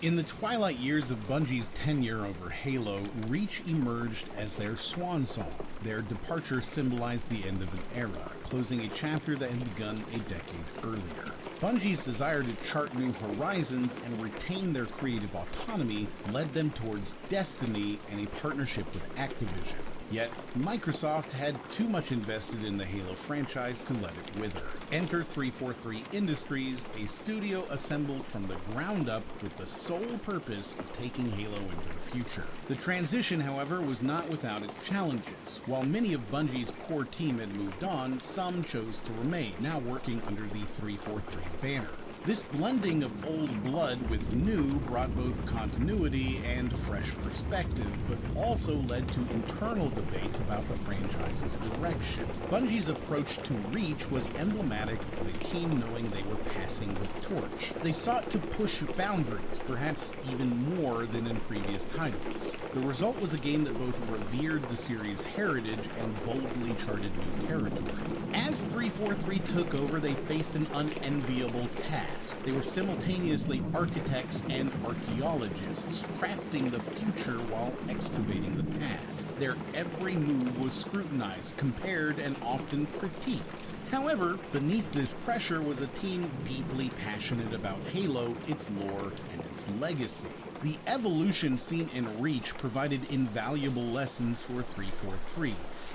In the twilight years of Bungie's tenure over Halo, Reach emerged as their swan song. Their departure symbolized the end of an era, closing a chapter that had begun a decade earlier. Bungie's desire to chart new horizons and retain their creative autonomy led them towards Destiny and a partnership with Activision. Yet, Microsoft had too much invested in the Halo franchise to let it wither. Enter 343 Industries, a studio assembled from the ground up with the sole purpose of taking Halo into the future. The transition, however, was not without its challenges. While many of Bungie's core team had moved on, some chose to remain, now working under the 343 banner. This blending of old blood with new brought both continuity and fresh perspective, but also led to internal debates about the franchise's direction. Bungie's approach to Reach was emblematic of a team knowing they were passing the torch. They sought to push boundaries, perhaps even more than in previous titles. The result was a game that both revered the series' heritage and boldly charted new territory. As 343 took over, they faced an unenviable task. They were simultaneously architects and archaeologists, crafting the future while excavating the past. Their every move was scrutinized, compared, and often critiqued. However, beneath this pressure was a team deeply passionate about Halo, its lore, and its legacy. The evolution seen in Reach provided invaluable lessons for 343.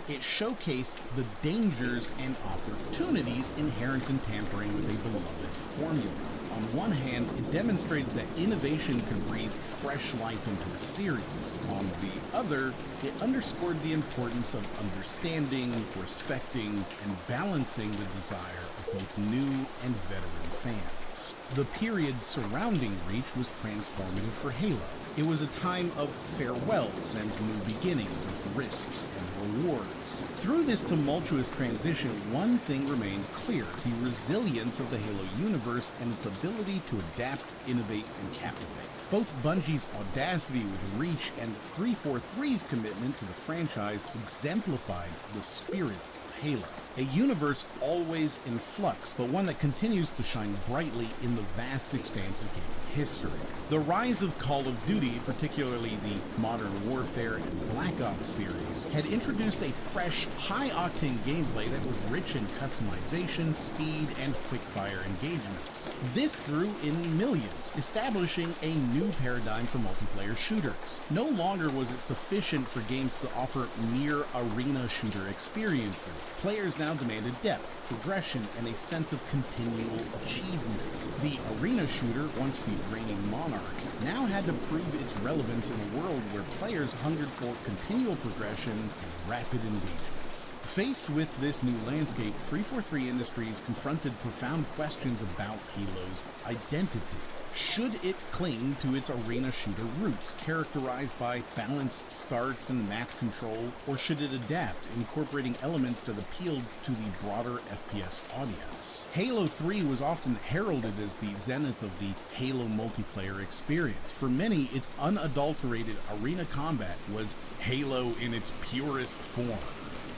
It showcased the dangers and opportunities inherent in tampering with a beloved formula. On one hand, it demonstrated that innovation could breathe fresh life into a series. On the other, it underscored the importance of understanding, respecting, and balancing the desire of both new and veteran fans. The period surrounding Reach was transformative for Halo. It was a time of farewells and new beginnings, of risks and rewards. Through this tumultuous transition, one thing remained clear: the resilience of the Halo universe and its ability to adapt, innovate, and captivate. Both Bungie's audacity with Reach and 343's commitment to the franchise exemplified the spirit of Halo. A universe always in flux, but one that continues to shine brightly in the vast expanse of gaming history. The rise of Call of Duty, particularly the Modern Warfare and Black Ops series, had introduced a fresh, high-octane gameplay that was rich in customization, speed, and quick-fire engagements. This drew in millions, establishing a new paradigm for multiplayer shooters. No longer was it sufficient for games to offer mere arena shooter experiences. Players now demanded depth, progression, and a sense of continual achievement. The arena shooter, once the reigning monarch, now had to prove its relevance in a world where players hungered for continual progression and rapid engagements. Faced with this new landscape, 343 Industries confronted profound questions about Halo's identity. Should it cling to its arena shooter roots, characterized by balanced starts and map control, or should it adapt, incorporating elements that appealed to the broader FPS audience? Halo 3 was often heralded as the zenith of the Halo multiplayer experience. For many, its unadulterated arena combat was Halo in its purest form.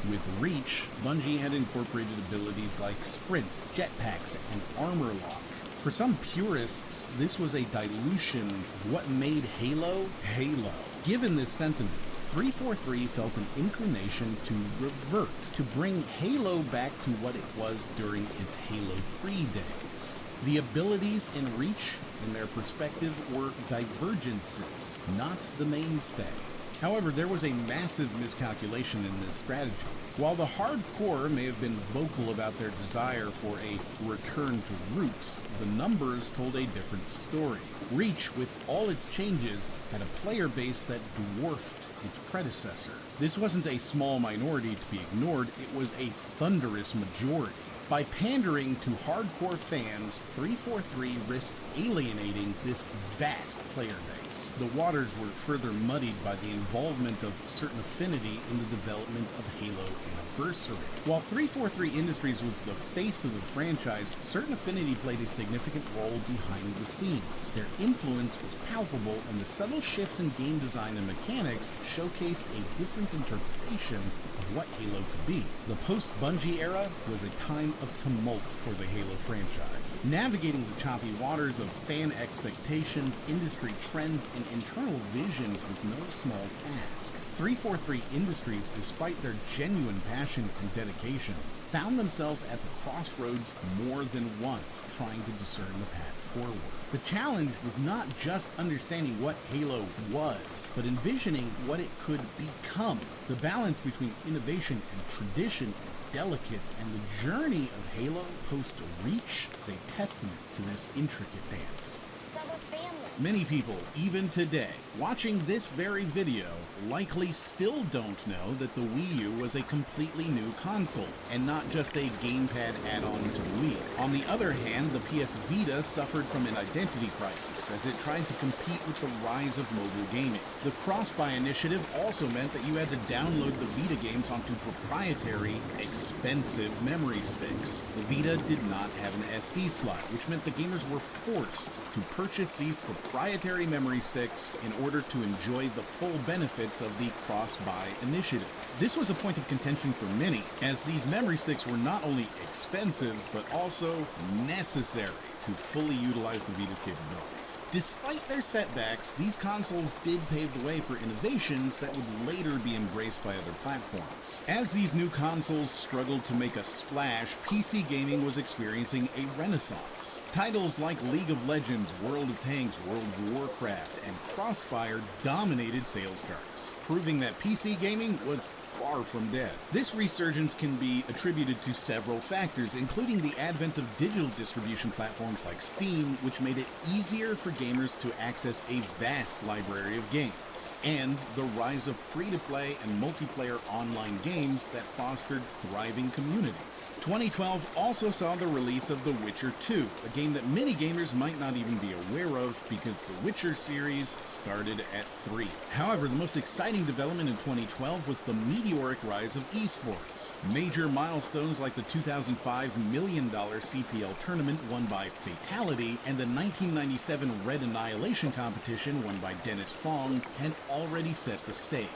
With Reach, Bungie had incorporated abilities like sprint, jetpacks, and armor lock. For some purists, this was a dilution of what made Halo, Halo. Given this sentiment, 343 felt an inclination to revert, to bring Halo back to what it was during its Halo 3 days. The abilities in Reach, in their perspective, were divergences, not the mainstay. However, there was a massive miscalculation in this strategy. While the hardcore may have been vocal about their desire for a return to roots, the numbers told a different story. Reach, with all its changes, had a player base that dwarfed its predecessor. This wasn't a small minority to be ignored, it was a thunderous majority. By pandering to hardcore fans, 343 risked alienating this vast player base. The waters were further muddied by the involvement of certain affinity in the development of Halo Anniversary. While 343 Industries was the face of the franchise, certain affinity played a significant role behind the scenes. Their influence was palpable, and the subtle shifts in game design and mechanics showcased a different interpretation of what Halo could be. The post-Bungie era was a time of tumult for the Halo franchise. Navigating the choppy waters of fan expectations, industry trends, and internal visions was no small task. 343 Industries, despite their genuine passion and dedication, found themselves at the crossroads more than once, trying to discern the path forward. The challenge was not just understanding what Halo was, but envisioning what it could become. The balance between innovation and tradition is delicate, and the journey of Halo post-Reach is a testament to this intricate dance. Many people, even today, watching this very video, likely still don't know that the Wii U was a completely new console, and not just a gamepad add-on to the Wii. On the other hand, the PS Vita suffered from an identity crisis as it tried to compete with the rise of mobile gaming. The cross-buy initiative also meant that you had to download the Vita games onto proprietary, expensive memory sticks. The Vita did not have an SD slot, which meant the gamers were forced to purchase these proprietary memory sticks in order to enjoy the full benefits of the cross-buy initiative. This was a point of contention for many, as these memory sticks were not only expensive, but also necessary to fully utilize the Vita's capabilities. Despite their setbacks, these consoles did pave the way for innovations that would later be embraced by other platforms. As these new consoles struggled to make a splash, PC gaming was experiencing a renaissance. Titles like League of Legends, World of Tanks, World of Warcraft, and Crossfire dominated sales charts, proving that PC gaming was far from dead. This resurgence can be attributed to several factors, including the advent of digital distribution platforms like Steam, which made it easier for gamers to access a vast library of games, and the rise of free-to-play and multiplayer online games that fostered thriving communities. 2012 also saw the release of The Witcher 2, a game that many gamers might not even be aware of because the Witcher series started at 3. However, the most exciting development in 2012 was the meteoric rise of esports. Major milestones like the 2005 $1 million CPL tournament won by Fatality and the 1997 Red Annihilation competition won by Dennis Fong had already set the stage.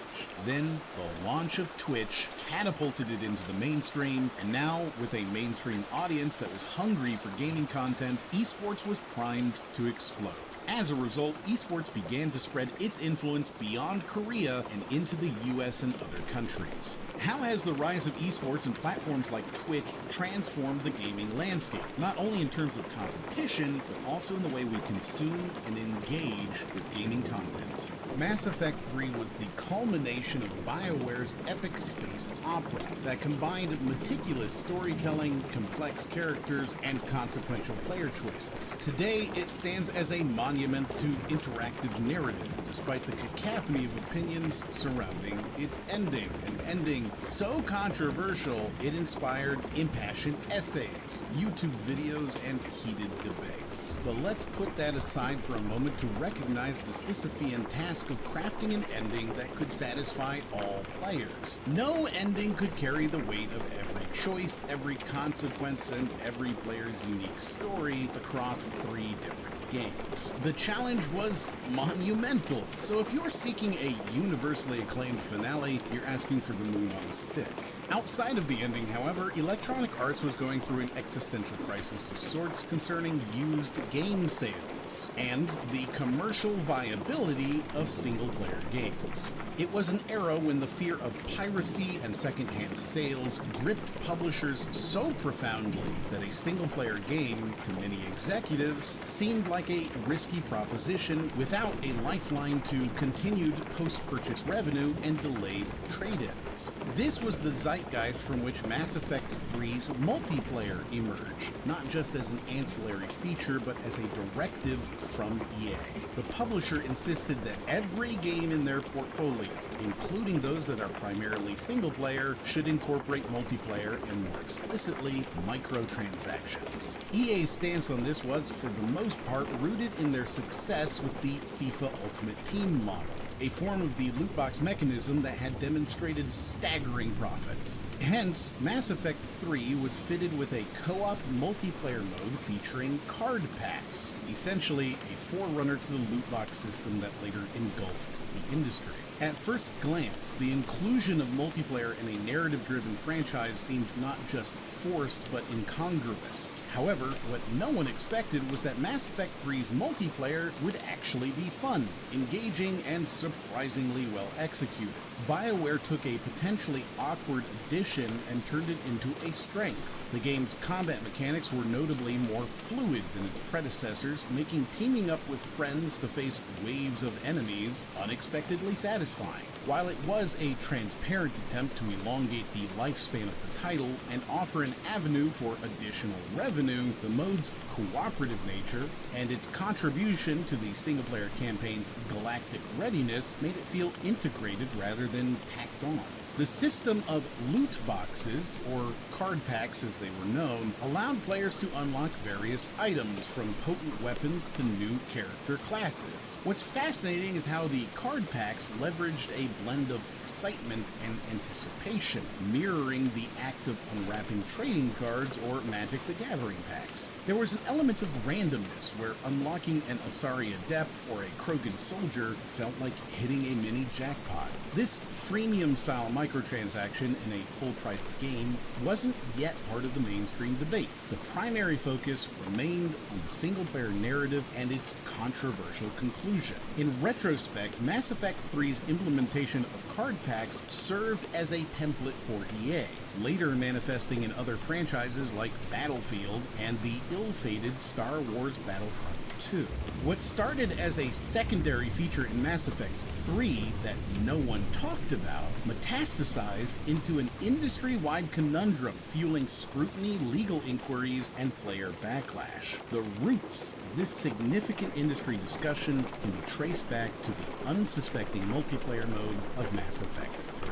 Then, the launch of Twitch catapulted it into the mainstream, and now, with a mainstream audience that was hungry for gaming content, esports was primed to explode. As a result, esports began to spread its influence beyond Korea and into the US and other countries. How has the rise of esports and platforms like Twitch transformed the gaming landscape? Not only in terms of competition, but also in the way we consume and engage with gaming content. Mass Effect 3 was the culmination of BioWare's epic space opera that combined meticulous storytelling, complex characters, and consequential player choices. Today, it stands as a monument to interactive narrative, despite the cacophony of opinions surrounding its ending. An ending so controversial, it inspired impassioned essays, YouTube videos, and heated debates. But let's put that aside for a moment to recognize the Sisyphean task of crafting an ending that could satisfy all players. No ending could carry the weight of every choice, every consequence, and every player's unique story across 3 different games. The challenge was monumental, so if you're seeking a universally acclaimed finale, you're asking for the moon on a stick. Outside of the ending, however, Electronic Arts was going through an existential crisis of sorts concerning used game sales and the commercial viability of single-player games. It was an era when the fear of piracy and secondhand sales gripped publishers so profoundly that a single-player game, to many executives, seemed like a risky proposition without a lifeline to continued post-purchase revenue and delayed trade-ins. This was the zeitgeist from which Mass Effect 3's multiplayer emerged, not just as an ancillary feature, but as a directive from EA. The publisher insisted that every game in their portfolio, including those that are primarily single-player, should incorporate multiplayer and, more explicitly, microtransactions. EA's stance on this was, for the most part, rooted in their success with the FIFA Ultimate Team model, a form of the loot box mechanism that had demonstrated staggering profits. Hence, Mass Effect 3 was fitted with a co-op multiplayer mode featuring card packs, essentially a forerunner to the loot box system that later engulfed the industry. At first glance, the inclusion of multiplayer in a narrative-driven franchise seemed not just forced, but incongruous. However, what no one expected was that Mass Effect 3's multiplayer would actually be fun, engaging, and surprisingly well executed. BioWare took a potentially awkward addition and turned it into a strength. The game's combat mechanics were notably more fluid than its predecessors, making teaming up with friends to face waves of enemies unexpectedly satisfying. satisfying. While it was a transparent attempt to elongate the lifespan of the title and offer an avenue for additional revenue, the mode's cooperative nature and its contribution to the single-player campaign's galactic readiness made it feel integrated rather than tacked on. The system of loot boxes, or card packs as they were known, allowed players to unlock various items, from potent weapons to new character classes. What's fascinating is how the card packs leveraged a blend of excitement and anticipation, mirroring the act of unwrapping trading cards or Magic the Gathering packs. There was an element of randomness where unlocking an Asari Adept or a Krogan Soldier felt like hitting a mini jackpot. This freemium-style microtransaction in a full-priced game wasn't yet part of the mainstream debate. The primary focus remained on the single-player narrative and its controversial conclusion. In retrospect, Mass Effect 3's implementation of card packs served as a template for EA, later manifesting in other franchises like Battlefield and the ill-fated Star Wars Battlefront 2. What started as a secondary feature in Mass Effect 3 that no one talked about metastasized into an industry-wide conundrum, fueling scrutiny, legal inquiries, and player backlash. The roots of this significant industry discussion can be traced back to the unsuspecting multiplayer mode of Mass Effect 3.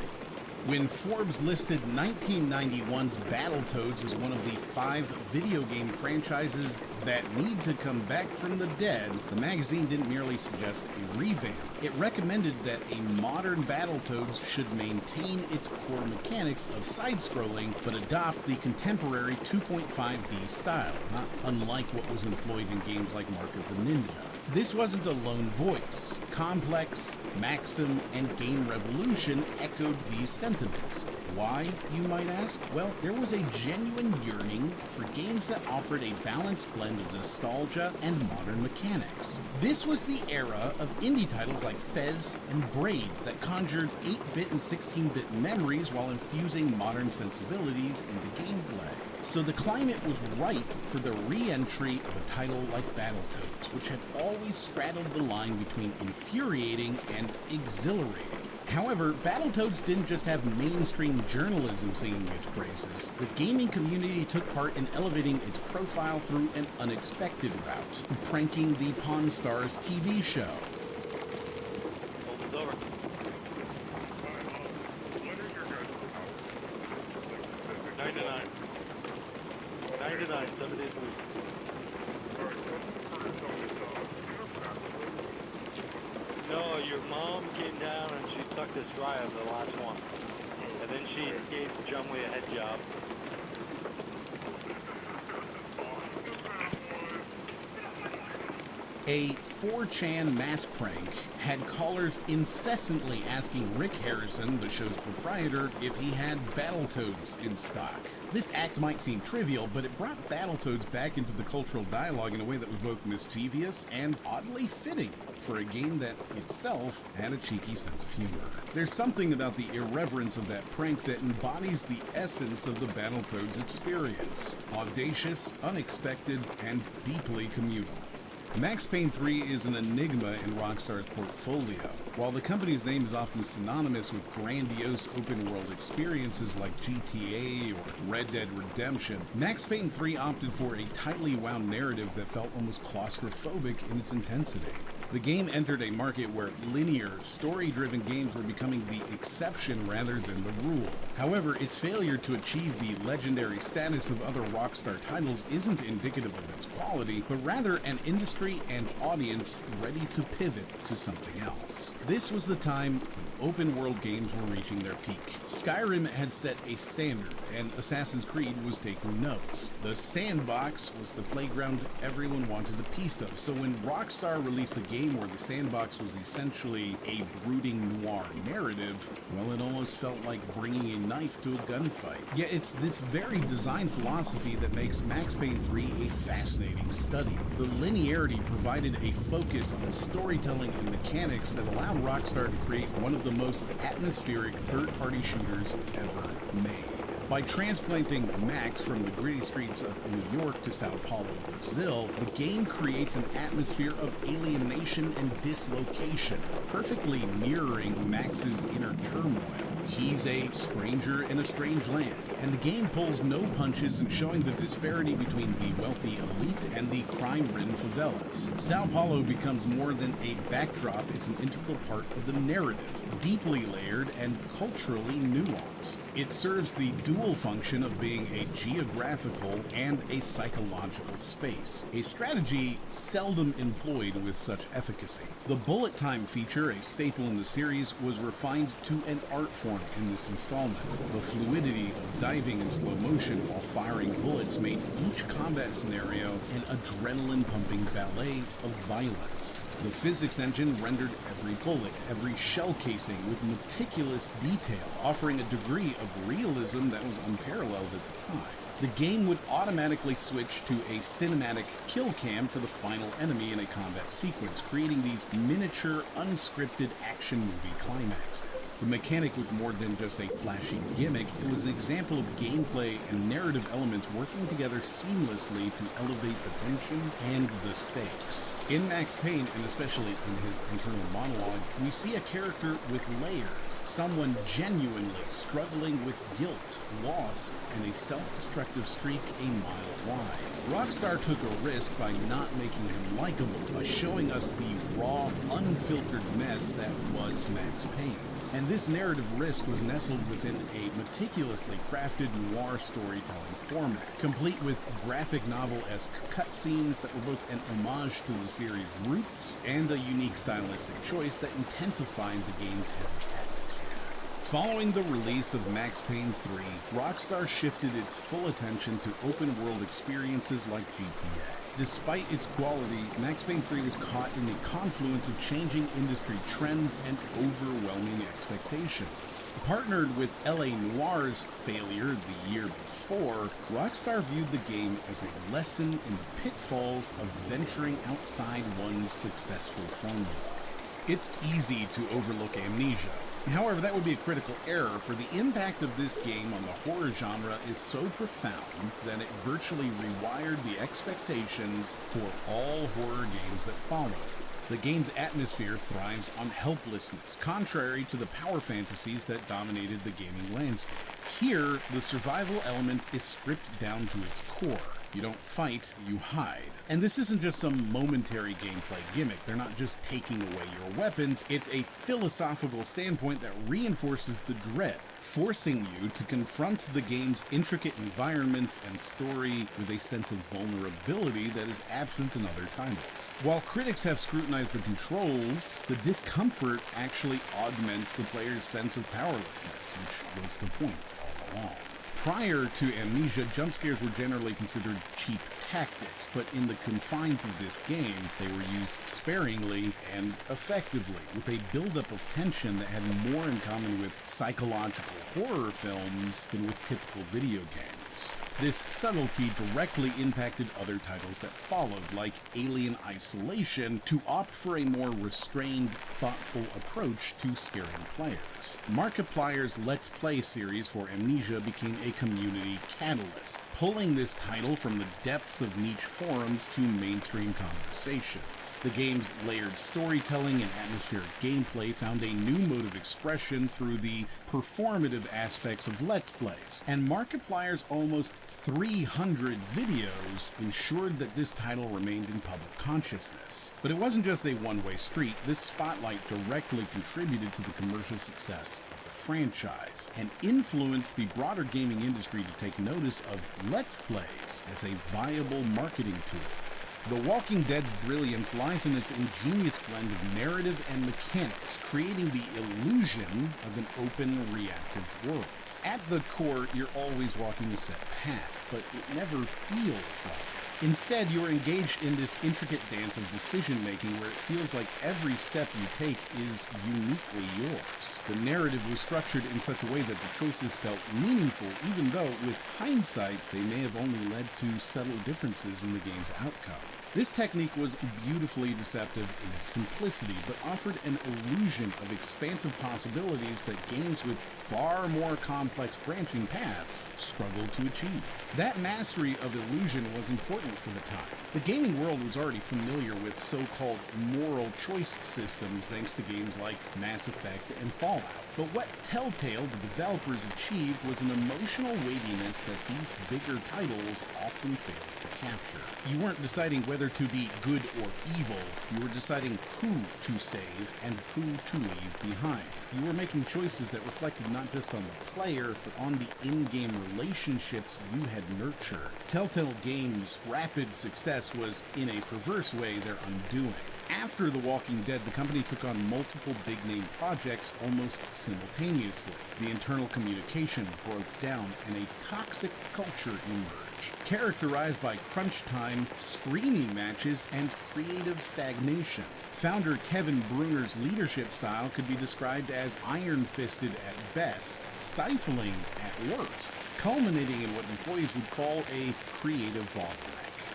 When Forbes listed 1991's Battletoads as one of the 5 video game franchises that need to come back from the dead, the magazine didn't merely suggest a revamp. It recommended that a modern Battletoads should maintain its core mechanics of side-scrolling, but adopt the contemporary 2.5D style, not unlike what was employed in games like Mark of the Ninja. This wasn't a lone voice. Complex, Maxim, and Game Revolution echoed these sentiments. Why, you might ask? Well, there was a genuine yearning for games that offered a balanced blend of nostalgia and modern mechanics. This was the era of indie titles like Fez and Braid that conjured 8-bit and 16-bit memories while infusing modern sensibilities into gameplay. So the climate was ripe for the re-entry of a title like Battletoads, which had always straddled the line between infuriating and exhilarating. However, Battletoads didn't just have mainstream journalism singing its praises. The gaming community took part in elevating its profile through an unexpected route, pranking the Pawn Stars TV show. Over. 99, 7 days a week. No, your mom came down and she sucked us dry on the last one. And then she gave Jumley a head job. A 4chan mass prank had callers incessantly asking Rick Harrison, the show's proprietor, if he had Battletoads in stock. This act might seem trivial, but it brought Battletoads back into the cultural dialogue in a way that was both mischievous and oddly fitting for a game that itself had a cheeky sense of humor. There's something about the irreverence of that prank that embodies the essence of the Battletoads experience: audacious, unexpected, and deeply communal. Max Payne 3 is an enigma in Rockstar's portfolio. While the company's name is often synonymous with grandiose open-world experiences like GTA or Red Dead Redemption, Max Payne 3 opted for a tightly wound narrative that felt almost claustrophobic in its intensity. The game entered a market where linear, story-driven games were becoming the exception rather than the rule. However, its failure to achieve the legendary status of other Rockstar titles isn't indicative of its quality, but rather an industry and audience ready to pivot to something else. This was the time when open-world games were reaching their peak. Skyrim had set a standard, and Assassin's Creed was taking notes. The sandbox was the playground everyone wanted a piece of, so when Rockstar released a game where the sandbox was essentially a brooding noir narrative, well, it almost felt like bringing a knife to a gunfight. Yet it's this very design philosophy that makes Max Payne 3 a fascinating study. The linearity provided a focus on storytelling and mechanics that allowed Rockstar to create one of the most atmospheric third-party shooters ever made. By transplanting Max from the gritty streets of New York to Sao Paulo, Brazil, the game creates an atmosphere of alienation and dislocation, perfectly mirroring Max's inner turmoil. He's a stranger in a strange land, and the game pulls no punches in showing the disparity between the wealthy elite and the crime-ridden favelas. Sao Paulo becomes more than a backdrop, it's an integral part of the narrative, deeply layered and culturally nuanced. It serves the dual function of being a geographical and a psychological space, a strategy seldom employed with such efficacy. The bullet time feature, a staple in the series, was refined to an art form in this installment. The fluidity of diving in slow motion while firing bullets made each combat scenario an adrenaline-pumping ballet of violence. The physics engine rendered every bullet, every shell casing with meticulous detail, offering a degree of realism that was unparalleled at the time. The game would automatically switch to a cinematic kill cam for the final enemy in a combat sequence, creating these miniature, unscripted action movie climaxes. The mechanic was more than just a flashy gimmick, it was an example of gameplay and narrative elements working together seamlessly to elevate the tension and the stakes. In Max Payne, and especially in his internal monologue, we see a character with layers, someone genuinely struggling with guilt, loss, and a self-destructive streak a mile wide. Rockstar took a risk by not making him likable, by showing us the raw, unfiltered mess that was Max Payne. And this narrative risk was nestled within a meticulously crafted noir storytelling format, complete with graphic novel-esque cutscenes that were both an homage to the series' roots and a unique stylistic choice that intensified the game's heavy atmosphere. Following the release of Max Payne 3, Rockstar shifted its full attention to open-world experiences like GTA. Despite its quality, Max Payne 3 was caught in the confluence of changing industry trends and overwhelming expectations. Partnered with LA Noir's failure the year before, Rockstar viewed the game as a lesson in the pitfalls of venturing outside one's successful formula. It's easy to overlook Amnesia. However, that would be a critical error, for the impact of this game on the horror genre is so profound that it virtually rewired the expectations for all horror games that followed. The game's atmosphere thrives on helplessness, contrary to the power fantasies that dominated the gaming landscape. Here, the survival element is stripped down to its core. You don't fight, you hide. And this isn't just some momentary gameplay gimmick. They're not just taking away your weapons. It's a philosophical standpoint that reinforces the dread, forcing you to confront the game's intricate environments and story with a sense of vulnerability that is absent in other titles. While critics have scrutinized the controls, the discomfort actually augments the player's sense of powerlessness, which was the point all along. Prior to Amnesia, jump scares were generally considered cheap tactics, but in the confines of this game, they were used sparingly and effectively, with a buildup of tension that had more in common with psychological horror films than with typical video games. This subtlety directly impacted other titles that followed, like Alien Isolation, to opt for a more restrained, thoughtful approach to scaring players. Markiplier's Let's Play series for Amnesia became a community catalyst, pulling this title from the depths of niche forums to mainstream conversations. The game's layered storytelling and atmospheric gameplay found a new mode of expression through the performative aspects of Let's Plays, and Markiplier's almost 300 videos ensured that this title remained in public consciousness. But it wasn't just a one-way street. This spotlight directly contributed to the commercial success of the franchise and influenced the broader gaming industry to take notice of Let's Plays as a viable marketing tool. The Walking Dead's brilliance lies in its ingenious blend of narrative and mechanics, creating the illusion of an open, reactive world. At the core, you're always walking a set path, but it never feels like it. Instead, you're engaged in this intricate dance of decision-making where it feels like every step you take is uniquely yours. The narrative was structured in such a way that the choices felt meaningful, even though, with hindsight, they may have only led to subtle differences in the game's outcome. This technique was beautifully deceptive in its simplicity, but offered an illusion of expansive possibilities that games with far more complex branching paths struggled to achieve. That mastery of illusion was important for the time. The gaming world was already familiar with so-called moral choice systems thanks to games like Mass Effect and Fallout. But what Telltale, the developers, achieved was an emotional weightiness that these bigger titles often failed to capture. You weren't deciding whether to be good or evil, you were deciding who to save and who to leave behind. You were making choices that reflected not just on the player, but on the in-game relationships you had nurtured. Telltale Games' rapid success was, in a perverse way, their undoing. After The Walking Dead, the company took on multiple big-name projects almost simultaneously. The internal communication broke down, and a toxic culture emerged, characterized by crunch time, screaming matches, and creative stagnation. Founder Kevin Bruner's leadership style could be described as iron-fisted at best, stifling at worst, culminating in what employees would call a creative bottleneck.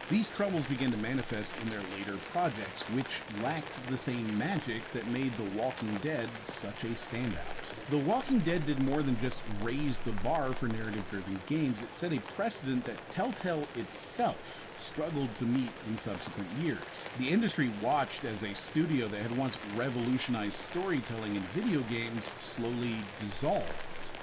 These troubles began to manifest in their later projects, which lacked the same magic that made The Walking Dead such a standout. The Walking Dead did more than just raise the bar for narrative-driven games. It set a precedent that Telltale itself struggled to meet in subsequent years. The industry watched as a studio that had once revolutionized storytelling in video games slowly dissolved,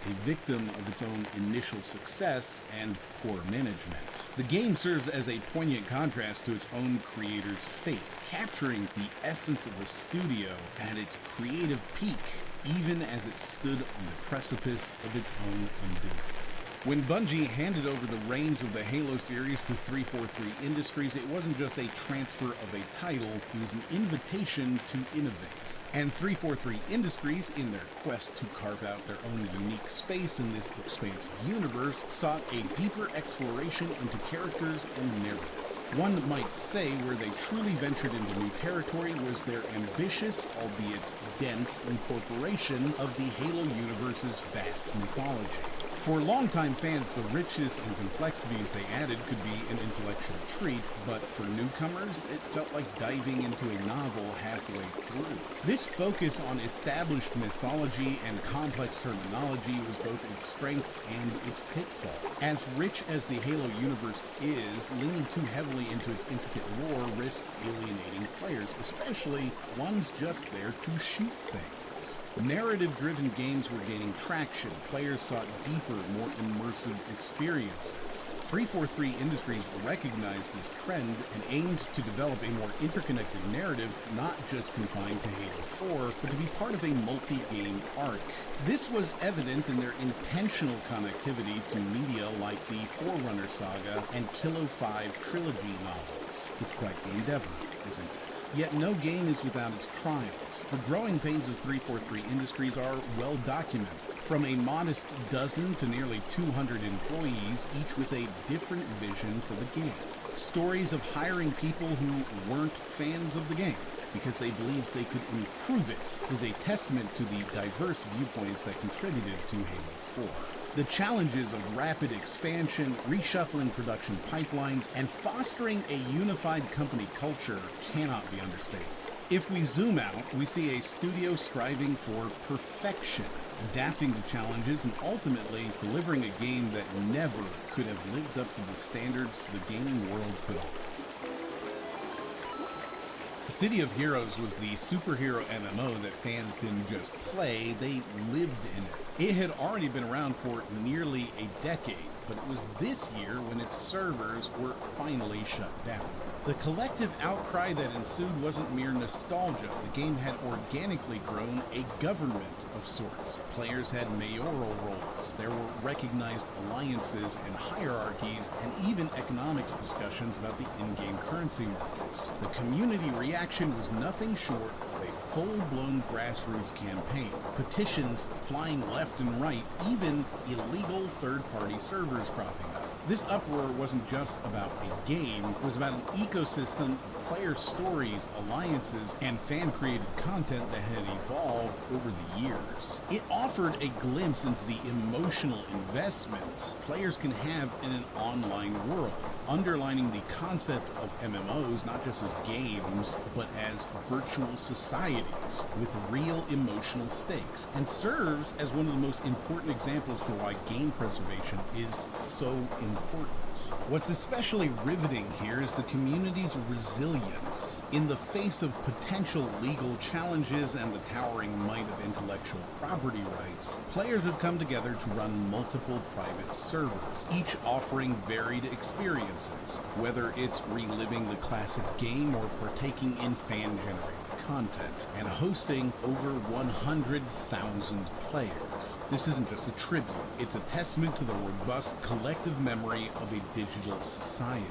a victim of its own initial success and poor management. The game serves as a poignant contrast to its own creator's fate, capturing the essence of the studio at its creative peak, even as it stood on the precipice of its own undoing. When Bungie handed over the reins of the Halo series to 343 Industries, it wasn't just a transfer of a title, it was an invitation to innovate. And 343 Industries, in their quest to carve out their own unique space in this expansive universe, sought a deeper exploration into characters and narrative. One might say where they truly ventured into new territory was their ambitious, albeit dense, incorporation of the Halo universe's vast mythology. For longtime fans, the richness and complexities they added could be an intellectual treat, but for newcomers, it felt like diving into a novel halfway through. This focus on established mythology and complex terminology was both its strength and its pitfall. As rich as the Halo universe is, leaning too heavily into its intricate lore risked alienating players, especially ones just there to shoot things. Narrative-driven games were gaining traction. Players sought deeper, more immersive experiences. 343 Industries recognized this trend and aimed to develop a more interconnected narrative, not just confined to Halo 4, but to be part of a multi-game arc. This was evident in their intentional connectivity to media like the Forerunner saga and Kilo 5 trilogy novels. It's quite the endeavor, isn't it? Yet no game is without its trials. The growing pains of 343 Industries are well documented. From a modest dozen to nearly 200 employees, each with a different vision for the game. Stories of hiring people who weren't fans of the game because they believed they could improve it is a testament to the diverse viewpoints that contributed to Halo 4. The challenges of rapid expansion, reshuffling production pipelines, and fostering a unified company culture cannot be understated. If we zoom out, we see a studio striving for perfection, adapting to challenges, and ultimately delivering a game that never could have lived up to the standards the gaming world put on. City of Heroes was the superhero MMO that fans didn't just play, they lived in it. It had already been around for nearly a decade, but it was this year when its servers were finally shut down. The collective outcry that ensued wasn't mere nostalgia. The game had organically grown a government of sorts. Players had mayoral roles. There were recognized alliances and hierarchies, and even economics discussions about the in-game currency markets. The community reaction was nothing short of a full-blown grassroots campaign. Petitions flying left and right, even illegal third-party servers cropping up. This uproar wasn't just about a game, it was about an ecosystem of player stories, alliances, and fan-created content that had evolved over the years. It offered a glimpse into the emotional investments players can have in an online world, underlining the concept of MMOs not just as games, but as virtual societies with real emotional stakes, and serves as one of the most important examples for why game preservation is so important. What's especially riveting here is the community's resilience. In the face of potential legal challenges and the towering might of intellectual property rights, players have come together to run multiple private servers, each offering varied experiences, whether it's reliving the classic game or partaking in fan-generated content, and hosting over 100,000 players. This isn't just a tribute, it's a testament to the robust collective memory of a digital society.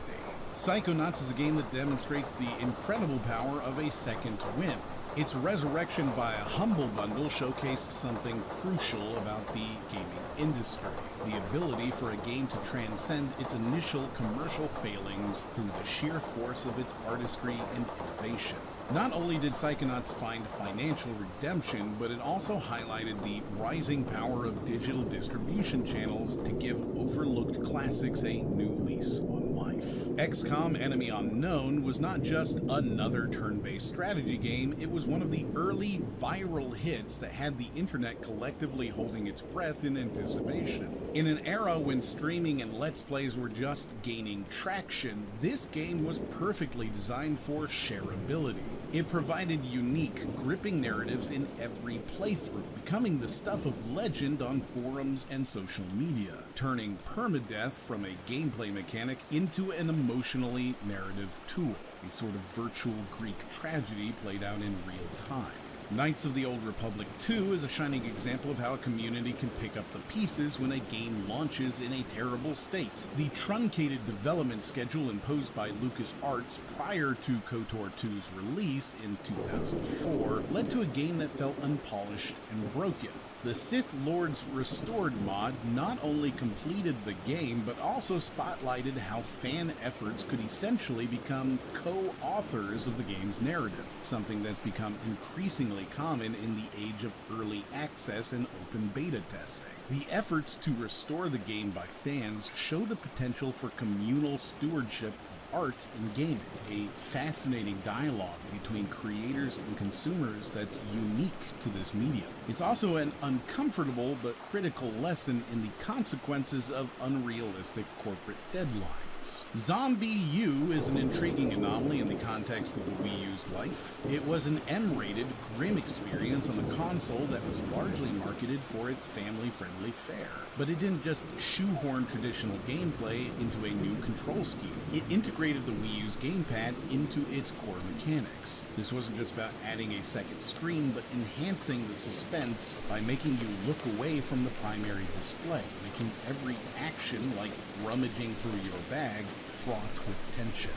Psychonauts is a game that demonstrates the incredible power of a second win. Its resurrection via Humble Bundle showcased something crucial about the gaming industry: the ability for a game to transcend its initial commercial failings through the sheer force of its artistry and innovation. Not only did Psychonauts find financial redemption, but it also highlighted the rising power of digital distribution channels to give overlooked classics a new lease on life. XCOM Enemy Unknown was not just another turn-based strategy game, it was one of the early viral hits that had the internet collectively holding its breath in anticipation. In an era when streaming and Let's Plays were just gaining traction, this game was perfectly designed for shareability. It provided unique, gripping narratives in every playthrough, becoming the stuff of legend on forums and social media, turning permadeath from a gameplay mechanic into an emotionally narrative tool, a sort of virtual Greek tragedy played out in real time. Knights of the Old Republic 2 is a shining example of how a community can pick up the pieces when a game launches in a terrible state. The truncated development schedule imposed by LucasArts prior to KOTOR 2's release in 2004 led to a game that felt unpolished and broken. The Sith Lords Restored mod not only completed the game, but also spotlighted how fan efforts could essentially become co-authors of the game's narrative, something that's become increasingly common in the age of early access and open beta testing. The efforts to restore the game by fans show the potential for communal stewardship art in gaming, a fascinating dialogue between creators and consumers that's unique to this medium. It's also an uncomfortable but critical lesson in the consequences of unrealistic corporate deadlines. Zombie U is an intriguing anomaly in the context of the Wii U's life. It was an M-rated, grim experience on a console that was largely marketed for its family-friendly fare. But it didn't just shoehorn traditional gameplay into a new control scheme. It integrated the Wii U's gamepad into its core mechanics. This wasn't just about adding a second screen, but enhancing the suspense by making you look away from the primary display, making every action, like rummaging through your bag, fraught with tension.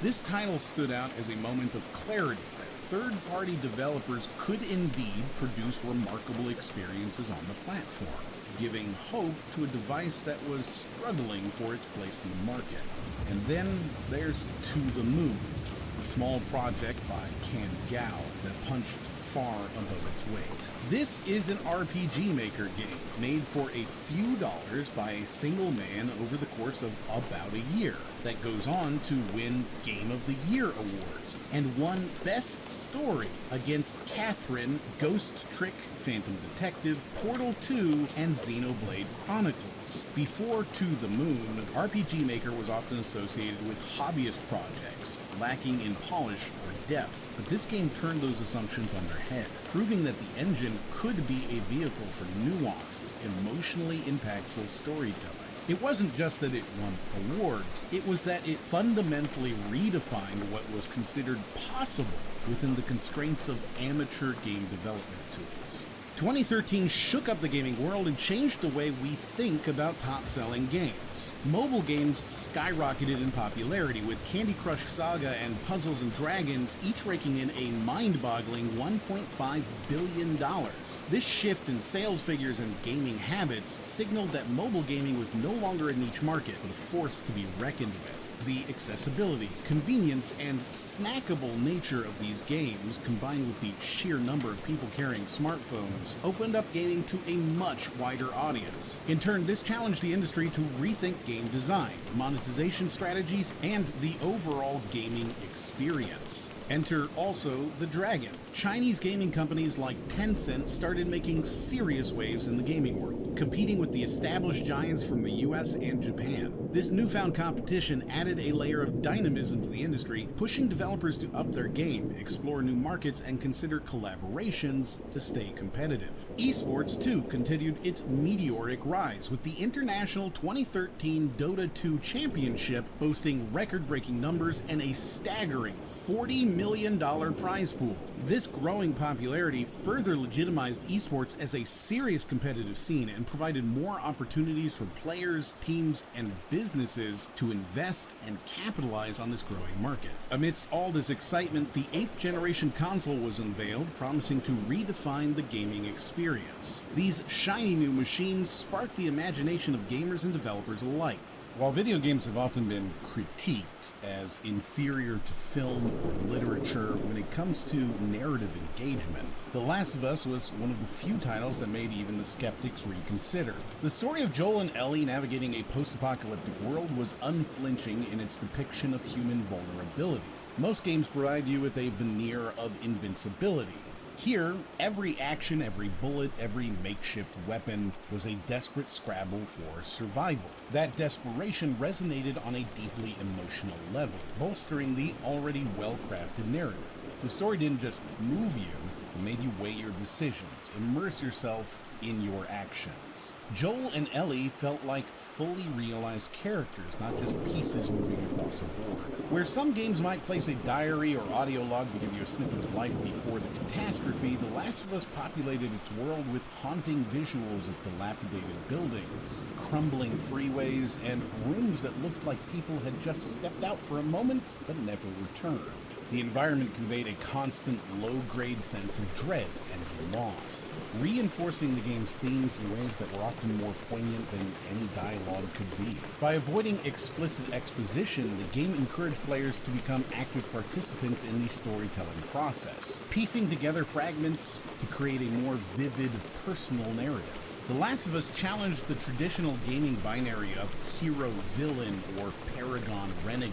This title stood out as a moment of clarity that third-party developers could indeed produce remarkable experiences on the platform, giving hope to a device that was struggling for its place in the market. And then there's To the Moon, a small project by Can Gao that punched far above its weight. This is an RPG Maker game made for a few dollars by a single man over the course of about a year that goes on to win Game of the Year awards and won Best Story against Catherine, Ghost Trick, Phantom Detective, Portal 2, and Xenoblade Chronicles. Before To the Moon, RPG Maker was often associated with hobbyist projects, lacking in polish or depth, but this game turned those assumptions on their head, proving that the engine could be a vehicle for nuanced, emotionally impactful storytelling. It wasn't just that it won awards, it was that it fundamentally redefined what was considered possible within the constraints of amateur game development tools. 2013 shook up the gaming world and changed the way we think about top-selling games. Mobile games skyrocketed in popularity, with Candy Crush Saga and Puzzles & Dragons each raking in a mind-boggling $1.5 billion. This shift in sales figures and gaming habits signaled that mobile gaming was no longer a niche market, but a force to be reckoned with. The accessibility, convenience, and snackable nature of these games, combined with the sheer number of people carrying smartphones, opened up gaming to a much wider audience. In turn, this challenged the industry to rethink game design, monetization strategies, and the overall gaming experience. Enter also the Dragon. Chinese gaming companies like Tencent started making serious waves in the gaming world, competing with the established giants from the US and Japan. This newfound competition added a layer of dynamism to the industry, pushing developers to up their game, explore new markets, and consider collaborations to stay competitive. Esports, too, continued its meteoric rise, with the international 2013 Dota 2 Championship boasting record-breaking numbers and a staggering $40 million prize pool. This growing popularity further legitimized esports as a serious competitive scene and provided more opportunities for players, teams, and businesses to invest and capitalize on this growing market. Amidst all this excitement, the 8th generation console was unveiled, promising to redefine the gaming experience. These shiny new machines sparked the imagination of gamers and developers alike. While video games have often been critiqued as inferior to film or literature when it comes to narrative engagement, The Last of Us was one of the few titles that made even the skeptics reconsider. The story of Joel and Ellie navigating a post-apocalyptic world was unflinching in its depiction of human vulnerability. Most games provide you with a veneer of invincibility. Here, every action, every bullet, every makeshift weapon was a desperate scrabble for survival. That desperation resonated on a deeply emotional level, bolstering the already well-crafted narrative. The story didn't just move you, it made you weigh your decisions, immerse yourself in your actions. Joel and Ellie felt like fully realized characters, not just pieces moving across a board. Where some games might place a diary or audio log to give you a snippet of life before the catastrophe, The Last of Us populated its world with haunting visuals of dilapidated buildings, crumbling freeways, and rooms that looked like people had just stepped out for a moment but never returned. The environment conveyed a constant low-grade sense of dread and loss, reinforcing the game's themes in ways that were often more poignant than any dialogue could be. By avoiding explicit exposition, the game encouraged players to become active participants in the storytelling process, piecing together fragments to create a more vivid, personal narrative. The Last of Us challenged the traditional gaming binary of hero-villain or paragon-renegade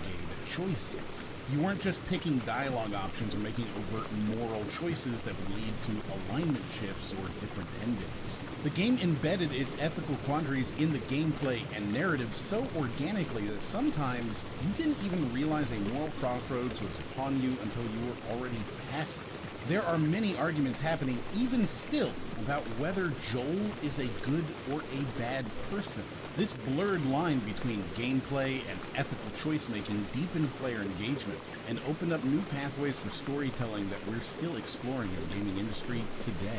choices. You weren't just picking dialogue options or making overt moral choices that would lead to alignment shifts or different endings. The game embedded its ethical quandaries in the gameplay and narrative so organically that sometimes you didn't even realize a moral crossroads was upon you until you were already past it. There are many arguments happening even still about whether Joel is a good or a bad person. This blurred line between gameplay and ethical choice-making deepened player engagement and opened up new pathways for storytelling that we're still exploring in the gaming industry today.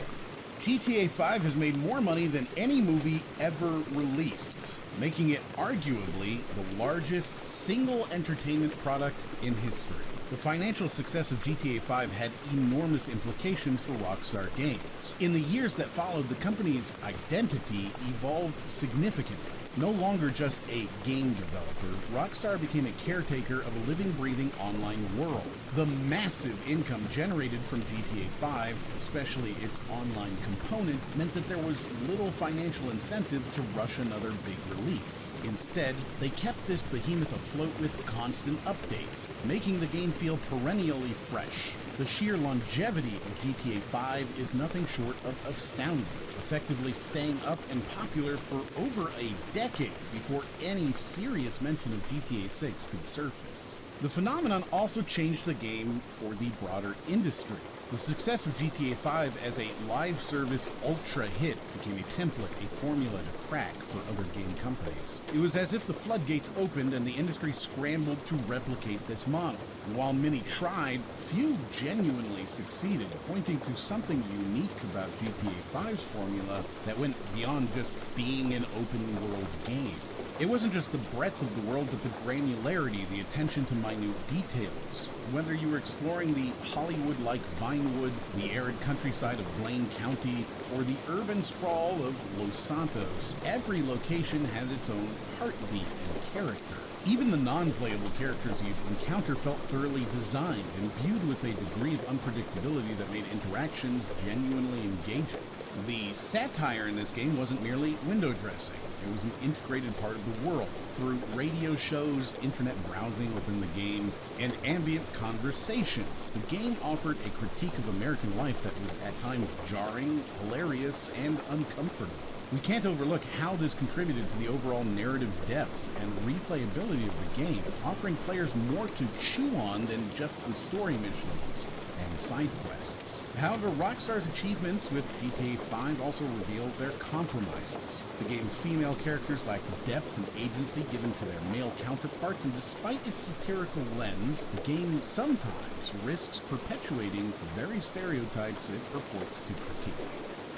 GTA 5 has made more money than any movie ever released, making it arguably the largest single entertainment product in history. The financial success of GTA 5 had enormous implications for Rockstar Games. In the years that followed, the company's identity evolved significantly. No longer just a game developer, Rockstar became a caretaker of a living, breathing online world. The massive income generated from GTA 5, especially its online component, meant that there was little financial incentive to rush another big release. Instead, they kept this behemoth afloat with constant updates, making the game feel perennially fresh. The sheer longevity of GTA 5 is nothing short of astounding, effectively staying up and popular for over a decade before any serious mention of GTA 6 could surface. The phenomenon also changed the game for the broader industry. The success of GTA 5 as a live service ultra hit became a template, a formula to crack for other game companies. It was as if the floodgates opened and the industry scrambled to replicate this model. And while many tried, few genuinely succeeded, pointing to something unique about GTA 5's formula that went beyond just being an open world game. It wasn't just the breadth of the world, but the granularity, the attention to minute details. Whether you were exploring the Hollywood-like Vinewood, the arid countryside of Blaine County, or the urban sprawl of Los Santos, every location had its own heartbeat and character. Even the non-playable characters you'd encounter felt thoroughly designed, imbued with a degree of unpredictability that made interactions genuinely engaging. The satire in this game wasn't merely window dressing. It was an integrated part of the world through radio shows, internet browsing within the game, and ambient conversations. The game offered a critique of American life that was at times jarring, hilarious, and uncomfortable. We can't overlook how this contributed to the overall narrative depth and replayability of the game, offering players more to chew on than just the story missions and side quests. However, Rockstar's achievements with GTA V also revealed their compromises. The game's female characters lacked depth and agency given to their male counterparts, and despite its satirical lens, the game sometimes risks perpetuating the very stereotypes it purports to critique.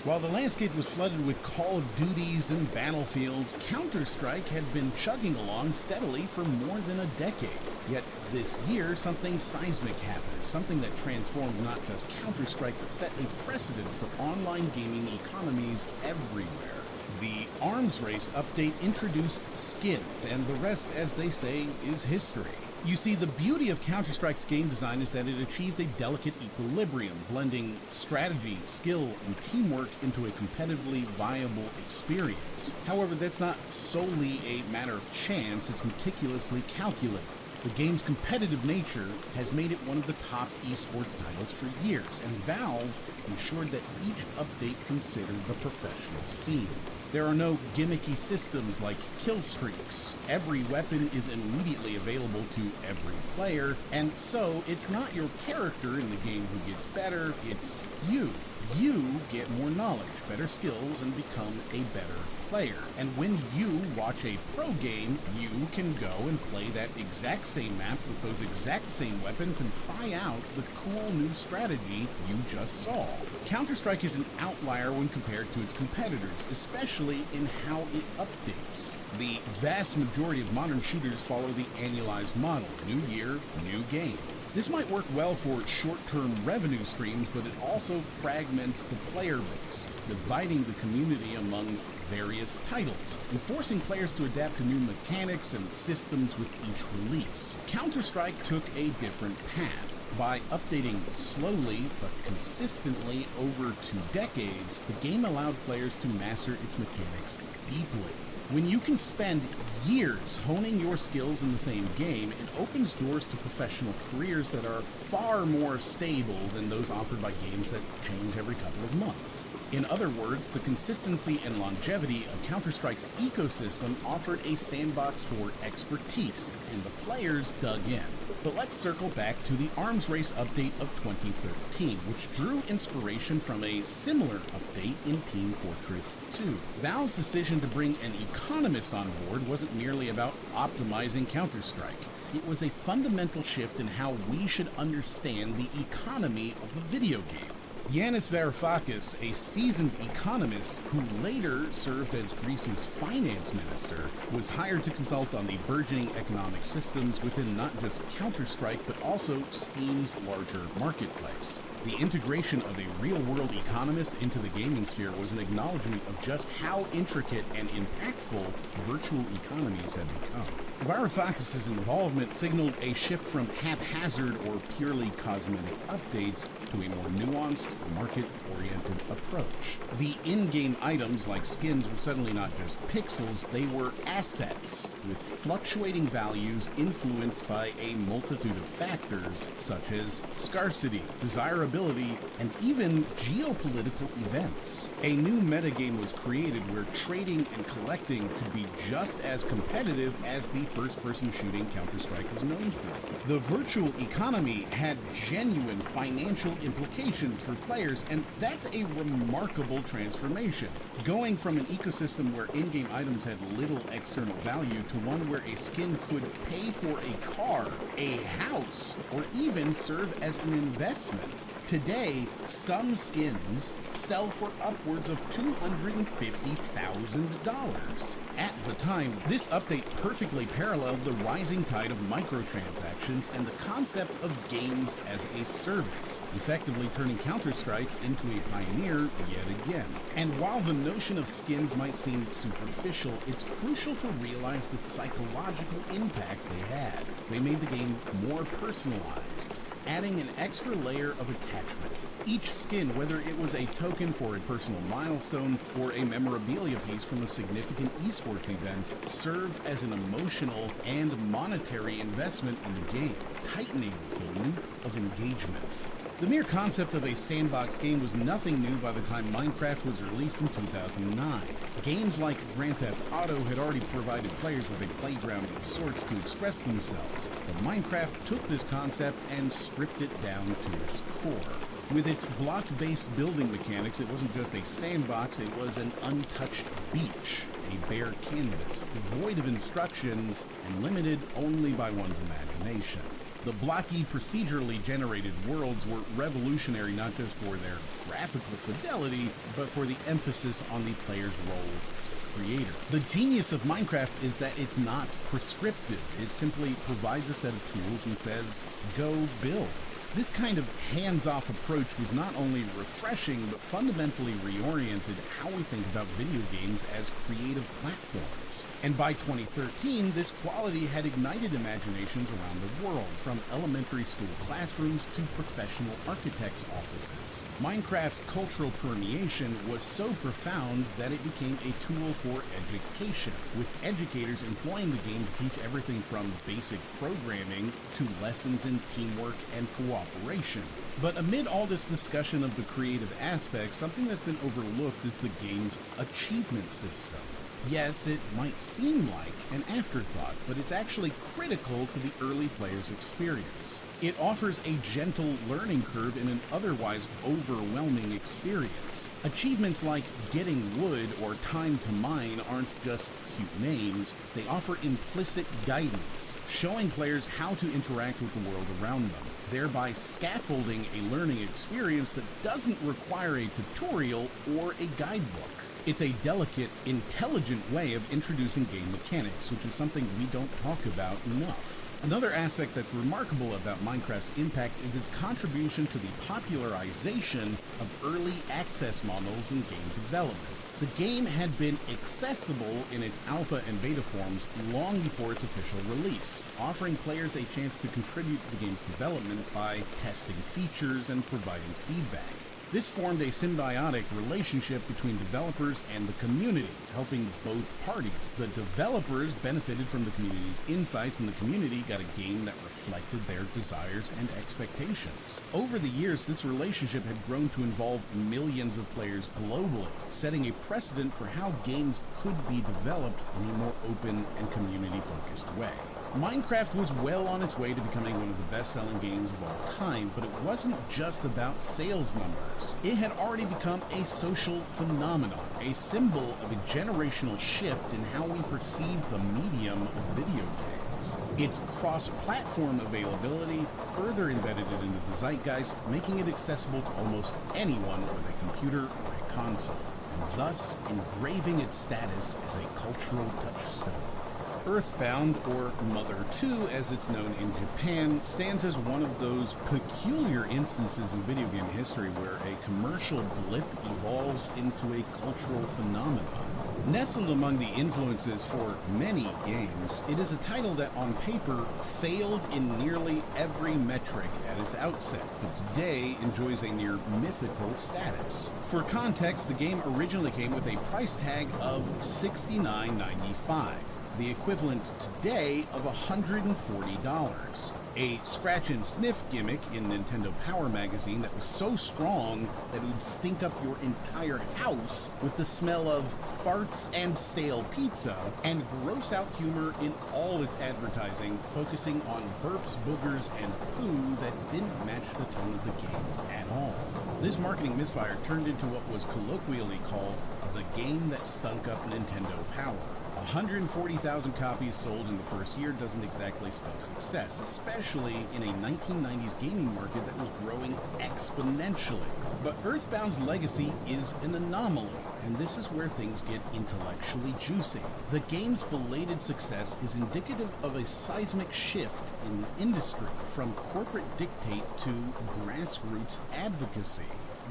While the landscape was flooded with Call of Duties and Battlefields, Counter-Strike had been chugging along steadily for more than a decade. Yet this year, something seismic happened, something that transformed not just Counter-Strike, but set a precedent for online gaming economies everywhere. The Arms Race update introduced skins, and the rest, as they say, is history. You see, the beauty of Counter-Strike's game design is that it achieved a delicate equilibrium, blending strategy, skill, and teamwork into a competitively viable experience. However, that's not solely a matter of chance, it's meticulously calculated. The game's competitive nature has made it one of the top esports titles for years, and Valve ensured that each update considered the professional scene. There are no gimmicky systems like kill streaks. Every weapon is immediately available to every player, and so it's not your character in the game who gets better, it's you. You get more knowledge, better skills, and become a better player. And when you watch a pro game, you can go and play that exact same map with those exact same weapons and try out the cool new strategy you just saw. Counter-Strike is an outlier when compared to its competitors, especially in how it updates. The vast majority of modern shooters follow the annualized model, new year, new game. This might work well for short-term revenue streams, but it also fragments the player base, dividing the community among various titles, and forcing players to adapt to new mechanics and systems with each release. Counter-Strike took a different path. By updating slowly but consistently over 2 decades, the game allowed players to master its mechanics deeply. When you can spend years honing your skills in the same game, it opens doors to professional careers that are far more stable than those offered by games that change every couple of months. In other words, the consistency and longevity of Counter-Strike's ecosystem offered a sandbox for expertise, and the players dug in. But let's circle back to the Arms Race update of 2013, which drew inspiration from a similar update in Team Fortress 2. Valve's decision to bring an economist on board wasn't merely about optimizing Counter-Strike. It was a fundamental shift in how we should understand the economy of the video game. Yanis Varoufakis, a seasoned economist who later served as Greece's finance minister, was hired to consult on the burgeoning economic systems within not just Counter-Strike, but also Steam's larger marketplace. The integration of a real-world economist into the gaming sphere was an acknowledgement of just how intricate and impactful virtual economies had become. Varoufakis' involvement signaled a shift from haphazard or purely cosmetic updates to a more nuanced, market-oriented approach. The in-game items like skins were suddenly not just pixels, they were assets, with fluctuating values influenced by a multitude of factors such as scarcity, desirability, and even geopolitical events. A new metagame was created where trading and collecting could be just as competitive as the first-person shooting Counter-Strike was known for. The virtual economy had genuine financial implications for players, and that's a remarkable transformation. Going from an ecosystem where in-game items had little external value to one where a skin could pay for a car, a house, or even serve as an investment. Today, some skins sell for upwards of $250,000. At the time, this update perfectly paralleled the rising tide of microtransactions and the concept of games as a service, effectively turning Counter-Strike into a pioneer yet again. And while the notion of skins might seem superficial, it's crucial to realize the psychological impact they had. They made the game more personalized, adding an extra layer of attachment. Each skin, whether it was a token for a personal milestone or a memorabilia piece from a significant esports event, served as an emotional and monetary investment in the game, tightening the loop of engagement. The mere concept of a sandbox game was nothing new by the time Minecraft was released in 2009. Games like Grand Theft Auto had already provided players with a playground of sorts to express themselves, but Minecraft took this concept and stripped it down to its core. With its block-based building mechanics, it wasn't just a sandbox, it was an untouched beach, a bare canvas, devoid of instructions and limited only by one's imagination. The blocky, procedurally generated worlds were revolutionary not just for their graphical fidelity, but for the emphasis on the player's role as a creator. The genius of Minecraft is that it's not prescriptive. It simply provides a set of tools and says, go build. This kind of hands-off approach was not only refreshing, but fundamentally reoriented how we think about video games as creative platforms. And by 2013, this quality had ignited imaginations around the world, from elementary school classrooms to professional architects' offices. Minecraft's cultural permeation was so profound that it became a tool for education, with educators employing the game to teach everything from basic programming to lessons in teamwork and cooperation. But amid all this discussion of the creative aspects, something that's been overlooked is the game's achievement system. Yes, it might seem like an afterthought, but it's actually critical to the early player's experience. It offers a gentle learning curve in an otherwise overwhelming experience. Achievements like getting wood or time to mine aren't just cute names, they offer implicit guidance, showing players how to interact with the world around them, thereby scaffolding a learning experience that doesn't require a tutorial or a guidebook. It's a delicate, intelligent way of introducing game mechanics, which is something we don't talk about enough. Another aspect that's remarkable about Minecraft's impact is its contribution to the popularization of early access models in game development. The game had been accessible in its alpha and beta forms long before its official release, offering players a chance to contribute to the game's development by testing features and providing feedback. This formed a symbiotic relationship between developers and the community, helping both parties. The developers benefited from the community's insights, and the community got a game that reflected their desires and expectations. Over the years, this relationship had grown to involve millions of players globally, setting a precedent for how games could be developed in a more open and community-focused way. Minecraft was well on its way to becoming one of the best-selling games of all time, but it wasn't just about sales numbers. It had already become a social phenomenon, a symbol of a generational shift in how we perceive the medium of video games. Its cross-platform availability further embedded it into the zeitgeist, making it accessible to almost anyone with a computer or a console, and thus engraving its status as a cultural touchstone. Earthbound, or Mother 2 as it's known in Japan, stands as one of those peculiar instances in video game history where a commercial blip evolves into a cultural phenomenon. Nestled among the influences for many games, it is a title that on paper failed in nearly every metric at its outset, but today enjoys a near mythical status. For context, the game originally came with a price tag of $69.95. The equivalent today of $140. A scratch and sniff gimmick in Nintendo Power magazine that was so strong that it would stink up your entire house with the smell of farts and stale pizza, and gross out humor in all its advertising, focusing on burps, boogers, and poo that didn't match the tone of the game at all. This marketing misfire turned into what was colloquially called the game that stunk up Nintendo Power. 140,000 copies sold in the first year doesn't exactly spell success, especially in a 1990s gaming market that was growing exponentially. But Earthbound's legacy is an anomaly, and this is where things get intellectually juicy. The game's belated success is indicative of a seismic shift in the industry, from corporate dictate to grassroots advocacy.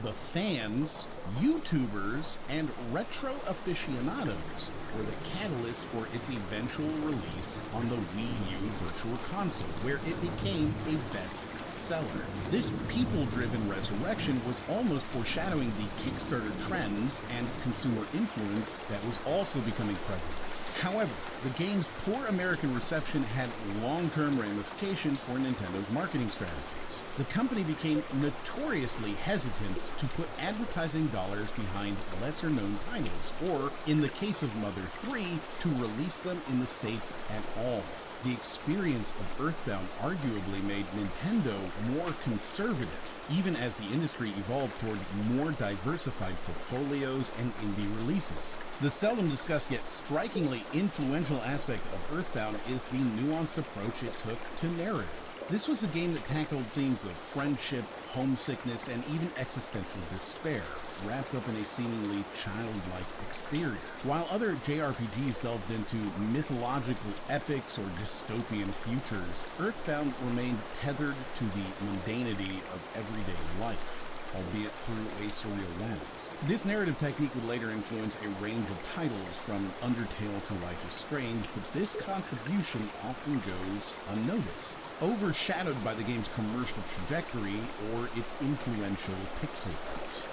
The fans, YouTubers, and retro aficionados were the catalyst for its eventual release on the Wii U Virtual Console, where it became a bestseller. This people-driven resurrection was almost foreshadowing the Kickstarter trends and consumer influence that was also becoming prevalent. However, the game's poor American reception had long-term ramifications for Nintendo's marketing strategies. The company became notoriously hesitant to put advertising dollars behind lesser-known titles, or, in the case of Mother 3, to release them in the States at all. The experience of Earthbound arguably made Nintendo more conservative, even as the industry evolved toward more diversified portfolios and indie releases. The seldom discussed yet strikingly influential aspect of Earthbound is the nuanced approach it took to narrative. This was a game that tackled themes of friendship, homesickness, and even existential despair, wrapped up in a seemingly childlike exterior. While other JRPGs delved into mythological epics or dystopian futures, Earthbound remained tethered to the mundanity of everyday life, albeit through a surreal lens. This narrative technique would later influence a range of titles, from Undertale to Life is Strange, but this contribution often goes unnoticed, overshadowed by the game's commercial trajectory or its influential pixel art.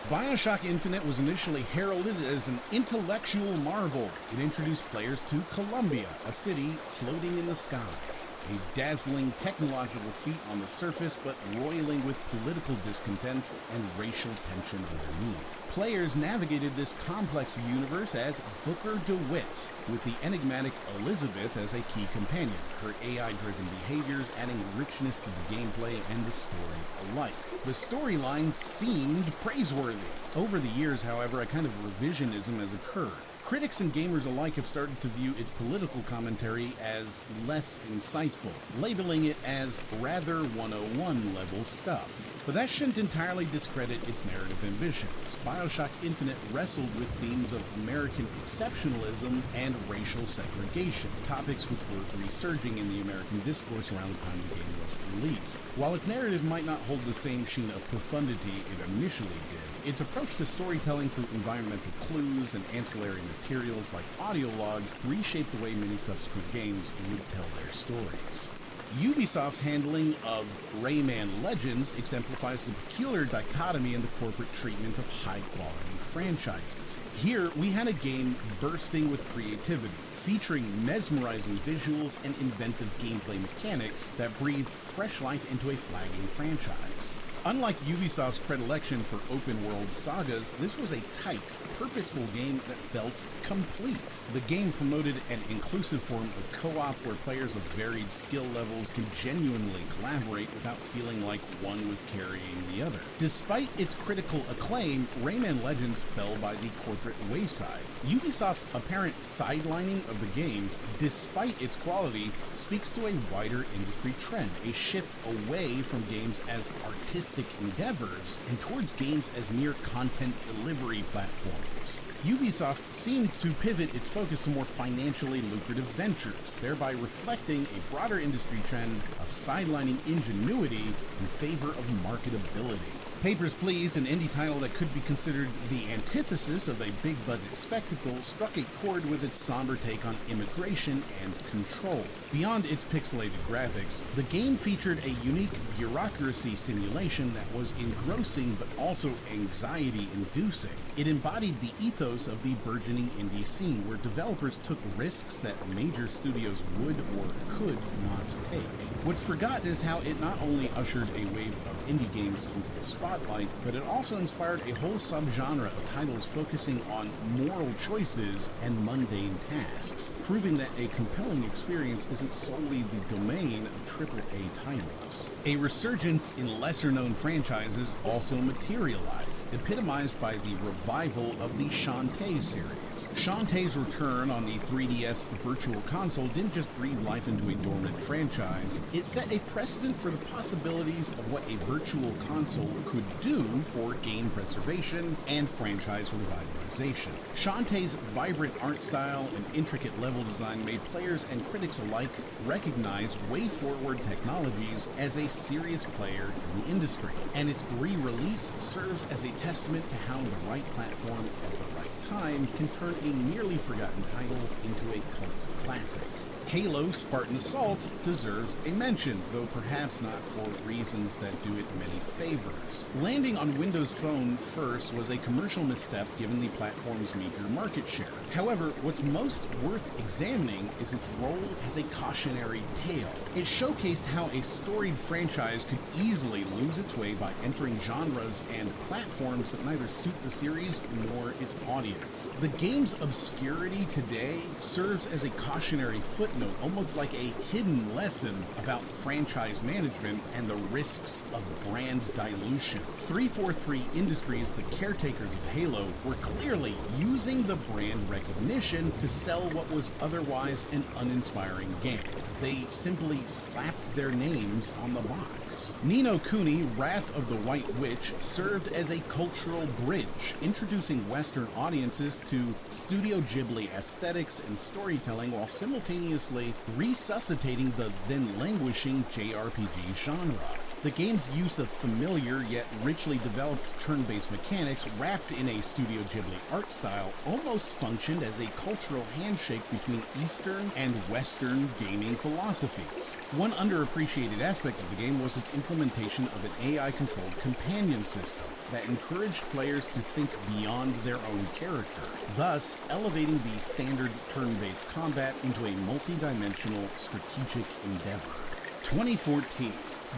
BioShock Infinite was initially heralded as an intellectual marvel. It introduced players to Columbia, a city floating in the sky. A dazzling technological feat on the surface, but roiling with political discontent and racial tension underneath. Players navigated this complex universe as Booker DeWitt, with the enigmatic Elizabeth as a key companion, her AI-driven behaviors adding richness to the gameplay and the story alike. The storyline seemed praiseworthy. Over the years, however, a kind of revisionism has occurred. Critics and gamers alike have started to view its political commentary as less insightful, labeling it as rather 101 level stuff. But that shouldn't entirely discredit its narrative ambitions. BioShock Infinite wrestled with themes of American exceptionalism and racial segregation, topics which were resurging in the American discourse around the time the game was released. While its narrative might not hold the same sheen of profundity it initially did, its approach to storytelling through environmental clues and ancillary materials like audio logs reshaped the way many subsequent games would tell their stories. Ubisoft's handling of Rayman Legends exemplifies the peculiar dichotomy in the corporate treatment of high-quality franchises. Here, we had a game bursting with creativity, featuring mesmerizing visuals and inventive gameplay mechanics that breathed fresh life into a flagging franchise. Unlike Ubisoft's predilection for open-world sagas, this was a tight, purposeful game that felt complete. The game promoted an inclusive form of co-op where players of varied skill levels can genuinely collaborate without feeling like one was carrying the other. Despite its critical acclaim, Rayman Legends fell by the corporate wayside. Ubisoft's apparent sidelining of the game, despite its quality, speaks to a wider industry trend, a shift away from games as artistic endeavors and towards games as mere content delivery platforms. Ubisoft seemed to pivot its focus to more financially lucrative ventures, thereby reflecting a broader industry trend of sidelining ingenuity in favor of marketability. Papers, Please, an indie title that could be considered the antithesis of a big-budget spectacle, struck a chord with its somber take on immigration and control. Beyond its pixelated graphics, the game featured a unique bureaucracy simulation that was engrossing but also anxiety-inducing. It embodied the ethos of the burgeoning indie scene, where developers took risks that major studios would or could not take. What's forgotten is how it not only ushered a wave of indie games into the spotlight, but it also inspired a whole subgenre of titles focusing on moral choices and mundane tasks, proving that a compelling experience isn't solely the domain of AAA titles. A resurgence in lesser-known franchises also materialized, epitomized by the revival of the Shantae series. Shantae's return on the 3DS Virtual Console didn't just breathe life into a dormant franchise, it set a precedent for the possibilities of what a virtual console could do for game preservation and franchise revitalization. Shantae's vibrant art style and intricate level design made players and critics alike recognize way-forward technologies as a serious player in the industry, and its re-release serves as a testament to how the right platform at the right time can turn a nearly forgotten title into a cult classic. Halo Spartan Assault deserves a mention, though perhaps not for reasons that do it many favors. Landing on Windows Phone first was a commercial misstep given the platform's meager market share. However, what's most worth examining is its role as a cautionary tale. It showcased how a storied franchise could easily lose its way by entering genres and platforms that neither suit the series nor its audience. The game's obscurity today serves as a cautionary footnote, almost like a hidden lesson about franchise management and the risks of brand dilution. 343 Industries, the caretakers of Halo, were clearly using the brand recognition to sell what was otherwise an uninspiring game. They simply slapped their names on the box. Ni no Kuni, Wrath of the White Witch, served as a cultural bridge, introducing Western audiences to Studio Ghibli aesthetics and storytelling while simultaneously resuscitating the then languishing JRPG genre. The game's use of familiar yet richly developed turn-based mechanics wrapped in a Studio Ghibli art style almost functioned as a cultural handshake between Eastern and Western gaming philosophies. One underappreciated aspect of the game was its implementation of an AI-controlled companion system that encouraged players to think beyond their own character, thus elevating the standard turn-based combat into a multi-dimensional strategic endeavor. 2014.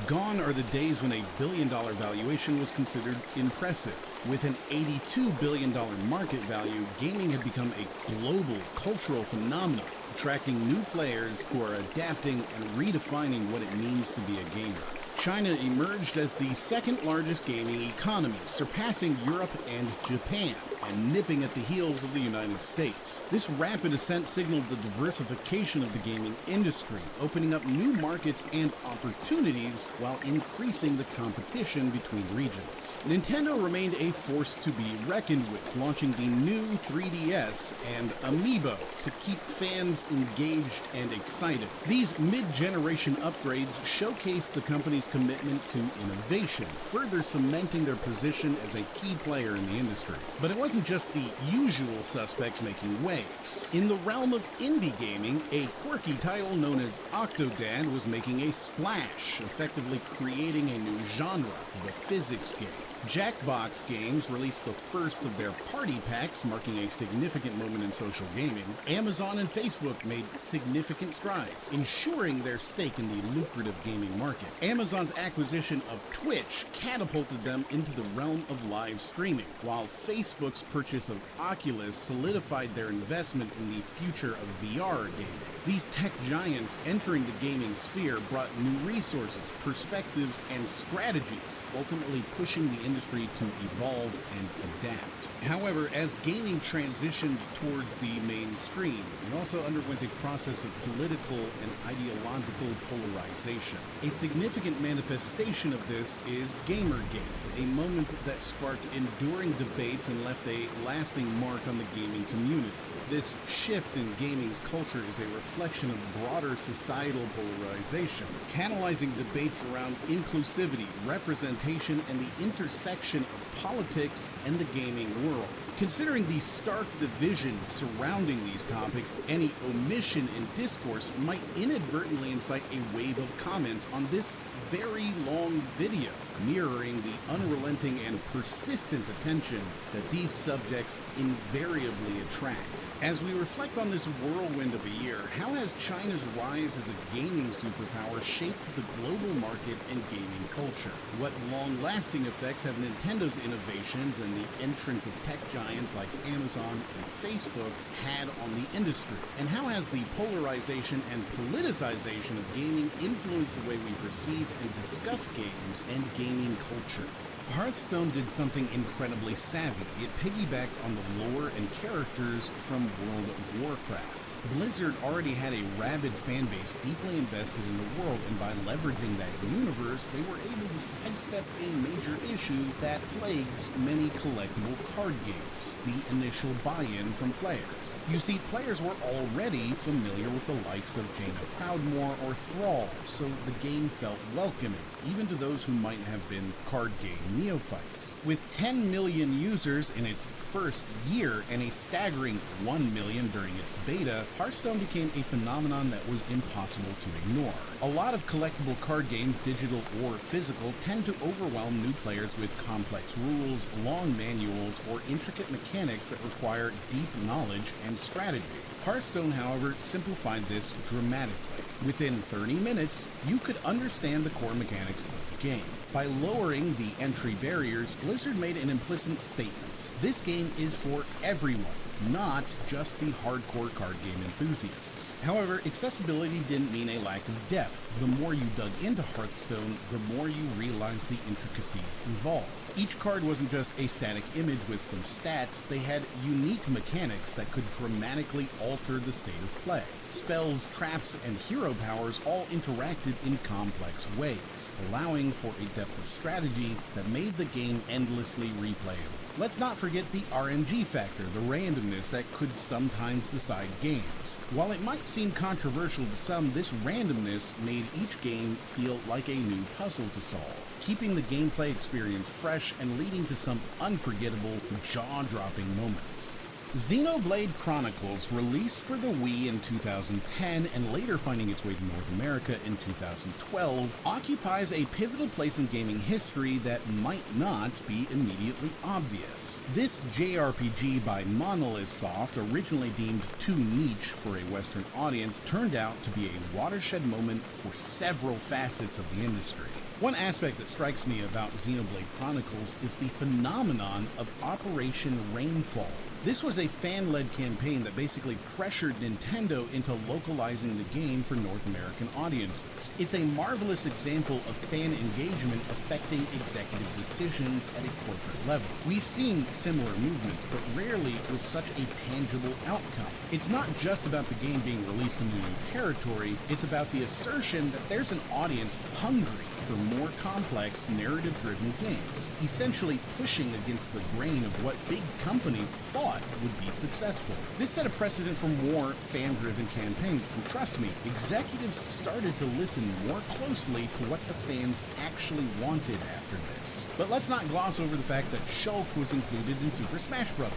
Gone are the days when a billion-dollar valuation was considered impressive. With an $82 billion market value, gaming had become a global cultural phenomenon, attracting new players who are adapting and redefining what it means to be a gamer. China emerged as the second largest gaming economy, surpassing Europe and Japan, and nipping at the heels of the United States. This rapid ascent signaled the diversification of the gaming industry, opening up new markets and opportunities while increasing the competition between regions. Nintendo remained a force to be reckoned with, launching the new 3DS and Amiibo to keep fans engaged and excited. These mid-generation upgrades showcased the company's commitment to innovation, further cementing their position as a key player in the industry. But it wasn't just the usual suspects making waves. In the realm of indie gaming, a quirky title known as Octodad was making a splash, effectively creating a new genre, the physics game. Jackbox Games released the first of their party packs, marking a significant moment in social gaming. Amazon and Facebook made significant strides, ensuring their stake in the lucrative gaming market. Amazon's acquisition of Twitch catapulted them into the realm of live streaming, while Facebook's purchase of Oculus solidified their investment in the future of VR gaming. These tech giants entering the gaming sphere brought new resources, perspectives, and strategies, ultimately pushing the industry to evolve and adapt. However, as gaming transitioned towards the mainstream, it also underwent a process of political and ideological polarization. A significant manifestation of this is Gamergate, a moment that sparked enduring debates and left a lasting mark on the gaming community. This shift in gaming's culture is a reflection of broader societal polarization, catalyzing debates around inclusivity, representation, and the intersection of politics and the gaming world. Considering the stark divisions surrounding these topics, any omission in discourse might inadvertently incite a wave of comments on this very long video, mirroring the unrelenting and persistent attention that these subjects invariably attract. As we reflect on this whirlwind of a year, how has China's rise as a gaming superpower shaped the global market and gaming culture? What long-lasting effects have Nintendo's innovations and the entrance of tech giants like Amazon and Facebook had on the industry? And how has the polarization and politicization of gaming influenced the way we perceive and discuss games and gaming culture? Hearthstone did something incredibly savvy. It piggybacked on the lore and characters from World of Warcraft. Blizzard already had a rabid fan base deeply invested in the world, and by leveraging that universe, they were able to sidestep a major issue that plagues many collectible card games: the initial buy-in from players. You see, players were already familiar with the likes of Jaina Proudmoore or Thrall, so the game felt welcoming, even to those who might have been card game neophytes. With 10 million users in its first year and a staggering 1 million during its beta, Hearthstone became a phenomenon that was impossible to ignore. A lot of collectible card games, digital or physical, tend to overwhelm new players with complex rules, long manuals, or intricate mechanics that require deep knowledge and strategy. Hearthstone, however, simplified this dramatically. Within 30 minutes, you could understand the core mechanics of the game. By lowering the entry barriers, Blizzard made an implicit statement. This game is for everyone, not just the hardcore card game enthusiasts. However, accessibility didn't mean a lack of depth. The more you dug into Hearthstone, the more you realized the intricacies involved. Each card wasn't just a static image with some stats, they had unique mechanics that could dramatically alter the state of play. Spells, traps, and hero powers all interacted in complex ways, allowing for a depth of strategy that made the game endlessly replayable. Let's not forget the RNG factor, the randomness that could sometimes decide games. While it might seem controversial to some, this randomness made each game feel like a new puzzle to solve, keeping the gameplay experience fresh and leading to some unforgettable, jaw-dropping moments. Xenoblade Chronicles, released for the Wii in 2010 and later finding its way to North America in 2012, occupies a pivotal place in gaming history that might not be immediately obvious. This JRPG by Monolith Soft, originally deemed too niche for a Western audience, turned out to be a watershed moment for several facets of the industry. One aspect that strikes me about Xenoblade Chronicles is the phenomenon of Operation Rainfall. This was a fan-led campaign that basically pressured Nintendo into localizing the game for North American audiences. It's a marvelous example of fan engagement affecting executive decisions at a corporate level. We've seen similar movements, but rarely with such a tangible outcome. It's not just about the game being released into new territory, it's about the assertion that there's an audience hungry for more complex, narrative-driven games, essentially pushing against the grain of what big companies thought would be successful. This set a precedent for more fan-driven campaigns, and trust me, executives started to listen more closely to what the fans actually wanted after this. But let's not gloss over the fact that Shulk was included in Super Smash Bros.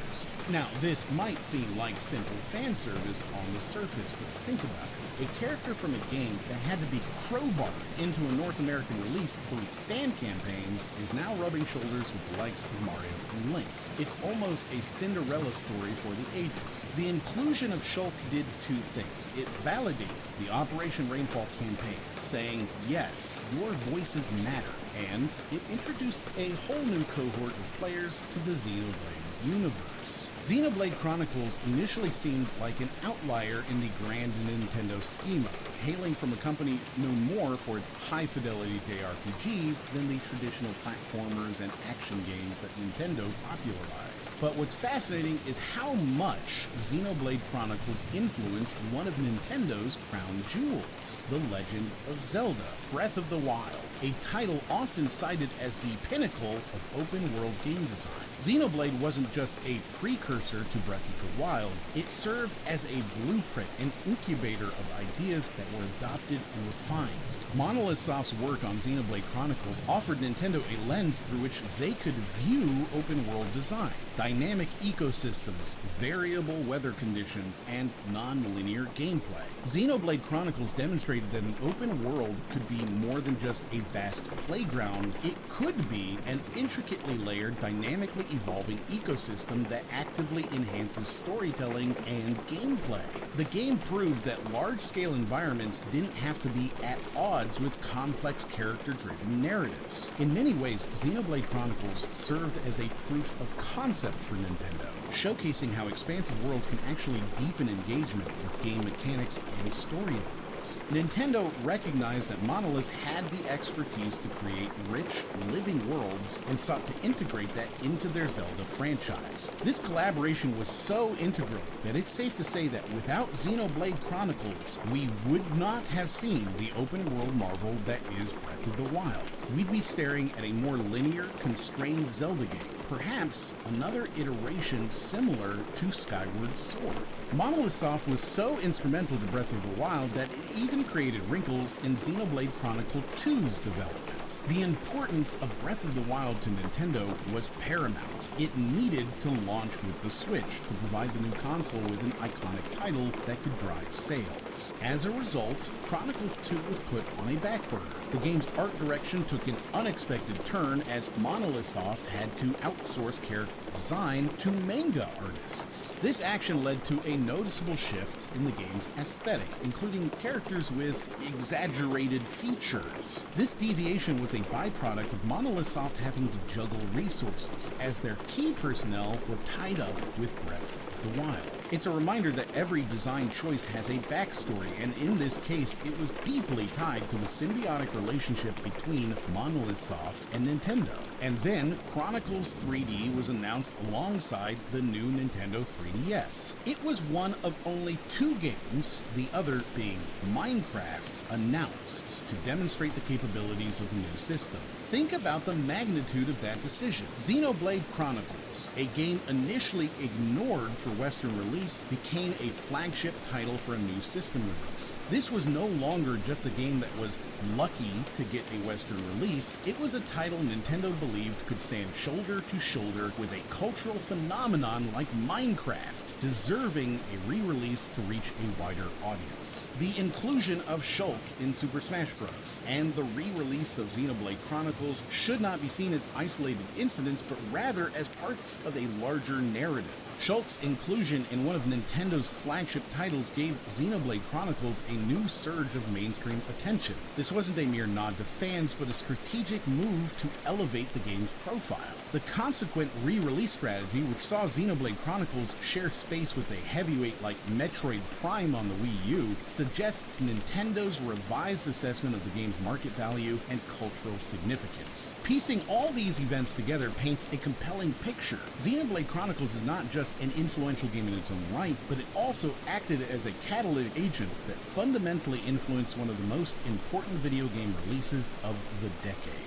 Now, this might seem like simple fan service on the surface, but think about it. A character from a game that had to be crowbarred into a North American release through fan campaigns is now rubbing shoulders with the likes of Mario and Link. It's almost a Cinderella story for the ages. The inclusion of Shulk did two things. It validated the Operation Rainfall campaign, saying, yes, your voices matter, and it introduced a whole new cohort of players to the Xenoblade universe. Xenoblade Chronicles initially seemed like an outlier in the grand Nintendo schema, hailing from a company known more for its high-fidelity JRPGs than the traditional platformers and action games that Nintendo popularized. But what's fascinating is how much Xenoblade Chronicles influenced one of Nintendo's crown jewels, The Legend of Zelda: Breath of the Wild, a title often cited as the pinnacle of open-world game design. Xenoblade wasn't just a precursor to Breath of the Wild, it served as a blueprint, an incubator of ideas that were adopted and refined. Monolith Soft's work on Xenoblade Chronicles offered Nintendo a lens through which they could view open-world design, dynamic ecosystems, variable weather conditions, and non-linear gameplay. Xenoblade Chronicles demonstrated that an open world could be more than just a vast playground. It could be an intricately layered, dynamically evolving ecosystem that actively enhances storytelling and gameplay. The game proved that large-scale environments didn't have to be at odds with complex character-driven narratives. In many ways, Xenoblade Chronicles served as a proof of concept for Nintendo, showcasing how expansive worlds can actually deepen engagement with game mechanics and storyline. worlds. Nintendo recognized that Monolith had the expertise to create rich, living worlds and sought to integrate that into their Zelda franchise. This collaboration was so integral that it's safe to say that without Xenoblade Chronicles, we would not have seen the open-world marvel that is Breath of the Wild. We'd be staring at a more linear, constrained Zelda game, perhaps another iteration similar to Skyward Sword. Monolith Soft was so instrumental to Breath of the Wild that it even created wrinkles in Xenoblade Chronicle 2's development. The importance of Breath of the Wild to Nintendo was paramount. It needed to launch with the Switch to provide the new console with an iconic title that could drive sales. As a result, Chronicles 2 was put on a back burner. The game's art direction took an unexpected turn as Monolith Soft had to outsource character design to manga artists. This action led to a noticeable shift in the game's aesthetic, including characters with exaggerated features. This deviation was a byproduct of Monolith Soft having to juggle resources, as their key personnel were tied up with Breath of the Wild. It's a reminder that every design choice has a backstory, and in this case, it was deeply tied to the symbiotic relationship between Monolith Soft and Nintendo. And then, Chronicles 3D was announced alongside the new Nintendo 3DS. It was one of only 2 games, the other being Minecraft, announced to demonstrate the capabilities of the new system. Think about the magnitude of that decision. Xenoblade Chronicles, a game initially ignored for Western release, became a flagship title for a new system release. This was no longer just a game that was lucky to get a Western release. It was a title Nintendo believed could stand shoulder to shoulder with a cultural phenomenon like Minecraft, deserving a re-release to reach a wider audience. The inclusion of Shulk in Super Smash Bros. And the re-release of Xenoblade Chronicles should not be seen as isolated incidents, but rather as parts of a larger narrative. Shulk's inclusion in one of Nintendo's flagship titles gave Xenoblade Chronicles a new surge of mainstream attention. This wasn't a mere nod to fans, but a strategic move to elevate the game's profile. The consequent re-release strategy, which saw Xenoblade Chronicles share space with a heavyweight like Metroid Prime on the Wii U, suggests Nintendo's revised assessment of the game's market value and cultural significance. Piecing all these events together paints a compelling picture. Xenoblade Chronicles is not just an influential game in its own right, but it also acted as a catalytic agent that fundamentally influenced one of the most important video game releases of the decade.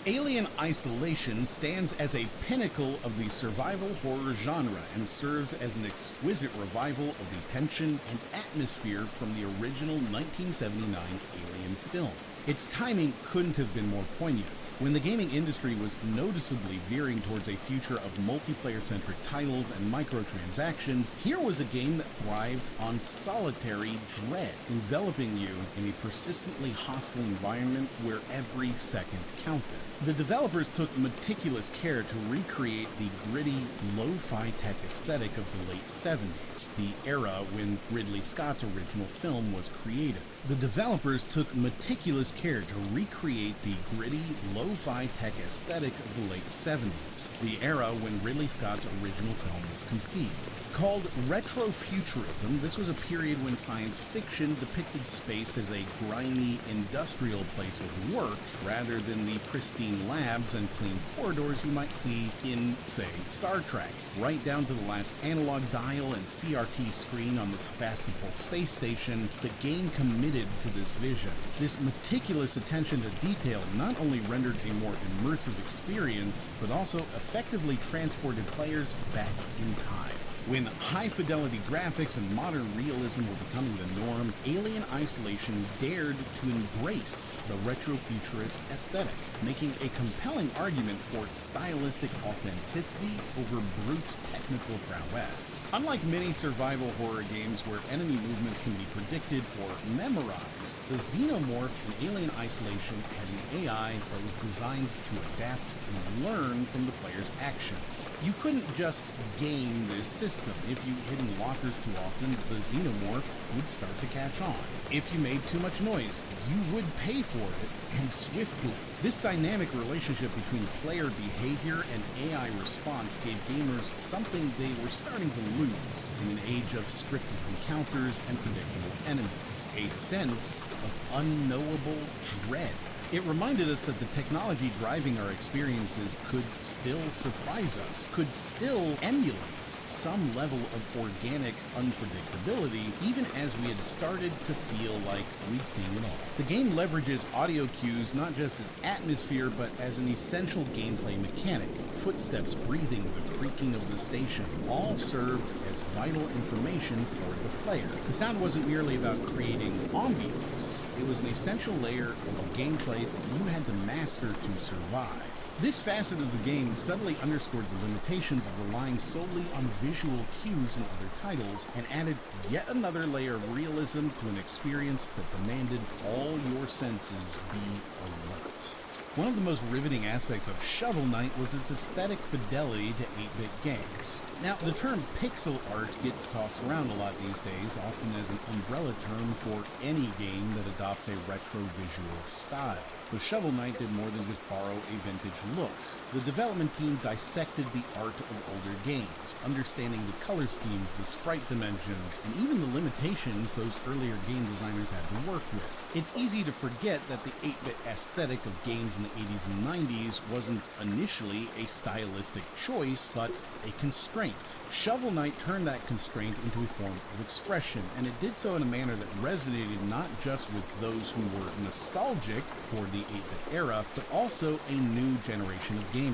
Alien Isolation stands as a pinnacle of the survival horror genre and serves as an exquisite revival of the tension and atmosphere from the original 1979 Alien film. Its timing couldn't have been more poignant. When the gaming industry was noticeably veering towards a future of multiplayer-centric titles and microtransactions, here was a game that thrived on solitary dread, enveloping you in a persistently hostile environment where every second counted. The developers took meticulous care to recreate the gritty, lo-fi tech aesthetic of the late 70s, the era when Ridley Scott's original film was created. The developers took meticulous care to recreate the gritty, lo-fi tech aesthetic of the late 70s, the era when Ridley Scott's original film was conceived. Called retrofuturism, this was a period when science fiction depicted space as a grimy, industrial place of work, rather than the pristine labs and clean corridors you might see in, say, Star Trek. Right down to the last analog dial and CRT screen on this fanciful space station, the game committed to this vision. This meticulous attention to detail not only rendered a more immersive experience, but also effectively transported players back in time. When high-fidelity graphics and modern realism were becoming the norm, Alien Isolation dared to embrace the retrofuturist aesthetic, making a compelling argument for its stylistic authenticity over brute technical prowess. Unlike many survival horror games where enemy movements can be predicted or memorized, the Xenomorph in Alien Isolation had an AI that was designed to adapt and learn from the player's actions. You couldn't just game this system. system. If you hid in lockers too often, the xenomorph would start to catch on. If you made too much noise, you would pay for it, and swiftly. This dynamic relationship between player behavior and AI response gave gamers something they were starting to lose in an age of scripted encounters and predictable enemies: a sense of unknowable dread. It reminded us that the technology driving our experiences could still surprise us, could still emulate some level of organic unpredictability, even as we had started to feel like we'd seen it all. The game leverages audio cues not just as atmosphere, but as an essential gameplay mechanic. Footsteps, breathing, the creaking of the station, all served as vital information for the player. The sound wasn't merely about creating ambience, it was an essential layer of gameplay that you had to master to survive. This facet of the game subtly underscored the limitations of relying solely on visual cues in other titles, and added yet another layer of realism to an experience that demanded all your senses be alert. One of the most riveting aspects of Shovel Knight was its aesthetic fidelity to 8-bit games. Now, the term pixel art gets tossed around a lot these days, often as an umbrella term for any game that adopts a retro visual style. But Shovel Knight did more than just borrow a vintage look. The development team dissected the art of older games, understanding the color schemes, the sprite dimensions, and even the limitations those earlier game designers had to work with. It's easy to forget that the 8-bit aesthetic of games in the 80s and 90s wasn't initially a stylistic choice, but a constraint. Shovel Knight turned that constraint into a form of expression, and it did so in a manner that resonated not just with those who were nostalgic for the 8-bit era, but also a new generation of gamers.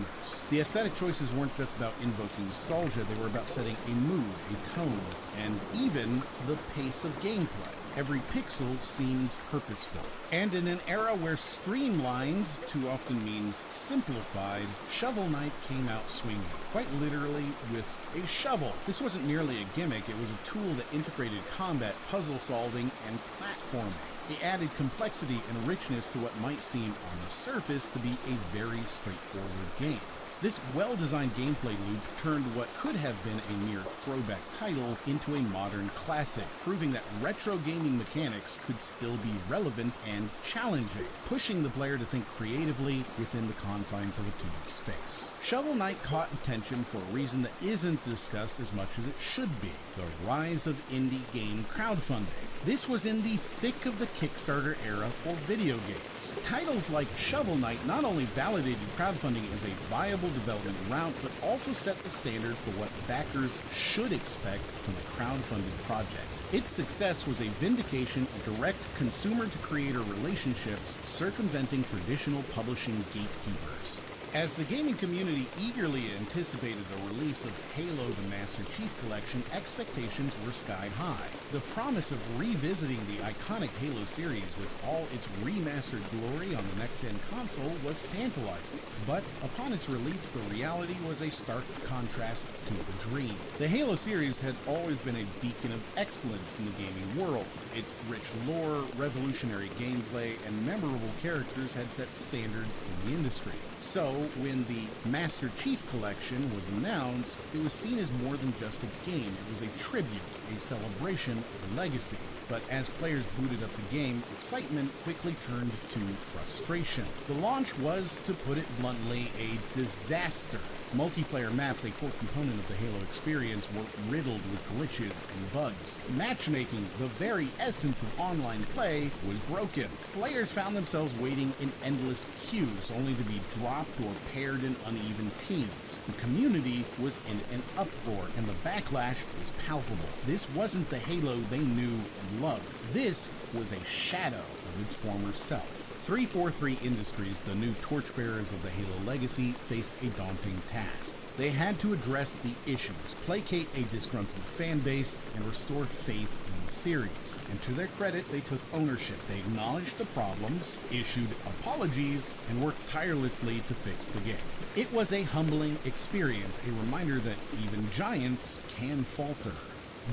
The aesthetic choices weren't just about invoking nostalgia, they were about setting a mood, a tone, and even the pace of gameplay. Every pixel seemed purposeful. And in an era where streamlined too often means simplified, Shovel Knight came out swinging, quite literally with a shovel. This wasn't merely a gimmick, it was a tool that integrated combat, puzzle solving, and platforming. It added complexity and richness to what might seem on the surface to be a very straightforward game. This well-designed gameplay loop turned what could have been a mere throwback title into a modern classic, proving that retro gaming mechanics could still be relevant and challenging, pushing the player to think creatively within the confines of a 2D space. Shovel Knight caught attention for a reason that isn't discussed as much as it should be: the rise of indie game crowdfunding. This was in the thick of the Kickstarter era for video games. Titles like Shovel Knight not only validated crowdfunding as a viable development route, but also set the standard for what backers should expect from a crowdfunded project. Its success was a vindication of direct consumer-to-creator relationships, circumventing traditional publishing gatekeepers. As the gaming community eagerly anticipated the release of Halo the Master Chief Collection, expectations were sky high. The promise of revisiting the iconic Halo series with all its remastered glory on the next-gen console was tantalizing. But upon its release, the reality was a stark contrast to the dream. The Halo series had always been a beacon of excellence in the gaming world. Its rich lore, revolutionary gameplay, and memorable characters had set standards in the industry. So, when the Master Chief Collection was announced, it was seen as more than just a game. It was a tribute, a celebration of a legacy. But as players booted up the game, excitement quickly turned to frustration. The launch was, to put it bluntly, a disaster. Multiplayer maps, a core component of the Halo experience, were riddled with glitches and bugs. Matchmaking, the very essence of online play, was broken. Players found themselves waiting in endless queues, only to be dropped or paired in uneven teams. The community was in an uproar, and the backlash was palpable. This wasn't the Halo they knew and loved. This was a shadow of its former self. 343 Industries, the new torchbearers of the Halo legacy, faced a daunting task. They had to address the issues, placate a disgruntled fan base, and restore faith in the series. And to their credit, they took ownership. They acknowledged the problems, issued apologies, and worked tirelessly to fix the game. It was a humbling experience, a reminder that even giants can falter.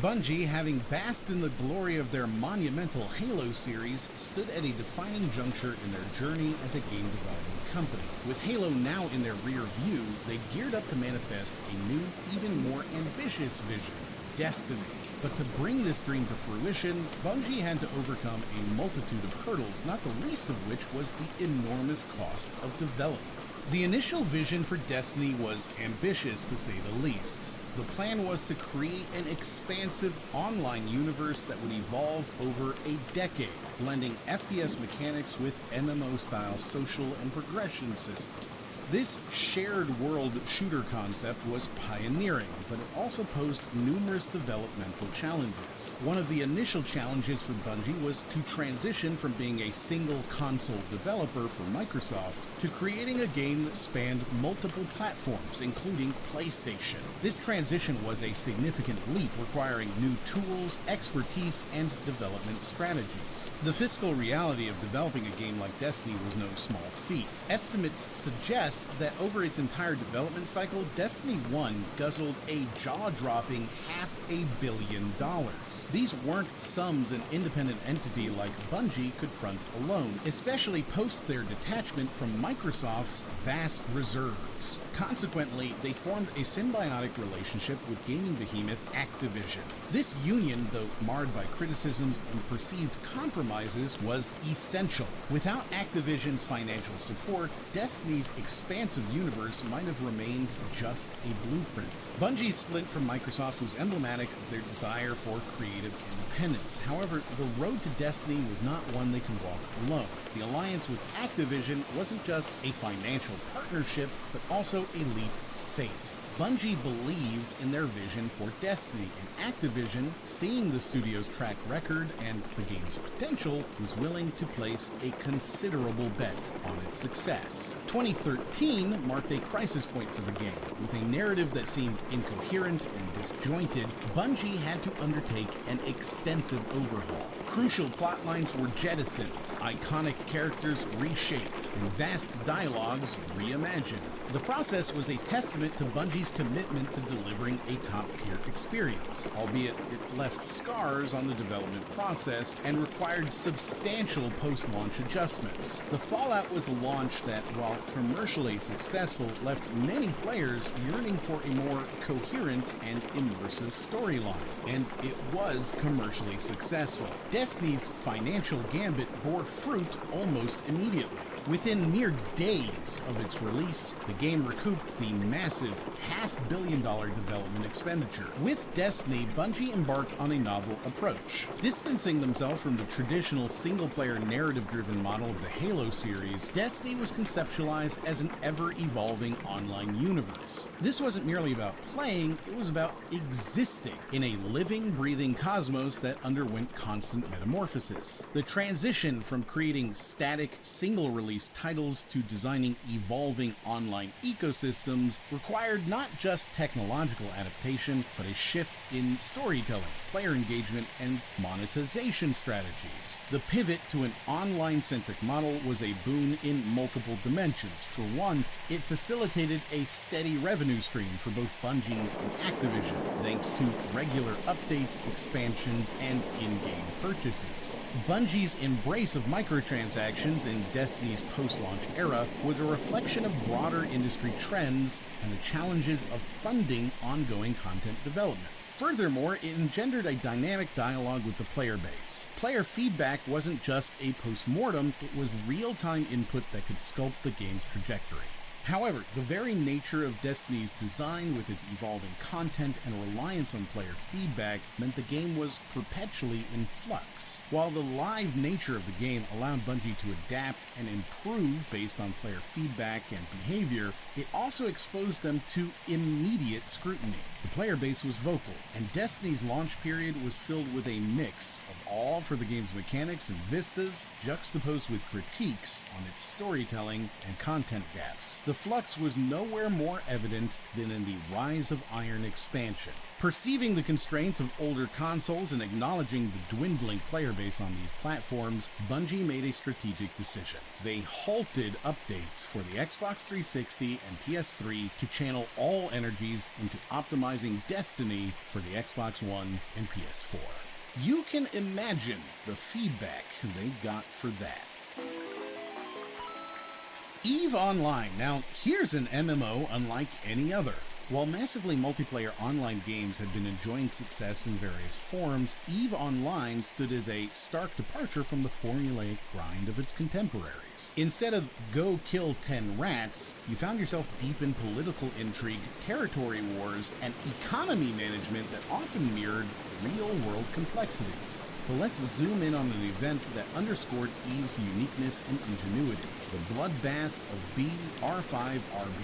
Bungie, having basked in the glory of their monumental Halo series, stood at a defining juncture in their journey as a game development company. With Halo now in their rear view, they geared up to manifest a new, even more ambitious vision: Destiny. But to bring this dream to fruition, Bungie had to overcome a multitude of hurdles, not the least of which was the enormous cost of development. The initial vision for Destiny was ambitious, to say the least. The plan was to create an expansive online universe that would evolve over a decade, blending FPS mechanics with MMO-style social and progression systems. This shared world shooter concept was pioneering, but it also posed numerous developmental challenges. One of the initial challenges for Bungie was to transition from being a single console developer for Microsoft to creating a game that spanned multiple platforms, including PlayStation. This transition was a significant leap, requiring new tools, expertise, and development strategies. The fiscal reality of developing a game like Destiny was no small feat. Estimates suggest that over its entire development cycle, Destiny 1 guzzled a jaw-dropping $500 million. These weren't sums an independent entity like Bungie could front alone, especially post their detachment from Microsoft's vast reserves. Consequently, they formed a symbiotic relationship with gaming behemoth Activision. This union, though marred by criticisms and perceived compromises, was essential. Without Activision's financial support, Destiny's expansive universe might have remained just a blueprint. Bungie's split from Microsoft was emblematic of their desire for creative independence. However, the road to Destiny was not one they could walk alone. The alliance with Activision wasn't just a financial partnership, but also a leap of faith. Bungie believed in their vision for Destiny, and Activision, seeing the studio's track record and the game's potential, was willing to place a considerable bet on its success. 2013 marked a crisis point for the game. With a narrative that seemed incoherent and disjointed, Bungie had to undertake an extensive overhaul. Crucial plot lines were jettisoned, iconic characters reshaped, and vast dialogues reimagined. The process was a testament to Bungie's commitment to delivering a top-tier experience, albeit it left scars on the development process and required substantial post-launch adjustments. The fallout was a launch that, while commercially successful, left many players yearning for a more coherent and immersive storyline, and it was commercially successful. Destiny's financial gambit bore fruit almost immediately. Within mere days of its release, the game recouped the massive $500 million development expenditure. With Destiny, Bungie embarked on a novel approach. Distancing themselves from the traditional single-player narrative-driven model of the Halo series, Destiny was conceptualized as an ever-evolving online universe. This wasn't merely about playing, it was about existing in a living, breathing cosmos that underwent constant metamorphosis. The transition from creating static, single-release titles to designing evolving online ecosystems required not just technological adaptation, but a shift in storytelling, player engagement, and monetization strategies. The pivot to an online-centric model was a boon in multiple dimensions. For one, it facilitated a steady revenue stream for both Bungie and Activision, thanks to regular updates, expansions, and in-game purchases. Bungie's embrace of microtransactions in Destiny's post-launch era was a reflection of broader industry trends and the challenges of funding ongoing content development. Furthermore, it engendered a dynamic dialogue with the player base. Player feedback wasn't just a post-mortem, it was real-time input that could sculpt the game's trajectory. However, the very nature of Destiny's design, with its evolving content and reliance on player feedback, meant the game was perpetually in flux. While the live nature of the game allowed Bungie to adapt and improve based on player feedback and behavior, it also exposed them to immediate scrutiny. The player base was vocal, and Destiny's launch period was filled with a mix of awe for the game's mechanics and vistas, juxtaposed with critiques on its storytelling and content gaps. The flux was nowhere more evident than in the Rise of Iron expansion. Perceiving the constraints of older consoles and acknowledging the dwindling player base on these platforms, Bungie made a strategic decision. They halted updates for the Xbox 360 and PS3 to channel all energies into optimizing Destiny for the Xbox One and PS4. You can imagine the feedback they got for that. EVE Online. Now, here's an MMO unlike any other. While massively multiplayer online games had been enjoying success in various forms, EVE Online stood as a stark departure from the formulaic grind of its contemporaries. Instead of go kill 10 rats, you found yourself deep in political intrigue, territory wars, and economy management that often mirrored real-world complexities. But let's zoom in on an event that underscored EVE's uniqueness and ingenuity, the bloodbath of BR5RB.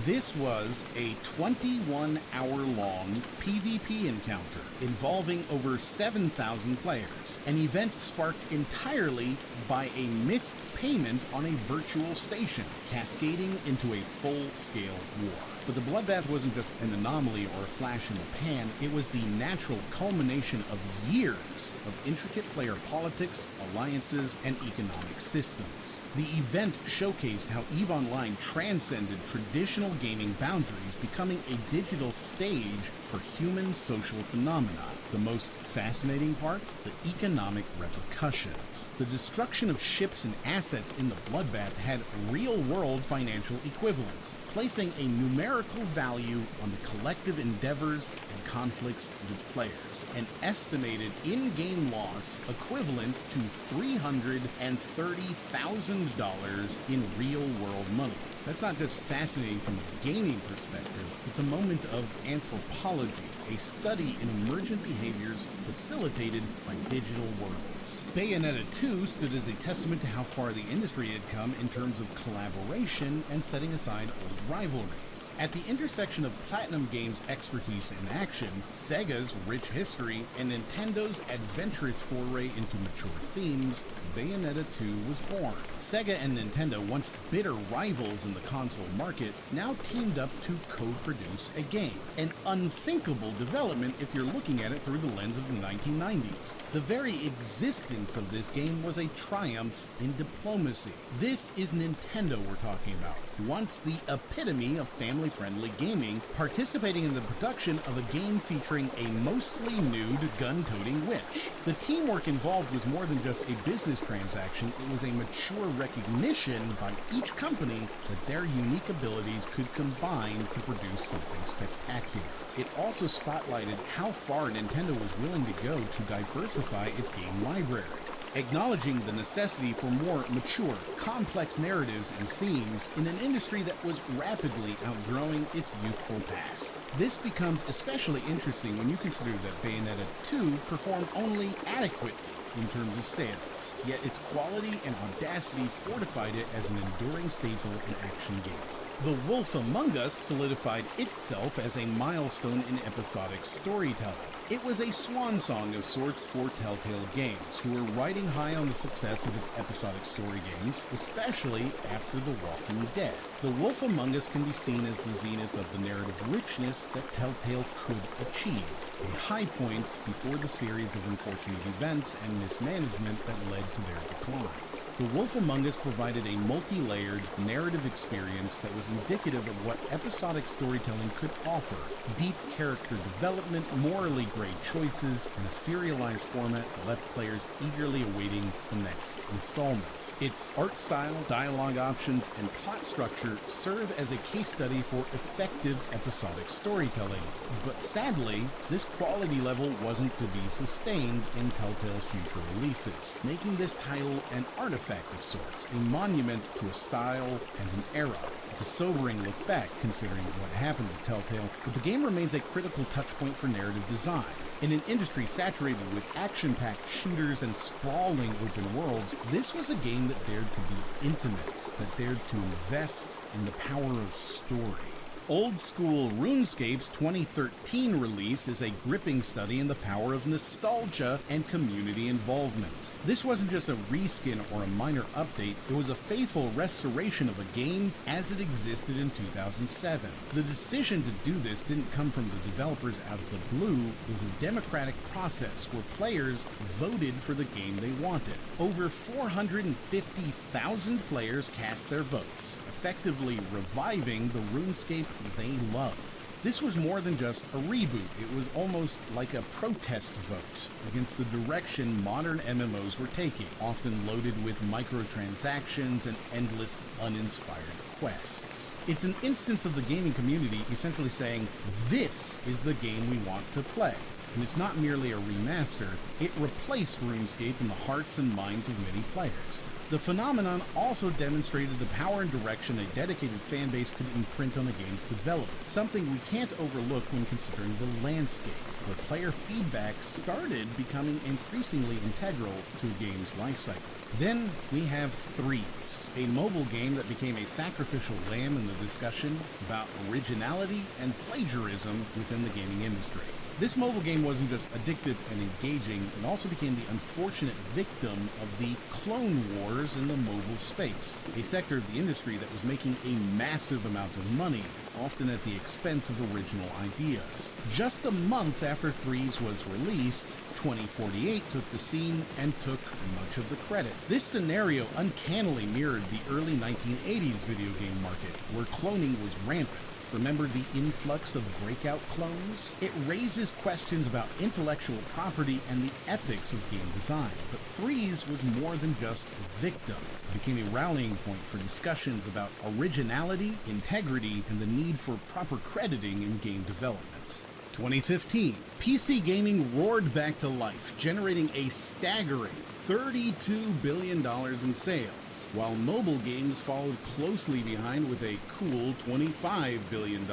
This was a 21-hour-long PvP encounter involving over 7,000 players, an event sparked entirely by a missed payment on a virtual station, cascading into a full-scale war. But the bloodbath wasn't just an anomaly or a flash in the pan, it was the natural culmination of years of intricate player politics, alliances, and economic systems. The event showcased how EVE Online transcended traditional gaming boundaries, becoming a digital stage for human social phenomena. The most fascinating part? The economic repercussions. The destruction of ships and assets in the bloodbath had real-world financial equivalents, placing a numerical value on the collective endeavors and conflicts of its players. An estimated in-game loss equivalent to $330,000 in real-world money. That's not just fascinating from a gaming perspective, it's a moment of anthropology, a study in emergent behaviors facilitated by digital worlds. Bayonetta 2 stood as a testament to how far the industry had come in terms of collaboration and setting aside old rivalries. At the intersection of Platinum Games' expertise in action, Sega's rich history, and Nintendo's adventurous foray into mature themes, Bayonetta 2 was born. Sega and Nintendo, once bitter rivals in the console market, now teamed up to co-produce a game. An unthinkable development if you're looking at it through the lens of the 1990s. The very existence of this game was a triumph in diplomacy. This is Nintendo we're talking about. Once the epitome of family-friendly gaming, participating in the production of a game featuring a mostly nude gun-toting witch. The teamwork involved was more than just a business transaction, it was a mature recognition by each company that their unique abilities could combine to produce something spectacular. It also spotlighted how far Nintendo was willing to go to diversify its game library, acknowledging the necessity for more mature, complex narratives and themes in an industry that was rapidly outgrowing its youthful past. This becomes especially interesting when you consider that Bayonetta 2 performed only adequately in terms of sales, yet its quality and audacity fortified it as an enduring staple in action gaming. The Wolf Among Us solidified itself as a milestone in episodic storytelling. It was a swan song of sorts for Telltale Games, who were riding high on the success of its episodic story games, especially after The Walking Dead. The Wolf Among Us can be seen as the zenith of the narrative richness that Telltale could achieve, a high point before the series of unfortunate events and mismanagement that led to their decline. The Wolf Among Us provided a multi-layered narrative experience that was indicative of what episodic storytelling could offer: deep character development, morally great choices, and a serialized format that left players eagerly awaiting the next installment. Its art style, dialogue options, and plot structure serve as a case study for effective episodic storytelling. But sadly, this quality level wasn't to be sustained in Telltale's future releases, making this title an artifact of sorts, a monument to a style and an era. It's a sobering look back, considering what happened to Telltale, but the game remains a critical touchpoint for narrative design. In an industry saturated with action-packed shooters and sprawling open worlds, this was a game that dared to be intimate, that dared to invest in the power of story. Old School RuneScape's 2013 release is a gripping study in the power of nostalgia and community involvement. This wasn't just a reskin or a minor update, it was a faithful restoration of a game as it existed in 2007. The decision to do this didn't come from the developers out of the blue, it was a democratic process where players voted for the game they wanted. Over 450,000 players cast their votes, effectively reviving the RuneScape they loved. This was more than just a reboot, it was almost like a protest vote against the direction modern MMOs were taking, often loaded with microtransactions and endless uninspired quests. It's an instance of the gaming community essentially saying, this is the game we want to play. And it's not merely a remaster, it replaced RuneScape in the hearts and minds of many players. The phenomenon also demonstrated the power and direction a dedicated fanbase could imprint on a game's development, something we can't overlook when considering the landscape, where player feedback started becoming increasingly integral to a game's lifecycle. Then we have Threes, a mobile game that became a sacrificial lamb in the discussion about originality and plagiarism within the gaming industry. This mobile game wasn't just addictive and engaging, it also became the unfortunate victim of the clone wars in the mobile space, a sector of the industry that was making a massive amount of money, often at the expense of original ideas. Just a month after Threes was released, 2048 took the scene and took much of the credit. This scenario uncannily mirrored the early 1980s video game market, where cloning was rampant. Remember the influx of breakout clones? It raises questions about intellectual property and the ethics of game design. But Threes was more than just a victim. It became a rallying point for discussions about originality, integrity, and the need for proper crediting in game development. 2015, PC gaming roared back to life, generating a staggering $32 billion in sales, while mobile games followed closely behind with a cool $25 billion.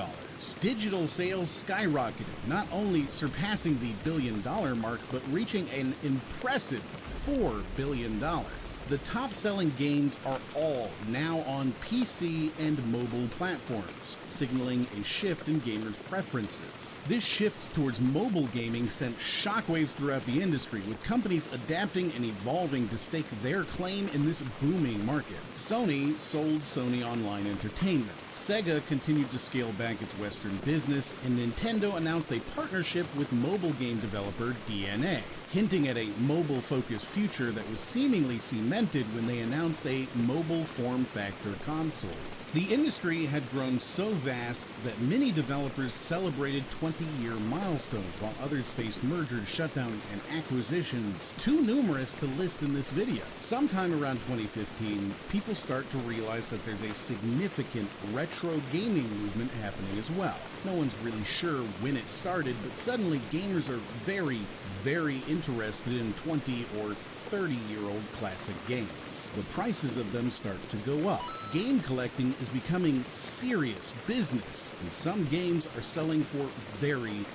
Digital sales skyrocketed, not only surpassing the billion-dollar mark, but reaching an impressive $4 billion. The top-selling games are all now on PC and mobile platforms, signaling a shift in gamers' preferences. This shift towards mobile gaming sent shockwaves throughout the industry, with companies adapting and evolving to stake their claim in this booming market. Sony sold Sony Online Entertainment. Sega continued to scale back its Western business, and Nintendo announced a partnership with mobile game developer DNA, hinting at a mobile-focused future that was seemingly cemented when they announced a mobile form factor console. The industry had grown so vast that many developers celebrated 20-year milestones, while others faced mergers, shutdown, and acquisitions too numerous to list in this video. Sometime around 2015, people start to realize that there's a significant retro gaming movement happening as well. No one's really sure when it started, but suddenly gamers are very interested in 20 or 30-year-old classic games. The prices of them start to go up. Game collecting is becoming serious business, and some games are selling for very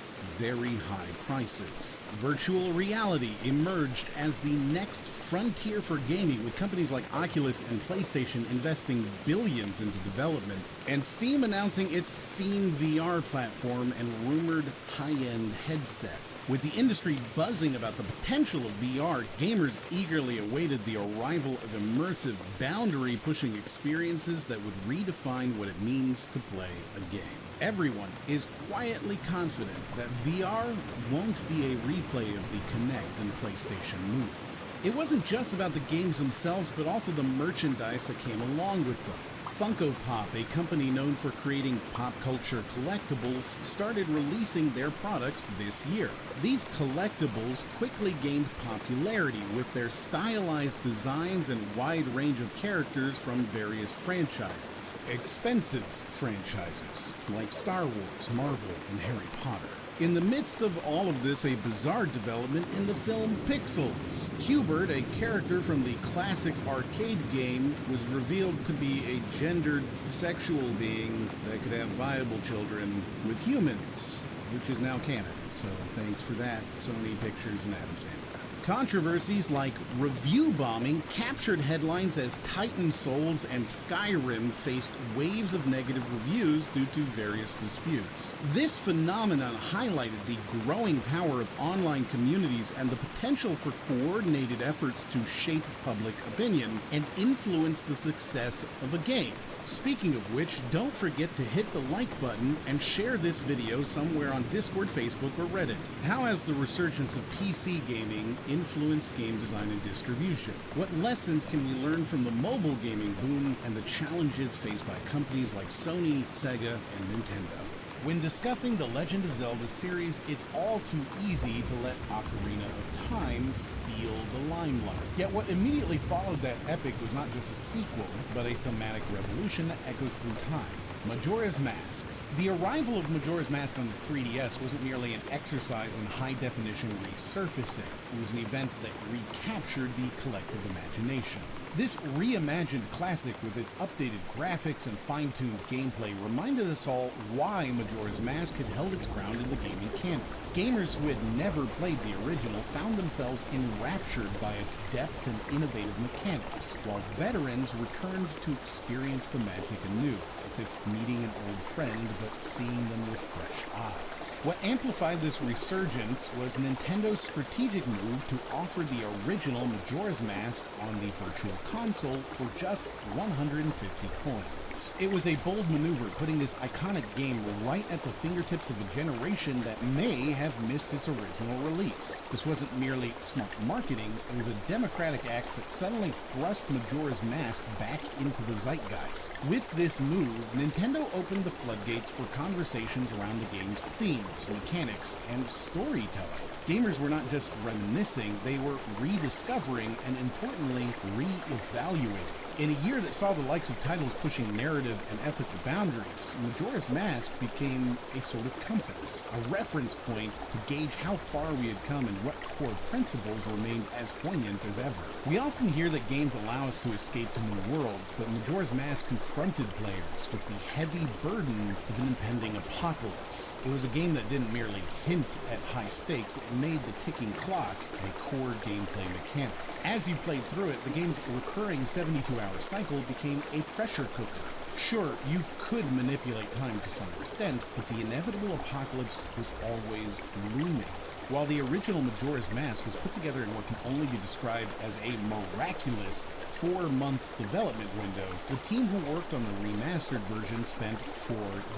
high prices. Virtual reality emerged as the next frontier for gaming, with companies like Oculus and PlayStation investing billions into development, and Steam announcing its Steam VR platform and rumored high-end headset. With the industry buzzing about the potential of VR, gamers eagerly awaited the arrival of immersive, boundary-pushing experiences that would redefine what it means to play a game. Everyone is quietly confident that VR won't be a replay of the Kinect and PlayStation Move. It wasn't just about the games themselves, but also the merchandise that came along with them. Funko Pop, a company known for creating pop culture collectibles, started releasing their products this year. These collectibles quickly gained popularity with their stylized designs and wide range of characters from various franchises. Expensive franchises like Star Wars, Marvel, and Harry Potter. In the midst of all of this, a bizarre development in the film Pixels. Hubert, a character from the classic arcade game, was revealed to be a gendered sexual being that could have viable children with humans, which is now canon. So thanks for that, Sony Pictures and Adam Sandler. Controversies like review bombing captured headlines as Titan Souls and Skyrim faced waves of negative reviews due to various disputes. This phenomenon highlighted the growing power of online communities and the potential for coordinated efforts to shape public opinion and influence the success of a game. Speaking of which, don't forget to hit the like button and share this video somewhere on Discord, Facebook, or Reddit. How has the resurgence of PC gaming influenced game design and distribution? What lessons can we learn from the mobile gaming boom and the challenges faced by companies like Sony, Sega, and Nintendo? When discussing the Legend of Zelda series, it's all too easy to let Ocarina of Time steal the limelight. Yet what immediately followed that epic was not just a sequel, but a thematic revolution that echoes through time. Majora's Mask. The arrival of Majora's Mask on the 3DS wasn't merely an exercise in high-definition resurfacing. It was an event that recaptured the collective imagination. This reimagined classic with its updated graphics and fine-tuned gameplay reminded us all why Majora's Mask had held its ground in the gaming canon. Gamers who had never played the original found themselves enraptured by its depth and innovative mechanics, while veterans returned to experience the magic anew, as if meeting an old friend but seeing them with fresh eyes. What amplified this resurgence was Nintendo's strategic move to offer the original Majora's Mask on the Virtual Console for just 150 coins. It was a bold maneuver, putting this iconic game right at the fingertips of a generation that may have missed its original release. This wasn't merely smart marketing, it was a democratic act that suddenly thrust Majora's Mask back into the zeitgeist. With this move, Nintendo opened the floodgates for conversations around the game's themes, mechanics, and storytelling. Gamers were not just reminiscing, they were rediscovering and, importantly, re-evaluating. In a year that saw the likes of titles pushing narrative and ethical boundaries, Majora's Mask became a sort of compass, a reference point to gauge how far we had come and what core principles remained as poignant as ever. We often hear that games allow us to escape to new worlds, but Majora's Mask confronted players with the heavy burden of an impending apocalypse. It was a game that didn't merely hint at high stakes, it made the ticking clock a core gameplay mechanic. As you played through it, the game's recurring 72-hour cycle became a pressure cooker. Sure, you could manipulate time to some extent, but the inevitable apocalypse was always looming. While the original Majora's Mask was put together in what can only be described as a miraculous 4-month development window, the team who worked on the remastered version spent 4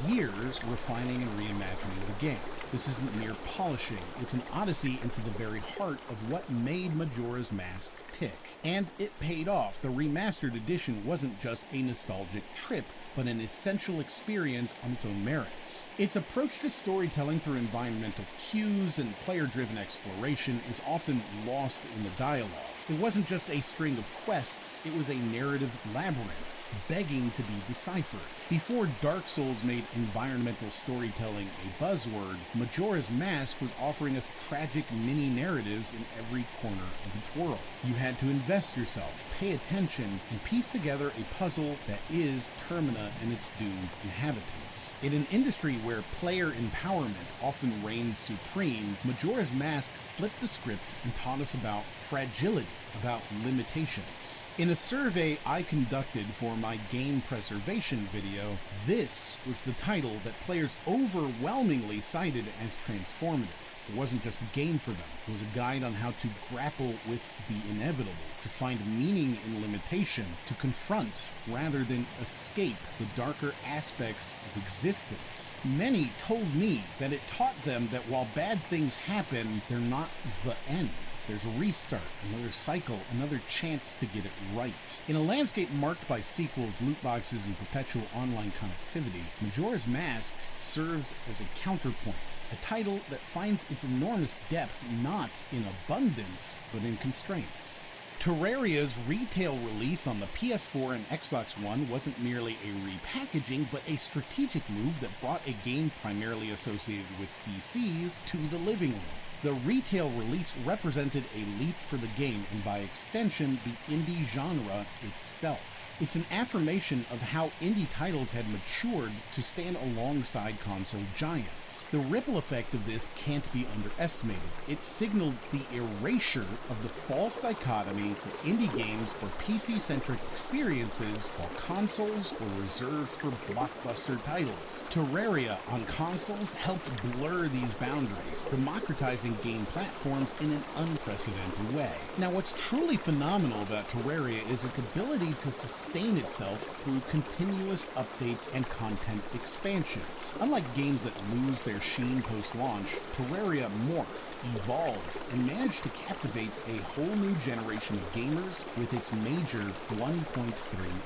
years refining and reimagining the game. This isn't mere polishing, it's an odyssey into the very heart of what made Majora's Mask tick. And it paid off. The remastered edition wasn't just a nostalgic trip, but an essential experience on its own merits. Its approach to storytelling through environmental cues and player-driven exploration is often lost in the dialogue. It wasn't just a string of quests, it was a narrative labyrinth, begging to be deciphered. Before Dark Souls made environmental storytelling a buzzword, Majora's Mask was offering us tragic mini-narratives in every corner of its world. You had to invest yourself, pay attention, and piece together a puzzle that is Termina and its doomed inhabitants. In an industry where player empowerment often reigns supreme, Majora's Mask flipped the script and taught us about fragility, about limitations. In a survey I conducted for my game preservation video, this was the title that players overwhelmingly cited as transformative. It wasn't just a game for them, it was a guide on how to grapple with the inevitable, to find meaning in limitation, to confront rather than escape the darker aspects of existence. Many told me that it taught them that while bad things happen, they're not the end. There's a restart, another cycle, another chance to get it right. In a landscape marked by sequels, loot boxes, and perpetual online connectivity, Majora's Mask serves as a counterpoint, a title that finds its enormous depth not in abundance, but in constraints. Terraria's retail release on the PS4 and Xbox One wasn't merely a repackaging, but a strategic move that brought a game primarily associated with PCs to the living room. The retail release represented a leap for the game and by extension the indie genre itself. It's an affirmation of how indie titles had matured to stand alongside console giants. The ripple effect of this can't be underestimated. It signaled the erasure of the false dichotomy that indie games were PC-centric experiences while consoles were reserved for blockbuster titles. Terraria on consoles helped blur these boundaries, democratizing game platforms in an unprecedented way. Now, what's truly phenomenal about Terraria is its ability to sustain itself through continuous updates and content expansions. Unlike games that lose their sheen post-launch, Terraria morphed, evolved, and managed to captivate a whole new generation of gamers with its major 1.3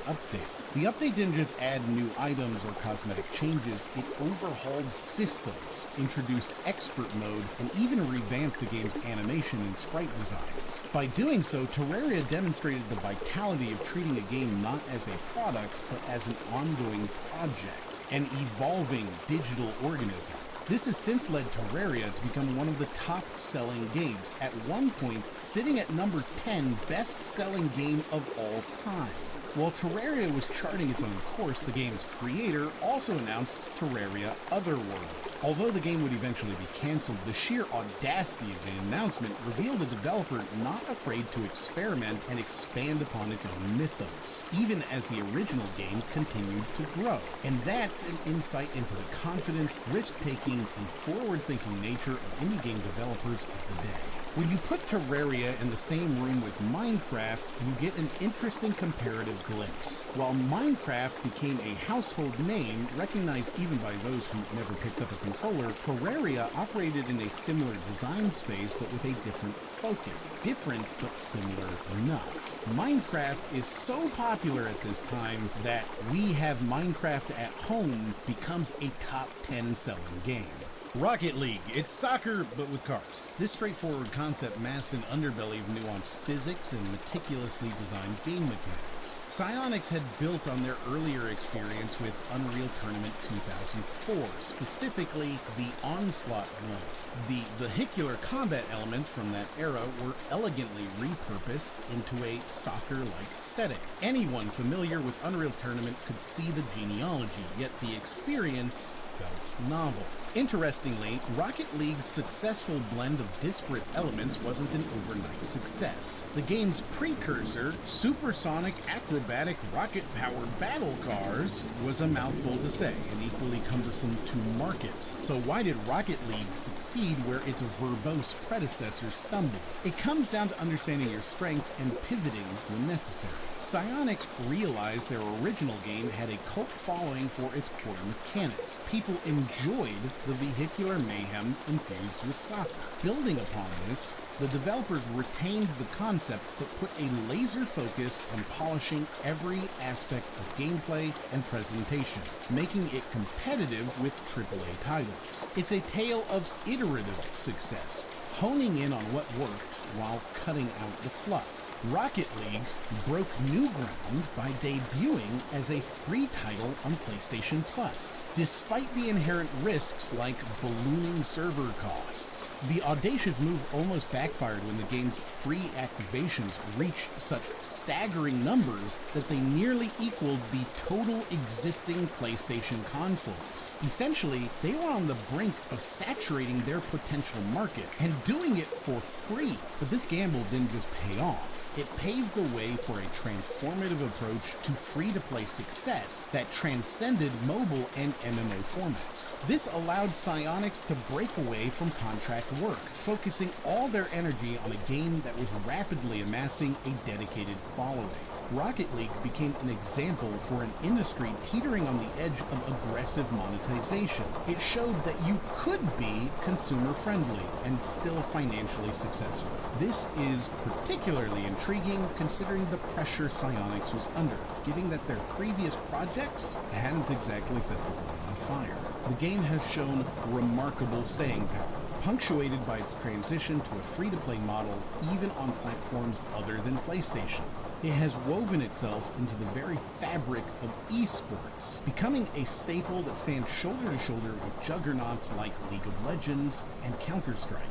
update. The update didn't just add new items or cosmetic changes, it overhauled systems, introduced expert mode, and even revamped the game's animation and sprite designs. By doing so, Terraria demonstrated the vitality of treating a game not as a product, but as an ongoing project, an evolving digital organism. This has since led Terraria to become one of the top-selling games, at one point sitting at number 10 best-selling game of all time. While Terraria was charting its own course, the game's creator also announced Terraria Otherworld. Although the game would eventually be cancelled, the sheer audacity of the announcement revealed a developer not afraid to experiment and expand upon its own mythos, even as the original game continued to grow. And that's an insight into the confidence, risk-taking, and forward-thinking nature of indie game developers of the day. When you put Terraria in the same room with Minecraft, you get an interesting comparative glimpse. While Minecraft became a household name, recognized even by those who never picked up a controller, Terraria operated in a similar design space but with a different focus. Different, but similar enough. Minecraft is so popular at this time that We Have Minecraft at Home becomes a top 10 selling game. Rocket League. It's soccer, but with cars. This straightforward concept masked an underbelly of nuanced physics and meticulously designed game mechanics. Psyonix had built on their earlier experience with Unreal Tournament 2004, specifically the Onslaught mode. The vehicular combat elements from that era were elegantly repurposed into a soccer-like setting. Anyone familiar with Unreal Tournament could see the genealogy, yet the experience felt novel. Interestingly, Rocket League's successful blend of disparate elements wasn't an overnight success. The game's precursor, supersonic acrobatic rocket-powered battle cars, was a mouthful to say and equally cumbersome to market. So why did Rocket League succeed where its verbose predecessor stumbled? It comes down to understanding your strengths and pivoting when necessary. Psyonix realized their original game had a cult following for its core mechanics. People enjoyed the vehicular mayhem infused with soccer. Building upon this, the developers retained the concept but put a laser focus on polishing every aspect of gameplay and presentation, making it competitive with AAA titles. It's a tale of iterative success, honing in on what worked while cutting out the fluff. Rocket League broke new ground by debuting as a free title on PlayStation Plus. Despite the inherent risks like ballooning server costs, the audacious move almost backfired when the game's free activations reached such staggering numbers that they nearly equaled the total existing PlayStation consoles. Essentially, they were on the brink of saturating their potential market and doing it for free. But this gamble didn't just pay off. It paved the way for a transformative approach to free-to-play success that transcended mobile and MMO formats. This allowed Psyonix to break away from contract work, focusing all their energy on a game that was rapidly amassing a dedicated following. Rocket League became an example for an industry teetering on the edge of aggressive monetization. It showed that you could be consumer-friendly and still financially successful. This is particularly intriguing considering the pressure Psyonix was under, given that their previous projects hadn't exactly set the world on fire. The game has shown remarkable staying power, punctuated by its transition to a free-to-play model even on platforms other than PlayStation. It has woven itself into the very fabric of esports, becoming a staple that stands shoulder to shoulder with juggernauts like League of Legends and Counter-Strike.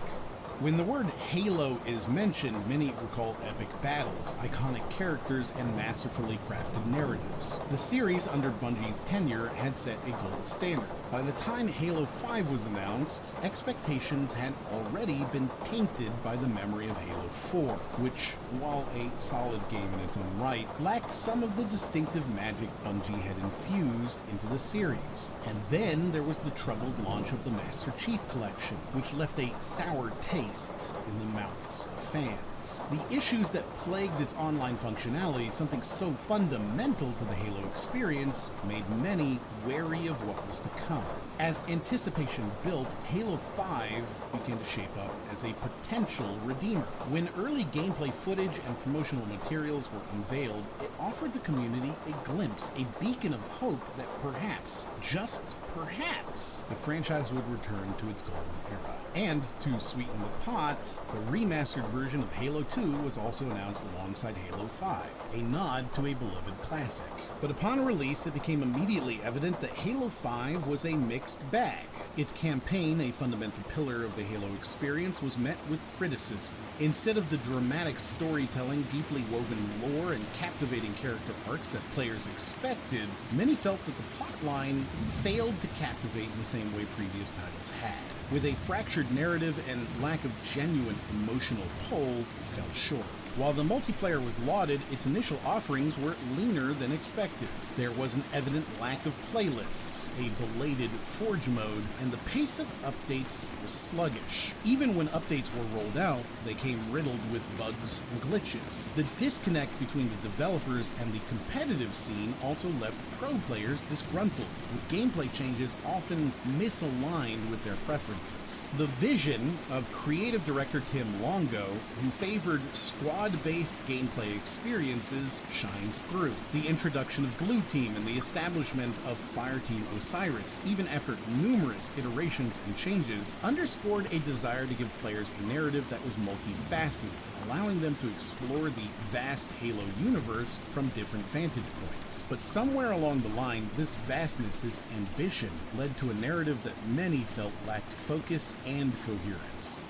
When the word Halo is mentioned, many recall epic battles, iconic characters, and masterfully crafted narratives. The series, under Bungie's tenure, had set a gold standard. By the time Halo 5 was announced, expectations had already been tainted by the memory of Halo 4, which, while a solid game in its own right, lacked some of the distinctive magic Bungie had infused into the series. And then there was the troubled launch of the Master Chief Collection, which left a sour taste in the mouths of fans. The issues that plagued its online functionality, something so fundamental to the Halo experience, made many wary of what was to come. As anticipation built, Halo 5 began to shape up as a potential redeemer. When early gameplay footage and promotional materials were unveiled, it offered the community a glimpse, a beacon of hope that perhaps, just perhaps, the franchise would return to its golden era. And to sweeten the pot, the remastered version of Halo 2 was also announced alongside Halo 5, a nod to a beloved classic. But upon release, it became immediately evident that Halo 5 was a mixed bag. Its campaign, a fundamental pillar of the Halo experience, was met with criticism. Instead of the dramatic storytelling, deeply woven lore, and captivating character arcs that players expected, many felt that the plotline failed to captivate in the same way previous titles had. With a fractured narrative and lack of genuine emotional pull, it fell short. While the multiplayer was lauded, its initial offerings were leaner than expected. There was an evident lack of playlists, a belated Forge mode, and the pace of updates was sluggish. Even when updates were rolled out, they came riddled with bugs and glitches. The disconnect between the developers and the competitive scene also left pro players disgruntled, with gameplay changes often misaligned with their preferences. The vision of creative director Tim Longo, who favored squad-based gameplay experiences, shines through. The introduction of Blue Team and the establishment of Fireteam Osiris, even after numerous iterations and changes, underscored a desire to give players a narrative that was multifaceted, allowing them to explore the vast Halo universe from different vantage points. But somewhere along the line, this vastness, this ambition, led to a narrative that many felt lacked focus and coherence.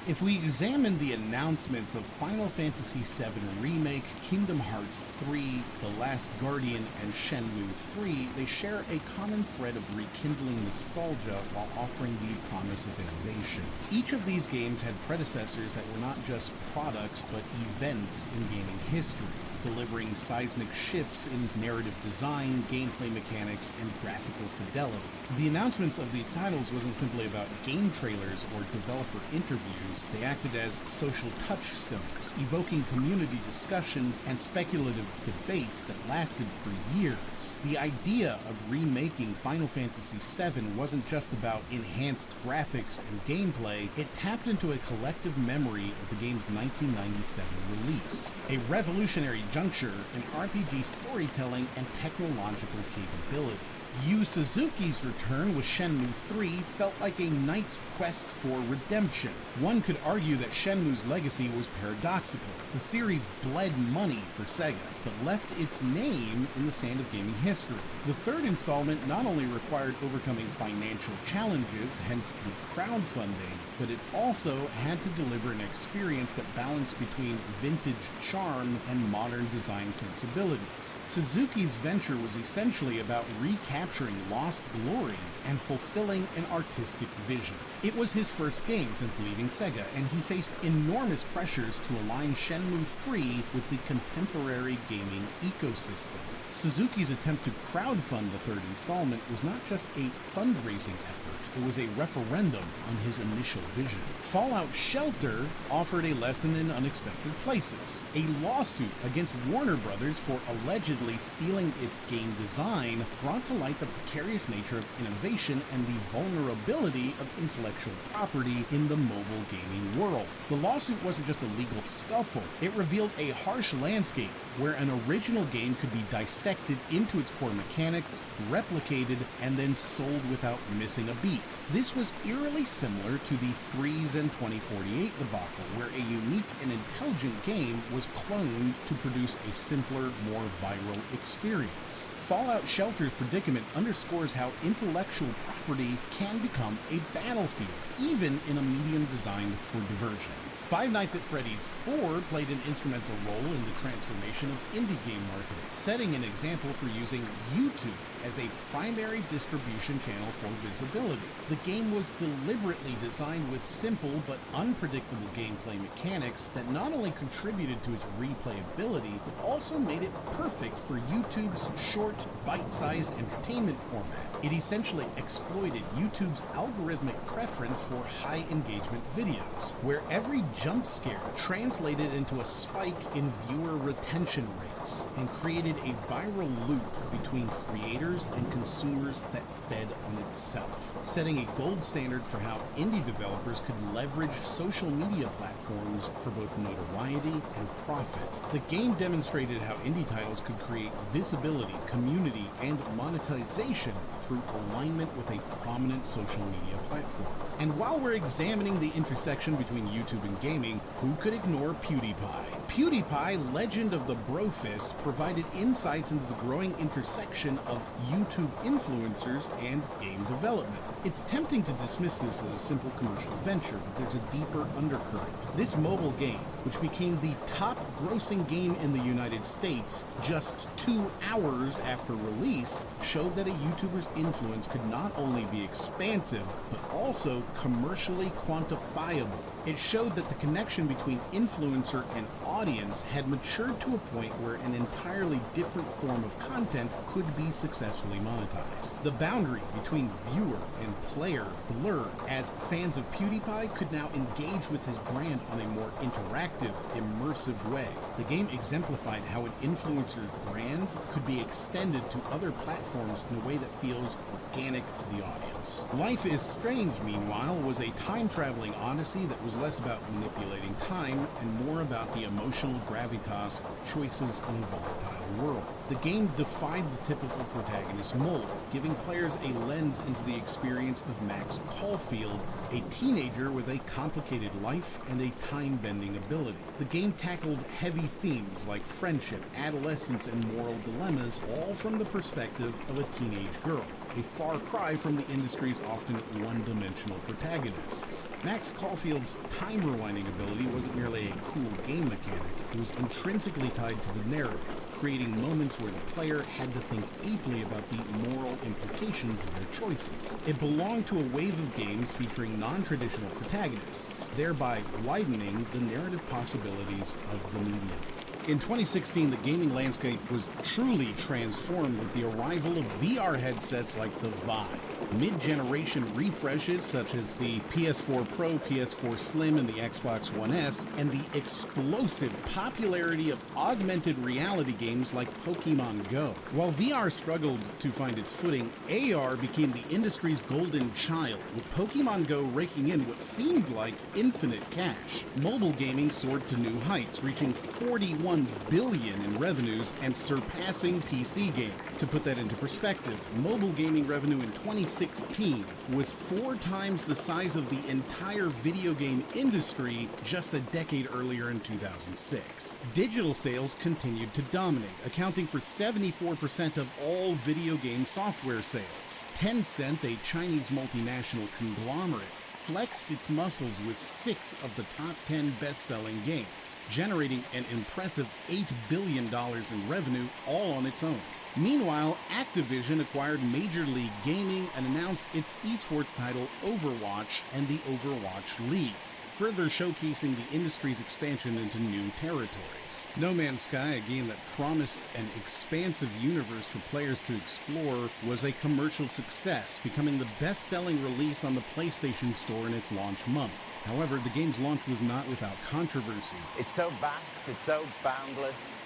If we examine the announcements of Final Fantasy VII Remake, Kingdom Hearts 3, The Last Guardian, and Shenmue 3, they share a common thread of rekindling nostalgia while offering the promise of innovation. Each of these games had predecessors that were not just products, but events in gaming history, delivering seismic shifts in narrative design, gameplay mechanics, and graphical fidelity. The announcements of these titles wasn't simply about game trailers or developer interviews. They acted as social touchstones, evoking community discussions and speculative debates that lasted for years. The idea of remaking Final Fantasy VII wasn't just about enhanced graphics and gameplay, it tapped into a collective memory of the game's 1997 release. A revolutionary juncture in RPG storytelling and technological capability. Yu Suzuki's return with Shenmue 3 felt like a knight's quest for redemption. One could argue that Shenmue's legacy was paradoxical. The series bled money for Sega, but left its name in the sand of gaming history. The third installment not only required overcoming financial challenges, hence the crowdfunding, but it also had to deliver an experience that balanced between vintage charm and modern design sensibilities. Suzuki's venture was essentially about recapturing lost glory and fulfilling an artistic vision. It was his first game since leaving Sega, and he faced enormous pressures to align Shenmue 3 with the contemporary gaming ecosystem. Suzuki's attempt to crowdfund the third installment was not just a fundraising effort, it was a referendum on his initial vision. Fallout Shelter offered a lesson in unexpected places. A lawsuit against Warner Brothers for allegedly stealing its game design brought to light the precarious nature of innovation and the vulnerability of intellectual property in the mobile gaming world. The lawsuit wasn't just a legal scuffle, it revealed a harsh landscape where an original game could be dissected into its core mechanics, replicated, and then sold without missing a beat. compete. This was eerily similar to the Threes and 2048 debacle, where a unique and intelligent game was cloned to produce a simpler, more viral experience. Fallout Shelter's predicament underscores how intellectual property can become a battlefield, even in a medium designed for diversion. Five Nights at Freddy's 4 played an instrumental role in the transformation of indie game marketing, setting an example for using YouTube as a primary distribution channel for visibility. The game was deliberately designed with simple but unpredictable gameplay mechanics that not only contributed to its replayability, but also made it perfect for YouTube's short, bite-sized entertainment format. It essentially exploited YouTube's algorithmic preference for high engagement videos, where every jump scare translated into a spike in viewer retention rates and created a viral loop between creators and consumers that fed on itself, setting a gold standard for how indie developers could leverage social media platforms for both notoriety and profit. The game demonstrated how indie titles could create visibility, community, and monetization through alignment with a prominent social media platform. And while we're examining the intersection between YouTube and gaming, who could ignore PewDiePie? PewDiePie, legend of the Brofist, provided insights into the growing intersection of YouTube influencers and game development. It's tempting to dismiss this as a simple commercial venture, but there's a deeper undercurrent. This mobile game, which became the top grossing game in the United States just 2 hours after release, showed that a YouTuber's influence could not only be expansive, but also commercially quantifiable. It showed that the connection between influencer and audience had matured to a point where an entirely different form of content could be successfully monetized. The boundary between viewer and player blurred, as fans of PewDiePie could now engage with his brand on a more interactive, immersive way. The game exemplified how an influencer's brand could be extended to other platforms in a way that feels organic to the audience. Life is Strange, meanwhile, was a time-traveling odyssey that was less about manipulating time and more about the emotional gravitas of choices in a volatile world. The game defied the typical protagonist mold, giving players a lens into the experience of Max Caulfield, a teenager with a complicated life and a time-bending ability. The game tackled heavy themes like friendship, adolescence, and moral dilemmas, all from the perspective of a teenage girl, a far cry from the industry's often one-dimensional protagonists. Max Caulfield's time rewinding ability wasn't merely a cool game mechanic, it was intrinsically tied to the narrative, creating moments where the player had to think deeply about the moral implications of their choices. It belonged to a wave of games featuring non-traditional protagonists, thereby widening the narrative possibilities of the medium. In 2016, the gaming landscape was truly transformed with the arrival of VR headsets like the Vive. Mid-generation refreshes such as the PS4 Pro, PS4 Slim, and the Xbox One S, and the explosive popularity of augmented reality games like Pokemon Go. While VR struggled to find its footing, AR became the industry's golden child, with Pokemon Go raking in what seemed like infinite cash. Mobile gaming soared to new heights, reaching $41 billion in revenues and surpassing PC gaming. To put that into perspective, mobile gaming revenue in 2016 was 4 times the size of the entire video game industry just a decade earlier in 2006. Digital sales continued to dominate, accounting for 74% of all video game software sales. Tencent, a Chinese multinational conglomerate, flexed its muscles with 6 of the top 10 best-selling games, generating an impressive $8 billion in revenue all on its own. Meanwhile, Activision acquired Major League Gaming and announced its esports title Overwatch and the Overwatch League, further showcasing the industry's expansion into new territories. No Man's Sky, a game that promised an expansive universe for players to explore, was a commercial success, becoming the best-selling release on the PlayStation Store in its launch month. However, the game's launch was not without controversy. It's so vast, it's so boundless,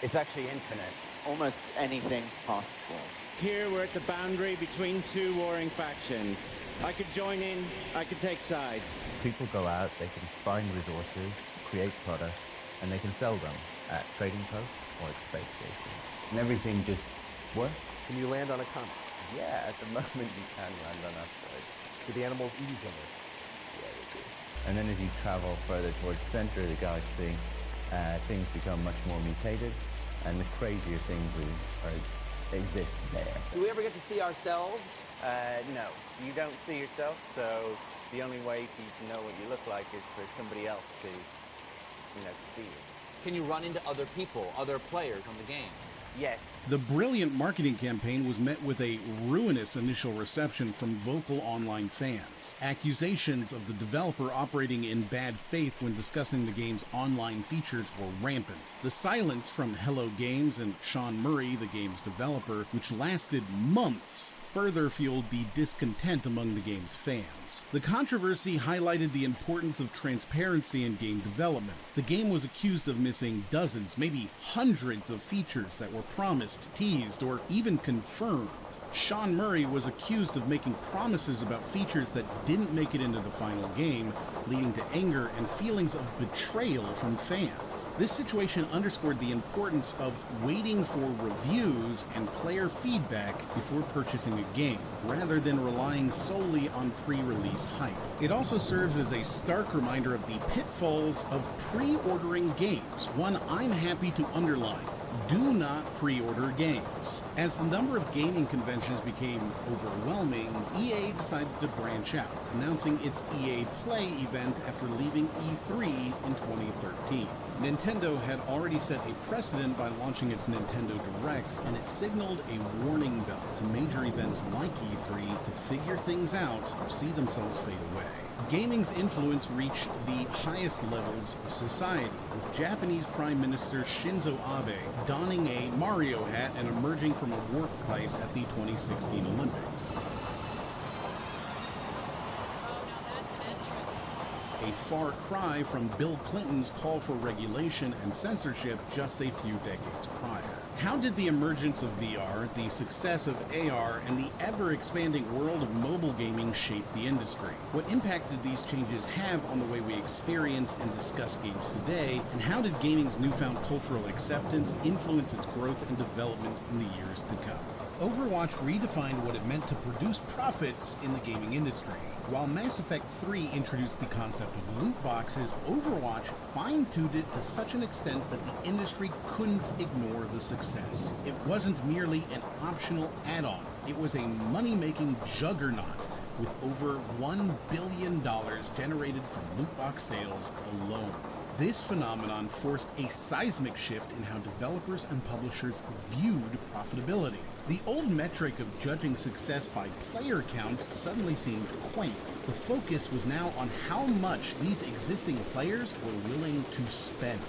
it's actually infinite. Almost anything's possible. Here we're at the boundary between 2 warring factions. I could join in, I could take sides. People go out, they can find resources, create products, and they can sell them at trading posts or at space stations. And everything just works. Can you land on a comet? Yeah, at the moment you can land on asteroids. Do the animals eat each other? And then as you travel further towards the center of the galaxy, things become much more mutated, and the crazier things exist there. Do we ever get to see ourselves? No, you don't see yourself, so the only way for you to know what you look like is for somebody else to, to see you. Can you run into other people, other players on the game? Yes. The brilliant marketing campaign was met with a ruinous initial reception from vocal online fans. Accusations of the developer operating in bad faith when discussing the game's online features were rampant. The silence from Hello Games and Sean Murray, the game's developer, which lasted months, further fueled the discontent among the game's fans. The controversy highlighted the importance of transparency in game development. The game was accused of missing dozens, maybe hundreds of features that were promised, teased, or even confirmed. Sean Murray was accused of making promises about features that didn't make it into the final game, leading to anger and feelings of betrayal from fans. This situation underscored the importance of waiting for reviews and player feedback before purchasing a game, rather than relying solely on pre-release hype. It also serves as a stark reminder of the pitfalls of pre-ordering games, one I'm happy to underline. Do not pre-order games. As the number of gaming conventions became overwhelming, EA decided to branch out, announcing its EA Play event after leaving E3 in 2013. Nintendo had already set a precedent by launching its Nintendo Directs, and it signaled a warning bell to major events like E3 to figure things out or see themselves fade away. Gaming's influence reached the highest levels of society, with Japanese Prime Minister Shinzo Abe donning a Mario hat and emerging from a warp pipe at the 2016 Olympics. A far cry from Bill Clinton's call for regulation and censorship just a few decades prior. How did the emergence of VR, the success of AR, and the ever-expanding world of mobile gaming shape the industry? What impact did these changes have on the way we experience and discuss games today, and how did gaming's newfound cultural acceptance influence its growth and development in the years to come? Overwatch redefined what it meant to produce profits in the gaming industry. While Mass Effect 3 introduced the concept of loot boxes, Overwatch fine-tuned it to such an extent that the industry couldn't ignore the success. It wasn't merely an optional add-on, it was a money-making juggernaut with over $1 billion generated from loot box sales alone. This phenomenon forced a seismic shift in how developers and publishers viewed profitability. The old metric of judging success by player count suddenly seemed quaint. The focus was now on how much these existing players were willing to spend.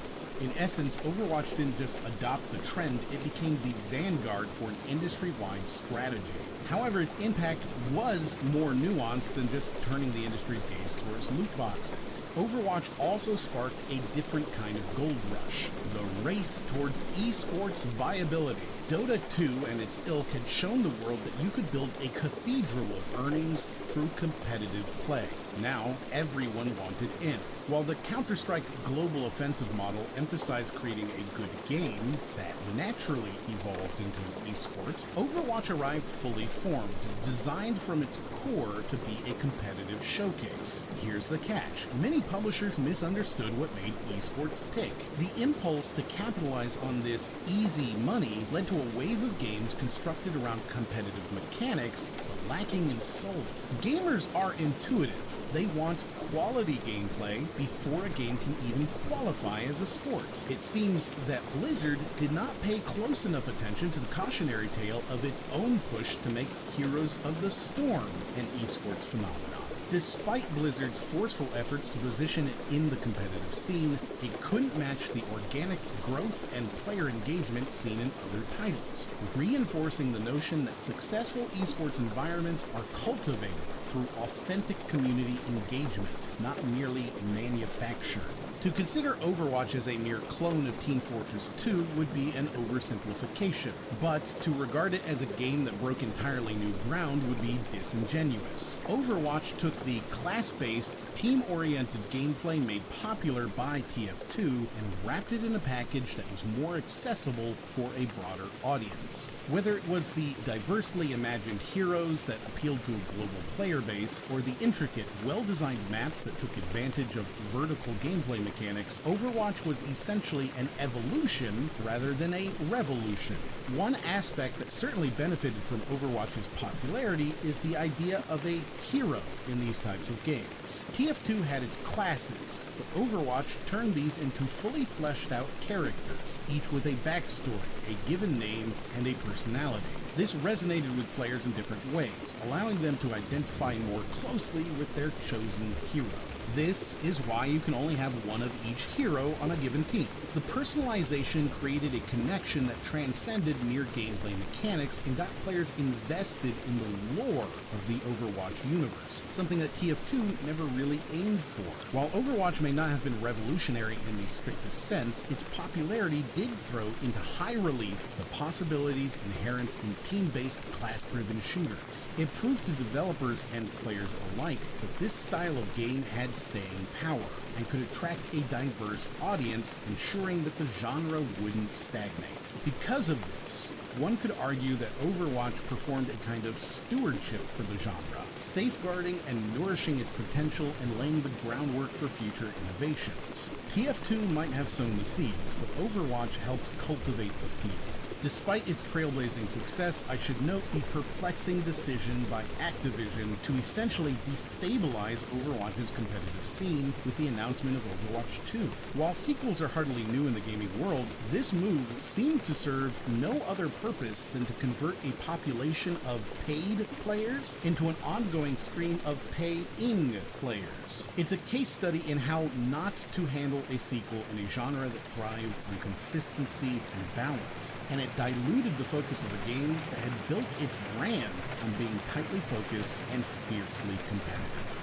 In essence, Overwatch didn't just adopt the trend, it became the vanguard for an industry-wide strategy. However, its impact was more nuanced than just turning the industry's gaze towards loot boxes. Overwatch also sparked a different kind of gold rush, the race towards esports viability. Dota 2 and its ilk had shown the world that you could build a cathedral of earnings through competitive play. Now, everyone wanted in. While the Counter-Strike Global Offensive model emphasized creating a good game that naturally evolved into an esport, Overwatch arrived fully formed, designed from its core to be a competitive showcase. Here's the catch. Many publishers misunderstood what made esports tick. The impulse to capitalize on this easy money led to a wave of games constructed around competitive mechanics, but lacking in soul. Gamers are intuitive. They want quality gameplay before a game can even qualify as a sport. It seems that Blizzard did not pay close enough attention to the cautionary tale of its own push to make Heroes of the Storm an esports phenomenon. Despite Blizzard's forceful efforts to position it in the competitive scene, it couldn't match the organic growth and player engagement seen in other titles, reinforcing the notion that successful esports environments are cultivated through authentic community engagement, not merely manufactured. To consider Overwatch as a mere clone of Team Fortress 2 would be an oversimplification, but to regard it as a game that broke entirely new ground would be disingenuous. Overwatch took the class-based, team-oriented gameplay made popular by TF2 and wrapped it in a package that was more accessible for a broader audience. Whether it was the diversely imagined heroes that appealed to a global player base, or the intricate, well-designed maps that took advantage of vertical gameplay mechanics, Overwatch was essentially an evolution rather than a revolution. One aspect that certainly benefited from Overwatch's popularity is the idea of a hero in these types of games. TF2 had its classes, but Overwatch turned these into fully fleshed out characters, each with a backstory, a given name, and a personality. This resonated with players in different ways, allowing them to identify more closely with their chosen hero. This is why you can only have one of each hero on a given team. The personalization created a connection that transcended mere gameplay mechanics and got players invested in the lore of the Overwatch universe, something that TF2 never really aimed for. While Overwatch may not have been revolutionary in the strictest sense, its popularity did throw into high relief the possibilities inherent in team-based class-driven shooters. It proved to developers and players alike that this style of game had staying power and could attract a diverse audience, ensuring that the genre wouldn't stagnate. Because of this, one could argue that Overwatch performed a kind of stewardship for the genre, safeguarding and nourishing its potential and laying the groundwork for future innovations. TF2 might have sown the seeds, but Overwatch helped cultivate the field. Despite its trailblazing success, I should note the perplexing decision by Activision to essentially destabilize Overwatch's competitive scene with the announcement of Overwatch 2. While sequels are hardly new in the gaming world, this move seemed to serve no other purpose than to convert a population of paid players into an ongoing stream of paying players. It's a case study in how not to handle a sequel in a genre that thrives on consistency and balance, and it diluted the focus of a game that had built its brand on being tightly focused and fiercely competitive.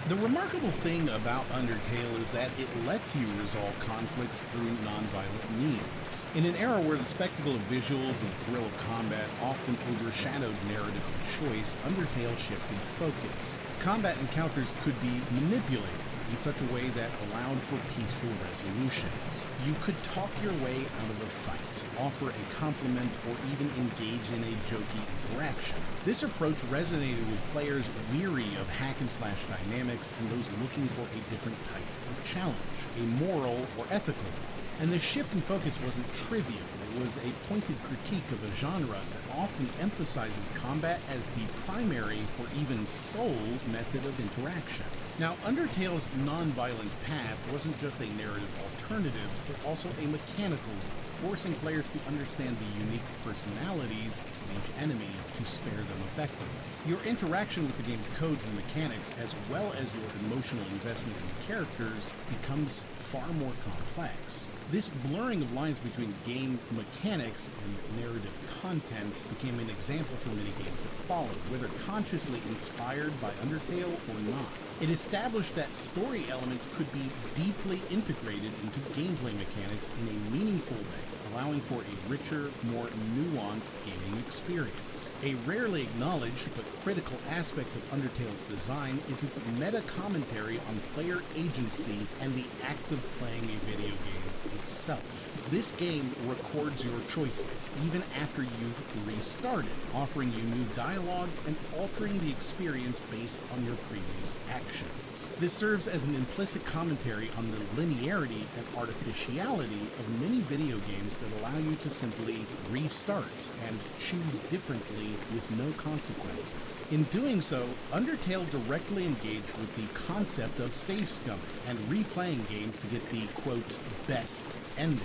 The remarkable thing about Undertale is that it lets you resolve conflicts through non-violent means. In an era where the spectacle of visuals and the thrill of combat often overshadowed narrative and choice, Undertale shifted focus. Combat encounters could be manipulated in such a way that allowed for peaceful resolutions. You could talk your way out of a fight, offer a compliment, or even engage in a jokey interaction. This approach resonated with players weary of hack-and-slash dynamics and those looking for a different type of challenge, a moral or ethical one. And the shift in focus wasn't trivial. It was a pointed critique of a genre that often emphasizes combat as the primary or even sole method of interaction. Now, Undertale's non-violent path wasn't just a narrative alternative, but also a mechanical one, forcing players to understand the unique personalities of each enemy to spare them effectively. Your interaction with the game's codes and mechanics, as well as your emotional investment in the characters, becomes far more complex. This blurring of lines between game mechanics and narrative content became an example for many games that followed, whether consciously inspired by Undertale or not. It established that story elements could be deeply integrated into gameplay mechanics in a meaningful way, allowing for a richer, more nuanced gaming experience. A rarely acknowledged but critical aspect of Undertale's design is its meta-commentary on player agency and the act of playing a video game itself. This game records your choices, even after you've restarted, offering you new dialogue and altering the experience based on your previous actions. This serves as an implicit commentary on the linearity and artificiality of many video games that allow you to simply restart and choose differently with no consequences. In doing so, Undertale directly engaged with the concept of save scumming and replaying games to get the, quote, best ending.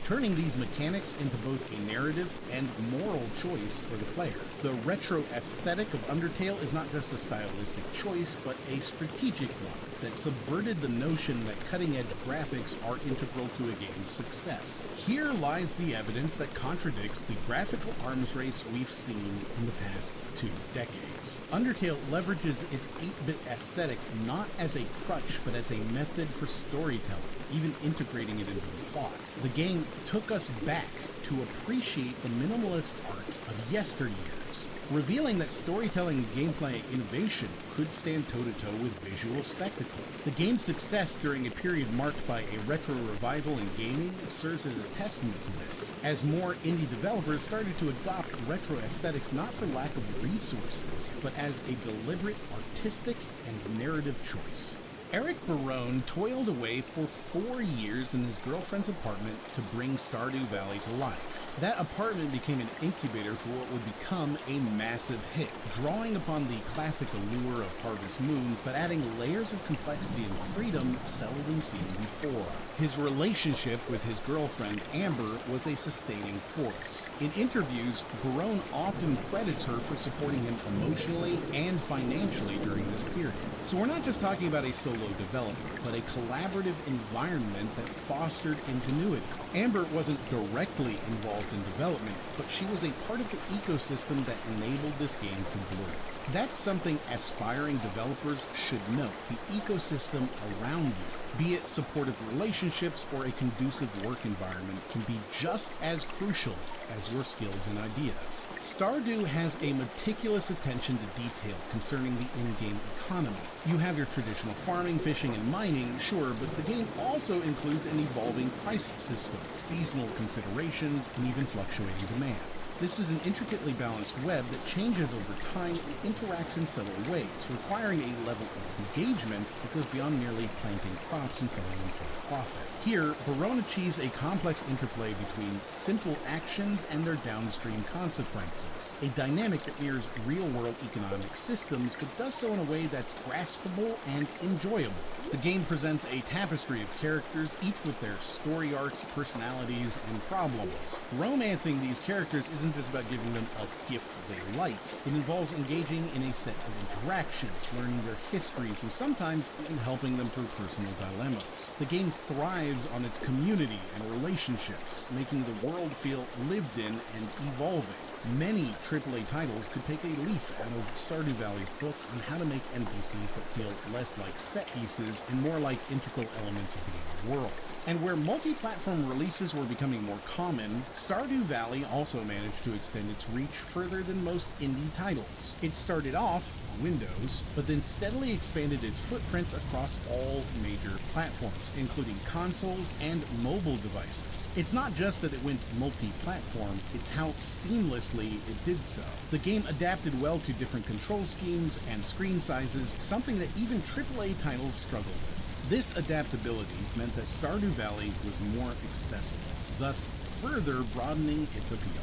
turning these mechanics into both a narrative and moral choice for the player. The retro aesthetic of Undertale is not just a stylistic choice, but a strategic one that subverted the notion that cutting-edge graphics are integral to a game's success. Here lies the evidence that contradicts the graphical arms race we've seen in the past 2 decades. Undertale leverages its 8-bit aesthetic not as a crutch, but as a method for storytelling, even integrating it into the plot. The game took us back to appreciate the minimalist art of yesteryears, revealing that storytelling and gameplay innovation could stand toe-to-toe with visual spectacle. The game's success during a period marked by a retro revival in gaming serves as a testament to this, as more indie developers started to adopt retro aesthetics not for lack of resources, but as a deliberate artistic and narrative choice. Eric Barone toiled away for 4 years in his girlfriend's apartment to bring Stardew Valley to life. That apartment became an incubator for what would become a massive hit, drawing upon the classic allure of Harvest Moon, but adding layers of complexity and freedom seldom seen before. His relationship with his girlfriend, Amber, was a sustaining force. In interviews, Barone often credits her for supporting him emotionally and financially during this period. So we're not just talking about a solo development, but a collaborative environment that fostered ingenuity. Amber wasn't directly involved in development, but she was a part of the ecosystem that enabled this game to bloom. That's something aspiring developers should note. The ecosystem around you, be it supportive relationships or a conducive work environment, can be just as crucial as your skills and ideas. Stardew has a meticulous attention to detail concerning the in-game economy. You have your traditional farming, fishing, and mining, sure, but the game also includes an evolving price system, seasonal considerations, and even fluctuating demand. This is an intricately balanced web that changes over time and interacts in subtle ways, requiring a level of engagement that goes beyond merely planting crops and selling them for a profit. Here, Barone achieves a complex interplay between simple actions and their downstream consequences, a dynamic that mirrors real-world economic systems, but does so in a way that's graspable and enjoyable. The game presents a tapestry of characters, each with their story arcs, personalities, and problems. Romancing these characters isn't just about giving them a gift they like. It involves engaging in a set of interactions, learning their histories, and sometimes even helping them through personal dilemmas. The game thrives on its community and relationships, making the world feel lived in and evolving. Many AAA titles could take a leaf out of Stardew Valley's book on how to make NPCs that feel less like set pieces and more like integral elements of the game world. And where multi-platform releases were becoming more common, Stardew Valley also managed to extend its reach further than most indie titles. It started off on Windows, but then steadily expanded its footprints across all major platforms, including consoles and mobile devices. It's not just that it went multi-platform, it's how seamlessly it did so. The game adapted well to different control schemes and screen sizes, something that even AAA titles struggle with. This adaptability meant that Stardew Valley was more accessible, thus further broadening its appeal.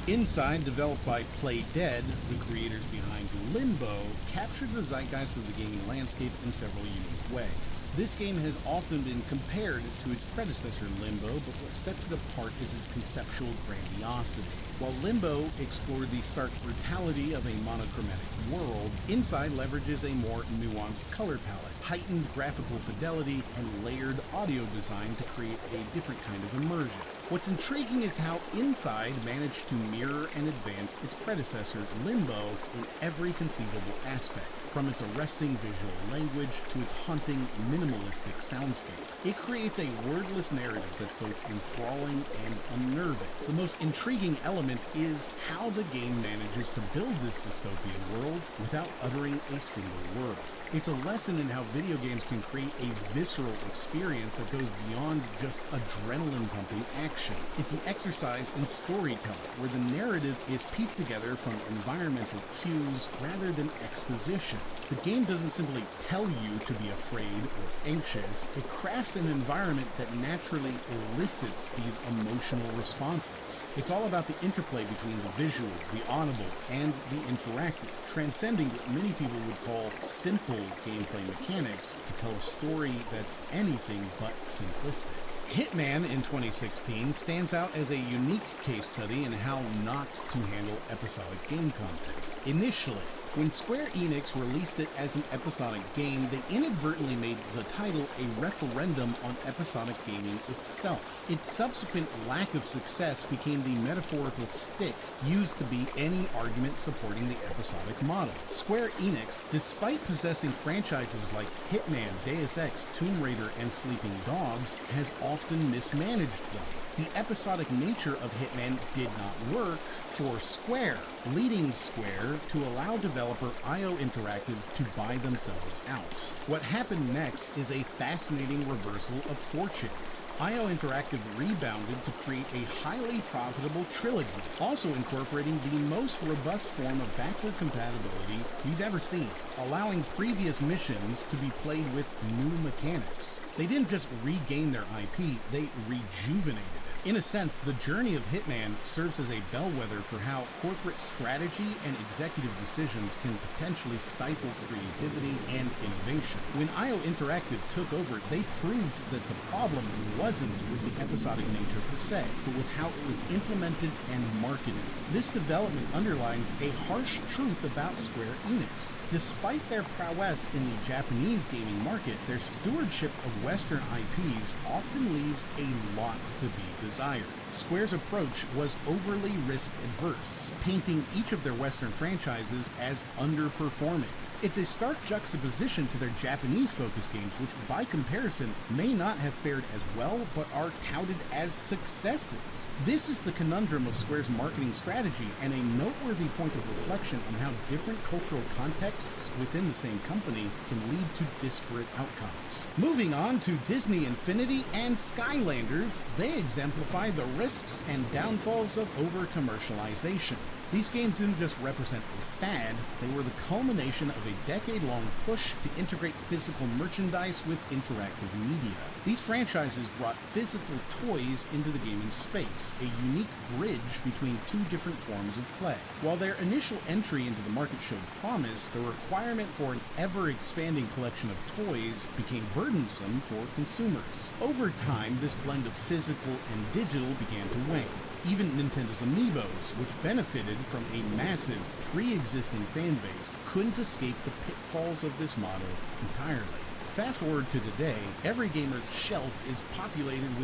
Inside, developed by Play Dead, the creators behind Limbo, captured the zeitgeist of the gaming landscape in several unique ways. This game has often been compared to its predecessor Limbo, but what sets it apart is its conceptual grandiosity. While Limbo explored the stark brutality of a monochromatic world, Inside leverages a more nuanced color palette, heightened graphical fidelity, and layered audio design to create a different kind of immersion. What's intriguing is how Inside managed to mirror and advance its predecessor, Limbo, in every conceivable aspect, from its arresting visual language to its haunting, minimalistic soundscape. It creates a wordless narrative that's both enthralling and unnerving. The most intriguing element is how the game manages to build this dystopian world without uttering a single word. It's a lesson in how video games can create a visceral experience that goes beyond just adrenaline-pumping action. It's an exercise in storytelling, where the narrative is pieced together from environmental cues rather than exposition. The game doesn't simply tell you to be afraid or anxious, it crafts an environment that naturally elicits these emotional responses. It's all about the interplay between the visual, the audible, and the interactive, transcending what many people would call simple gameplay mechanics to tell a story that's anything but simplistic. Hitman in 2016 stands out as a unique case study in how not to handle episodic game content. Initially, when Square Enix released it as an episodic game, they inadvertently made the title a referendum on episodic gaming itself. Its subsequent lack of success became the metaphorical stick used to beat any argument supporting the episodic model. Square Enix, despite possessing franchises like Hitman, Deus Ex, Tomb Raider, and Sleeping Dogs, has often mismanaged them. The episodic nature of Hitman did not work for Square, leading Square to allow developer IO Interactive to buy themselves out. What happened next is a fascinating reversal of fortunes. IO Interactive rebounded to create a highly profitable trilogy, also incorporating the most robust form of backward compatibility we've ever seen, allowing previous missions to be played with new mechanics. They didn't just regain their IP, they rejuvenated it. In a sense, the journey of Hitman serves as a bellwether for how corporate strategy and executive decisions can potentially stifle creativity and innovation. When IO Interactive took over, they proved that the problem wasn't with the episodic nature per se, but with how it was implemented and marketed. This development underlines a harsh truth about Square Enix. Despite their prowess in the Japanese gaming market, their stewardship of Western IPs often leaves a lot to be desired. Square's approach was overly risk-adverse, painting each of their Western franchises as underperforming. It's a stark juxtaposition to their Japanese-focused games, which by comparison may not have fared as well, but are touted as successes. This is the conundrum of Square's marketing strategy, and a noteworthy point of reflection on how different cultural contexts within the same company can lead to disparate outcomes. Moving on to Disney Infinity and Skylanders, they exemplify the risks and downfalls of over-commercialization. These games didn't just represent a fad, they were the culmination of a decade-long push to integrate physical merchandise with interactive media. These franchises brought physical toys into the gaming space, a unique bridge between two different forms of play. While their initial entry into the market showed promise, the requirement for an ever-expanding collection of toys became burdensome for consumers. Over time, this blend of physical and digital began to wane. Even Nintendo's Amiibos, which benefited from a massive pre-existing fan base, couldn't escape the pitfalls of this model entirely. Fast forward to today, every gamer's shelf is populated with